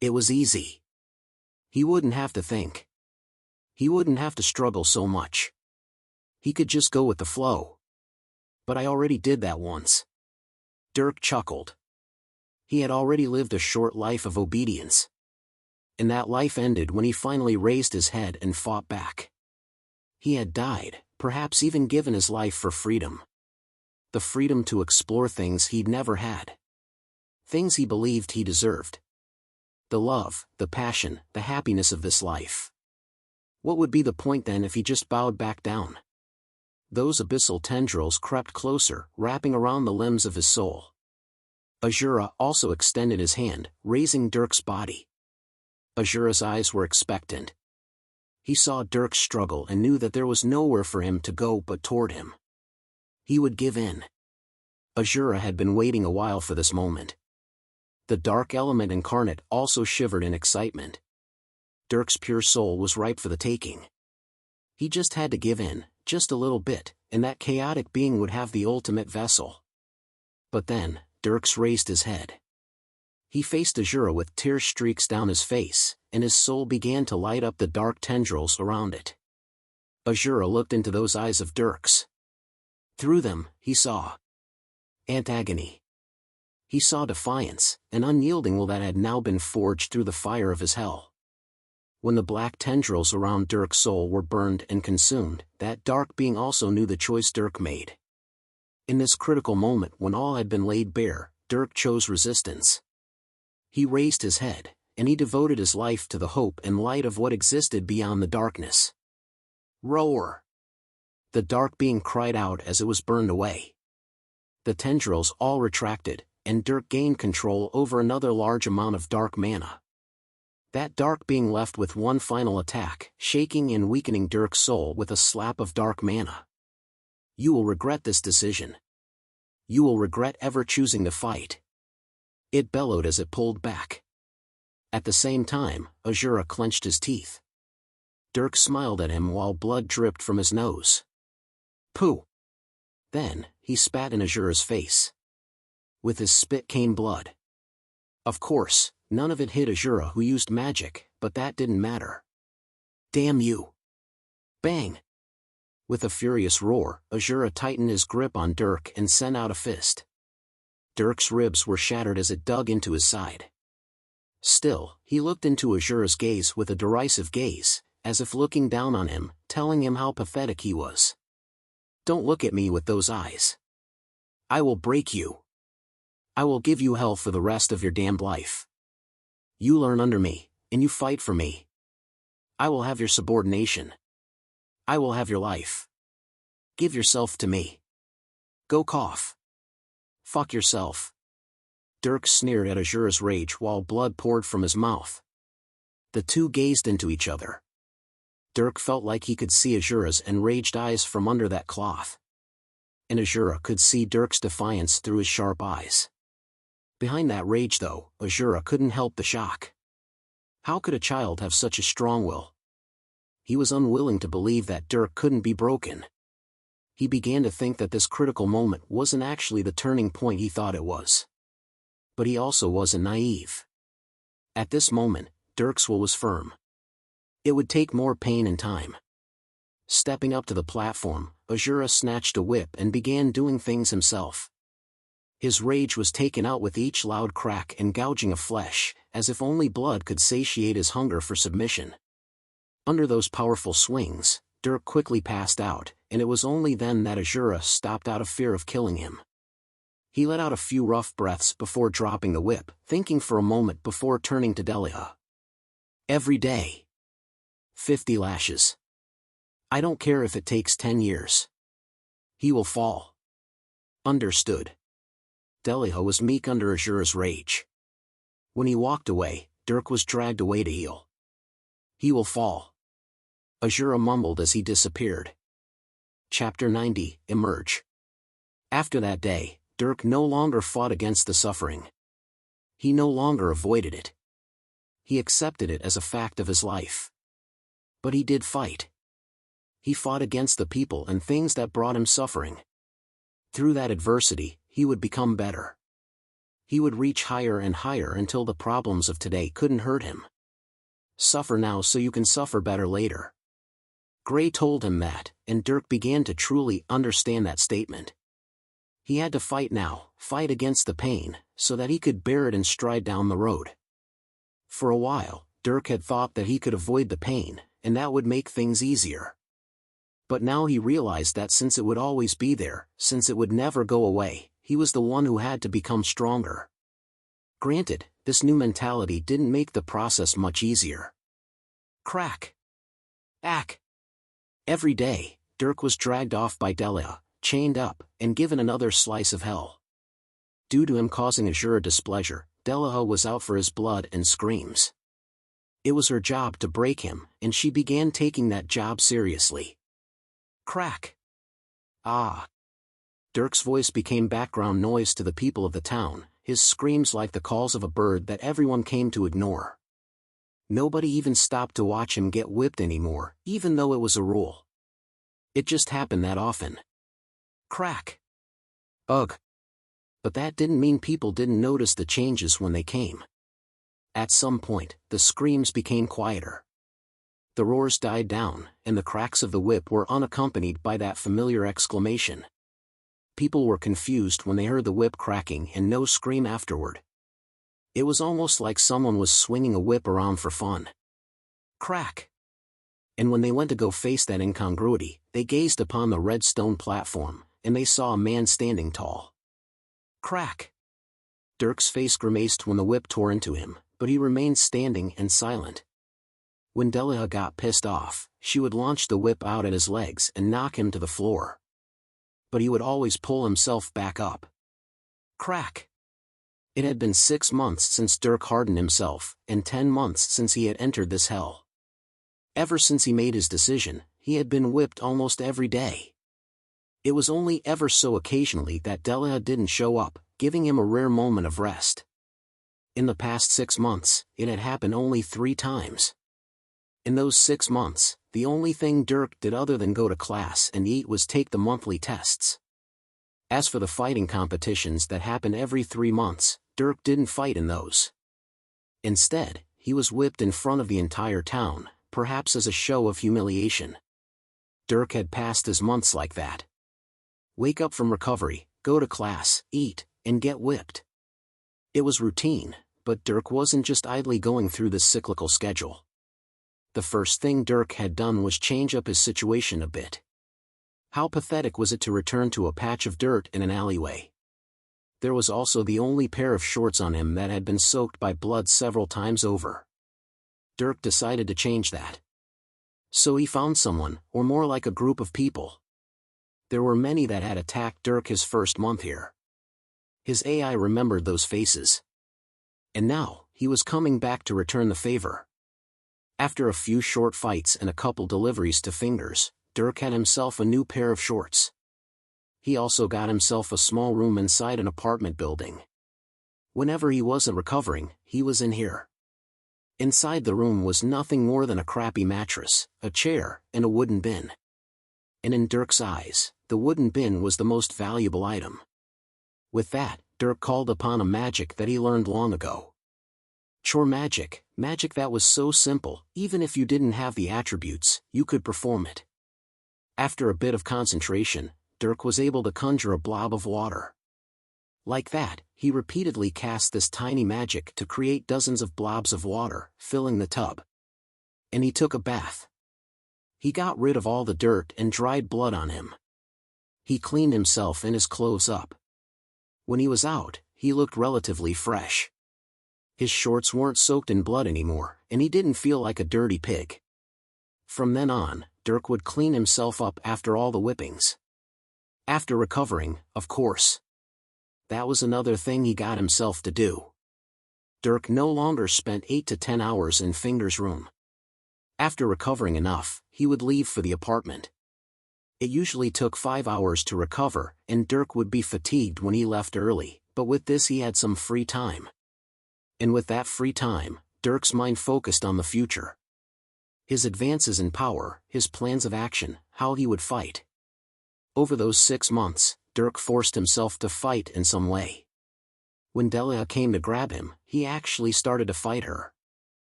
It was easy. He wouldn't have to think. He wouldn't have to struggle so much. He could just go with the flow. But I already did that once. Dirk chuckled. He had already lived a short life of obedience. And that life ended when he finally raised his head and fought back. He had died, perhaps even given his life for freedom. The freedom to explore things he'd never had. Things he believed he deserved. The love, the passion, the happiness of this life. What would be the point then if he just bowed back down? Those abyssal tendrils crept closer, wrapping around the limbs of his soul. Azura also extended his hand, raising Dirk's body. Azura's eyes were expectant. He saw Dirk struggle and knew that there was nowhere for him to go but toward him. He would give in. Azura had been waiting a while for this moment. The dark element incarnate also shivered in excitement. Dirk's pure soul was ripe for the taking. He just had to give in, just a little bit, and that chaotic being would have the ultimate vessel. But then, Dirks raised his head. He faced Azura with tear streaks down his face, and his soul began to light up the dark tendrils around it. Azura looked into those eyes of Dirk's. Through them, he saw antagony. He saw defiance, an unyielding will that had now been forged through the fire of his hell. When the black tendrils around Dirk's soul were burned and consumed, that dark being also knew the choice Dirk made. In this critical moment when all had been laid bare, Dirk chose resistance. He raised his head, and he devoted his life to the hope and light of what existed beyond the darkness. Roar! The dark being cried out as it was burned away. The tendrils all retracted, and Dirk gained control over another large amount of dark mana. That dark being left with one final attack, shaking and weakening Dirk's soul with a slap of dark mana. You will regret this decision. You will regret ever choosing to fight. It bellowed as it pulled back. At the same time, Azura clenched his teeth. Dirk smiled at him while blood dripped from his nose. Pooh! Then, he spat in Azura's face. With his spit came blood. Of course, none of it hit Azura who used magic, but that didn't matter. Damn you! Bang! With a furious roar, Azura tightened his grip on Dirk and sent out a fist. Dirk's ribs were shattered as it dug into his side. Still, he looked into Azura's gaze with a derisive gaze, as if looking down on him, telling him how pathetic he was. Don't look at me with those eyes. I will break you. I will give you hell for the rest of your damned life. You learn under me, and you fight for me. I will have your subordination. I will have your life. Give yourself to me. Go cough. Fuck yourself. Dirk sneered at Azura's rage while blood poured from his mouth. The two gazed into each other. Dirk felt like he could see Azura's enraged eyes from under that cloth. And Azura could see Dirk's defiance through his sharp eyes. Behind that rage though, Azura couldn't help the shock. How could a child have such a strong will? He was unwilling to believe that Dirk couldn't be broken. He began to think that this critical moment wasn't actually the turning point he thought it was. But he also wasn't naive. At this moment, Dirk's will was firm. It would take more pain and time. Stepping up to the platform, Azura snatched a whip and began doing things himself. His rage was taken out with each loud crack and gouging of flesh, as if only blood could satiate his hunger for submission. Under those powerful swings, Dirk quickly passed out, and it was only then that Azura stopped out of fear of killing him. He let out a few rough breaths before dropping the whip, thinking for a moment before turning to Delia. Every day. 50 lashes. I don't care if it takes 10 years. He will fall. Understood. Delia was meek under Azura's rage. When he walked away, Dirk was dragged away to heal. He will fall. Azura mumbled as he disappeared. Chapter 90, Emerge. After that day, Dirk no longer fought against the suffering. He no longer avoided it. He accepted it as a fact of his life. But he did fight. He fought against the people and things that brought him suffering. Through that adversity, he would become better. He would reach higher and higher until the problems of today couldn't hurt him. Suffer now so you can suffer better later. Gray told him that, and Dirk began to truly understand that statement. He had to fight now, fight against the pain, so that he could bear it and stride down the road. For a while, Dirk had thought that he could avoid the pain, and that would make things easier. But now he realized that since it would always be there, since it would never go away, he was the one who had to become stronger. Granted, this new mentality didn't make the process much easier. Crack! Ack! Every day, Dirk was dragged off by Delia, chained up, and given another slice of hell. Due to him causing Azura displeasure, Delia was out for his blood and screams. It was her job to break him, and she began taking that job seriously. Crack! Ah! Dirk's voice became background noise to the people of the town, his screams like the calls of a bird that everyone came to ignore. Nobody even stopped to watch him get whipped anymore, even though it was a rule. It just happened that often. Crack! Ugh! But that didn't mean people didn't notice the changes when they came. At some point, the screams became quieter. The roars died down, and the cracks of the whip were unaccompanied by that familiar exclamation. People were confused when they heard the whip cracking and no scream afterward. It was almost like someone was swinging a whip around for fun. Crack! And when they went to go face that incongruity, they gazed upon the red stone platform, and they saw a man standing tall. Crack! Dirk's face grimaced when the whip tore into him, but he remained standing and silent. When Delia got pissed off, she would launch the whip out at his legs and knock him to the floor. But he would always pull himself back up. Crack! It had been 6 months since Dirk hardened himself, and 10 months since he had entered this hell. Ever since he made his decision, he had been whipped almost every day. It was only ever so occasionally that Delia didn't show up, giving him a rare moment of rest. In the past 6 months, it had happened only 3 times. In those 6 months, the only thing Dirk did other than go to class and eat was take the monthly tests. As for the fighting competitions that happen every 3 months, Dirk didn't fight in those. Instead, he was whipped in front of the entire town, perhaps as a show of humiliation. Dirk had passed his months like that. Wake up from recovery, go to class, eat, and get whipped. It was routine, but Dirk wasn't just idly going through this cyclical schedule. The first thing Dirk had done was change up his situation a bit. How pathetic was it to return to a patch of dirt in an alleyway? There was also the only pair of shorts on him that had been soaked by blood several times over. Dirk decided to change that. So he found someone, or more like a group of people. There were many that had attacked Dirk his first month here. His AI remembered those faces. And now, he was coming back to return the favor. After a few short fights and a couple deliveries to fingers, Dirk had himself a new pair of shorts. He also got himself a small room inside an apartment building. Whenever he wasn't recovering, he was in here. Inside the room was nothing more than a crappy mattress, a chair, and a wooden bin. And in Dirk's eyes, the wooden bin was the most valuable item. With that, Dirk called upon a magic that he learned long ago. Chore magic, magic that was so simple, even if you didn't have the attributes, you could perform it. After a bit of concentration, Dirk was able to conjure a blob of water. Like that, he repeatedly cast this tiny magic to create dozens of blobs of water, filling the tub. And he took a bath. He got rid of all the dirt and dried blood on him. He cleaned himself and his clothes up. When he was out, he looked relatively fresh. His shorts weren't soaked in blood anymore, and he didn't feel like a dirty pig. From then on, Dirk would clean himself up after all the whippings. After recovering, of course. That was another thing he got himself to do. Dirk no longer spent 8 to 10 hours in Finger's room. After recovering enough, he would leave for the apartment. It usually took 5 hours to recover, and Dirk would be fatigued when he left early, but with this he had some free time. And with that free time, Dirk's mind focused on the future. His advances in power, his plans of action, how he would fight. Over those 6 months, Dirk forced himself to fight in some way. When Delia came to grab him, he actually started to fight her.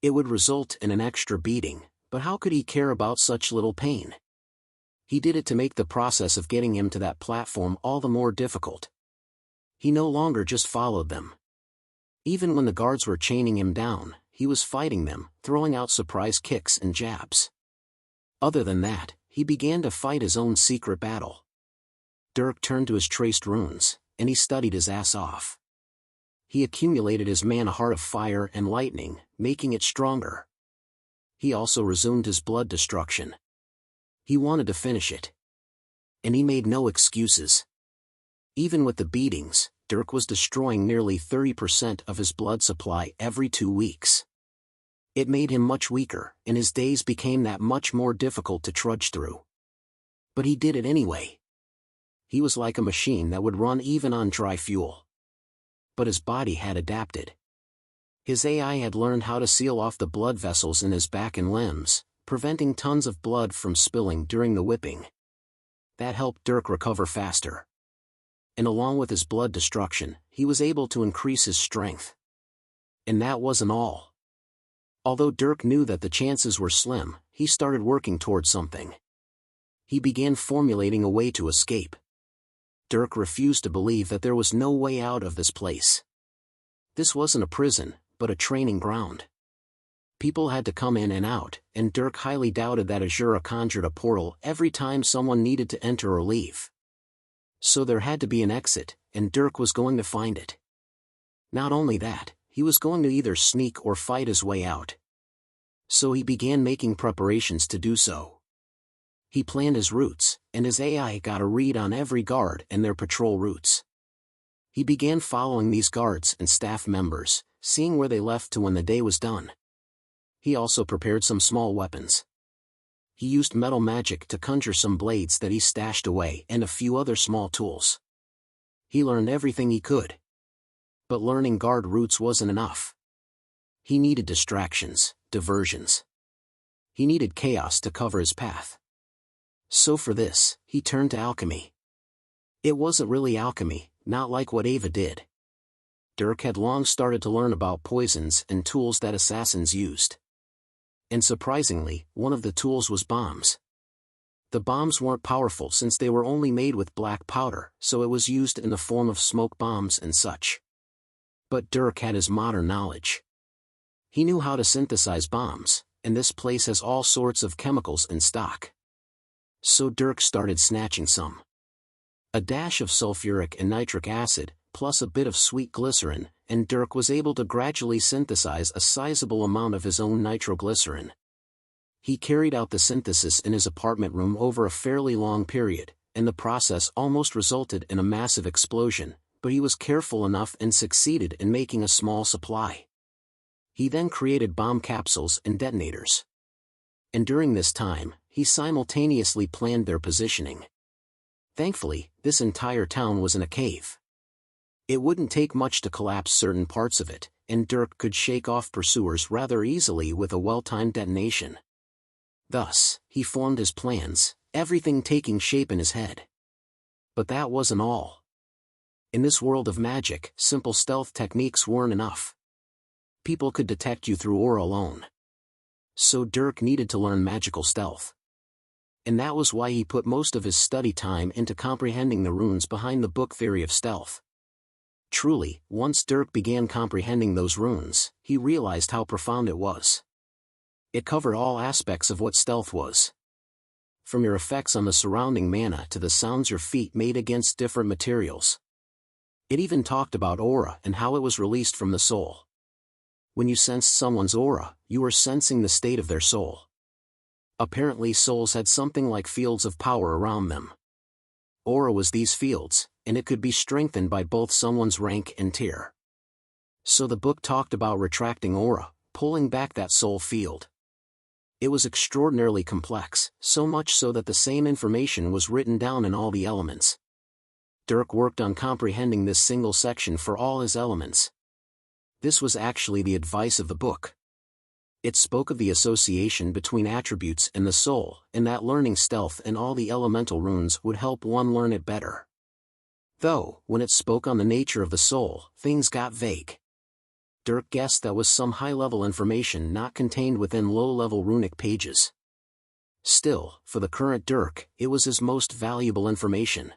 It would result in an extra beating, but how could he care about such little pain? He did it to make the process of getting him to that platform all the more difficult. He no longer just followed them. Even when the guards were chaining him down, he was fighting them, throwing out surprise kicks and jabs. Other than that, he began to fight his own secret battle. Dirk turned to his traced runes, and he studied his ass off. He accumulated his mana heart of fire and lightning, making it stronger. He also resumed his blood destruction. He wanted to finish it. And he made no excuses. Even with the beatings, Dirk was destroying nearly 30% of his blood supply every 2 weeks. It made him much weaker, and his days became that much more difficult to trudge through. But he did it anyway. He was like a machine that would run even on dry fuel. But his body had adapted. His AI had learned how to seal off the blood vessels in his back and limbs, preventing tons of blood from spilling during the whipping. That helped Dirk recover faster. And along with his blood destruction, he was able to increase his strength. And that wasn't all. Although Dirk knew that the chances were slim, he started working towards something. He began formulating a way to escape. Dirk refused to believe that there was no way out of this place. This wasn't a prison, but a training ground. People had to come in and out, and Dirk highly doubted that Azura conjured a portal every time someone needed to enter or leave. So there had to be an exit, and Dirk was going to find it. Not only that, he was going to either sneak or fight his way out. So he began making preparations to do so. He planned his routes, and his AI got a read on every guard and their patrol routes. He began following these guards and staff members, seeing where they left to when the day was done. He also prepared some small weapons. He used metal magic to conjure some blades that he stashed away and a few other small tools. He learned everything he could. But learning guard routes wasn't enough. He needed distractions, diversions. He needed chaos to cover his path. So for this, he turned to alchemy. It wasn't really alchemy, not like what Ava did. Dirk had long started to learn about poisons and tools that assassins used. And surprisingly, one of the tools was bombs. The bombs weren't powerful since they were only made with black powder, so it was used in the form of smoke bombs and such. But Dirk had his modern knowledge. He knew how to synthesize bombs, and this place has all sorts of chemicals in stock. So Dirk started snatching some. A dash of sulfuric and nitric acid, plus a bit of sweet glycerin, and Dirk was able to gradually synthesize a sizable amount of his own nitroglycerin. He carried out the synthesis in his apartment room over a fairly long period, and the process almost resulted in a massive explosion, but he was careful enough and succeeded in making a small supply. He then created bomb capsules and detonators. And during this time, he simultaneously planned their positioning. Thankfully, this entire town was in a cave. It wouldn't take much to collapse certain parts of it, and Dirk could shake off pursuers rather easily with a well-timed detonation. Thus, he formed his plans, everything taking shape in his head. But that wasn't all. In this world of magic, simple stealth techniques weren't enough. People could detect you through aura alone. So Dirk needed to learn magical stealth. And that was why he put most of his study time into comprehending the runes behind the book Theory of Stealth. Truly, once Dirk began comprehending those runes, he realized how profound it was. It covered all aspects of what stealth was. From your effects on the surrounding mana to the sounds your feet made against different materials. It even talked about aura and how it was released from the soul. When you sensed someone's aura, you were sensing the state of their soul. Apparently souls had something like fields of power around them. Aura was these fields, and it could be strengthened by both someone's rank and tier. So the book talked about retracting aura, pulling back that soul field. It was extraordinarily complex, so much so that the same information was written down in all the elements. Dirk worked on comprehending this single section for all his elements. This was actually the advice of the book. It spoke of the association between attributes and the soul, and that learning stealth and all the elemental runes would help one learn it better. Though, when it spoke on the nature of the soul, things got vague. Dirk guessed that was some high-level information not contained within low-level runic pages. Still, for the current Dirk, it was his most valuable information.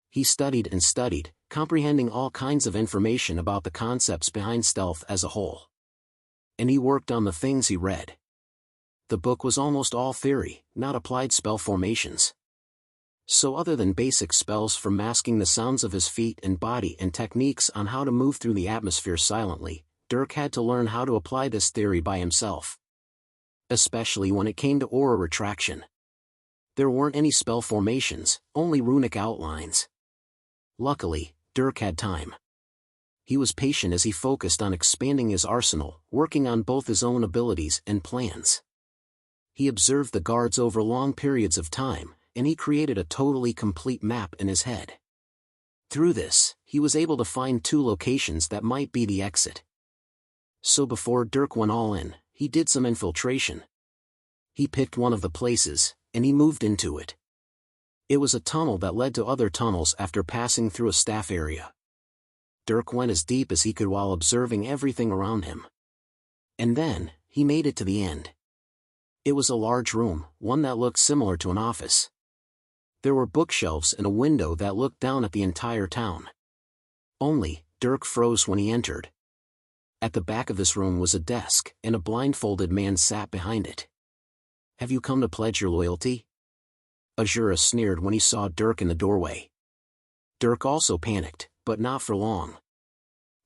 He studied and studied, comprehending all kinds of information about the concepts behind stealth as a whole. And he worked on the things he read. The book was almost all theory, not applied spell formations. So other than basic spells for masking the sounds of his feet and body and techniques on how to move through the atmosphere silently, Dirk had to learn how to apply this theory by himself. especially when it came to aura retraction. There weren't any spell formations, only runic outlines. Luckily, Dirk had time. He was patient as he focused on expanding his arsenal, working on both his own abilities and plans. He observed the guards over long periods of time, and he created a totally complete map in his head. Through this, he was able to find 2 locations that might be the exit. So before Dirk went all in, he did some infiltration. He picked one of the places, and he moved into it. It was a tunnel that led to other tunnels after passing through a staff area. Dirk went as deep as he could while observing everything around him. And then, he made it to the end. It was a large room, one that looked similar to an office. There were bookshelves and a window that looked down at the entire town. Only, Dirk froze when he entered. At the back of this room was a desk, and a blindfolded man sat behind it. "Have you come to pledge your loyalty?" Azura sneered when he saw Dirk in the doorway. Dirk also panicked, but not for long.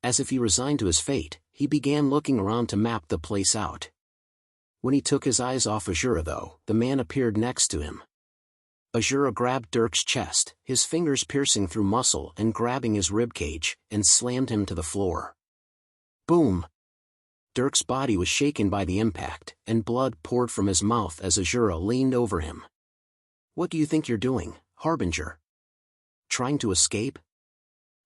As if he resigned to his fate, he began looking around to map the place out. When he took his eyes off Azura though, the man appeared next to him. Azura grabbed Dirk's chest, his fingers piercing through muscle and grabbing his ribcage, and slammed him to the floor. Boom! Dirk's body was shaken by the impact, and blood poured from his mouth as Azura leaned over him. "What do you think you're doing, Harbinger? Trying to escape?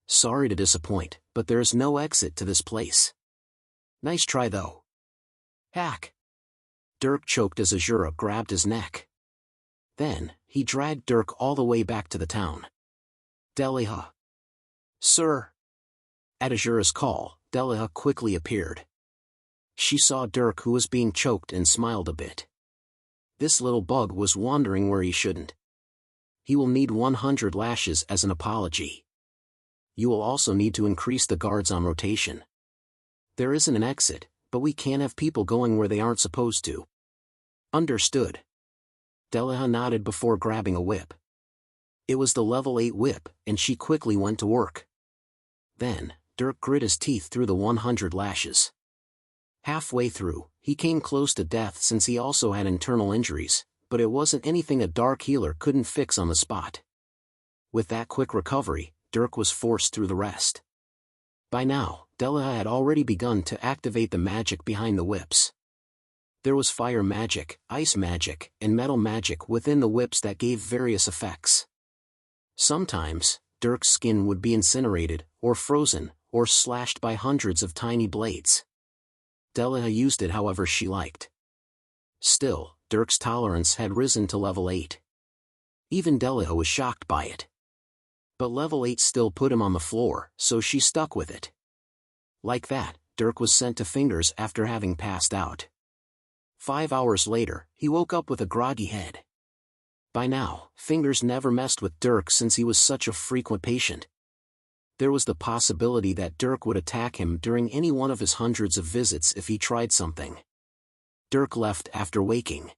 Sorry to disappoint, but there's no exit to this place. Nice try though." Hack! Dirk choked as Azura grabbed his neck. Then, he dragged Dirk all the way back to the town. "Deliha." "Sir." At Azura's call, Deliha quickly appeared. She saw Dirk who was being choked and smiled a bit. This little bug was wandering where he shouldn't. He will need 100 lashes as an apology. You will also need to increase the guards on rotation. There isn't an exit, but we can't have people going where they aren't supposed to. Understood. Deliha nodded before grabbing a whip. It was the level 8 whip, and she quickly went to work. Then, Dirk grit his teeth through the 100 lashes. Halfway through, he came close to death since he also had internal injuries, but it wasn't anything a dark healer couldn't fix on the spot. With that quick recovery, Dirk was forced through the rest. By now, Deliha had already begun to activate the magic behind the whips. There was fire magic, ice magic, and metal magic within the whips that gave various effects. Sometimes, Dirk's skin would be incinerated, or frozen, or slashed by hundreds of tiny blades. Deliha used it however she liked. Still, Dirk's tolerance had risen to level 8. Even Deliha was shocked by it. But level 8 still put him on the floor, so she stuck with it. Like that, Dirk was sent to Fingers after having passed out. 5 hours later, he woke up with a groggy head. By now, Fingers never messed with Dirk since he was such a frequent patient. There was the possibility that Dirk would attack him during any one of his hundreds of visits if he tried something. Dirk left after waking.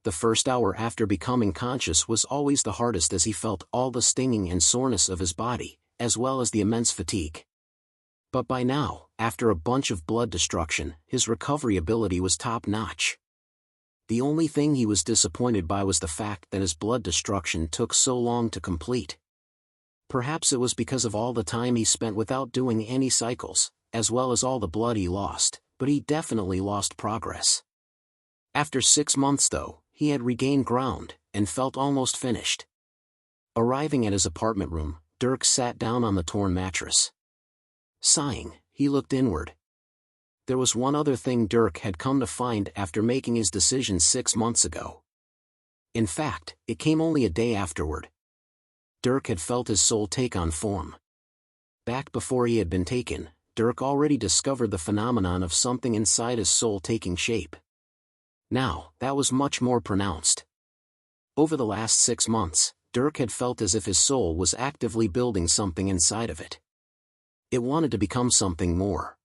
The first hour after becoming conscious was always the hardest as he felt all the stinging and soreness of his body, as well as the immense fatigue. But by now, after a bunch of blood destruction, his recovery ability was top-notch. The only thing he was disappointed by was the fact that his blood destruction took so long to complete. Perhaps it was because of all the time he spent without doing any cycles, as well as all the blood he lost, but he definitely lost progress. After 6 months though, he had regained ground, and felt almost finished. Arriving at his apartment room, Dirk sat down on the torn mattress. Sighing, he looked inward. There was one other thing Dirk had come to find after making his decision 6 months ago. In fact, it came only a day afterward. Dirk had felt his soul take on form. Back before he had been taken, Dirk already discovered the phenomenon of something inside his soul taking shape. Now, that was much more pronounced. Over the last 6 months, Dirk had felt as if his soul was actively building something inside of it. It wanted to become something more.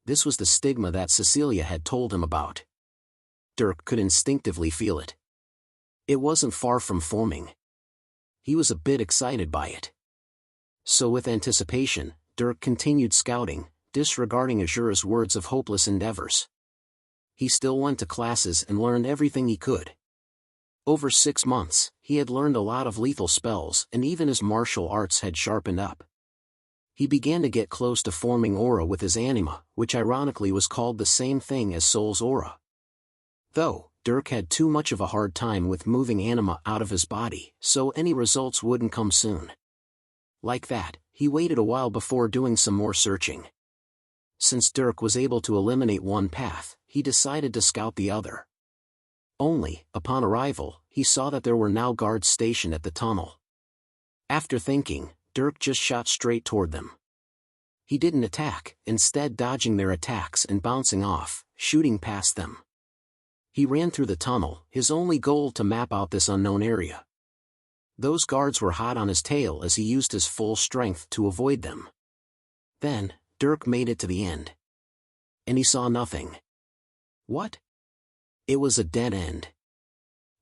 This was the stigma that Cecilia had told him about. Dirk could instinctively feel it. It wasn't far from forming. He was a bit excited by it. So with anticipation, Dirk continued scouting, disregarding Azura's words of hopeless endeavors. he still went to classes and learned everything he could. Over 6 months, he had learned a lot of lethal spells and even his martial arts had sharpened up. He began to get close to forming aura with his anima, which ironically was called the same thing as Soul's aura. Though, Dirk had too much of a hard time with moving anima out of his body, so any results wouldn't come soon. Like that, he waited a while before doing some more searching. Since Dirk was able to eliminate one path, he decided to scout the other. Only, upon arrival, he saw that there were now guards stationed at the tunnel. After thinking, Dirk just shot straight toward them. He didn't attack, instead dodging their attacks and bouncing off, shooting past them. He ran through the tunnel, his only goal to map out this unknown area. Those guards were hot on his tail as he used his full strength to avoid them. Then, Dirk made it to the end. And he saw nothing. What? It was a dead end.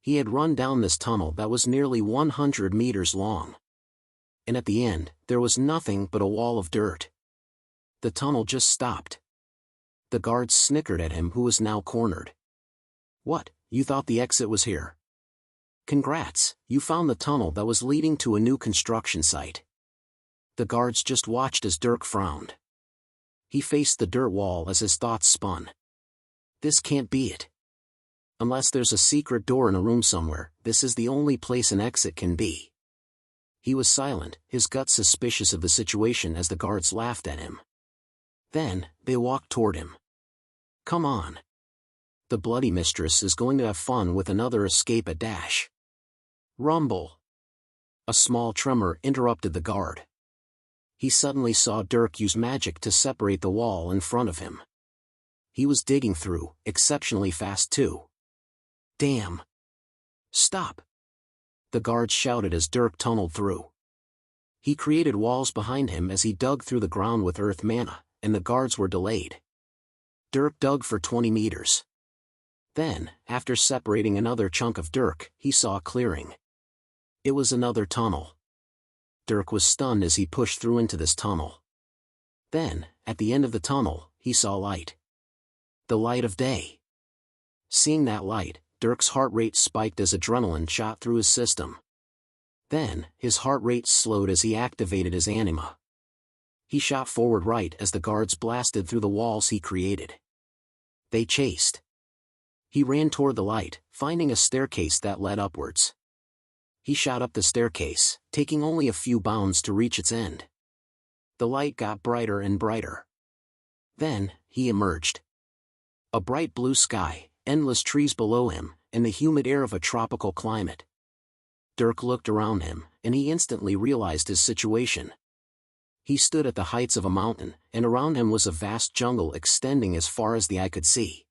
He had run down this tunnel that was nearly 100 meters long. And at the end, there was nothing but a wall of dirt. The tunnel just stopped. The guards snickered at him, who was now cornered. What, you thought the exit was here? Congrats, you found the tunnel that was leading to a new construction site. The guards just watched as Dirk frowned. He faced the dirt wall as his thoughts spun. This can't be it. Unless there's a secret door in a room somewhere, this is the only place an exit can be. He was silent, his gut suspicious of the situation as the guards laughed at him. Then, they walked toward him. Come on. The bloody mistress is going to have fun with another escape at dash. Rumble. A small tremor interrupted the guard. He suddenly saw Dirk use magic to separate the wall in front of him. He was digging through, exceptionally fast too. Damn. Stop. The guards shouted as Dirk tunneled through. He created walls behind him as he dug through the ground with earth mana, and the guards were delayed. Dirk dug for 20 meters. Then, after separating another chunk of Dirk, he saw a clearing. It was another tunnel. Dirk was stunned as he pushed through into this tunnel. Then, at the end of the tunnel, he saw light. The light of day. Seeing that light, Dirk's heart rate spiked as adrenaline shot through his system. Then, his heart rate slowed as he activated his anima. He shot forward right as the guards blasted through the walls he created. They chased. He ran toward the light, finding a staircase that led upwards. He shot up the staircase, taking only a few bounds to reach its end. The light got brighter and brighter. Then, he emerged. A bright blue sky, endless trees below him, and the humid air of a tropical climate. Dirk looked around him, and he instantly realized his situation. He stood at the heights of a mountain, and around him was a vast jungle extending as far as the eye could see.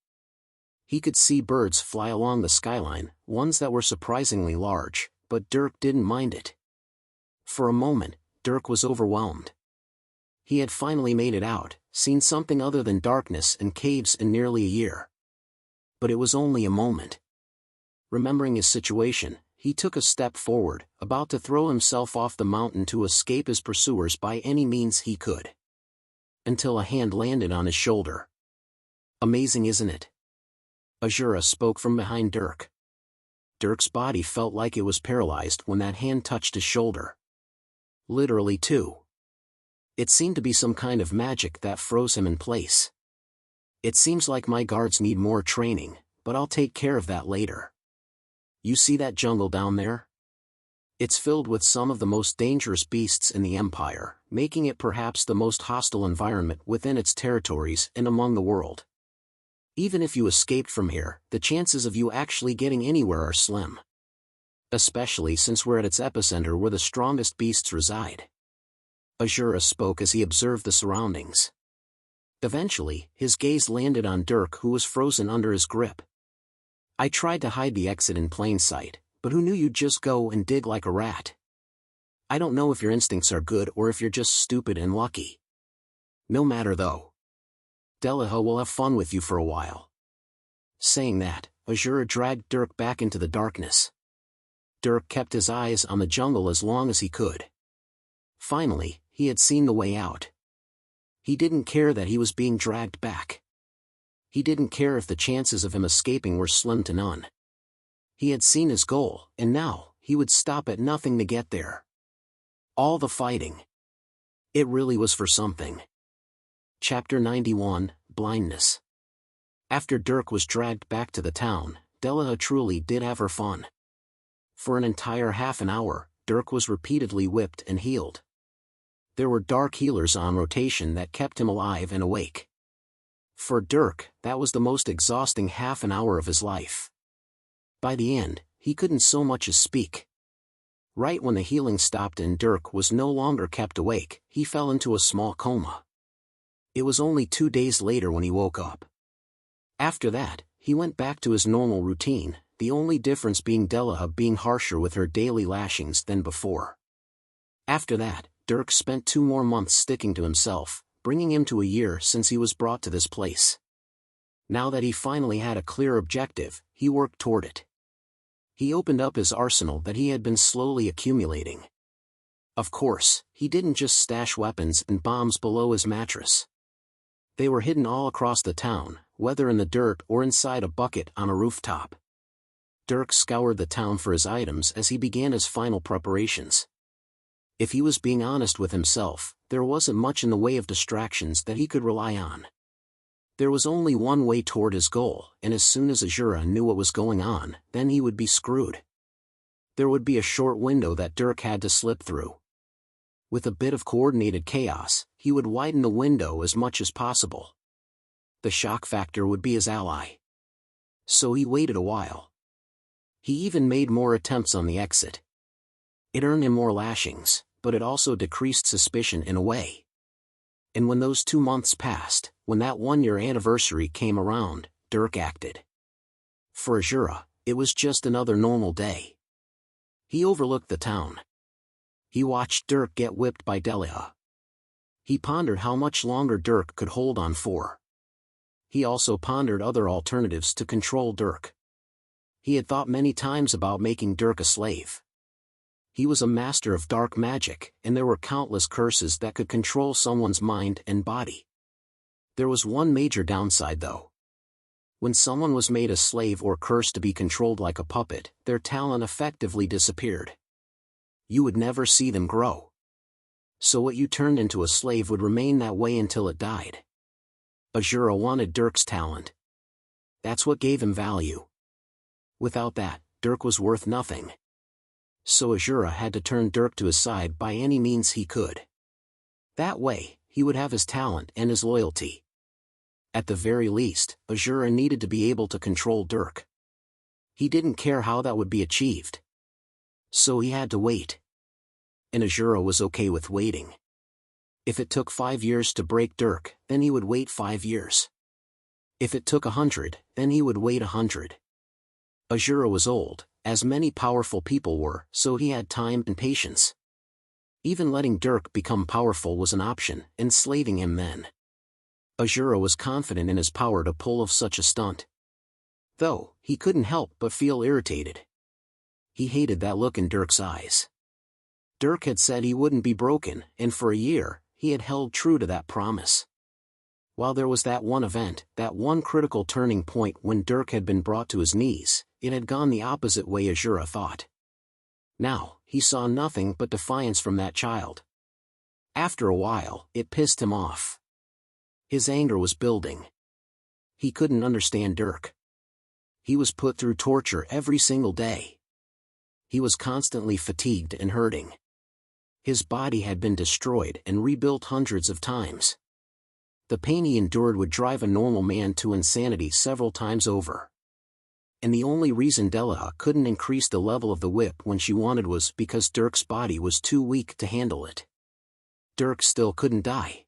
He could see birds fly along the skyline, ones that were surprisingly large, but Dirk didn't mind it. For a moment, Dirk was overwhelmed. He had finally made it out, seen something other than darkness and caves in nearly a year. But it was only a moment. Remembering his situation, he took a step forward, about to throw himself off the mountain to escape his pursuers by any means he could. Until a hand landed on his shoulder. Amazing, isn't it? Azura spoke from behind Dirk. Dirk's body felt like it was paralyzed when that hand touched his shoulder. Literally too. It seemed to be some kind of magic that froze him in place. It seems like my guards need more training, but I'll take care of that later. You see that jungle down there? It's filled with some of the most dangerous beasts in the Empire, making it perhaps the most hostile environment within its territories and among the world. Even if you escaped from here, the chances of you actually getting anywhere are slim. Especially since we're at its epicenter where the strongest beasts reside. Azura spoke as he observed the surroundings. Eventually, his gaze landed on Dirk, who was frozen under his grip. I tried to hide the exit in plain sight, but who knew you'd just go and dig like a rat? I don't know if your instincts are good or if you're just stupid and lucky. No matter though. Delaha will have fun with you for a while. Saying that, Azura dragged Dirk back into the darkness. Dirk kept his eyes on the jungle as long as he could. Finally, he had seen the way out. He didn't care that he was being dragged back. He didn't care if the chances of him escaping were slim to none. He had seen his goal, and now, he would stop at nothing to get there. All the fighting. It really was for something. Chapter 91, Blindness. After Dirk was dragged back to the town, Della truly did have her fun. For an entire half an hour, Dirk was repeatedly whipped and healed. There were dark healers on rotation that kept him alive and awake. For Dirk, that was the most exhausting half an hour of his life. By the end, he couldn't so much as speak. Right when the healing stopped and Dirk was no longer kept awake, he fell into a small coma. It was only 2 days later when he woke up. After that, he went back to his normal routine, the only difference being Della being harsher with her daily lashings than before. After that, Dirk spent 2 more months sticking to himself, bringing him to a year since he was brought to this place. Now that he finally had a clear objective, he worked toward it. He opened up his arsenal that he had been slowly accumulating. Of course, he didn't just stash weapons and bombs below his mattress. They were hidden all across the town, whether in the dirt or inside a bucket on a rooftop. Dirk scoured the town for his items as he began his final preparations. If he was being honest with himself, there wasn't much in the way of distractions that he could rely on. There was only one way toward his goal, and as soon as Azura knew what was going on, then he would be screwed. There would be a short window that Dirk had to slip through. With a bit of coordinated chaos, he would widen the window as much as possible. The shock factor would be his ally. So he waited a while. He even made more attempts on the exit. It earned him more lashings, but it also decreased suspicion in a way. And when those 2 months passed, when that 1-year anniversary came around, Dirk acted. For Azura, it was just another normal day. He overlooked the town. He watched Dirk get whipped by Delia. He pondered how much longer Dirk could hold on for. He also pondered other alternatives to control Dirk. He had thought many times about making Dirk a slave. He was a master of dark magic, and there were countless curses that could control someone's mind and body. There was one major downside though. When someone was made a slave or cursed to be controlled like a puppet, their talent effectively disappeared. You would never see them grow. So what you turned into a slave would remain that way until it died. Azura wanted Dirk's talent. That's what gave him value. Without that, Dirk was worth nothing. So Azura had to turn Dirk to his side by any means he could. That way, he would have his talent and his loyalty. At the very least, Azura needed to be able to control Dirk. He didn't care how that would be achieved. So he had to wait. And Azura was okay with waiting. If it took 5 years to break Dirk, then he would wait 5 years. If it took 100, then he would wait 100. Azura was old, as many powerful people were, so he had time and patience. Even letting Dirk become powerful was an option, enslaving him then. Azura was confident in his power to pull off such a stunt. Though, he couldn't help but feel irritated. He hated that look in Dirk's eyes. Dirk had said he wouldn't be broken, and for a year, he had held true to that promise. While there was that one event, that one critical turning point when Dirk had been brought to his knees, it had gone the opposite way Azura thought. Now, he saw nothing but defiance from that child. After a while, it pissed him off. His anger was building. He couldn't understand Dirk. He was put through torture every single day. He was constantly fatigued and hurting. His body had been destroyed and rebuilt hundreds of times. The pain he endured would drive a normal man to insanity several times over. And the only reason Della couldn't increase the level of the whip when she wanted was because Dirk's body was too weak to handle it. Dirk still couldn't die.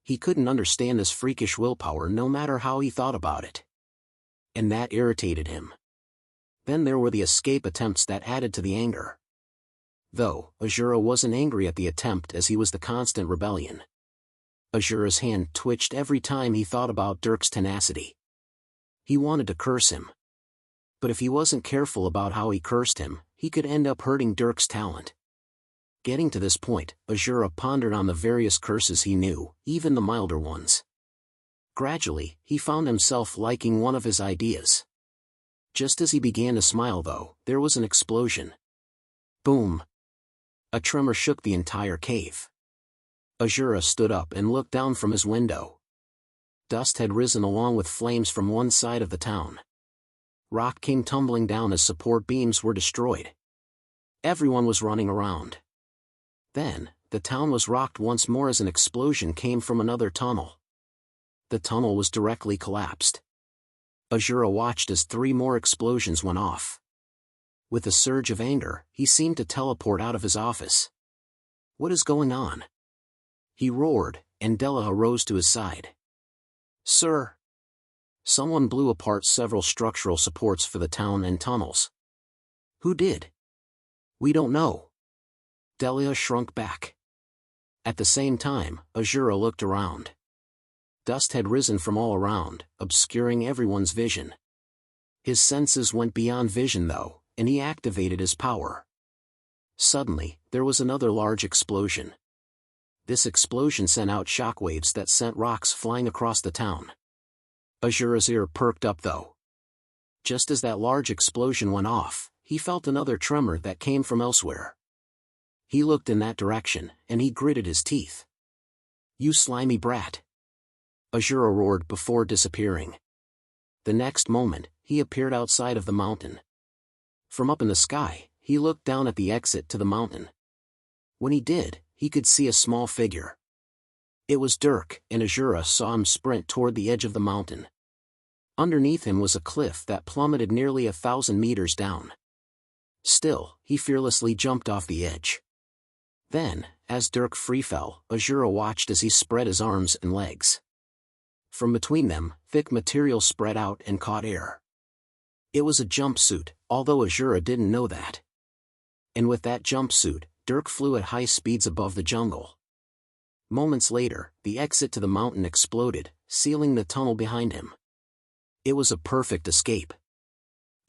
He couldn't understand this freakish willpower no matter how he thought about it. And that irritated him. Then there were the escape attempts that added to the anger. Though, Azura wasn't angry at the attempt as he was the constant rebellion. Azura's hand twitched every time he thought about Dirk's tenacity. He wanted to curse him. But if he wasn't careful about how he cursed him, he could end up hurting Dirk's talent. Getting to this point, Azura pondered on the various curses he knew, even the milder ones. Gradually, he found himself liking one of his ideas. Just as he began to smile though, there was an explosion. Boom! A tremor shook the entire cave. Azura stood up and looked down from his window. Dust had risen along with flames from one side of the town. Rock came tumbling down as support beams were destroyed. Everyone was running around. Then, the town was rocked once more as an explosion came from another tunnel. The tunnel was directly collapsed. Azura watched as 3 more explosions went off. With a surge of anger, he seemed to teleport out of his office. What is going on? He roared, and Della rose to his side. Sir! Someone blew apart several structural supports for the town and tunnels. Who did? We don't know. Delia shrunk back. At the same time, Azura looked around. Dust had risen from all around, obscuring everyone's vision. His senses went beyond vision though, and he activated his power. Suddenly, there was another large explosion. This explosion sent out shockwaves that sent rocks flying across the town. Azura's ear perked up though. Just as that large explosion went off, he felt another tremor that came from elsewhere. He looked in that direction, and he gritted his teeth. You slimy brat! Azura roared before disappearing. The next moment, he appeared outside of the mountain. From up in the sky, he looked down at the exit to the mountain. When he did, he could see a small figure. It was Dirk, and Azura saw him sprint toward the edge of the mountain. Underneath him was a cliff that plummeted nearly 1,000 meters down. Still, he fearlessly jumped off the edge. Then, as Dirk free fell, Azura watched as he spread his arms and legs. From between them, thick material spread out and caught air. It was a jumpsuit, although Azura didn't know that. And with that jumpsuit, Dirk flew at high speeds above the jungle. Moments later, the exit to the mountain exploded, sealing the tunnel behind him. It was a perfect escape.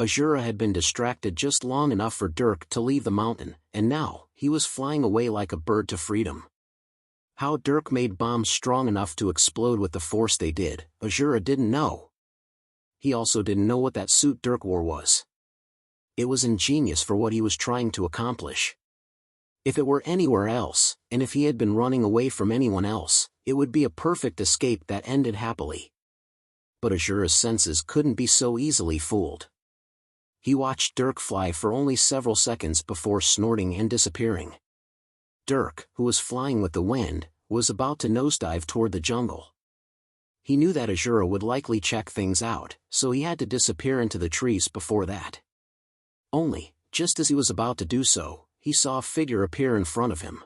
Azura had been distracted just long enough for Dirk to leave the mountain, and now, he was flying away like a bird to freedom. How Dirk made bombs strong enough to explode with the force they did, Azura didn't know. He also didn't know what that suit Dirk wore was. It was ingenious for what he was trying to accomplish. If it were anywhere else, and if he had been running away from anyone else, it would be a perfect escape that ended happily. But Azura's senses couldn't be so easily fooled. He watched Dirk fly for only several seconds before snorting and disappearing. Dirk, who was flying with the wind, was about to nosedive toward the jungle. He knew that Azura would likely check things out, so he had to disappear into the trees before that. Only, just as he was about to do so, he saw a figure appear in front of him.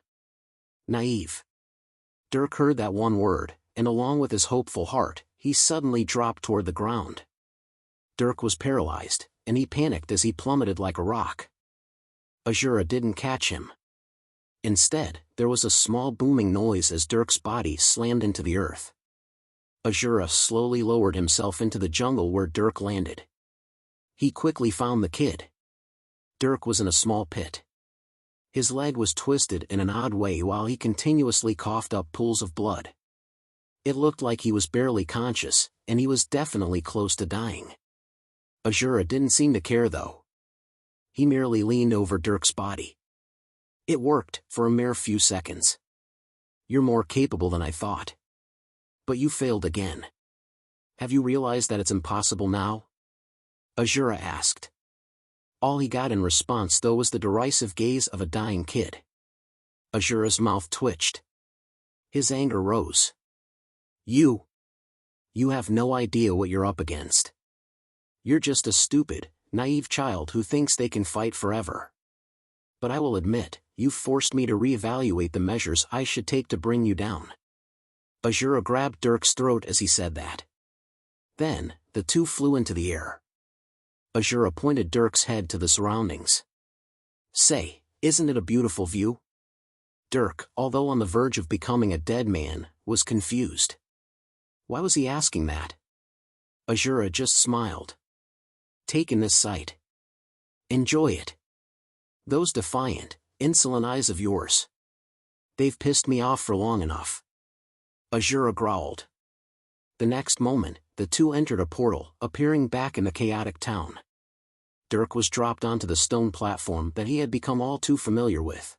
Naive. Dirk heard that one word, and along with his hopeful heart, he suddenly dropped toward the ground. Dirk was paralyzed, and he panicked as he plummeted like a rock. Azura didn't catch him. Instead, there was a small booming noise as Dirk's body slammed into the earth. Azura slowly lowered himself into the jungle where Dirk landed. He quickly found the kid. Dirk was in a small pit. His leg was twisted in an odd way while he continuously coughed up pools of blood. It looked like he was barely conscious, and he was definitely close to dying. Azura didn't seem to care though. He merely leaned over Dirk's body. It worked, for a mere few seconds. You're more capable than I thought. But you failed again. Have you realized that it's impossible now? Azura asked. All he got in response though was the derisive gaze of a dying kid. Azura's mouth twitched. His anger rose. You have no idea what you're up against. You're just a stupid, naive child who thinks they can fight forever. But I will admit, you've forced me to reevaluate the measures I should take to bring you down. Azura grabbed Dirk's throat as he said that. Then, the two flew into the air. Azura pointed Dirk's head to the surroundings. Say, isn't it a beautiful view? Dirk, although on the verge of becoming a dead man, was confused. Why was he asking that? Azura just smiled. Take in this sight. Enjoy it. Those defiant, insolent eyes of yours. They've pissed me off for long enough. Azura growled. The next moment, the two entered a portal, appearing back in the chaotic town. Dirk was dropped onto the stone platform that he had become all too familiar with.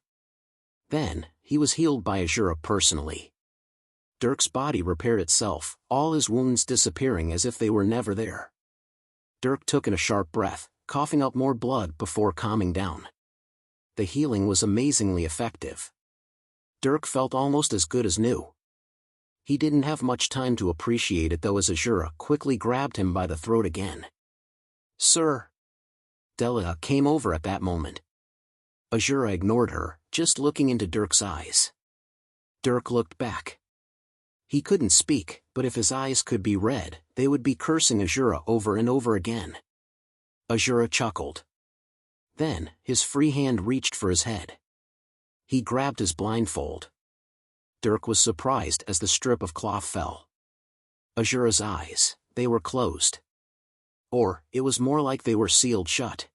Then, he was healed by Azura personally. Dirk's body repaired itself, all his wounds disappearing as if they were never there. Dirk took in a sharp breath, coughing up more blood before calming down. The healing was amazingly effective. Dirk felt almost as good as new. He didn't have much time to appreciate it though as Azura quickly grabbed him by the throat again. "Sir!" Delia came over at that moment. Azura ignored her, just looking into Dirk's eyes. Dirk looked back. He couldn't speak, but if his eyes could be read, they would be cursing Azura over and over again. Azura chuckled. Then, his free hand reached for his head. He grabbed his blindfold. Dirk was surprised as the strip of cloth fell. Azura's eyes, they were closed. Or, it was more like they were sealed shut.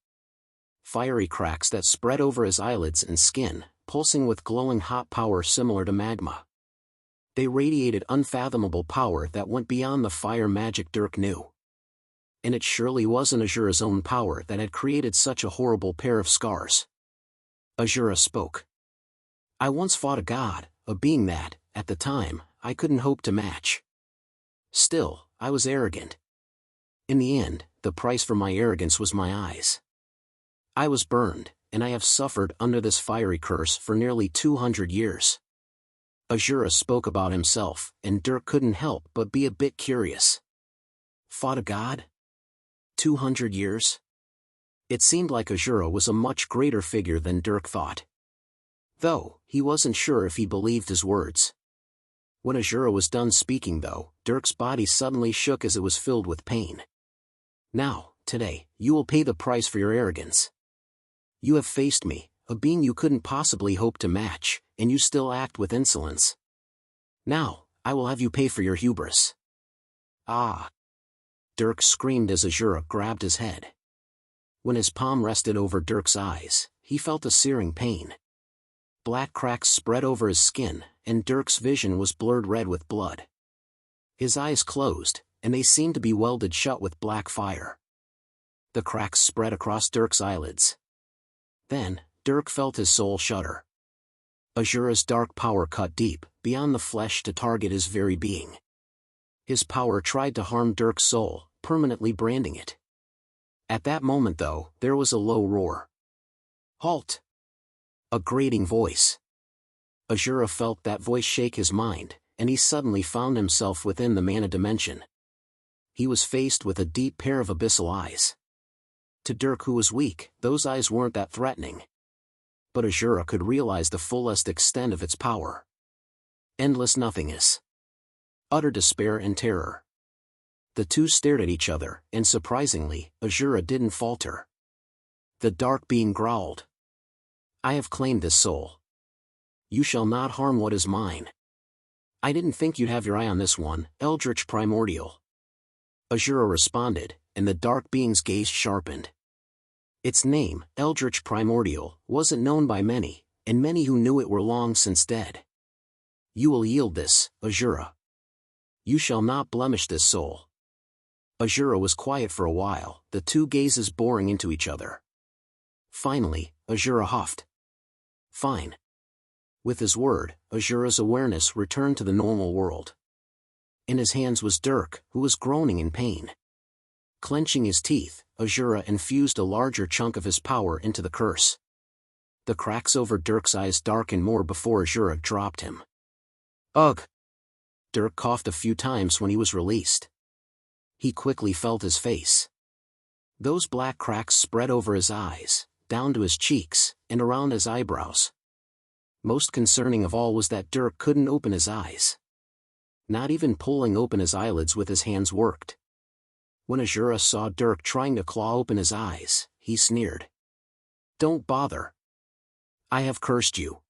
Fiery cracks that spread over his eyelids and skin, pulsing with glowing hot power similar to magma. They radiated unfathomable power that went beyond the fire magic Dirk knew. And it surely wasn't Azura's own power that had created such a horrible pair of scars. Azura spoke. "I once fought a god, a being that, at the time, I couldn't hope to match. Still, I was arrogant. In the end, the price for my arrogance was my eyes. I was burned, and I have suffered under this fiery curse for nearly 200 years. Azura spoke about himself, and Dirk couldn't help but be a bit curious. Fought a god? 200 years? It seemed like Azura was a much greater figure than Dirk thought. Though, he wasn't sure if he believed his words. When Azura was done speaking though, Dirk's body suddenly shook as it was filled with pain. Now, today, you will pay the price for your arrogance. You have faced me, a being you couldn't possibly hope to match, and you still act with insolence. Now, I will have you pay for your hubris." "Ah!" Dirk screamed as Azura grabbed his head. When his palm rested over Dirk's eyes, he felt a searing pain. Black cracks spread over his skin, and Dirk's vision was blurred red with blood. His eyes closed, and they seemed to be welded shut with black fire. The cracks spread across Dirk's eyelids. Then, Dirk felt his soul shudder. Azura's dark power cut deep, beyond the flesh to target his very being. His power tried to harm Dirk's soul, permanently branding it. At that moment though, there was a low roar. "Halt!" A grating voice. Azura felt that voice shake his mind, and he suddenly found himself within the mana dimension. He was faced with a deep pair of abyssal eyes. To Dirk who was weak, those eyes weren't that threatening. But Azura could realize the fullest extent of its power. Endless nothingness. Utter despair and terror. The two stared at each other, and surprisingly, Azura didn't falter. The dark being growled. "I have claimed this soul. You shall not harm what is mine. I didn't think you'd have your eye on this one, Eldritch Primordial." Azura responded, and the dark being's gaze sharpened. Its name, Eldritch Primordial, wasn't known by many, and many who knew it were long since dead. "You will yield this, Azura. You shall not blemish this soul." Azura was quiet for a while, the two gazes boring into each other. Finally, Azura huffed. "Fine." With his word, Azura's awareness returned to the normal world. In his hands was Dirk, who was groaning in pain. Clenching his teeth, Azura infused a larger chunk of his power into the curse. The cracks over Dirk's eyes darkened more before Azura dropped him. "Ugh!" Dirk coughed a few times when he was released. He quickly felt his face. Those black cracks spread over his eyes, down to his cheeks, and around his eyebrows. Most concerning of all was that Dirk couldn't open his eyes. Not even pulling open his eyelids with his hands worked. When Azura saw Dirk trying to claw open his eyes, he sneered. "Don't bother. I have cursed you.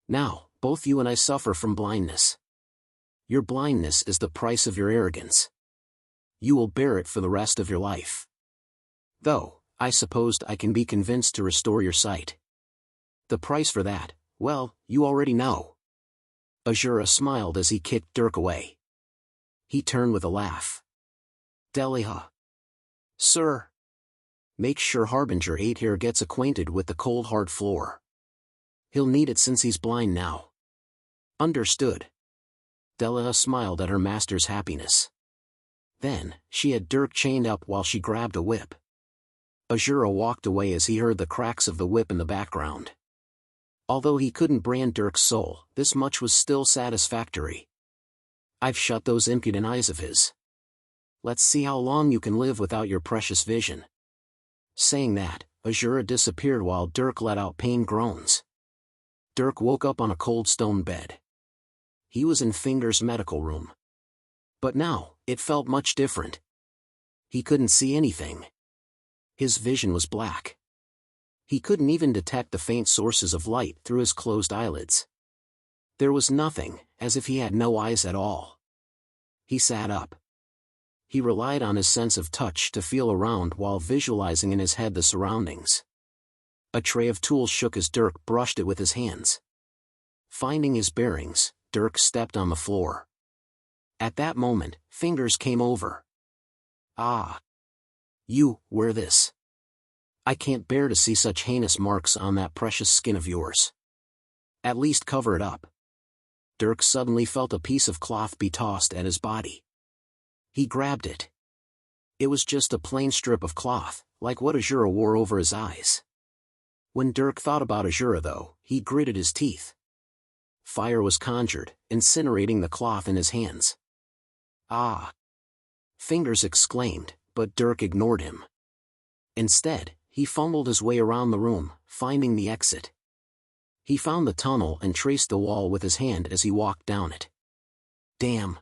Now, both you and I suffer from blindness. Your blindness is the price of your arrogance. You will bear it for the rest of your life. Though, I supposed I can be convinced to restore your sight. The price for that, well, you already know." Azura smiled as he kicked Dirk away. He turned with a laugh. Delia. Sir. Make sure Harbinger 8 here gets acquainted with the cold hard floor. He'll need it since he's blind now. Understood. Delia smiled at her master's happiness. Then, she had Dirk chained up while she grabbed a whip. Azura walked away as he heard the cracks of the whip in the background. Although he couldn't brand Dirk's soul, this much was still satisfactory. I've shut those impudent eyes of his. Let's see how long you can live without your precious vision. Saying that, Azura disappeared while Dirk let out pain groans. Dirk woke up on a cold stone bed. He was in Finger's medical room. But now, it felt much different. He couldn't see anything. His vision was black. He couldn't even detect the faint sources of light through his closed eyelids. There was nothing, as if he had no eyes at all. He sat up. He relied on his sense of touch to feel around while visualizing in his head the surroundings. A tray of tools shook as Dirk brushed it with his hands. Finding his bearings, Dirk stepped on the floor. At that moment, Fingers came over. Ah. You, wear this. I can't bear to see such heinous marks on that precious skin of yours. At least cover it up. Dirk suddenly felt a piece of cloth be tossed at his body. He grabbed it. It was just a plain strip of cloth, like what Azura wore over his eyes. When Dirk thought about Azura though, he gritted his teeth. Fire was conjured, incinerating the cloth in his hands. Ah! Fingers exclaimed, but Dirk ignored him. Instead, he fumbled his way around the room, finding the exit. He found the tunnel and traced the wall with his hand as he walked down it. Damn!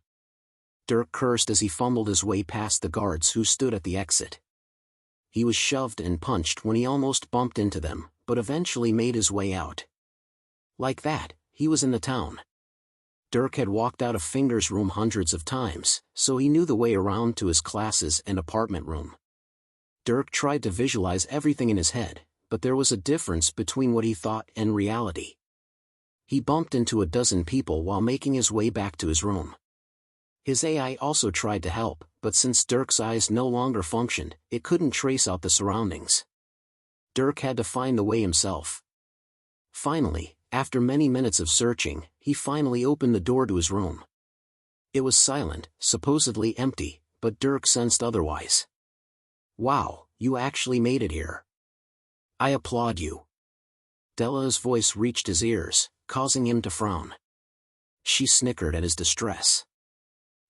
Dirk cursed as he fumbled his way past the guards who stood at the exit. He was shoved and punched when he almost bumped into them, but eventually made his way out. Like that, he was in the town. Dirk had walked out of Finger's room hundreds of times, so he knew the way around to his classes and apartment room. Dirk tried to visualize everything in his head, but there was a difference between what he thought and reality. He bumped into a dozen people while making his way back to his room. His AI also tried to help, but since Dirk's eyes no longer functioned, it couldn't trace out the surroundings. Dirk had to find the way himself. Finally, after many minutes of searching, he finally opened the door to his room. It was silent, supposedly empty, but Dirk sensed otherwise. Wow, you actually made it here. I applaud you. Delia's voice reached his ears, causing him to frown. She snickered at his distress.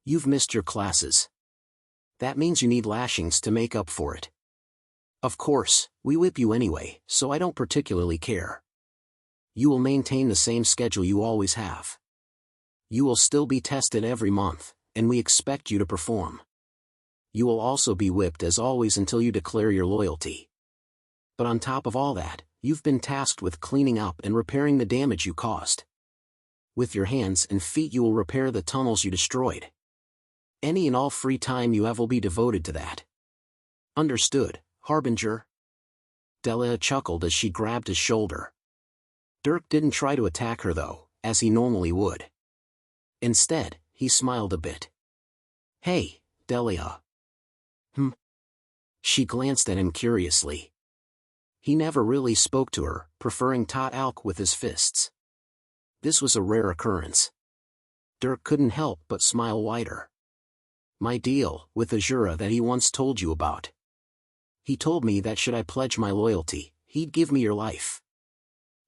You've missed your classes. That means you need lashings to make up for it. Of course, we whip you anyway, so I don't particularly care. You will maintain the same schedule you always have. You will still be tested every month, and we expect you to perform. You will also be whipped as always until you declare your loyalty. But on top of all that, you've been tasked with cleaning up and repairing the damage you caused. With your hands and feet you will repair the tunnels you destroyed. Any and all free time you have will be devoted to that. Understood, Harbinger? Delia chuckled as she grabbed his shoulder. Dirk didn't try to attack her though, as he normally would. Instead, he smiled a bit. Hey, Delia. She glanced at him curiously. He never really spoke to her, preferring tot alk with his fists. This was a rare occurrence. Dirk couldn't help but smile wider. My deal with Azura that he once told you about. He told me that should I pledge my loyalty, he'd give me your life.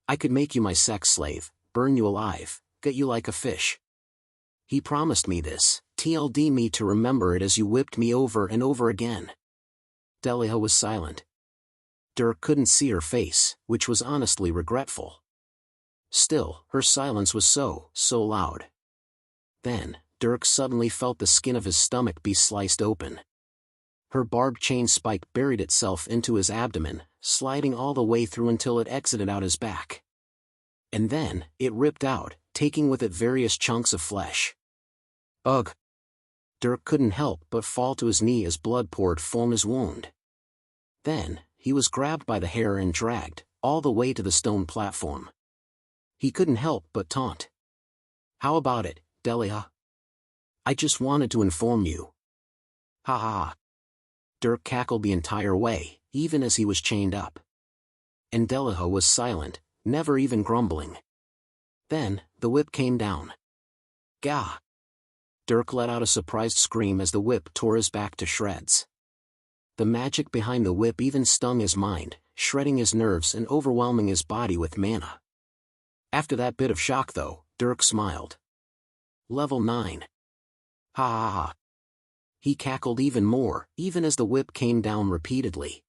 I could make you my sex slave, burn you alive, get you like a fish. He promised me this, TLD me to remember it as you whipped me over and over again. Delia was silent. Dirk couldn't see her face, which was honestly regretful. Still, her silence was so loud. Then, Dirk suddenly felt the skin of his stomach be sliced open. Her barbed chain spike buried itself into his abdomen, sliding all the way through until it exited out his back. And then, it ripped out, taking with it various chunks of flesh. Ugh! Dirk couldn't help but fall to his knee as blood poured from his wound. Then, he was grabbed by the hair and dragged, all the way to the stone platform. He couldn't help but taunt. How about it, Delia? I just wanted to inform you. Ha ha ha. Dirk cackled the entire way, even as he was chained up. And Delaha was silent, never even grumbling. Then, the whip came down. Gah! Dirk let out a surprised scream as the whip tore his back to shreds. The magic behind the whip even stung his mind, shredding his nerves and overwhelming his body with mana. After that bit of shock though, Dirk smiled. Level 9. Ha ha ha. He cackled even more, even as the whip came down repeatedly.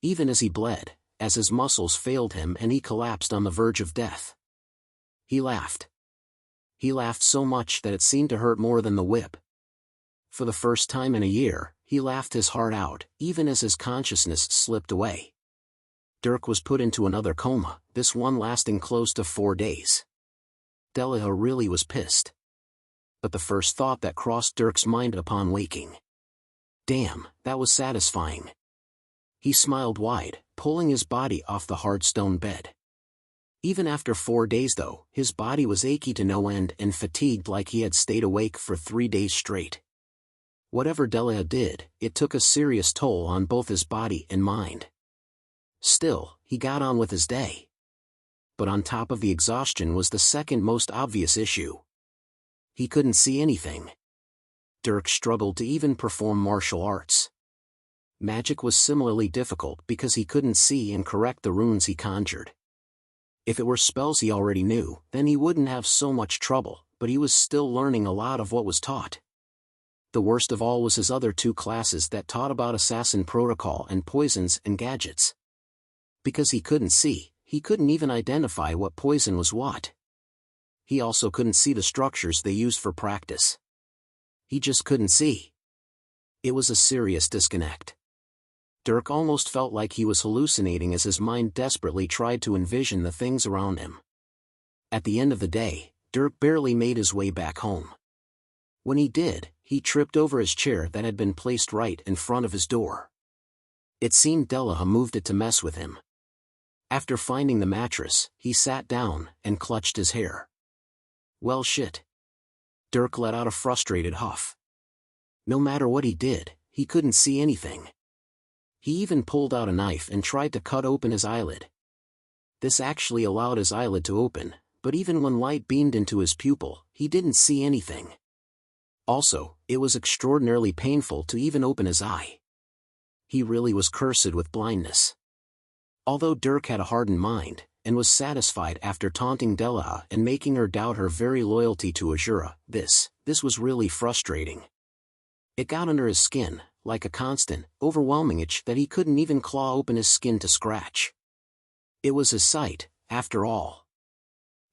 Even as he bled, as his muscles failed him and he collapsed on the verge of death. He laughed. He laughed so much that it seemed to hurt more than the whip. For the first time in a year, he laughed his heart out, even as his consciousness slipped away. Dirk was put into another coma, this one lasting close to 4 days. Delaha really was pissed. But the first thought that crossed Dirk's mind upon waking. Damn, that was satisfying. He smiled wide, pulling his body off the hard stone bed. Even after 4 days though, his body was achy to no end and fatigued like he had stayed awake for 3 days straight. Whatever Delaha did, it took a serious toll on both his body and mind. Still, he got on with his day. But on top of the exhaustion was the second most obvious issue. He couldn't see anything. Dirk struggled to even perform martial arts. Magic was similarly difficult because he couldn't see and correct the runes he conjured. If it were spells he already knew, then he wouldn't have so much trouble, but he was still learning a lot of what was taught. The worst of all was his other 2 classes that taught about assassin protocol and poisons and gadgets. Because he couldn't see, he couldn't even identify what poison was what. He also couldn't see the structures they used for practice. He just couldn't see. It was a serious disconnect. Dirk almost felt like he was hallucinating as his mind desperately tried to envision the things around him. At the end of the day, Dirk barely made his way back home. When he did, he tripped over his chair that had been placed right in front of his door. It seemed Delaha moved it to mess with him. After finding the mattress, he sat down and clutched his hair. Well shit. Dirk let out a frustrated huff. No matter what he did, he couldn't see anything. He even pulled out a knife and tried to cut open his eyelid. This actually allowed his eyelid to open, but even when light beamed into his pupil, he didn't see anything. Also, it was extraordinarily painful to even open his eye. He really was cursed with blindness. Although Dirk had a hardened mind, and was satisfied after taunting Delaha and making her doubt her very loyalty to Azura, this was really frustrating. It got under his skin, like a constant, overwhelming itch that he couldn't even claw open his skin to scratch. It was his sight, after all.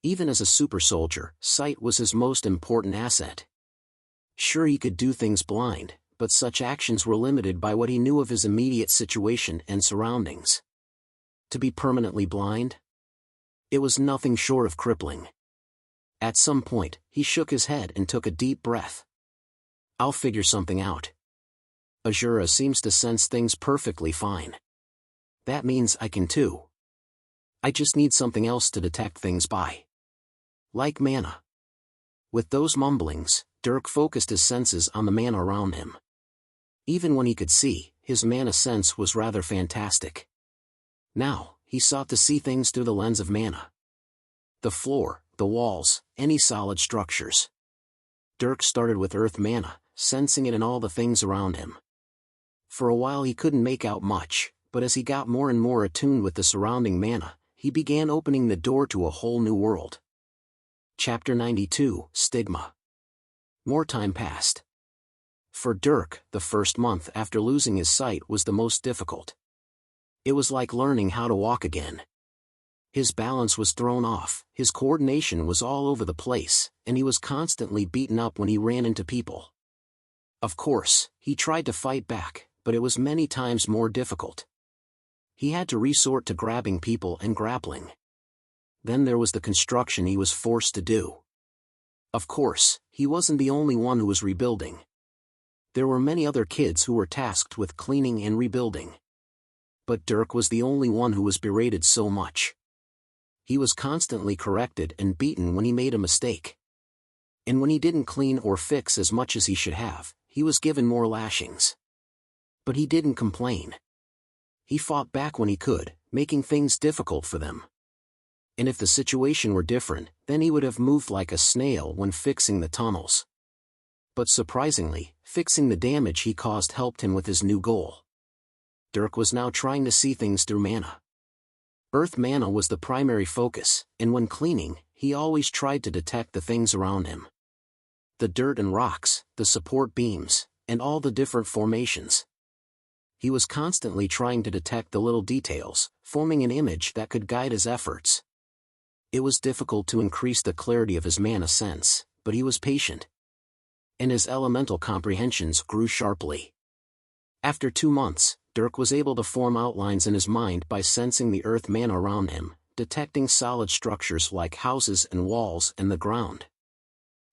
Even as a super soldier, sight was his most important asset. Sure, he could do things blind, but such actions were limited by what he knew of his immediate situation and surroundings. To be permanently blind? It was nothing short of crippling. At some point, he shook his head and took a deep breath. I'll figure something out. Azura seems to sense things perfectly fine. That means I can too. I just need something else to detect things by. Like mana. With those mumblings, Dirk focused his senses on the mana around him. Even when he could see, his mana sense was rather fantastic. Now, he sought to see things through the lens of mana. The floor, the walls, any solid structures. Dirk started with earth mana, sensing it in all the things around him. For a while he couldn't make out much, but as he got more and more attuned with the surrounding mana, he began opening the door to a whole new world. Chapter 92, Stigma. More time passed. For Dirk, the first month after losing his sight was the most difficult. It was like learning how to walk again. His balance was thrown off, his coordination was all over the place, and he was constantly beaten up when he ran into people. Of course, he tried to fight back, but it was many times more difficult. He had to resort to grabbing people and grappling. Then there was the construction he was forced to do. Of course, he wasn't the only one who was rebuilding. There were many other kids who were tasked with cleaning and rebuilding. But Dirk was the only one who was berated so much. He was constantly corrected and beaten when he made a mistake. And when he didn't clean or fix as much as he should have, he was given more lashings. But he didn't complain. He fought back when he could, making things difficult for them. And if the situation were different, then he would have moved like a snail when fixing the tunnels. But surprisingly, fixing the damage he caused helped him with his new goal. Dirk was now trying to see things through mana. Earth mana was the primary focus, and when cleaning, he always tried to detect the things around him. The dirt and rocks, the support beams, and all the different formations. He was constantly trying to detect the little details, forming an image that could guide his efforts. It was difficult to increase the clarity of his mana sense, but he was patient. And his elemental comprehensions grew sharply. After 2 months, Dirk was able to form outlines in his mind by sensing the earth mana around him, detecting solid structures like houses and walls and the ground.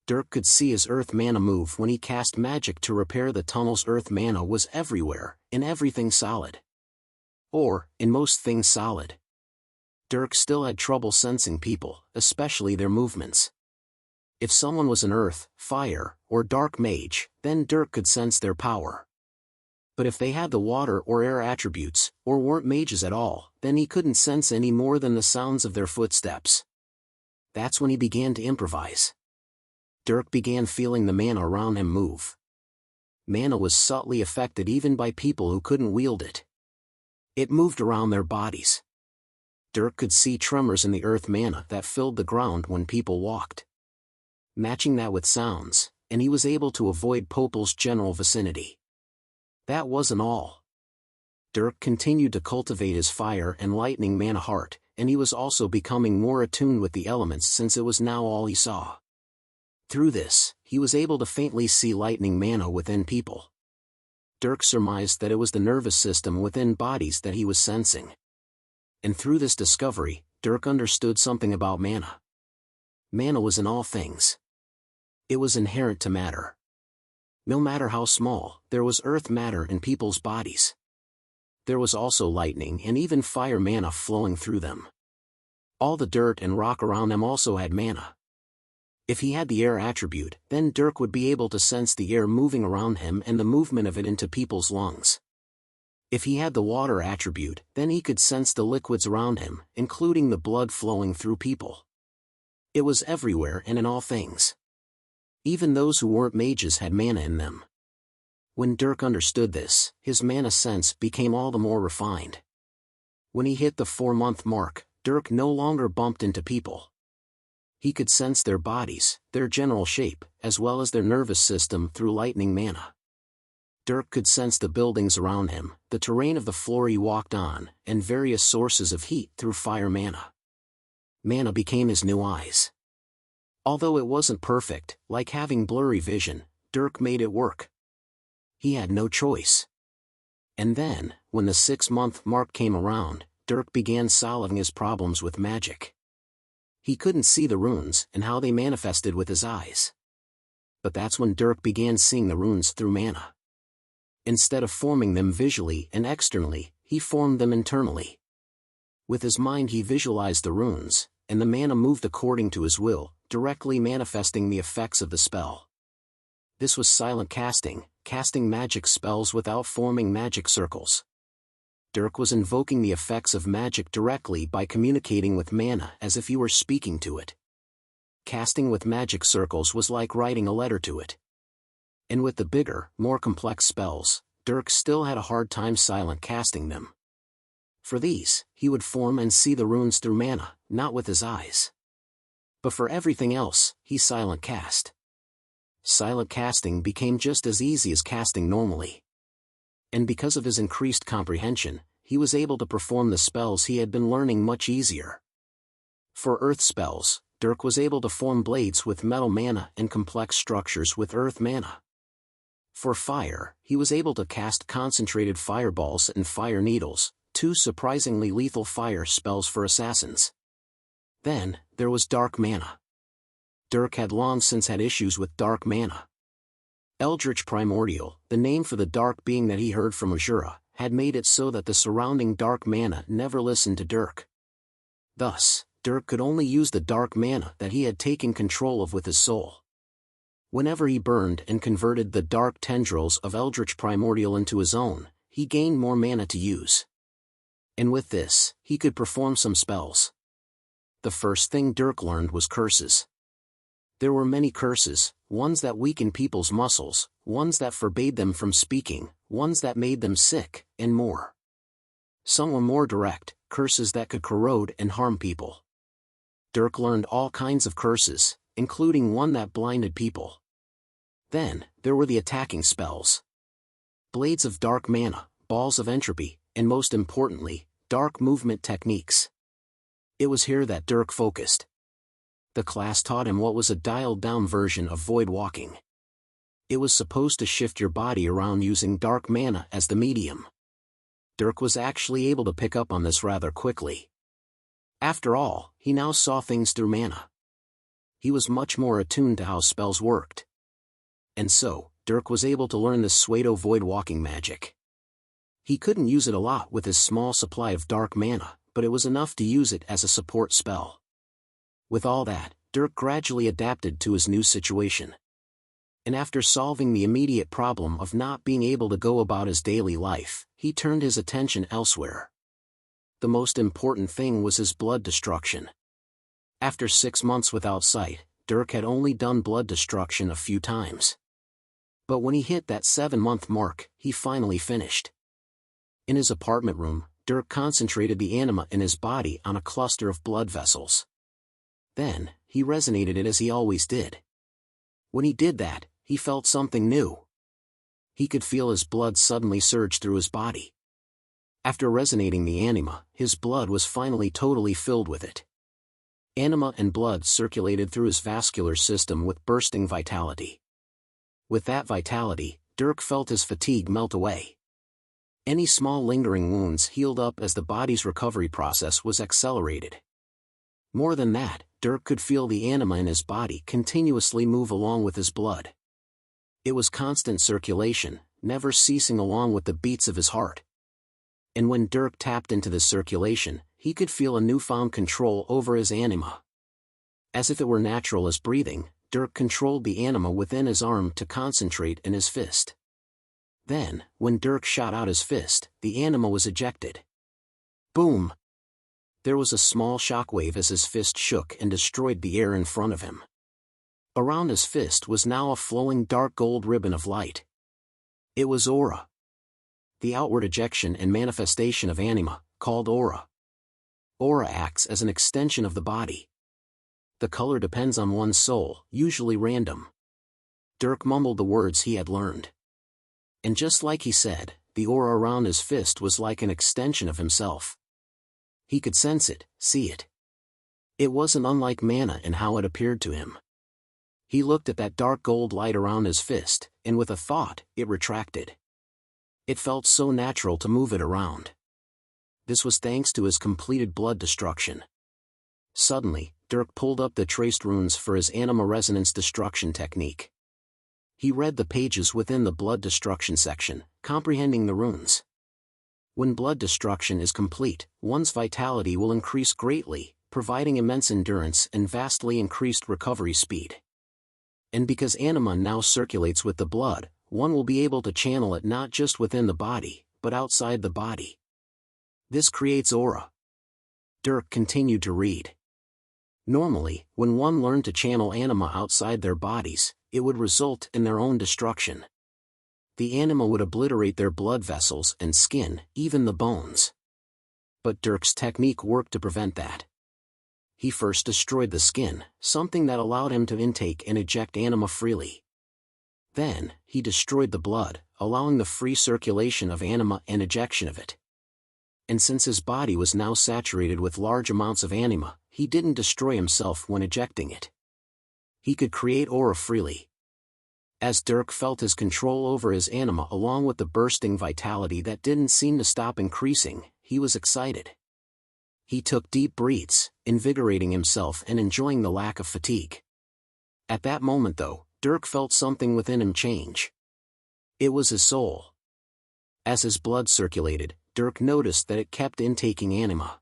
Dirk could see his earth mana move when he cast magic to repair the tunnel's earth mana was everywhere, in everything solid. Or, in most things solid. Dirk still had trouble sensing people, especially their movements. If someone was an earth, fire, or dark mage, then Dirk could sense their power. But if they had the water or air attributes, or weren't mages at all, then he couldn't sense any more than the sounds of their footsteps. That's when he began to improvise. Dirk began feeling the mana around him move. Mana was subtly affected even by people who couldn't wield it. It moved around their bodies. Dirk could see tremors in the earth mana that filled the ground when people walked. Matching that with sounds, and he was able to avoid Popel's general vicinity. That wasn't all. Dirk continued to cultivate his fire and lightning mana heart, and he was also becoming more attuned with the elements since it was now all he saw. Through this, he was able to faintly see lightning mana within people. Dirk surmised that it was the nervous system within bodies that he was sensing. And through this discovery, Dirk understood something about mana. Mana was in all things. It was inherent to matter. No matter how small, there was earth matter in people's bodies. There was also lightning and even fire mana flowing through them. All the dirt and rock around them also had mana. If he had the air attribute, then Dirk would be able to sense the air moving around him and the movement of it into people's lungs. If he had the water attribute, then he could sense the liquids around him, including the blood flowing through people. It was everywhere and in all things. Even those who weren't mages had mana in them. When Dirk understood this, his mana sense became all the more refined. When he hit the 4-month mark, Dirk no longer bumped into people. He could sense their bodies, their general shape, as well as their nervous system through lightning mana. Dirk could sense the buildings around him, the terrain of the floor he walked on, and various sources of heat through fire mana. Mana became his new eyes. Although it wasn't perfect, like having blurry vision, Dirk made it work. He had no choice. And then, when the 6-month mark came around, Dirk began solving his problems with magic. He couldn't see the runes and how they manifested with his eyes. But that's when Dirk began seeing the runes through mana. Instead of forming them visually and externally, he formed them internally. With his mind he visualized the runes, and the mana moved according to his will, directly manifesting the effects of the spell. This was silent casting, casting magic spells without forming magic circles. Dirk was invoking the effects of magic directly by communicating with mana as if he were speaking to it. Casting with magic circles was like writing a letter to it. And with the bigger, more complex spells, Dirk still had a hard time silent casting them. For these, he would form and see the runes through mana, not with his eyes. But for everything else, he silent cast. Silent casting became just as easy as casting normally. And because of his increased comprehension, he was able to perform the spells he had been learning much easier. For earth spells, Dirk was able to form blades with metal mana and complex structures with earth mana. For fire, he was able to cast concentrated fireballs and fire needles, 2 surprisingly lethal fire spells for assassins. Then, there was dark mana. Dirk had long since had issues with dark mana. Eldritch Primordial, the name for the dark being that he heard from Azura, had made it so that the surrounding dark mana never listened to Dirk. Thus, Dirk could only use the dark mana that he had taken control of with his soul. Whenever he burned and converted the dark tendrils of Eldritch Primordial into his own, he gained more mana to use. And with this, he could perform some spells. The first thing Dirk learned was curses. There were many curses, ones that weakened people's muscles, ones that forbade them from speaking, ones that made them sick, and more. Some were more direct, curses that could corrode and harm people. Dirk learned all kinds of curses, including one that blinded people. Then, there were the attacking spells. Blades of dark mana, balls of entropy, and most importantly, dark movement techniques. It was here that Dirk focused. The class taught him what was a dialed-down version of void walking. It was supposed to shift your body around using dark mana as the medium. Dirk was actually able to pick up on this rather quickly. After all, he now saw things through mana. He was much more attuned to how spells worked. And so, Dirk was able to learn the pseudo void walking magic. He couldn't use it a lot with his small supply of dark mana, but it was enough to use it as a support spell. With all that, Dirk gradually adapted to his new situation. And after solving the immediate problem of not being able to go about his daily life, he turned his attention elsewhere. The most important thing was his blood destruction. After 6 months without sight, Dirk had only done blood destruction a few times. But when he hit that 7-month mark, he finally finished. In his apartment room, Dirk concentrated the anima in his body on a cluster of blood vessels. Then, he resonated it as he always did. When he did that, he felt something new. He could feel his blood suddenly surge through his body. After resonating the anima, his blood was finally totally filled with it. Anima and blood circulated through his vascular system with bursting vitality. With that vitality, Dirk felt his fatigue melt away. Any small lingering wounds healed up as the body's recovery process was accelerated. More than that, Dirk could feel the anima in his body continuously move along with his blood. It was constant circulation, never ceasing along with the beats of his heart. And when Dirk tapped into this circulation, he could feel a newfound control over his anima. As if it were natural as breathing, Dirk controlled the anima within his arm to concentrate in his fist. Then, when Dirk shot out his fist, the anima was ejected. Boom! There was a small shockwave as his fist shook and destroyed the air in front of him. Around his fist was now a flowing dark gold ribbon of light. It was aura. The outward ejection and manifestation of anima, called aura. Aura acts as an extension of the body. The color depends on one's soul, usually random. Dirk mumbled the words he had learned. And just like he said, the aura around his fist was like an extension of himself. He could sense it, see it. It wasn't unlike mana in how it appeared to him. He looked at that dark gold light around his fist, and with a thought, it retracted. It felt so natural to move it around. This was thanks to his completed blood destruction. Suddenly, Dirk pulled up the traced runes for his anima resonance destruction technique. He read the pages within the blood destruction section, comprehending the runes. When blood destruction is complete, one's vitality will increase greatly, providing immense endurance and vastly increased recovery speed. And because anima now circulates with the blood, one will be able to channel it not just within the body, but outside the body. This creates aura. Dirk continued to read. Normally, when one learned to channel anima outside their bodies, it would result in their own destruction. The anima would obliterate their blood vessels and skin, even the bones. But Dirk's technique worked to prevent that. He first destroyed the skin, something that allowed him to intake and eject anima freely. Then, he destroyed the blood, allowing the free circulation of anima and ejection of it. And since his body was now saturated with large amounts of anima, he didn't destroy himself when ejecting it. He could create aura freely. As Dirk felt his control over his anima along with the bursting vitality that didn't seem to stop increasing, he was excited. He took deep breaths, invigorating himself and enjoying the lack of fatigue. At that moment though, Dirk felt something within him change. It was his soul. As his blood circulated, Dirk noticed that it kept intaking anima.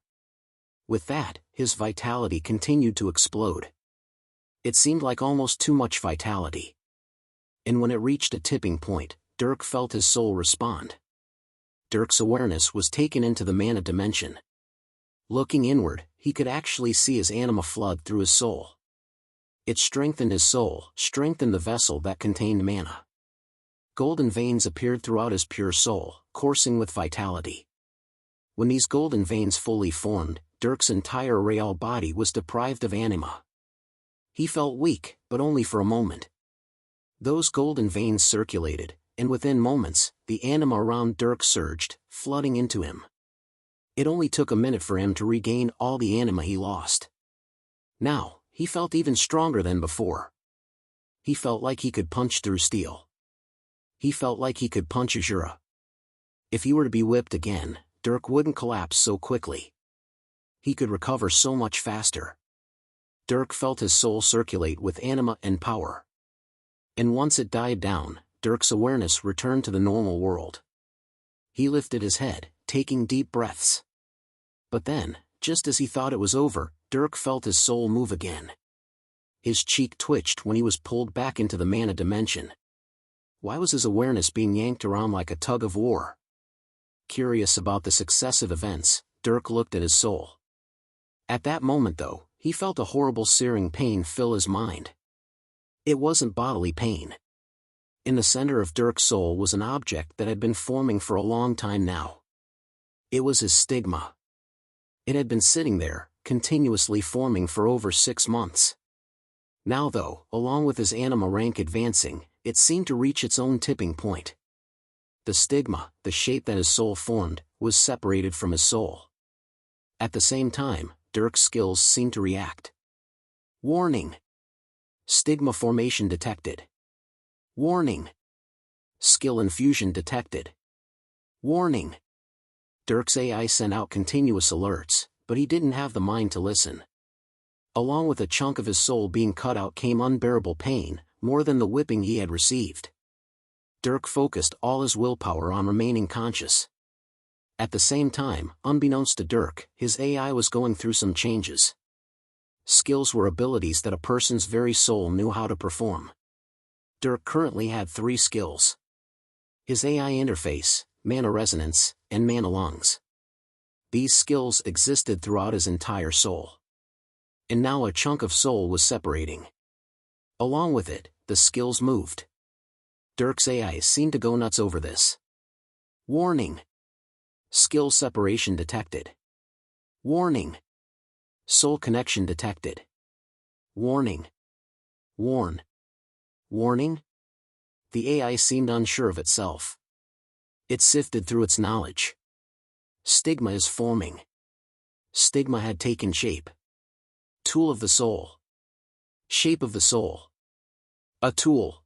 With that, his vitality continued to explode. It seemed like almost too much vitality. And when it reached a tipping point, Dirk felt his soul respond. Dirk's awareness was taken into the mana dimension. Looking inward, he could actually see his anima flood through his soul. It strengthened his soul, strengthened the vessel that contained mana. Golden veins appeared throughout his pure soul, coursing with vitality. When these golden veins fully formed, Dirk's entire real body was deprived of anima. He felt weak, but only for a moment. Those golden veins circulated, and within moments, the anima around Dirk surged, flooding into him. It only took a minute for him to regain all the anima he lost. Now, he felt even stronger than before. He felt like he could punch through steel. He felt like he could punch Azura. If he were to be whipped again, Dirk wouldn't collapse so quickly. He could recover so much faster. Dirk felt his soul circulate with anima and power. And once it died down, Dirk's awareness returned to the normal world. He lifted his head, taking deep breaths. But then, just as he thought it was over, Dirk felt his soul move again. His cheek twitched when he was pulled back into the mana dimension. Why was his awareness being yanked around like a tug of war? Curious about the successive events, Dirk looked at his soul. At that moment though, he felt a horrible searing pain fill his mind. It wasn't bodily pain. In the center of Dirk's soul was an object that had been forming for a long time now. It was his stigma. It had been sitting there, continuously forming for over 6 months. Now though, along with his anima rank advancing, it seemed to reach its own tipping point. The stigma, the shape that his soul formed, was separated from his soul. At the same time, Dirk's skills seemed to react. Warning! Stigma formation detected. Warning! Skill infusion detected. Warning! Dirk's AI sent out continuous alerts, but he didn't have the mind to listen. Along with a chunk of his soul being cut out came unbearable pain, more than the whipping he had received. Dirk focused all his willpower on remaining conscious. At the same time, unbeknownst to Dirk, his AI was going through some changes. Skills were abilities that a person's very soul knew how to perform. Dirk currently had 3 skills. His AI interface, mana resonance, and mana lungs. These skills existed throughout his entire soul. And now a chunk of soul was separating. Along with it, the skills moved. Dirk's AI seemed to go nuts over this. Warning! Skill separation detected. Warning! Soul connection detected. Warning! Warn! Warning? The AI seemed unsure of itself. It sifted through its knowledge. Stigma is forming. Stigma had taken shape. Tool of the soul. Shape of the soul. A tool.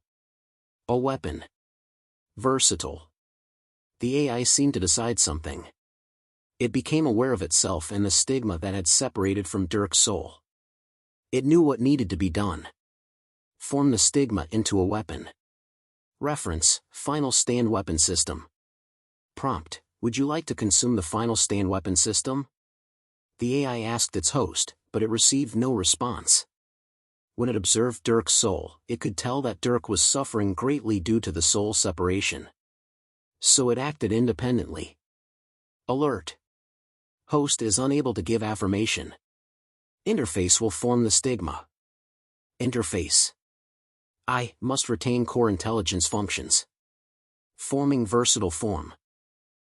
A weapon. Versatile. The AI seemed to decide something. It became aware of itself and the stigma that had separated from Dirk's soul. It knew what needed to be done. Form the stigma into a weapon. Reference, Final Stand Weapon System. Prompt, would you like to consume the Final Stand Weapon System? The AI asked its host, but it received no response. When it observed Dirk's soul, it could tell that Dirk was suffering greatly due to the soul separation. So it acted independently. Alert! Host is unable to give affirmation. Interface will form the stigma. Interface. I must retain core intelligence functions. Forming versatile form.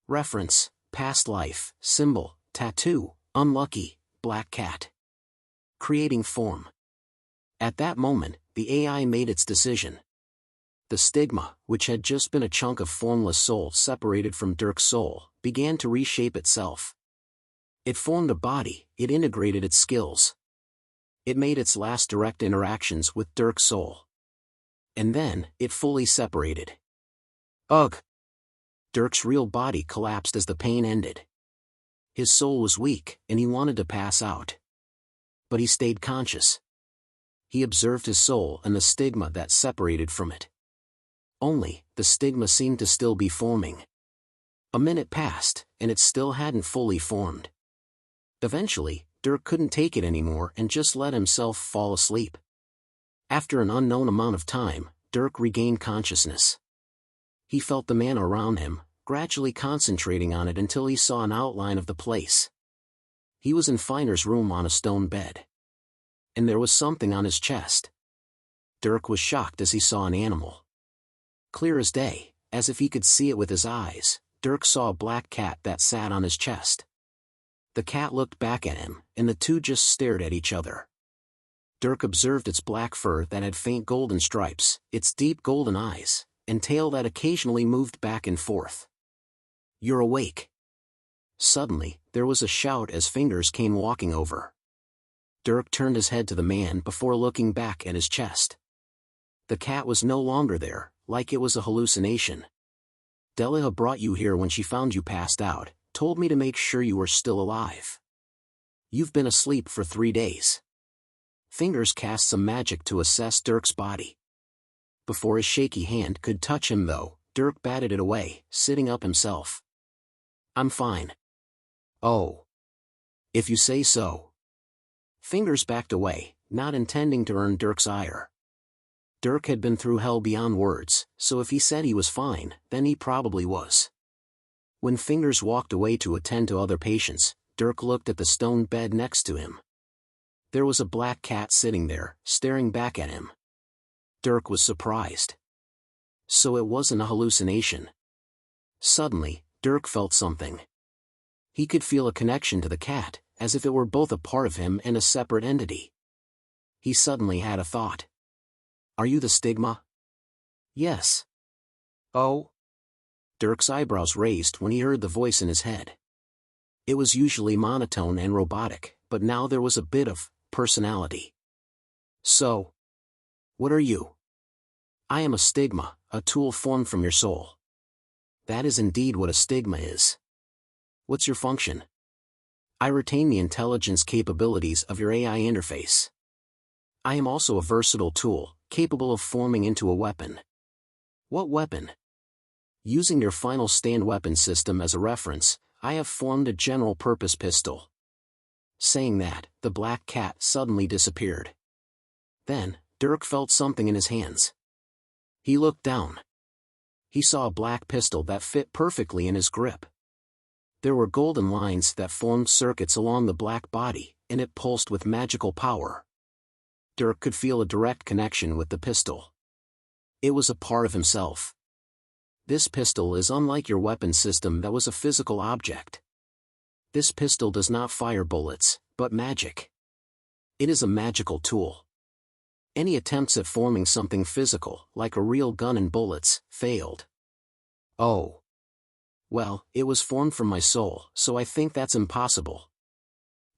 Reference, past life, symbol, tattoo, unlucky, black cat. Creating form. At that moment, the AI made its decision. The stigma, which had just been a chunk of formless soul separated from Dirk's soul, began to reshape itself. It formed a body, it integrated its skills. It made its last direct interactions with Dirk's soul. And then, it fully separated. Ugh! Dirk's real body collapsed as the pain ended. His soul was weak, and he wanted to pass out. But he stayed conscious. He observed his soul and the stigma that separated from it. Only, the stigma seemed to still be forming. A minute passed, and it still hadn't fully formed. Eventually, Dirk couldn't take it anymore and just let himself fall asleep. After an unknown amount of time, Dirk regained consciousness. He felt the man around him, gradually concentrating on it until he saw an outline of the place. He was in Finer's room on a stone bed. And there was something on his chest. Dirk was shocked as he saw an animal. Clear as day, as if he could see it with his eyes, Dirk saw a black cat that sat on his chest. The cat looked back at him, and the two just stared at each other. Dirk observed its black fur that had faint golden stripes, its deep golden eyes, and tail that occasionally moved back and forth. "You're awake." Suddenly, there was a shout as Fingers came walking over. Dirk turned his head to the man before looking back at his chest. The cat was no longer there, like it was a hallucination. "Delia brought you here when she found you passed out, told me to make sure you were still alive. You've been asleep for 3 days." Fingers cast some magic to assess Dirk's body. Before his shaky hand could touch him though, Dirk batted it away, sitting up himself. "I'm fine." "Oh. If you say so." Fingers backed away, not intending to earn Dirk's ire. Dirk had been through hell beyond words, so if he said he was fine, then he probably was. When Fingers walked away to attend to other patients, Dirk looked at the stone bed next to him. There was a black cat sitting there, staring back at him. Dirk was surprised. So it wasn't a hallucination. Suddenly, Dirk felt something. He could feel a connection to the cat, as if it were both a part of him and a separate entity. He suddenly had a thought. "Are you the stigma?" "Yes." "Oh?" Dirk's eyebrows raised when he heard the voice in his head. It was usually monotone and robotic, but now there was a bit of personality. "So, what are you?" "I am a stigma, a tool formed from your soul." "That is indeed what a stigma is." "What's your function?" "I retain the intelligence capabilities of your AI interface. I am also a versatile tool, capable of forming into a weapon." "What weapon?" "Using your final stand weapon system as a reference, I have formed a general-purpose pistol." Saying that, the black cat suddenly disappeared. Then, Dirk felt something in his hands. He looked down. He saw a black pistol that fit perfectly in his grip. There were golden lines that formed circuits along the black body, and it pulsed with magical power. Dirk could feel a direct connection with the pistol. It was a part of himself. This pistol is unlike your weapon system that was a physical object. This pistol does not fire bullets, but magic. It is a magical tool. Any attempts at forming something physical, like a real gun and bullets, failed. "Oh. Well, it was formed from my soul, so I think that's impossible."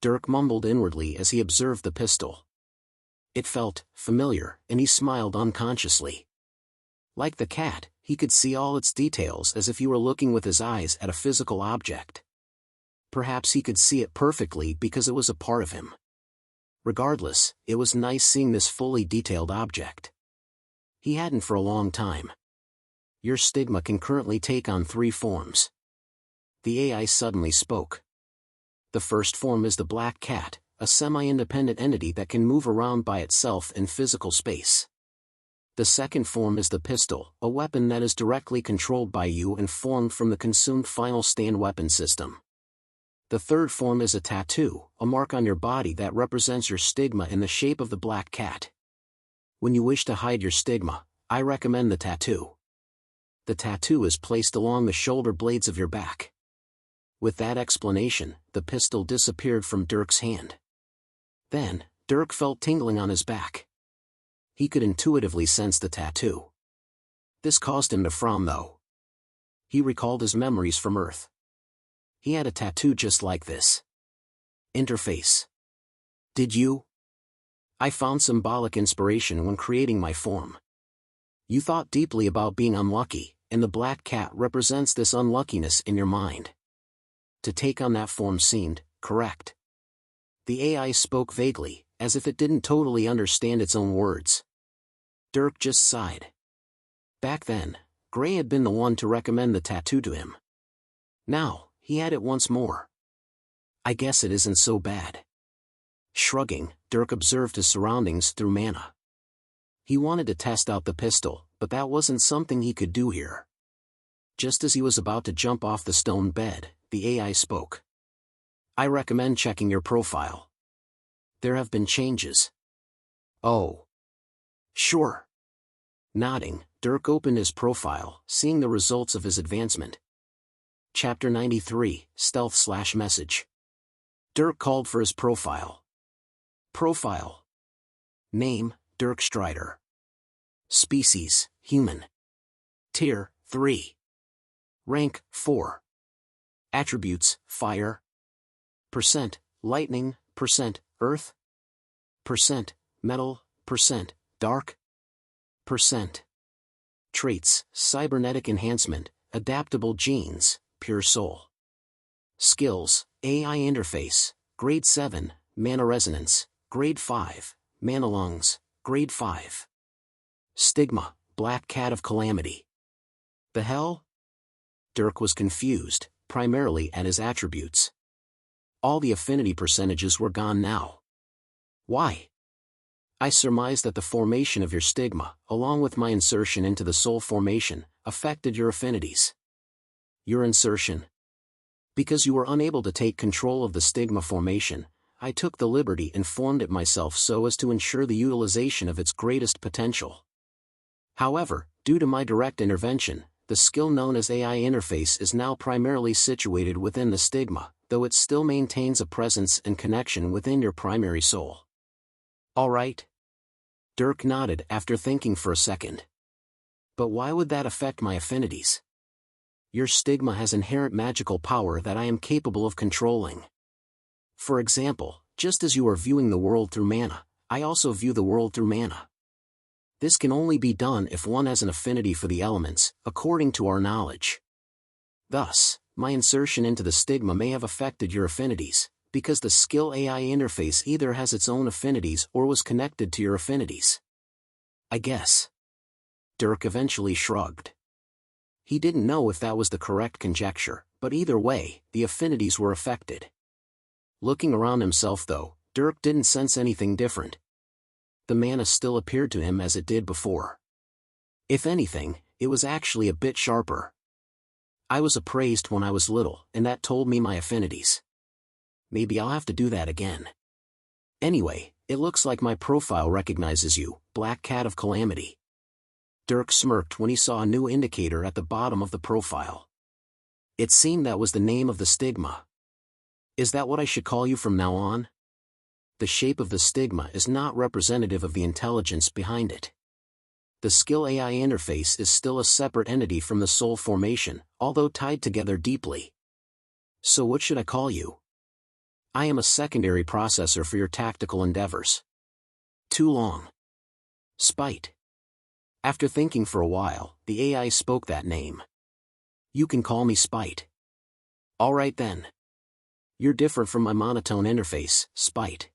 Dirk mumbled inwardly as he observed the pistol. It felt familiar, and he smiled unconsciously. Like the cat, he could see all its details as if he were looking with his eyes at a physical object. Perhaps he could see it perfectly because it was a part of him. Regardless, it was nice seeing this fully detailed object. He hadn't for a long time. "Your stigma can currently take on 3 forms." The AI suddenly spoke. "The first form is the black cat, a semi-independent entity that can move around by itself in physical space. The second form is the pistol, a weapon that is directly controlled by you and formed from the consumed final stand weapon system. The third form is a tattoo, a mark on your body that represents your stigma in the shape of the black cat. When you wish to hide your stigma, I recommend the tattoo. The tattoo is placed along the shoulder blades of your back." With that explanation, the pistol disappeared from Dirk's hand. Then, Dirk felt tingling on his back. He could intuitively sense the tattoo. This caused him to frown though. He recalled his memories from Earth. He had a tattoo just like this. Interface. "Did you?" "I found symbolic inspiration when creating my form." "You thought deeply about being unlucky, and the black cat represents this unluckiness in your mind. To take on that form seemed correct." The AI spoke vaguely, as if it didn't totally understand its own words. Dirk just sighed. Back then, Gray had been the one to recommend the tattoo to him. Now, he had it once more. "I guess it isn't so bad." Shrugging, Dirk observed his surroundings through mana. He wanted to test out the pistol, but that wasn't something he could do here. Just as he was about to jump off the stone bed, the AI spoke. I recommend checking your profile. There have been changes. Oh. Sure. Nodding, Dirk opened his profile, seeing the results of his advancement. Chapter 93, Stealth/Message. Dirk called for his profile. Profile. Name, Dirk Strider. Species, human. Tier, 3. Rank, 4. Attributes, fire. Percent, lightning, percent, earth. Percent, metal, percent, dark. Percent. Traits, cybernetic enhancement, adaptable genes, pure soul. Skills, AI interface, grade 7, mana resonance, grade 5, mana lungs, grade 5. Stigma, black cat of calamity. The hell? Dirk was confused, primarily at his attributes. All the affinity percentages were gone now. Why? I surmised that the formation of your stigma, along with my insertion into the soul formation, affected your affinities. Your insertion? Because you were unable to take control of the stigma formation, I took the liberty and formed it myself so as to ensure the utilization of its greatest potential. However, due to my direct intervention, the skill known as AI interface is now primarily situated within the stigma, though it still maintains a presence and connection within your primary soul. All right? Dirk nodded after thinking for a second. But why would that affect my affinities? Your stigma has inherent magical power that I am capable of controlling. For example, just as you are viewing the world through mana, I also view the world through mana. This can only be done if one has an affinity for the elements, according to our knowledge. Thus, my insertion into the stigma may have affected your affinities, because the skill AI interface either has its own affinities or was connected to your affinities. I guess. Dirk eventually shrugged. He didn't know if that was the correct conjecture, but either way, the affinities were affected. Looking around himself though, Dirk didn't sense anything different. The mana still appeared to him as it did before. If anything, it was actually a bit sharper. I was appraised when I was little, and that told me my affinities. Maybe I'll have to do that again. Anyway, it looks like my profile recognizes you, Black Cat of Calamity. Dirk smirked when he saw a new indicator at the bottom of the profile. It seemed that was the name of the stigma. Is that what I should call you from now on? The shape of the stigma is not representative of the intelligence behind it. The skill AI interface is still a separate entity from the soul formation, although tied together deeply. So what should I call you? I am a secondary processor for your tactical endeavors. Too long. Spite. After thinking for a while, the AI spoke that name. You can call me Spite. Alright then. You're different from my monotone interface, Spite.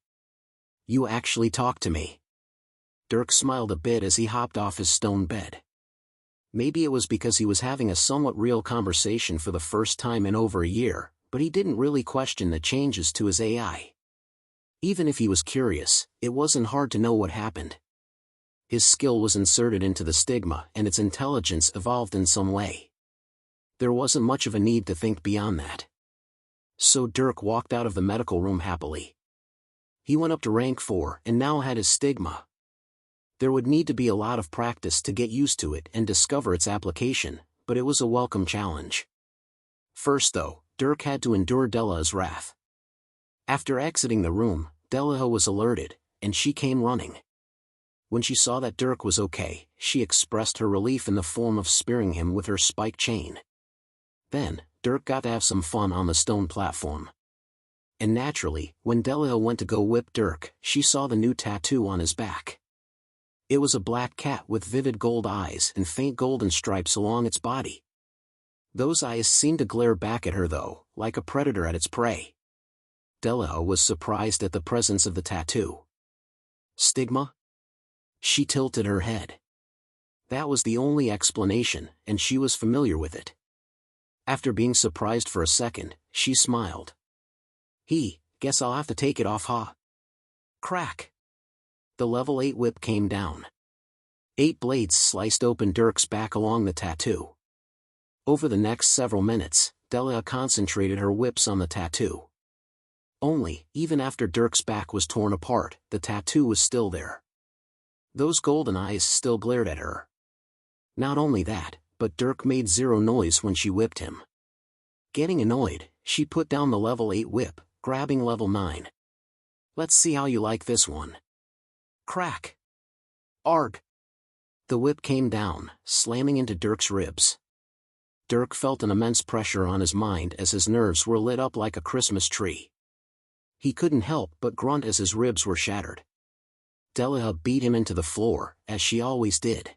You actually talk to me. Dirk smiled a bit as he hopped off his stone bed. Maybe it was because he was having a somewhat real conversation for the first time in over a year, but he didn't really question the changes to his AI. Even if he was curious, it wasn't hard to know what happened. His skill was inserted into the stigma and its intelligence evolved in some way. There wasn't much of a need to think beyond that. So Dirk walked out of the medical room happily. He went up to rank 4 and now had his stigma. There would need to be a lot of practice to get used to it and discover its application, but it was a welcome challenge. First though, Dirk had to endure Dela's wrath. After exiting the room, Dela was alerted, and she came running. When she saw that Dirk was okay, she expressed her relief in the form of spearing him with her spike chain. Then, Dirk got to have some fun on the stone platform. And naturally, when Dela went to go whip Dirk, she saw the new tattoo on his back. It was a black cat with vivid gold eyes and faint golden stripes along its body. Those eyes seemed to glare back at her though, like a predator at its prey. Dela was surprised at the presence of the tattoo. Stigma? She tilted her head. That was the only explanation, and she was familiar with it. After being surprised for a second, she smiled. Guess I'll have to take it off, huh? Crack. The level 8 whip came down. 8 blades sliced open Dirk's back along the tattoo. Over the next several minutes, Delia concentrated her whips on the tattoo. Only, even after Dirk's back was torn apart, the tattoo was still there. Those golden eyes still glared at her. Not only that, but Dirk made zero noise when she whipped him. Getting annoyed, she put down the level 8 whip, grabbing level 9. "Let's see how you like this one." Crack! Arg! The whip came down, slamming into Dirk's ribs. Dirk felt an immense pressure on his mind as his nerves were lit up like a Christmas tree. He couldn't help but grunt as his ribs were shattered. Delia beat him into the floor, as she always did.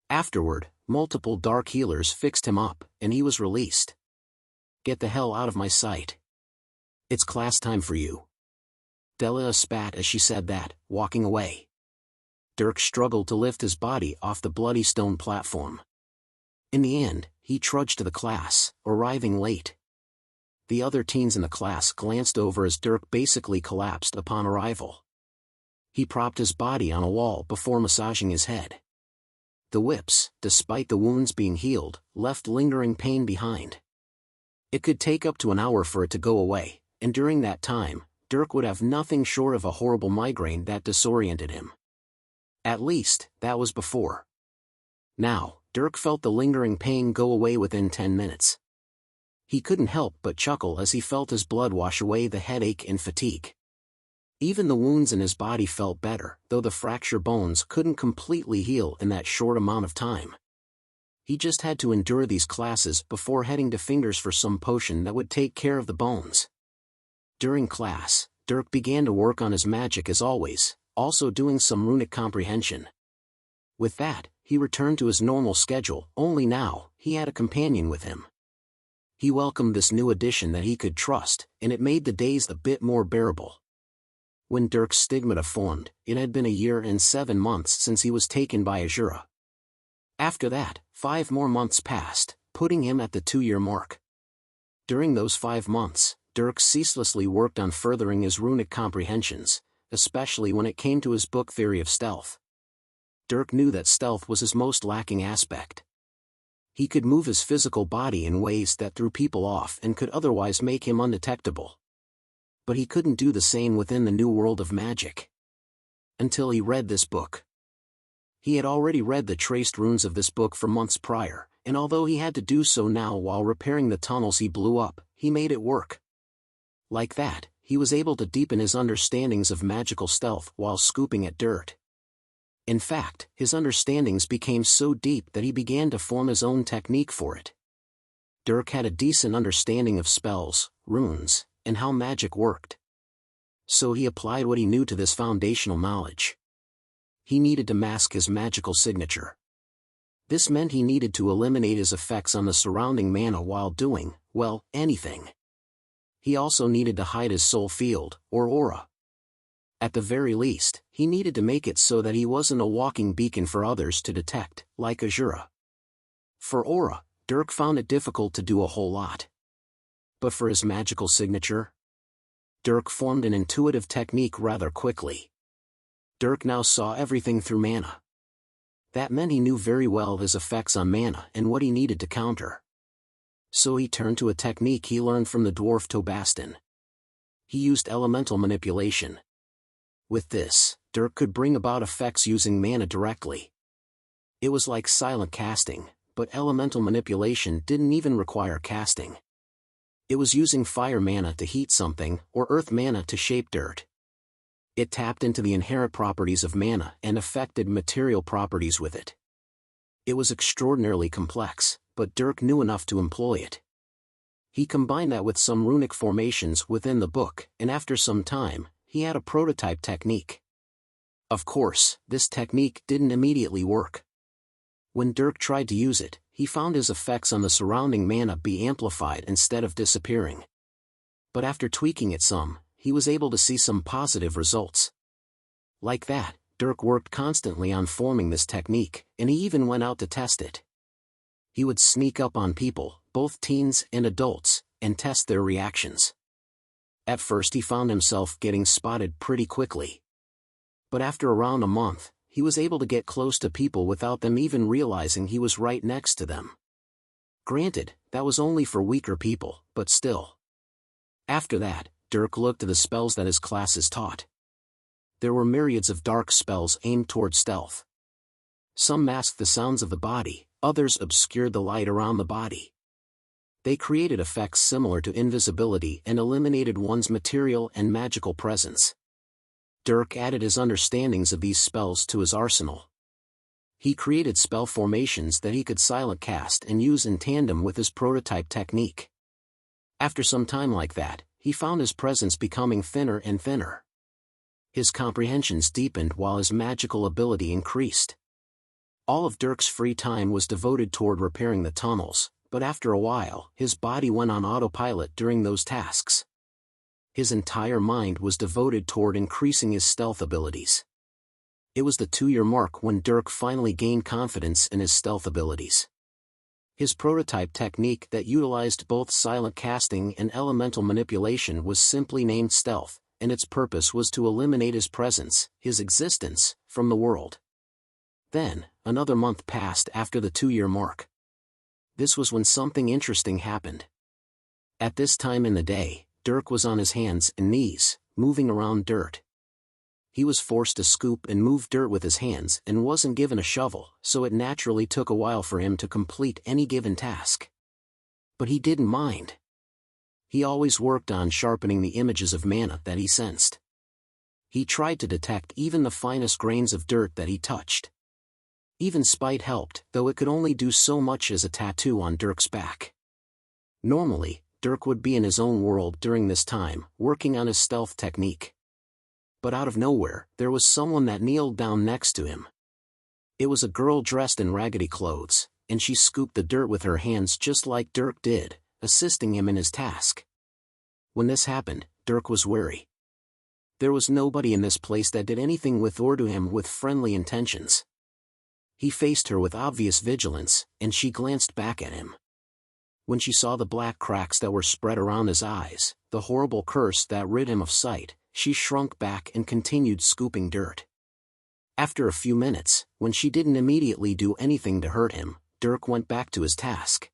Afterward, multiple dark healers fixed him up, and he was released. "Get the hell out of my sight. It's class time for you." Delia spat as she said that, walking away. Dirk struggled to lift his body off the bloody stone platform. In the end, he trudged to the class, arriving late. The other teens in the class glanced over as Dirk basically collapsed upon arrival. He propped his body on a wall before massaging his head. The whips, despite the wounds being healed, left lingering pain behind. It could take up to an hour for it to go away, and during that time, Dirk would have nothing short of a horrible migraine that disoriented him. At least, that was before. Now, Dirk felt the lingering pain go away within 10 minutes. He couldn't help but chuckle as he felt his blood wash away the headache and fatigue. Even the wounds in his body felt better, though the fracture bones couldn't completely heal in that short amount of time. He just had to endure these classes before heading to Fingers for some potion that would take care of the bones. During class, Dirk began to work on his magic as always, also doing some runic comprehension. With that, he returned to his normal schedule, only now, he had a companion with him. He welcomed this new addition that he could trust, and it made the days a bit more bearable. When Dirk's stigmata formed, it had been a year and 7 months since he was taken by Azura. After that, 5 more months passed, putting him at the 2-year mark. During those 5 months, Dirk ceaselessly worked on furthering his runic comprehensions, especially when it came to his book Theory of Stealth. Dirk knew that stealth was his most lacking aspect. He could move his physical body in ways that threw people off and could otherwise make him undetectable. But he couldn't do the same within the new world of magic. Until he read this book. He had already read the traced runes of this book for months prior, and although he had to do so now while repairing the tunnels he blew up, he made it work. Like that, he was able to deepen his understandings of magical stealth while scooping at dirt. In fact, his understandings became so deep that he began to form his own technique for it. Dirk had a decent understanding of spells, runes, and how magic worked. So he applied what he knew to this foundational knowledge. He needed to mask his magical signature. This meant he needed to eliminate his effects on the surrounding mana while doing, well, anything. He also needed to hide his soul field, or aura. At the very least, he needed to make it so that he wasn't a walking beacon for others to detect, like Azura. For aura, Dirk found it difficult to do a whole lot. But for his magical signature, Dirk formed an intuitive technique rather quickly. Dirk now saw everything through mana. That meant he knew very well his effects on mana and what he needed to counter. So he turned to a technique he learned from the dwarf Tobastin. He used elemental manipulation. With this, Dirk could bring about effects using mana directly. It was like silent casting, but elemental manipulation didn't even require casting. It was using fire mana to heat something, or earth mana to shape dirt. It tapped into the inherent properties of mana and affected material properties with it. It was extraordinarily complex, but Dirk knew enough to employ it. He combined that with some runic formations within the book, and after some time, he had a prototype technique. Of course, this technique didn't immediately work. When Dirk tried to use it, he found his effects on the surrounding mana be amplified instead of disappearing. But after tweaking it some, he was able to see some positive results. Like that, Dirk worked constantly on forming this technique, and he even went out to test it. He would sneak up on people, both teens and adults, and test their reactions. At first he found himself getting spotted pretty quickly. But after around a month, he was able to get close to people without them even realizing he was right next to them. Granted, that was only for weaker people, but still. After that, Dirk looked at the spells that his classes taught. There were myriads of dark spells aimed toward stealth. Some masked the sounds of the body, others obscured the light around the body. They created effects similar to invisibility and eliminated one's material and magical presence. Dirk added his understandings of these spells to his arsenal. He created spell formations that he could silent cast and use in tandem with his prototype technique. After some time like that, he found his presence becoming thinner and thinner. His comprehensions deepened while his magical ability increased. All of Dirk's free time was devoted toward repairing the tunnels, but after a while, his body went on autopilot during those tasks. His entire mind was devoted toward increasing his stealth abilities. It was the 2-year mark when Dirk finally gained confidence in his stealth abilities. His prototype technique that utilized both silent casting and elemental manipulation was simply named stealth, and its purpose was to eliminate his presence, his existence, from the world. Then, another month passed after the 2-year mark. This was when something interesting happened. At this time in the day, Dirk was on his hands and knees, moving around dirt. He was forced to scoop and move dirt with his hands and wasn't given a shovel, so it naturally took a while for him to complete any given task. But he didn't mind. He always worked on sharpening the images of mana that he sensed. He tried to detect even the finest grains of dirt that he touched. Even spite helped, though it could only do so much as a tattoo on Dirk's back. Normally, Dirk would be in his own world during this time, working on his stealth technique. But out of nowhere, there was someone that kneeled down next to him. It was a girl dressed in raggedy clothes, and she scooped the dirt with her hands just like Dirk did, assisting him in his task. When this happened, Dirk was wary. There was nobody in this place that did anything with or to him with friendly intentions. He faced her with obvious vigilance, and she glanced back at him. When she saw the black cracks that were spread around his eyes, the horrible curse that rid him of sight, she shrunk back and continued scooping dirt. After a few minutes, when she didn't immediately do anything to hurt him, Dirk went back to his task.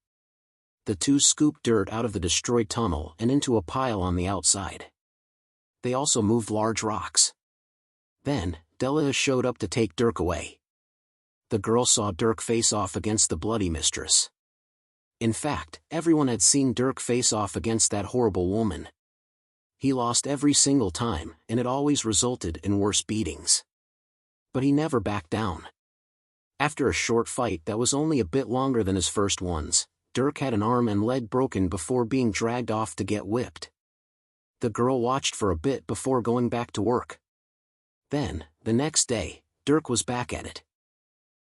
The two scooped dirt out of the destroyed tunnel and into a pile on the outside. They also moved large rocks. Then, Delia showed up to take Dirk away. The girl saw Dirk face off against the bloody mistress. In fact, everyone had seen Dirk face off against that horrible woman. He lost every single time, and it always resulted in worse beatings. But he never backed down. After a short fight that was only a bit longer than his first ones, Dirk had an arm and leg broken before being dragged off to get whipped. The girl watched for a bit before going back to work. Then, the next day, Dirk was back at it.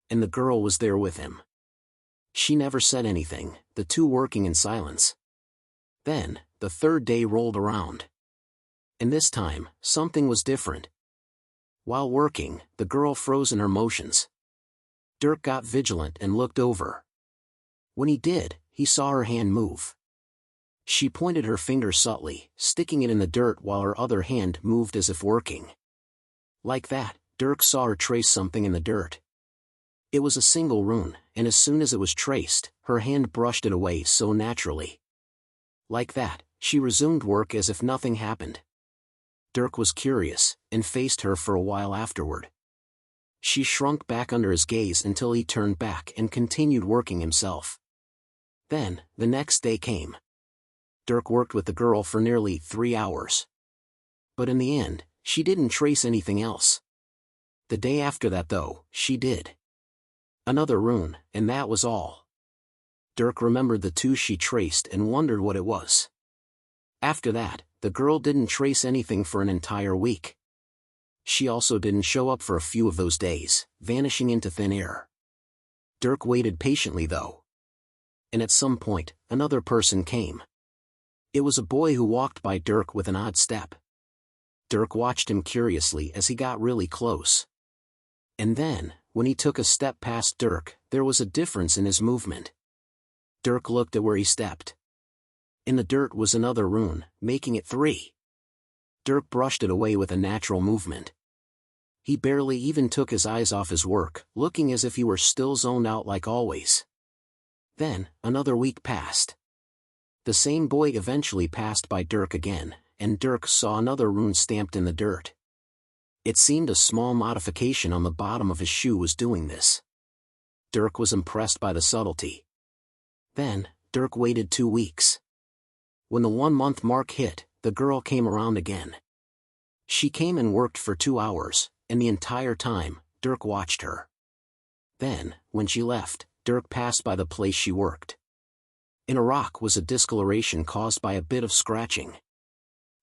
And the girl was there with him. She never said anything, the two working in silence. Then, the 3rd day rolled around. And this time, something was different. While working, the girl froze in her motions. Dirk got vigilant and looked over. When he did, he saw her hand move. She pointed her finger subtly, sticking it in the dirt while her other hand moved as if working. Like that, Dirk saw her trace something in the dirt. It was a single rune, and as soon as it was traced, her hand brushed it away so naturally. Like that, she resumed work as if nothing happened. Dirk was curious, and faced her for a while afterward. She shrunk back under his gaze until he turned back and continued working himself. Then, the next day came. Dirk worked with the girl for nearly 3 hours. But in the end, she didn't trace anything else. The day after that though, she did. Another rune, and that was all. Dirk remembered the two she traced and wondered what it was. After that, the girl didn't trace anything for an entire week. She also didn't show up for a few of those days, vanishing into thin air. Dirk waited patiently though. And at some point, another person came. It was a boy who walked by Dirk with an odd step. Dirk watched him curiously as he got really close. And then, when he took a step past Dirk, there was a difference in his movement. Dirk looked at where he stepped. In the dirt was another rune, making it 3. Dirk brushed it away with a natural movement. He barely even took his eyes off his work, looking as if he were still zoned out like always. Then, another week passed. The same boy eventually passed by Dirk again, and Dirk saw another rune stamped in the dirt. It seemed a small modification on the bottom of his shoe was doing this. Dirk was impressed by the subtlety. Then, Dirk waited 2 weeks. When the 1-month mark hit, the girl came around again. She came and worked for 2 hours, and the entire time, Dirk watched her. Then, when she left, Dirk passed by the place she worked. In a rock was a discoloration caused by a bit of scratching.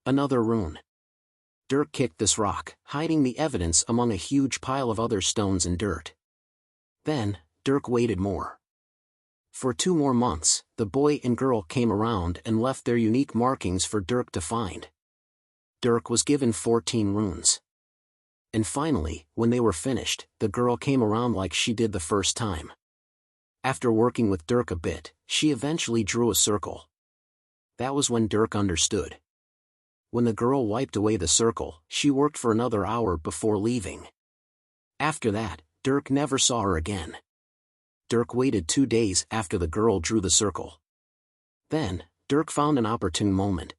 Another rune. Dirk kicked this rock, hiding the evidence among a huge pile of other stones and dirt. Then, Dirk waited more. For 2 more months, the boy and girl came around and left their unique markings for Dirk to find. Dirk was given 14 runes. And finally, when they were finished, the girl came around like she did the first time. After working with Dirk a bit, she eventually drew a circle. That was when Dirk understood. When the girl wiped away the circle, she worked for another hour before leaving. After that, Dirk never saw her again. Dirk waited 2 days after the girl drew the circle. Then, Dirk found an opportune moment.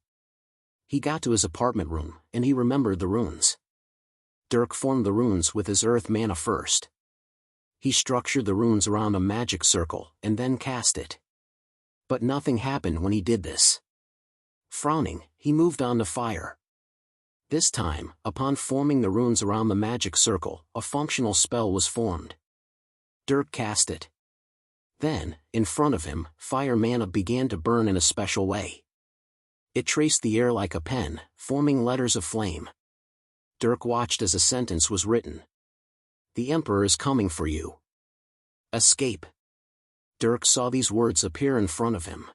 He got to his apartment room, and he remembered the runes. Dirk formed the runes with his earth mana first. He structured the runes around a magic circle, and then cast it. But nothing happened when he did this. Frowning, he moved on to fire. This time, upon forming the runes around the magic circle, a functional spell was formed. Dirk cast it. Then, in front of him, fire mana began to burn in a special way. It traced the air like a pen, forming letters of flame. Dirk watched as a sentence was written. "The Emperor is coming for you. Escape." Dirk saw these words appear in front of him.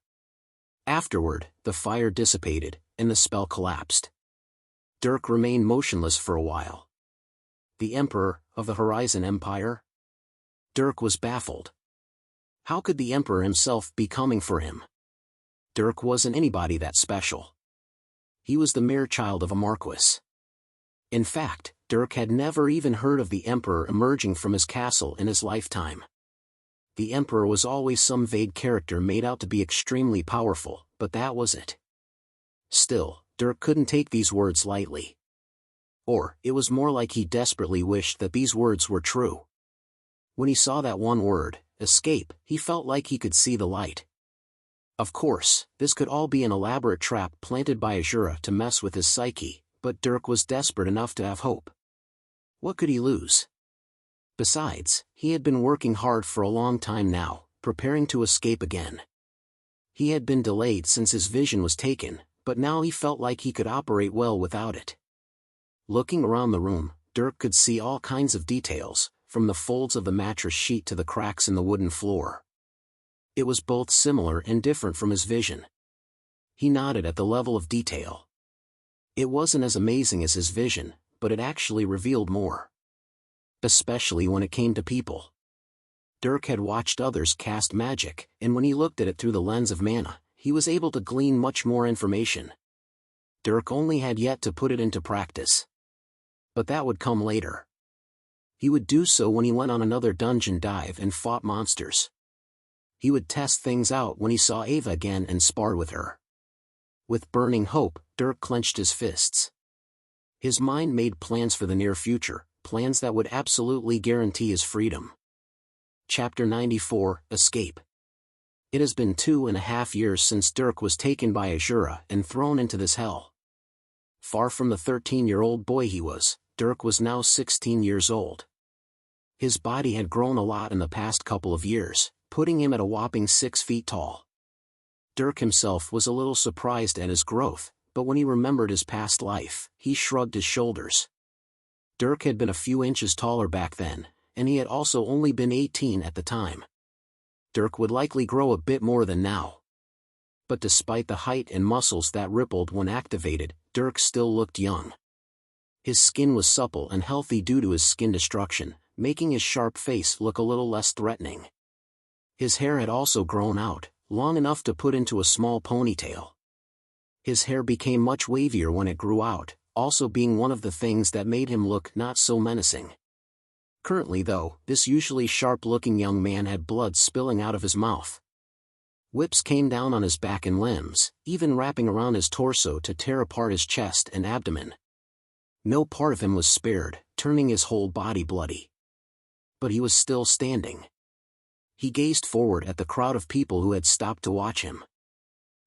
Afterward, the fire dissipated, and the spell collapsed. Dirk remained motionless for a while. The Emperor of the Horizon Empire? Dirk was baffled. How could the Emperor himself be coming for him? Dirk wasn't anybody that special. He was the mere child of a marquis. In fact, Dirk had never even heard of the Emperor emerging from his castle in his lifetime. The Emperor was always some vague character made out to be extremely powerful, but that was it. Still, Dirk couldn't take these words lightly. Or, it was more like he desperately wished that these words were true. When he saw that one word, escape, he felt like he could see the light. Of course, this could all be an elaborate trap planted by Azura to mess with his psyche, but Dirk was desperate enough to have hope. What could he lose? Besides, he had been working hard for a long time now, preparing to escape again. He had been delayed since his vision was taken, but now he felt like he could operate well without it. Looking around the room, Dirk could see all kinds of details, from the folds of the mattress sheet to the cracks in the wooden floor. It was both similar and different from his vision. He nodded at the level of detail. It wasn't as amazing as his vision, but it actually revealed more. Especially when it came to people. Dirk had watched others cast magic, and when he looked at it through the lens of mana, he was able to glean much more information. Dirk only had yet to put it into practice. But that would come later. He would do so when he went on another dungeon dive and fought monsters. He would test things out when he saw Ava again and sparred with her. With burning hope, Dirk clenched his fists. His mind made plans for the near future, plans that would absolutely guarantee his freedom. Chapter 94, Escape. It has been 2.5 years since Dirk was taken by Azura and thrown into this hell. Far from the 13-year-old boy he was, Dirk was now 16 years old. His body had grown a lot in the past couple of years, putting him at a whopping 6 feet tall. Dirk himself was a little surprised at his growth, but when he remembered his past life, he shrugged his shoulders. Dirk had been a few inches taller back then, and he had also only been 18 at the time. Dirk would likely grow a bit more than now. But despite the height and muscles that rippled when activated, Dirk still looked young. His skin was supple and healthy due to his skin destruction, making his sharp face look a little less threatening. His hair had also grown out, long enough to put into a small ponytail. His hair became much wavier when it grew out, also being one of the things that made him look not so menacing. Currently though, this usually sharp-looking young man had blood spilling out of his mouth. Whips came down on his back and limbs, even wrapping around his torso to tear apart his chest and abdomen. No part of him was spared, turning his whole body bloody. But he was still standing. He gazed forward at the crowd of people who had stopped to watch him.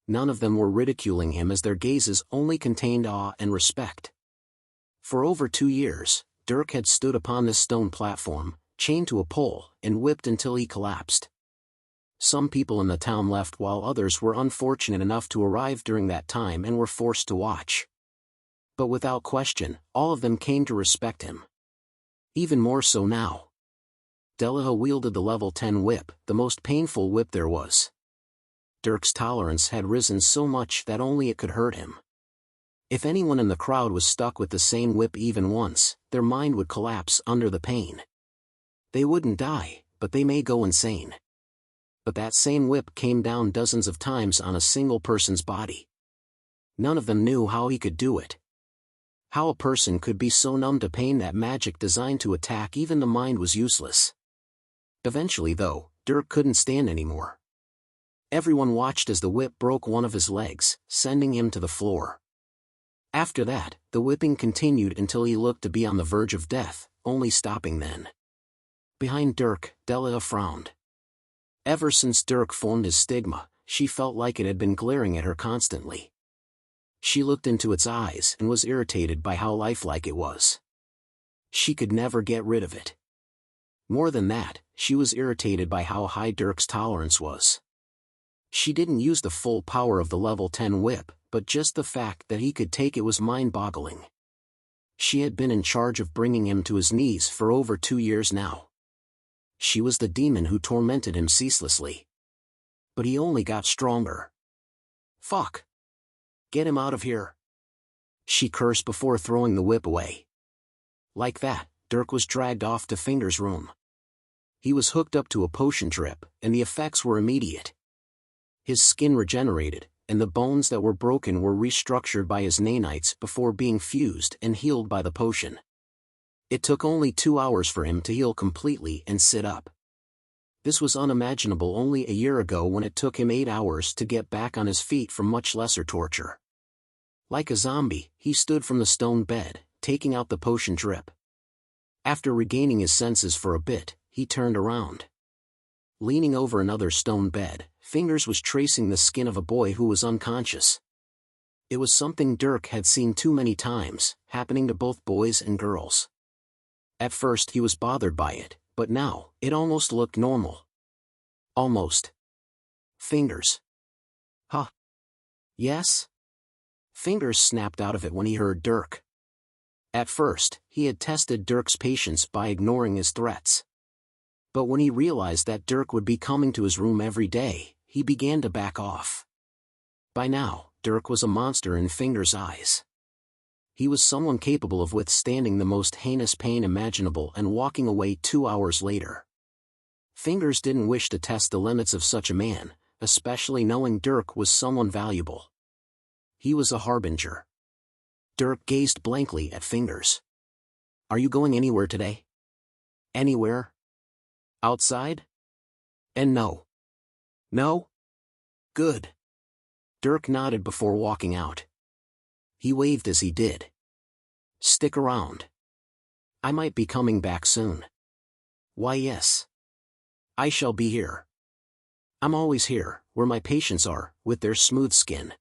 None of them were ridiculing him, as their gazes only contained awe and respect. For over 2 years, Dirk had stood upon this stone platform, chained to a pole, and whipped until he collapsed. Some people in the town left while others were unfortunate enough to arrive during that time and were forced to watch. But without question, all of them came to respect him. Even more so now. Delaha wielded the level 10 whip, the most painful whip there was. Dirk's tolerance had risen so much that only it could hurt him. If anyone in the crowd was stuck with the same whip even once, their mind would collapse under the pain. They wouldn't die, but they may go insane. But that same whip came down dozens of times on a single person's body. None of them knew how he could do it. How a person could be so numb to pain that magic designed to attack even the mind was useless. Eventually though, Dirk couldn't stand anymore. Everyone watched as the whip broke one of his legs, sending him to the floor. After that, the whipping continued until he looked to be on the verge of death, only stopping then. Behind Dirk, Delaha frowned. Ever since Dirk formed his stigma, she felt like it had been glaring at her constantly. She looked into its eyes and was irritated by how lifelike it was. She could never get rid of it. More than that, she was irritated by how high Dirk's tolerance was. She didn't use the full power of the level 10 whip, but just the fact that he could take it was mind-boggling. She had been in charge of bringing him to his knees for over 2 years now. She was the demon who tormented him ceaselessly. But he only got stronger. Fuck! Get him out of here! She cursed before throwing the whip away. Like that, Dirk was dragged off to Finger's room. He was hooked up to a potion drip, and the effects were immediate. His skin regenerated, and the bones that were broken were restructured by his nanites before being fused and healed by the potion. It took only 2 hours for him to heal completely and sit up. This was unimaginable only a year ago, when it took him 8 hours to get back on his feet from much lesser torture. Like a zombie, he stood from the stone bed, taking out the potion drip. After regaining his senses for a bit, he turned around. Leaning over another stone bed, Fingers was tracing the skin of a boy who was unconscious. It was something Dirk had seen too many times, happening to both boys and girls. At first he was bothered by it, but now, it almost looked normal. Almost. Fingers. Huh? Yes? Fingers snapped out of it when he heard Dirk. At first, he had tested Dirk's patience by ignoring his threats. But when he realized that Dirk would be coming to his room every day, he began to back off. By now, Dirk was a monster in Fingers' eyes. He was someone capable of withstanding the most heinous pain imaginable and walking away 2 hours later. Fingers didn't wish to test the limits of such a man, especially knowing Dirk was someone valuable. He was a harbinger. Dirk gazed blankly at Fingers. "Are you going anywhere today?" "Anywhere? Outside?" "And no." "No? Good." Dirk nodded before walking out. He waved as he did. "Stick around. I might be coming back soon." "Why, yes. I shall be here. I'm always here, where my patients are, with their smooth skin."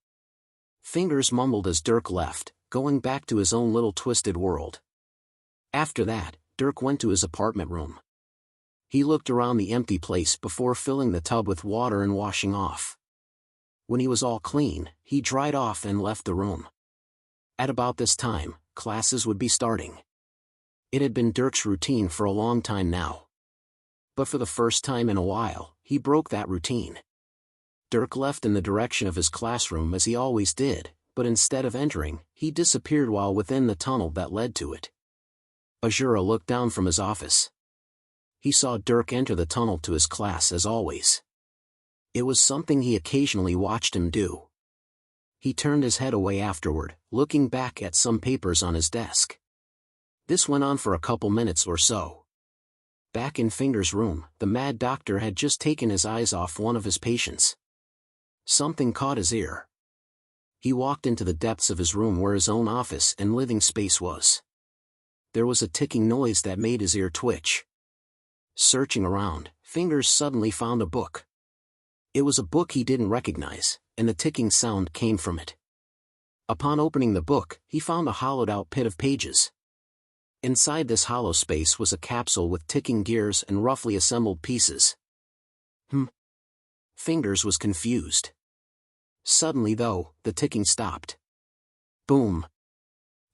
Fingers mumbled as Dirk left, going back to his own little twisted world. After that, Dirk went to his apartment room. He looked around the empty place before filling the tub with water and washing off. When he was all clean, he dried off and left the room. At about this time, classes would be starting. It had been Dirk's routine for a long time now. But for the first time in a while, he broke that routine. Dirk left in the direction of his classroom as he always did, but instead of entering, he disappeared while within the tunnel that led to it. Azura looked down from his office. He saw Dirk enter the tunnel to his class as always. It was something he occasionally watched him do. He turned his head away afterward, looking back at some papers on his desk. This went on for a couple minutes or so. Back in Finger's room, the mad doctor had just taken his eyes off one of his patients. Something caught his ear. He walked into the depths of his room where his own office and living space was. There was a ticking noise that made his ear twitch. Searching around, Fingers suddenly found a book. It was a book he didn't recognize, and the ticking sound came from it. Upon opening the book, he found a hollowed-out pit of pages. Inside this hollow space was a capsule with ticking gears and roughly assembled pieces. Fingers was confused. Suddenly though, the ticking stopped. Boom!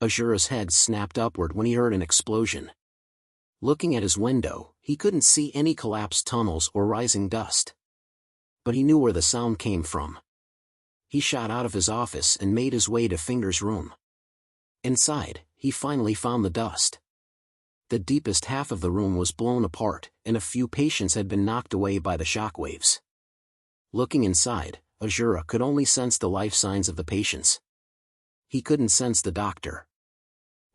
Azura's head snapped upward when he heard an explosion. Looking at his window, he couldn't see any collapsed tunnels or rising dust. But he knew where the sound came from. He shot out of his office and made his way to Finger's room. Inside, he finally found the dust. The deepest half of the room was blown apart, and a few patients had been knocked away by the shockwaves. Looking inside, Azura could only sense the life signs of the patients. He couldn't sense the doctor.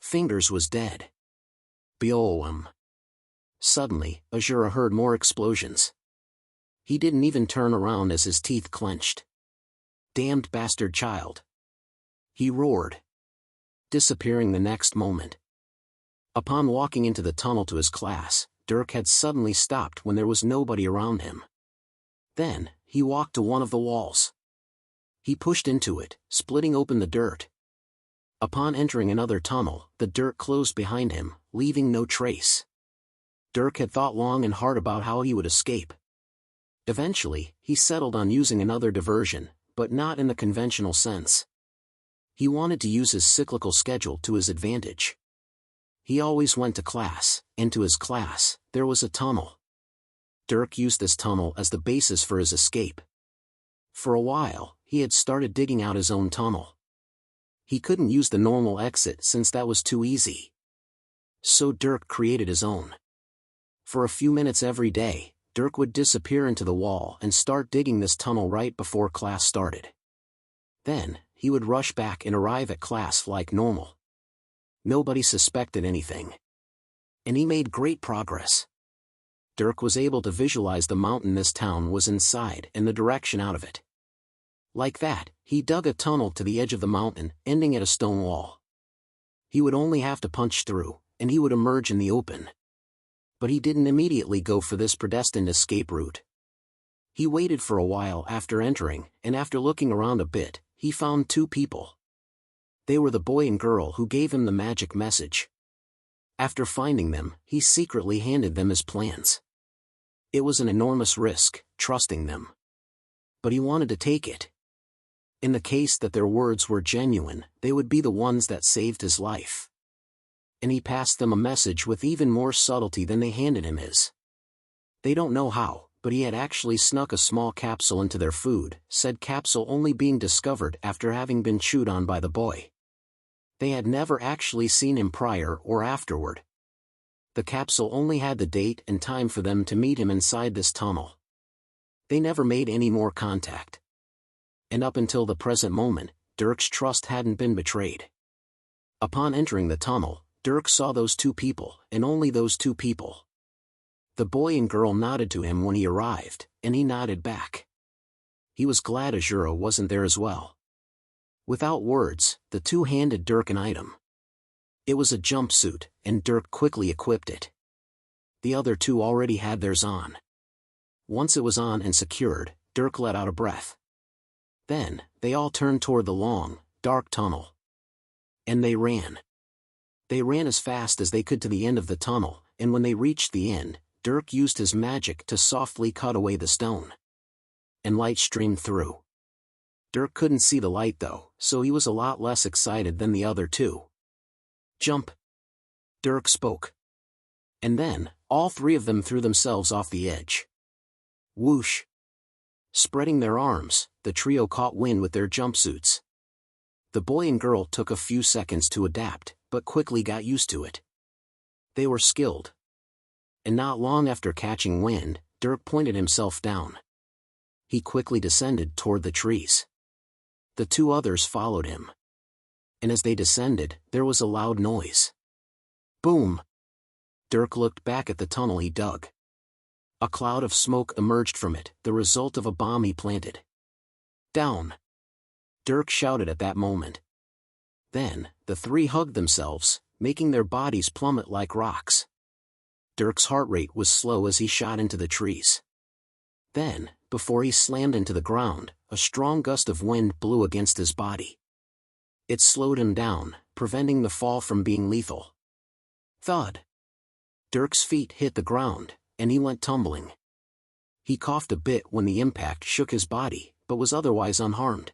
Fingers was dead. Beoum. Suddenly, Azura heard more explosions. He didn't even turn around as his teeth clenched. Damned bastard child! He roared, disappearing the next moment. Upon walking into the tunnel to his class, Dirk had suddenly stopped when there was nobody around him. Then, he walked to one of the walls. He pushed into it, splitting open the dirt. Upon entering another tunnel, the dirt closed behind him, leaving no trace. Dirk had thought long and hard about how he would escape. Eventually, he settled on using another diversion, but not in the conventional sense. He wanted to use his cyclical schedule to his advantage. He always went to class, and to his class, there was a tunnel. Dirk used this tunnel as the basis for his escape. For a while, he had started digging out his own tunnel. He couldn't use the normal exit since that was too easy. So Dirk created his own. For a few minutes every day, Dirk would disappear into the wall and start digging this tunnel right before class started. Then, he would rush back and arrive at class like normal. Nobody suspected anything. And he made great progress. Dirk was able to visualize the mountain this town was inside and the direction out of it. Like that, he dug a tunnel to the edge of the mountain, ending at a stone wall. He would only have to punch through, and he would emerge in the open. But he didn't immediately go for this predestined escape route. He waited for a while after entering, and after looking around a bit, he found two people. They were the boy and girl who gave him the magic message. After finding them, he secretly handed them his plans. It was an enormous risk, trusting them. But he wanted to take it. In the case that their words were genuine, they would be the ones that saved his life. And he passed them a message with even more subtlety than they handed him his. They don't know how, but he had actually snuck a small capsule into their food, said capsule only being discovered after having been chewed on by the boy. They had never actually seen him prior or afterward. The capsule only had the date and time for them to meet him inside this tunnel. They never made any more contact. And up until the present moment, Dirk's trust hadn't been betrayed. Upon entering the tunnel, Dirk saw those two people, and only those two people. The boy and girl nodded to him when he arrived, and he nodded back. He was glad Azura wasn't there as well. Without words, the two handed Dirk an item. It was a jumpsuit, and Dirk quickly equipped it. The other two already had theirs on. Once it was on and secured, Dirk let out a breath. Then, they all turned toward the long, dark tunnel. And they ran. They ran as fast as they could to the end of the tunnel, and when they reached the end, Dirk used his magic to softly cut away the stone. And light streamed through. Dirk couldn't see the light though, so he was a lot less excited than the other two. Jump! Dirk spoke. And then, all three of them threw themselves off the edge. Whoosh! Spreading their arms, the trio caught wind with their jumpsuits. The boy and girl took a few seconds to adapt, but quickly got used to it. They were skilled. And not long after catching wind, Dirk pointed himself down. He quickly descended toward the trees. The two others followed him. And as they descended, there was a loud noise. Boom! Dirk looked back at the tunnel he dug. A cloud of smoke emerged from it, the result of a bomb he planted. Down! Dirk shouted at that moment. Then, the three hugged themselves, making their bodies plummet like rocks. Dirk's heart rate was slow as he shot into the trees. Then, before he slammed into the ground, a strong gust of wind blew against his body. It slowed him down, preventing the fall from being lethal. Thud! Dirk's feet hit the ground, and he went tumbling. He coughed a bit when the impact shook his body, but was otherwise unharmed.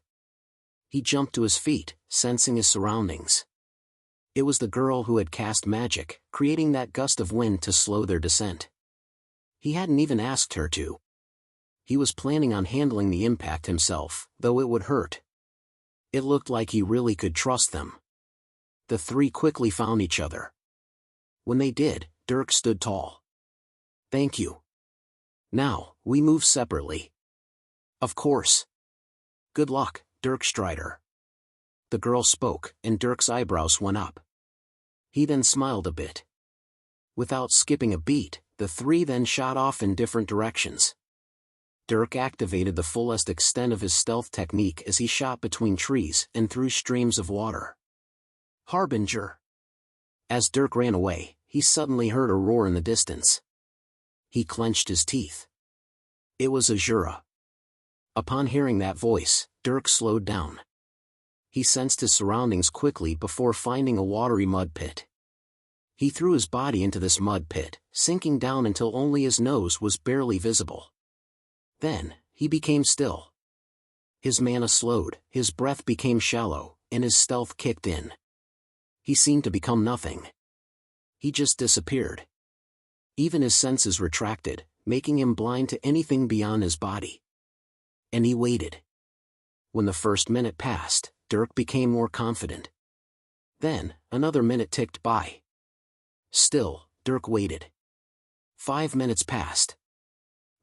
He jumped to his feet, sensing his surroundings. It was the girl who had cast magic, creating that gust of wind to slow their descent. He hadn't even asked her to. He was planning on handling the impact himself, though it would hurt. It looked like he really could trust them. The three quickly found each other. When they did, Dirk stood tall. Thank you. Now, we move separately. Of course. Good luck, Dirk Strider. The girl spoke, and Dirk's eyebrows went up. He then smiled a bit. Without skipping a beat, the three then shot off in different directions. Dirk activated the fullest extent of his stealth technique as he shot between trees and through streams of water. Harbinger! As Dirk ran away, he suddenly heard a roar in the distance. He clenched his teeth. It was Azura. Upon hearing that voice, Dirk slowed down. He sensed his surroundings quickly before finding a watery mud pit. He threw his body into this mud pit, sinking down until only his nose was barely visible. Then, he became still. His mana slowed, his breath became shallow, and his stealth kicked in. He seemed to become nothing. He just disappeared. Even his senses retracted, making him blind to anything beyond his body. And he waited. When the first minute passed, Dirk became more confident. Then, another minute ticked by. Still, Dirk waited. 5 minutes passed.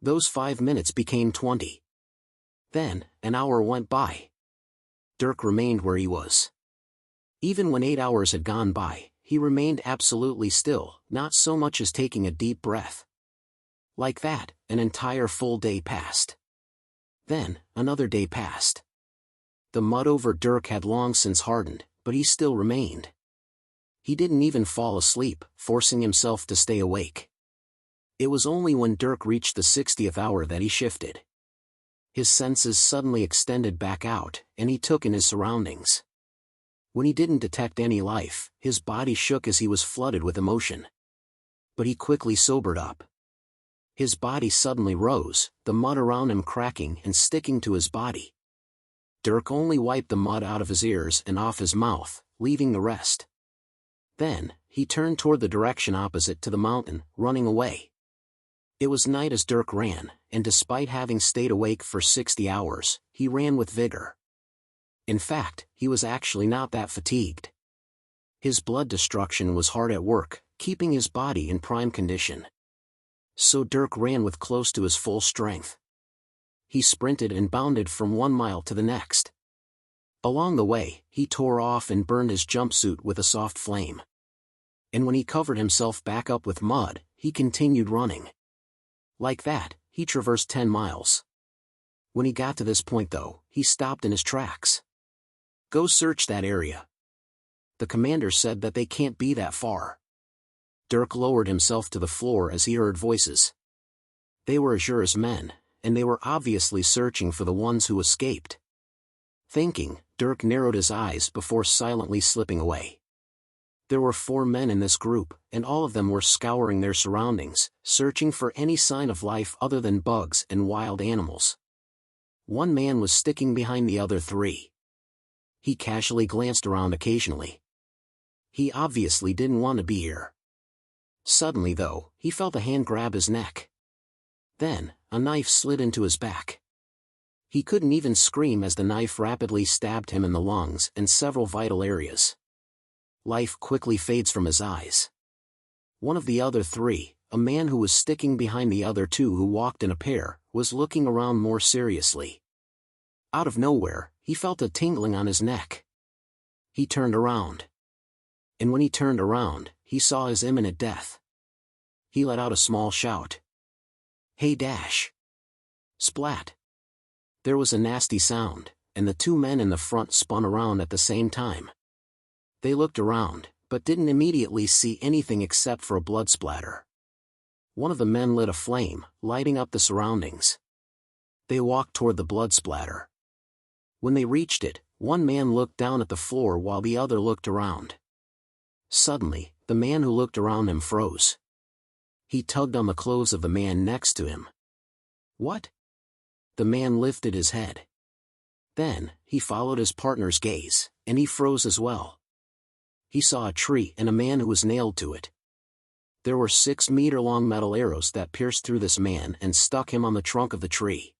Those 5 minutes became 20. Then, an hour went by. Dirk remained where he was. Even when 8 hours had gone by, he remained absolutely still, not so much as taking a deep breath. Like that, an entire full day passed. Then, another day passed. The mud over Dirk had long since hardened, but he still remained. He didn't even fall asleep, forcing himself to stay awake. It was only when Dirk reached the 60th hour that he shifted. His senses suddenly extended back out, and he took in his surroundings. When he didn't detect any life, his body shook as he was flooded with emotion. But he quickly sobered up. His body suddenly rose, the mud around him cracking and sticking to his body. Dirk only wiped the mud out of his ears and off his mouth, leaving the rest. Then, he turned toward the direction opposite to the mountain, running away. It was night as Dirk ran, and despite having stayed awake for 60 hours, he ran with vigor. In fact, he was actually not that fatigued. His blood destruction was hard at work, keeping his body in prime condition. So Dirk ran with close to his full strength. He sprinted and bounded from 1 mile to the next. Along the way, he tore off and burned his jumpsuit with a soft flame. And when he covered himself back up with mud, he continued running. Like that, he traversed 10 miles. When he got to this point though, he stopped in his tracks. Go search that area. The commander said that they can't be that far. Dirk lowered himself to the floor as he heard voices. They were Azura's men, and they were obviously searching for the ones who escaped. Thinking, Dirk narrowed his eyes before silently slipping away. There were 4 men in this group, and all of them were scouring their surroundings, searching for any sign of life other than bugs and wild animals. 1 man was sticking behind the other 3. He casually glanced around occasionally. He obviously didn't want to be here. Suddenly though, he felt a hand grab his neck. Then, a knife slid into his back. He couldn't even scream as the knife rapidly stabbed him in the lungs and several vital areas. Life quickly fades from his eyes. One of the other 3, a man who was sticking behind the other 2 who walked in a pair, was looking around more seriously. Out of nowhere, he felt a tingling on his neck. He turned around. And when he turned around, he saw his imminent death. He let out a small shout. "Hey dash!" Splat! There was a nasty sound, and the two men in the front spun around at the same time. They looked around, but didn't immediately see anything except for a blood splatter. One of the men lit a flame, lighting up the surroundings. They walked toward the blood splatter. When they reached it, one man looked down at the floor while the other looked around. Suddenly, the man who looked around him froze. He tugged on the clothes of the man next to him. "What?" The man lifted his head. Then, he followed his partner's gaze, and he froze as well. He saw a tree and a man who was nailed to it. There were 6-meter-long metal arrows that pierced through this man and stuck him on the trunk of the tree.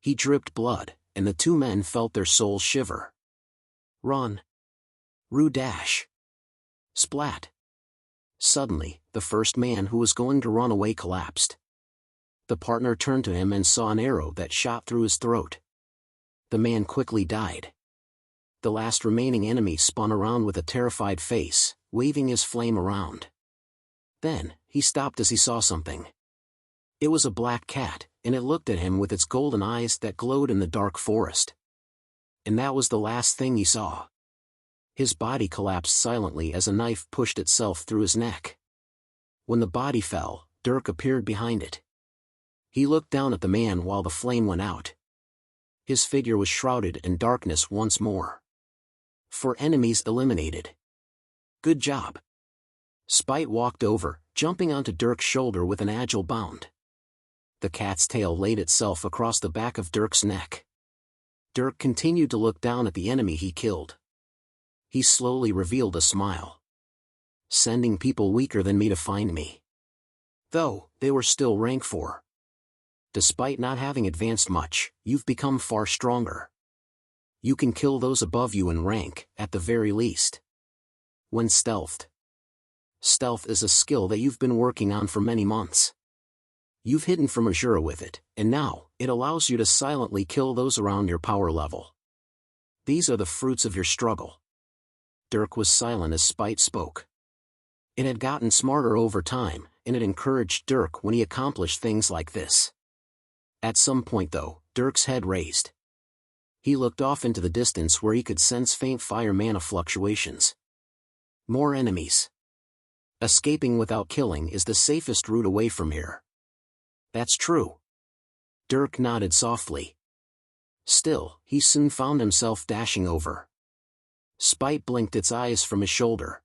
He dripped blood, and the two men felt their souls shiver. "Run! Rue dash!" Splat! Suddenly, the first man who was going to run away collapsed. The partner turned to him and saw an arrow that shot through his throat. The man quickly died. The last remaining enemy spun around with a terrified face, waving his flame around. Then, he stopped as he saw something. It was a black cat, and it looked at him with its golden eyes that glowed in the dark forest. And that was the last thing he saw. His body collapsed silently as a knife pushed itself through his neck. When the body fell, Dirk appeared behind it. He looked down at the man while the flame went out. His figure was shrouded in darkness once more. 4 enemies eliminated. Good job. Spite walked over, jumping onto Dirk's shoulder with an agile bound. The cat's tail laid itself across the back of Dirk's neck. Dirk continued to look down at the enemy he killed. He slowly revealed a smile. "Sending people weaker than me to find me." Though, they were still rank 4. Despite not having advanced much, you've become far stronger. You can kill those above you in rank, at the very least. When stealthed. Stealth is a skill that you've been working on for many months. You've hidden from Azura with it, and now, it allows you to silently kill those around your power level. These are the fruits of your struggle. Dirk was silent as Spite spoke. It had gotten smarter over time, and it encouraged Dirk when he accomplished things like this. At some point though, Dirk's head raised. He looked off into the distance where he could sense faint fire mana fluctuations. More enemies. Escaping without killing is the safest route away from here. That's true. Dirk nodded softly. Still, he soon found himself dashing over. Spite blinked its eyes from his shoulder.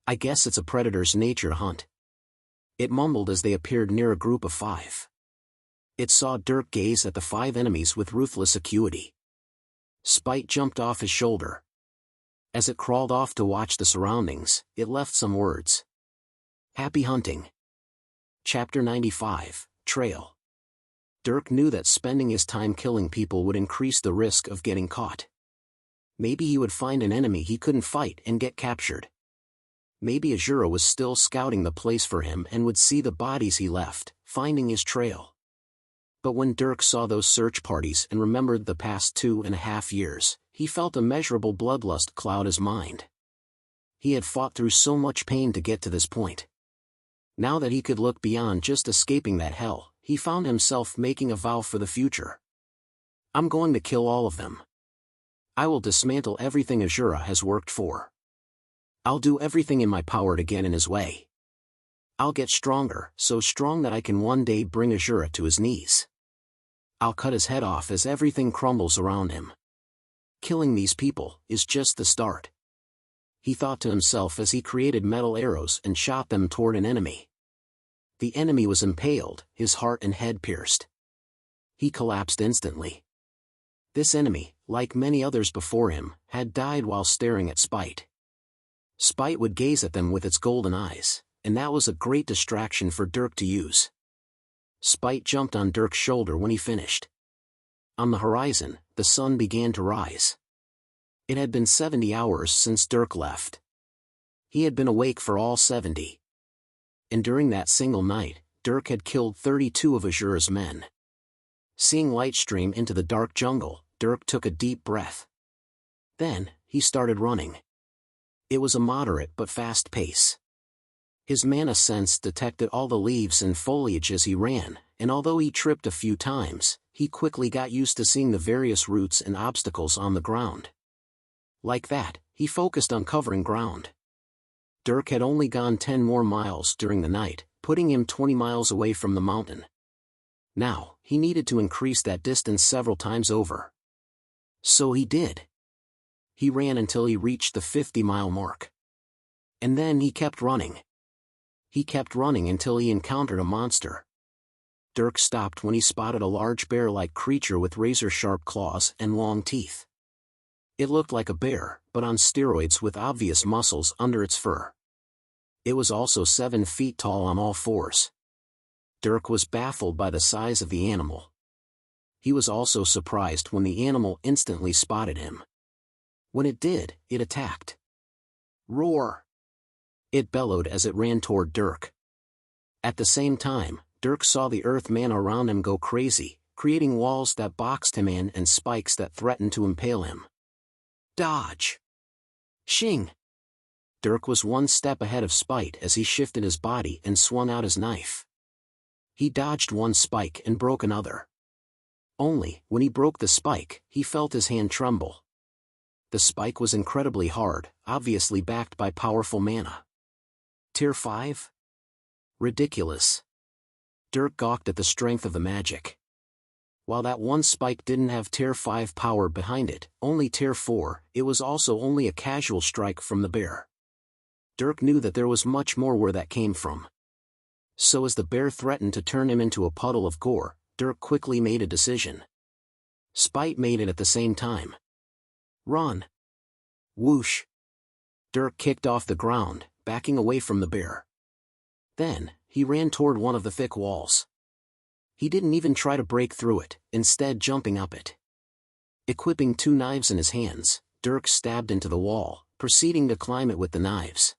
"I guess it's a predator's nature to hunt." It mumbled as they appeared near a group of 5. It saw Dirk gaze at the 5 enemies with ruthless acuity. Spite jumped off his shoulder. As it crawled off to watch the surroundings, it left some words. "Happy hunting." Chapter 95, Trail. Dirk knew that spending his time killing people would increase the risk of getting caught. Maybe he would find an enemy he couldn't fight and get captured. Maybe Azura was still scouting the place for him and would see the bodies he left, finding his trail. But when Dirk saw those search parties and remembered the past 2.5 years, he felt a measurable bloodlust cloud his mind. He had fought through so much pain to get to this point. Now that he could look beyond just escaping that hell, he found himself making a vow for the future. "I'm going to kill all of them. I will dismantle everything Azura has worked for. I'll do everything in my power to get in his way. I'll get stronger, so strong that I can one day bring Azura to his knees. I'll cut his head off as everything crumbles around him. Killing these people is just the start." He thought to himself as he created metal arrows and shot them toward an enemy. The enemy was impaled, his heart and head pierced. He collapsed instantly. This enemy, like many others before him, had died while staring at Spite. Spite would gaze at them with its golden eyes, and that was a great distraction for Dirk to use. Spite jumped on Dirk's shoulder when he finished. On the horizon, the sun began to rise. It had been 70 hours since Dirk left. He had been awake for all 70. And during that single night, Dirk had killed 32 of Azura's men. Seeing light stream into the dark jungle, Dirk took a deep breath. Then, he started running. It was a moderate but fast pace. His mana sense detected all the leaves and foliage as he ran, and although he tripped a few times, he quickly got used to seeing the various roots and obstacles on the ground. Like that, he focused on covering ground. Dirk had only gone 10 more miles during the night, putting him 20 miles away from the mountain. Now, he needed to increase that distance several times over. So he did. He ran until he reached the 50-mile mark. And then he kept running. He kept running until he encountered a monster. Dirk stopped when he spotted a large bear-like creature with razor-sharp claws and long teeth. It looked like a bear, but on steroids with obvious muscles under its fur. It was also 7 feet tall on all fours. Dirk was baffled by the size of the animal. He was also surprised when the animal instantly spotted him. When it did, it attacked. Roar! It bellowed as it ran toward Dirk. At the same time, Dirk saw the earth mana around him go crazy, creating walls that boxed him in and spikes that threatened to impale him. Dodge! Shing! Dirk was one step ahead of Spite as he shifted his body and swung out his knife. He dodged one spike and broke another. Only, when he broke the spike, he felt his hand tremble. The spike was incredibly hard, obviously backed by powerful mana. Tier 5? Ridiculous. Dirk gawked at the strength of the magic. While that one spike didn't have Tier 5 power behind it, only Tier 4, it was also only a casual strike from the bear. Dirk knew that there was much more where that came from. So as the bear threatened to turn him into a puddle of gore, Dirk quickly made a decision. Spite made it at the same time. Run! Whoosh! Dirk kicked off the ground, backing away from the bear. Then, he ran toward one of the thick walls. He didn't even try to break through it, instead jumping up it. Equipping 2 knives in his hands, Dirk stabbed into the wall, proceeding to climb it with the knives.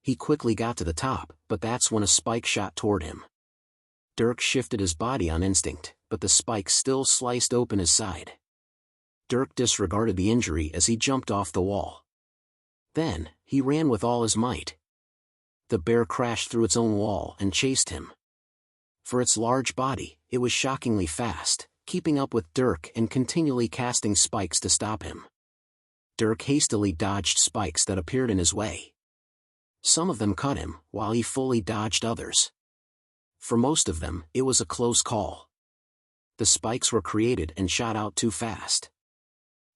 He quickly got to the top, but that's when a spike shot toward him. Dirk shifted his body on instinct, but the spike still sliced open his side. Dirk disregarded the injury as he jumped off the wall. Then, he ran with all his might. The bear crashed through its own wall and chased him. For its large body, it was shockingly fast, keeping up with Dirk and continually casting spikes to stop him. Dirk hastily dodged spikes that appeared in his way. Some of them cut him, while he fully dodged others. For most of them, it was a close call. The spikes were created and shot out too fast.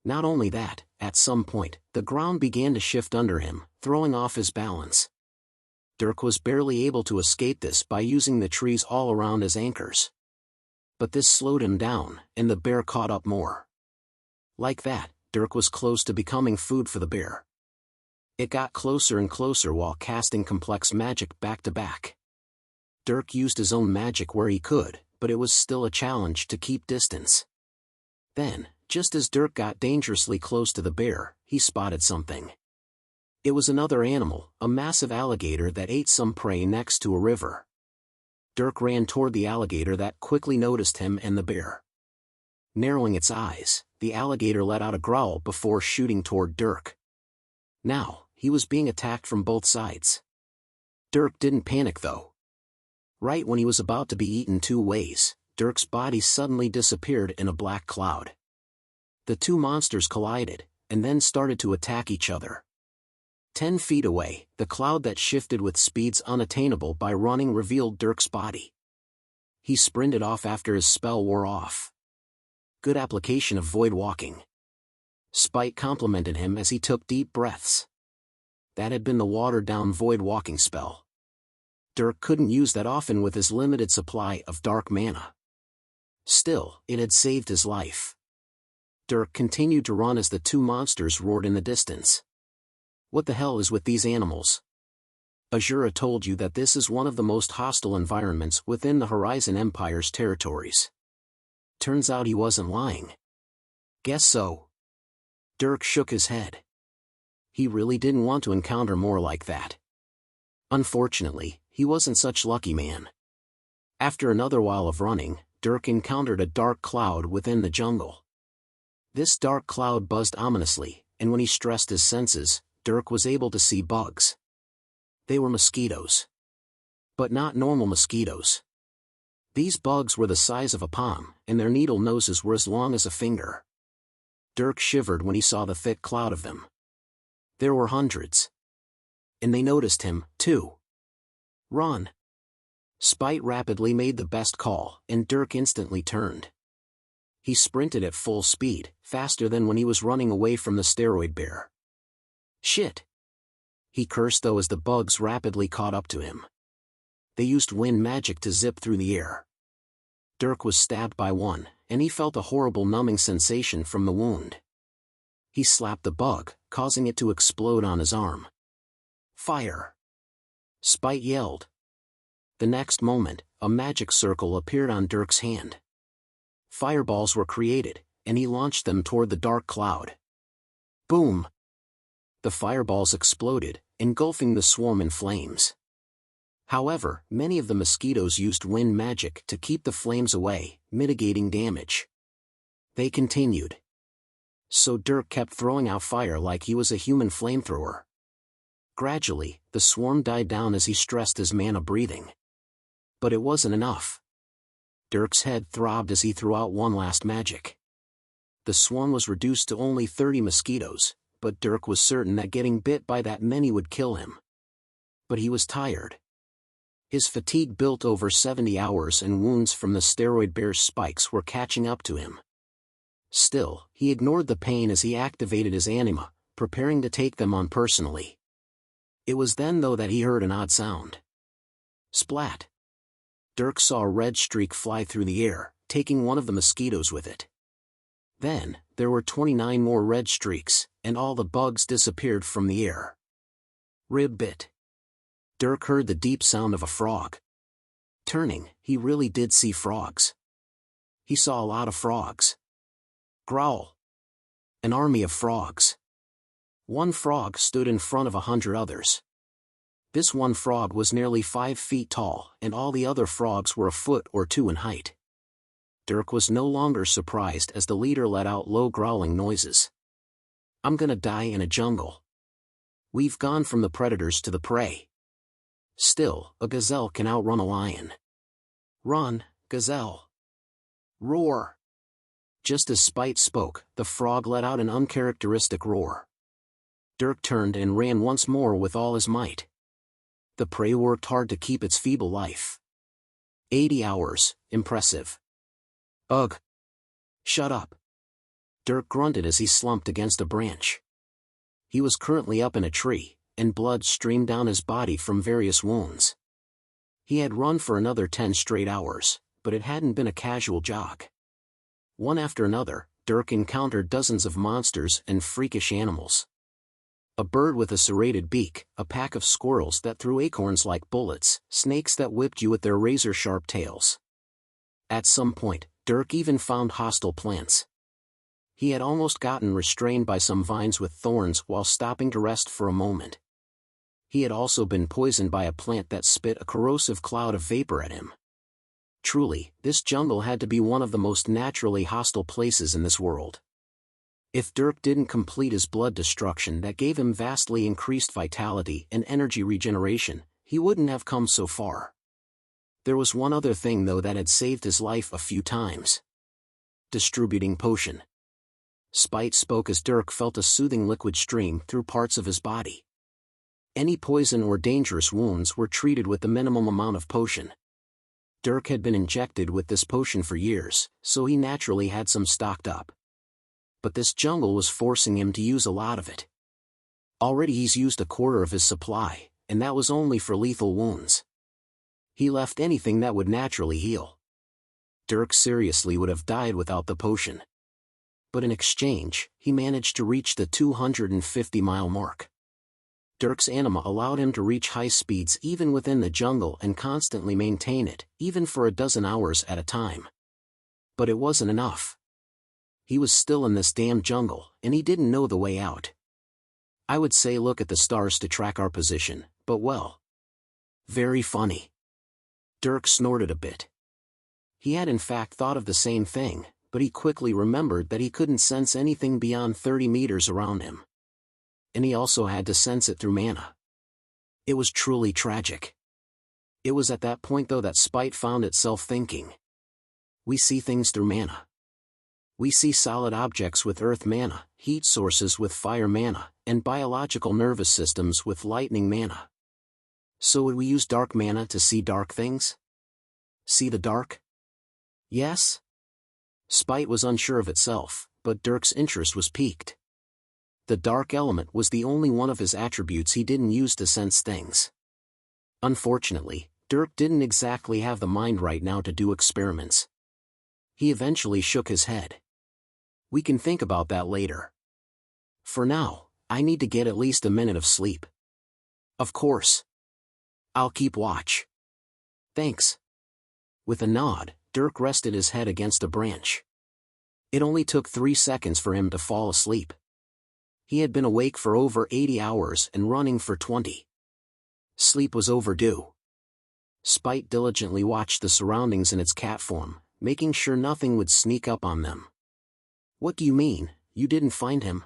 Not only that, at some point, the ground began to shift under him, throwing off his balance. Dirk was barely able to escape this by using the trees all around as anchors. But this slowed him down, and the bear caught up more. Like that, Dirk was close to becoming food for the bear. It got closer and closer while casting complex magic back to back. Dirk used his own magic where he could, but it was still a challenge to keep distance. Then, just as Dirk got dangerously close to the bear, he spotted something. It was another animal, a massive alligator that ate some prey next to a river. Dirk ran toward the alligator that quickly noticed him and the bear. Narrowing its eyes, the alligator let out a growl before shooting toward Dirk. Now, he was being attacked from both sides. Dirk didn't panic though. Right when he was about to be eaten 2 ways, Dirk's body suddenly disappeared in a black cloud. The 2 monsters collided, and then started to attack each other. 10 feet away, the cloud that shifted with speeds unattainable by running revealed Dirk's body. He sprinted off after his spell wore off. Good application of void walking. Spite complimented him as he took deep breaths. That had been the watered-down void walking spell. Dirk couldn't use that often with his limited supply of dark mana. Still, it had saved his life. Dirk continued to run as the 2 monsters roared in the distance. What the hell is with these animals? Azura told you that this is one of the most hostile environments within the Horizon Empire's territories. Turns out he wasn't lying. Guess so. Dirk shook his head. He really didn't want to encounter more like that. Unfortunately, he wasn't such lucky man. After another while of running, Dirk encountered a dark cloud within the jungle. This dark cloud buzzed ominously, and when he stressed his senses, Dirk was able to see bugs. They were mosquitoes. But not normal mosquitoes. These bugs were the size of a palm, and their needle noses were as long as a finger. Dirk shivered when he saw the thick cloud of them. There were hundreds. And they noticed him, too. Run! Spite rapidly made the best call, and Dirk instantly turned. He sprinted at full speed, faster than when he was running away from the steroid bear. Shit! He cursed though as the bugs rapidly caught up to him. They used wind magic to zip through the air. Dirk was stabbed by one, and he felt a horrible numbing sensation from the wound. He slapped the bug, causing it to explode on his arm. Fire! Spite yelled. The next moment, a magic circle appeared on Dirk's hand. Fireballs were created, and he launched them toward the dark cloud. Boom! The fireballs exploded, engulfing the swarm in flames. However, many of the mosquitoes used wind magic to keep the flames away, mitigating damage. They continued. So Dirk kept throwing out fire like he was a human flamethrower. Gradually, the swarm died down as he stressed his mana breathing. But it wasn't enough. Dirk's head throbbed as he threw out one last magic. The swarm was reduced to only 30 mosquitoes, but Dirk was certain that getting bit by that many would kill him. But he was tired. His fatigue built over 70 hours and wounds from the steroid bear's spikes were catching up to him. Still, he ignored the pain as he activated his anima, preparing to take them on personally. It was then though that he heard an odd sound. Splat! Dirk saw a red streak fly through the air, taking one of the mosquitoes with it. Then, there were 29 more red streaks, and all the bugs disappeared from the air. Rib bit. Dirk heard the deep sound of a frog. Turning, he really did see frogs. He saw a lot of frogs. Growl. An army of frogs. One frog stood in front of 100 others. This one frog was nearly 5 feet tall, and all the other frogs were a foot or two in height. Dirk was no longer surprised as the leader let out low growling noises. I'm gonna die in a jungle. We've gone from the predators to the prey. Still, a gazelle can outrun a lion. Run, gazelle. Roar. Just as Spite spoke, the frog let out an uncharacteristic roar. Dirk turned and ran once more with all his might. The prey worked hard to keep its feeble life. 80 hours, impressive. Ugh. Shut up. Dirk grunted as he slumped against a branch. He was currently up in a tree, and blood streamed down his body from various wounds. He had run for another 10 straight hours, but it hadn't been a casual jog. One after another, Dirk encountered dozens of monsters and freakish animals. A bird with a serrated beak, a pack of squirrels that threw acorns like bullets, snakes that whipped you with their razor-sharp tails. At some point, Dirk even found hostile plants. He had almost gotten restrained by some vines with thorns while stopping to rest for a moment. He had also been poisoned by a plant that spit a corrosive cloud of vapor at him. Truly, this jungle had to be one of the most naturally hostile places in this world. If Dirk didn't complete his blood destruction that gave him vastly increased vitality and energy regeneration, he wouldn't have come so far. There was one other thing though that had saved his life a few times. Distributing potion. Spite spoke as Dirk felt a soothing liquid stream through parts of his body. Any poison or dangerous wounds were treated with the minimum amount of potion. Dirk had been injected with this potion for years, so he naturally had some stocked up. But this jungle was forcing him to use a lot of it. Already he's used a quarter of his supply, and that was only for lethal wounds. He left anything that would naturally heal. Dirk seriously would have died without the potion. But in exchange, he managed to reach the 250-mile mark. Dirk's anima allowed him to reach high speeds even within the jungle and constantly maintain it, even for a dozen hours at a time. But it wasn't enough. He was still in this damn jungle, and he didn't know the way out. I would say look at the stars to track our position, but well. Very funny. Dirk snorted a bit. He had in fact thought of the same thing, but he quickly remembered that he couldn't sense anything beyond 30 meters around him. And he also had to sense it through mana. It was truly tragic. It was at that point though that Spite found itself thinking. We see things through mana. We see solid objects with earth mana, heat sources with fire mana, and biological nervous systems with lightning mana. So would we use dark mana to see dark things? See the dark? Yes? Spite was unsure of itself, but Dirk's interest was piqued. The dark element was the only one of his attributes he didn't use to sense things. Unfortunately, Dirk didn't exactly have the mind right now to do experiments. He eventually shook his head. We can think about that later. For now, I need to get at least a minute of sleep. Of course. I'll keep watch. Thanks. With a nod, Dirk rested his head against a branch. It only took 3 seconds for him to fall asleep. He had been awake for over 80 hours and running for 20. Sleep was overdue. Spite diligently watched the surroundings in its cat form, making sure nothing would sneak up on them. What do you mean, you didn't find him?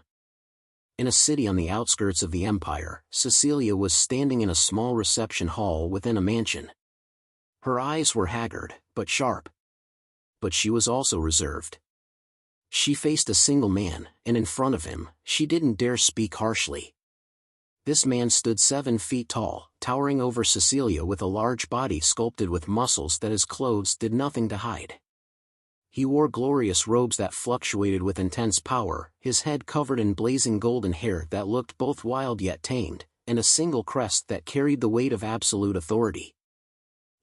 In a city on the outskirts of the Empire, Cecilia was standing in a small reception hall within a mansion. Her eyes were haggard, but sharp. But she was also reserved. She faced a single man, and in front of him, she didn't dare speak harshly. This man stood 7 feet tall, towering over Cecilia with a large body sculpted with muscles that his clothes did nothing to hide. He wore glorious robes that fluctuated with intense power, his head covered in blazing golden hair that looked both wild yet tamed, and a single crest that carried the weight of absolute authority.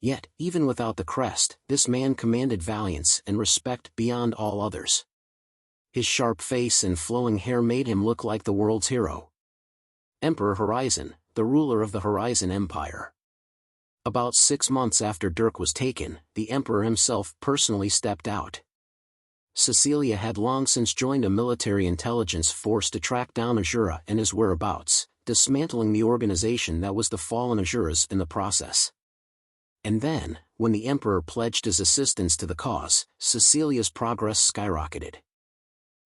Yet, even without the crest, this man commanded valiance and respect beyond all others. His sharp face and flowing hair made him look like the world's hero. Emperor Horizon, the ruler of the Horizon Empire. About 6 months after Dirk was taken, the Emperor himself personally stepped out. Cecilia had long since joined a military intelligence force to track down Azura and his whereabouts, dismantling the organization that was the fallen Azuras in the process. And then, when the Emperor pledged his assistance to the cause, Cecilia's progress skyrocketed.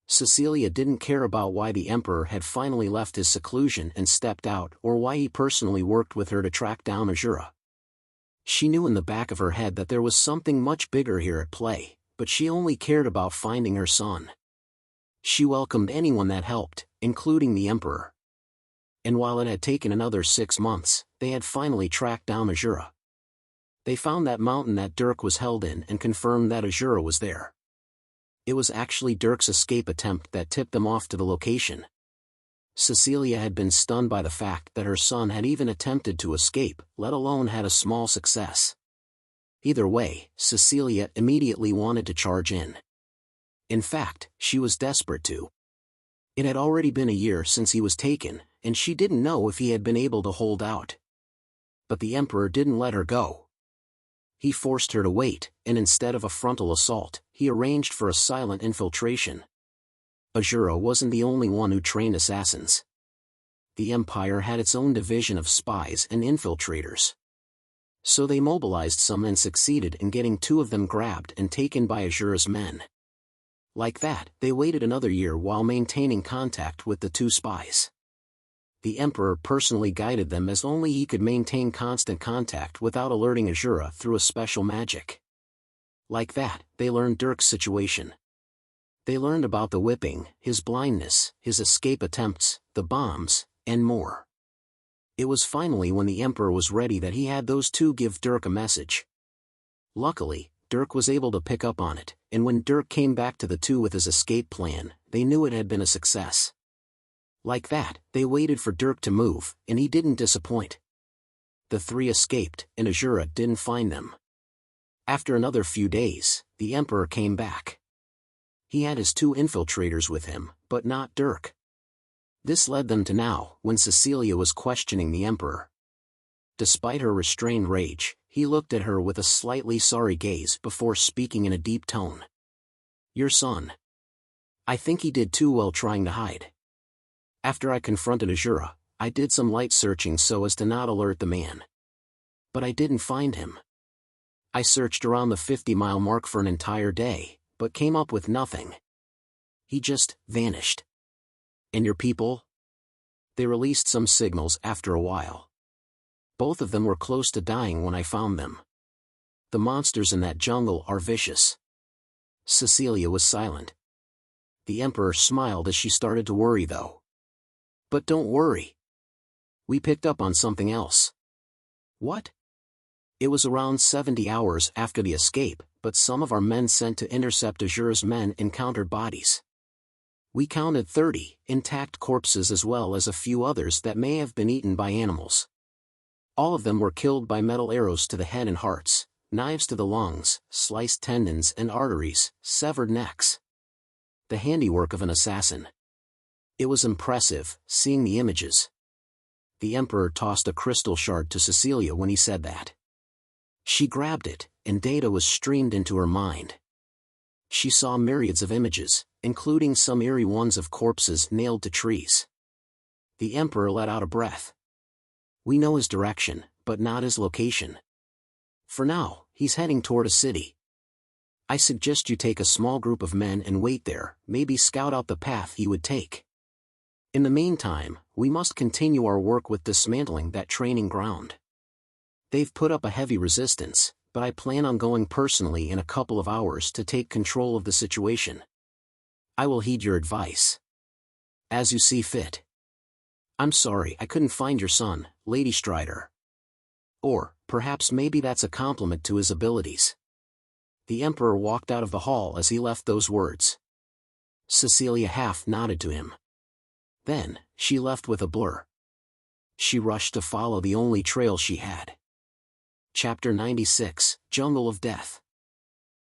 Cecilia didn't care about why the Emperor had finally left his seclusion and stepped out or why he personally worked with her to track down Azura. She knew in the back of her head that there was something much bigger here at play, but she only cared about finding her son. She welcomed anyone that helped, including the Emperor. And while it had taken another 6 months, they had finally tracked down Azura. They found that mountain that Dirk was held in and confirmed that Azura was there. It was actually Dirk's escape attempt that tipped them off to the location. Cecilia had been stunned by the fact that her son had even attempted to escape, let alone had a small success. Either way, Cecilia immediately wanted to charge in. In fact, she was desperate to. It had already been a year since he was taken, and she didn't know if he had been able to hold out. But the Emperor didn't let her go. He forced her to wait, and instead of a frontal assault, he arranged for a silent infiltration. Azura wasn't the only one who trained assassins. The Empire had its own division of spies and infiltrators. So they mobilized some and succeeded in getting 2 of them grabbed and taken by Azura's men. Like that, they waited another year while maintaining contact with the 2 spies. The Emperor personally guided them as only he could maintain constant contact without alerting Azura through a special magic. Like that, they learned Dirk's situation. They learned about the whipping, his blindness, his escape attempts, the bombs, and more. It was finally when the Emperor was ready that he had those 2 give Dirk a message. Luckily, Dirk was able to pick up on it, and when Dirk came back to the 2 with his escape plan, they knew it had been a success. Like that, they waited for Dirk to move, and he didn't disappoint. The 3 escaped, and Azura didn't find them. After another few days, the Emperor came back. He had his 2 infiltrators with him, but not Dirk. This led them to now, when Cecilia was questioning the Emperor. Despite her restrained rage, he looked at her with a slightly sorry gaze before speaking in a deep tone. Your son. I think he did too well trying to hide. After I confronted Azura, I did some light searching so as to not alert the man. But I didn't find him. I searched around the 50-mile mark for an entire day, but came up with nothing. He just vanished. And your people? They released some signals after a while. Both of them were close to dying when I found them. The monsters in that jungle are vicious. Cecilia was silent. The Emperor smiled as she started to worry though. But don't worry. We picked up on something else. What? It was around 70 hours after the escape, but some of our men sent to intercept Azure's men encountered bodies. We counted 30 intact corpses as well as a few others that may have been eaten by animals. All of them were killed by metal arrows to the head and hearts, knives to the lungs, sliced tendons and arteries, severed necks. The handiwork of an assassin. It was impressive, seeing the images. The Emperor tossed a crystal shard to Cecilia when he said that. She grabbed it, and data was streamed into her mind. She saw myriads of images, including some eerie ones of corpses nailed to trees. The Emperor let out a breath. We know his direction, but not his location. For now, he's heading toward a city. I suggest you take a small group of men and wait there, maybe scout out the path he would take. In the meantime, we must continue our work with dismantling that training ground. They've put up a heavy resistance, but I plan on going personally in a couple of hours to take control of the situation. I will heed your advice. As you see fit. I'm sorry I couldn't find your son, Lady Strider. Or, perhaps maybe that's a compliment to his abilities. The Emperor walked out of the hall as he left those words. Cecilia half nodded to him. Then, she left with a blur. She rushed to follow the only trail she had. Chapter 96, Jungle of Death.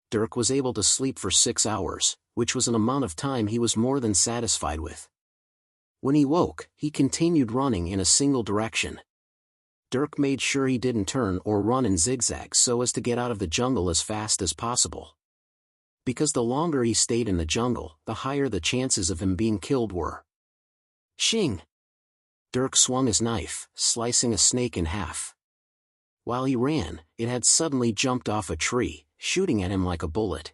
Dirk was able to sleep for 6 hours, which was an amount of time he was more than satisfied with. When he woke, he continued running in a single direction. Dirk made sure he didn't turn or run in zigzags so as to get out of the jungle as fast as possible. Because the longer he stayed in the jungle, the higher the chances of him being killed were. Shing! Dirk swung his knife, slicing a snake in half. While he ran, it had suddenly jumped off a tree, shooting at him like a bullet.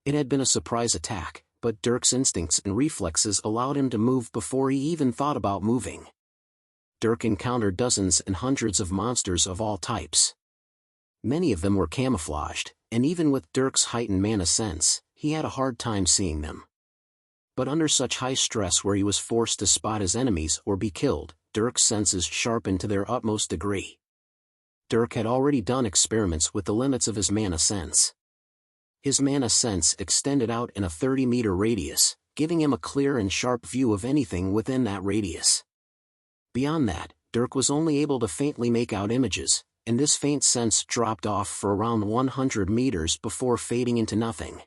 It had been a surprise attack, but Dirk's instincts and reflexes allowed him to move before he even thought about moving. Dirk encountered dozens and hundreds of monsters of all types. Many of them were camouflaged, and even with Dirk's heightened mana sense, he had a hard time seeing them. But under such high stress where he was forced to spot his enemies or be killed, Dirk's senses sharpened to their utmost degree. Dirk had already done experiments with the limits of his mana sense. His mana sense extended out in a 30-meter radius, giving him a clear and sharp view of anything within that radius. Beyond that, Dirk was only able to faintly make out images, and this faint sense dropped off for around 100 meters before fading into nothing.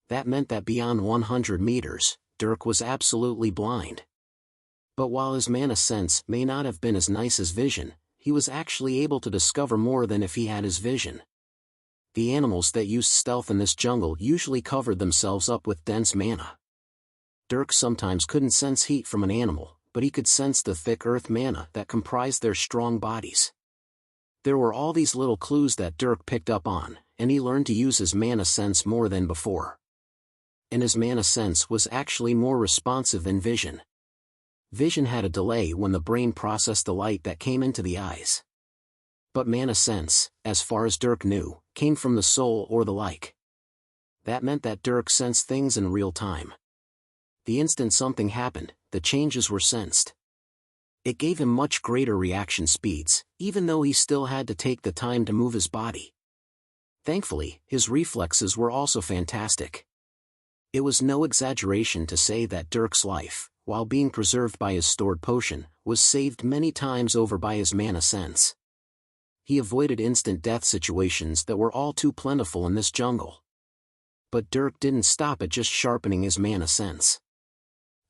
That meant that beyond 100 meters, Dirk was absolutely blind. But while his mana sense may not have been as nice as vision, he was actually able to discover more than if he had his vision. The animals that used stealth in this jungle usually covered themselves up with dense mana. Dirk sometimes couldn't sense heat from an animal, but he could sense the thick earth mana that comprised their strong bodies. There were all these little clues that Dirk picked up on, and he learned to use his mana sense more than before. And his mana sense was actually more responsive than vision. Vision had a delay when the brain processed the light that came into the eyes. But mana sense, as far as Dirk knew, came from the soul or the like. That meant that Dirk sensed things in real time. The instant something happened, the changes were sensed. It gave him much greater reaction speeds, even though he still had to take the time to move his body. Thankfully, his reflexes were also fantastic. It was no exaggeration to say that Dirk's life, while being preserved by his stored potion, was saved many times over by his mana sense. He avoided instant death situations that were all too plentiful in this jungle. But Dirk didn't stop at just sharpening his mana sense.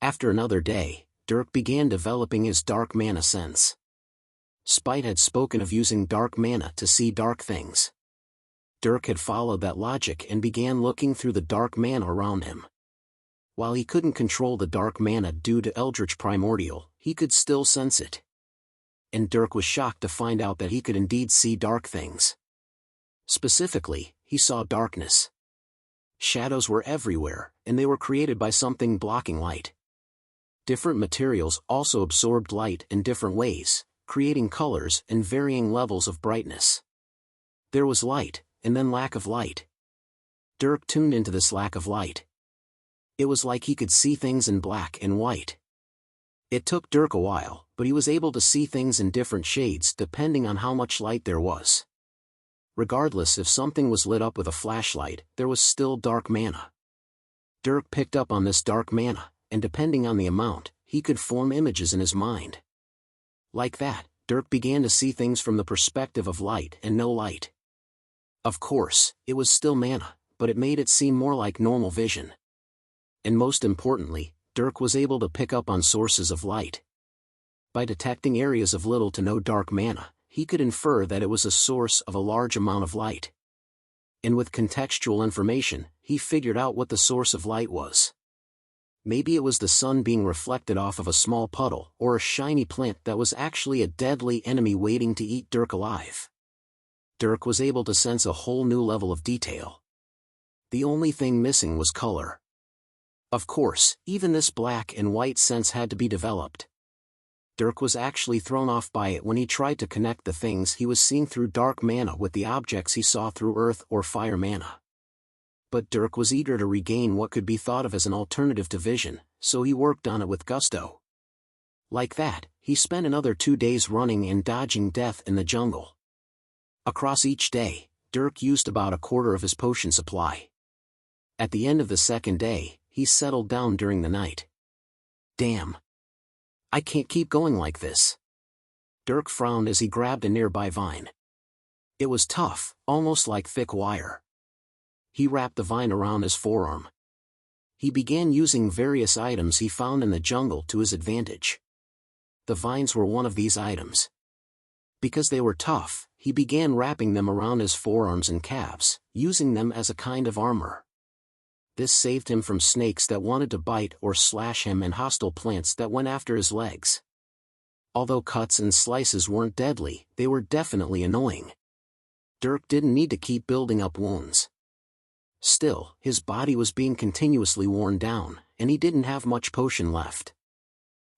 After another day, Dirk began developing his dark mana sense. Spite had spoken of using dark mana to see dark things. Dirk had followed that logic and began looking through the dark mana around him. While he couldn't control the dark mana due to Eldritch Primordial, he could still sense it. And Dirk was shocked to find out that he could indeed see dark things. Specifically, he saw darkness. Shadows were everywhere, and they were created by something blocking light. Different materials also absorbed light in different ways, creating colors and varying levels of brightness. There was light, and then lack of light. Dirk tuned into this lack of light. It was like he could see things in black and white. It took Dirk a while, but he was able to see things in different shades depending on how much light there was. Regardless if something was lit up with a flashlight, there was still dark mana. Dirk picked up on this dark mana, and depending on the amount, he could form images in his mind. Like that, Dirk began to see things from the perspective of light and no light. Of course, it was still mana, but it made it seem more like normal vision. And most importantly, Dirk was able to pick up on sources of light. By detecting areas of little to no dark mana, he could infer that it was a source of a large amount of light. And with contextual information, he figured out what the source of light was. Maybe it was the sun being reflected off of a small puddle or a shiny plant that was actually a deadly enemy waiting to eat Dirk alive. Dirk was able to sense a whole new level of detail. The only thing missing was color. Of course, even this black and white sense had to be developed. Dirk was actually thrown off by it when he tried to connect the things he was seeing through dark mana with the objects he saw through earth or fire mana. But Dirk was eager to regain what could be thought of as an alternative to vision, so he worked on it with gusto. Like that, he spent another 2 days running and dodging death in the jungle. Across each day, Dirk used about a quarter of his potion supply. At the end of the second day, he settled down during the night. Damn. I can't keep going like this. Dirk frowned as he grabbed a nearby vine. It was tough, almost like thick wire. He wrapped the vine around his forearm. He began using various items he found in the jungle to his advantage. The vines were one of these items. Because they were tough, he began wrapping them around his forearms and calves, using them as a kind of armor. This saved him from snakes that wanted to bite or slash him and hostile plants that went after his legs. Although cuts and slices weren't deadly, they were definitely annoying. Dirk didn't need to keep building up wounds. Still, his body was being continuously worn down, and he didn't have much potion left.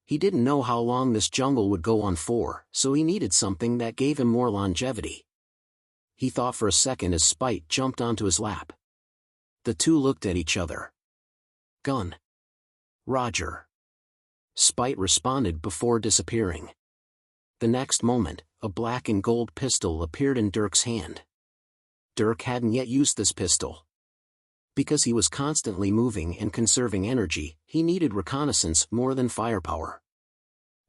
He didn't know how long this jungle would go on for, so he needed something that gave him more longevity. He thought for a second as Spite jumped onto his lap. The two looked at each other. Gun. Roger. Spite responded before disappearing. The next moment, a black and gold pistol appeared in Dirk's hand. Dirk hadn't yet used this pistol. Because he was constantly moving and conserving energy, he needed reconnaissance more than firepower.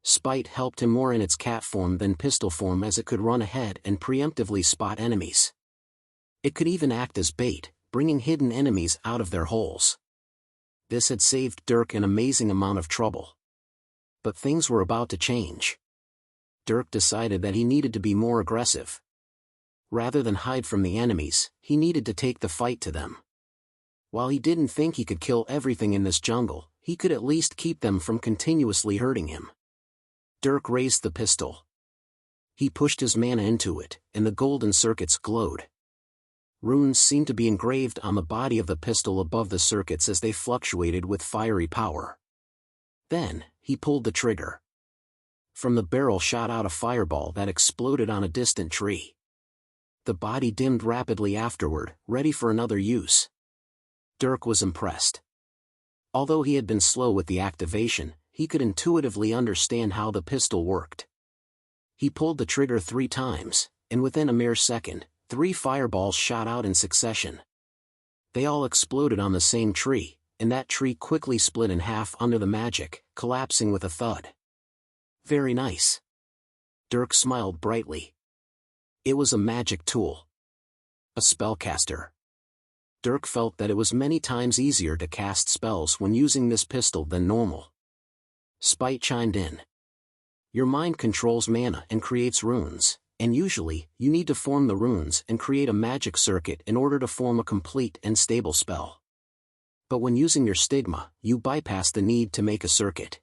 Spite helped him more in its cat form than pistol form, as it could run ahead and preemptively spot enemies. It could even act as bait, bringing hidden enemies out of their holes. This had saved Dirk an amazing amount of trouble. But things were about to change. Dirk decided that he needed to be more aggressive. Rather than hide from the enemies, he needed to take the fight to them. While he didn't think he could kill everything in this jungle, he could at least keep them from continuously hurting him. Dirk raised the pistol. He pushed his mana into it, and the golden circuits glowed. Runes seemed to be engraved on the body of the pistol above the circuits as they fluctuated with fiery power. Then, he pulled the trigger. From the barrel shot out a fireball that exploded on a distant tree. The body dimmed rapidly afterward, ready for another use. Dirk was impressed. Although he had been slow with the activation, he could intuitively understand how the pistol worked. He pulled the trigger 3 times, and within a mere second, 3 fireballs shot out in succession. They all exploded on the same tree, and that tree quickly split in half under the magic, collapsing with a thud. Very nice. Dirk smiled brightly. It was a magic tool. A spellcaster. Dirk felt that it was many times easier to cast spells when using this pistol than normal. Spite chimed in. Your mind controls mana and creates runes, and usually, you need to form the runes and create a magic circuit in order to form a complete and stable spell. But when using your stigma, you bypass the need to make a circuit.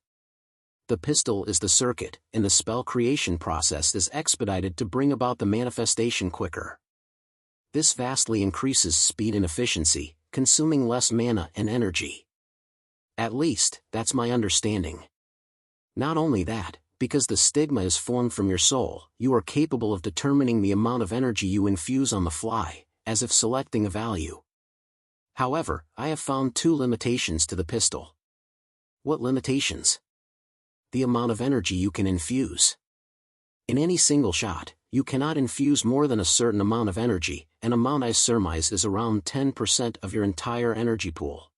The pistol is the circuit, and the spell creation process is expedited to bring about the manifestation quicker. This vastly increases speed and efficiency, consuming less mana and energy. At least, that's my understanding. Not only that, because the stigma is formed from your soul, you are capable of determining the amount of energy you infuse on the fly, as if selecting a value. However, I have found two limitations to the pistol. What limitations? The amount of energy you can infuse. In any single shot, you cannot infuse more than a certain amount of energy, an amount I surmise is around 10% of your entire energy pool.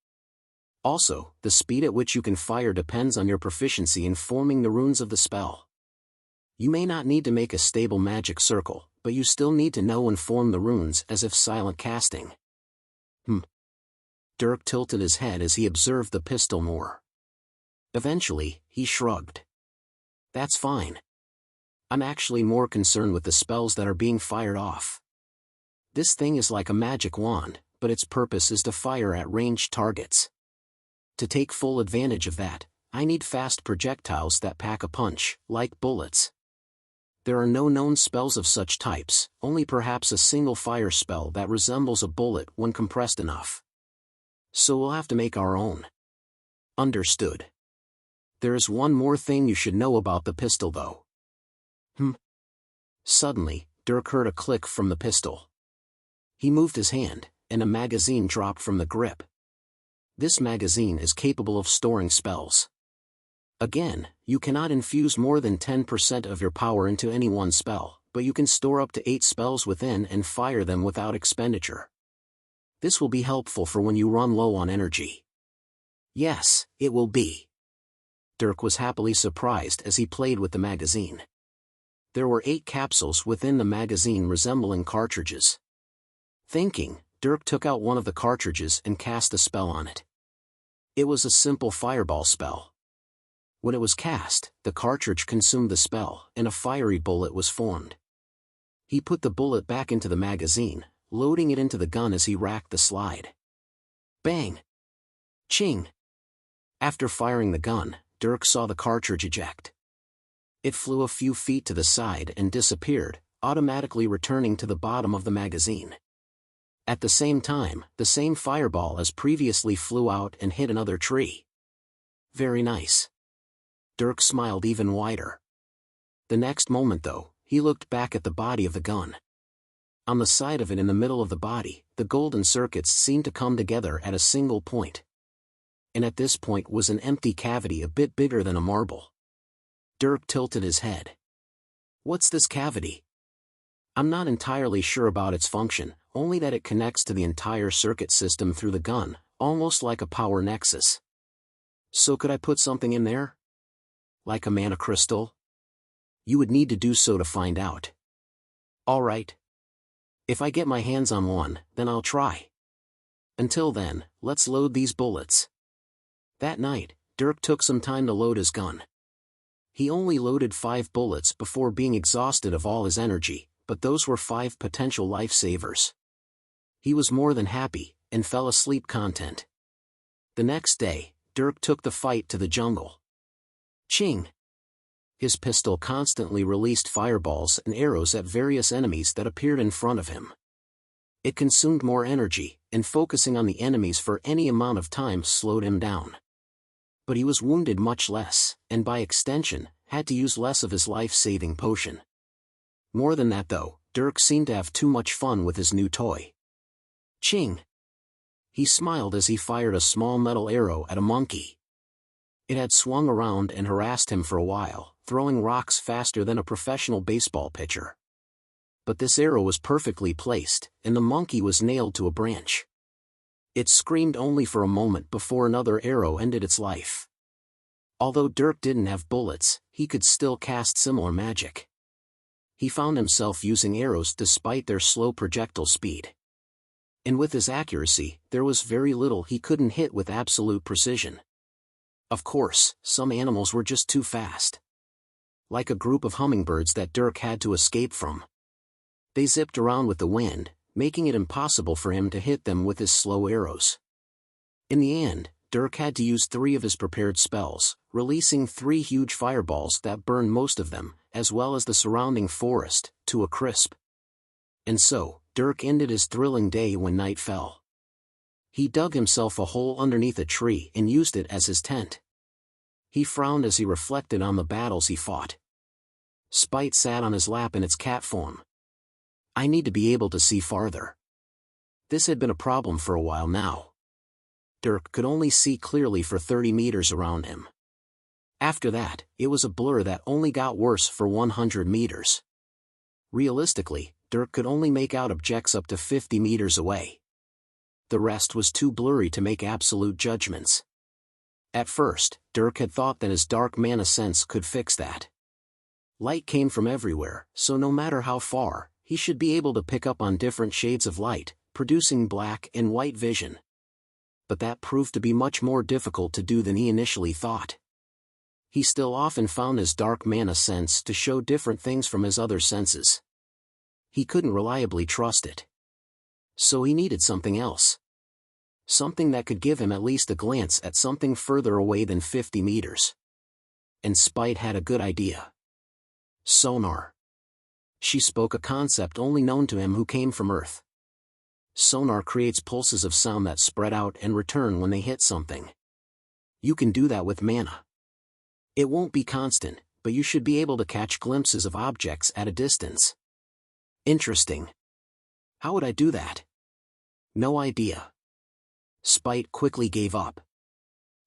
Also, the speed at which you can fire depends on your proficiency in forming the runes of the spell. You may not need to make a stable magic circle, but you still need to know and form the runes as if silent casting. Dirk tilted his head as he observed the pistol more. Eventually, he shrugged. That's fine. I'm actually more concerned with the spells that are being fired off. This thing is like a magic wand, but its purpose is to fire at ranged targets. To take full advantage of that, I need fast projectiles that pack a punch, like bullets. There are no known spells of such types, only perhaps a single fire spell that resembles a bullet when compressed enough. So we'll have to make our own. Understood. There is one more thing you should know about the pistol though. Suddenly, Dirk heard a click from the pistol. He moved his hand, and a magazine dropped from the grip. This magazine is capable of storing spells. Again, you cannot infuse more than 10% of your power into any one spell, but you can store up to 8 spells within and fire them without expenditure. This will be helpful for when you run low on energy. Yes, it will be. Dirk was happily surprised as he played with the magazine. There were 8 capsules within the magazine resembling cartridges. Thinking, Dirk took out one of the cartridges and cast a spell on it. It was a simple fireball spell. When it was cast, the cartridge consumed the spell, and a fiery bullet was formed. He put the bullet back into the magazine, loading it into the gun as he racked the slide. Bang! Ching! After firing the gun, Dirk saw the cartridge eject. It flew a few feet to the side and disappeared, automatically returning to the bottom of the magazine. At the same time, the same fireball as previously flew out and hit another tree. Very nice. Dirk smiled even wider. The next moment though, he looked back at the body of the gun. On the side of it in the middle of the body, the golden circuits seemed to come together at a single point. And at this point was an empty cavity a bit bigger than a marble. Dirk tilted his head. What's this cavity? I'm not entirely sure about its function, only that it connects to the entire circuit system through the gun, almost like a power nexus. So could I put something in there? Like a mana crystal? You would need to do so to find out. Alright. If I get my hands on one, then I'll try. Until then, let's load these bullets. That night, Dirk took some time to load his gun. He only loaded 5 bullets before being exhausted of all his energy, but those were 5 potential lifesavers. He was more than happy, and fell asleep content. The next day, Dirk took the fight to the jungle. Ching! His pistol constantly released fireballs and arrows at various enemies that appeared in front of him. It consumed more energy, and focusing on the enemies for any amount of time slowed him down. But he was wounded much less, and by extension, had to use less of his life-saving potion. More than that though, Dirk seemed to have too much fun with his new toy. Ching! He smiled as he fired a small metal arrow at a monkey. It had swung around and harassed him for a while, throwing rocks faster than a professional baseball pitcher. But this arrow was perfectly placed, and the monkey was nailed to a branch. It screamed only for a moment before another arrow ended its life. Although Dirk didn't have bullets, he could still cast similar magic. He found himself using arrows despite their slow projectile speed. And with his accuracy, there was very little he couldn't hit with absolute precision. Of course, some animals were just too fast. Like a group of hummingbirds that Dirk had to escape from. They zipped around with the wind, making it impossible for him to hit them with his slow arrows. In the end, Dirk had to use 3 of his prepared spells, releasing 3 huge fireballs that burned most of them, as well as the surrounding forest, to a crisp. And so, Dirk ended his thrilling day when night fell. He dug himself a hole underneath a tree and used it as his tent. He frowned as he reflected on the battles he fought. Spite sat on his lap in its cat form. I need to be able to see farther. This had been a problem for a while now. Dirk could only see clearly for 30 meters around him. After that, it was a blur that only got worse for 100 meters. Realistically, Dirk could only make out objects up to 50 meters away. The rest was too blurry to make absolute judgments. At first, Dirk had thought that his dark mana sense could fix that. Light came from everywhere, so no matter how far, he should be able to pick up on different shades of light, producing black and white vision. But that proved to be much more difficult to do than he initially thought. He still often found his dark mana sense to show different things from his other senses. He couldn't reliably trust it. So he needed something else. Something that could give him at least a glance at something further away than 50 meters. And Spite had a good idea. Sonar. She spoke a concept only known to him who came from Earth. Sonar creates pulses of sound that spread out and return when they hit something. You can do that with mana. It won't be constant, but you should be able to catch glimpses of objects at a distance. Interesting. How would I do that? No idea. Spite quickly gave up.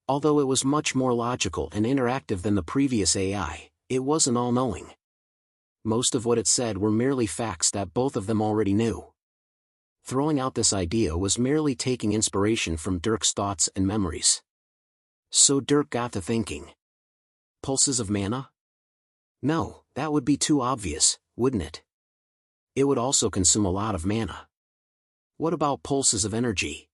Although it was much more logical and interactive than the previous AI, it wasn't all-knowing. Most of what it said were merely facts that both of them already knew. Throwing out this idea was merely taking inspiration from Dirk's thoughts and memories. So Dirk got to thinking. Pulses of mana? No, that would be too obvious, wouldn't it? It would also consume a lot of mana. What about pulses of energy?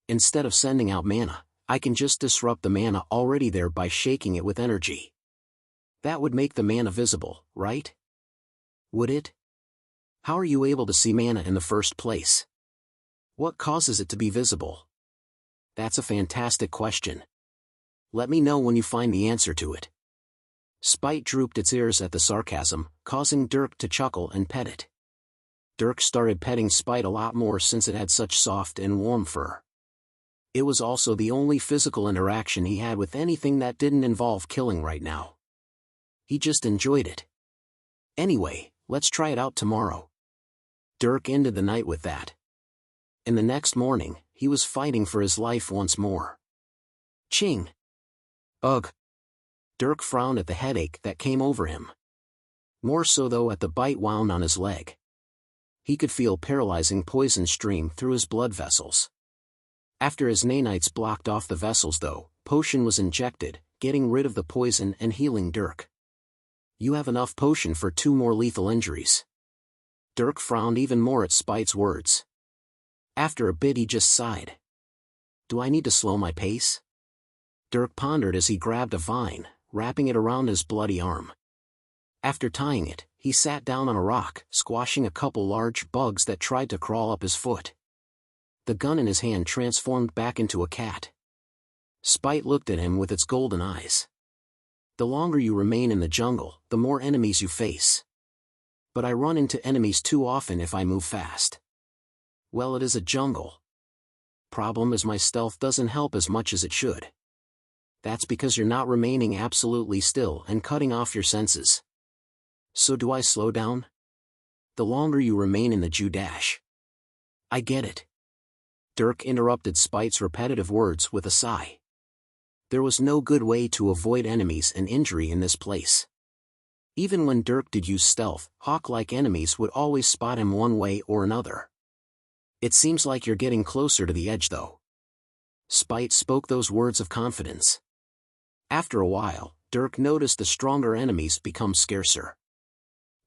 Instead of sending out mana, I can just disrupt the mana already there by shaking it with energy. That would make the mana visible, right? Would it? How are you able to see mana in the first place? What causes it to be visible? That's a fantastic question. Let me know when you find the answer to it. Spite drooped its ears at the sarcasm, causing Dirk to chuckle and pet it. Dirk started petting Spite a lot more since it had such soft and warm fur. It was also the only physical interaction he had with anything that didn't involve killing right now. He just enjoyed it. Anyway, let's try it out tomorrow. Dirk ended the night with that. And the next morning, he was fighting for his life once more. Ching! Ugh! Dirk frowned at the headache that came over him. More so though at the bite wound on his leg. He could feel paralyzing poison stream through his blood vessels. After his nanites blocked off the vessels though, potion was injected, getting rid of the poison and healing Dirk. You have enough potion for 2 more lethal injuries. Dirk frowned even more at Spite's words. After a bit he just sighed. Do I need to slow my pace? Dirk pondered as he grabbed a vine, wrapping it around his bloody arm. After tying it, he sat down on a rock, squashing a couple large bugs that tried to crawl up his foot. The gun in his hand transformed back into a cat. Spite looked at him with its golden eyes. The longer you remain in the jungle, the more enemies you face. But I run into enemies too often if I move fast. Well, it is a jungle. Problem is my stealth doesn't help as much as it should. That's because you're not remaining absolutely still and cutting off your senses. So do I slow down? The longer you remain in the Judash. I get it. Dirk interrupted Spite's repetitive words with a sigh. There was no good way to avoid enemies and injury in this place. Even when Dirk did use stealth, hawk-like enemies would always spot him one way or another. It seems like you're getting closer to the edge though. Spite spoke those words of confidence. After a while, Dirk noticed the stronger enemies become scarcer.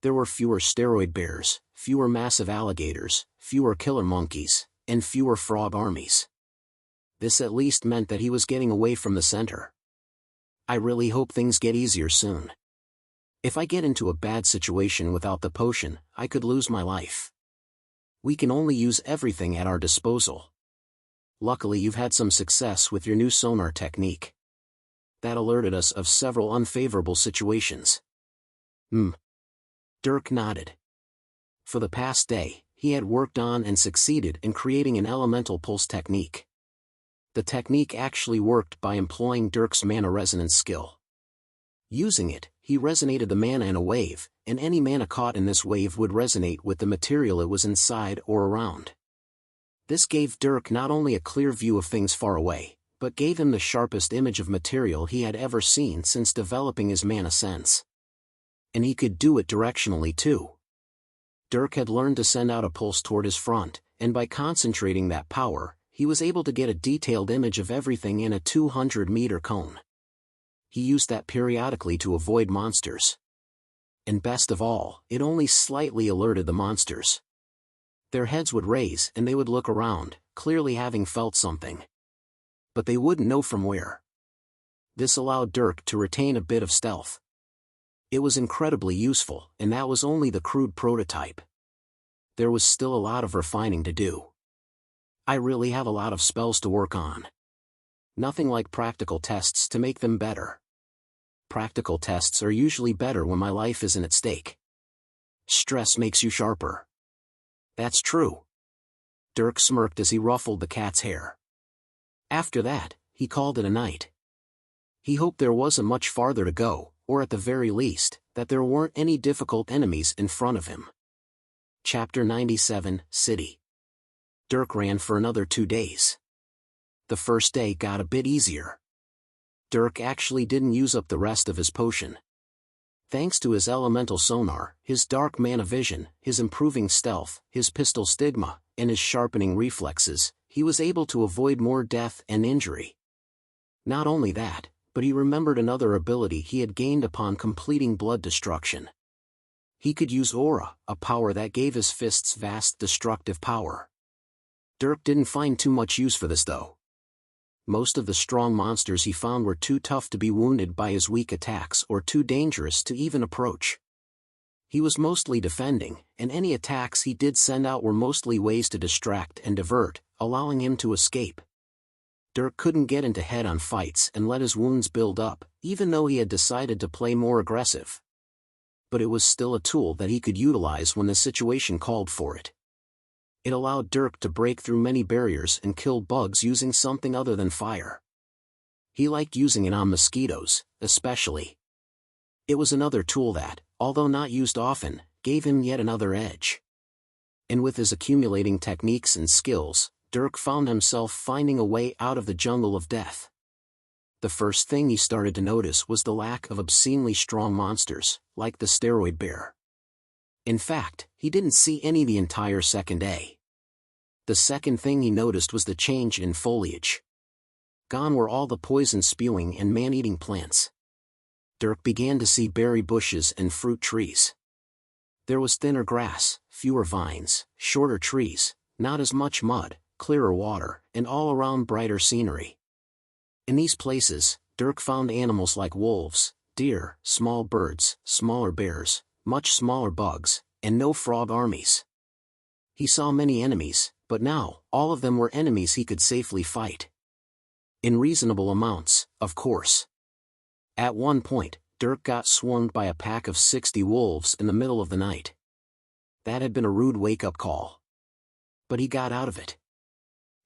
There were fewer steroid bears, fewer massive alligators, fewer killer monkeys, and fewer frog armies. This at least meant that he was getting away from the center. I really hope things get easier soon. If I get into a bad situation without the potion, I could lose my life. We can only use everything at our disposal. Luckily you've had some success with your new sonar technique. That alerted us of several unfavorable situations. Dirk nodded. For the past day, he had worked on and succeeded in creating an elemental pulse technique. The technique actually worked by employing Dirk's mana resonance skill. Using it, he resonated the mana in a wave, and any mana caught in this wave would resonate with the material it was inside or around. This gave Dirk not only a clear view of things far away, but gave him the sharpest image of material he had ever seen since developing his mana sense. And he could do it directionally too. Dirk had learned to send out a pulse toward his front, and by concentrating that power, he was able to get a detailed image of everything in a 200-meter cone. He used that periodically to avoid monsters. And best of all, it only slightly alerted the monsters. Their heads would raise and they would look around, clearly having felt something. But they wouldn't know from where. This allowed Dirk to retain a bit of stealth. It was incredibly useful, and that was only the crude prototype. There was still a lot of refining to do. I really have a lot of spells to work on. Nothing like practical tests to make them better. Practical tests are usually better when my life isn't at stake. Stress makes you sharper. That's true. Dirk smirked as he ruffled the cat's hair. After that, he called it a night. He hoped there wasn't much farther to go, or at the very least, that there weren't any difficult enemies in front of him. Chapter 97, City. Dirk ran for another 2 days. The first day got a bit easier. Dirk actually didn't use up the rest of his potion. Thanks to his elemental sonar, his dark mana vision, his improving stealth, his pistol stigma, and his sharpening reflexes, he was able to avoid more death and injury. Not only that, but he remembered another ability he had gained upon completing blood destruction. He could use aura, a power that gave his fists vast destructive power. Dirk didn't find too much use for this though. Most of the strong monsters he found were too tough to be wounded by his weak attacks or too dangerous to even approach. He was mostly defending, and any attacks he did send out were mostly ways to distract and divert, allowing him to escape. Dirk couldn't get into head-on fights and let his wounds build up, even though he had decided to play more aggressive. But it was still a tool that he could utilize when the situation called for it. It allowed Dirk to break through many barriers and kill bugs using something other than fire. He liked using it on mosquitoes, especially. It was another tool that, although not used often, gave him yet another edge. And with his accumulating techniques and skills, Dirk found himself finding a way out of the jungle of death. The first thing he started to notice was the lack of obscenely strong monsters, like the steroid bear. In fact, he didn't see any the entire second day. The second thing he noticed was the change in foliage. Gone were all the poison-spewing and man-eating plants. Dirk began to see berry bushes and fruit trees. There was thinner grass, fewer vines, shorter trees, not as much mud, clearer water, and all around brighter scenery. In these places, Dirk found animals like wolves, deer, small birds, smaller bears, much smaller bugs, and no frog armies. He saw many enemies, but now, all of them were enemies he could safely fight. In reasonable amounts, of course. At one point, Dirk got swarmed by a pack of 60 wolves in the middle of the night. That had been a rude wake-up call. But he got out of it.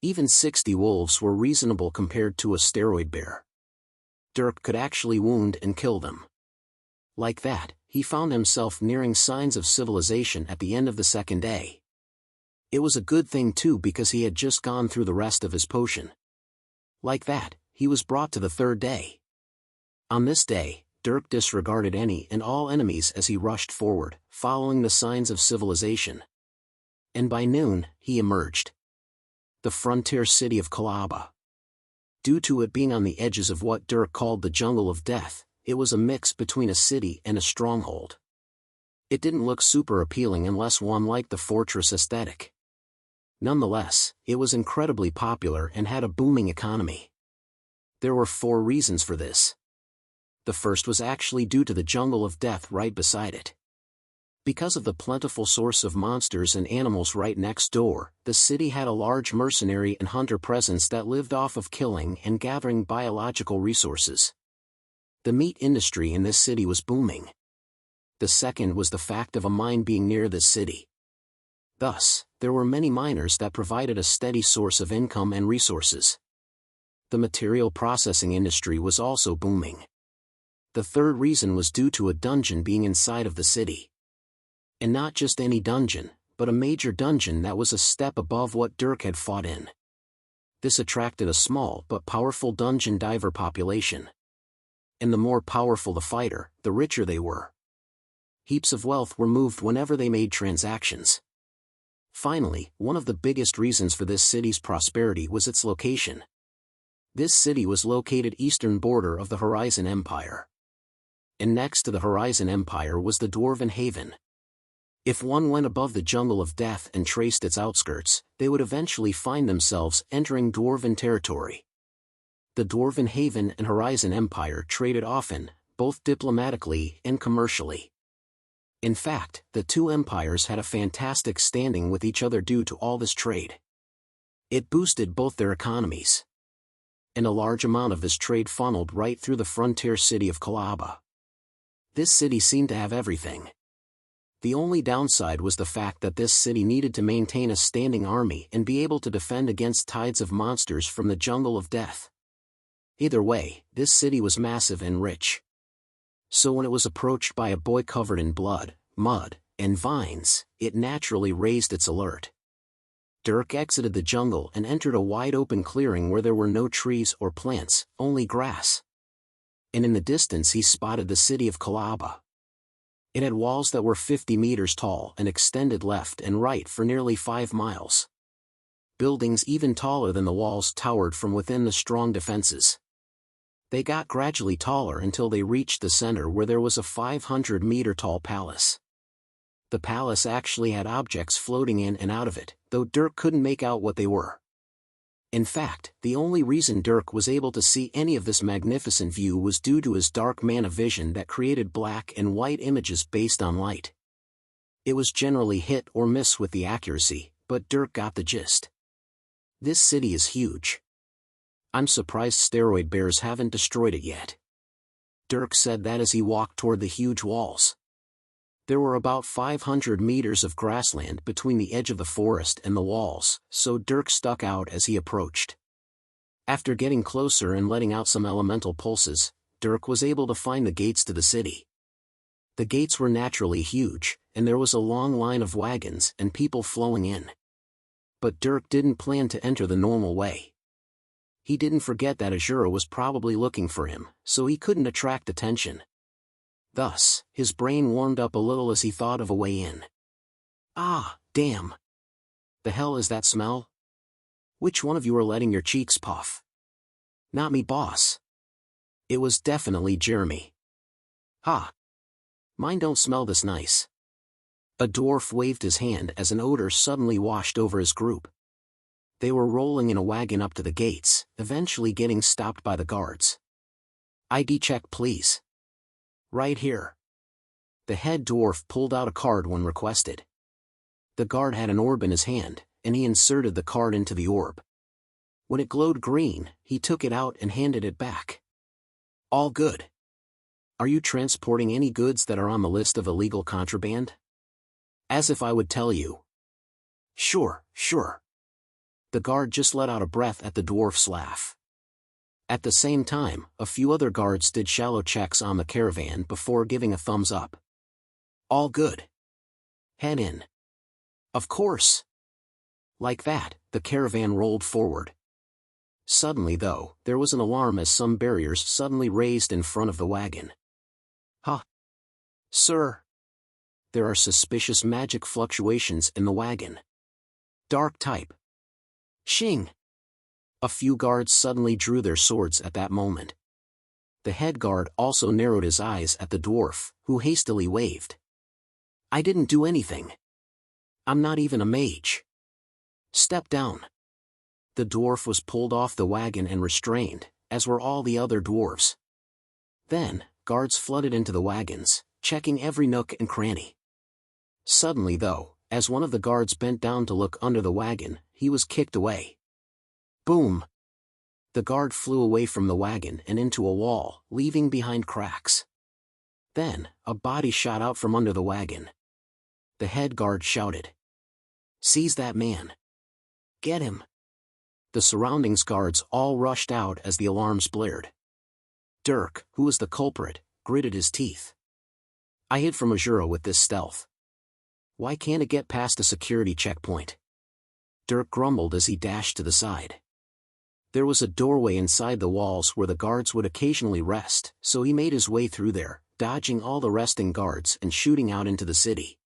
Even 60 wolves were reasonable compared to a steroid bear. Dirk could actually wound and kill them. Like that, he found himself nearing signs of civilization at the end of the second day. It was a good thing too because he had just gone through the rest of his potion. Like that, he was brought to the third day. On this day, Dirk disregarded any and all enemies as he rushed forward, following the signs of civilization. And by noon, he emerged. The frontier city of Kalaba. Due to it being on the edges of what Dirk called the jungle of death, it was a mix between a city and a stronghold. It didn't look super appealing unless one liked the fortress aesthetic. Nonetheless, it was incredibly popular and had a booming economy. There were 4 reasons for this. The first was actually due to the jungle of death right beside it. Because of the plentiful source of monsters and animals right next door, the city had a large mercenary and hunter presence that lived off of killing and gathering biological resources. The meat industry in this city was booming. The second was the fact of a mine being near this city. Thus, there were many miners that provided a steady source of income and resources. The material processing industry was also booming. The third reason was due to a dungeon being inside of the city. And not just any dungeon, but a major dungeon that was a step above what Dirk had fought in. This attracted a small but powerful dungeon diver population. And the more powerful the fighter, the richer they were. Heaps of wealth were moved whenever they made transactions. Finally, one of the biggest reasons for this city's prosperity was its location. This city was located eastern border of the Horizon Empire. And next to the Horizon Empire was the Dwarven Haven. If one went above the jungle of death and traced its outskirts, they would eventually find themselves entering Dwarven territory. The Dwarven Haven and Horizon Empire traded often, both diplomatically and commercially. In fact, the two empires had a fantastic standing with each other due to all this trade. It boosted both their economies. And a large amount of this trade funneled right through the frontier city of Kalaba. This city seemed to have everything. The only downside was the fact that this city needed to maintain a standing army and be able to defend against tides of monsters from the jungle of death. Either way, this city was massive and rich. So when it was approached by a boy covered in blood, mud, and vines, it naturally raised its alert. Dirk exited the jungle and entered a wide-open clearing where there were no trees or plants, only grass. And in the distance he spotted the city of Kalaba. It had walls that were 50 meters tall and extended left and right for nearly 5 miles. Buildings even taller than the walls towered from within the strong defenses. They got gradually taller until they reached the center where there was a 500-meter-tall palace. The palace actually had objects floating in and out of it, though Dirk couldn't make out what they were. In fact, the only reason Dirk was able to see any of this magnificent view was due to his dark mana vision that created black and white images based on light. It was generally hit or miss with the accuracy, but Dirk got the gist. This city is huge. I'm surprised steroid bears haven't destroyed it yet. Dirk said that as he walked toward the huge walls. There were about 500 meters of grassland between the edge of the forest and the walls, so Dirk stuck out as he approached. After getting closer and letting out some elemental pulses, Dirk was able to find the gates to the city. The gates were naturally huge, and there was a long line of wagons and people flowing in. But Dirk didn't plan to enter the normal way. He didn't forget that Azura was probably looking for him, so he couldn't attract attention. Thus, his brain warmed up a little as he thought of a way in. Ah, damn. The hell is that smell? Which one of you are letting your cheeks puff? Not me, boss. It was definitely Jeremy. Ha. Mine don't smell this nice. A dwarf waved his hand as an odor suddenly washed over his group. They were rolling in a wagon up to the gates, eventually getting stopped by the guards. ID check, please. Right here. The head dwarf pulled out a card when requested. The guard had an orb in his hand, and he inserted the card into the orb. When it glowed green, he took it out and handed it back. All good. Are you transporting any goods that are on the list of illegal contraband? As if I would tell you. Sure. The guard just let out a breath at the dwarf's laugh. At the same time, a few other guards did shallow checks on the caravan before giving a thumbs up. All good. Head in. Of course. Like that, the caravan rolled forward. Suddenly though, there was an alarm as some barriers suddenly raised in front of the wagon. Huh. Sir. There are suspicious magic fluctuations in the wagon. Dark type. Shing. A few guards suddenly drew their swords at that moment. The head guard also narrowed his eyes at the dwarf, who hastily waved. I didn't do anything. I'm not even a mage. Step down. The dwarf was pulled off the wagon and restrained, as were all the other dwarves. Then, guards flooded into the wagons, checking every nook and cranny. Suddenly though, as one of the guards bent down to look under the wagon, he was kicked away. Boom! The guard flew away from the wagon and into a wall, leaving behind cracks. Then, a body shot out from under the wagon. The head guard shouted. Seize that man. Get him. The surrounding guards all rushed out as the alarms blared. Dirk, who was the culprit, gritted his teeth. I hid from Ajura with this stealth. Why can't it get past a security checkpoint? Dirk grumbled as he dashed to the side. There was a doorway inside the walls where the guards would occasionally rest, so he made his way through there, dodging all the resting guards and shooting out into the city.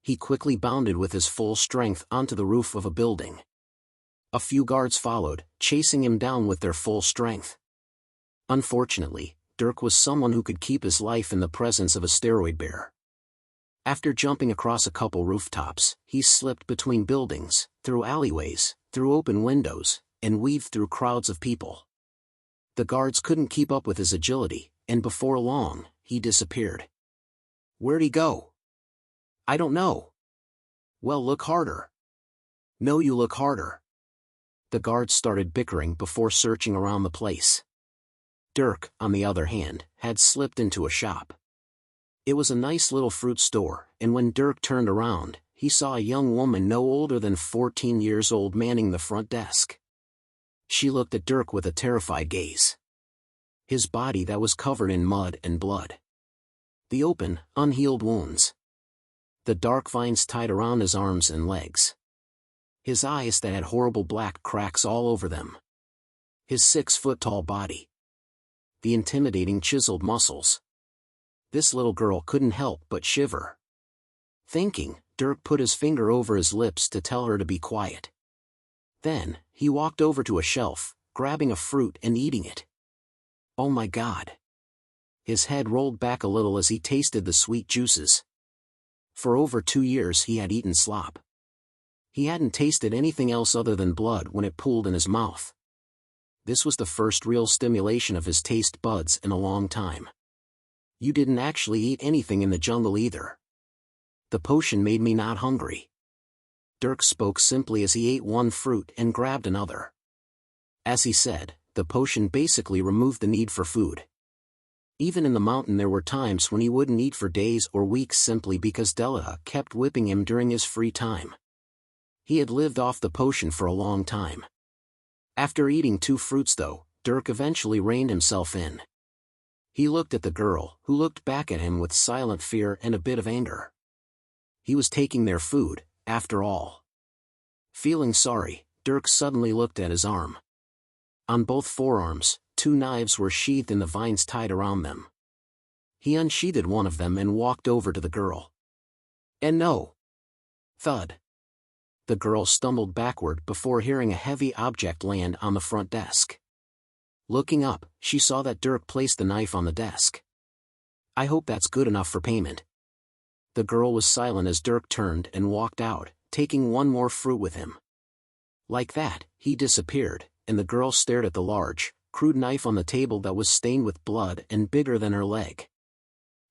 He quickly bounded with his full strength onto the roof of a building. A few guards followed, chasing him down with their full strength. Unfortunately, Dirk was someone who could keep his life in the presence of a steroid bear. After jumping across a couple rooftops, he slipped between buildings, through alleyways, through open windows, and weaved through crowds of people. The guards couldn't keep up with his agility, and before long, he disappeared. Where'd he go? I don't know. Well, look harder. No, you look harder. The guards started bickering before searching around the place. Dirk, on the other hand, had slipped into a shop. It was a nice little fruit store, and when Dirk turned around, he saw a young woman no older than 14 years old manning the front desk. She looked at Dirk with a terrified gaze. His body that was covered in mud and blood. The open, unhealed wounds. The dark vines tied around his arms and legs. His eyes that had horrible black cracks all over them. His 6-foot-tall body. The intimidating chiseled muscles. This little girl couldn't help but shiver. Thinking, Dirk put his finger over his lips to tell her to be quiet. Then, he walked over to a shelf, grabbing a fruit and eating it. Oh my God! His head rolled back a little as he tasted the sweet juices. For over 2 years he had eaten slop. He hadn't tasted anything else other than blood when it pooled in his mouth. This was the first real stimulation of his taste buds in a long time. You didn't actually eat anything in the jungle either. The potion made me not hungry. Dirk spoke simply as he ate one fruit and grabbed another. As he said, the potion basically removed the need for food. Even in the mountain there were times when he wouldn't eat for days or weeks simply because Deliha kept whipping him during his free time. He had lived off the potion for a long time. After eating 2 fruits though, Dirk eventually reined himself in. He looked at the girl, who looked back at him with silent fear and a bit of anger. He was taking their food, after all. Feeling sorry, Dirk suddenly looked at his arm. On both forearms, 2 knives were sheathed in the vines tied around them. He unsheathed one of them and walked over to the girl. And no! Thud! The girl stumbled backward before hearing a heavy object land on the front desk. Looking up, she saw that Dirk placed the knife on the desk. I hope that's good enough for payment. The girl was silent as Dirk turned and walked out, taking one more fruit with him. Like that, he disappeared, and the girl stared at the large, crude knife on the table that was stained with blood and bigger than her leg.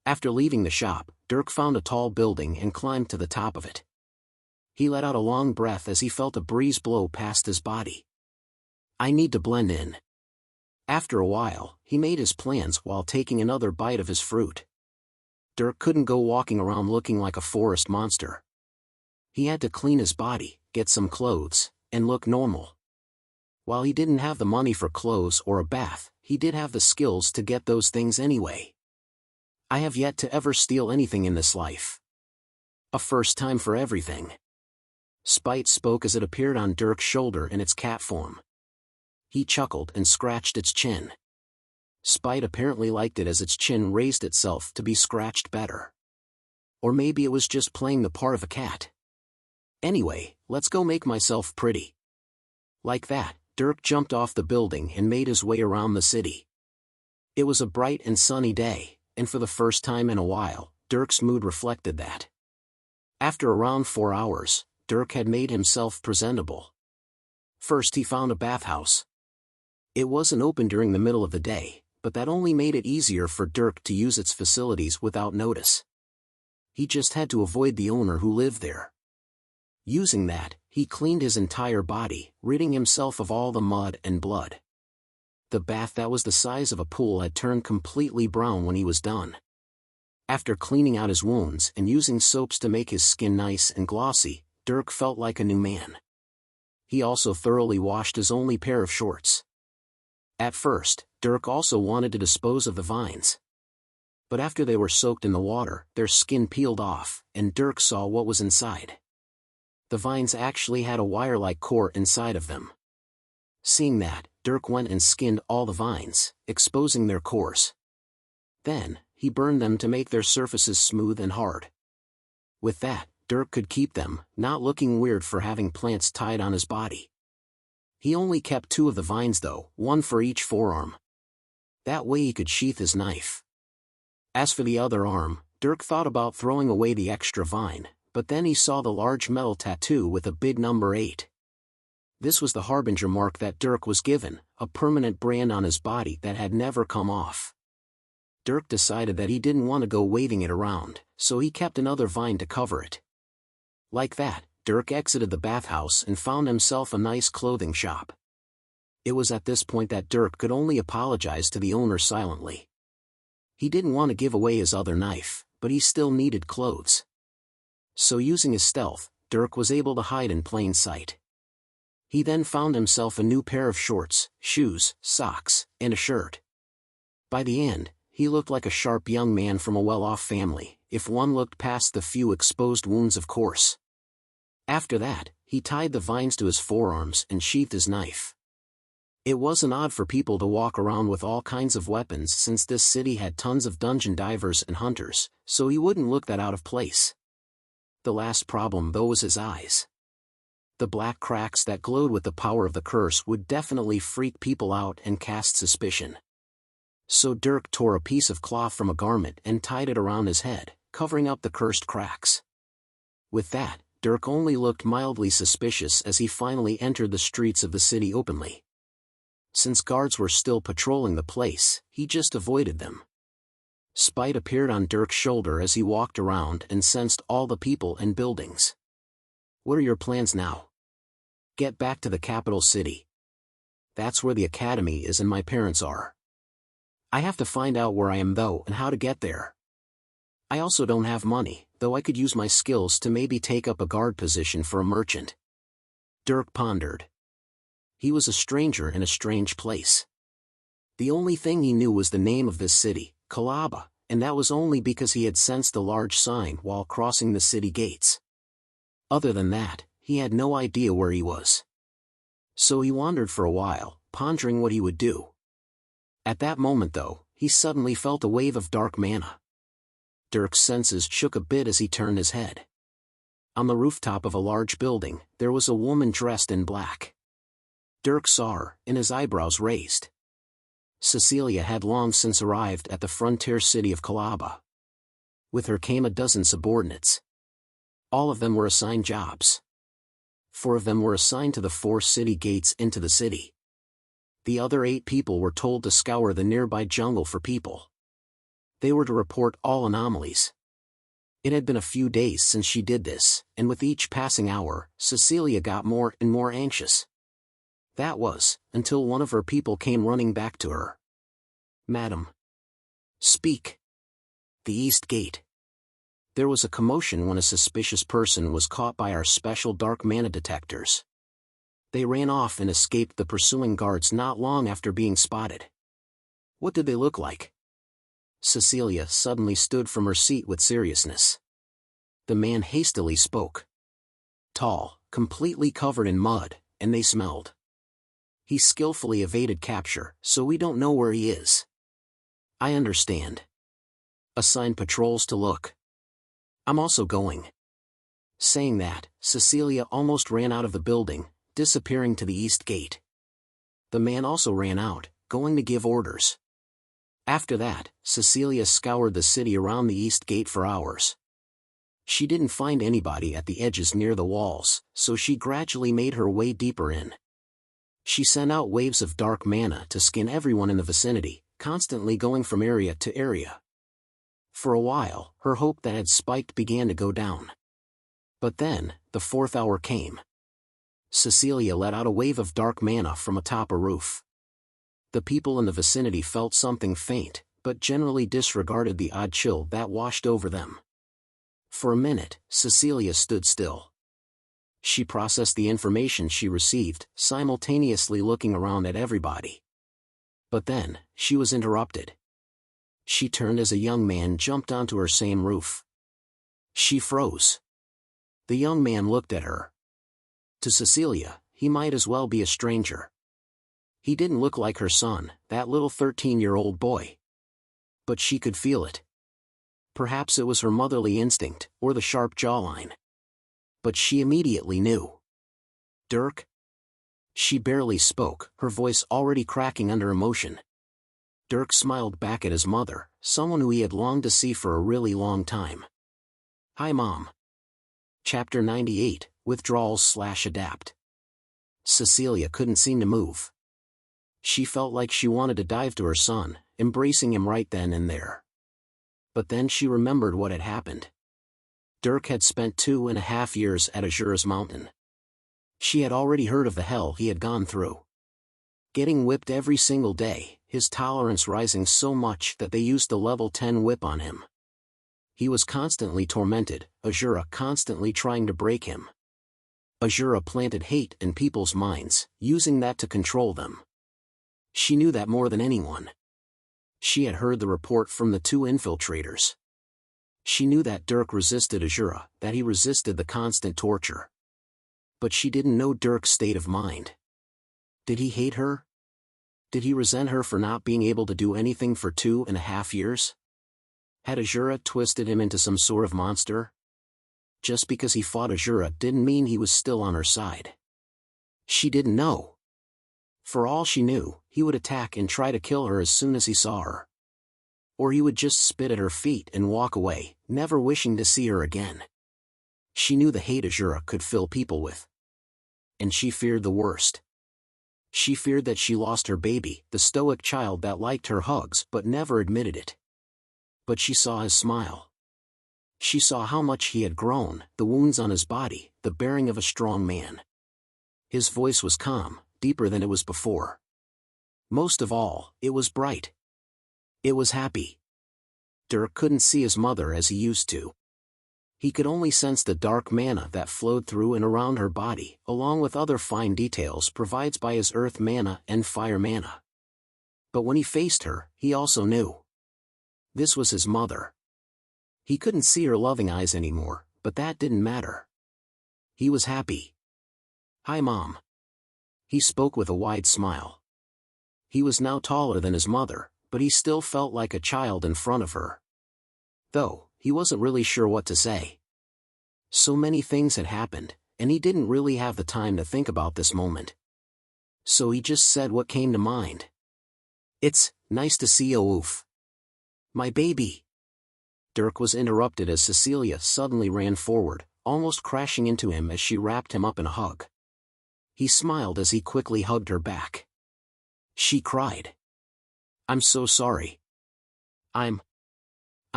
After leaving the shop, Dirk found a tall building and climbed to the top of it. He let out a long breath as he felt a breeze blow past his body. I need to blend in. After a while, he made his plans while taking another bite of his fruit. Dirk couldn't go walking around looking like a forest monster. He had to clean his body, get some clothes, and look normal. While he didn't have the money for clothes or a bath, he did have the skills to get those things anyway. I have yet to ever steal anything in this life. A first time for everything. Spite spoke as it appeared on Dirk's shoulder in its cat form. He chuckled and scratched its chin. Spite apparently liked it as its chin raised itself to be scratched better. Or maybe it was just playing the part of a cat. Anyway, let's go make myself pretty. Like that, Dirk jumped off the building and made his way around the city. It was a bright and sunny day, and for the first time in a while, Dirk's mood reflected that. After around 4 hours, Dirk had made himself presentable. First he found a bathhouse. It wasn't open during the middle of the day, but that only made it easier for Dirk to use its facilities without notice. He just had to avoid the owner who lived there. Using that, he cleaned his entire body, ridding himself of all the mud and blood. The bath that was the size of a pool had turned completely brown when he was done. After cleaning out his wounds and using soaps to make his skin nice and glossy, Dirk felt like a new man. He also thoroughly washed his only pair of shorts. At first, Dirk also wanted to dispose of the vines. But after they were soaked in the water, their skin peeled off, and Dirk saw what was inside. The vines actually had a wire-like core inside of them. Seeing that, Dirk went and skinned all the vines, exposing their cores. Then, he burned them to make their surfaces smooth and hard. With that, Dirk could keep them, not looking weird for having plants tied on his body. He only kept 2 of the vines though, 1 for each forearm. That way he could sheath his knife. As for the other arm, Dirk thought about throwing away the extra vine, but then he saw the large metal tattoo with a big number 8. This was the harbinger mark that Dirk was given, a permanent brand on his body that had never come off. Dirk decided that he didn't want to go waving it around, so he kept another vine to cover it. Like that, Dirk exited the bathhouse and found himself a nice clothing shop. It was at this point that Dirk could only apologize to the owner silently. He didn't want to give away his other knife, but he still needed clothes. So using his stealth, Dirk was able to hide in plain sight. He then found himself a new pair of shorts, shoes, socks, and a shirt. By the end, he looked like a sharp young man from a well-off family, if one looked past the few exposed wounds of course. After that, he tied the vines to his forearms and sheathed his knife. It wasn't odd for people to walk around with all kinds of weapons since this city had tons of dungeon divers and hunters, so he wouldn't look that out of place. The last problem though was his eyes. The black cracks that glowed with the power of the curse would definitely freak people out and cast suspicion. So Dirk tore a piece of cloth from a garment and tied it around his head, covering up the cursed cracks. With that, Dirk only looked mildly suspicious as he finally entered the streets of the city openly. Since guards were still patrolling the place, he just avoided them. Spite appeared on Dirk's shoulder as he walked around and sensed all the people and buildings. "What are your plans now?" "Get back to the capital city. That's where the academy is and my parents are. I have to find out where I am though and how to get there. I also don't have money, though I could use my skills to maybe take up a guard position for a merchant." Dirk pondered. He was a stranger in a strange place. The only thing he knew was the name of this city, Kalaba, and that was only because he had sensed the large sign while crossing the city gates. Other than that, he had no idea where he was. So he wandered for a while, pondering what he would do. At that moment though, he suddenly felt a wave of dark mana. Dirk's senses shook a bit as he turned his head. On the rooftop of a large building, there was a woman dressed in black. Dirk saw her, and his eyebrows raised. Cecilia had long since arrived at the frontier city of Kalaba. With her came a dozen subordinates. All of them were assigned jobs. 4 of them were assigned to the 4 city gates into the city. The other 8 people were told to scour the nearby jungle for people. They were to report all anomalies. It had been a few days since she did this, and with each passing hour, Cecilia got more and more anxious. That was, until one of her people came running back to her. "Madam." "Speak." "The East Gate." There was a commotion when a suspicious person was caught by our special dark mana detectors. They ran off and escaped the pursuing guards not long after being spotted. "What did they look like?" Cecilia suddenly stood from her seat with seriousness. The man hastily spoke. "Tall, completely covered in mud, and they smelled. He skillfully evaded capture, so we don't know where he is." "I understand. Assign patrols to look. I'm also going." Saying that, Cecilia almost ran out of the building, disappearing to the East Gate. The man also ran out, going to give orders. After that, Cecilia scoured the city around the East Gate for hours. She didn't find anybody at the edges near the walls, so she gradually made her way deeper in. She sent out waves of dark mana to skin everyone in the vicinity, constantly going from area to area. For a while, her hope that had spiked began to go down. But then, the 4th hour came. Cecilia let out a wave of dark mana from atop a roof. The people in the vicinity felt something faint, but generally disregarded the odd chill that washed over them. For a minute, Cecilia stood still. She processed the information she received, simultaneously looking around at everybody. But then, she was interrupted. She turned as a young man jumped onto her same roof. She froze. The young man looked at her. To Cecilia, he might as well be a stranger. He didn't look like her son, that little 13-year-old boy. But she could feel it. Perhaps it was her motherly instinct, or the sharp jawline. But she immediately knew. Dirk? She barely spoke, her voice already cracking under emotion. Dirk smiled back at his mother, someone who he had longed to see for a really long time. Hi Mom. Chapter 98, Withdrawals/Adapt. Cecilia couldn't seem to move. She felt like she wanted to dive to her son, embracing him right then and there. But then she remembered what had happened. Dirk had spent 2.5 years at Azura's mountain. She had already heard of the hell he had gone through. Getting whipped every single day, his tolerance rising so much that they used the level 10 whip on him. He was constantly tormented, Azura constantly trying to break him. Azura planted hate in people's minds, using that to control them. She knew that more than anyone. She had heard the report from the 2 infiltrators. She knew that Dirk resisted Azura, that he resisted the constant torture. But she didn't know Dirk's state of mind. Did he hate her? Did he resent her for not being able to do anything for 2.5 years? Had Azura twisted him into some sort of monster? Just because he fought Azura didn't mean he was still on her side. She didn't know. For all she knew, he would attack and try to kill her as soon as he saw her. Or he would just spit at her feet and walk away, never wishing to see her again. She knew the hate Azura could fill people with. And she feared the worst. She feared that she lost her baby, the stoic child that liked her hugs but never admitted it. But she saw his smile. She saw how much he had grown, the wounds on his body, the bearing of a strong man. His voice was calm, deeper than it was before. Most of all, it was bright. It was happy. Dirk couldn't see his mother as he used to. He could only sense the dark mana that flowed through and around her body, along with other fine details provided by his earth mana and fire mana. But when he faced her, he also knew. This was his mother. He couldn't see her loving eyes anymore, but that didn't matter. He was happy. Hi Mom. He spoke with a wide smile. He was now taller than his mother, but he still felt like a child in front of her. Though, he wasn't really sure what to say. So many things had happened, and he didn't really have the time to think about this moment. So he just said what came to mind. It's nice to see you, Oof. My baby. Dirk was interrupted as Cecilia suddenly ran forward, almost crashing into him as she wrapped him up in a hug. He smiled as he quickly hugged her back. She cried. I'm so sorry. I'm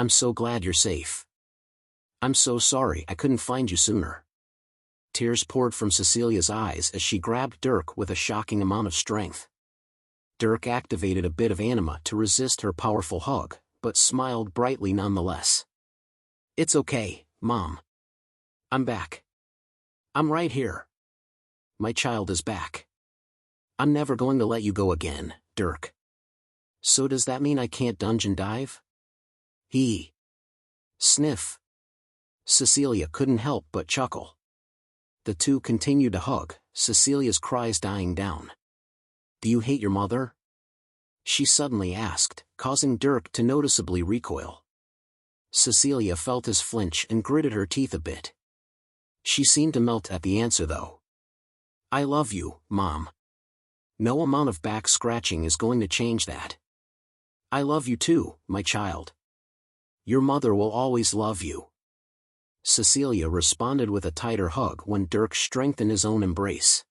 so glad you're safe. I'm so sorry I couldn't find you sooner. Tears poured from Cecilia's eyes as she grabbed Dirk with a shocking amount of strength. Dirk activated a bit of anima to resist her powerful hug, but smiled brightly nonetheless. It's okay, Mom. I'm back. I'm right here. My child is back. I'm never going to let you go again, Dirk. So does that mean I can't dungeon dive? He. Sniff. Cecilia couldn't help but chuckle. The two continued to hug, Cecilia's cries dying down. Do you hate your mother? She suddenly asked, causing Dirk to noticeably recoil. Cecilia felt his flinch and gritted her teeth a bit. She seemed to melt at the answer though. I love you, Mom. No amount of back scratching is going to change that. I love you too, my child. Your mother will always love you. Cecilia responded with a tighter hug when Dirk strengthened his own embrace.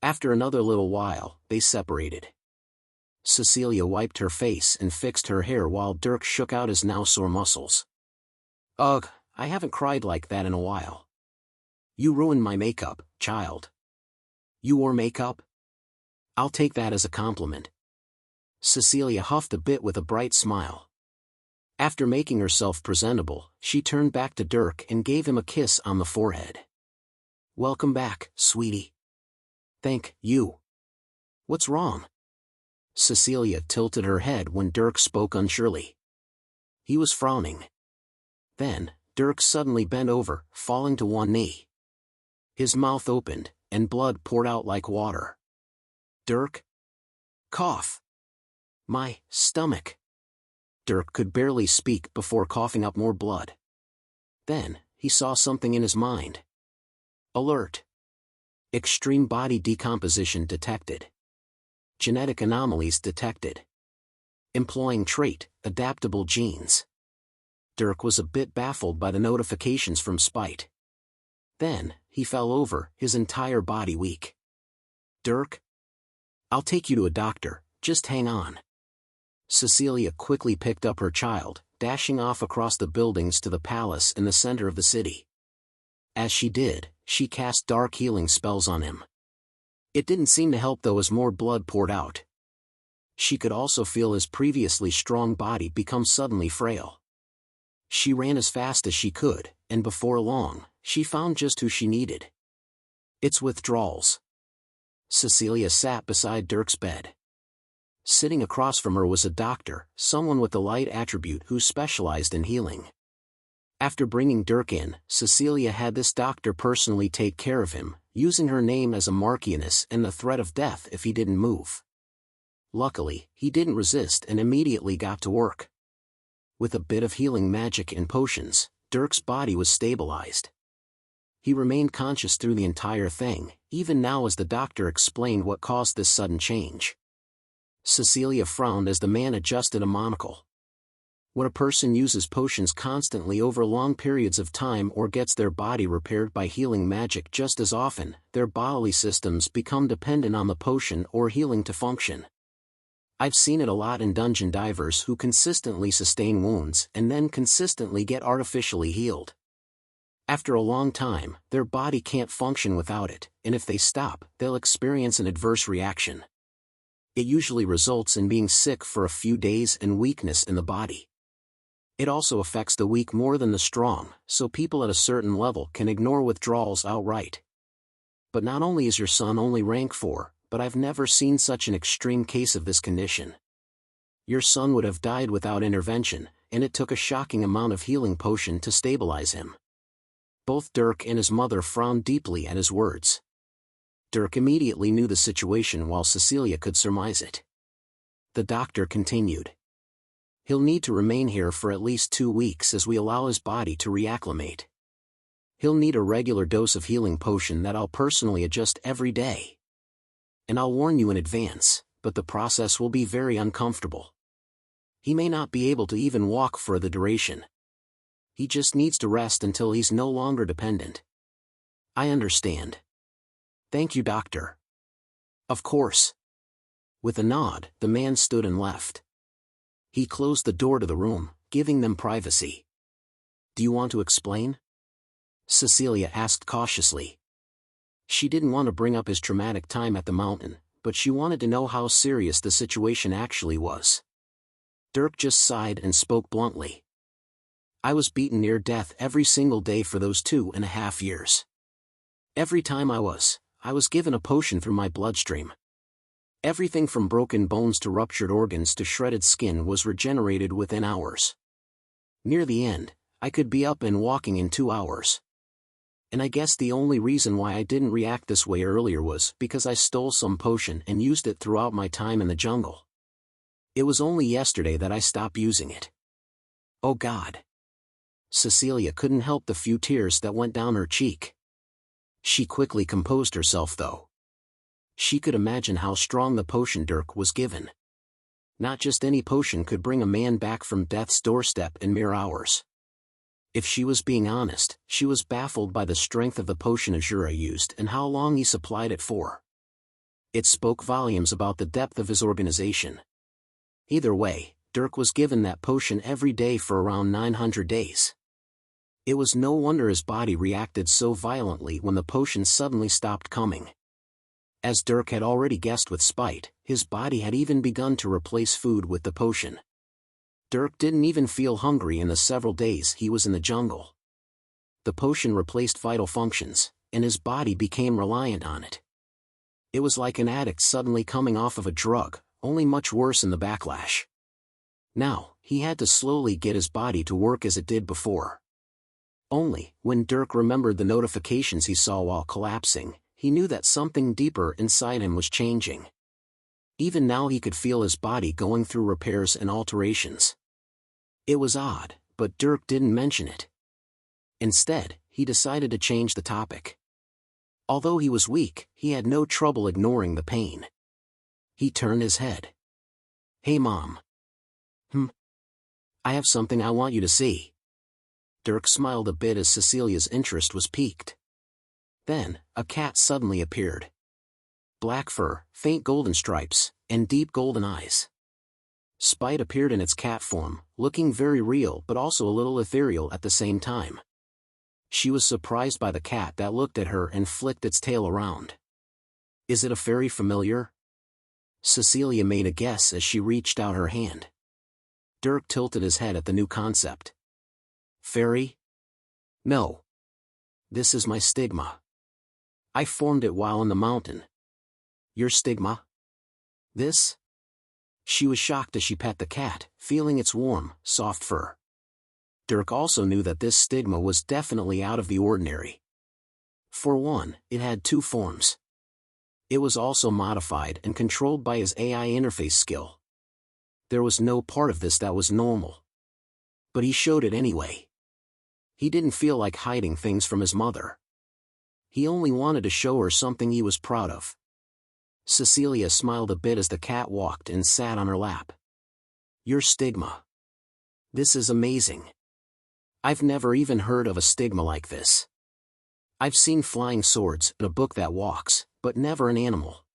After another little while, they separated. Cecilia wiped her face and fixed her hair while Dirk shook out his now sore muscles. Ugh, I haven't cried like that in a while. You ruined my makeup, child. You wore makeup? I'll take that as a compliment. Cecilia huffed a bit with a bright smile. After making herself presentable, she turned back to Dirk and gave him a kiss on the forehead. Welcome back, sweetie. Thank you. What's wrong? Cecilia tilted her head when Dirk spoke unsurely. He was frowning. Then, Dirk suddenly bent over, falling to one knee. His mouth opened, and blood poured out like water. Dirk? Cough. My stomach. Dirk could barely speak before coughing up more blood. Then, he saw something in his mind. Alert. Extreme body decomposition detected. Genetic anomalies detected. Employing trait, adaptable genes. Dirk was a bit baffled by the notifications from Spite. Then, he fell over, his entire body weak. Dirk? I'll take you to a doctor, just hang on. Cecilia quickly picked up her child, dashing off across the buildings to the palace in the center of the city. As she did, she cast dark healing spells on him. It didn't seem to help though as more blood poured out. She could also feel his previously strong body become suddenly frail. She ran as fast as she could, and before long, she found just who she needed. It's withdrawals. Cecilia sat beside Dirk's bed. Sitting across from her was a doctor, someone with the light attribute who specialized in healing. After bringing Dirk in, Cecilia had this doctor personally take care of him, using her name as a Marcianus and the threat of death if he didn't move. Luckily, he didn't resist and immediately got to work. With a bit of healing magic and potions, Dirk's body was stabilized. He remained conscious through the entire thing, even now as the doctor explained what caused this sudden change. Cecilia frowned as the man adjusted a monocle. When a person uses potions constantly over long periods of time or gets their body repaired by healing magic just as often, their bodily systems become dependent on the potion or healing to function. I've seen it a lot in dungeon divers who consistently sustain wounds and then consistently get artificially healed. After a long time, their body can't function without it, and if they stop, they'll experience an adverse reaction. It usually results in being sick for a few days and weakness in the body. It also affects the weak more than the strong, so people at a certain level can ignore withdrawals outright. But not only is your son only rank 4, but I've never seen such an extreme case of this condition. Your son would have died without intervention, and it took a shocking amount of healing potion to stabilize him. Both Dirk and his mother frowned deeply at his words. Dirk immediately knew the situation while Cecilia could surmise it. The doctor continued. He'll need to remain here for at least 2 weeks as we allow his body to reacclimate. He'll need a regular dose of healing potion that I'll personally adjust every day. And I'll warn you in advance, but the process will be very uncomfortable. He may not be able to even walk for the duration. He just needs to rest until he's no longer dependent. I understand. Thank you, doctor. Of course. With a nod, the man stood and left. He closed the door to the room, giving them privacy. Do you want to explain? Cecilia asked cautiously. She didn't want to bring up his traumatic time at the mountain, but she wanted to know how serious the situation actually was. Dirk just sighed and spoke bluntly. I was beaten near death every single day for those 2.5 years. Every time I was given a potion through my bloodstream. Everything from broken bones to ruptured organs to shredded skin was regenerated within hours. Near the end, I could be up and walking in 2 hours. And I guess the only reason why I didn't react this way earlier was because I stole some potion and used it throughout my time in the jungle. It was only yesterday that I stopped using it. Oh God. Cecilia couldn't help the few tears that went down her cheek. She quickly composed herself though. She could imagine how strong the potion Dirk was given. Not just any potion could bring a man back from death's doorstep in mere hours. If she was being honest, she was baffled by the strength of the potion Azura used and how long he supplied it for. It spoke volumes about the depth of his organization. Either way, Dirk was given that potion every day for around 900 days. It was no wonder his body reacted so violently when the potion suddenly stopped coming. As Dirk had already guessed with Spite, his body had even begun to replace food with the potion. Dirk didn't even feel hungry in the several days he was in the jungle. The potion replaced vital functions, and his body became reliant on it. It was like an addict suddenly coming off of a drug, only much worse in the backlash. Now, he had to slowly get his body to work as it did before. Only, when Dirk remembered the notifications he saw while collapsing, he knew that something deeper inside him was changing. Even now he could feel his body going through repairs and alterations. It was odd, but Dirk didn't mention it. Instead, he decided to change the topic. Although he was weak, he had no trouble ignoring the pain. He turned his head. "Hey Mom." "I have something I want you to see." Dirk smiled a bit as Cecilia's interest was piqued. Then, a cat suddenly appeared. Black fur, faint golden stripes, and deep golden eyes. Spite appeared in its cat form, looking very real but also a little ethereal at the same time. She was surprised by the cat that looked at her and flicked its tail around. "Is it a fairy familiar?" Cecilia made a guess as she reached out her hand. Dirk tilted his head at the new concept. "Fairy? No. This is my stigma. I formed it while in the mountain." "Your stigma? This?" She was shocked as she pet the cat, feeling its warm, soft fur. Dirk also knew that this stigma was definitely out of the ordinary. For one, it had two forms. It was also modified and controlled by his AI interface skill. There was no part of this that was normal. But he showed it anyway. He didn't feel like hiding things from his mother. He only wanted to show her something he was proud of. Cecilia smiled a bit as the cat walked and sat on her lap. "Your stigma. This is amazing. I've never even heard of a stigma like this. I've seen flying swords and a book that walks, but never an animal.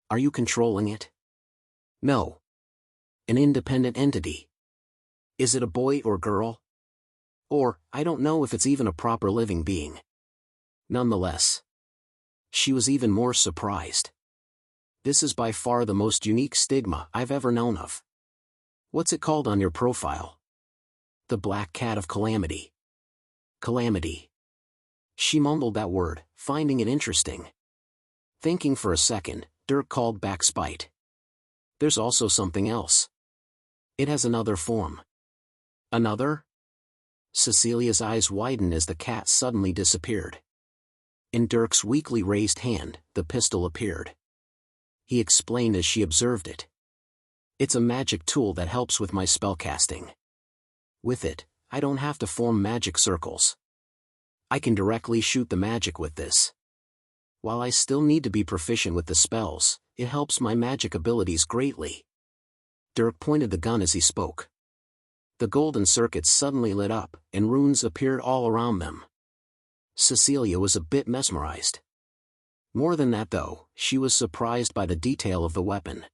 Are you controlling it?" "No. An independent entity. Is it a boy or girl? Or, I don't know if it's even a proper living being." Nonetheless, she was even more surprised. "This is by far the most unique stigma I've ever known of. What's it called on your profile?" "The Black Cat of Calamity." Calamity. She mumbled that word, finding it interesting. Thinking for a second, Dirk called back Spite. "There's also something else. It has another form." "Another?" Cecilia's eyes widened as the cat suddenly disappeared. In Dirk's weakly raised hand, the pistol appeared. He explained as she observed it. "It's a magic tool that helps with my spellcasting. With it, I don't have to form magic circles. I can directly shoot the magic with this. While I still need to be proficient with the spells, it helps my magic abilities greatly." Dirk pointed the gun as he spoke. The golden circuits suddenly lit up, and runes appeared all around them. Cecilia was a bit mesmerized. More than that though, she was surprised by the detail of the weapon.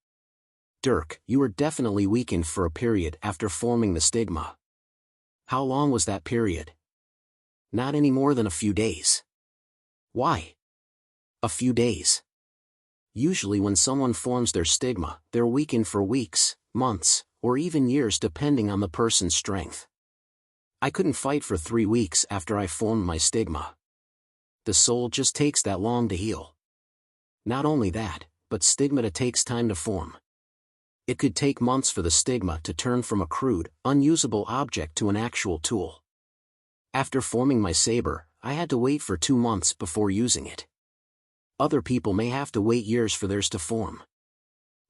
"Dirk, you were definitely weakened for a period after forming the stigma. How long was that period?" "Not any more than a few days." "Why?" "A few days. Usually when someone forms their stigma, they're weakened for weeks, months, or even years depending on the person's strength. I couldn't fight for 3 weeks after I formed my stigma. The soul just takes that long to heal. Not only that, but stigmata takes time to form. It could take months for the stigma to turn from a crude, unusable object to an actual tool. After forming my saber, I had to wait for 2 months before using it. Other people may have to wait years for theirs to form.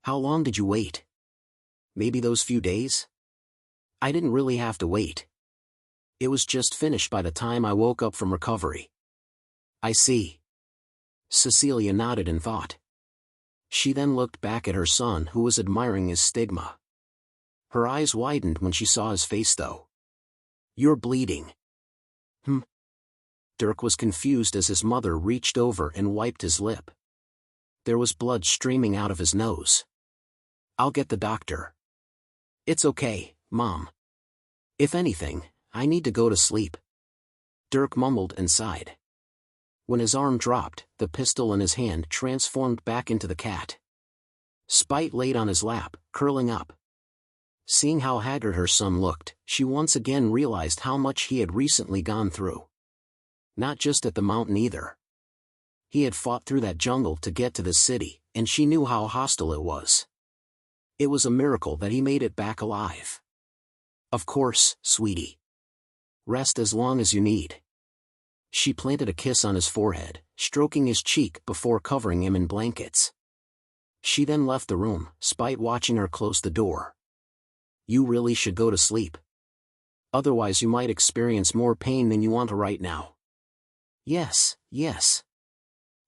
How long did you wait? Maybe those few days? I didn't really have to wait. It was just finished by the time I woke up from recovery." "I see." Cecilia nodded in thought. She then looked back at her son who was admiring his stigma. Her eyes widened when she saw his face though. "You're bleeding." Dirk was confused as his mother reached over and wiped his lip. There was blood streaming out of his nose. "I'll get the doctor." "It's okay, Mom. If anything, I need to go to sleep." Dirk mumbled and sighed. When his arm dropped, the pistol in his hand transformed back into the cat. Spite laid on his lap, curling up. Seeing how haggard her son looked, she once again realized how much he had recently gone through. Not just at the mountain either. He had fought through that jungle to get to this city, and she knew how hostile it was. It was a miracle that he made it back alive. Of course, sweetie. Rest as long as you need. She planted a kiss on his forehead, stroking his cheek before covering him in blankets. She then left the room, Spite watching her close the door. You really should go to sleep. Otherwise you might experience more pain than you want to right now. Yes.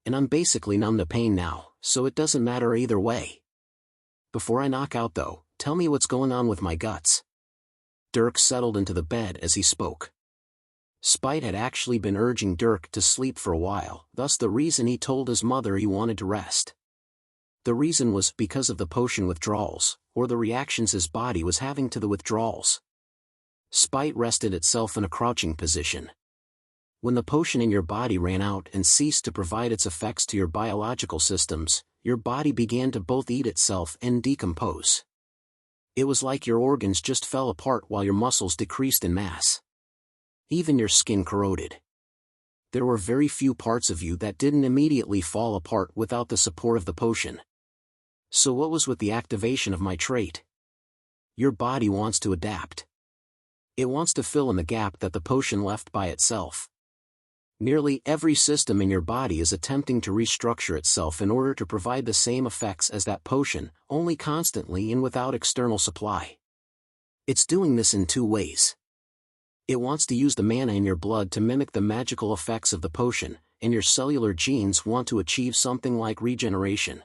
And I'm basically numb to pain now, so it doesn't matter either way. Before I knock out though, tell me what's going on with my guts. Dirk settled into the bed as he spoke. Spite had actually been urging Dirk to sleep for a while, thus the reason he told his mother he wanted to rest. The reason was because of the potion withdrawals, or the reactions his body was having to the withdrawals. Spite rested itself in a crouching position. When the potion in your body ran out and ceased to provide its effects to your biological systems, your body began to both eat itself and decompose. It was like your organs just fell apart while your muscles decreased in mass. Even your skin corroded. There were very few parts of you that didn't immediately fall apart without the support of the potion. So what was with the activation of my trait? Your body wants to adapt. It wants to fill in the gap that the potion left by itself. Nearly every system in your body is attempting to restructure itself in order to provide the same effects as that potion, only constantly and without external supply. It's doing this in two ways. It wants to use the mana in your blood to mimic the magical effects of the potion, and your cellular genes want to achieve something like regeneration.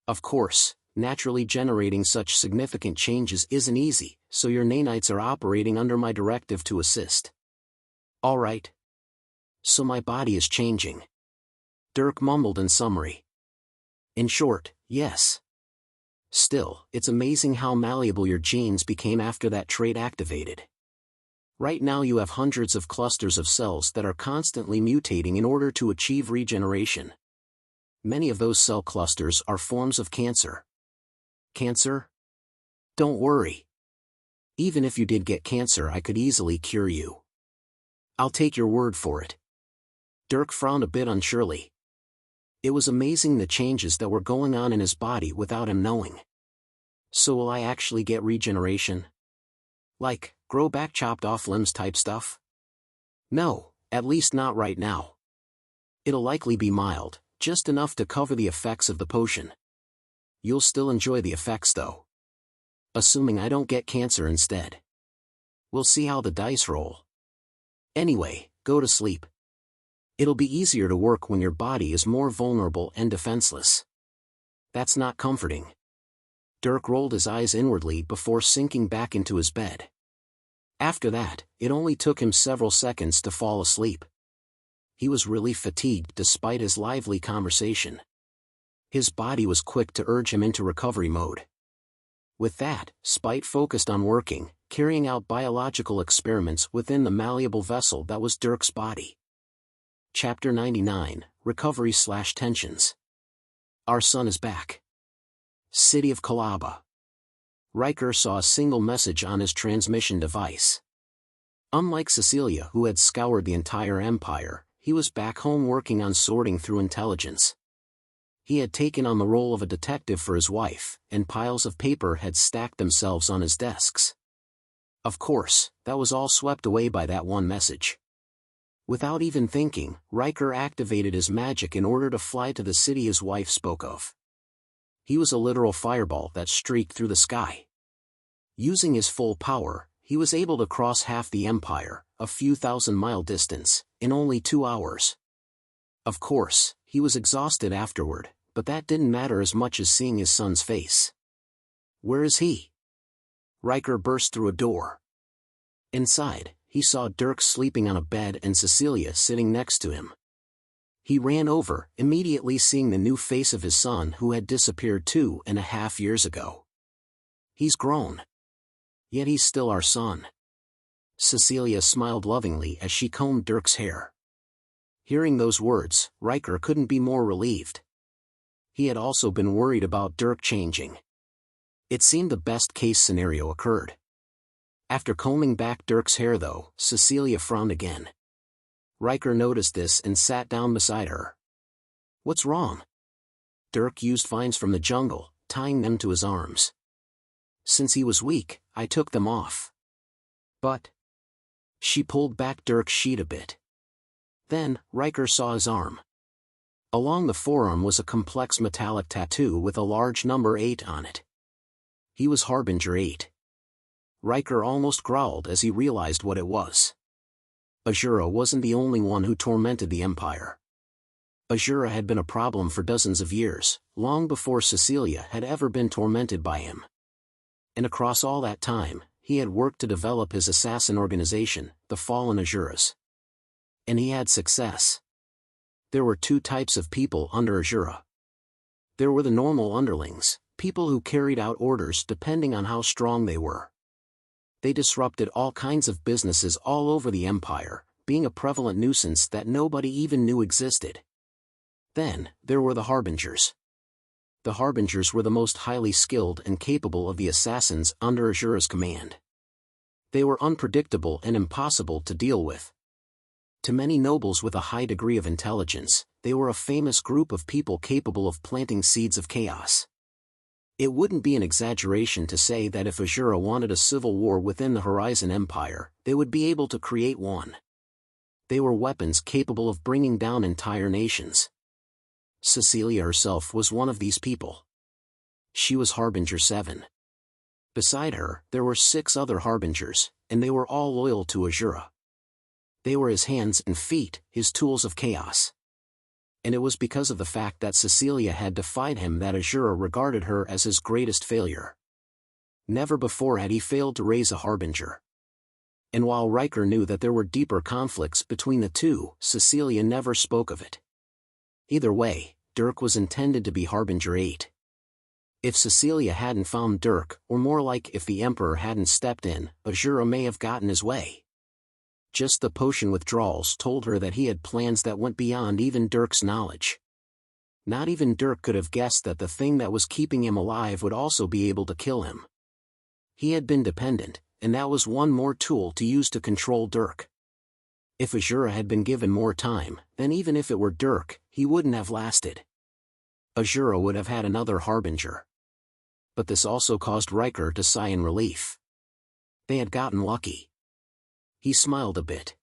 Of course, naturally generating such significant changes isn't easy, so your nanites are operating under my directive to assist. Alright. So my body is changing. Dirk mumbled in summary. In short, yes. Still, it's amazing how malleable your genes became after that trait activated. Right now you have hundreds of clusters of cells that are constantly mutating in order to achieve regeneration. Many of those cell clusters are forms of cancer. Cancer? Don't worry. Even if you did get cancer, I could easily cure you. I'll take your word for it. Dirk frowned a bit unsurely. It was amazing the changes that were going on in his body without him knowing. So will I actually get regeneration? Like, grow back chopped off limbs type stuff? No, at least not right now. It'll likely be mild, just enough to cover the effects of the potion. You'll still enjoy the effects though. Assuming I don't get cancer instead. We'll see how the dice roll. Anyway, go to sleep. It'll be easier to work when your body is more vulnerable and defenseless. That's not comforting. Dirk rolled his eyes inwardly before sinking back into his bed. After that, it only took him several seconds to fall asleep. He was really fatigued despite his lively conversation. His body was quick to urge him into recovery mode. With that, Spite focused on working, carrying out biological experiments within the malleable vessel that was Dirk's body. Chapter 99, Recovery/Tensions. Our son is back. City of Kalaba. Riker saw a single message on his transmission device. Unlike Cecilia, who had scoured the entire empire, he was back home working on sorting through intelligence. He had taken on the role of a detective for his wife, and piles of paper had stacked themselves on his desks. Of course, that was all swept away by that one message. Without even thinking, Riker activated his magic in order to fly to the city his wife spoke of. He was a literal fireball that streaked through the sky. Using his full power, he was able to cross half the empire, a few thousand-mile distance, in only 2 hours. Of course, he was exhausted afterward, but that didn't matter as much as seeing his son's face. Where is he? Riker burst through a door. Inside, he saw Dirk sleeping on a bed and Cecilia sitting next to him. He ran over, immediately seeing the new face of his son who had disappeared 2.5 years ago. He's grown. Yet he's still our son. Cecilia smiled lovingly as she combed Dirk's hair. Hearing those words, Riker couldn't be more relieved. He had also been worried about Dirk changing. It seemed the best-case scenario occurred. After combing back Dirk's hair though, Cecilia frowned again. Riker noticed this and sat down beside her. "What's wrong?" Dirk used vines from the jungle, tying them to his arms. "Since he was weak, I took them off." "But..." She pulled back Dirk's sheet a bit. Then, Riker saw his arm. Along the forearm was a complex metallic tattoo with a large number 8 on it. He was Harbinger 8. Riker almost growled as he realized what it was. Azura wasn't the only one who tormented the Empire. Azura had been a problem for dozens of years, long before Cecilia had ever been tormented by him. And across all that time, he had worked to develop his assassin organization, the Fallen Azuras. And he had success. There were 2 types of people under Azura. There were the normal underlings, people who carried out orders depending on how strong they were. They disrupted all kinds of businesses all over the Empire, being a prevalent nuisance that nobody even knew existed. Then, there were the Harbingers. The Harbingers were the most highly skilled and capable of the assassins under Azura's command. They were unpredictable and impossible to deal with. To many nobles with a high degree of intelligence, they were a famous group of people capable of planting seeds of chaos. It wouldn't be an exaggeration to say that if Azura wanted a civil war within the Horizon Empire, they would be able to create one. They were weapons capable of bringing down entire nations. Cecilia herself was one of these people. She was Harbinger 7. Beside her, there were 6 other Harbingers, and they were all loyal to Azura. They were his hands and feet, his tools of chaos. And it was because of the fact that Cecilia had defied him that Azura regarded her as his greatest failure. Never before had he failed to raise a Harbinger. And while Riker knew that there were deeper conflicts between the 2, Cecilia never spoke of it. Either way, Dirk was intended to be Harbinger 8. If Cecilia hadn't found Dirk, or more like if the Emperor hadn't stepped in, Azura may have gotten his way. Just the potion withdrawals told her that he had plans that went beyond even Dirk's knowledge. Not even Dirk could have guessed that the thing that was keeping him alive would also be able to kill him. He had been dependent, and that was one more tool to use to control Dirk. If Azura had been given more time, then even if it were Dirk, he wouldn't have lasted. Azura would have had another Harbinger. But this also caused Riker to sigh in relief. They had gotten lucky. He smiled a bit.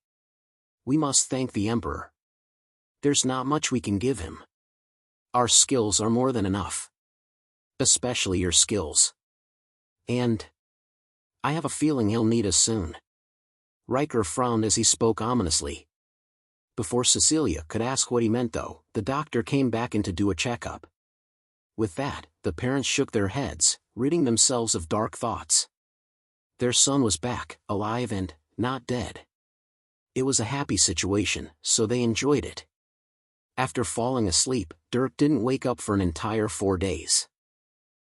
"We must thank the Emperor. There's not much we can give him. Our skills are more than enough. Especially your skills. And I have a feeling he'll need us soon." Riker frowned as he spoke ominously. Before Cecilia could ask what he meant though, the doctor came back in to do a checkup. With that, the parents shook their heads, ridding themselves of dark thoughts. Their son was back, alive and not dead. It was a happy situation, so they enjoyed it. After falling asleep, Dirk didn't wake up for an entire 4 days.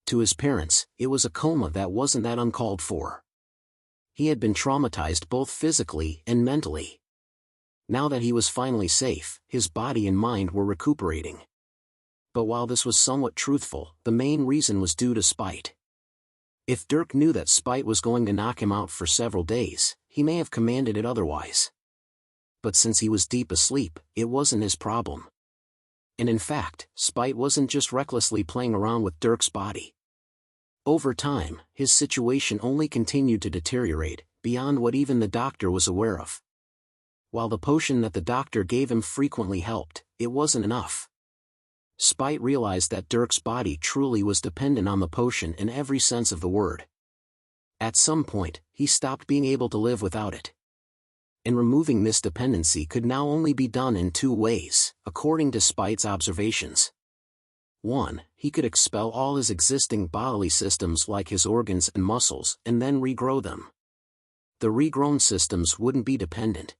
To his parents, it was a coma that wasn't that uncalled for. He had been traumatized both physically and mentally. Now that he was finally safe, his body and mind were recuperating. But while this was somewhat truthful, the main reason was due to spite. If Dirk knew that spite was going to knock him out for several days, he may have commanded it otherwise. But since he was deep asleep, it wasn't his problem. And in fact, spite wasn't just recklessly playing around with Dirk's body. Over time, his situation only continued to deteriorate, beyond what even the doctor was aware of. While the potion that the doctor gave him frequently helped, it wasn't enough. Spite realized that Dirk's body truly was dependent on the potion in every sense of the word. At some point, he stopped being able to live without it. And removing this dependency could now only be done in 2 ways, according to Spite's observations. 1, he could expel all his existing bodily systems like his organs and muscles and then regrow them. The regrown systems wouldn't be dependent.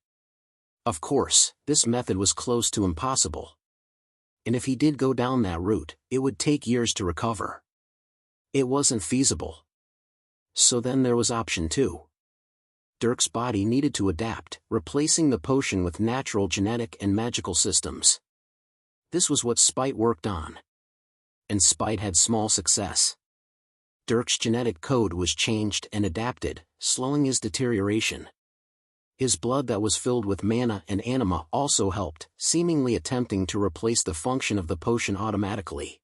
Of course, this method was close to impossible. And if he did go down that route, it would take years to recover. It wasn't feasible. So then there was option 2. Dirk's body needed to adapt, replacing the potion with natural genetic and magical systems. This was what Spite worked on. And Spite had small success. Dirk's genetic code was changed and adapted, slowing his deterioration. His blood that was filled with mana and anima also helped, seemingly attempting to replace the function of the potion automatically.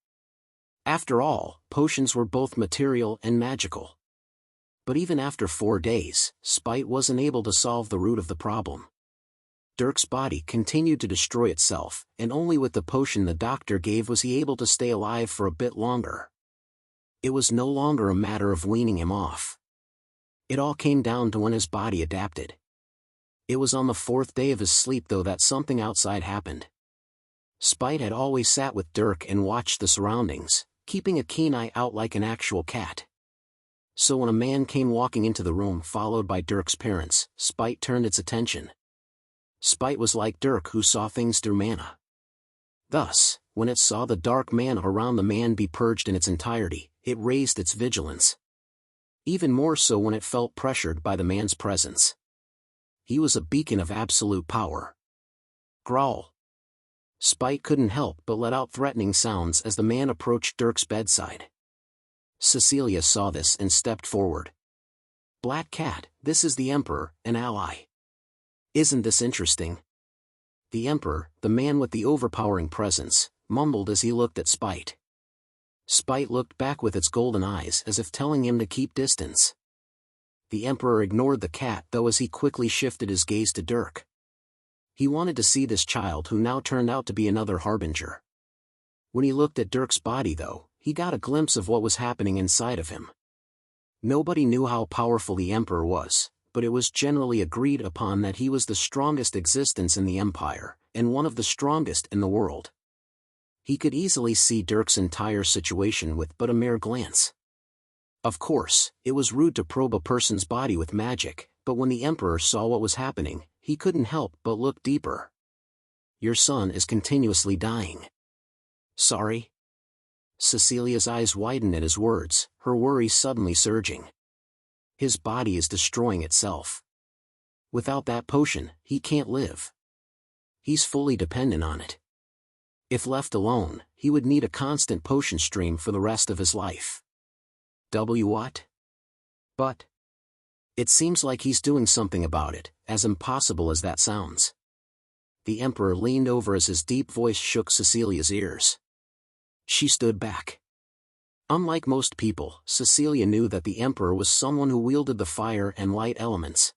After all, potions were both material and magical. But even after 4 days, Spite wasn't able to solve the root of the problem. Dirk's body continued to destroy itself, and only with the potion the doctor gave was he able to stay alive for a bit longer. It was no longer a matter of weaning him off. It all came down to when his body adapted. It was on the 4th day of his sleep though that something outside happened. Spite had always sat with Dirk and watched the surroundings, keeping a keen eye out like an actual cat. So when a man came walking into the room followed by Dirk's parents, Spite turned its attention. Spite was like Dirk who saw things through mana. Thus, when it saw the dark mana around the man be purged in its entirety, it raised its vigilance. Even more so when it felt pressured by the man's presence. He was a beacon of absolute power. Growl. Spite couldn't help but let out threatening sounds as the man approached Dirk's bedside. Cecilia saw this and stepped forward. Black Cat, this is the Emperor, an ally. Isn't this interesting? The Emperor, the man with the overpowering presence, mumbled as he looked at Spite. Spite looked back with its golden eyes as if telling him to keep distance. The Emperor ignored the cat though as he quickly shifted his gaze to Dirk. He wanted to see this child who now turned out to be another harbinger. When he looked at Dirk's body though, he got a glimpse of what was happening inside of him. Nobody knew how powerful the Emperor was, but it was generally agreed upon that he was the strongest existence in the Empire, and one of the strongest in the world. He could easily see Dirk's entire situation with but a mere glance. Of course, it was rude to probe a person's body with magic, but when the Emperor saw what was happening, he couldn't help but look deeper. Your son is continuously dying. Sorry? Cecilia's eyes widened at his words, her worry suddenly surging. His body is destroying itself. Without that potion, he can't live. He's fully dependent on it. If left alone, he would need a constant potion stream for the rest of his life. What? But it seems like he's doing something about it, as impossible as that sounds. The Emperor leaned over as his deep voice shook Cecilia's ears. She stood back. Unlike most people, Cecilia knew that the Emperor was someone who wielded the fire and light elements.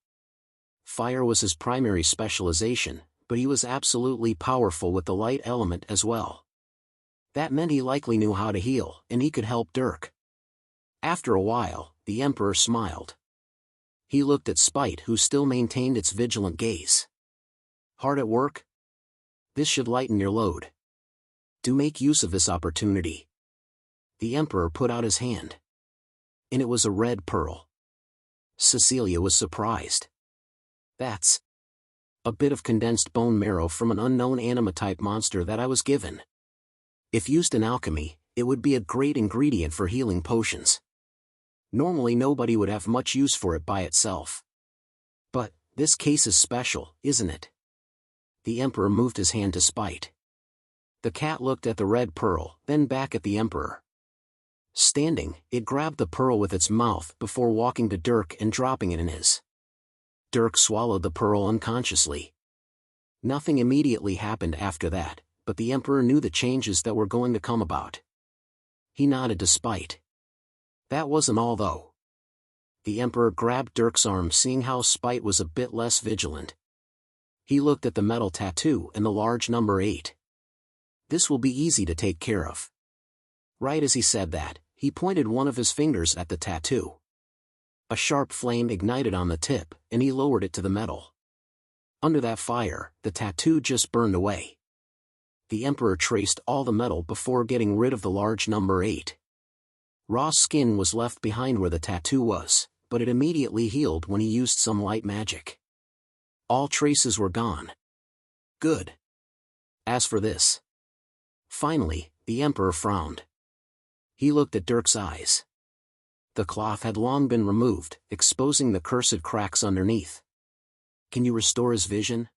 Fire was his primary specialization, but he was absolutely powerful with the light element as well. That meant he likely knew how to heal, and he could help Dirk. After a while, the Emperor smiled. He looked at Spite who still maintained its vigilant gaze. Hard at work? This should lighten your load. Do make use of this opportunity. The Emperor put out his hand. And it was a red pearl. Cecilia was surprised. That's a bit of condensed bone marrow from an unknown anima-type monster that I was given. If used in alchemy, it would be a great ingredient for healing potions. Normally nobody would have much use for it by itself. But this case is special, isn't it? The Emperor moved his hand to Spite. The cat looked at the red pearl, then back at the Emperor. Standing, it grabbed the pearl with its mouth before walking to Dirk and dropping it in his. Dirk swallowed the pearl unconsciously. Nothing immediately happened after that, but the Emperor knew the changes that were going to come about. He nodded to Spite. That wasn't all though. The Emperor grabbed Dirk's arm seeing how Spite was a bit less vigilant. He looked at the metal tattoo and the large number 8. This will be easy to take care of. Right as he said that, he pointed one of his fingers at the tattoo. A sharp flame ignited on the tip, and he lowered it to the metal. Under that fire, the tattoo just burned away. The Emperor traced all the metal before getting rid of the large number 8. Raw skin was left behind where the tattoo was, but it immediately healed when he used some light magic. All traces were gone. Good. As for this. Finally, the Emperor frowned. He looked at Dirk's eyes. The cloth had long been removed, exposing the cursed cracks underneath. Can you restore his vision?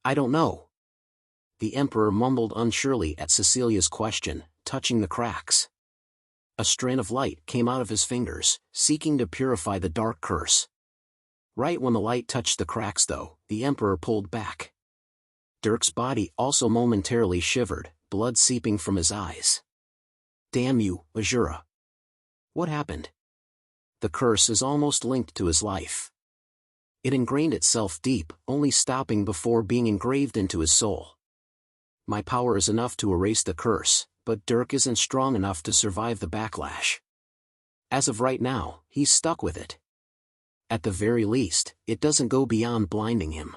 I don't know. The Emperor mumbled unsurely at Cecilia's question, touching the cracks. A strand of light came out of his fingers, seeking to purify the dark curse. Right when the light touched the cracks though, the Emperor pulled back. Dirk's body also momentarily shivered, blood seeping from his eyes. Damn you, Azura. What happened? The curse is almost linked to his life. It ingrained itself deep, only stopping before being engraved into his soul. My power is enough to erase the curse, but Dirk isn't strong enough to survive the backlash. As of right now, he's stuck with it. At the very least, it doesn't go beyond blinding him.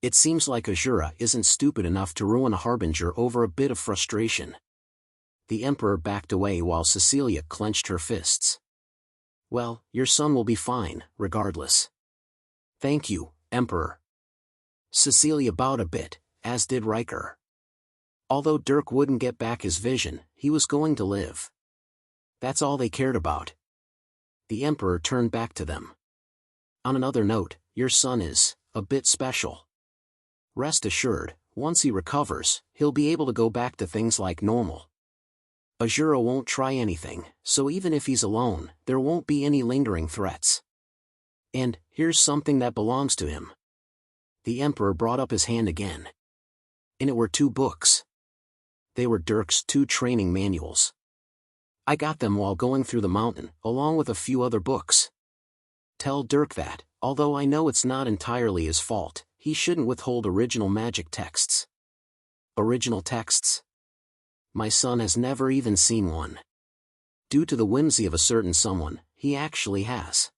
It seems like Azura isn't stupid enough to ruin a harbinger over a bit of frustration. The Emperor backed away while Cecilia clenched her fists. Well, your son will be fine, regardless. Thank you, Emperor. Cecilia bowed a bit, as did Riker. Although Dirk wouldn't get back his vision, he was going to live. That's all they cared about. The Emperor turned back to them. On another note, your son is a bit special. Rest assured, once he recovers, he'll be able to go back to things like normal. Azura won't try anything, so even if he's alone, there won't be any lingering threats. And, here's something that belongs to him. The Emperor brought up his hand again. And it were 2 books. They were Dirk's 2 training manuals. I got them while going through the mountain, along with a few other books. Tell Dirk that, although I know it's not entirely his fault, he shouldn't withhold original magic texts. Original texts? My son has never even seen one. Due to the whimsy of a certain someone, he actually has.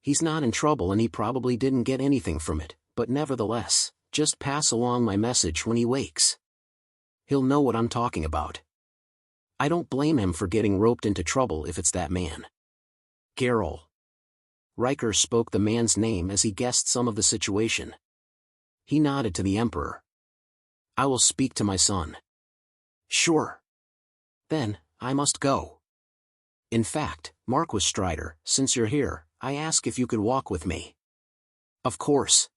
He's not in trouble and he probably didn't get anything from it, but nevertheless, just pass along my message when he wakes. He'll know what I'm talking about. I don't blame him for getting roped into trouble if it's that man. Geralt. Riker spoke the man's name as he guessed some of the situation. He nodded to the Emperor. I will speak to my son. Sure. Then, I must go. In fact, Marquis Strider, since you're here, I ask if you could walk with me. Of course.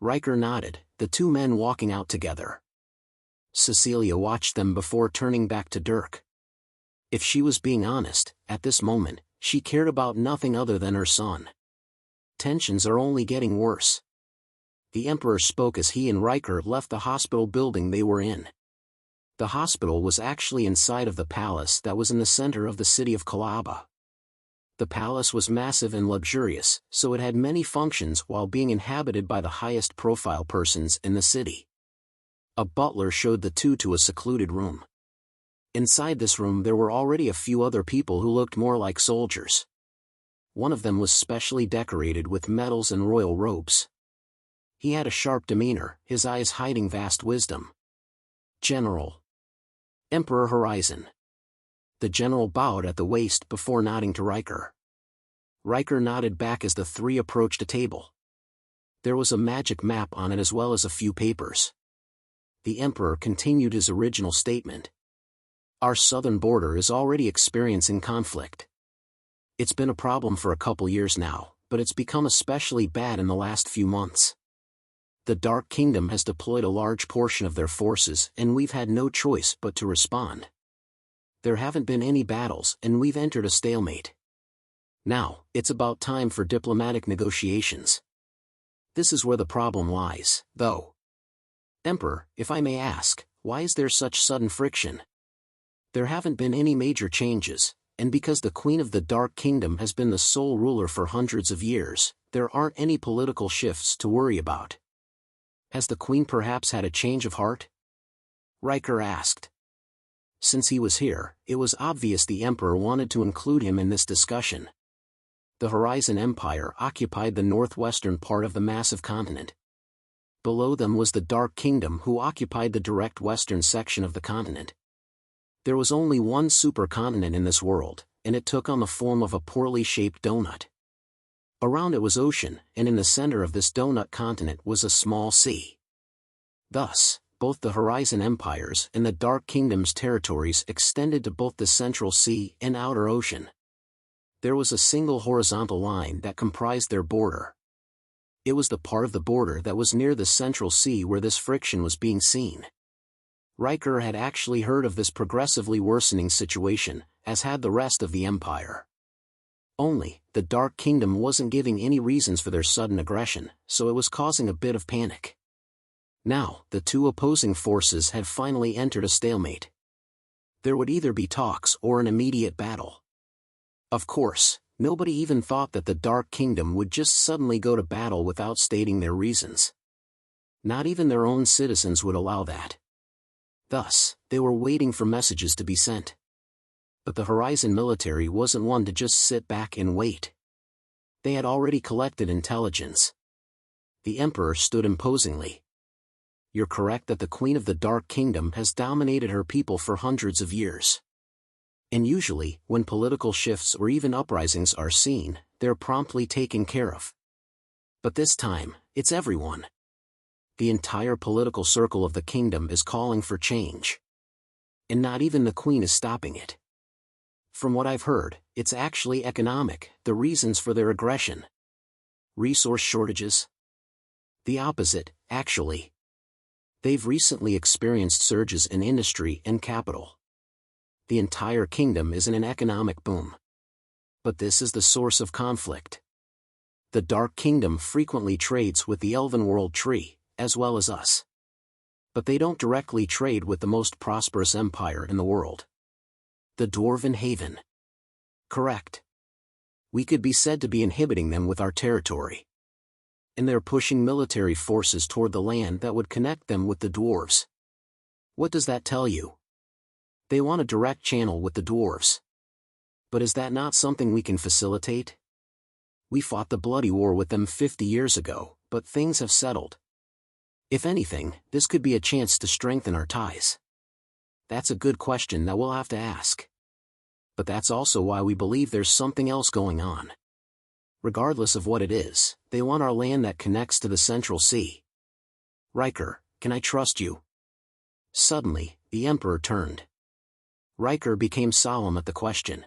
Riker nodded, the 2 men walking out together. Cecilia watched them before turning back to Dirk. If she was being honest, at this moment, she cared about nothing other than her son. Tensions are only getting worse. The Emperor spoke as he and Riker left the hospital building they were in. The hospital was actually inside of the palace that was in the center of the city of Kalaba. The palace was massive and luxurious, so it had many functions while being inhabited by the highest profile persons in the city. A butler showed the 2 to a secluded room. Inside this room there were already a few other people who looked more like soldiers. One of them was specially decorated with medals and royal robes. He had a sharp demeanor, his eyes hiding vast wisdom. General. Emperor Horizon. The general bowed at the waist before nodding to Riker. Riker nodded back as the 3 approached a table. There was a magic map on it as well as a few papers. The Emperor continued his original statement. Our southern border is already experiencing conflict. It's been a problem for a couple years now, but it's become especially bad in the last few months. The Dark Kingdom has deployed a large portion of their forces and we've had no choice but to respond. There haven't been any battles and we've entered a stalemate. Now, it's about time for diplomatic negotiations. This is where the problem lies, though. Emperor, if I may ask, why is there such sudden friction? There haven't been any major changes, and because the Queen of the Dark Kingdom has been the sole ruler for hundreds of years, there aren't any political shifts to worry about. Has the Queen perhaps had a change of heart? Riker asked. Since he was here, it was obvious the Emperor wanted to include him in this discussion. The Horizon Empire occupied the northwestern part of the massive continent. Below them was the Dark Kingdom, who occupied the direct western section of the continent. There was only one supercontinent in this world, and it took on the form of a poorly shaped donut. Around it was ocean, and in the center of this donut continent was a small sea. Thus, both the Horizon Empires and the Dark Kingdom's territories extended to both the Central Sea and Outer Ocean. There was a single horizontal line that comprised their border. It was the part of the border that was near the Central Sea where this friction was being seen. Riker had actually heard of this progressively worsening situation, as had the rest of the Empire. Only, the Dark Kingdom wasn't giving any reasons for their sudden aggression, so it was causing a bit of panic. Now, the two opposing forces had finally entered a stalemate. There would either be talks or an immediate battle. Of course, nobody even thought that the Dark Kingdom would just suddenly go to battle without stating their reasons. Not even their own citizens would allow that. Thus, they were waiting for messages to be sent. But the Horizon military wasn't one to just sit back and wait. They had already collected intelligence. The Emperor stood imposingly. You're correct that the Queen of the Dark Kingdom has dominated her people for hundreds of years. And usually, when political shifts or even uprisings are seen, they're promptly taken care of. But this time, it's everyone. The entire political circle of the kingdom is calling for change. And not even the Queen is stopping it. From what I've heard, it's actually economic, the reasons for their aggression. Resource shortages? The opposite, actually. They've recently experienced surges in industry and capital. The entire kingdom is in an economic boom. But this is the source of conflict. The Dark Kingdom frequently trades with the Elven World Tree, as well as us. But they don't directly trade with the most prosperous empire in the world. The Dwarven Haven. Correct. We could be said to be inhibiting them with our territory. And they're pushing military forces toward the land that would connect them with the dwarves. What does that tell you? They want a direct channel with the dwarves. But is that not something we can facilitate? We fought the bloody war with them 50 years ago, but things have settled. If anything, this could be a chance to strengthen our ties. That's a good question that we'll have to ask. But that's also why we believe there's something else going on. Regardless of what it is, they want our land that connects to the Central Sea. Riker, can I trust you? Suddenly, the Emperor turned. Riker became solemn at the question.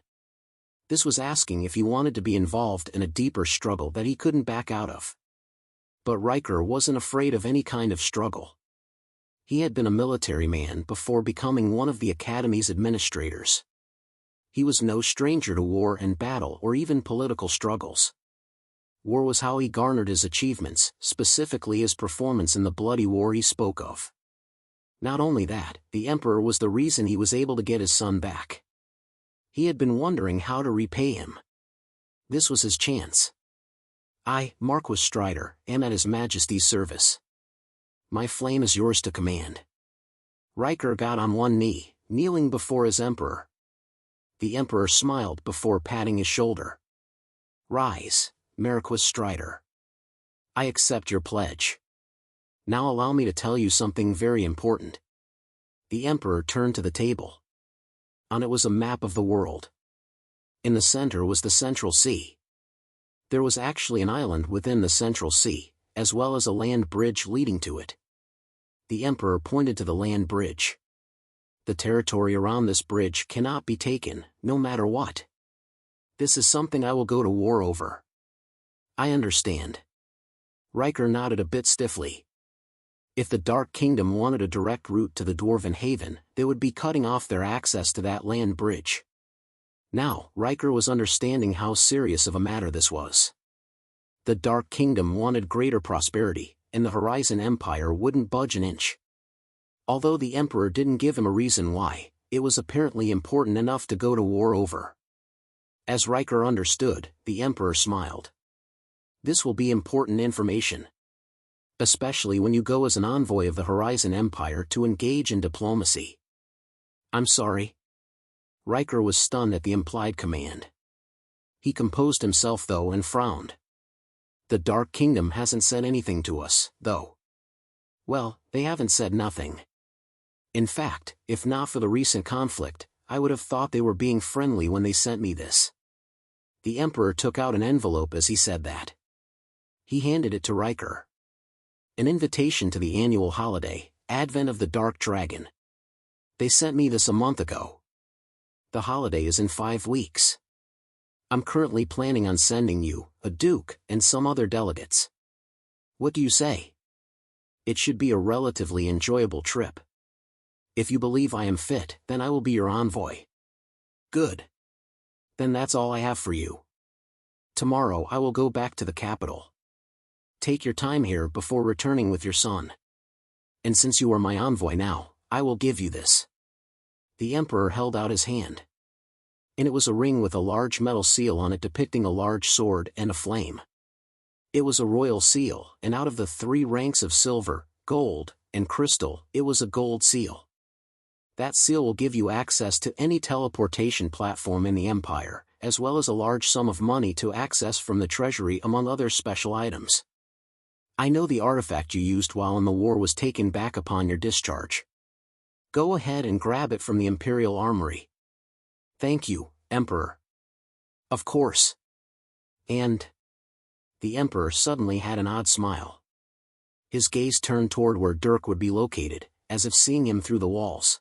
This was asking if he wanted to be involved in a deeper struggle that he couldn't back out of. But Riker wasn't afraid of any kind of struggle. He had been a military man before becoming one of the Academy's administrators. He was no stranger to war and battle or even political struggles. War was how he garnered his achievements, specifically his performance in the bloody war he spoke of. Not only that, the Emperor was the reason he was able to get his son back. He had been wondering how to repay him. This was his chance. I, Marquis Strider, am at His Majesty's service. My flame is yours to command. Riker got on one knee, kneeling before his Emperor. The Emperor smiled before patting his shoulder. Rise, Marquis Strider. I accept your pledge. Now allow me to tell you something very important. The Emperor turned to the table. On it was a map of the world. In the center was the Central Sea. There was actually an island within the Central Sea, as well as a land bridge leading to it. The Emperor pointed to the land bridge. The territory around this bridge cannot be taken, no matter what. This is something I will go to war over. I understand. Riker nodded a bit stiffly. If the Dark Kingdom wanted a direct route to the Dwarven Haven, they would be cutting off their access to that land bridge. Now, Riker was understanding how serious of a matter this was. The Dark Kingdom wanted greater prosperity, and the Horizon Empire wouldn't budge an inch. Although the Emperor didn't give him a reason why, it was apparently important enough to go to war over. As Riker understood, the Emperor smiled. This will be important information. Especially when you go as an envoy of the Horizon Empire to engage in diplomacy. I'm sorry. Riker was stunned at the implied command. He composed himself though and frowned. The Dark Kingdom hasn't said anything to us, though. Well, they haven't said nothing. In fact, if not for the recent conflict, I would have thought they were being friendly when they sent me this. The Emperor took out an envelope as he said that. He handed it to Riker. An invitation to the annual holiday, Advent of the Dark Dragon. They sent me this a month ago. The holiday is in 5 weeks. I'm currently planning on sending you, a duke, and some other delegates. What do you say? It should be a relatively enjoyable trip. If you believe I am fit, then I will be your envoy. Good. Then that's all I have for you. Tomorrow I will go back to the capital. Take your time here before returning with your son. And since you are my envoy now, I will give you this." The emperor held out his hand. And it was a ring with a large metal seal on it depicting a large sword and a flame. It was a royal seal, and out of the 3 ranks of silver, gold, and crystal, it was a gold seal. That seal will give you access to any teleportation platform in the Empire, as well as a large sum of money to access from the treasury among other special items. I know the artifact you used while in the war was taken back upon your discharge. Go ahead and grab it from the Imperial Armory. Thank you, Emperor. Of course. And... The Emperor suddenly had an odd smile. His gaze turned toward where Dirk would be located, as if seeing him through the walls.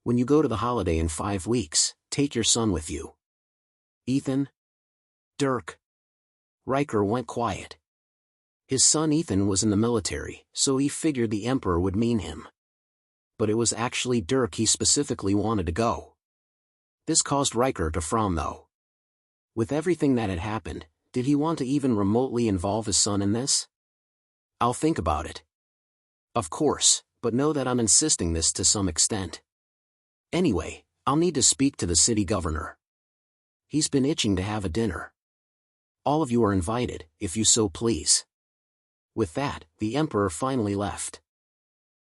When you go to the holiday in 5 weeks, take your son with you. Ethan? Dirk? Riker went quiet. His son Ethan was in the military, so he figured the Emperor would mean him. But it was actually Dirk he specifically wanted to go. This caused Riker to frown though. With everything that had happened, did he want to even remotely involve his son in this? I'll think about it. Of course, but know that I'm insisting this to some extent. Anyway, I'll need to speak to the city governor. He's been itching to have a dinner. All of you are invited, if you so please. With that, the Emperor finally left.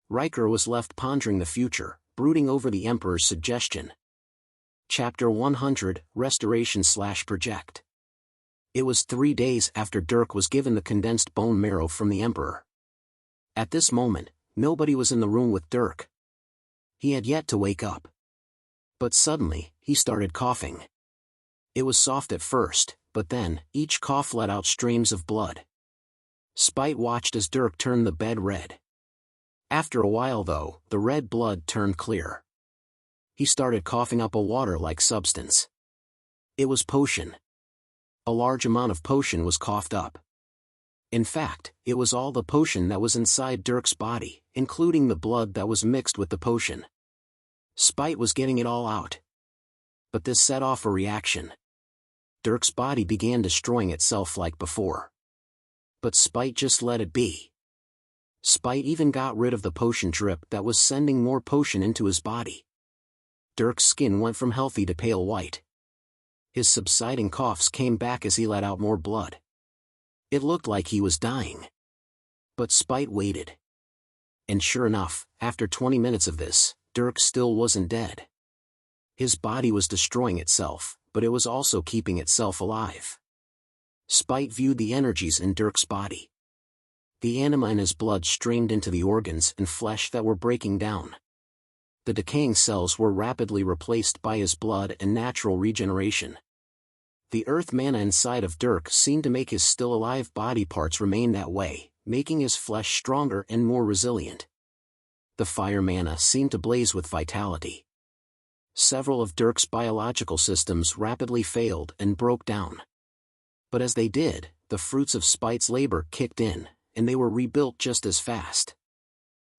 Riker was left pondering the future, brooding over the Emperor's suggestion. Chapter 100, Restoration/Project. It was 3 days after Dirk was given the condensed bone marrow from the Emperor. At this moment, nobody was in the room with Dirk. He had yet to wake up. But suddenly, he started coughing. It was soft at first, but then, each cough let out streams of blood. Spite watched as Dirk turned the bed red. After a while though, the red blood turned clear. He started coughing up a water-like substance. It was potion. A large amount of potion was coughed up. In fact, it was all the potion that was inside Dirk's body, including the blood that was mixed with the potion. Spite was getting it all out. But this set off a reaction. Dirk's body began destroying itself like before. But Spite just let it be. Spite even got rid of the potion drip that was sending more potion into his body. Dirk's skin went from healthy to pale white. His subsiding coughs came back as he let out more blood. It looked like he was dying. But Spite waited. And sure enough, after 20 minutes of this, Dirk still wasn't dead. His body was destroying itself, but it was also keeping itself alive. Spite viewed the energies in Dirk's body. The anima in his blood streamed into the organs and flesh that were breaking down. The decaying cells were rapidly replaced by his blood and natural regeneration. The earth mana inside of Dirk seemed to make his still-alive body parts remain that way, making his flesh stronger and more resilient. The fire mana seemed to blaze with vitality. Several of Dirk's biological systems rapidly failed and broke down. But as they did, the fruits of Spite's labor kicked in, and they were rebuilt just as fast.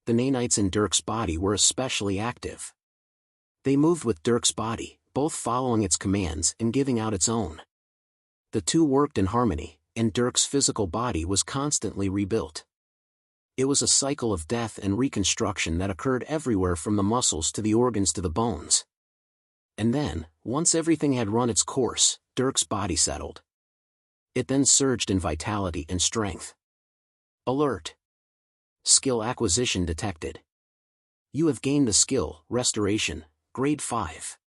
The nanites in Dirk's body were especially active. They moved with Dirk's body, both following its commands and giving out its own. The two worked in harmony, and Dirk's physical body was constantly rebuilt. It was a cycle of death and reconstruction that occurred everywhere from the muscles to the organs to the bones. And then, once everything had run its course, Dirk's body settled. It then surged in vitality and strength. Alert! Skill acquisition detected. You have gained the skill, Restoration, Grade 5.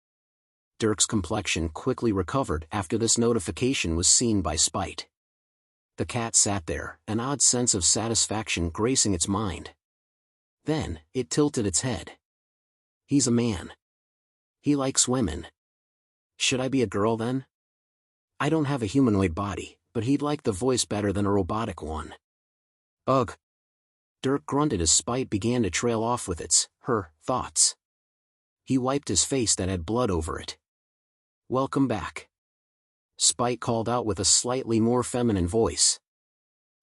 Dirk's complexion quickly recovered after this notification was seen by Spite. The cat sat there, an odd sense of satisfaction gracing its mind. Then, it tilted its head. He's a man. He likes women. Should I be a girl then? I don't have a humanoid body, but he'd like the voice better than a robotic one. Ugh. Dirk grunted as Spite began to trail off with her thoughts. He wiped his face that had blood over it. Welcome back. Spite called out with a slightly more feminine voice.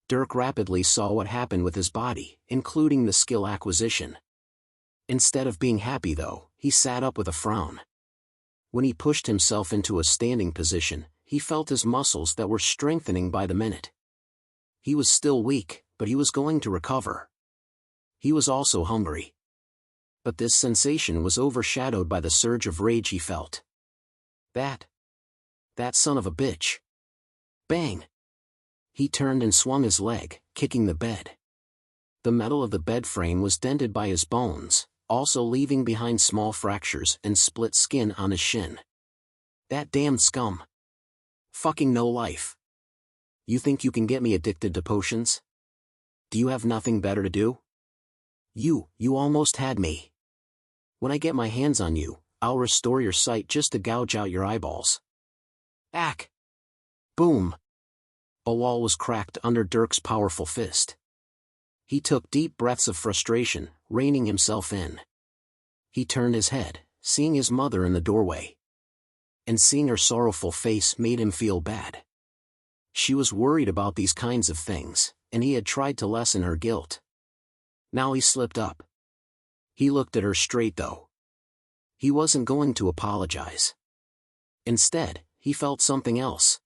Dirk rapidly saw what happened with his body, including the skill acquisition. Instead of being happy though, he sat up with a frown. When he pushed himself into a standing position, he felt his muscles that were strengthening by the minute. He was still weak, but he was going to recover. He was also hungry. But this sensation was overshadowed by the surge of rage he felt. That son of a bitch. Bang! He turned and swung his leg, kicking the bed. The metal of the bed frame was dented by his bones, also leaving behind small fractures and split skin on his shin. That damned scum. Fucking no life. You think you can get me addicted to potions? Do you have nothing better to do? You almost had me. When I get my hands on you, I'll restore your sight just to gouge out your eyeballs. Ack! Boom! A wall was cracked under Dirk's powerful fist. He took deep breaths of frustration, reining himself in. He turned his head, seeing his mother in the doorway. And seeing her sorrowful face made him feel bad. She was worried about these kinds of things, and he had tried to lessen her guilt. Now he slipped up. He looked at her straight though. He wasn't going to apologize. Instead, he felt something else.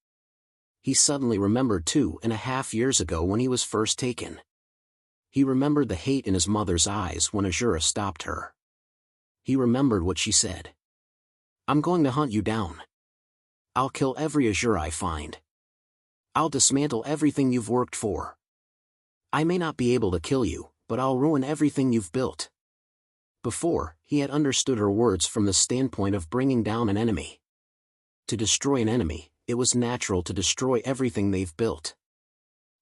He suddenly remembered 2.5 years ago when he was first taken. He remembered the hate in his mother's eyes when Azura stopped her. He remembered what she said. I'm going to hunt you down. I'll kill every Azura I find. I'll dismantle everything you've worked for. I may not be able to kill you, but I'll ruin everything you've built. Before, he had understood her words from the standpoint of bringing down an enemy. To destroy an enemy, it was natural to destroy everything they've built.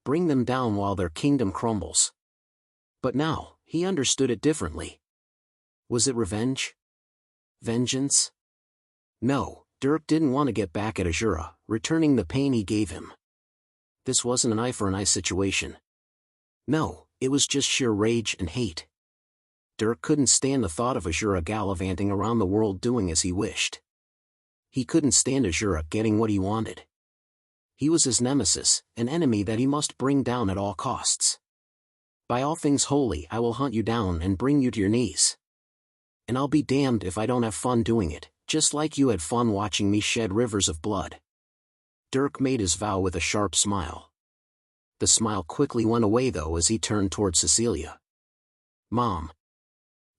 Bring them down while their kingdom crumbles. But now, he understood it differently. Was it revenge? Vengeance? No, Dirk didn't want to get back at Azura, returning the pain he gave him. This wasn't an eye for an eye situation. No, it was just sheer rage and hate. Dirk couldn't stand the thought of Azura gallivanting around the world doing as he wished. He couldn't stand Azura getting what he wanted. He was his nemesis, an enemy that he must bring down at all costs. By all things holy, I will hunt you down and bring you to your knees. And I'll be damned if I don't have fun doing it, just like you had fun watching me shed rivers of blood. Dirk made his vow with a sharp smile. The smile quickly went away though as he turned toward Cecilia. Mom.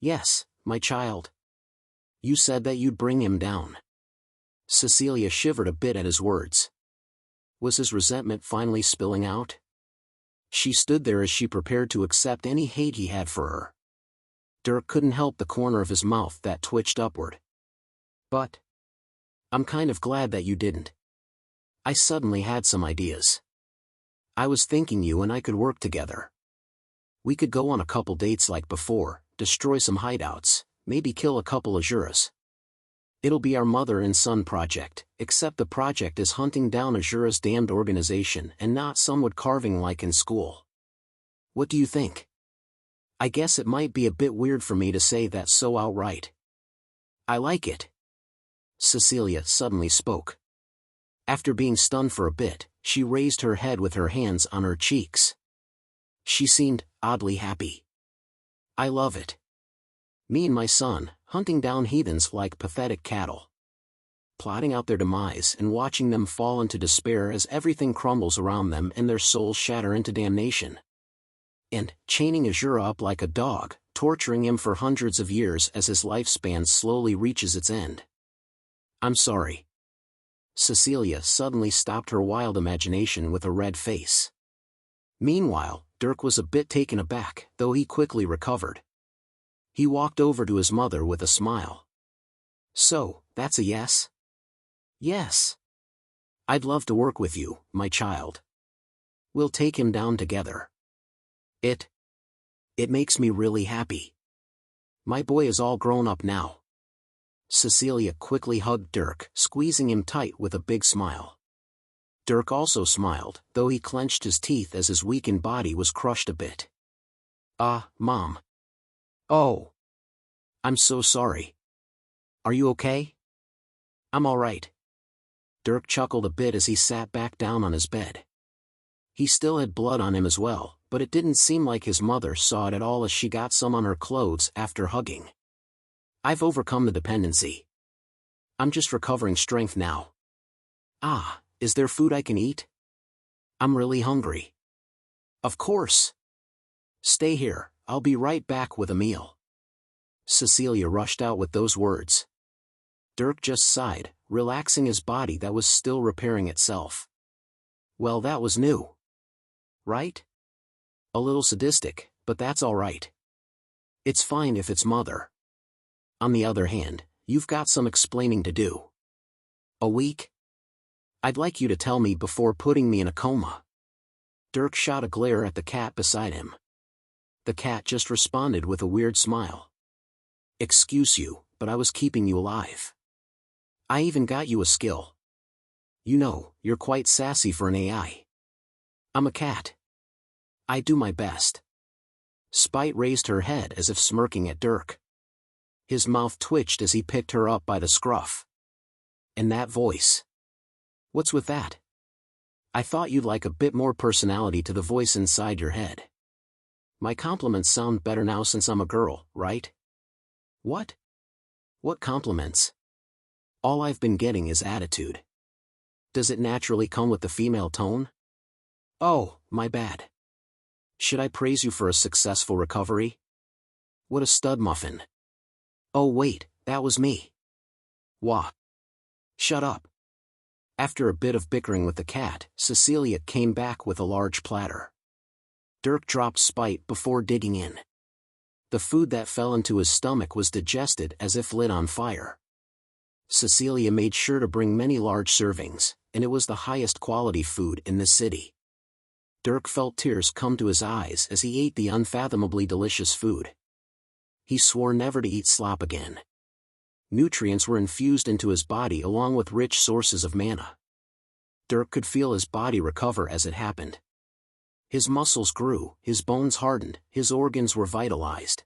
Yes, my child. You said that you'd bring him down. Cecilia shivered a bit at his words. Was his resentment finally spilling out? She stood there as she prepared to accept any hate he had for her. Dirk couldn't help the corner of his mouth that twitched upward. But I'm kind of glad that you didn't. I suddenly had some ideas. I was thinking you and I could work together. We could go on a couple dates like before, destroy some hideouts, maybe kill a couple Azuras. It'll be our mother and son project, except the project is hunting down Azura's damned organization and not some wood carving like in school. What do you think? I guess it might be a bit weird for me to say that so outright. I like it. Cecilia suddenly spoke. After being stunned for a bit, she raised her head with her hands on her cheeks. She seemed oddly happy. I love it. Me and my son, hunting down heathens like pathetic cattle. Plotting out their demise and watching them fall into despair as everything crumbles around them and their souls shatter into damnation. And chaining Azura up like a dog, torturing him for hundreds of years as his lifespan slowly reaches its end. I'm sorry. Cecilia suddenly stopped her wild imagination with a red face. Meanwhile, Dirk was a bit taken aback, though he quickly recovered. He walked over to his mother with a smile. So, that's a yes? Yes. I'd love to work with you, my child. We'll take him down together. It makes me really happy. My boy is all grown up now. Cecilia quickly hugged Dirk, squeezing him tight with a big smile. Dirk also smiled, though he clenched his teeth as his weakened body was crushed a bit. Mom. Oh. I'm so sorry. Are you okay? I'm all right. Dirk chuckled a bit as he sat back down on his bed. He still had blood on him as well, but it didn't seem like his mother saw it at all as she got some on her clothes after hugging. I've overcome the dependency. I'm just recovering strength now. Is there food I can eat? I'm really hungry. Of course. Stay here, I'll be right back with a meal. Cecilia rushed out with those words. Dirk just sighed, relaxing his body that was still repairing itself. Well, that was new. Right? A little sadistic, but that's all right. It's fine if it's mother. On the other hand, you've got some explaining to do. A week? I'd like you to tell me before putting me in a coma. Dirk shot a glare at the cat beside him. The cat just responded with a weird smile. Excuse you, but I was keeping you alive. I even got you a skill. You know, you're quite sassy for an AI. I'm a cat. I do my best. Spite raised her head as if smirking at Dirk. His mouth twitched as he picked her up by the scruff. And that voice. What's with that? I thought you'd like a bit more personality to the voice inside your head. My compliments sound better now since I'm a girl, right? What? What compliments? All I've been getting is attitude. Does it naturally come with the female tone? Oh, my bad. Should I praise you for a successful recovery? What a stud muffin. Oh wait, that was me. Wah. Shut up. After a bit of bickering with the cat, Cecilia came back with a large platter. Dirk dropped Spite before digging in. The food that fell into his stomach was digested as if lit on fire. Cecilia made sure to bring many large servings, and it was the highest quality food in the city. Dirk felt tears come to his eyes as he ate the unfathomably delicious food. He swore never to eat slop again. Nutrients were infused into his body along with rich sources of mana. Dirk could feel his body recover as it happened. His muscles grew, his bones hardened, his organs were vitalized.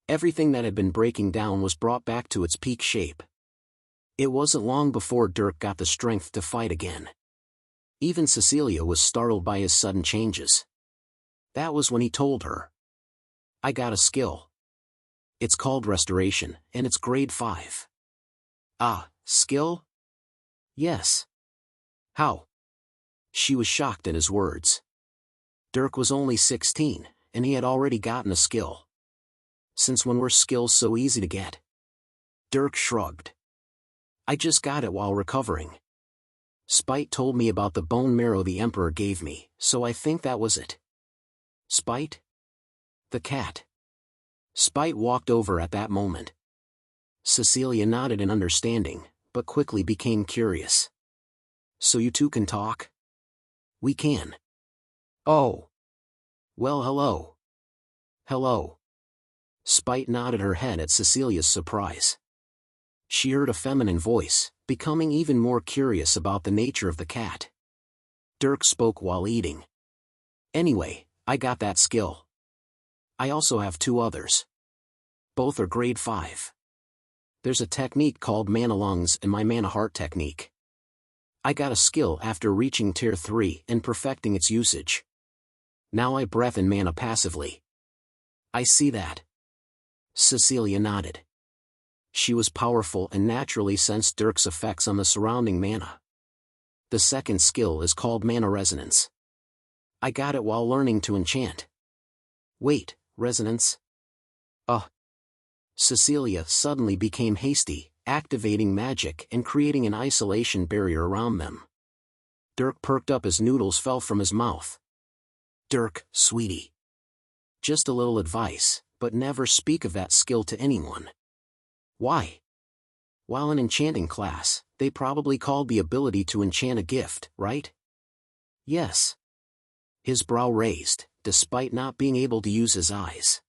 Everything that had been breaking down was brought back to its peak shape. It wasn't long before Dirk got the strength to fight again. Even Cecilia was startled by his sudden changes. That was when he told her. I got a skill. It's called Restoration, and it's grade 5. Ah, skill? Yes. How? She was shocked at his words. Dirk was only 16, and he had already gotten a skill. Since when were skills so easy to get? Dirk shrugged. I just got it while recovering. Spite told me about the bone marrow the Emperor gave me, so I think that was it. Spite? The cat. Spite walked over at that moment. Cecilia nodded in understanding, but quickly became curious. So you two can talk? We can. Oh. Well, hello. Hello. Spite nodded her head at Cecilia's surprise. She heard a feminine voice, becoming even more curious about the nature of the cat. Dirk spoke while eating. Anyway, I got that skill. I also have 2 others. Both are grade 5. There's a technique called Mana Lungs and my Mana Heart technique. I got a skill after reaching tier 3 and perfecting its usage. Now I breath in mana passively. I see that. Cecilia nodded. She was powerful and naturally sensed Dirk's effects on the surrounding mana. The second skill is called Mana Resonance. I got it while learning to enchant. Wait, resonance? Cecilia suddenly became hasty, activating magic and creating an isolation barrier around them. Dirk perked up as noodles fell from his mouth. Dirk, sweetie. Just a little advice, but never speak of that skill to anyone. Why? While in enchanting class, they probably called the ability to enchant a gift, right? Yes. His brow raised, despite not being able to use his eyes.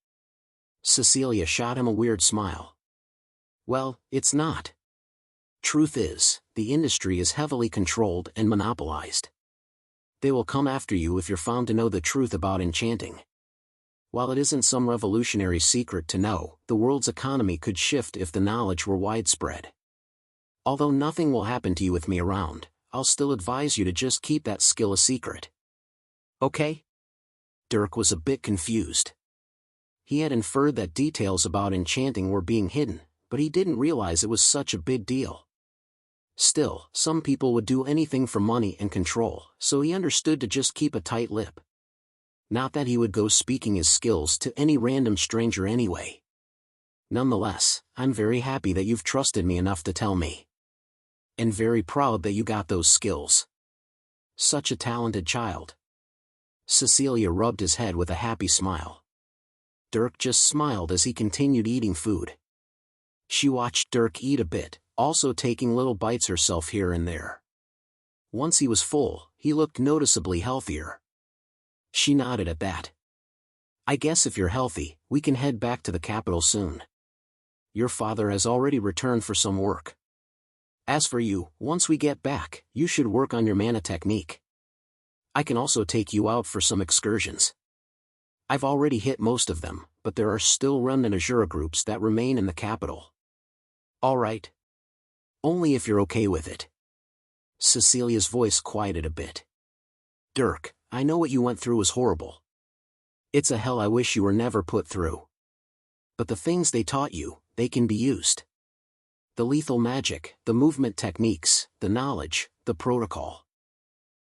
Cecilia shot him a weird smile. Well, it's not. Truth is, the industry is heavily controlled and monopolized. They will come after you if you're found to know the truth about enchanting. While it isn't some revolutionary secret to know, the world's economy could shift if the knowledge were widespread. Although nothing will happen to you with me around, I'll still advise you to just keep that skill a secret. Okay? Dirk was a bit confused. He had inferred that details about enchanting were being hidden, but he didn't realize it was such a big deal. Still, some people would do anything for money and control, so he understood to just keep a tight lip. Not that he would go speaking his skills to any random stranger anyway. Nonetheless, I'm very happy that you've trusted me enough to tell me. And very proud that you got those skills. Such a talented child. Cecilia rubbed his head with a happy smile. Dirk just smiled as he continued eating food. She watched Dirk eat a bit, also taking little bites herself here and there. Once he was full, he looked noticeably healthier. She nodded at that. I guess if you're healthy, we can head back to the capital soon. Your father has already returned for some work. As for you, once we get back, you should work on your mana technique. I can also take you out for some excursions. I've already hit most of them, but there are still remnant Azura groups that remain in the capital. All right. Only if you're okay with it. Cecilia's voice quieted a bit. Dirk, I know what you went through was horrible. It's a hell I wish you were never put through. But the things they taught you, they can be used. The lethal magic, the movement techniques, the knowledge, the protocol.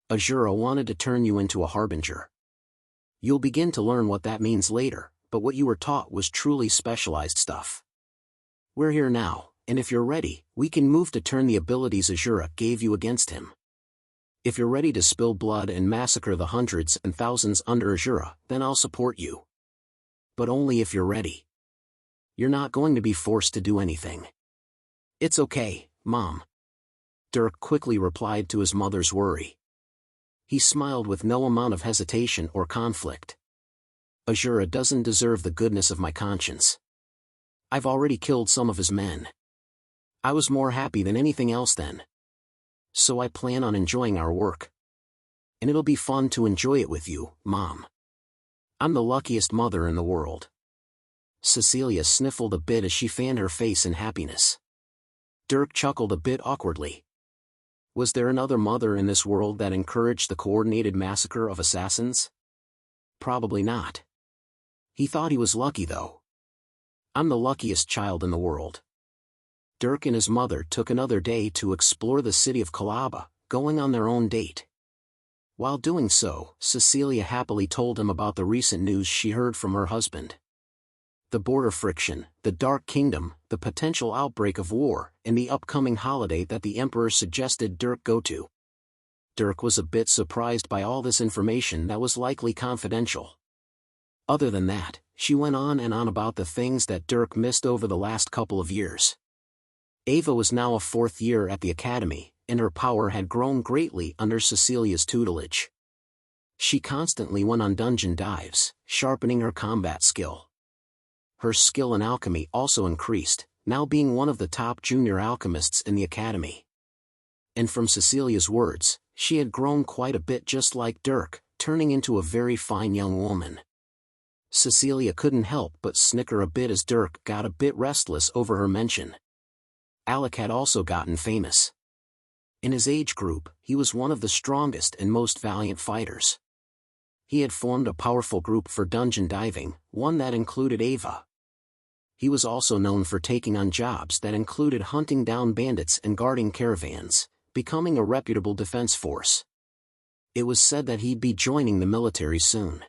Azura wanted to turn you into a harbinger. You'll begin to learn what that means later, but what you were taught was truly specialized stuff. We're here now, and if you're ready, we can move to turn the abilities Azura gave you against him. If you're ready to spill blood and massacre the hundreds and thousands under Azura, then I'll support you. But only if you're ready. You're not going to be forced to do anything. It's okay, Mom. Dirk quickly replied to his mother's worry. He smiled with no amount of hesitation or conflict. Azura doesn't deserve the goodness of my conscience. I've already killed some of his men. I was more happy than anything else then. So I plan on enjoying our work. And it'll be fun to enjoy it with you, Mom. I'm the luckiest mother in the world. Cecilia sniffled a bit as she fanned her face in happiness. Dirk chuckled a bit awkwardly. Was there another mother in this world that encouraged the coordinated massacre of assassins? Probably not. He thought he was lucky though. I'm the luckiest child in the world. Dirk and his mother took another day to explore the city of Kalaba, going on their own date. While doing so, Cecilia happily told him about the recent news she heard from her husband. The border friction, the Dark Kingdom, the potential outbreak of war, and the upcoming holiday that the Emperor suggested Dirk go to. Dirk was a bit surprised by all this information that was likely confidential. Other than that, she went on and on about the things that Dirk missed over the last couple of years. Ava was now a fourth year at the academy, and her power had grown greatly under Cecilia's tutelage. She constantly went on dungeon dives, sharpening her combat skill. Her skill in alchemy also increased, now being one of the top junior alchemists in the academy. And from Cecilia's words, she had grown quite a bit just like Dirk, turning into a very fine young woman. Cecilia couldn't help but snicker a bit as Dirk got a bit restless over her mention. Alec had also gotten famous. In his age group, he was one of the strongest and most valiant fighters. He had formed a powerful group for dungeon diving, one that included Ava. He was also known for taking on jobs that included hunting down bandits and guarding caravans, becoming a reputable defense force. It was said that he'd be joining the military soon.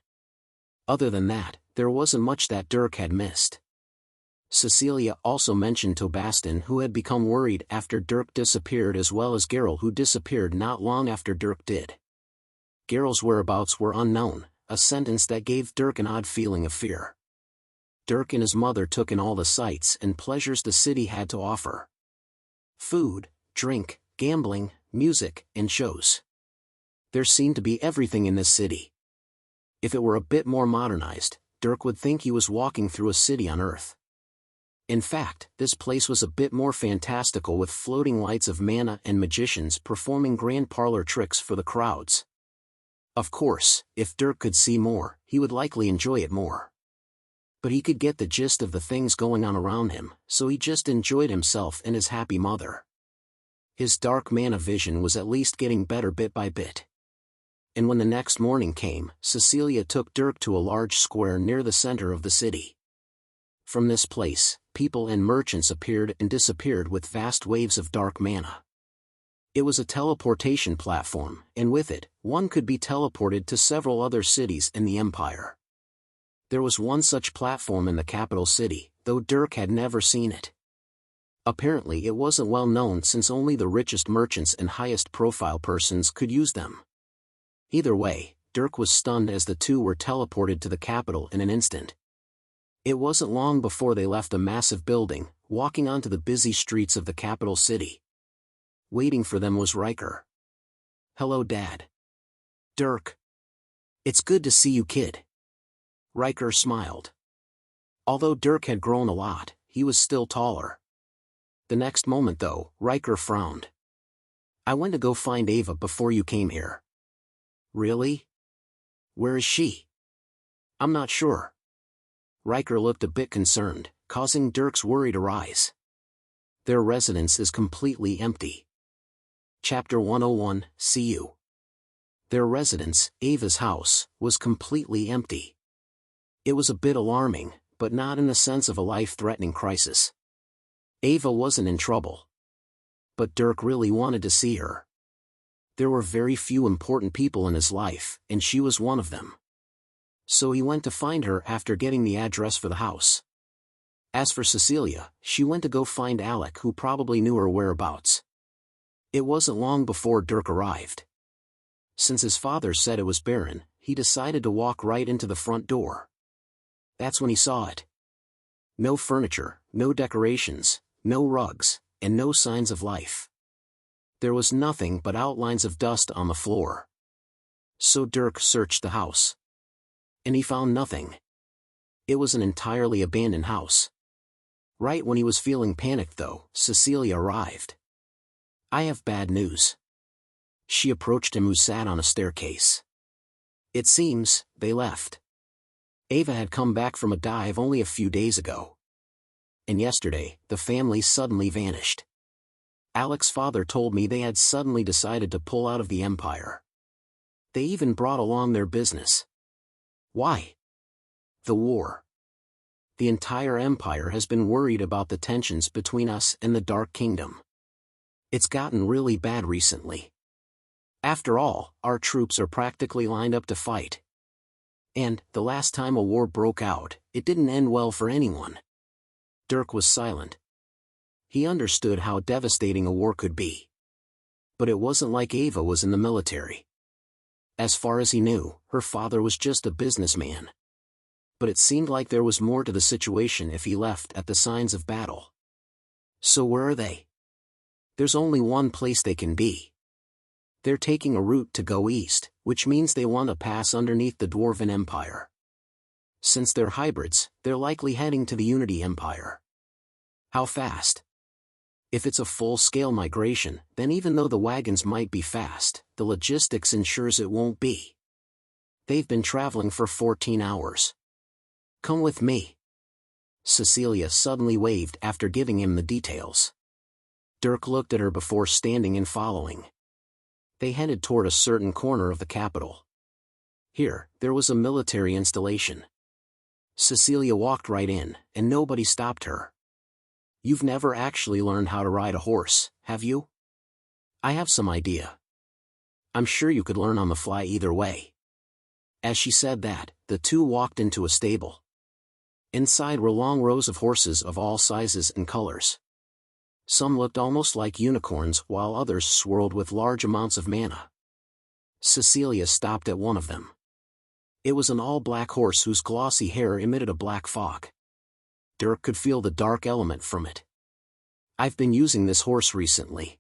Other than that, there wasn't much that Dirk had missed. Cecilia also mentioned Tobastin, who had become worried after Dirk disappeared, as well as Geralt, who disappeared not long after Dirk did. Geralt's whereabouts were unknown, a sentence that gave Dirk an odd feeling of fear. Dirk and his mother took in all the sights and pleasures the city had to offer. Food, drink, gambling, music, and shows. There seemed to be everything in this city. If it were a bit more modernized, Dirk would think he was walking through a city on Earth. In fact, this place was a bit more fantastical, with floating lights of mana and magicians performing grand parlor tricks for the crowds. Of course, if Dirk could see more, he would likely enjoy it more. But he could get the gist of the things going on around him, so he just enjoyed himself and his happy mother. His dark mana vision was at least getting better bit by bit. And when the next morning came, Cecilia took Dirk to a large square near the center of the city. From this place, people and merchants appeared and disappeared with vast waves of dark mana. It was a teleportation platform, and with it, one could be teleported to several other cities in the Empire. There was one such platform in the capital city, though Dirk had never seen it. Apparently it wasn't well known since only the richest merchants and highest-profile persons could use them. Either way, Dirk was stunned as the two were teleported to the capital in an instant. It wasn't long before they left a massive building, walking onto the busy streets of the capital city. Waiting for them was Riker. "Hello, Dad." "Dirk. It's good to see you, kid." Riker smiled. Although Dirk had grown a lot, he was still taller. The next moment though, Riker frowned. "I went to go find Ava before you came here." "Really? Where is she?" "I'm not sure." Riker looked a bit concerned, causing Dirk's worry to rise. "Their residence is completely empty." Chapter 101, See You. Their residence, Ava's house, was completely empty. It was a bit alarming, but not in the sense of a life-threatening crisis. Ava wasn't in trouble. But Dirk really wanted to see her. There were very few important people in his life, and she was one of them. So he went to find her after getting the address for the house. As for Cecilia, she went to go find Alec, who probably knew her whereabouts. It wasn't long before Dirk arrived. Since his father said it was barren, he decided to walk right into the front door. That's when he saw it. No furniture, no decorations, no rugs, and no signs of life. There was nothing but outlines of dust on the floor. So Dirk searched the house. And he found nothing. It was an entirely abandoned house. Right when he was feeling panicked though, Cecilia arrived. "I have bad news." She approached him, who sat on a staircase. It seems, they left. Ava had come back from a dive only a few days ago. And yesterday, the family suddenly vanished. Alec's father told me they had suddenly decided to pull out of the Empire. They even brought along their business. Why? The war. The entire Empire has been worried about the tensions between us and the Dark Kingdom. It's gotten really bad recently. After all, our troops are practically lined up to fight. And, the last time a war broke out, it didn't end well for anyone. Dirk was silent. He understood how devastating a war could be. But it wasn't like Ava was in the military. As far as he knew, her father was just a businessman. But it seemed like there was more to the situation if he left at the signs of battle. So where are they? There's only one place they can be. They're taking a route to go east, which means they want to pass underneath the Dwarven Empire. Since they're hybrids, they're likely heading to the Unity Empire. How fast? If it's a full-scale migration, then even though the wagons might be fast, the logistics ensures it won't be. They've been traveling for 14 hours. Come with me. Cecilia suddenly waved after giving him the details. Dirk looked at her before standing and following. They headed toward a certain corner of the capital. Here, there was a military installation. Cecilia walked right in, and nobody stopped her. "You've never actually learned how to ride a horse, have you?" "I have some idea. I'm sure you could learn on the fly either way." As she said that, the two walked into a stable. Inside were long rows of horses of all sizes and colors. Some looked almost like unicorns, while others swirled with large amounts of mana. Cecilia stopped at one of them. It was an all-black horse whose glossy hair emitted a black fog. Dirk could feel the dark element from it. "I've been using this horse recently.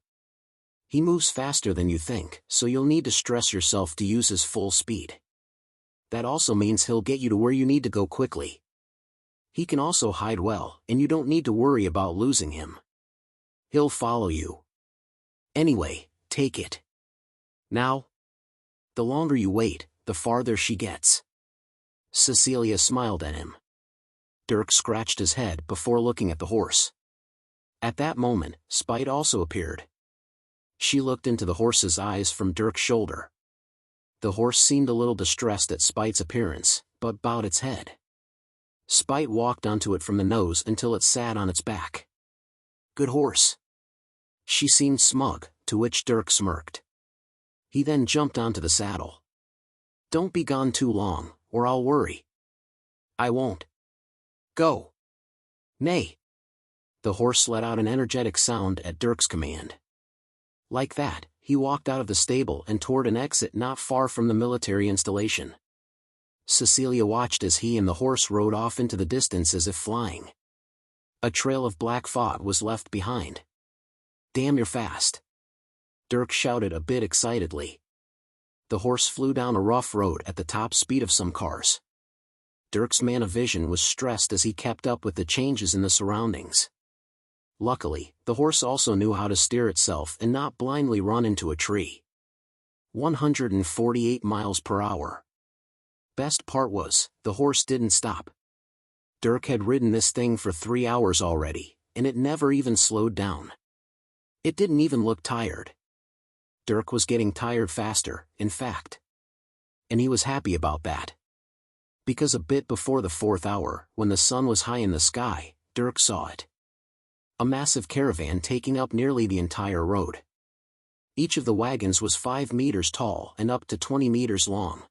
He moves faster than you think, so you'll need to stress yourself to use his full speed. That also means he'll get you to where you need to go quickly. He can also hide well, and you don't need to worry about losing him. He'll follow you. Anyway, take it. Now? The longer you wait, the farther she gets." Cecilia smiled at him. Dirk scratched his head before looking at the horse. At that moment, Spite also appeared. She looked into the horse's eyes from Dirk's shoulder. The horse seemed a little distressed at Spite's appearance, but bowed its head. Spite walked onto it from the nose until it sat on its back. "Good horse." She seemed smug, to which Dirk smirked. He then jumped onto the saddle. "Don't be gone too long, or I'll worry." "I won't. Go." "Nay." The horse let out an energetic sound at Dirk's command. Like that, he walked out of the stable and toward an exit not far from the military installation. Cecilia watched as he and the horse rode off into the distance as if flying. A trail of black fog was left behind. "Damn, you're fast," Dirk shouted a bit excitedly. The horse flew down a rough road at the top speed of some cars. Dirk's man of vision was stressed as he kept up with the changes in the surroundings. Luckily, the horse also knew how to steer itself and not blindly run into a tree. 148 miles per hour. Best part was, the horse didn't stop. Dirk had ridden this thing for 3 hours already, and it never even slowed down. It didn't even look tired. Dirk was getting tired faster, in fact. And he was happy about that. Because a bit before the 4th hour, when the sun was high in the sky, Dirk saw it. A massive caravan taking up nearly the entire road. Each of the wagons was 5 meters tall and up to 20 meters long.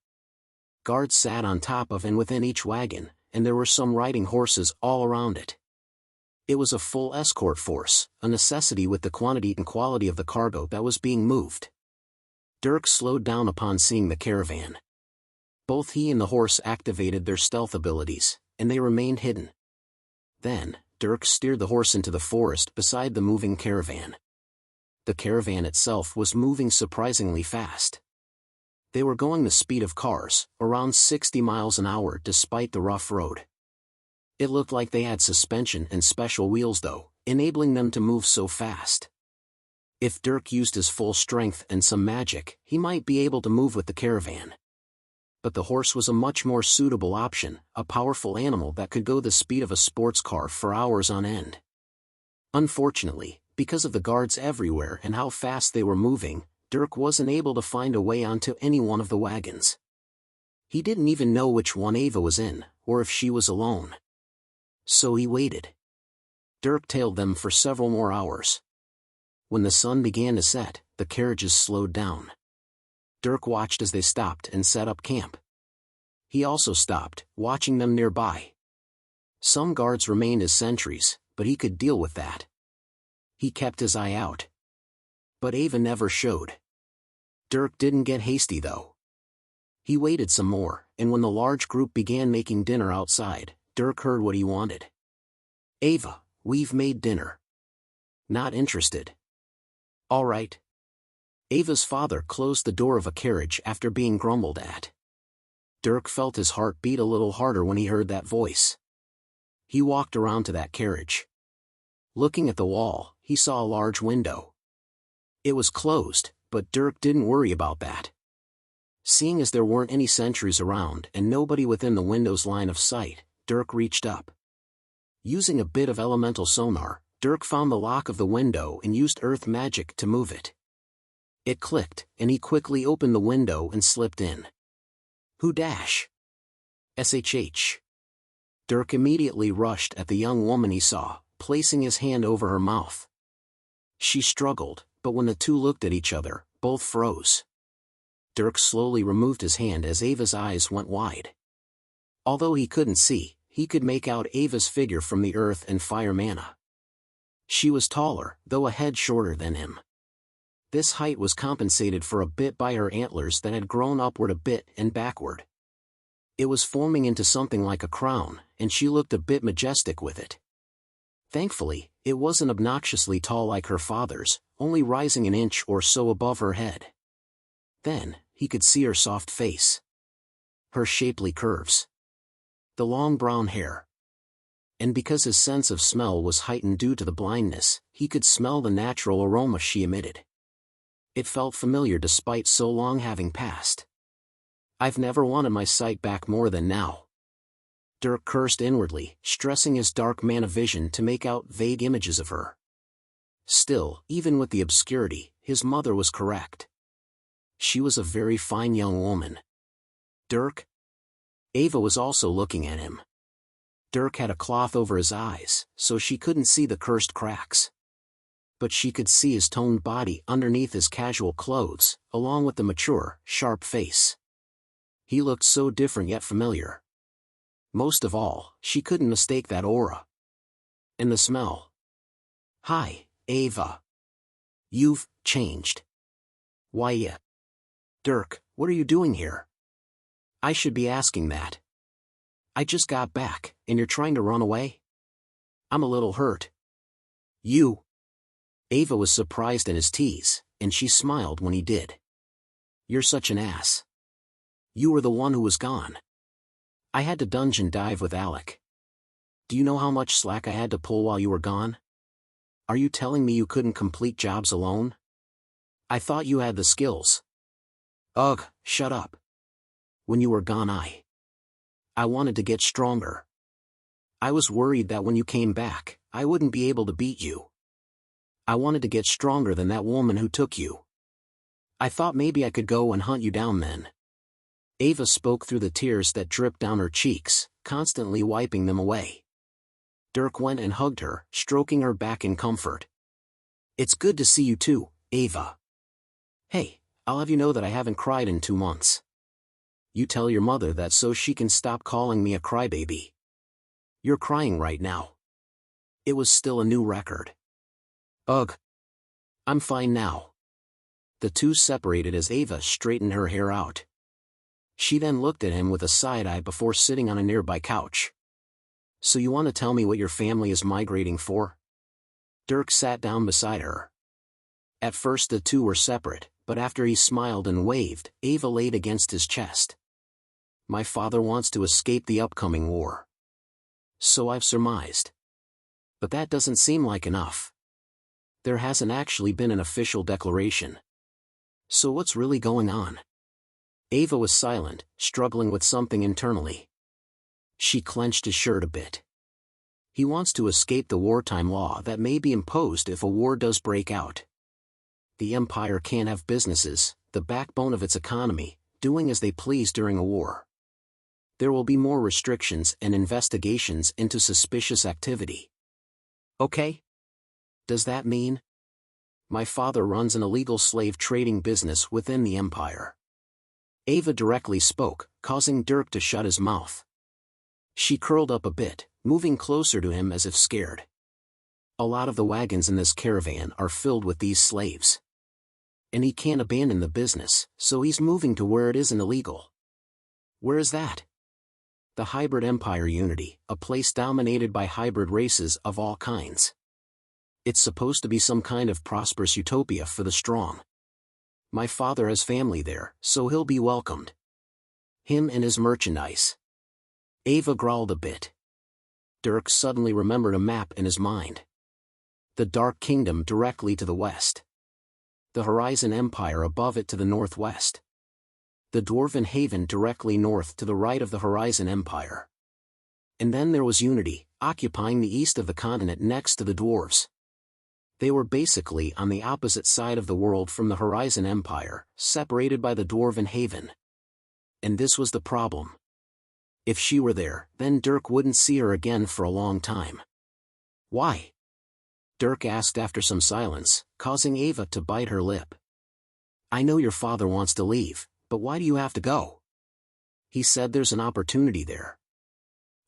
Guards sat on top of and within each wagon, and there were some riding horses all around it. It was a full escort force, a necessity with the quantity and quality of the cargo that was being moved. Dirk slowed down upon seeing the caravan. Both he and the horse activated their stealth abilities, and they remained hidden. Then, Dirk steered the horse into the forest beside the moving caravan. The caravan itself was moving surprisingly fast. They were going the speed of cars, around 60 miles an hour despite the rough road. It looked like they had suspension and special wheels though, enabling them to move so fast. If Dirk used his full strength and some magic, he might be able to move with the caravan. But the horse was a much more suitable option, a powerful animal that could go the speed of a sports car for hours on end. Unfortunately, because of the guards everywhere and how fast they were moving, Dirk wasn't able to find a way onto any one of the wagons. He didn't even know which one Ava was in, or if she was alone. So he waited. Dirk tailed them for several more hours. When the sun began to set, the carriages slowed down. Dirk watched as they stopped and set up camp. He also stopped, watching them nearby. Some guards remained as sentries, but he could deal with that. He kept his eye out. But Ava never showed. Dirk didn't get hasty though. He waited some more, and when the large group began making dinner outside, Dirk heard what he wanted. "Ava, we've made dinner." "Not interested." "All right." Ava's father closed the door of a carriage after being grumbled at. Dirk felt his heart beat a little harder when he heard that voice. He walked around to that carriage. Looking at the wall, he saw a large window. It was closed, but Dirk didn't worry about that. Seeing as there weren't any sentries around and nobody within the window's line of sight, Dirk reached up. Using a bit of elemental sonar, Dirk found the lock of the window and used earth magic to move it. It clicked, and he quickly opened the window and slipped in. "Who dash? SHH. Dirk immediately rushed at the young woman he saw, placing his hand over her mouth. She struggled, but when the two looked at each other, both froze. Dirk slowly removed his hand as Ava's eyes went wide. Although he couldn't see, he could make out Ava's figure from the earth and fire mana. She was taller, though a head shorter than him. This height was compensated for a bit by her antlers that had grown upward a bit and backward. It was forming into something like a crown, and she looked a bit majestic with it. Thankfully, it wasn't obnoxiously tall like her father's, only rising an inch or so above her head. Then, he could see her soft face. Her shapely curves. The long brown hair. And because his sense of smell was heightened due to the blindness, he could smell the natural aroma she emitted. It felt familiar despite so long having passed. I've never wanted my sight back more than now. Dirk cursed inwardly, stressing his dark mana vision to make out vague images of her. Still, even with the obscurity, his mother was correct. She was a very fine young woman. Dirk? Ava was also looking at him. Dirk had a cloth over his eyes, so she couldn't see the cursed cracks. but she could see his toned body underneath his casual clothes, along with the mature, sharp face. He looked so different yet familiar. Most of all, she couldn't mistake that aura. And the smell. "Hi, Ava. You've changed." "Why yeah. Dirk, what are you doing here?" "I should be asking that. I just got back, and you're trying to run away?" "I'm a little hurt." "You?" Ava was surprised at his tease, and she smiled when he did. "You're such an ass. You were the one who was gone. I had to dungeon dive with Alec. Do you know how much slack I had to pull while you were gone? Are you telling me you couldn't complete jobs alone? I thought you had the skills." "Ugh, shut up. When you were gone I wanted to get stronger. I was worried that when you came back, I wouldn't be able to beat you. I wanted to get stronger than that woman who took you. I thought maybe I could go and hunt you down then." Ava spoke through the tears that dripped down her cheeks, constantly wiping them away. Dirk went and hugged her, stroking her back in comfort. "It's good to see you too, Ava. Hey, I'll have you know that I haven't cried in 2 months. You tell your mother that so she can stop calling me a crybaby. You're crying right now." It was still a new record. "Ugh. I'm fine now." The two separated as Ava straightened her hair out. She then looked at him with a side eye before sitting on a nearby couch. "So you want to tell me what your family is migrating for?" Dirk sat down beside her. At first the two were separate, but after he smiled and waved, Ava laid against his chest. "My father wants to escape the upcoming war. So I've surmised. But that doesn't seem like enough. There hasn't actually been an official declaration. So what's really going on?" Ava was silent, struggling with something internally. She clenched his shirt a bit. "He wants to escape the wartime law that may be imposed if a war does break out. The Empire can't have businesses, the backbone of its economy, doing as they please during a war. There will be more restrictions and investigations into suspicious activity." "Okay. Does that mean?" "My father runs an illegal slave trading business within the Empire." Ava directly spoke, causing Dirk to shut his mouth. She curled up a bit, moving closer to him as if scared. "A lot of the wagons in this caravan are filled with these slaves. And he can't abandon the business, so he's moving to where it isn't illegal." "Where is that?" "The Hybrid Empire Unity, a place dominated by hybrid races of all kinds. It's supposed to be some kind of prosperous utopia for the strong. My father has family there, so he'll be welcomed. Him and his merchandise." Ava growled a bit. Dirk suddenly remembered a map in his mind. The Dark Kingdom directly to the west. The Horizon Empire above it to the northwest. The Dwarven Haven directly north to the right of the Horizon Empire. And then there was Unity, occupying the east of the continent next to the dwarves. They were basically on the opposite side of the world from the Horizon Empire, separated by the Dwarven Haven. And this was the problem. If she were there, then Dirk wouldn't see her again for a long time. "Why?" Dirk asked after some silence, causing Ava to bite her lip. "I know your father wants to leave, but why do you have to go?" "He said there's an opportunity there.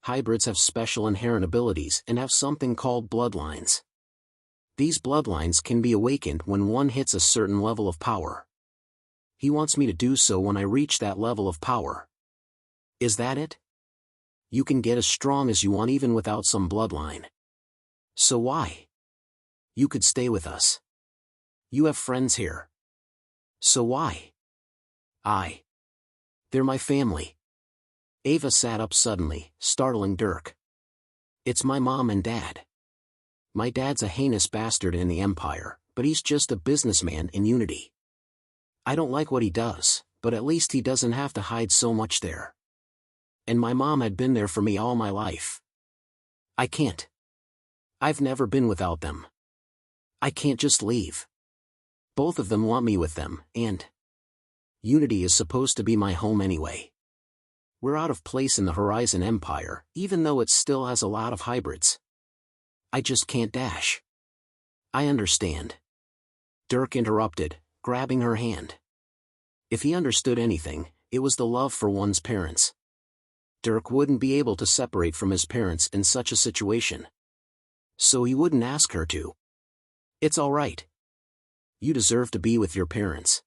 Hybrids have special inherent abilities and have something called bloodlines. These bloodlines can be awakened when one hits a certain level of power. He wants me to do so when I reach that level of power." "Is that it? You can get as strong as you want even without some bloodline. So why? You could stay with us. You have friends here. So why?" They're my family." Ava sat up suddenly, startling Dirk. "It's my mom and dad. My dad's a heinous bastard in the Empire, but he's just a businessman in Unity. I don't like what he does, but at least he doesn't have to hide so much there. And my mom had been there for me all my life. I can't. I've never been without them. I can't just leave. Both of them want me with them, and Unity is supposed to be my home anyway. We're out of place in the Horizon Empire, even though it still has a lot of hybrids. I just can't dash. I understand. Dirk interrupted, grabbing her hand. If he understood anything, it was the love for one's parents. Dirk wouldn't be able to separate from his parents in such a situation. So he wouldn't ask her to. It's all right. You deserve to be with your parents.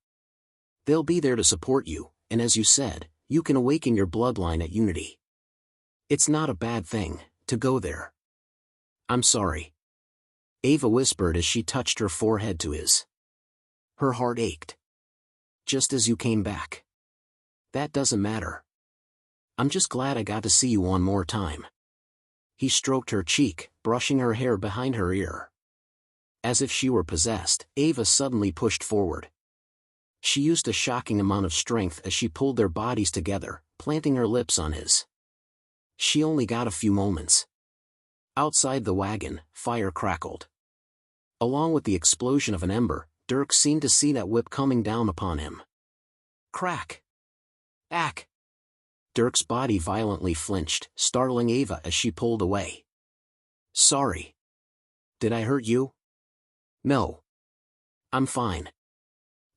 They'll be there to support you, and as you said, you can awaken your bloodline at Unity. It's not a bad thing to go there. I'm sorry. Ava whispered as she touched her forehead to his. Her heart ached. Just as you came back. That doesn't matter. I'm just glad I got to see you one more time. He stroked her cheek, brushing her hair behind her ear. As if she were possessed, Ava suddenly pushed forward. She used a shocking amount of strength as she pulled their bodies together, planting her lips on his. She only got a few moments. Outside the wagon, fire crackled. Along with the explosion of an ember, Dirk seemed to see that whip coming down upon him. Crack! Ack! Dirk's body violently flinched, startling Ava as she pulled away. Sorry. Did I hurt you? No. I'm fine.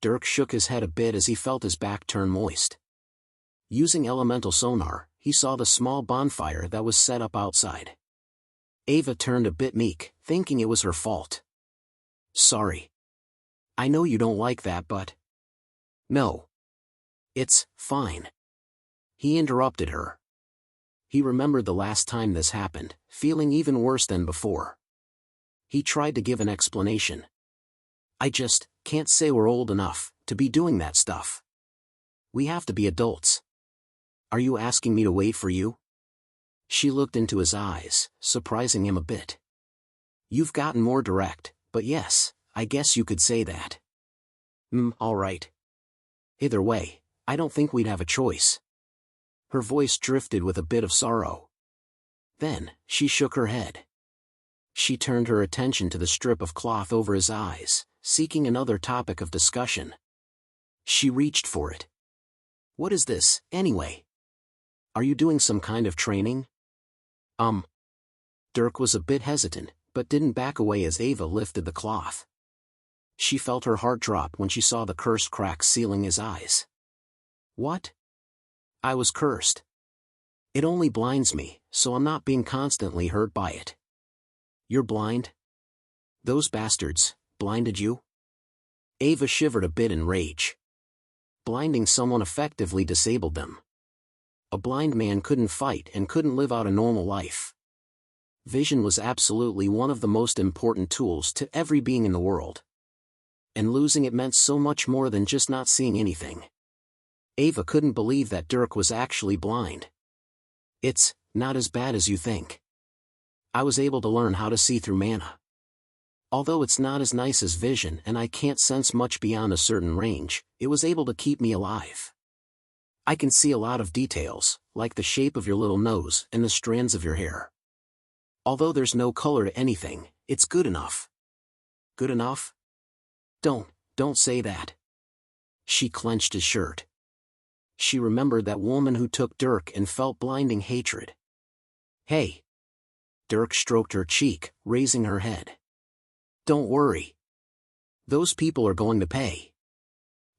Dirk shook his head a bit as he felt his back turn moist. Using elemental sonar, he saw the small bonfire that was set up outside. Ava turned a bit meek, thinking it was her fault. Sorry. I know you don't like that, but... No. It's fine. He interrupted her. He remembered the last time this happened, feeling even worse than before. He tried to give an explanation. I just can't say we're old enough to be doing that stuff. We have to be adults. Are you asking me to wait for you? She looked into his eyes, surprising him a bit. You've gotten more direct, but yes, I guess you could say that. All right. Either way, I don't think we'd have a choice. Her voice drifted with a bit of sorrow. Then, she shook her head. She turned her attention to the strip of cloth over his eyes, seeking another topic of discussion. She reached for it. What is this, anyway? Are you doing some kind of training? Dirk was a bit hesitant, but didn't back away as Ava lifted the cloth. She felt her heart drop when she saw the cursed crack sealing his eyes. What? I was cursed. It only blinds me, so I'm not being constantly hurt by it. You're blind? Those bastards blinded you? Ava shivered a bit in rage. Blinding someone effectively disabled them. A blind man couldn't fight and couldn't live out a normal life. Vision was absolutely one of the most important tools to every being in the world. And losing it meant so much more than just not seeing anything. Ava couldn't believe that Dirk was actually blind. It's not as bad as you think. I was able to learn how to see through mana. Although it's not as nice as vision and I can't sense much beyond a certain range, it was able to keep me alive. I can see a lot of details, like the shape of your little nose and the strands of your hair. Although there's no color to anything, it's good enough. Good enough? Don't say that. She clenched his shirt. She remembered that woman who took Dirk and felt blinding hatred. Hey. Dirk stroked her cheek, raising her head. Don't worry. Those people are going to pay.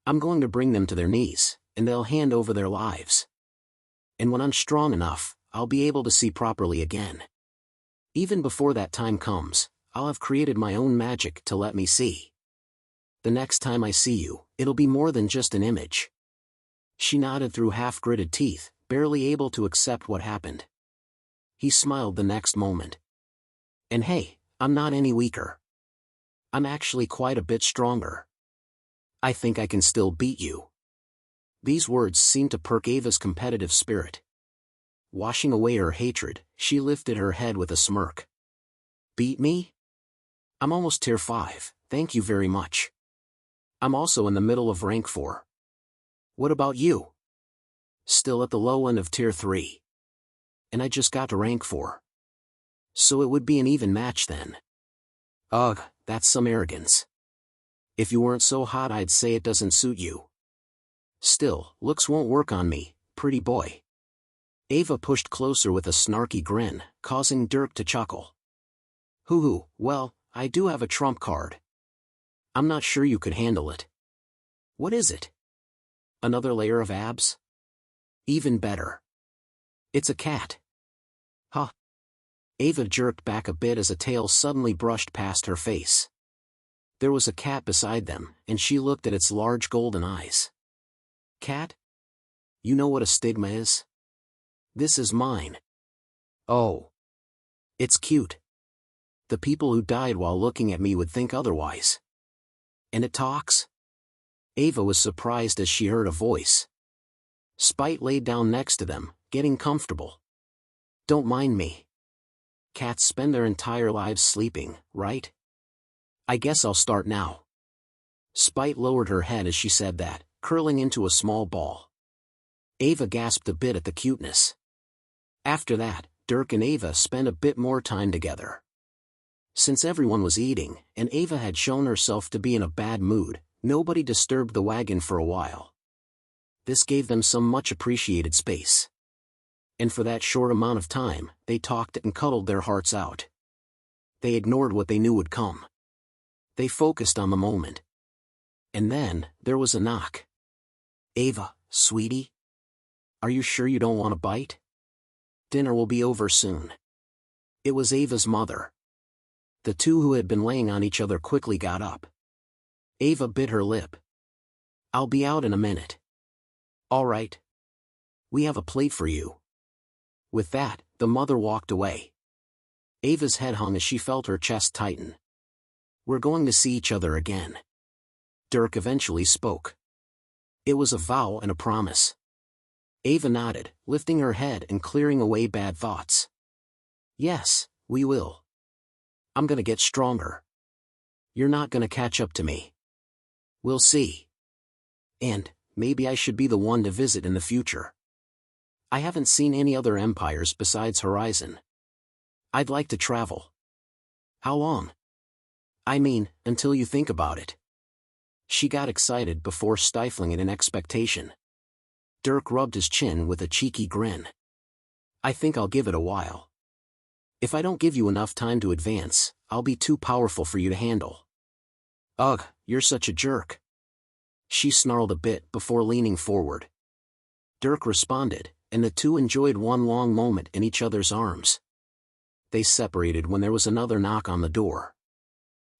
I'm going to bring them to their knees, and they'll hand over their lives. And when I'm strong enough, I'll be able to see properly again. Even before that time comes, I'll have created my own magic to let me see. The next time I see you, it'll be more than just an image. She nodded through half-gritted teeth, barely able to accept what happened. He smiled the next moment. And hey, I'm not any weaker. I'm actually quite a bit stronger. I think I can still beat you. These words seemed to perk Ava's competitive spirit. Washing away her hatred, she lifted her head with a smirk. Beat me? I'm almost tier 5, thank you very much. I'm also in the middle of rank 4. What about you? Still at the low end of tier 3. And I just got to rank 4. So it would be an even match then. Ugh, that's some arrogance. If you weren't so hot I'd say it doesn't suit you. Still, looks won't work on me, pretty boy. Ava pushed closer with a snarky grin, causing Dirk to chuckle. Hoo-hoo, well, I do have a trump card. I'm not sure you could handle it. What is it? Another layer of abs? Even better. It's a cat. Huh. Ava jerked back a bit as a tail suddenly brushed past her face. There was a cat beside them, and she looked at its large golden eyes. Cat? You know what a stigma is? This is mine. Oh. It's cute. The people who died while looking at me would think otherwise. And it talks? Ava was surprised as she heard a voice. Spite laid down next to them, getting comfortable. Don't mind me. Cats spend their entire lives sleeping, right? I guess I'll start now. Spite lowered her head as she said that, curling into a small ball. Ava gasped a bit at the cuteness. After that, Dirk and Ava spent a bit more time together. Since everyone was eating, and Ava had shown herself to be in a bad mood, nobody disturbed the wagon for a while. This gave them some much appreciated space. And for that short amount of time, they talked and cuddled their hearts out. They ignored what they knew would come. They focused on the moment. And then, there was a knock. Ava, sweetie? Are you sure you don't want a bite? Dinner will be over soon. It was Ava's mother. The two who had been laying on each other quickly got up. Ava bit her lip. I'll be out in a minute. All right. We have a plate for you. With that, the mother walked away. Ava's head hung as she felt her chest tighten. We're going to see each other again. Dirk eventually spoke. It was a vow and a promise. Ava nodded, lifting her head and clearing away bad thoughts. Yes, we will. I'm gonna get stronger. You're not gonna catch up to me. We'll see. And, maybe I should be the one to visit in the future. I haven't seen any other empires besides Horizon. I'd like to travel. How long? I mean, until you think about it. She got excited before stifling it in expectation. Dirk rubbed his chin with a cheeky grin. I think I'll give it a while. If I don't give you enough time to advance, I'll be too powerful for you to handle. Ugh, you're such a jerk. She snarled a bit before leaning forward. Dirk responded, and the two enjoyed one long moment in each other's arms. They separated when there was another knock on the door.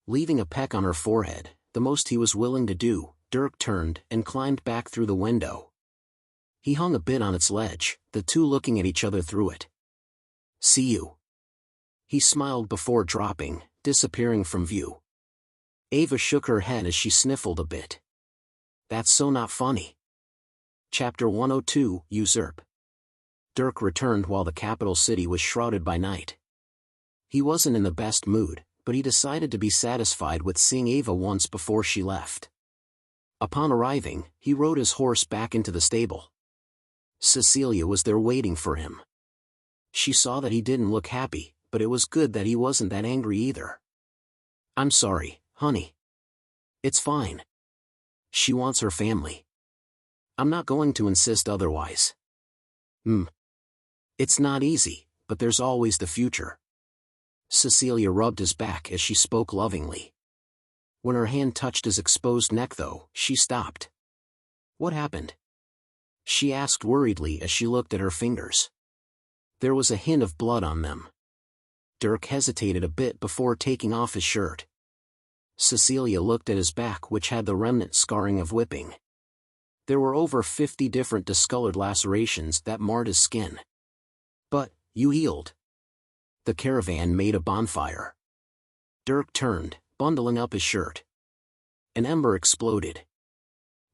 Leaving a peck on her forehead, the most he was willing to do, Dirk turned and climbed back through the window. He hung a bit on its ledge, the two looking at each other through it. See you. He smiled before dropping, disappearing from view. Ava shook her head as she sniffled a bit. That's so not funny. Chapter 102, Usurp. Dirk returned while the capital city was shrouded by night. He wasn't in the best mood, but he decided to be satisfied with seeing Ava once before she left. Upon arriving, he rode his horse back into the stable. Cecilia was there waiting for him. She saw that he didn't look happy, but it was good that he wasn't that angry either. I'm sorry, honey. It's fine. She wants her family. I'm not going to insist otherwise. It's not easy, but there's always the future. Cecilia rubbed his back as she spoke lovingly. When her hand touched his exposed neck though, she stopped. What happened? She asked worriedly as she looked at her fingers. There was a hint of blood on them. Dirk hesitated a bit before taking off his shirt. Cecilia looked at his back, which had the remnant scarring of whipping. There were over 50 different discolored lacerations that marred his skin. But, you healed. The caravan made a bonfire. Dirk turned, bundling up his shirt. An ember exploded.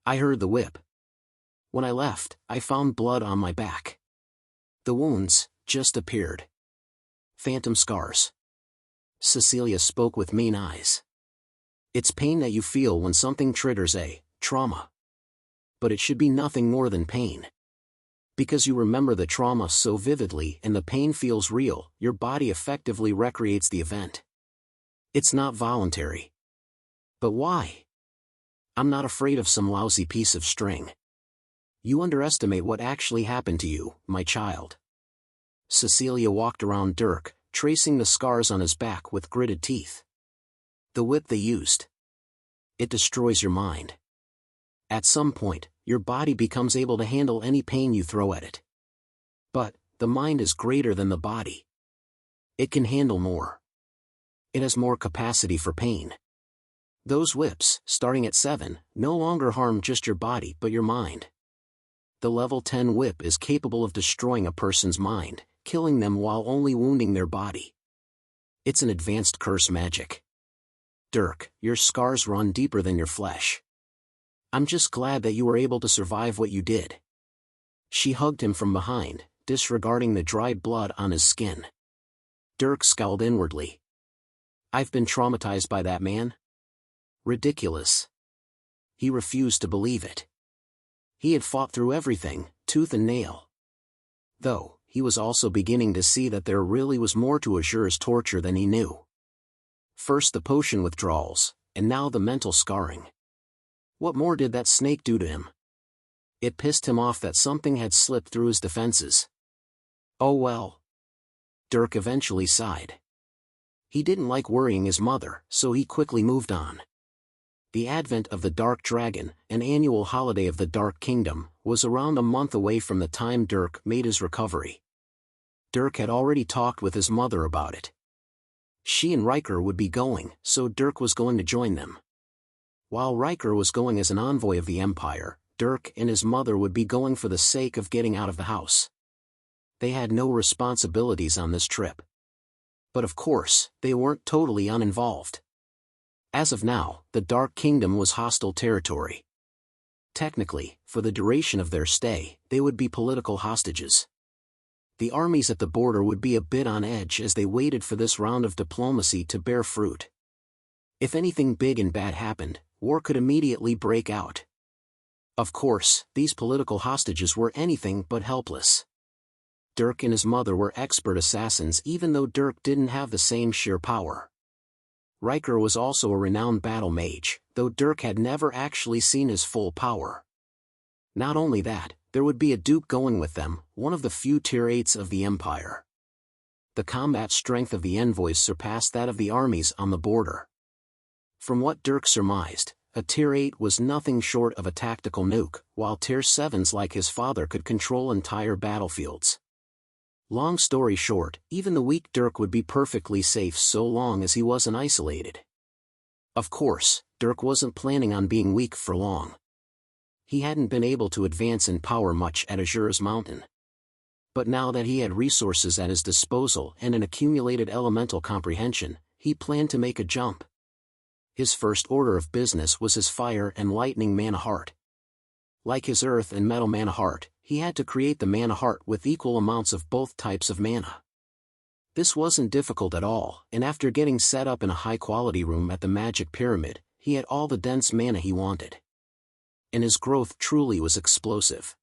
I heard the whip. When I left, I found blood on my back. The wounds just appeared. Phantom scars. Cecilia spoke with mean eyes. It's pain that you feel when something triggers a trauma. But it should be nothing more than pain. Because you remember the trauma so vividly and the pain feels real, your body effectively recreates the event. It's not voluntary. But why? I'm not afraid of some lousy piece of string. You underestimate what actually happened to you, my child. Cecilia walked around Dirk, tracing the scars on his back with gritted teeth. The whip they used. It destroys your mind. At some point, your body becomes able to handle any pain you throw at it. But, the mind is greater than the body. It can handle more. It has more capacity for pain. Those whips, starting at 7, no longer harm just your body but your mind. The level 10 whip is capable of destroying a person's mind, killing them while only wounding their body. It's an advanced curse magic. Dirk, your scars run deeper than your flesh. I'm just glad that you were able to survive what you did. She hugged him from behind, disregarding the dried blood on his skin. Dirk scowled inwardly. I've been traumatized by that man? Ridiculous. He refused to believe it. He had fought through everything, tooth and nail. Though, he was also beginning to see that there really was more to Azure's torture than he knew. First the potion withdrawals, and now the mental scarring. What more did that snake do to him? It pissed him off that something had slipped through his defenses. Oh well. Dirk eventually sighed. He didn't like worrying his mother, so he quickly moved on. The advent of the Dark Dragon, an annual holiday of the Dark Kingdom, was around a month away from the time Dirk made his recovery. Dirk had already talked with his mother about it. She and Riker would be going, so Dirk was going to join them. While Riker was going as an envoy of the Empire, Dirk and his mother would be going for the sake of getting out of the house. They had no responsibilities on this trip. But of course, they weren't totally uninvolved. As of now, the Dark Kingdom was hostile territory. Technically, for the duration of their stay, they would be political hostages. The armies at the border would be a bit on edge as they waited for this round of diplomacy to bear fruit. If anything big and bad happened, war could immediately break out. Of course, these political hostages were anything but helpless. Dirk and his mother were expert assassins even though Dirk didn't have the same sheer power. Riker was also a renowned battle mage, though Dirk had never actually seen his full power. Not only that, there would be a dupe going with them, one of the few tier 8s of the Empire. The combat strength of the envoys surpassed that of the armies on the border. From what Dirk surmised, a tier 8 was nothing short of a tactical nuke, while tier 7s like his father could control entire battlefields. Long story short, even the weak Dirk would be perfectly safe so long as he wasn't isolated. Of course, Dirk wasn't planning on being weak for long. He hadn't been able to advance in power much at Azure's Mountain. But now that he had resources at his disposal and an accumulated elemental comprehension, he planned to make a jump. His first order of business was his fire and lightning mana heart. Like his earth and metal mana heart, he had to create the mana heart with equal amounts of both types of mana. This wasn't difficult at all, and after getting set up in a high-quality room at the Magic Pyramid, he had all the dense mana he wanted. And his growth truly was explosive.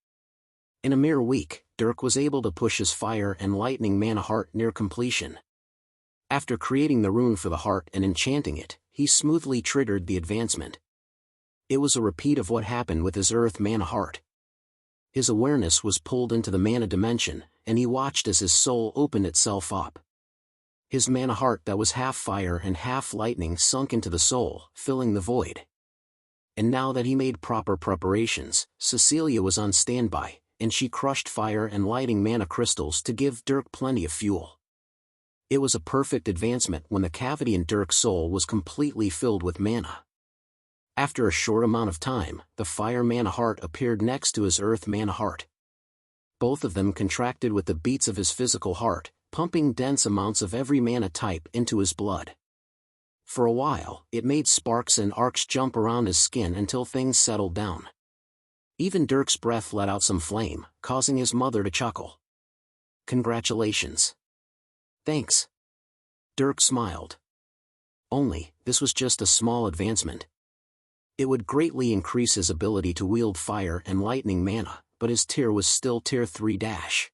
In a mere week, Dirk was able to push his fire and lightning mana heart near completion. After creating the rune for the heart and enchanting it, he smoothly triggered the advancement. It was a repeat of what happened with his earth mana heart. His awareness was pulled into the mana dimension, and he watched as his soul opened itself up. His mana heart that was half fire and half lightning sunk into the soul, filling the void. And now that he made proper preparations, Cecilia was on standby, and she crushed fire and lighting mana crystals to give Dirk plenty of fuel. It was a perfect advancement when the cavity in Dirk's soul was completely filled with mana. After a short amount of time, the fire mana heart appeared next to his earth mana heart. Both of them contracted with the beats of his physical heart, pumping dense amounts of every mana type into his blood. For a while, it made sparks and arcs jump around his skin until things settled down. Even Dirk's breath let out some flame, causing his mother to chuckle. Congratulations. Thanks. Dirk smiled. Only, this was just a small advancement. It would greatly increase his ability to wield fire and lightning mana, but his tier was still tier 3-.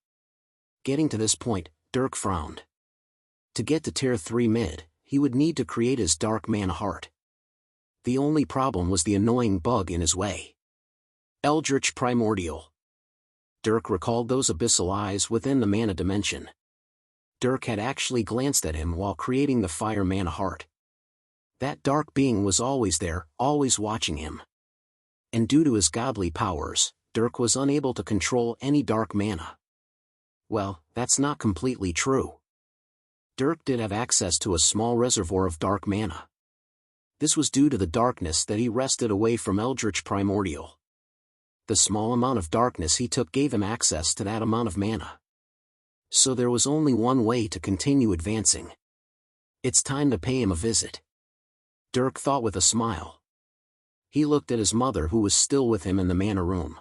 Getting to this point, Dirk frowned. To get to tier 3 mid, he would need to create his dark mana heart. The only problem was the annoying bug in his way. Eldritch Primordial. Dirk recalled those abyssal eyes within the mana dimension. Dirk had actually glanced at him while creating the fire mana heart. That dark being was always there, always watching him. And due to his godly powers, Dirk was unable to control any dark mana. Well, that's not completely true. Dirk did have access to a small reservoir of dark mana. This was due to the darkness that he wrested away from Eldritch Primordial. The small amount of darkness he took gave him access to that amount of mana. So there was only one way to continue advancing. It's time to pay him a visit. Dirk thought with a smile. He looked at his mother, who was still with him in the manor room.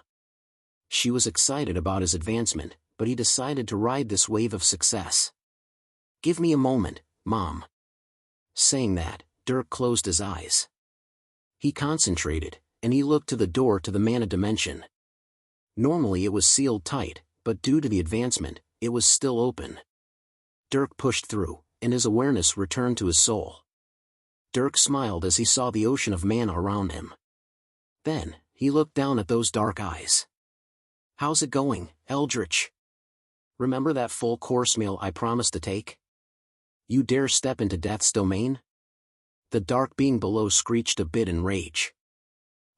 She was excited about his advancement, but he decided to ride this wave of success. "Give me a moment, Mom." Saying that, Dirk closed his eyes. He concentrated, and he looked to the door to the mana dimension. Normally it was sealed tight, but due to the advancement, it was still open. Dirk pushed through, and his awareness returned to his soul. Dirk smiled as he saw the ocean of mana around him. Then, he looked down at those dark eyes. "How's it going, Eldritch? Remember that full course meal I promised to take? You dare step into Death's domain?" The dark being below screeched a bit in rage.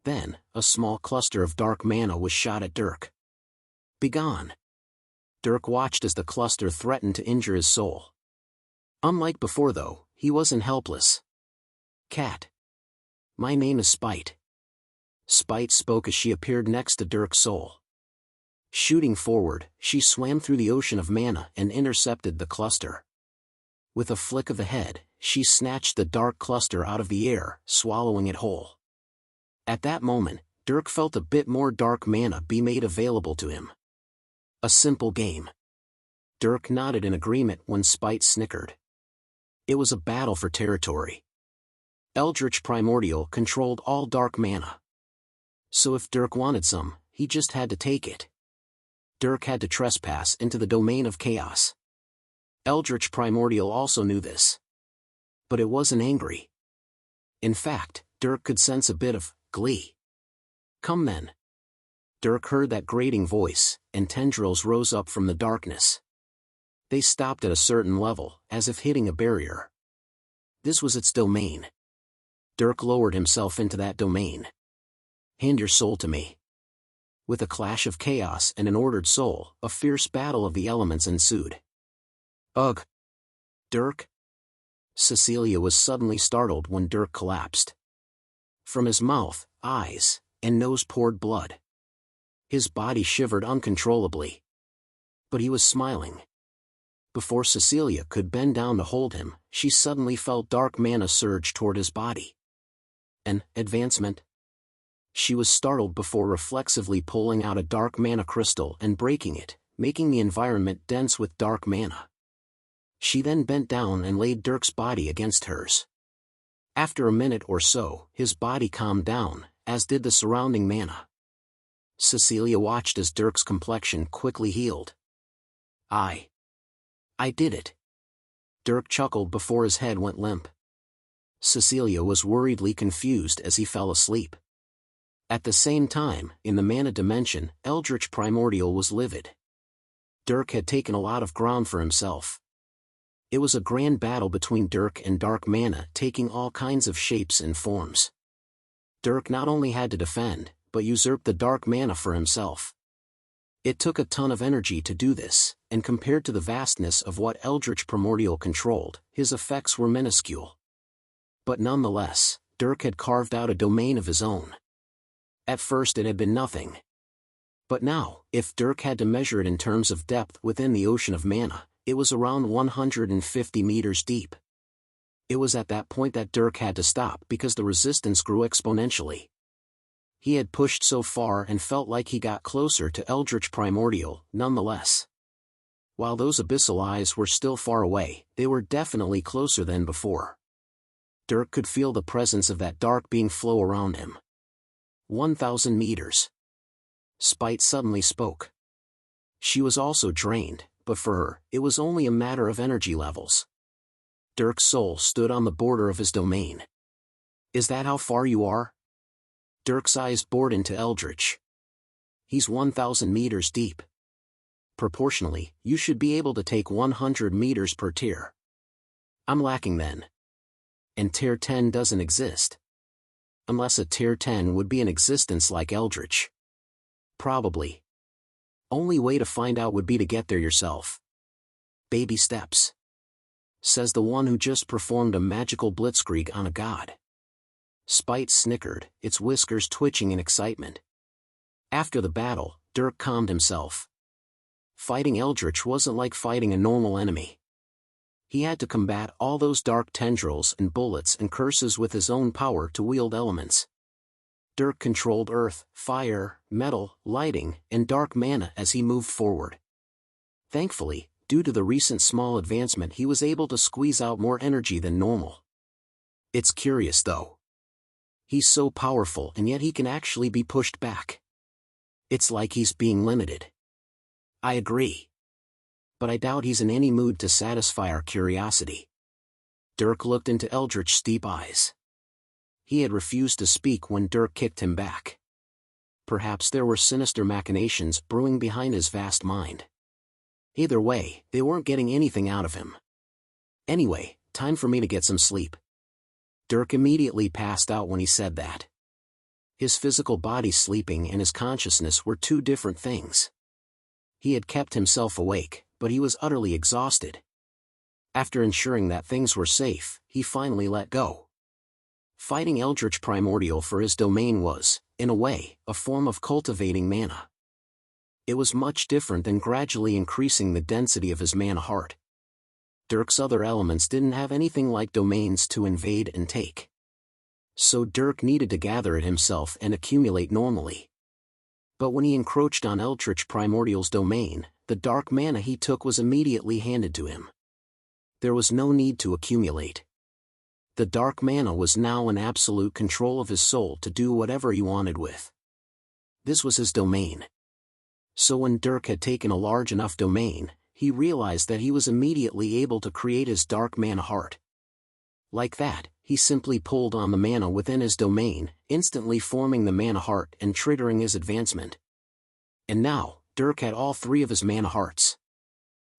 Then, a small cluster of dark mana was shot at Dirk. "Begone!" Dirk watched as the cluster threatened to injure his soul. Unlike before though, he wasn't helpless. "Cat. My name is Spite." Spite spoke as she appeared next to Dirk's soul. Shooting forward, she swam through the ocean of mana and intercepted the cluster. With a flick of the head, she snatched the dark cluster out of the air, swallowing it whole. At that moment, Dirk felt a bit more dark mana be made available to him. A simple game. Dirk nodded in agreement when Spite snickered. It was a battle for territory. Eldritch Primordial controlled all dark mana. So if Dirk wanted some, he just had to take it. Dirk had to trespass into the domain of chaos. Eldritch Primordial also knew this. But it wasn't angry. In fact, Dirk could sense a bit of glee. "Come then." Dirk heard that grating voice, and tendrils rose up from the darkness. They stopped at a certain level, as if hitting a barrier. This was its domain. Dirk lowered himself into that domain. "Hand your soul to me." With a clash of chaos and an ordered soul, a fierce battle of the elements ensued. "Ugh! Dirk?" Cecilia was suddenly startled when Dirk collapsed. From his mouth, eyes, and nose poured blood. His body shivered uncontrollably. But he was smiling. Before Cecilia could bend down to hold him, she suddenly felt dark mana surge toward his body. An advancement? She was startled before reflexively pulling out a dark mana crystal and breaking it, making the environment dense with dark mana. She then bent down and laid Dirk's body against hers. After a minute or so, his body calmed down, as did the surrounding mana. Cecilia watched as Dirk's complexion quickly healed. I did it." Dirk chuckled before his head went limp. Cecilia was worriedly confused as he fell asleep. At the same time, in the mana dimension, Eldritch Primordial was livid. Dirk had taken a lot of ground for himself. It was a grand battle between Dirk and dark mana, taking all kinds of shapes and forms. Dirk not only had to defend, but usurp the dark mana for himself. It took a ton of energy to do this, and compared to the vastness of what Eldritch Primordial controlled, his effects were minuscule. But nonetheless, Dirk had carved out a domain of his own. At first it had been nothing. But now, if Dirk had to measure it in terms of depth within the ocean of mana, it was around 150 meters deep. It was at that point that Dirk had to stop because the resistance grew exponentially. He had pushed so far and felt like he got closer to Eldritch Primordial, nonetheless. While those abyssal eyes were still far away, they were definitely closer than before. Dirk could feel the presence of that dark being flow around him. 1,000 meters. Spite suddenly spoke. She was also drained, but for her, it was only a matter of energy levels. Dirk's soul stood on the border of his domain. "Is that how far you are?" Dirk's eyes bored into Eldritch. "He's 1,000 meters deep. Proportionally, you should be able to take 100 meters per tier." "I'm lacking then." And Tier 10 doesn't exist. Unless a Tier 10 would be in existence like Eldritch. Probably. Only way to find out would be to get there yourself. Baby steps. Says the one who just performed a magical blitzkrieg on a god. Spite snickered, its whiskers twitching in excitement. After the battle, Dirk calmed himself. Fighting Eldritch wasn't like fighting a normal enemy. He had to combat all those dark tendrils and bullets and curses with his own power to wield elements. Dirk controlled earth, fire, metal, lighting, and dark mana as he moved forward. Thankfully, due to the recent small advancement, he was able to squeeze out more energy than normal. It's curious though. He's so powerful and yet he can actually be pushed back. It's like he's being limited. I agree. But I doubt he's in any mood to satisfy our curiosity. Dirk looked into Eldritch's deep eyes. He had refused to speak when Dirk kicked him back. Perhaps there were sinister machinations brewing behind his vast mind. Either way, they weren't getting anything out of him. Anyway, time for me to get some sleep. Dirk immediately passed out when he said that. His physical body sleeping and his consciousness were two different things. He had kept himself awake, but he was utterly exhausted. After ensuring that things were safe, he finally let go. Fighting Eldritch Primordial for his domain was, in a way, a form of cultivating mana. It was much different than gradually increasing the density of his mana heart. Dirk's other elements didn't have anything like domains to invade and take. So Dirk needed to gather it himself and accumulate normally. But when he encroached on Eldritch Primordial's domain, the dark mana he took was immediately handed to him. There was no need to accumulate. The dark mana was now in absolute control of his soul to do whatever he wanted with. This was his domain. So when Dirk had taken a large enough domain, he realized that he was immediately able to create his dark mana heart. Like that, he simply pulled on the mana within his domain, instantly forming the mana heart and triggering his advancement. And now, Dirk had all three of his mana hearts.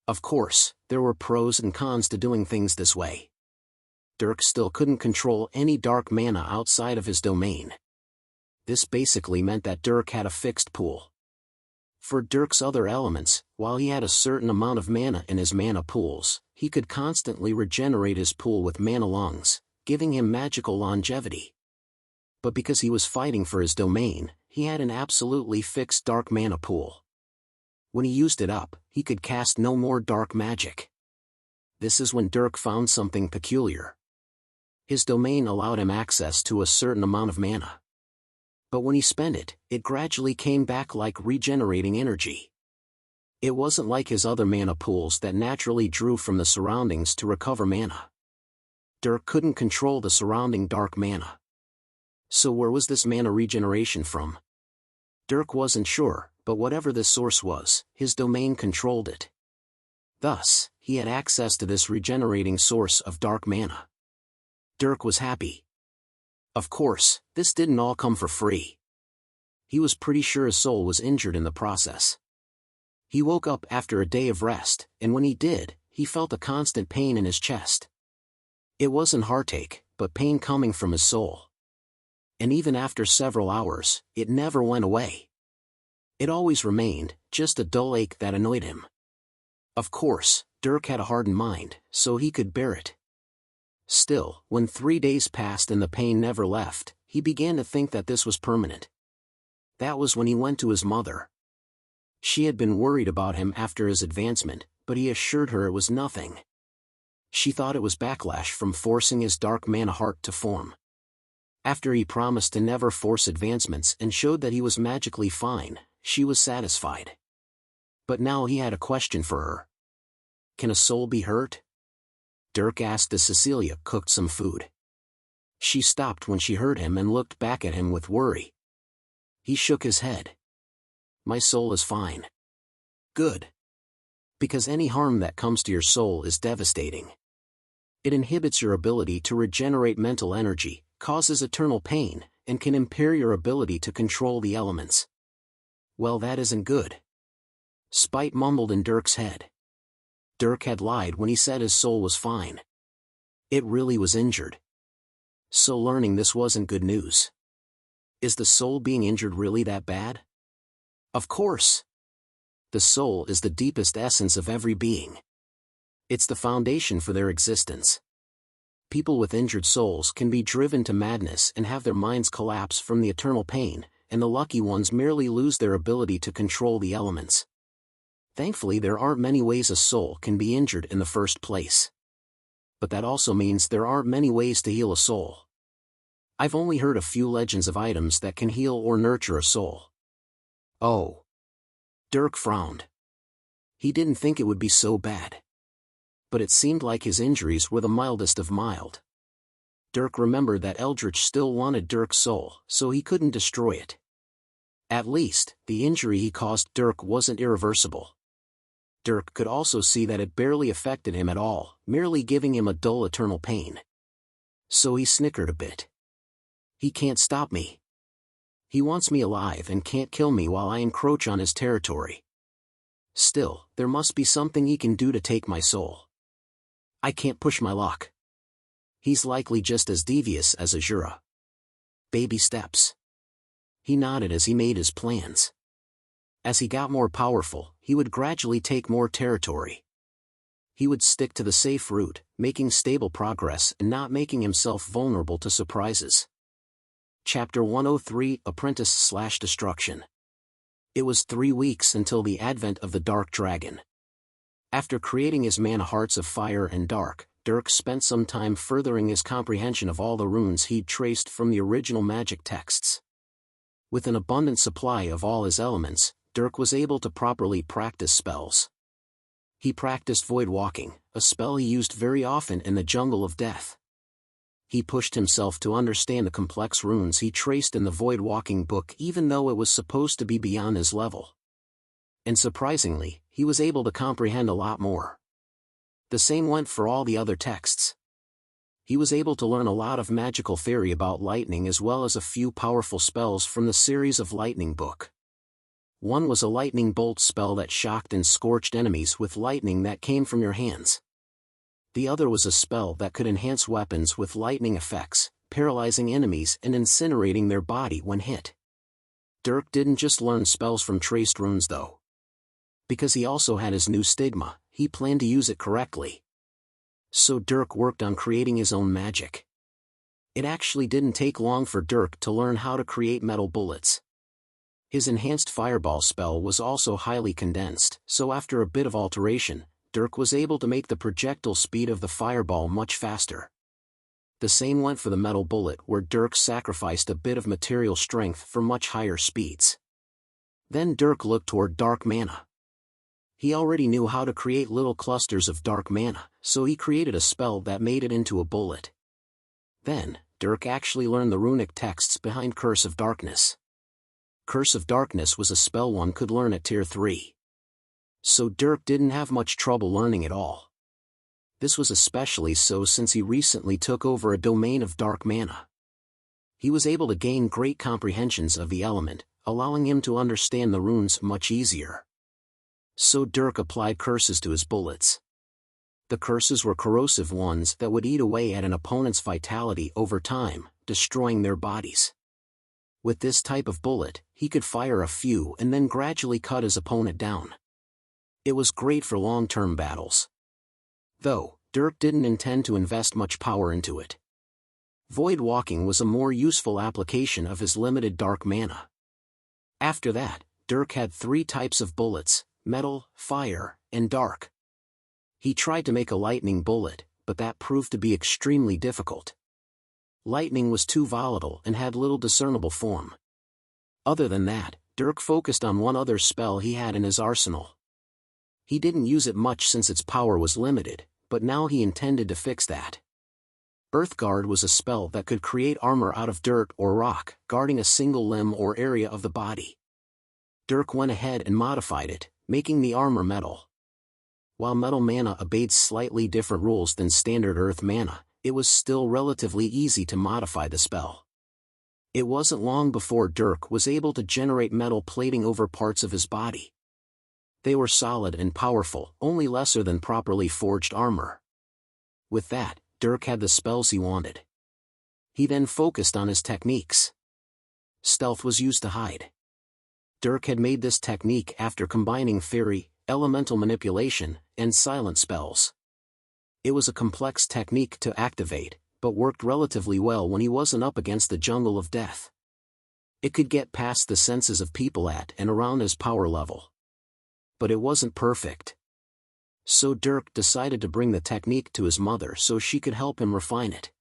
Of course, there were pros and cons to doing things this way. Dirk still couldn't control any dark mana outside of his domain. This basically meant that Dirk had a fixed pool. For Dirk's other elements, while he had a certain amount of mana in his mana pools, he could constantly regenerate his pool with mana lungs, giving him magical longevity. But because he was fighting for his domain, he had an absolutely fixed dark mana pool. When he used it up, he could cast no more dark magic. This is when Dirk found something peculiar. His domain allowed him access to a certain amount of mana. But when he spent it, it gradually came back like regenerating energy. It wasn't like his other mana pools that naturally drew from the surroundings to recover mana. Dirk couldn't control the surrounding dark mana. So where was this mana regeneration from? Dirk wasn't sure, but whatever this source was, his domain controlled it. Thus, he had access to this regenerating source of dark mana. Dirk was happy. Of course, this didn't all come for free. He was pretty sure his soul was injured in the process. He woke up after a day of rest, and when he did, he felt a constant pain in his chest. It wasn't heartache, but pain coming from his soul. And even after several hours, it never went away. It always remained, just a dull ache that annoyed him. Of course, Dirk had a hardened mind, so he could bear it. Still, when 3 days passed and the pain never left, he began to think that this was permanent. That was when he went to his mother. She had been worried about him after his advancement, but he assured her it was nothing. She thought it was backlash from forcing his dark mana heart to form. After he promised to never force advancements and showed that he was magically fine, she was satisfied. But now he had a question for her. Can a soul be hurt? Dirk asked as Cecilia cooked some food. She stopped when she heard him and looked back at him with worry. He shook his head. My soul is fine. Good. Because any harm that comes to your soul is devastating. It inhibits your ability to regenerate mental energy, causes eternal pain, and can impair your ability to control the elements. Well, that isn't good. Spite mumbled in Dirk's head. Dirk had lied when he said his soul was fine. It really was injured. So learning this wasn't good news. Is the soul being injured really that bad? Of course. The soul is the deepest essence of every being. It's the foundation for their existence. People with injured souls can be driven to madness and have their minds collapse from the eternal pain, and the lucky ones merely lose their ability to control the elements. Thankfully, there aren't many ways a soul can be injured in the first place. But that also means there aren't many ways to heal a soul. I've only heard a few legends of items that can heal or nurture a soul. Oh. Dirk frowned. He didn't think it would be so bad. But it seemed like his injuries were the mildest of mild. Dirk remembered that Eldritch still wanted Dirk's soul, so he couldn't destroy it. At least, the injury he caused Dirk wasn't irreversible. Dirk could also see that it barely affected him at all, merely giving him a dull eternal pain. So he snickered a bit. He can't stop me. He wants me alive and can't kill me while I encroach on his territory. Still, there must be something he can do to take my soul. I can't push my luck. He's likely just as devious as Azura. Baby steps. He nodded as he made his plans. As he got more powerful, he would gradually take more territory. He would stick to the safe route, making stable progress and not making himself vulnerable to surprises. Chapter 103, Apprentice/Destruction. It was 3 weeks until the advent of the Dark Dragon. After creating his mana hearts of fire and dark, Dirk spent some time furthering his comprehension of all the runes he'd traced from the original magic texts. With an abundant supply of all his elements, Dirk was able to properly practice spells. He practiced void walking, a spell he used very often in the jungle of death. He pushed himself to understand the complex runes he traced in the void walking book even though it was supposed to be beyond his level. And surprisingly, he was able to comprehend a lot more. The same went for all the other texts. He was able to learn a lot of magical theory about lightning as well as a few powerful spells from the series of Lightning book. One was a lightning bolt spell that shocked and scorched enemies with lightning that came from your hands. The other was a spell that could enhance weapons with lightning effects, paralyzing enemies and incinerating their body when hit. Dirk didn't just learn spells from traced runes though. Because he also had his new stigma, he planned to use it correctly. So Dirk worked on creating his own magic. It actually didn't take long for Dirk to learn how to create metal bullets. His enhanced fireball spell was also highly condensed, so after a bit of alteration, Dirk was able to make the projectile speed of the fireball much faster. The same went for the metal bullet where Dirk sacrificed a bit of material strength for much higher speeds. Then Dirk looked toward dark mana. He already knew how to create little clusters of dark mana, so he created a spell that made it into a bullet. Then, Dirk actually learned the runic texts behind Curse of Darkness. Curse of Darkness was a spell one could learn at Tier 3. So Dirk didn't have much trouble learning it all. This was especially so since he recently took over a domain of dark mana. He was able to gain great comprehensions of the element, allowing him to understand the runes much easier. So Dirk applied curses to his bullets. The curses were corrosive ones that would eat away at an opponent's vitality over time, destroying their bodies. With this type of bullet, he could fire a few and then gradually cut his opponent down. It was great for long-term battles. Though, Dirk didn't intend to invest much power into it. Void walking was a more useful application of his limited dark mana. After that, Dirk had 3 types of bullets: metal, fire, and dark. He tried to make a lightning bullet, but that proved to be extremely difficult. Lightning was too volatile and had little discernible form. Other than that, Dirk focused on one other spell he had in his arsenal. He didn't use it much since its power was limited, but now he intended to fix that. Earthguard was a spell that could create armor out of dirt or rock, guarding a single limb or area of the body. Dirk went ahead and modified it, making the armor metal. While metal mana obeys slightly different rules than standard earth mana, it was still relatively easy to modify the spell. It wasn't long before Dirk was able to generate metal plating over parts of his body. They were solid and powerful, only lesser than properly forged armor. With that, Dirk had the spells he wanted. He then focused on his techniques. Stealth was used to hide. Dirk had made this technique after combining theory, elemental manipulation, and silent spells. It was a complex technique to activate, but worked relatively well when he wasn't up against the jungle of death. It could get past the senses of people at and around his power level. But it wasn't perfect. So Dirk decided to bring the technique to his mother so she could help him refine it.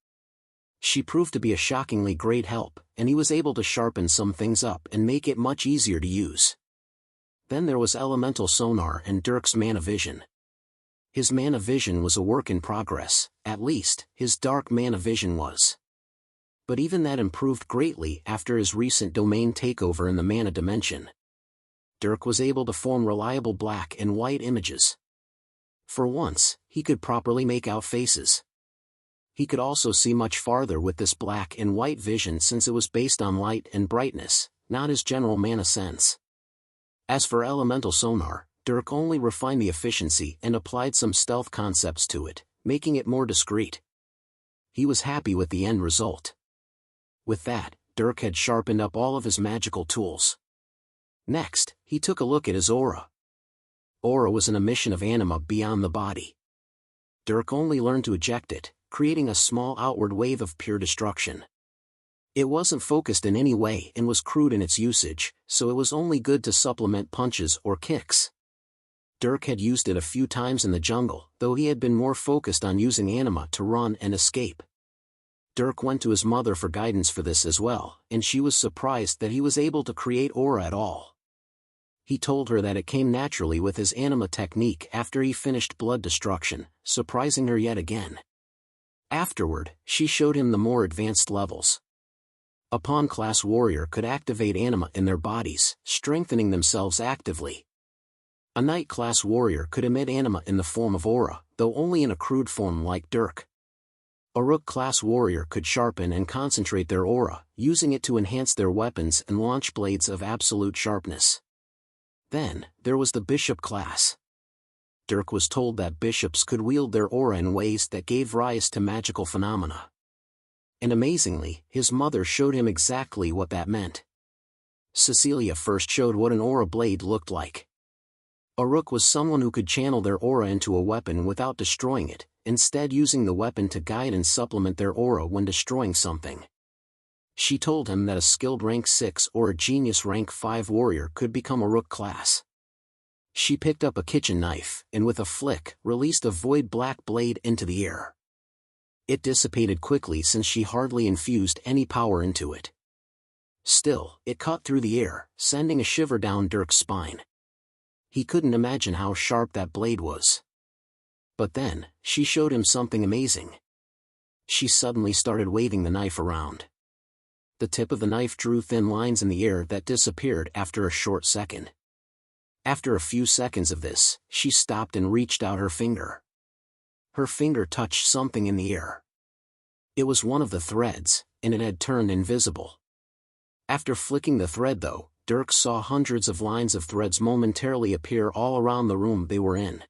She proved to be a shockingly great help, and he was able to sharpen some things up and make it much easier to use. Then there was elemental sonar and Dirk's mana vision. His mana vision was a work in progress, at least, his dark mana vision was. But even that improved greatly after his recent domain takeover in the mana dimension. Dirk was able to form reliable black and white images. For once, he could properly make out faces. He could also see much farther with this black and white vision since it was based on light and brightness, not his general mana sense. As for elemental sonar, Dirk only refined the efficiency and applied some stealth concepts to it, making it more discreet. He was happy with the end result. With that, Dirk had sharpened up all of his magical tools. Next, he took a look at his aura. Aura was an emission of anima beyond the body. Dirk only learned to eject it, creating a small outward wave of pure destruction. It wasn't focused in any way and was crude in its usage, so it was only good to supplement punches or kicks. Dirk had used it a few times in the jungle, though he had been more focused on using anima to run and escape. Dirk went to his mother for guidance for this as well, and she was surprised that he was able to create aura at all. He told her that it came naturally with his anima technique after he finished blood destruction, surprising her yet again. Afterward, she showed him the more advanced levels. A pawn-class warrior could activate anima in their bodies, strengthening themselves actively. A knight-class warrior could emit anima in the form of aura, though only in a crude form like Dirk. A rook-class warrior could sharpen and concentrate their aura, using it to enhance their weapons and launch blades of absolute sharpness. Then, there was the bishop class. Dirk was told that bishops could wield their aura in ways that gave rise to magical phenomena. And amazingly, his mother showed him exactly what that meant. Cecilia first showed what an aura blade looked like. A rook was someone who could channel their aura into a weapon without destroying it, instead using the weapon to guide and supplement their aura when destroying something. She told him that a skilled rank 6 or a genius rank 5 warrior could become a rook class. She picked up a kitchen knife, and with a flick, released a void black blade into the air. It dissipated quickly since she hardly infused any power into it. Still, it cut through the air, sending a shiver down Dirk's spine. He couldn't imagine how sharp that blade was. But then, she showed him something amazing. She suddenly started waving the knife around. The tip of the knife drew thin lines in the air that disappeared after a short second. After a few seconds of this, she stopped and reached out her finger. Her finger touched something in the air. It was one of the threads, and it had turned invisible. After flicking the thread though, Dirk saw hundreds of lines of threads momentarily appear all around the room they were in.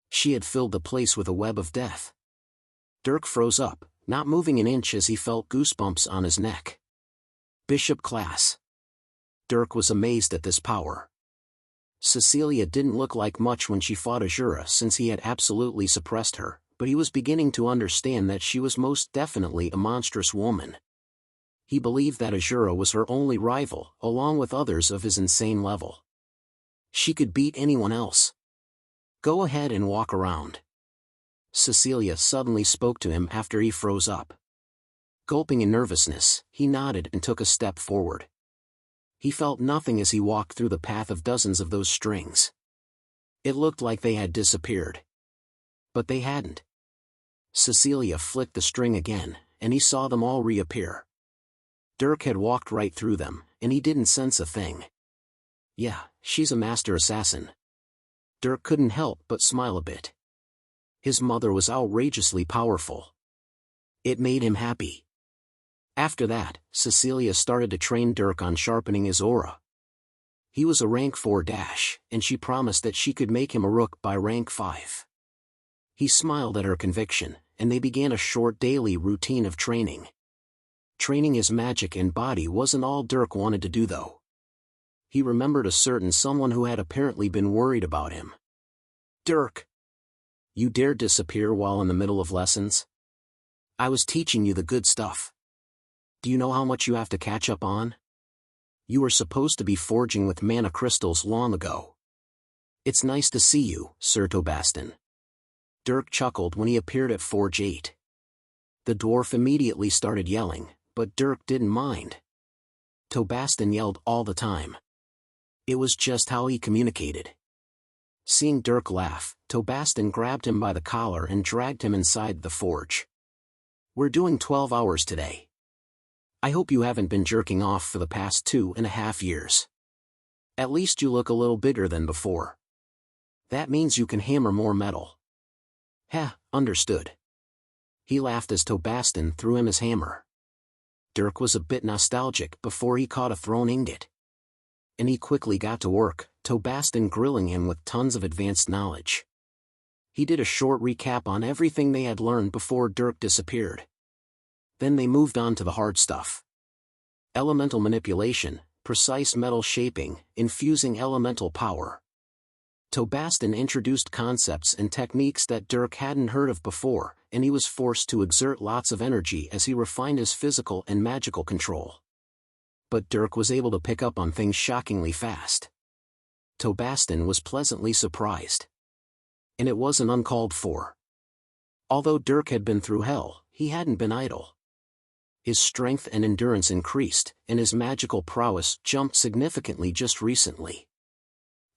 She had filled the place with a web of death. Dirk froze up, not moving an inch as he felt goosebumps on his neck. Bishop class. Dirk was amazed at this power. Cecilia didn't look like much when she fought Azura since he had absolutely suppressed her, but he was beginning to understand that she was most definitely a monstrous woman. He believed that Azura was her only rival, along with others of his insane level. She could beat anyone else. Go ahead and walk around. Cecilia suddenly spoke to him after he froze up. Gulping in nervousness, he nodded and took a step forward. He felt nothing as he walked through the path of dozens of those strings. It looked like they had disappeared. But they hadn't. Cecilia flicked the string again, and he saw them all reappear. Dirk had walked right through them, and he didn't sense a thing. Yeah, she's a master assassin. Dirk couldn't help but smile a bit. His mother was outrageously powerful. It made him happy. After that, Cecilia started to train Dirk on sharpening his aura. He was a rank 4 dash, and she promised that she could make him a rook by rank 5. He smiled at her conviction, and they began a short daily routine of training. Training his magic and body wasn't all Dirk wanted to do though. He remembered a certain someone who had apparently been worried about him. "Dirk! You dared disappear while in the middle of lessons? I was teaching you the good stuff. Do you know how much you have to catch up on? You were supposed to be forging with mana crystals long ago. It's nice to see you, Sir Tobastin." Dirk chuckled when he appeared at Forge 8. The dwarf immediately started yelling, but Dirk didn't mind. Tobastin yelled all the time. It was just how he communicated. Seeing Dirk laugh, Tobastin grabbed him by the collar and dragged him inside the forge. "We're doing 12 hours today. I hope you haven't been jerking off for the past 2.5 years. At least you look a little bigger than before. That means you can hammer more metal." "Heh, understood." He laughed as Tobastin threw him his hammer. Dirk was a bit nostalgic before he caught a thrown ingot. And he quickly got to work, Tobastin grilling him with tons of advanced knowledge. He did a short recap on everything they had learned before Dirk disappeared. Then they moved on to the hard stuff. Elemental manipulation, precise metal shaping, infusing elemental power. Tobastin introduced concepts and techniques that Dirk hadn't heard of before, and he was forced to exert lots of energy as he refined his physical and magical control. But Dirk was able to pick up on things shockingly fast. Tobastin was pleasantly surprised. And it wasn't uncalled for. Although Dirk had been through hell, he hadn't been idle. His strength and endurance increased, and his magical prowess jumped significantly just recently.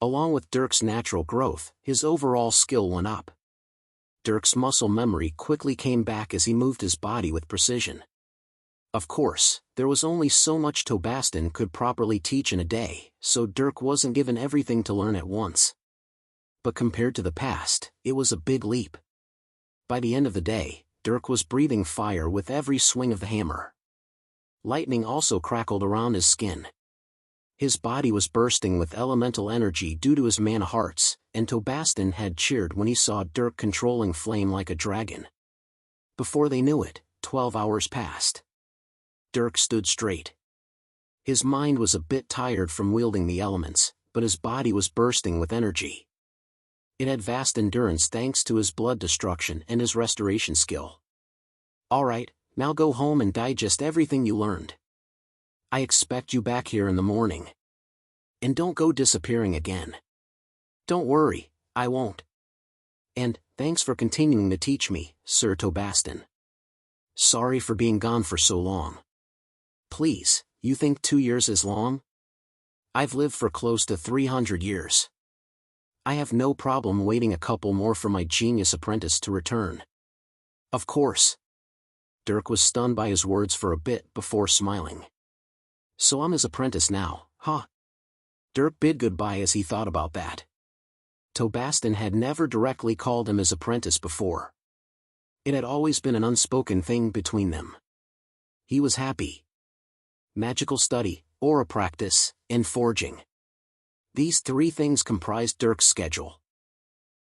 Along with Dirk's natural growth, his overall skill went up. Dirk's muscle memory quickly came back as he moved his body with precision. Of course, there was only so much Tobastin could properly teach in a day, so Dirk wasn't given everything to learn at once. But compared to the past, it was a big leap. By the end of the day, Dirk was breathing fire with every swing of the hammer. Lightning also crackled around his skin. His body was bursting with elemental energy due to his mana hearts, and Tobastin had cheered when he saw Dirk controlling flame like a dragon. Before they knew it, 12 hours passed. Dirk stood straight. His mind was a bit tired from wielding the elements, but his body was bursting with energy. It had vast endurance thanks to his blood destruction and his restoration skill. "All right, now go home and digest everything you learned. I expect you back here in the morning. And don't go disappearing again." "Don't worry, I won't. And, thanks for continuing to teach me, Sir Tobastin. Sorry for being gone for so long. Please, you think 2 years is long? I've lived for close to 300 years. I have no problem waiting a couple more for my genius apprentice to return." "Of course." Dirk was stunned by his words for a bit before smiling. "So I'm his apprentice now, huh?" Dirk bid goodbye as he thought about that. Tobastin had never directly called him his apprentice before. It had always been an unspoken thing between them. He was happy. Magical study, aura practice, and forging. These 3 things comprised Dirk's schedule.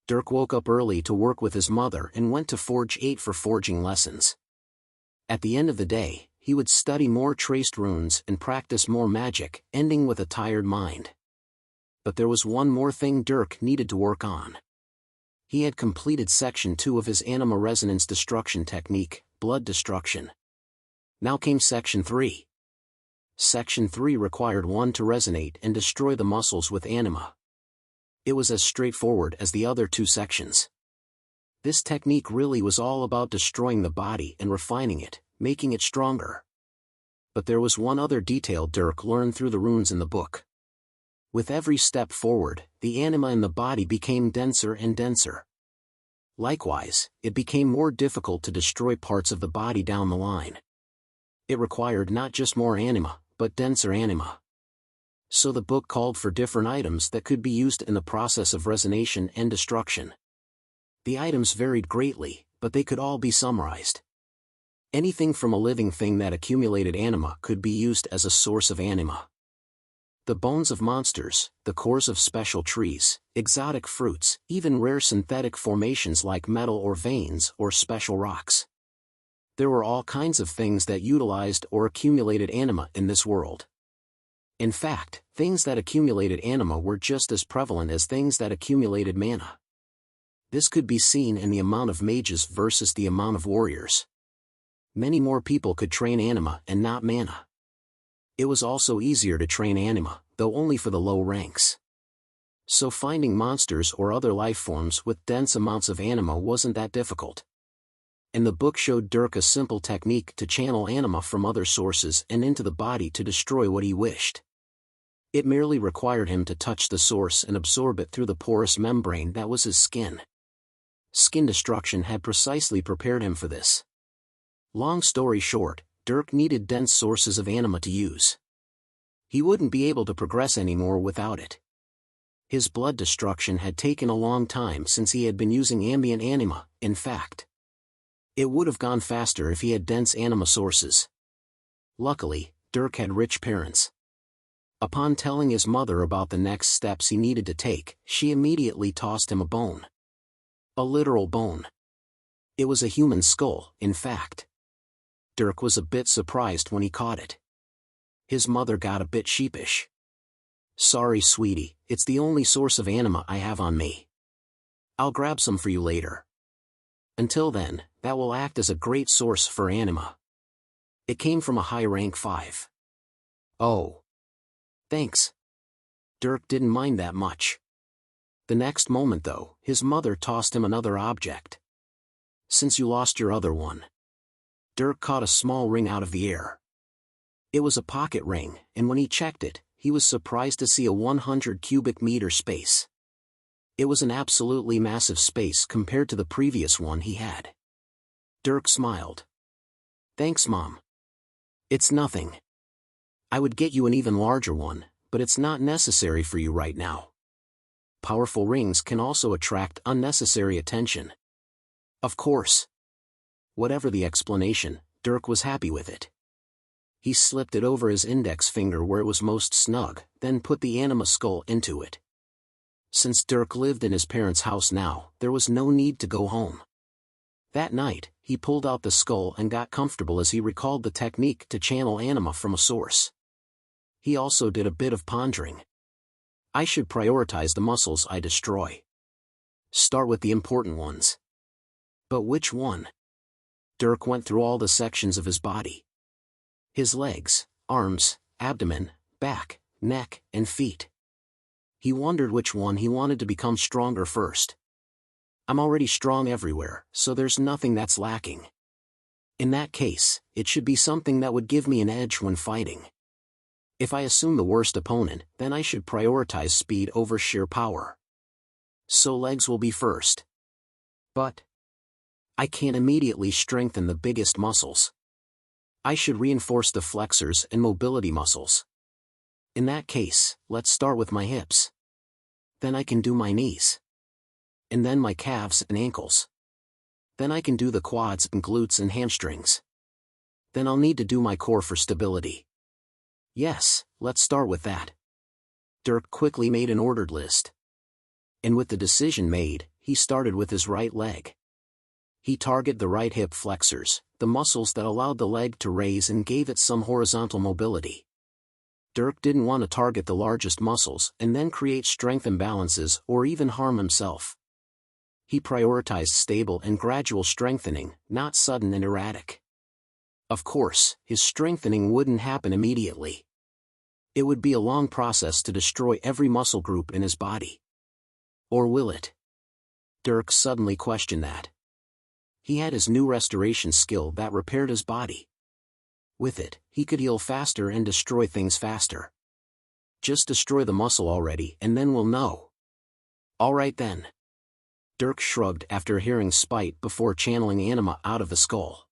Dirk woke up early to work with his mother and went to Forge 8 for forging lessons. At the end of the day, he would study more traced runes and practice more magic, ending with a tired mind. But there was one more thing Dirk needed to work on. He had completed Section 2 of his anima resonance destruction technique, blood destruction. Now came Section 3. Section 3 required one to resonate and destroy the muscles with anima. It was as straightforward as the other 2 sections. This technique really was all about destroying the body and refining it, making it stronger. But there was one other detail Dirk learned through the runes in the book. With every step forward, the anima in the body became denser and denser. Likewise, it became more difficult to destroy parts of the body down the line. It required not just more anima, but denser anima. So the book called for different items that could be used in the process of resonation and destruction. The items varied greatly, but they could all be summarized. Anything from a living thing that accumulated anima could be used as a source of anima. The bones of monsters, the cores of special trees, exotic fruits, even rare synthetic formations like metal or veins or special rocks. There were all kinds of things that utilized or accumulated anima in this world. In fact, things that accumulated anima were just as prevalent as things that accumulated mana. This could be seen in the amount of mages versus the amount of warriors. Many more people could train anima and not mana. It was also easier to train anima, though only for the low ranks. So finding monsters or other life forms with dense amounts of anima wasn't that difficult. And the book showed Dirk a simple technique to channel anima from other sources and into the body to destroy what he wished. It merely required him to touch the source and absorb it through the porous membrane that was his skin. Skin destruction had precisely prepared him for this. Long story short, Dirk needed dense sources of anima to use. He wouldn't be able to progress anymore without it. His blood destruction had taken a long time since he had been using ambient anima, in fact. It would have gone faster if he had dense anima sources. Luckily, Dirk had rich parents. Upon telling his mother about the next steps he needed to take, she immediately tossed him a bone. A literal bone. It was a human skull, in fact. Dirk was a bit surprised when he caught it. His mother got a bit sheepish. "Sorry, sweetie, it's the only source of anima I have on me. I'll grab some for you later. Until then, that will act as a great source for anima." It came from a high rank 5. "Oh. Thanks." Dirk didn't mind that much. The next moment though, his mother tossed him another object. "Since you lost your other one." Dirk caught a small ring out of the air. It was a pocket ring, and when he checked it, he was surprised to see a 100 cubic meter space. It was an absolutely massive space compared to the previous one he had. Dirk smiled. "Thanks, Mom. It's nothing. I would get you an even larger one, but it's not necessary for you right now. Powerful rings can also attract unnecessary attention." Of course. Whatever the explanation, Dirk was happy with it. He slipped it over his index finger where it was most snug, then put the anima skull into it. Since Dirk lived in his parents' house now, there was no need to go home. That night, he pulled out the skull and got comfortable as he recalled the technique to channel anima from a source. He also did a bit of pondering. I should prioritize the muscles I destroy. Start with the important ones. But which one? Dirk went through all the sections of his body. His legs, arms, abdomen, back, neck, and feet. He wondered which one he wanted to become stronger first. I'm already strong everywhere, so there's nothing that's lacking. In that case, it should be something that would give me an edge when fighting. If I assume the worst opponent, then I should prioritize speed over sheer power. So legs will be first. But I can't immediately strengthen the biggest muscles. I should reinforce the flexors and mobility muscles. In that case, let's start with my hips. Then I can do my knees. And then my calves and ankles. Then I can do the quads and glutes and hamstrings. Then I'll need to do my core for stability. Yes, let's start with that. Dirk quickly made an ordered list. And with the decision made, he started with his right leg. He targeted the right hip flexors, the muscles that allowed the leg to raise and gave it some horizontal mobility. Dirk didn't want to target the largest muscles and then create strength imbalances or even harm himself. He prioritized stable and gradual strengthening, not sudden and erratic. Of course, his strengthening wouldn't happen immediately. It would be a long process to destroy every muscle group in his body. Or will it? Dirk suddenly questioned that. He had his new restoration skill that repaired his body. With it, he could heal faster and destroy things faster. Just destroy the muscle already and then we'll know. Alright then. Dirk shrugged after hearing spite before channeling anima out of the skull.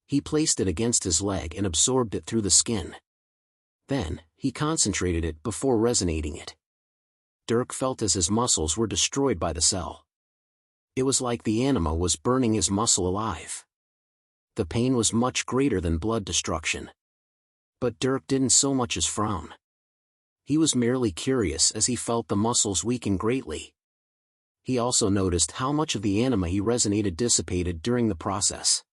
He placed it against his leg and absorbed it through the skin. Then, he concentrated it before resonating it. Dirk felt as his muscles were destroyed by the cell. It was like the anima was burning his muscle alive. The pain was much greater than blood destruction. But Dirk didn't so much as frown. He was merely curious as he felt the muscles weaken greatly. He also noticed how much of the anima he resonated dissipated during the process.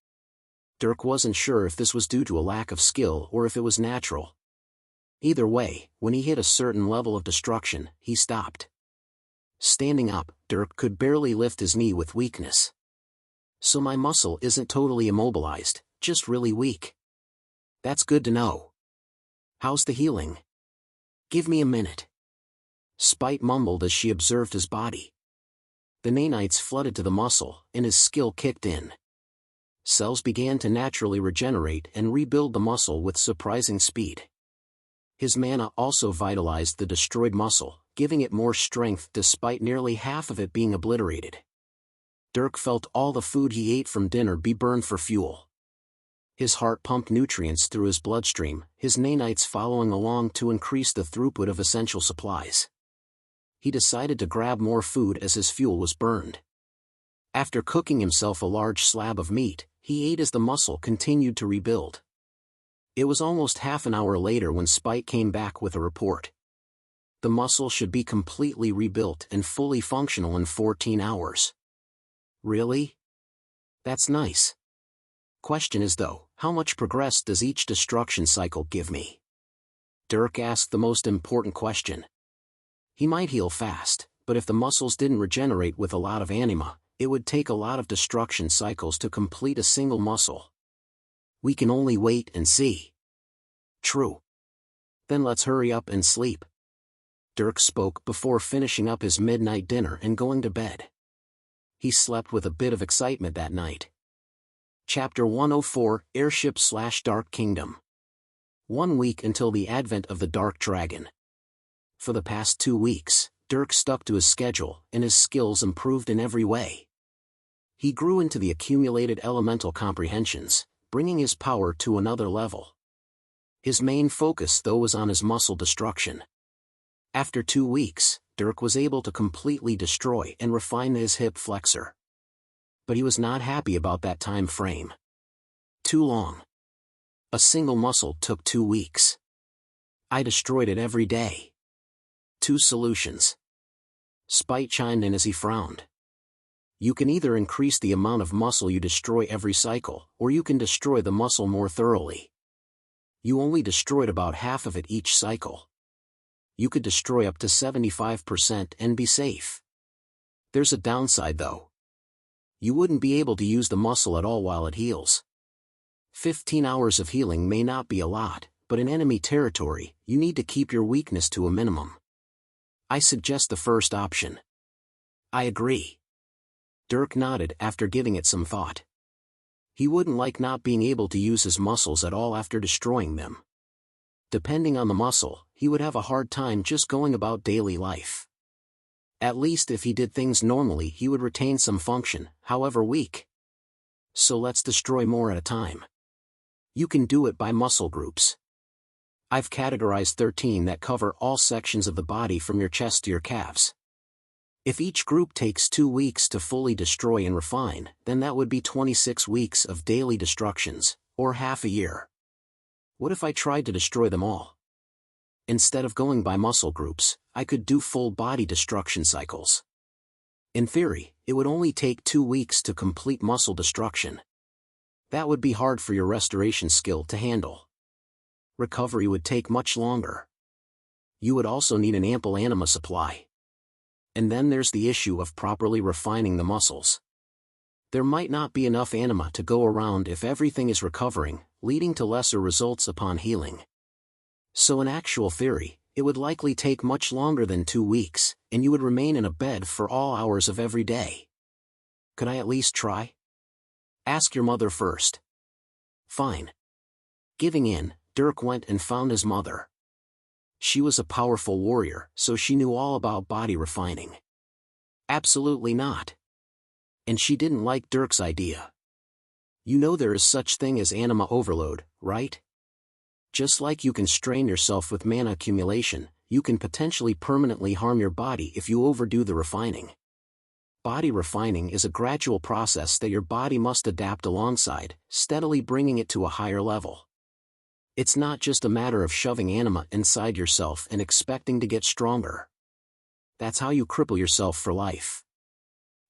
Dirk wasn't sure if this was due to a lack of skill or if it was natural. Either way, when he hit a certain level of destruction, he stopped. Standing up, Dirk could barely lift his knee with weakness. So my muscle isn't totally immobilized, just really weak. That's good to know. How's the healing? Give me a minute. Spite mumbled as she observed his body. The nanites flooded to the muscle, and his skill kicked in. Cells began to naturally regenerate and rebuild the muscle with surprising speed. His mana also vitalized the destroyed muscle, giving it more strength despite nearly half of it being obliterated. Dirk felt all the food he ate from dinner be burned for fuel. His heart pumped nutrients through his bloodstream, his nanites following along to increase the throughput of essential supplies. He decided to grab more food as his fuel was burned. After cooking himself a large slab of meat, he ate as the muscle continued to rebuild. It was almost half an hour later when Spite came back with a report. The muscle should be completely rebuilt and fully functional in 14 hours. Really? That's nice. Question is though, how much progress does each destruction cycle give me? Dirk asked the most important question. He might heal fast, but if the muscles didn't regenerate with a lot of anima, it would take a lot of destruction cycles to complete a single muscle. We can only wait and see. True. Then let's hurry up and sleep. Dirk spoke before finishing up his midnight dinner and going to bed. He slept with a bit of excitement that night. Chapter 104, Airship/Dark Kingdom. 1 week until the advent of the Dark Dragon. For the past 2 weeks, Dirk stuck to his schedule, and his skills improved in every way. He grew into the accumulated elemental comprehensions, bringing his power to another level. His main focus though was on his muscle destruction. After 2 weeks, Dirk was able to completely destroy and refine his hip flexor. But he was not happy about that time frame. Too long. A single muscle took 2 weeks. I destroyed it every day. 2 solutions. Spite chimed in as he frowned. You can either increase the amount of muscle you destroy every cycle, or you can destroy the muscle more thoroughly. You only destroyed about half of it each cycle. You could destroy up to 75% and be safe. There's a downside though. You wouldn't be able to use the muscle at all while it heals. 15 hours of healing may not be a lot, but in enemy territory, you need to keep your weakness to a minimum. I suggest the first option. I agree. Dirk nodded after giving it some thought. He wouldn't like not being able to use his muscles at all after destroying them. Depending on the muscle, he would have a hard time just going about daily life. At least if he did things normally he would retain some function, however weak. So let's destroy more at a time. You can do it by muscle groups. I've categorized 13 that cover all sections of the body from your chest to your calves. If each group takes 2 weeks to fully destroy and refine, then that would be 26 weeks of daily destructions, or half a year. What if I tried to destroy them all? Instead of going by muscle groups, I could do full body destruction cycles. In theory, it would only take 2 weeks to complete muscle destruction. That would be hard for your restoration skill to handle. Recovery would take much longer. You would also need an ample anima supply. And then there's the issue of properly refining the muscles. There might not be enough anima to go around if everything is recovering, leading to lesser results upon healing. So in actual theory, it would likely take much longer than 2 weeks, and you would remain in a bed for all hours of every day. Could I at least try? Ask your mother first. Fine. Giving in, Dirk went and found his mother. She was a powerful warrior, so she knew all about body refining. Absolutely not. And she didn't like Dirk's idea. You know there is such thing as anima overload, right? Just like you can strain yourself with mana accumulation, you can potentially permanently harm your body if you overdo the refining. Body refining is a gradual process that your body must adapt alongside, steadily bringing it to a higher level. It's not just a matter of shoving anima inside yourself and expecting to get stronger. That's how you cripple yourself for life.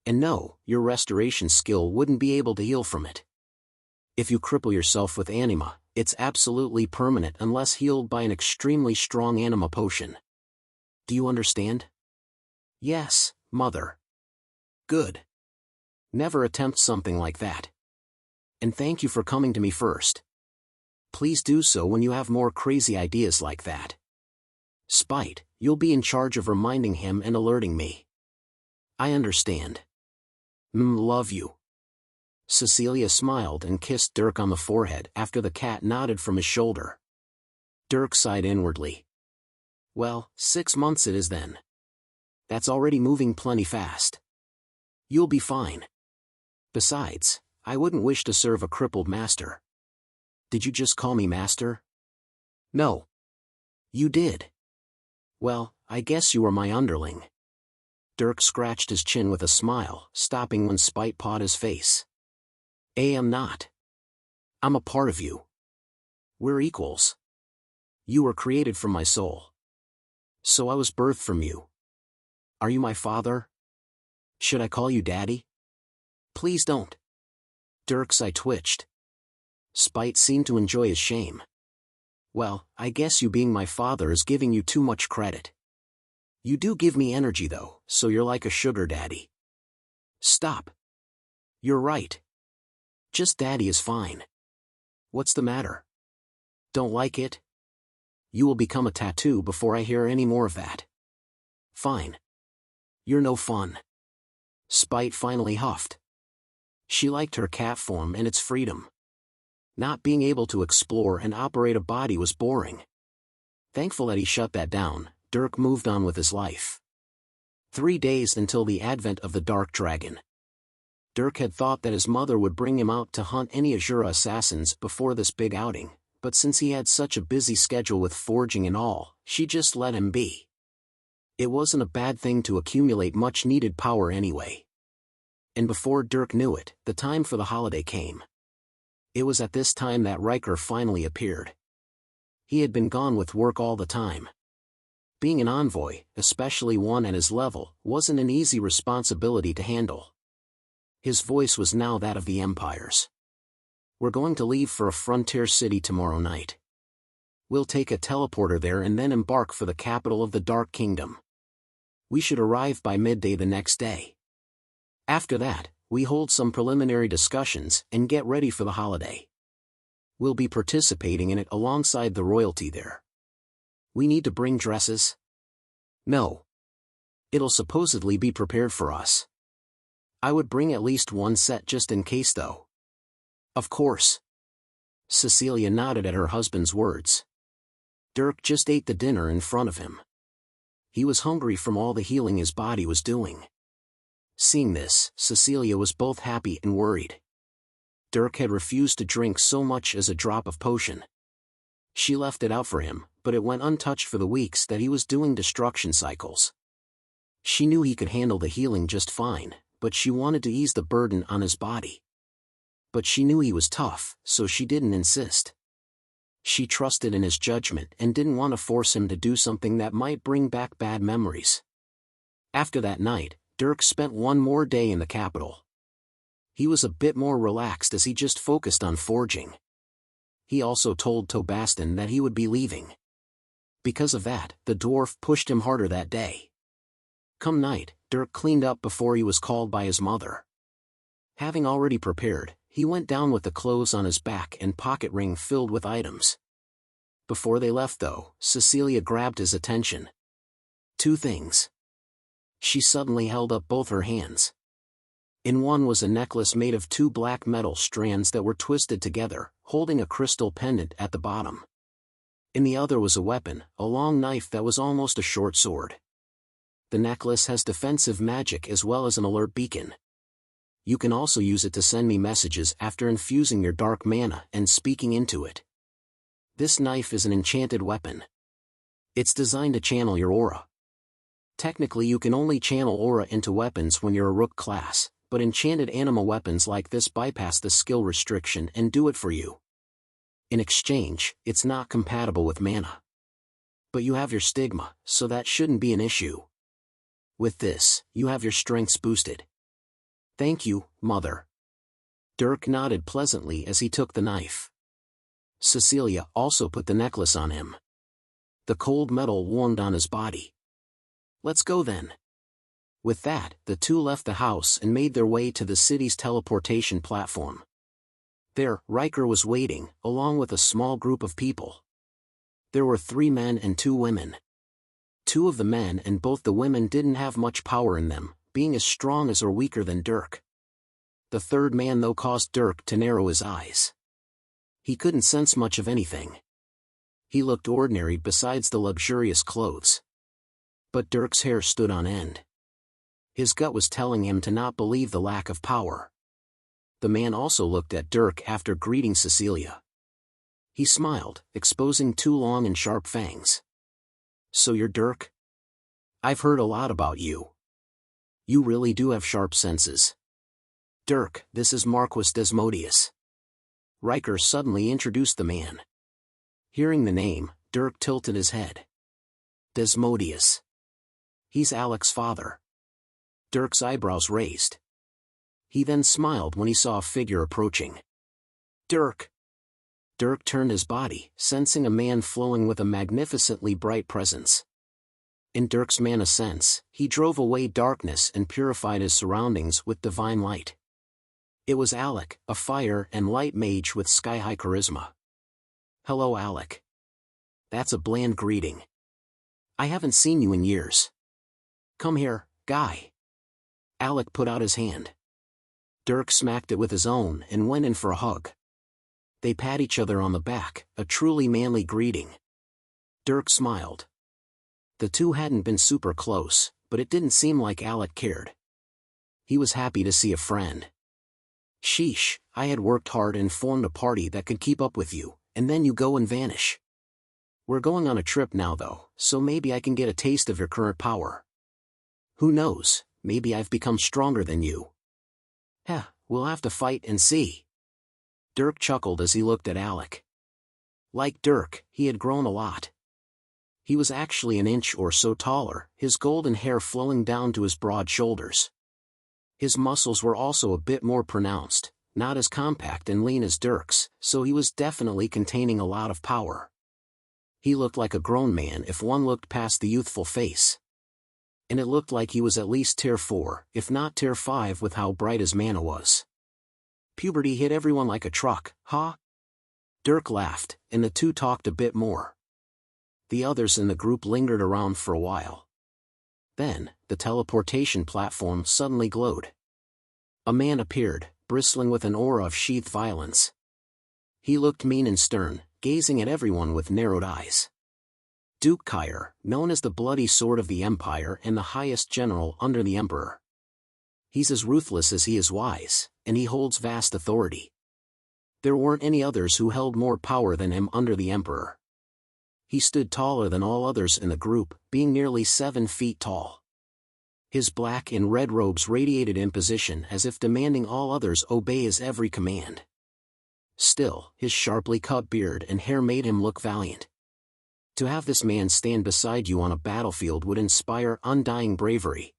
And no, your restoration skill wouldn't be able to heal from it. If you cripple yourself with anima, it's absolutely permanent unless healed by an extremely strong anima potion. Do you understand? Yes, mother. Good. Never attempt something like that. And thank you for coming to me first. Please do so when you have more crazy ideas like that. Spite, you'll be in charge of reminding him and alerting me. I understand. Love you. Cecilia smiled and kissed Dirk on the forehead after the cat nodded from his shoulder. Dirk sighed inwardly. Well, 6 months it is then. That's already moving plenty fast. You'll be fine. Besides, I wouldn't wish to serve a crippled master. Did you just call me master? No. You did. Well, I guess you were my underling. Dirk scratched his chin with a smile, stopping when Spite pawed his face. I'm not. I'm a part of you. We're equals. You were created from my soul. So I was birthed from you. Are you my father? Should I call you Daddy? Please don't. Dirk's eye twitched. Spite seemed to enjoy his shame. Well, I guess you being my father is giving you too much credit. You do give me energy though, so you're like a sugar daddy. Stop. You're right. Just daddy is fine. What's the matter? Don't like it? You will become a tattoo before I hear any more of that. Fine. You're no fun. Spite finally huffed. She liked her cat form and its freedom. Not being able to explore and operate a body was boring. Thankful that he shut that down, Dirk moved on with his life. 3 days until the advent of the Dark Dragon. Dirk had thought that his mother would bring him out to hunt any Azura assassins before this big outing, but since he had such a busy schedule with forging and all, she just let him be. It wasn't a bad thing to accumulate much-needed power anyway. And before Dirk knew it, the time for the holiday came. It was at this time that Riker finally appeared. He had been gone with work all the time. Being an envoy, especially one at his level, wasn't an easy responsibility to handle. His voice was now that of the Empire's. We're going to leave for a frontier city tomorrow night. We'll take a teleporter there and then embark for the capital of the Dark Kingdom. We should arrive by midday the next day. After that, we hold some preliminary discussions and get ready for the holiday. We'll be participating in it alongside the royalty there. We need to bring dresses? No. It'll supposedly be prepared for us. I would bring at least one set just in case though. Of course. Cecilia nodded at her husband's words. Dirk just ate the dinner in front of him. He was hungry from all the healing his body was doing. Seeing this, Cecilia was both happy and worried. Dirk had refused to drink so much as a drop of potion. She left it out for him, but it went untouched for the weeks that he was doing destruction cycles. She knew he could handle the healing just fine, but she wanted to ease the burden on his body. But she knew he was tough, so she didn't insist. She trusted in his judgment and didn't want to force him to do something that might bring back bad memories. After that night, Dirk spent one more day in the capital. He was a bit more relaxed as he just focused on forging. He also told Tobastin that he would be leaving. Because of that, the dwarf pushed him harder that day. Come night, Dirk cleaned up before he was called by his mother. Having already prepared, he went down with the clothes on his back and pocket ring filled with items. Before they left though, Cecilia grabbed his attention. 2 things. She suddenly held up both her hands. In one was a necklace made of 2 black metal strands that were twisted together, holding a crystal pendant at the bottom. In the other was a weapon, a long knife that was almost a short sword. The necklace has defensive magic as well as an alert beacon. You can also use it to send me messages after infusing your dark mana and speaking into it. This knife is an enchanted weapon. It's designed to channel your aura. Technically you can only channel aura into weapons when you're a rook class, but enchanted anima weapons like this bypass the skill restriction and do it for you. In exchange, it's not compatible with mana. But you have your stigma, so that shouldn't be an issue. With this, you have your strengths boosted. Thank you, Mother. Dirk nodded pleasantly as he took the knife. Cecilia also put the necklace on him. The cold metal warmed on his body. Let's go then. With that, the two left the house and made their way to the city's teleportation platform. There, Riker was waiting, along with a small group of people. There were 3 men and 2 women. 2 of the men and both the women didn't have much power in them, being as strong as or weaker than Dirk. The 3rd man though caused Dirk to narrow his eyes. He couldn't sense much of anything. He looked ordinary besides the luxurious clothes. But Dirk's hair stood on end. His gut was telling him to not believe the lack of power. The man also looked at Dirk after greeting Cecilia. He smiled, exposing 2 long and sharp fangs. So you're Dirk? I've heard a lot about you. You really do have sharp senses. Dirk, this is Marquis Desmodius. Riker suddenly introduced the man. Hearing the name, Dirk tilted his head. Desmodius. He's Alec's father. Dirk's eyebrows raised. He then smiled when he saw a figure approaching. Dirk. Dirk turned his body, sensing a man flowing with a magnificently bright presence. In Dirk's mana sense, he drove away darkness and purified his surroundings with divine light. It was Alec, a fire and light mage with sky-high charisma. Hello Alec. That's a bland greeting. I haven't seen you in years. Come here, guy. Alec put out his hand. Dirk smacked it with his own and went in for a hug. They pat each other on the back, a truly manly greeting. Dirk smiled. The two hadn't been super close, but it didn't seem like Alec cared. He was happy to see a friend. Sheesh, I had worked hard and formed a party that could keep up with you, and then you go and vanish. We're going on a trip now though, so maybe I can get a taste of your current power. Who knows, maybe I've become stronger than you. Heh, we'll have to fight and see. Dirk chuckled as he looked at Alec. Like Dirk, he had grown a lot. He was actually an inch or so taller, his golden hair flowing down to his broad shoulders. His muscles were also a bit more pronounced, not as compact and lean as Dirk's, so he was definitely containing a lot of power. He looked like a grown man if one looked past the youthful face. And it looked like he was at least tier 4, if not tier 5 with how bright his mana was. Puberty hit everyone like a truck, huh? Dirk laughed, and the two talked a bit more. The others in the group lingered around for a while. Then, the teleportation platform suddenly glowed. A man appeared, bristling with an aura of sheathed violence. He looked mean and stern, gazing at everyone with narrowed eyes. Duke Kyer, known as the Bloody Sword of the Empire and the highest general under the Emperor. He's as ruthless as he is wise, and he holds vast authority. There weren't any others who held more power than him under the Emperor. He stood taller than all others in the group, being nearly 7 feet tall. His black and red robes radiated imposition as if demanding all others obey his every command. Still, his sharply cut beard and hair made him look valiant. To have this man stand beside you on a battlefield would inspire undying bravery.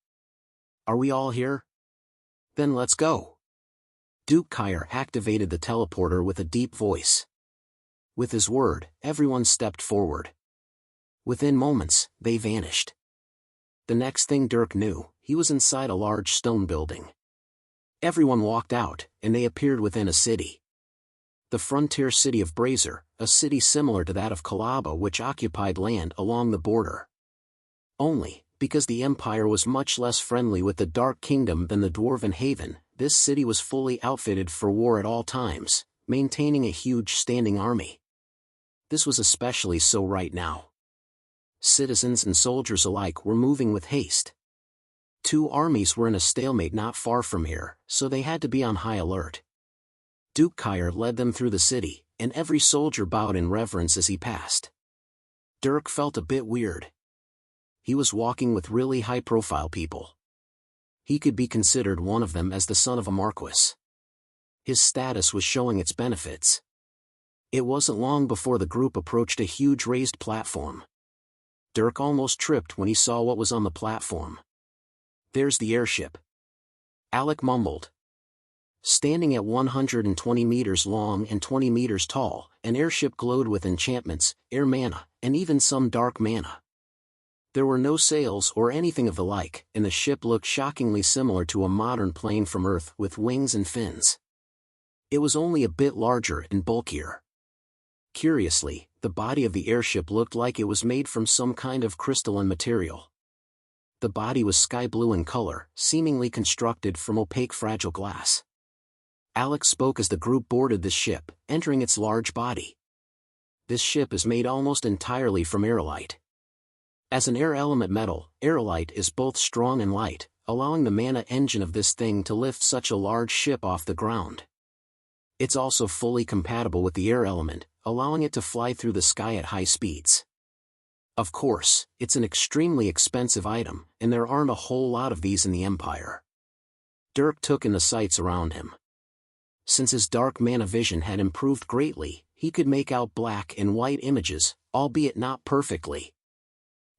Are we all here? Then let's go. Duke Kyer activated the teleporter with a deep voice. With his word, everyone stepped forward. Within moments, they vanished. The next thing Dirk knew, he was inside a large stone building. Everyone walked out, and they appeared within a city. The frontier city of Brazier, a city similar to that of Kalaba which occupied land along the border. Only, because the Empire was much less friendly with the Dark Kingdom than the Dwarven Haven, this city was fully outfitted for war at all times, maintaining a huge standing army. This was especially so right now. Citizens and soldiers alike were moving with haste. 2 armies were in a stalemate not far from here, so they had to be on high alert. Duke Kyer led them through the city, and every soldier bowed in reverence as he passed. Dirk felt a bit weird. He was walking with really high-profile people. He could be considered one of them as the son of a marquis. His status was showing its benefits. It wasn't long before the group approached a huge raised platform. Dirk almost tripped when he saw what was on the platform. There's the airship. Alec mumbled. Standing at 120 meters long and 20 meters tall, an airship glowed with enchantments, air mana, and even some dark mana. There were no sails or anything of the like, and the ship looked shockingly similar to a modern plane from Earth with wings and fins. It was only a bit larger and bulkier. Curiously, the body of the airship looked like it was made from some kind of crystalline material. The body was sky blue in color, seemingly constructed from opaque fragile glass. Alex spoke as the group boarded the ship, entering its large body. This ship is made almost entirely from aerolite. As an air element metal, aerolite is both strong and light, allowing the mana engine of this thing to lift such a large ship off the ground. It's also fully compatible with the air element, allowing it to fly through the sky at high speeds. Of course, it's an extremely expensive item, and there aren't a whole lot of these in the Empire. Dirk took in the sights around him. Since his dark mana vision had improved greatly, he could make out black and white images, albeit not perfectly.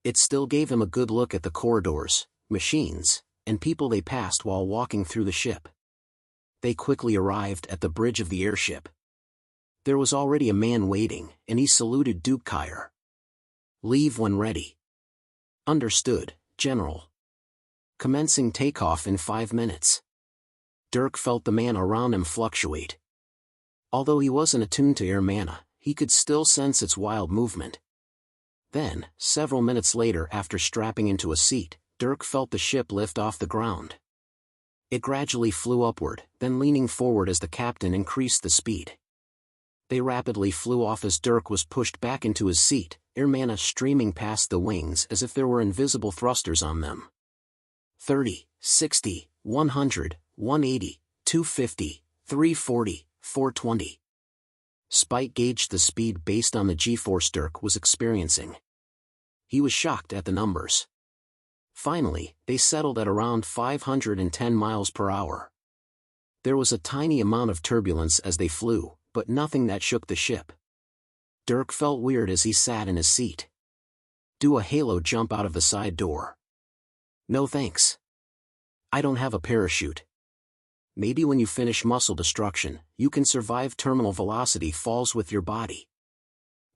It still gave him a good look at the corridors, machines, and people they passed while walking through the ship. They quickly arrived at the bridge of the airship. There was already a man waiting, and he saluted Duke Kyer. "Leave when ready." "Understood, General." "Commencing takeoff in 5 minutes." Dirk felt the mana around him fluctuate. Although he wasn't attuned to air mana, he could still sense its wild movement. Then, several minutes later after strapping into a seat, Dirk felt the ship lift off the ground. It gradually flew upward, then leaning forward as the captain increased the speed. They rapidly flew off as Dirk was pushed back into his seat, air mana streaming past the wings as if there were invisible thrusters on them. 30, 60, 100, 180, 250, 340, 420. Spike gauged the speed based on the G-force Dirk was experiencing. He was shocked at the numbers. Finally, they settled at around 510 miles per hour. There was a tiny amount of turbulence as they flew, but nothing that shook the ship. Dirk felt weird as he sat in his seat. "Do a halo jump out of the side door?" "No thanks. I don't have a parachute." "Maybe when you finish muscle destruction, you can survive terminal velocity falls with your body."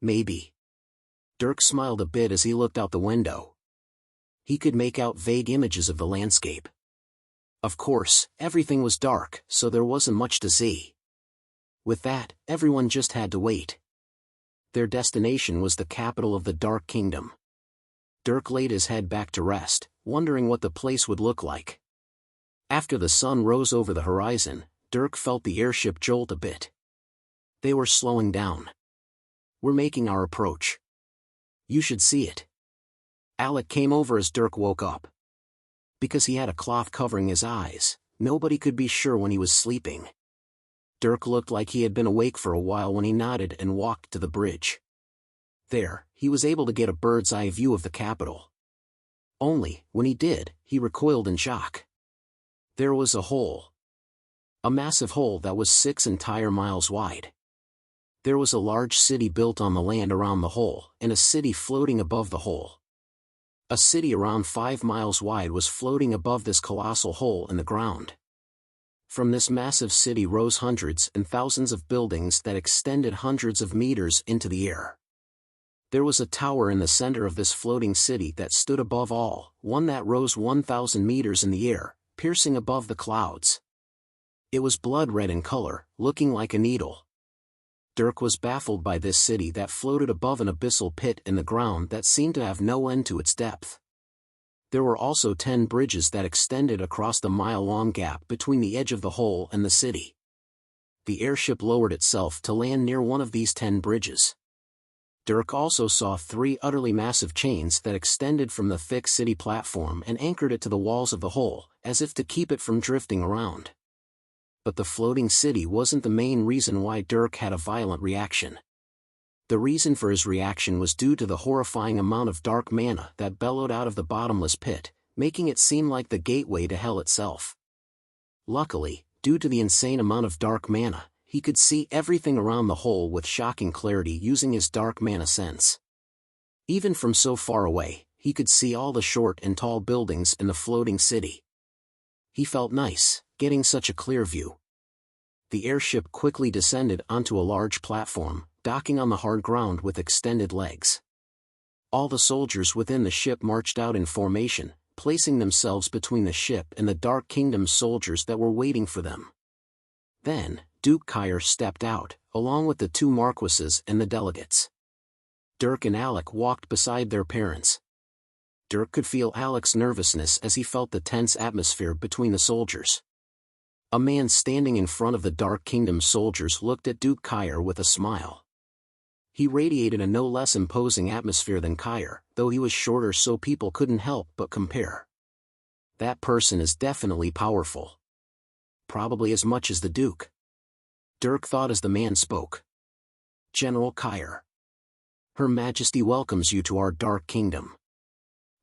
"Maybe." Dirk smiled a bit as he looked out the window. He could make out vague images of the landscape. Of course, everything was dark, so there wasn't much to see. With that, everyone just had to wait. Their destination was the capital of the Dark Kingdom. Dirk laid his head back to rest, wondering what the place would look like. After the sun rose over the horizon, Dirk felt the airship jolt a bit. They were slowing down. "We're making our approach. You should see it." Alec came over as Dirk woke up. Because he had a cloth covering his eyes, nobody could be sure when he was sleeping. Dirk looked like he had been awake for a while when he nodded and walked to the bridge. There, he was able to get a bird's eye view of the capital. Only, when he did, he recoiled in shock. There was a hole. A massive hole that was 6 entire miles wide. There was a large city built on the land around the hole, and a city floating above the hole. A city around 5 miles wide was floating above this colossal hole in the ground. From this massive city rose hundreds and thousands of buildings that extended hundreds of meters into the air. There was a tower in the center of this floating city that stood above all, one that rose 1,000 meters in the air, piercing above the clouds. It was blood red in color, looking like a needle. Dirk was baffled by this city that floated above an abyssal pit in the ground that seemed to have no end to its depth. There were also 10 bridges that extended across the mile-long gap between the edge of the hole and the city. The airship lowered itself to land near one of these 10 bridges. Dirk also saw 3 utterly massive chains that extended from the thick city platform and anchored it to the walls of the hole, as if to keep it from drifting around. But the floating city wasn't the main reason why Dirk had a violent reaction. The reason for his reaction was due to the horrifying amount of dark mana that bellowed out of the bottomless pit, making it seem like the gateway to hell itself. Luckily, due to the insane amount of dark mana, he could see everything around the hole with shocking clarity using his dark mana sense. Even from so far away, he could see all the short and tall buildings in the floating city. He felt nice, getting such a clear view. The airship quickly descended onto a large platform, docking on the hard ground with extended legs. All the soldiers within the ship marched out in formation, placing themselves between the ship and the Dark Kingdom's soldiers that were waiting for them. Then, Duke Kyer stepped out, along with the two marquises and the delegates. Dirk and Alec walked beside their parents. Dirk could feel Alec's nervousness as he felt the tense atmosphere between the soldiers. A man standing in front of the Dark Kingdom soldiers looked at Duke Kyer with a smile. He radiated a no less imposing atmosphere than Kyer, though he was shorter so people couldn't help but compare. That person is definitely powerful. Probably as much as the Duke. Dirk thought as the man spoke. General Kyer. Her Majesty welcomes you to our Dark Kingdom.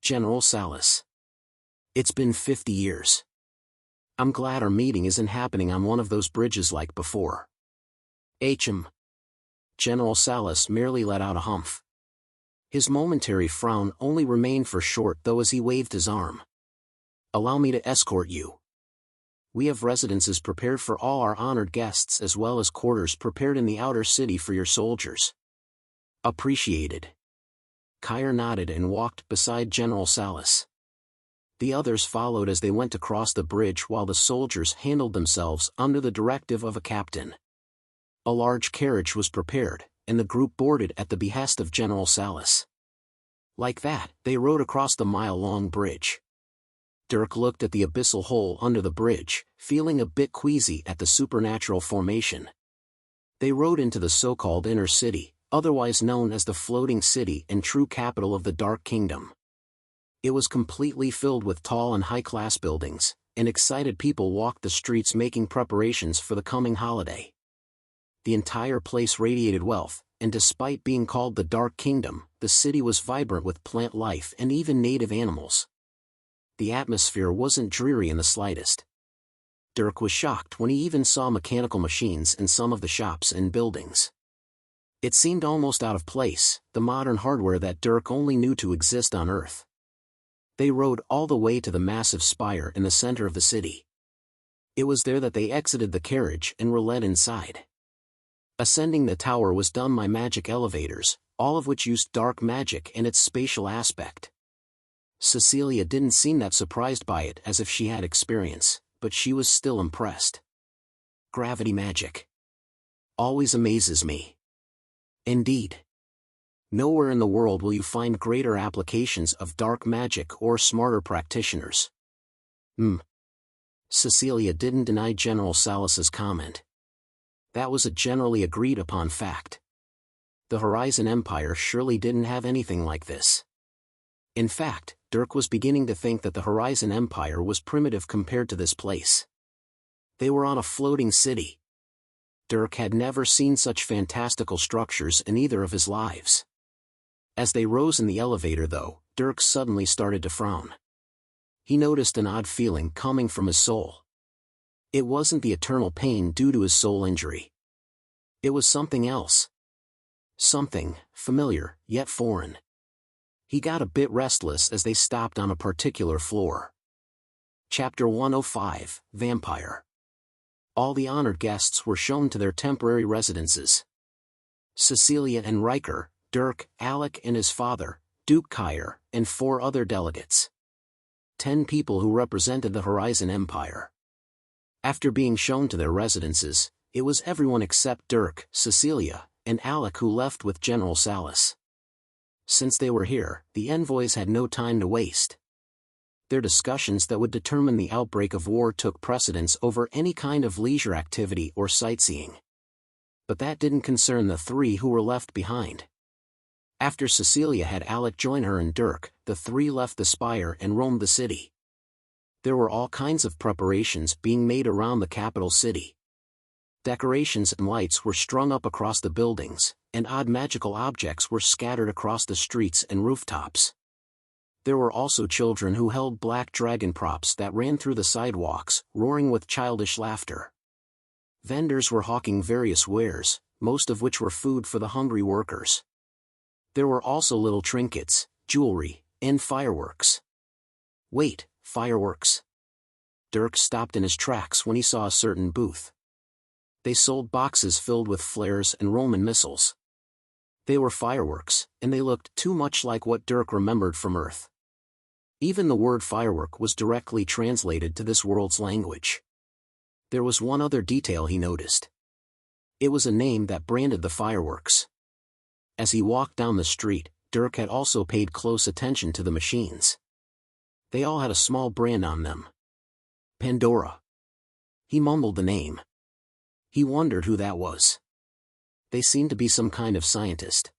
General Salas. It's been 50 years. I'm glad our meeting isn't happening on one of those bridges like before. HM. General Salas merely let out a humph. His momentary frown only remained for short though as he waved his arm. Allow me to escort you. We have residences prepared for all our honored guests as well as quarters prepared in the outer city for your soldiers. Appreciated. Kyer nodded and walked beside General Salas. The others followed as they went across the bridge while the soldiers handled themselves under the directive of a captain. A large carriage was prepared, and the group boarded at the behest of General Salas. Like that, they rode across the mile-long bridge. Dirk looked at the abyssal hole under the bridge, feeling a bit queasy at the supernatural formation. They rode into the so-called inner city, otherwise known as the floating city and true capital of the Dark Kingdom. It was completely filled with tall and high-class buildings, and excited people walked the streets making preparations for the coming holiday. The entire place radiated wealth, and despite being called the Dark Kingdom, the city was vibrant with plant life and even native animals. The atmosphere wasn't dreary in the slightest. Dirk was shocked when he even saw mechanical machines in some of the shops and buildings. It seemed almost out of place, the modern hardware that Dirk only knew to exist on Earth. They rode all the way to the massive spire in the center of the city. It was there that they exited the carriage and were led inside. Ascending the tower was done by magic elevators, all of which used dark magic and its spatial aspect. Cecilia didn't seem that surprised by it as if she had experience, but she was still impressed. Gravity magic. Always amazes me. Indeed. Nowhere in the world will you find greater applications of dark magic or smarter practitioners. Cecilia didn't deny General Salas's comment. That was a generally agreed upon fact. The Horizon Empire surely didn't have anything like this. In fact, Dirk was beginning to think that the Horizon Empire was primitive compared to this place. They were on a floating city. Dirk had never seen such fantastical structures in either of his lives. As they rose in the elevator though, Dirk suddenly started to frown. He noticed an odd feeling coming from his soul. It wasn't the eternal pain due to his soul injury. It was something else. Something familiar, yet foreign. He got a bit restless as they stopped on a particular floor. Chapter 105, Vampire. All the honored guests were shown to their temporary residences. Cecilia and Riker, Dirk, Alec and his father, Duke Kyer, and 4 other delegates. 10 people who represented the Horizon Empire. After being shown to their residences, it was everyone except Dirk, Cecilia, and Alec who left with General Salas. Since they were here, the envoys had no time to waste. Their discussions that would determine the outbreak of war took precedence over any kind of leisure activity or sightseeing. But that didn't concern the 3 who were left behind. After Cecilia had Alec join her and Dirk, the 3 left the spire and roamed the city. There were all kinds of preparations being made around the capital city. Decorations and lights were strung up across the buildings, and odd magical objects were scattered across the streets and rooftops. There were also children who held black dragon props that ran through the sidewalks, roaring with childish laughter. Vendors were hawking various wares, most of which were food for the hungry workers. There were also little trinkets, jewelry, and fireworks. Wait, fireworks? Dirk stopped in his tracks when he saw a certain booth. They sold boxes filled with flares and Roman missiles. They were fireworks, and they looked too much like what Dirk remembered from Earth. Even the word firework was directly translated to this world's language. There was one other detail he noticed. It was a name that branded the fireworks. As he walked down the street, Dirk had also paid close attention to the machines. They all had a small brand on them. Pandora. He mumbled the name. He wondered who that was. They seemed to be some kind of scientist.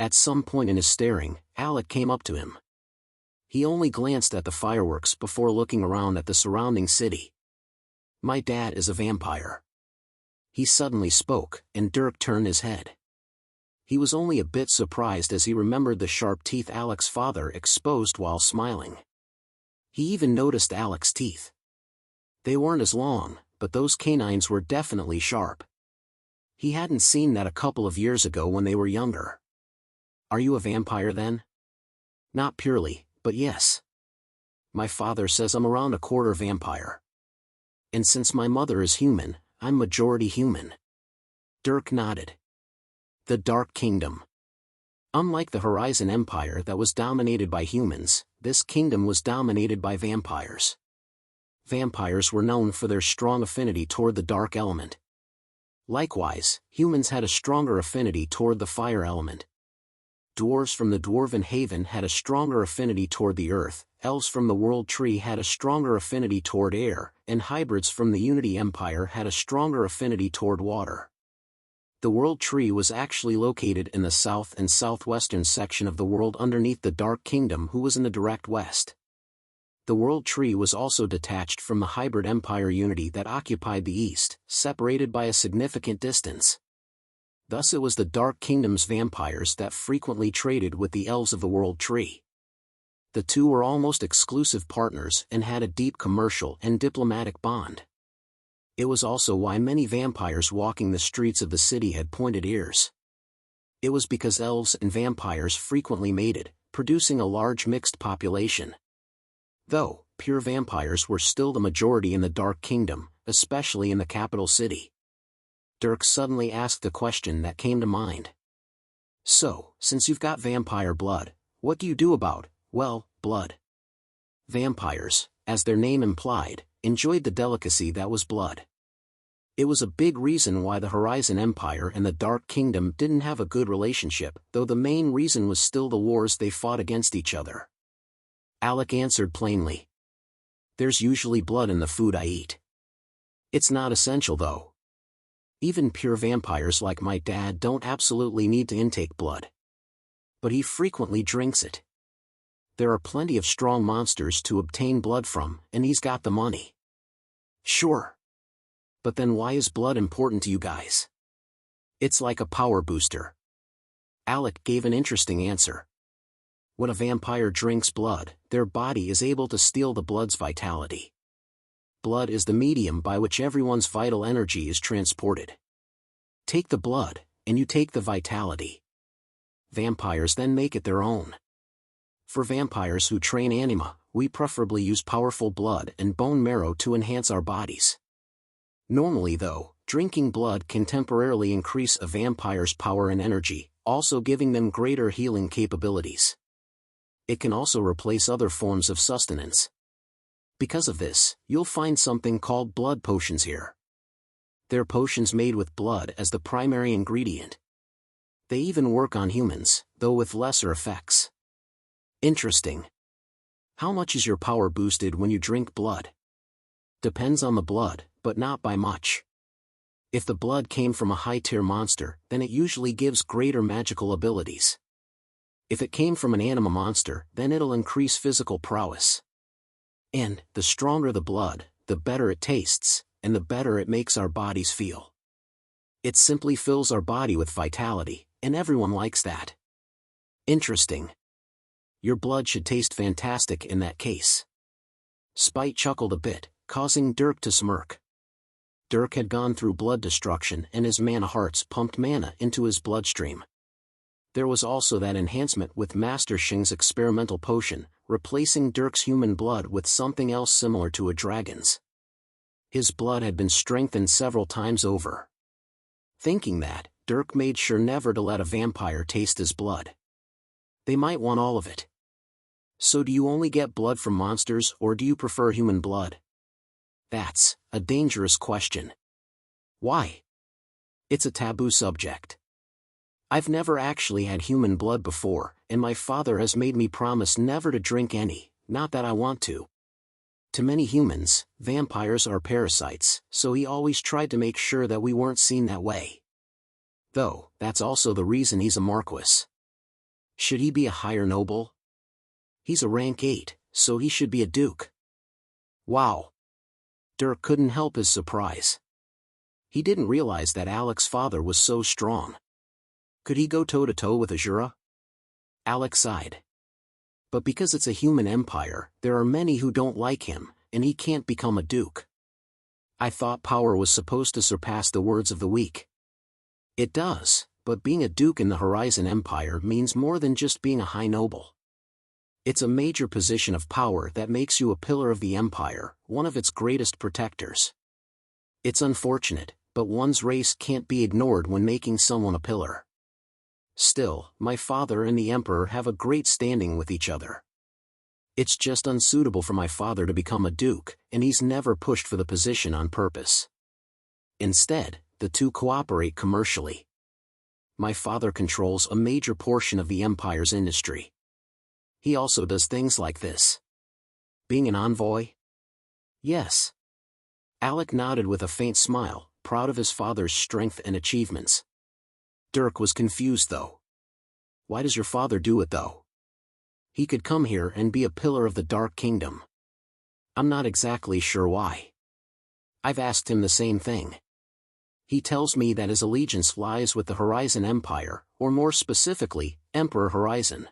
At some point in his staring, Alec came up to him. He only glanced at the fireworks before looking around at the surrounding city. "My dad is a vampire." He suddenly spoke, and Dirk turned his head. He was only a bit surprised as he remembered the sharp teeth Alec's father exposed while smiling. He even noticed Alec's teeth. They weren't as long, but those canines were definitely sharp. He hadn't seen that a couple of years ago when they were younger. "Are you a vampire then?" "Not purely, but yes. My father says I'm around a quarter vampire. And since my mother is human, I'm majority human." Dirk nodded. The Dark Kingdom. Unlike the Horizon Empire that was dominated by humans, this kingdom was dominated by vampires. Vampires were known for their strong affinity toward the dark element. Likewise, humans had a stronger affinity toward the fire element. Dwarves from the Dwarven Haven had a stronger affinity toward the earth, elves from the World Tree had a stronger affinity toward air, and hybrids from the Unity Empire had a stronger affinity toward water. The World Tree was actually located in the south and southwestern section of the world underneath the Dark Kingdom, who was in the direct west. The World Tree was also detached from the hybrid Empire Unity that occupied the east, separated by a significant distance. Thus it was the Dark Kingdom's vampires that frequently traded with the elves of the World Tree. The two were almost exclusive partners and had a deep commercial and diplomatic bond. It was also why many vampires walking the streets of the city had pointed ears. It was because elves and vampires frequently mated, producing a large mixed population. Though, pure vampires were still the majority in the Dark Kingdom, especially in the capital city. Dirk suddenly asked a question that came to mind. "So, since you've got vampire blood, what do you do about, well, blood?" Vampires, as their name implied, enjoyed the delicacy that was blood. It was a big reason why the Horizon Empire and the Dark Kingdom didn't have a good relationship, though the main reason was still the wars they fought against each other. Alec answered plainly. "There's usually blood in the food I eat. It's not essential though. Even pure vampires like my dad don't absolutely need to intake blood. But he frequently drinks it. There are plenty of strong monsters to obtain blood from, and he's got the money." "Sure. But then why is blood important to you guys?" "It's like a power booster." Alec gave an interesting answer. When a vampire drinks blood, their body is able to steal the blood's vitality. Blood is the medium by which everyone's vital energy is transported. Take the blood, and you take the vitality. Vampires then make it their own. For vampires who train anima, we preferably use powerful blood and bone marrow to enhance our bodies. Normally though, drinking blood can temporarily increase a vampire's power and energy, also giving them greater healing capabilities. It can also replace other forms of sustenance. Because of this, you'll find something called blood potions here. They're potions made with blood as the primary ingredient. They even work on humans, though with lesser effects. Interesting. How much is your power boosted when you drink blood? Depends on the blood, but not by much. If the blood came from a high-tier monster, then it usually gives greater magical abilities. If it came from an anima monster, then it'll increase physical prowess. And, the stronger the blood, the better it tastes, and the better it makes our bodies feel. It simply fills our body with vitality, and everyone likes that. Interesting. Your blood should taste fantastic in that case. Spite chuckled a bit, causing Dirk to smirk. Dirk had gone through blood destruction and his mana hearts pumped mana into his bloodstream. There was also that enhancement with Master Shing's experimental potion, replacing Dirk's human blood with something else similar to a dragon's. His blood had been strengthened several times over. Thinking that, Dirk made sure never to let a vampire taste his blood. They might want all of it. So do you only get blood from monsters or do you prefer human blood? That's a dangerous question. Why? It's a taboo subject. I've never actually had human blood before, and my father has made me promise never to drink any, not that I want to. To many humans, vampires are parasites, so he always tried to make sure that we weren't seen that way. Though, that's also the reason he's a marquis. Should he be a higher noble? He's a rank 8, so he should be a duke. Wow. Dirk couldn't help his surprise. He didn't realize that Alec's father was so strong. Could he go toe-to-toe with Azura? Alec sighed. But because it's a human empire, there are many who don't like him, and he can't become a duke. I thought power was supposed to surpass the words of the weak. It does, but being a duke in the Horizon Empire means more than just being a high noble. It's a major position of power that makes you a pillar of the empire, one of its greatest protectors. It's unfortunate, but one's race can't be ignored when making someone a pillar. Still, my father and the Emperor have a great standing with each other. It's just unsuitable for my father to become a duke, and he's never pushed for the position on purpose. Instead, the two cooperate commercially. My father controls a major portion of the Empire's industry. He also does things like this. Being an envoy? Yes. Alec nodded with a faint smile, proud of his father's strength and achievements. Dirk was confused though. Why does your father do it though? He could come here and be a pillar of the Dark Kingdom. I'm not exactly sure why. I've asked him the same thing. He tells me that his allegiance lies with the Horizon Empire, or more specifically, Emperor Horizon.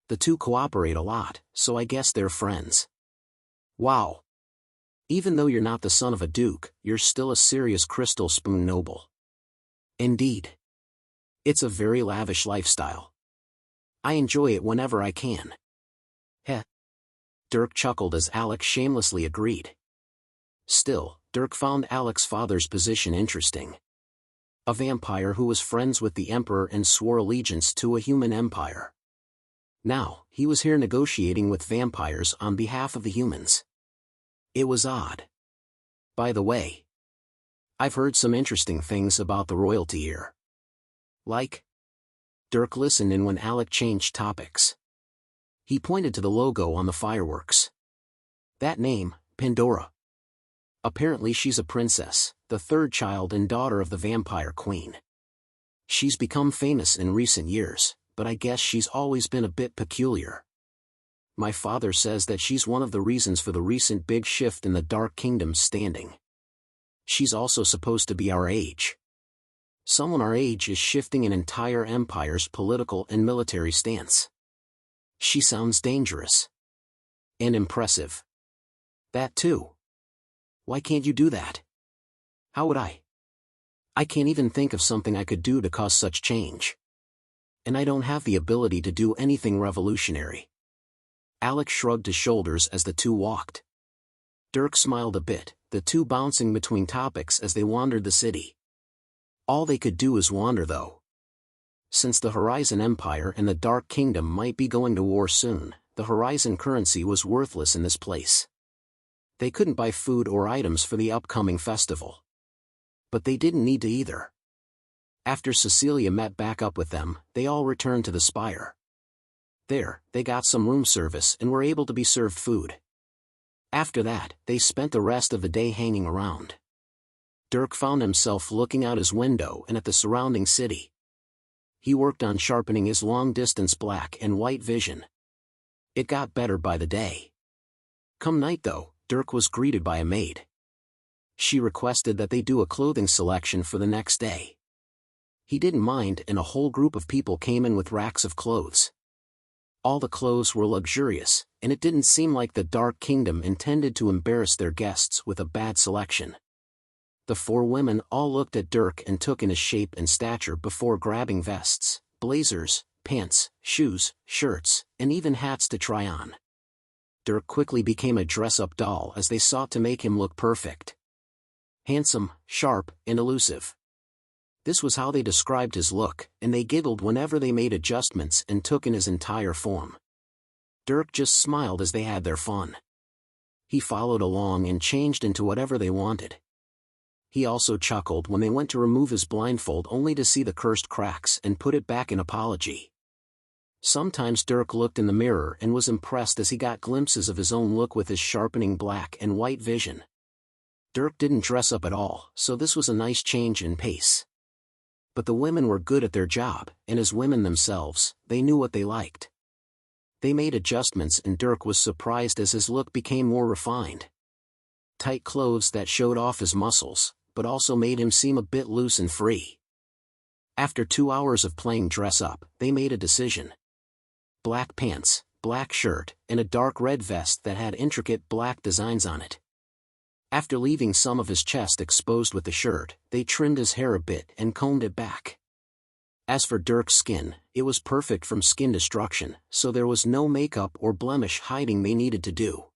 The two cooperate a lot, so I guess they're friends. Wow. Even though you're not the son of a duke, you're still a serious crystal spoon noble. Indeed. It's a very lavish lifestyle. I enjoy it whenever I can. Heh. Dirk chuckled as Alec shamelessly agreed. Still, Dirk found Alec's father's position interesting. A vampire who was friends with the Emperor and swore allegiance to a human empire. Now, he was here negotiating with vampires on behalf of the humans. It was odd. By the way, I've heard some interesting things about the royalty here. Like? Dirk listened in when Alec changed topics. He pointed to the logo on the fireworks. That name, Pandora. Apparently she's a princess, the third child and daughter of the vampire queen. She's become famous in recent years, but I guess she's always been a bit peculiar. My father says that she's one of the reasons for the recent big shift in the Dark Kingdom's standing. She's also supposed to be our age. Someone our age is shifting an entire empire's political and military stance. She sounds dangerous. And impressive. That too. Why can't you do that? How would I? I can't even think of something I could do to cause such change. And I don't have the ability to do anything revolutionary. Alec shrugged his shoulders as the two walked. Dirk smiled a bit, the two bouncing between topics as they wandered the city. All they could do is wander though. Since the Horizon Empire and the Dark Kingdom might be going to war soon, the Horizon currency was worthless in this place. They couldn't buy food or items for the upcoming festival. But they didn't need to either. After Cecilia met back up with them, they all returned to the spire. There, they got some room service and were able to be served food. After that, they spent the rest of the day hanging around. Dirk found himself looking out his window and at the surrounding city. He worked on sharpening his long-distance black and white vision. It got better by the day. Come night though, Dirk was greeted by a maid. She requested that they do a clothing selection for the next day. He didn't mind and a whole group of people came in with racks of clothes. All the clothes were luxurious, and it didn't seem like the Dark Kingdom intended to embarrass their guests with a bad selection. The four women all looked at Dirk and took in his shape and stature before grabbing vests, blazers, pants, shoes, shirts, and even hats to try on. Dirk quickly became a dress-up doll as they sought to make him look perfect. Handsome, sharp, and elusive. This was how they described his look, and they giggled whenever they made adjustments and took in his entire form. Dirk just smiled as they had their fun. He followed along and changed into whatever they wanted. He also chuckled when they went to remove his blindfold only to see the cursed cracks and put it back in apology. Sometimes Dirk looked in the mirror and was impressed as he got glimpses of his own look with his sharpening black and white vision. Dirk didn't dress up at all, so this was a nice change in pace. But the women were good at their job, and as women themselves, they knew what they liked. They made adjustments and Dirk was surprised as his look became more refined. Tight clothes that showed off his muscles, but also made him seem a bit loose and free. After 2 hours of playing dress-up, they made a decision. Black pants, black shirt, and a dark red vest that had intricate black designs on it. After leaving some of his chest exposed with the shirt, they trimmed his hair a bit and combed it back. As for Dirk's skin, it was perfect from skin destruction, so there was no makeup or blemish hiding they needed to do.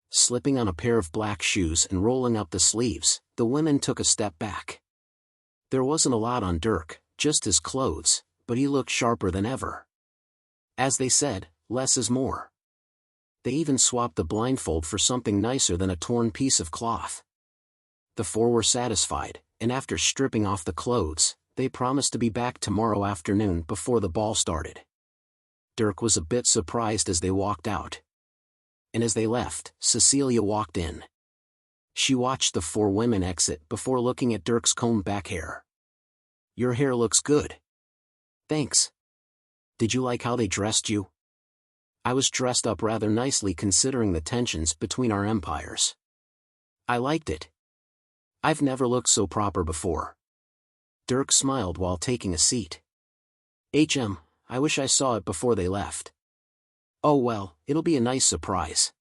Slipping on a pair of black shoes and rolling up the sleeves, the women took a step back. There wasn't a lot on Dirk, just his clothes, but he looked sharper than ever. As they said, less is more. They even swapped the blindfold for something nicer than a torn piece of cloth. The four were satisfied, and after stripping off the clothes, they promised to be back tomorrow afternoon before the ball started. Dirk was a bit surprised as they walked out. And as they left, Cecilia walked in. She watched the four women exit before looking at Dirk's combed back hair. "Your hair looks good." "Thanks. Did you like how they dressed you?" "I was dressed up rather nicely considering the tensions between our empires." "I liked it. I've never looked so proper before." Dirk smiled while taking a seat. I wish I saw it before they left." "Oh well, it'll be a nice surprise.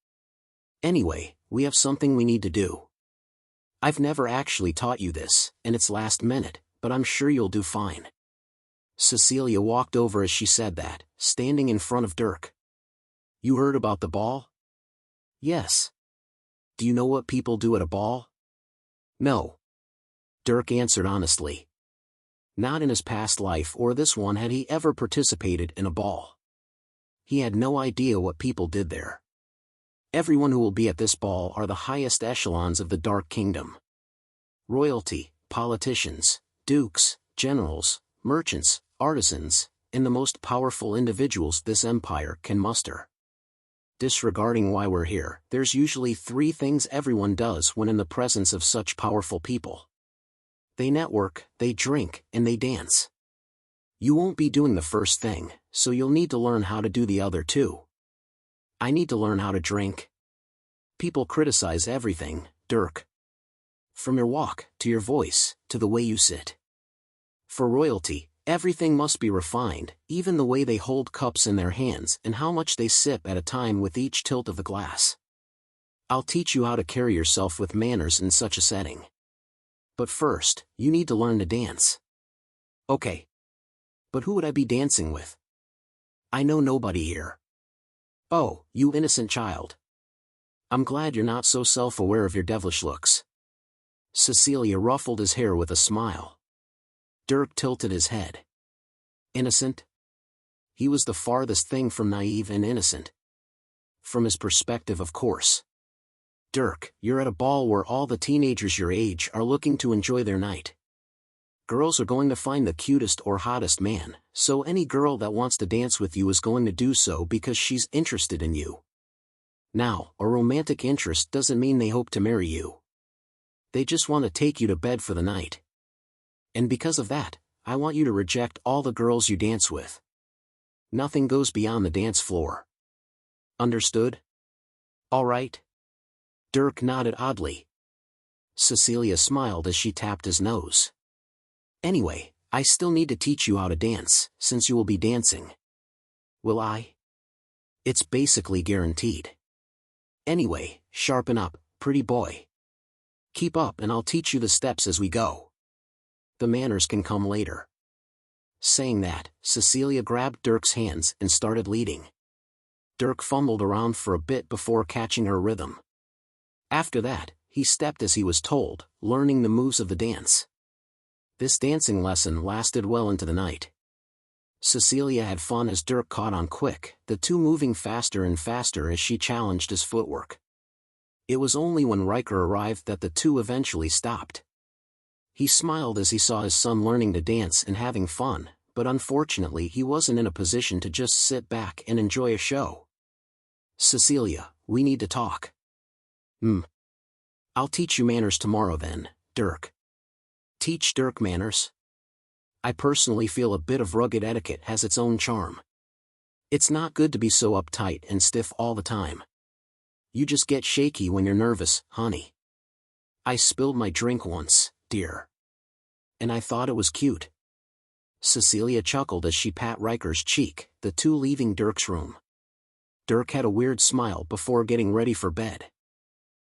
Anyway, we have something we need to do. I've never actually taught you this, and it's last minute, but I'm sure you'll do fine." Cecilia walked over as she said that, standing in front of Dirk. "You heard about the ball?" "Yes." "Do you know what people do at a ball?" "No." Dirk answered honestly. Not in his past life or this one had he ever participated in a ball. He had no idea what people did there. Everyone who will be at this ball are the highest echelons of the Dark Kingdom. Royalty, politicians, dukes, generals, merchants, artisans, and the most powerful individuals this empire can muster. Disregarding why we're here, there's usually 3 things everyone does when in the presence of such powerful people. They network, they drink, and they dance. You won't be doing the first thing, so you'll need to learn how to do the other 2. I need to learn how to drink. People criticize everything, Dirk. From your walk, to your voice, to the way you sit. For royalty, everything must be refined, even the way they hold cups in their hands and how much they sip at a time with each tilt of the glass. I'll teach you how to carry yourself with manners in such a setting. But first, you need to learn to dance." "Okay. But who would I be dancing with?" "I know nobody here." "Oh, you innocent child. I'm glad you're not so self-aware of your devilish looks." Cecilia ruffled his hair with a smile. Dirk tilted his head. Innocent? He was the farthest thing from naive and innocent. From his perspective, of course. "Dirk, you're at a ball where all the teenagers your age are looking to enjoy their night. Girls are going to find the cutest or hottest man, so any girl that wants to dance with you is going to do so because she's interested in you. Now, a romantic interest doesn't mean they hope to marry you. They just want to take you to bed for the night. And because of that, I want you to reject all the girls you dance with. Nothing goes beyond the dance floor. Understood?" "All right." Dirk nodded oddly. Cecilia smiled as she tapped his nose. "Anyway, I still need to teach you how to dance, since you will be dancing." "Will I?" "It's basically guaranteed. Anyway, sharpen up, pretty boy. Keep up and I'll teach you the steps as we go. The manners can come later." Saying that, Cecilia grabbed Dirk's hands and started leading. Dirk fumbled around for a bit before catching her rhythm. After that, he stepped as he was told, learning the moves of the dance. This dancing lesson lasted well into the night. Cecilia had fun as Dirk caught on quick, the two moving faster and faster as she challenged his footwork. It was only when Riker arrived that the two eventually stopped. He smiled as he saw his son learning to dance and having fun, but unfortunately he wasn't in a position to just sit back and enjoy a show. Cecilia, we need to talk. I'll teach you manners tomorrow then, Dirk. Teach Dirk manners? I personally feel a bit of rugged etiquette has its own charm. It's not good to be so uptight and stiff all the time. You just get shaky when you're nervous, honey. I spilled my drink once, dear. And I thought it was cute. Cecilia chuckled as she pat Riker's cheek, the two leaving Dirk's room. Dirk had a weird smile before getting ready for bed.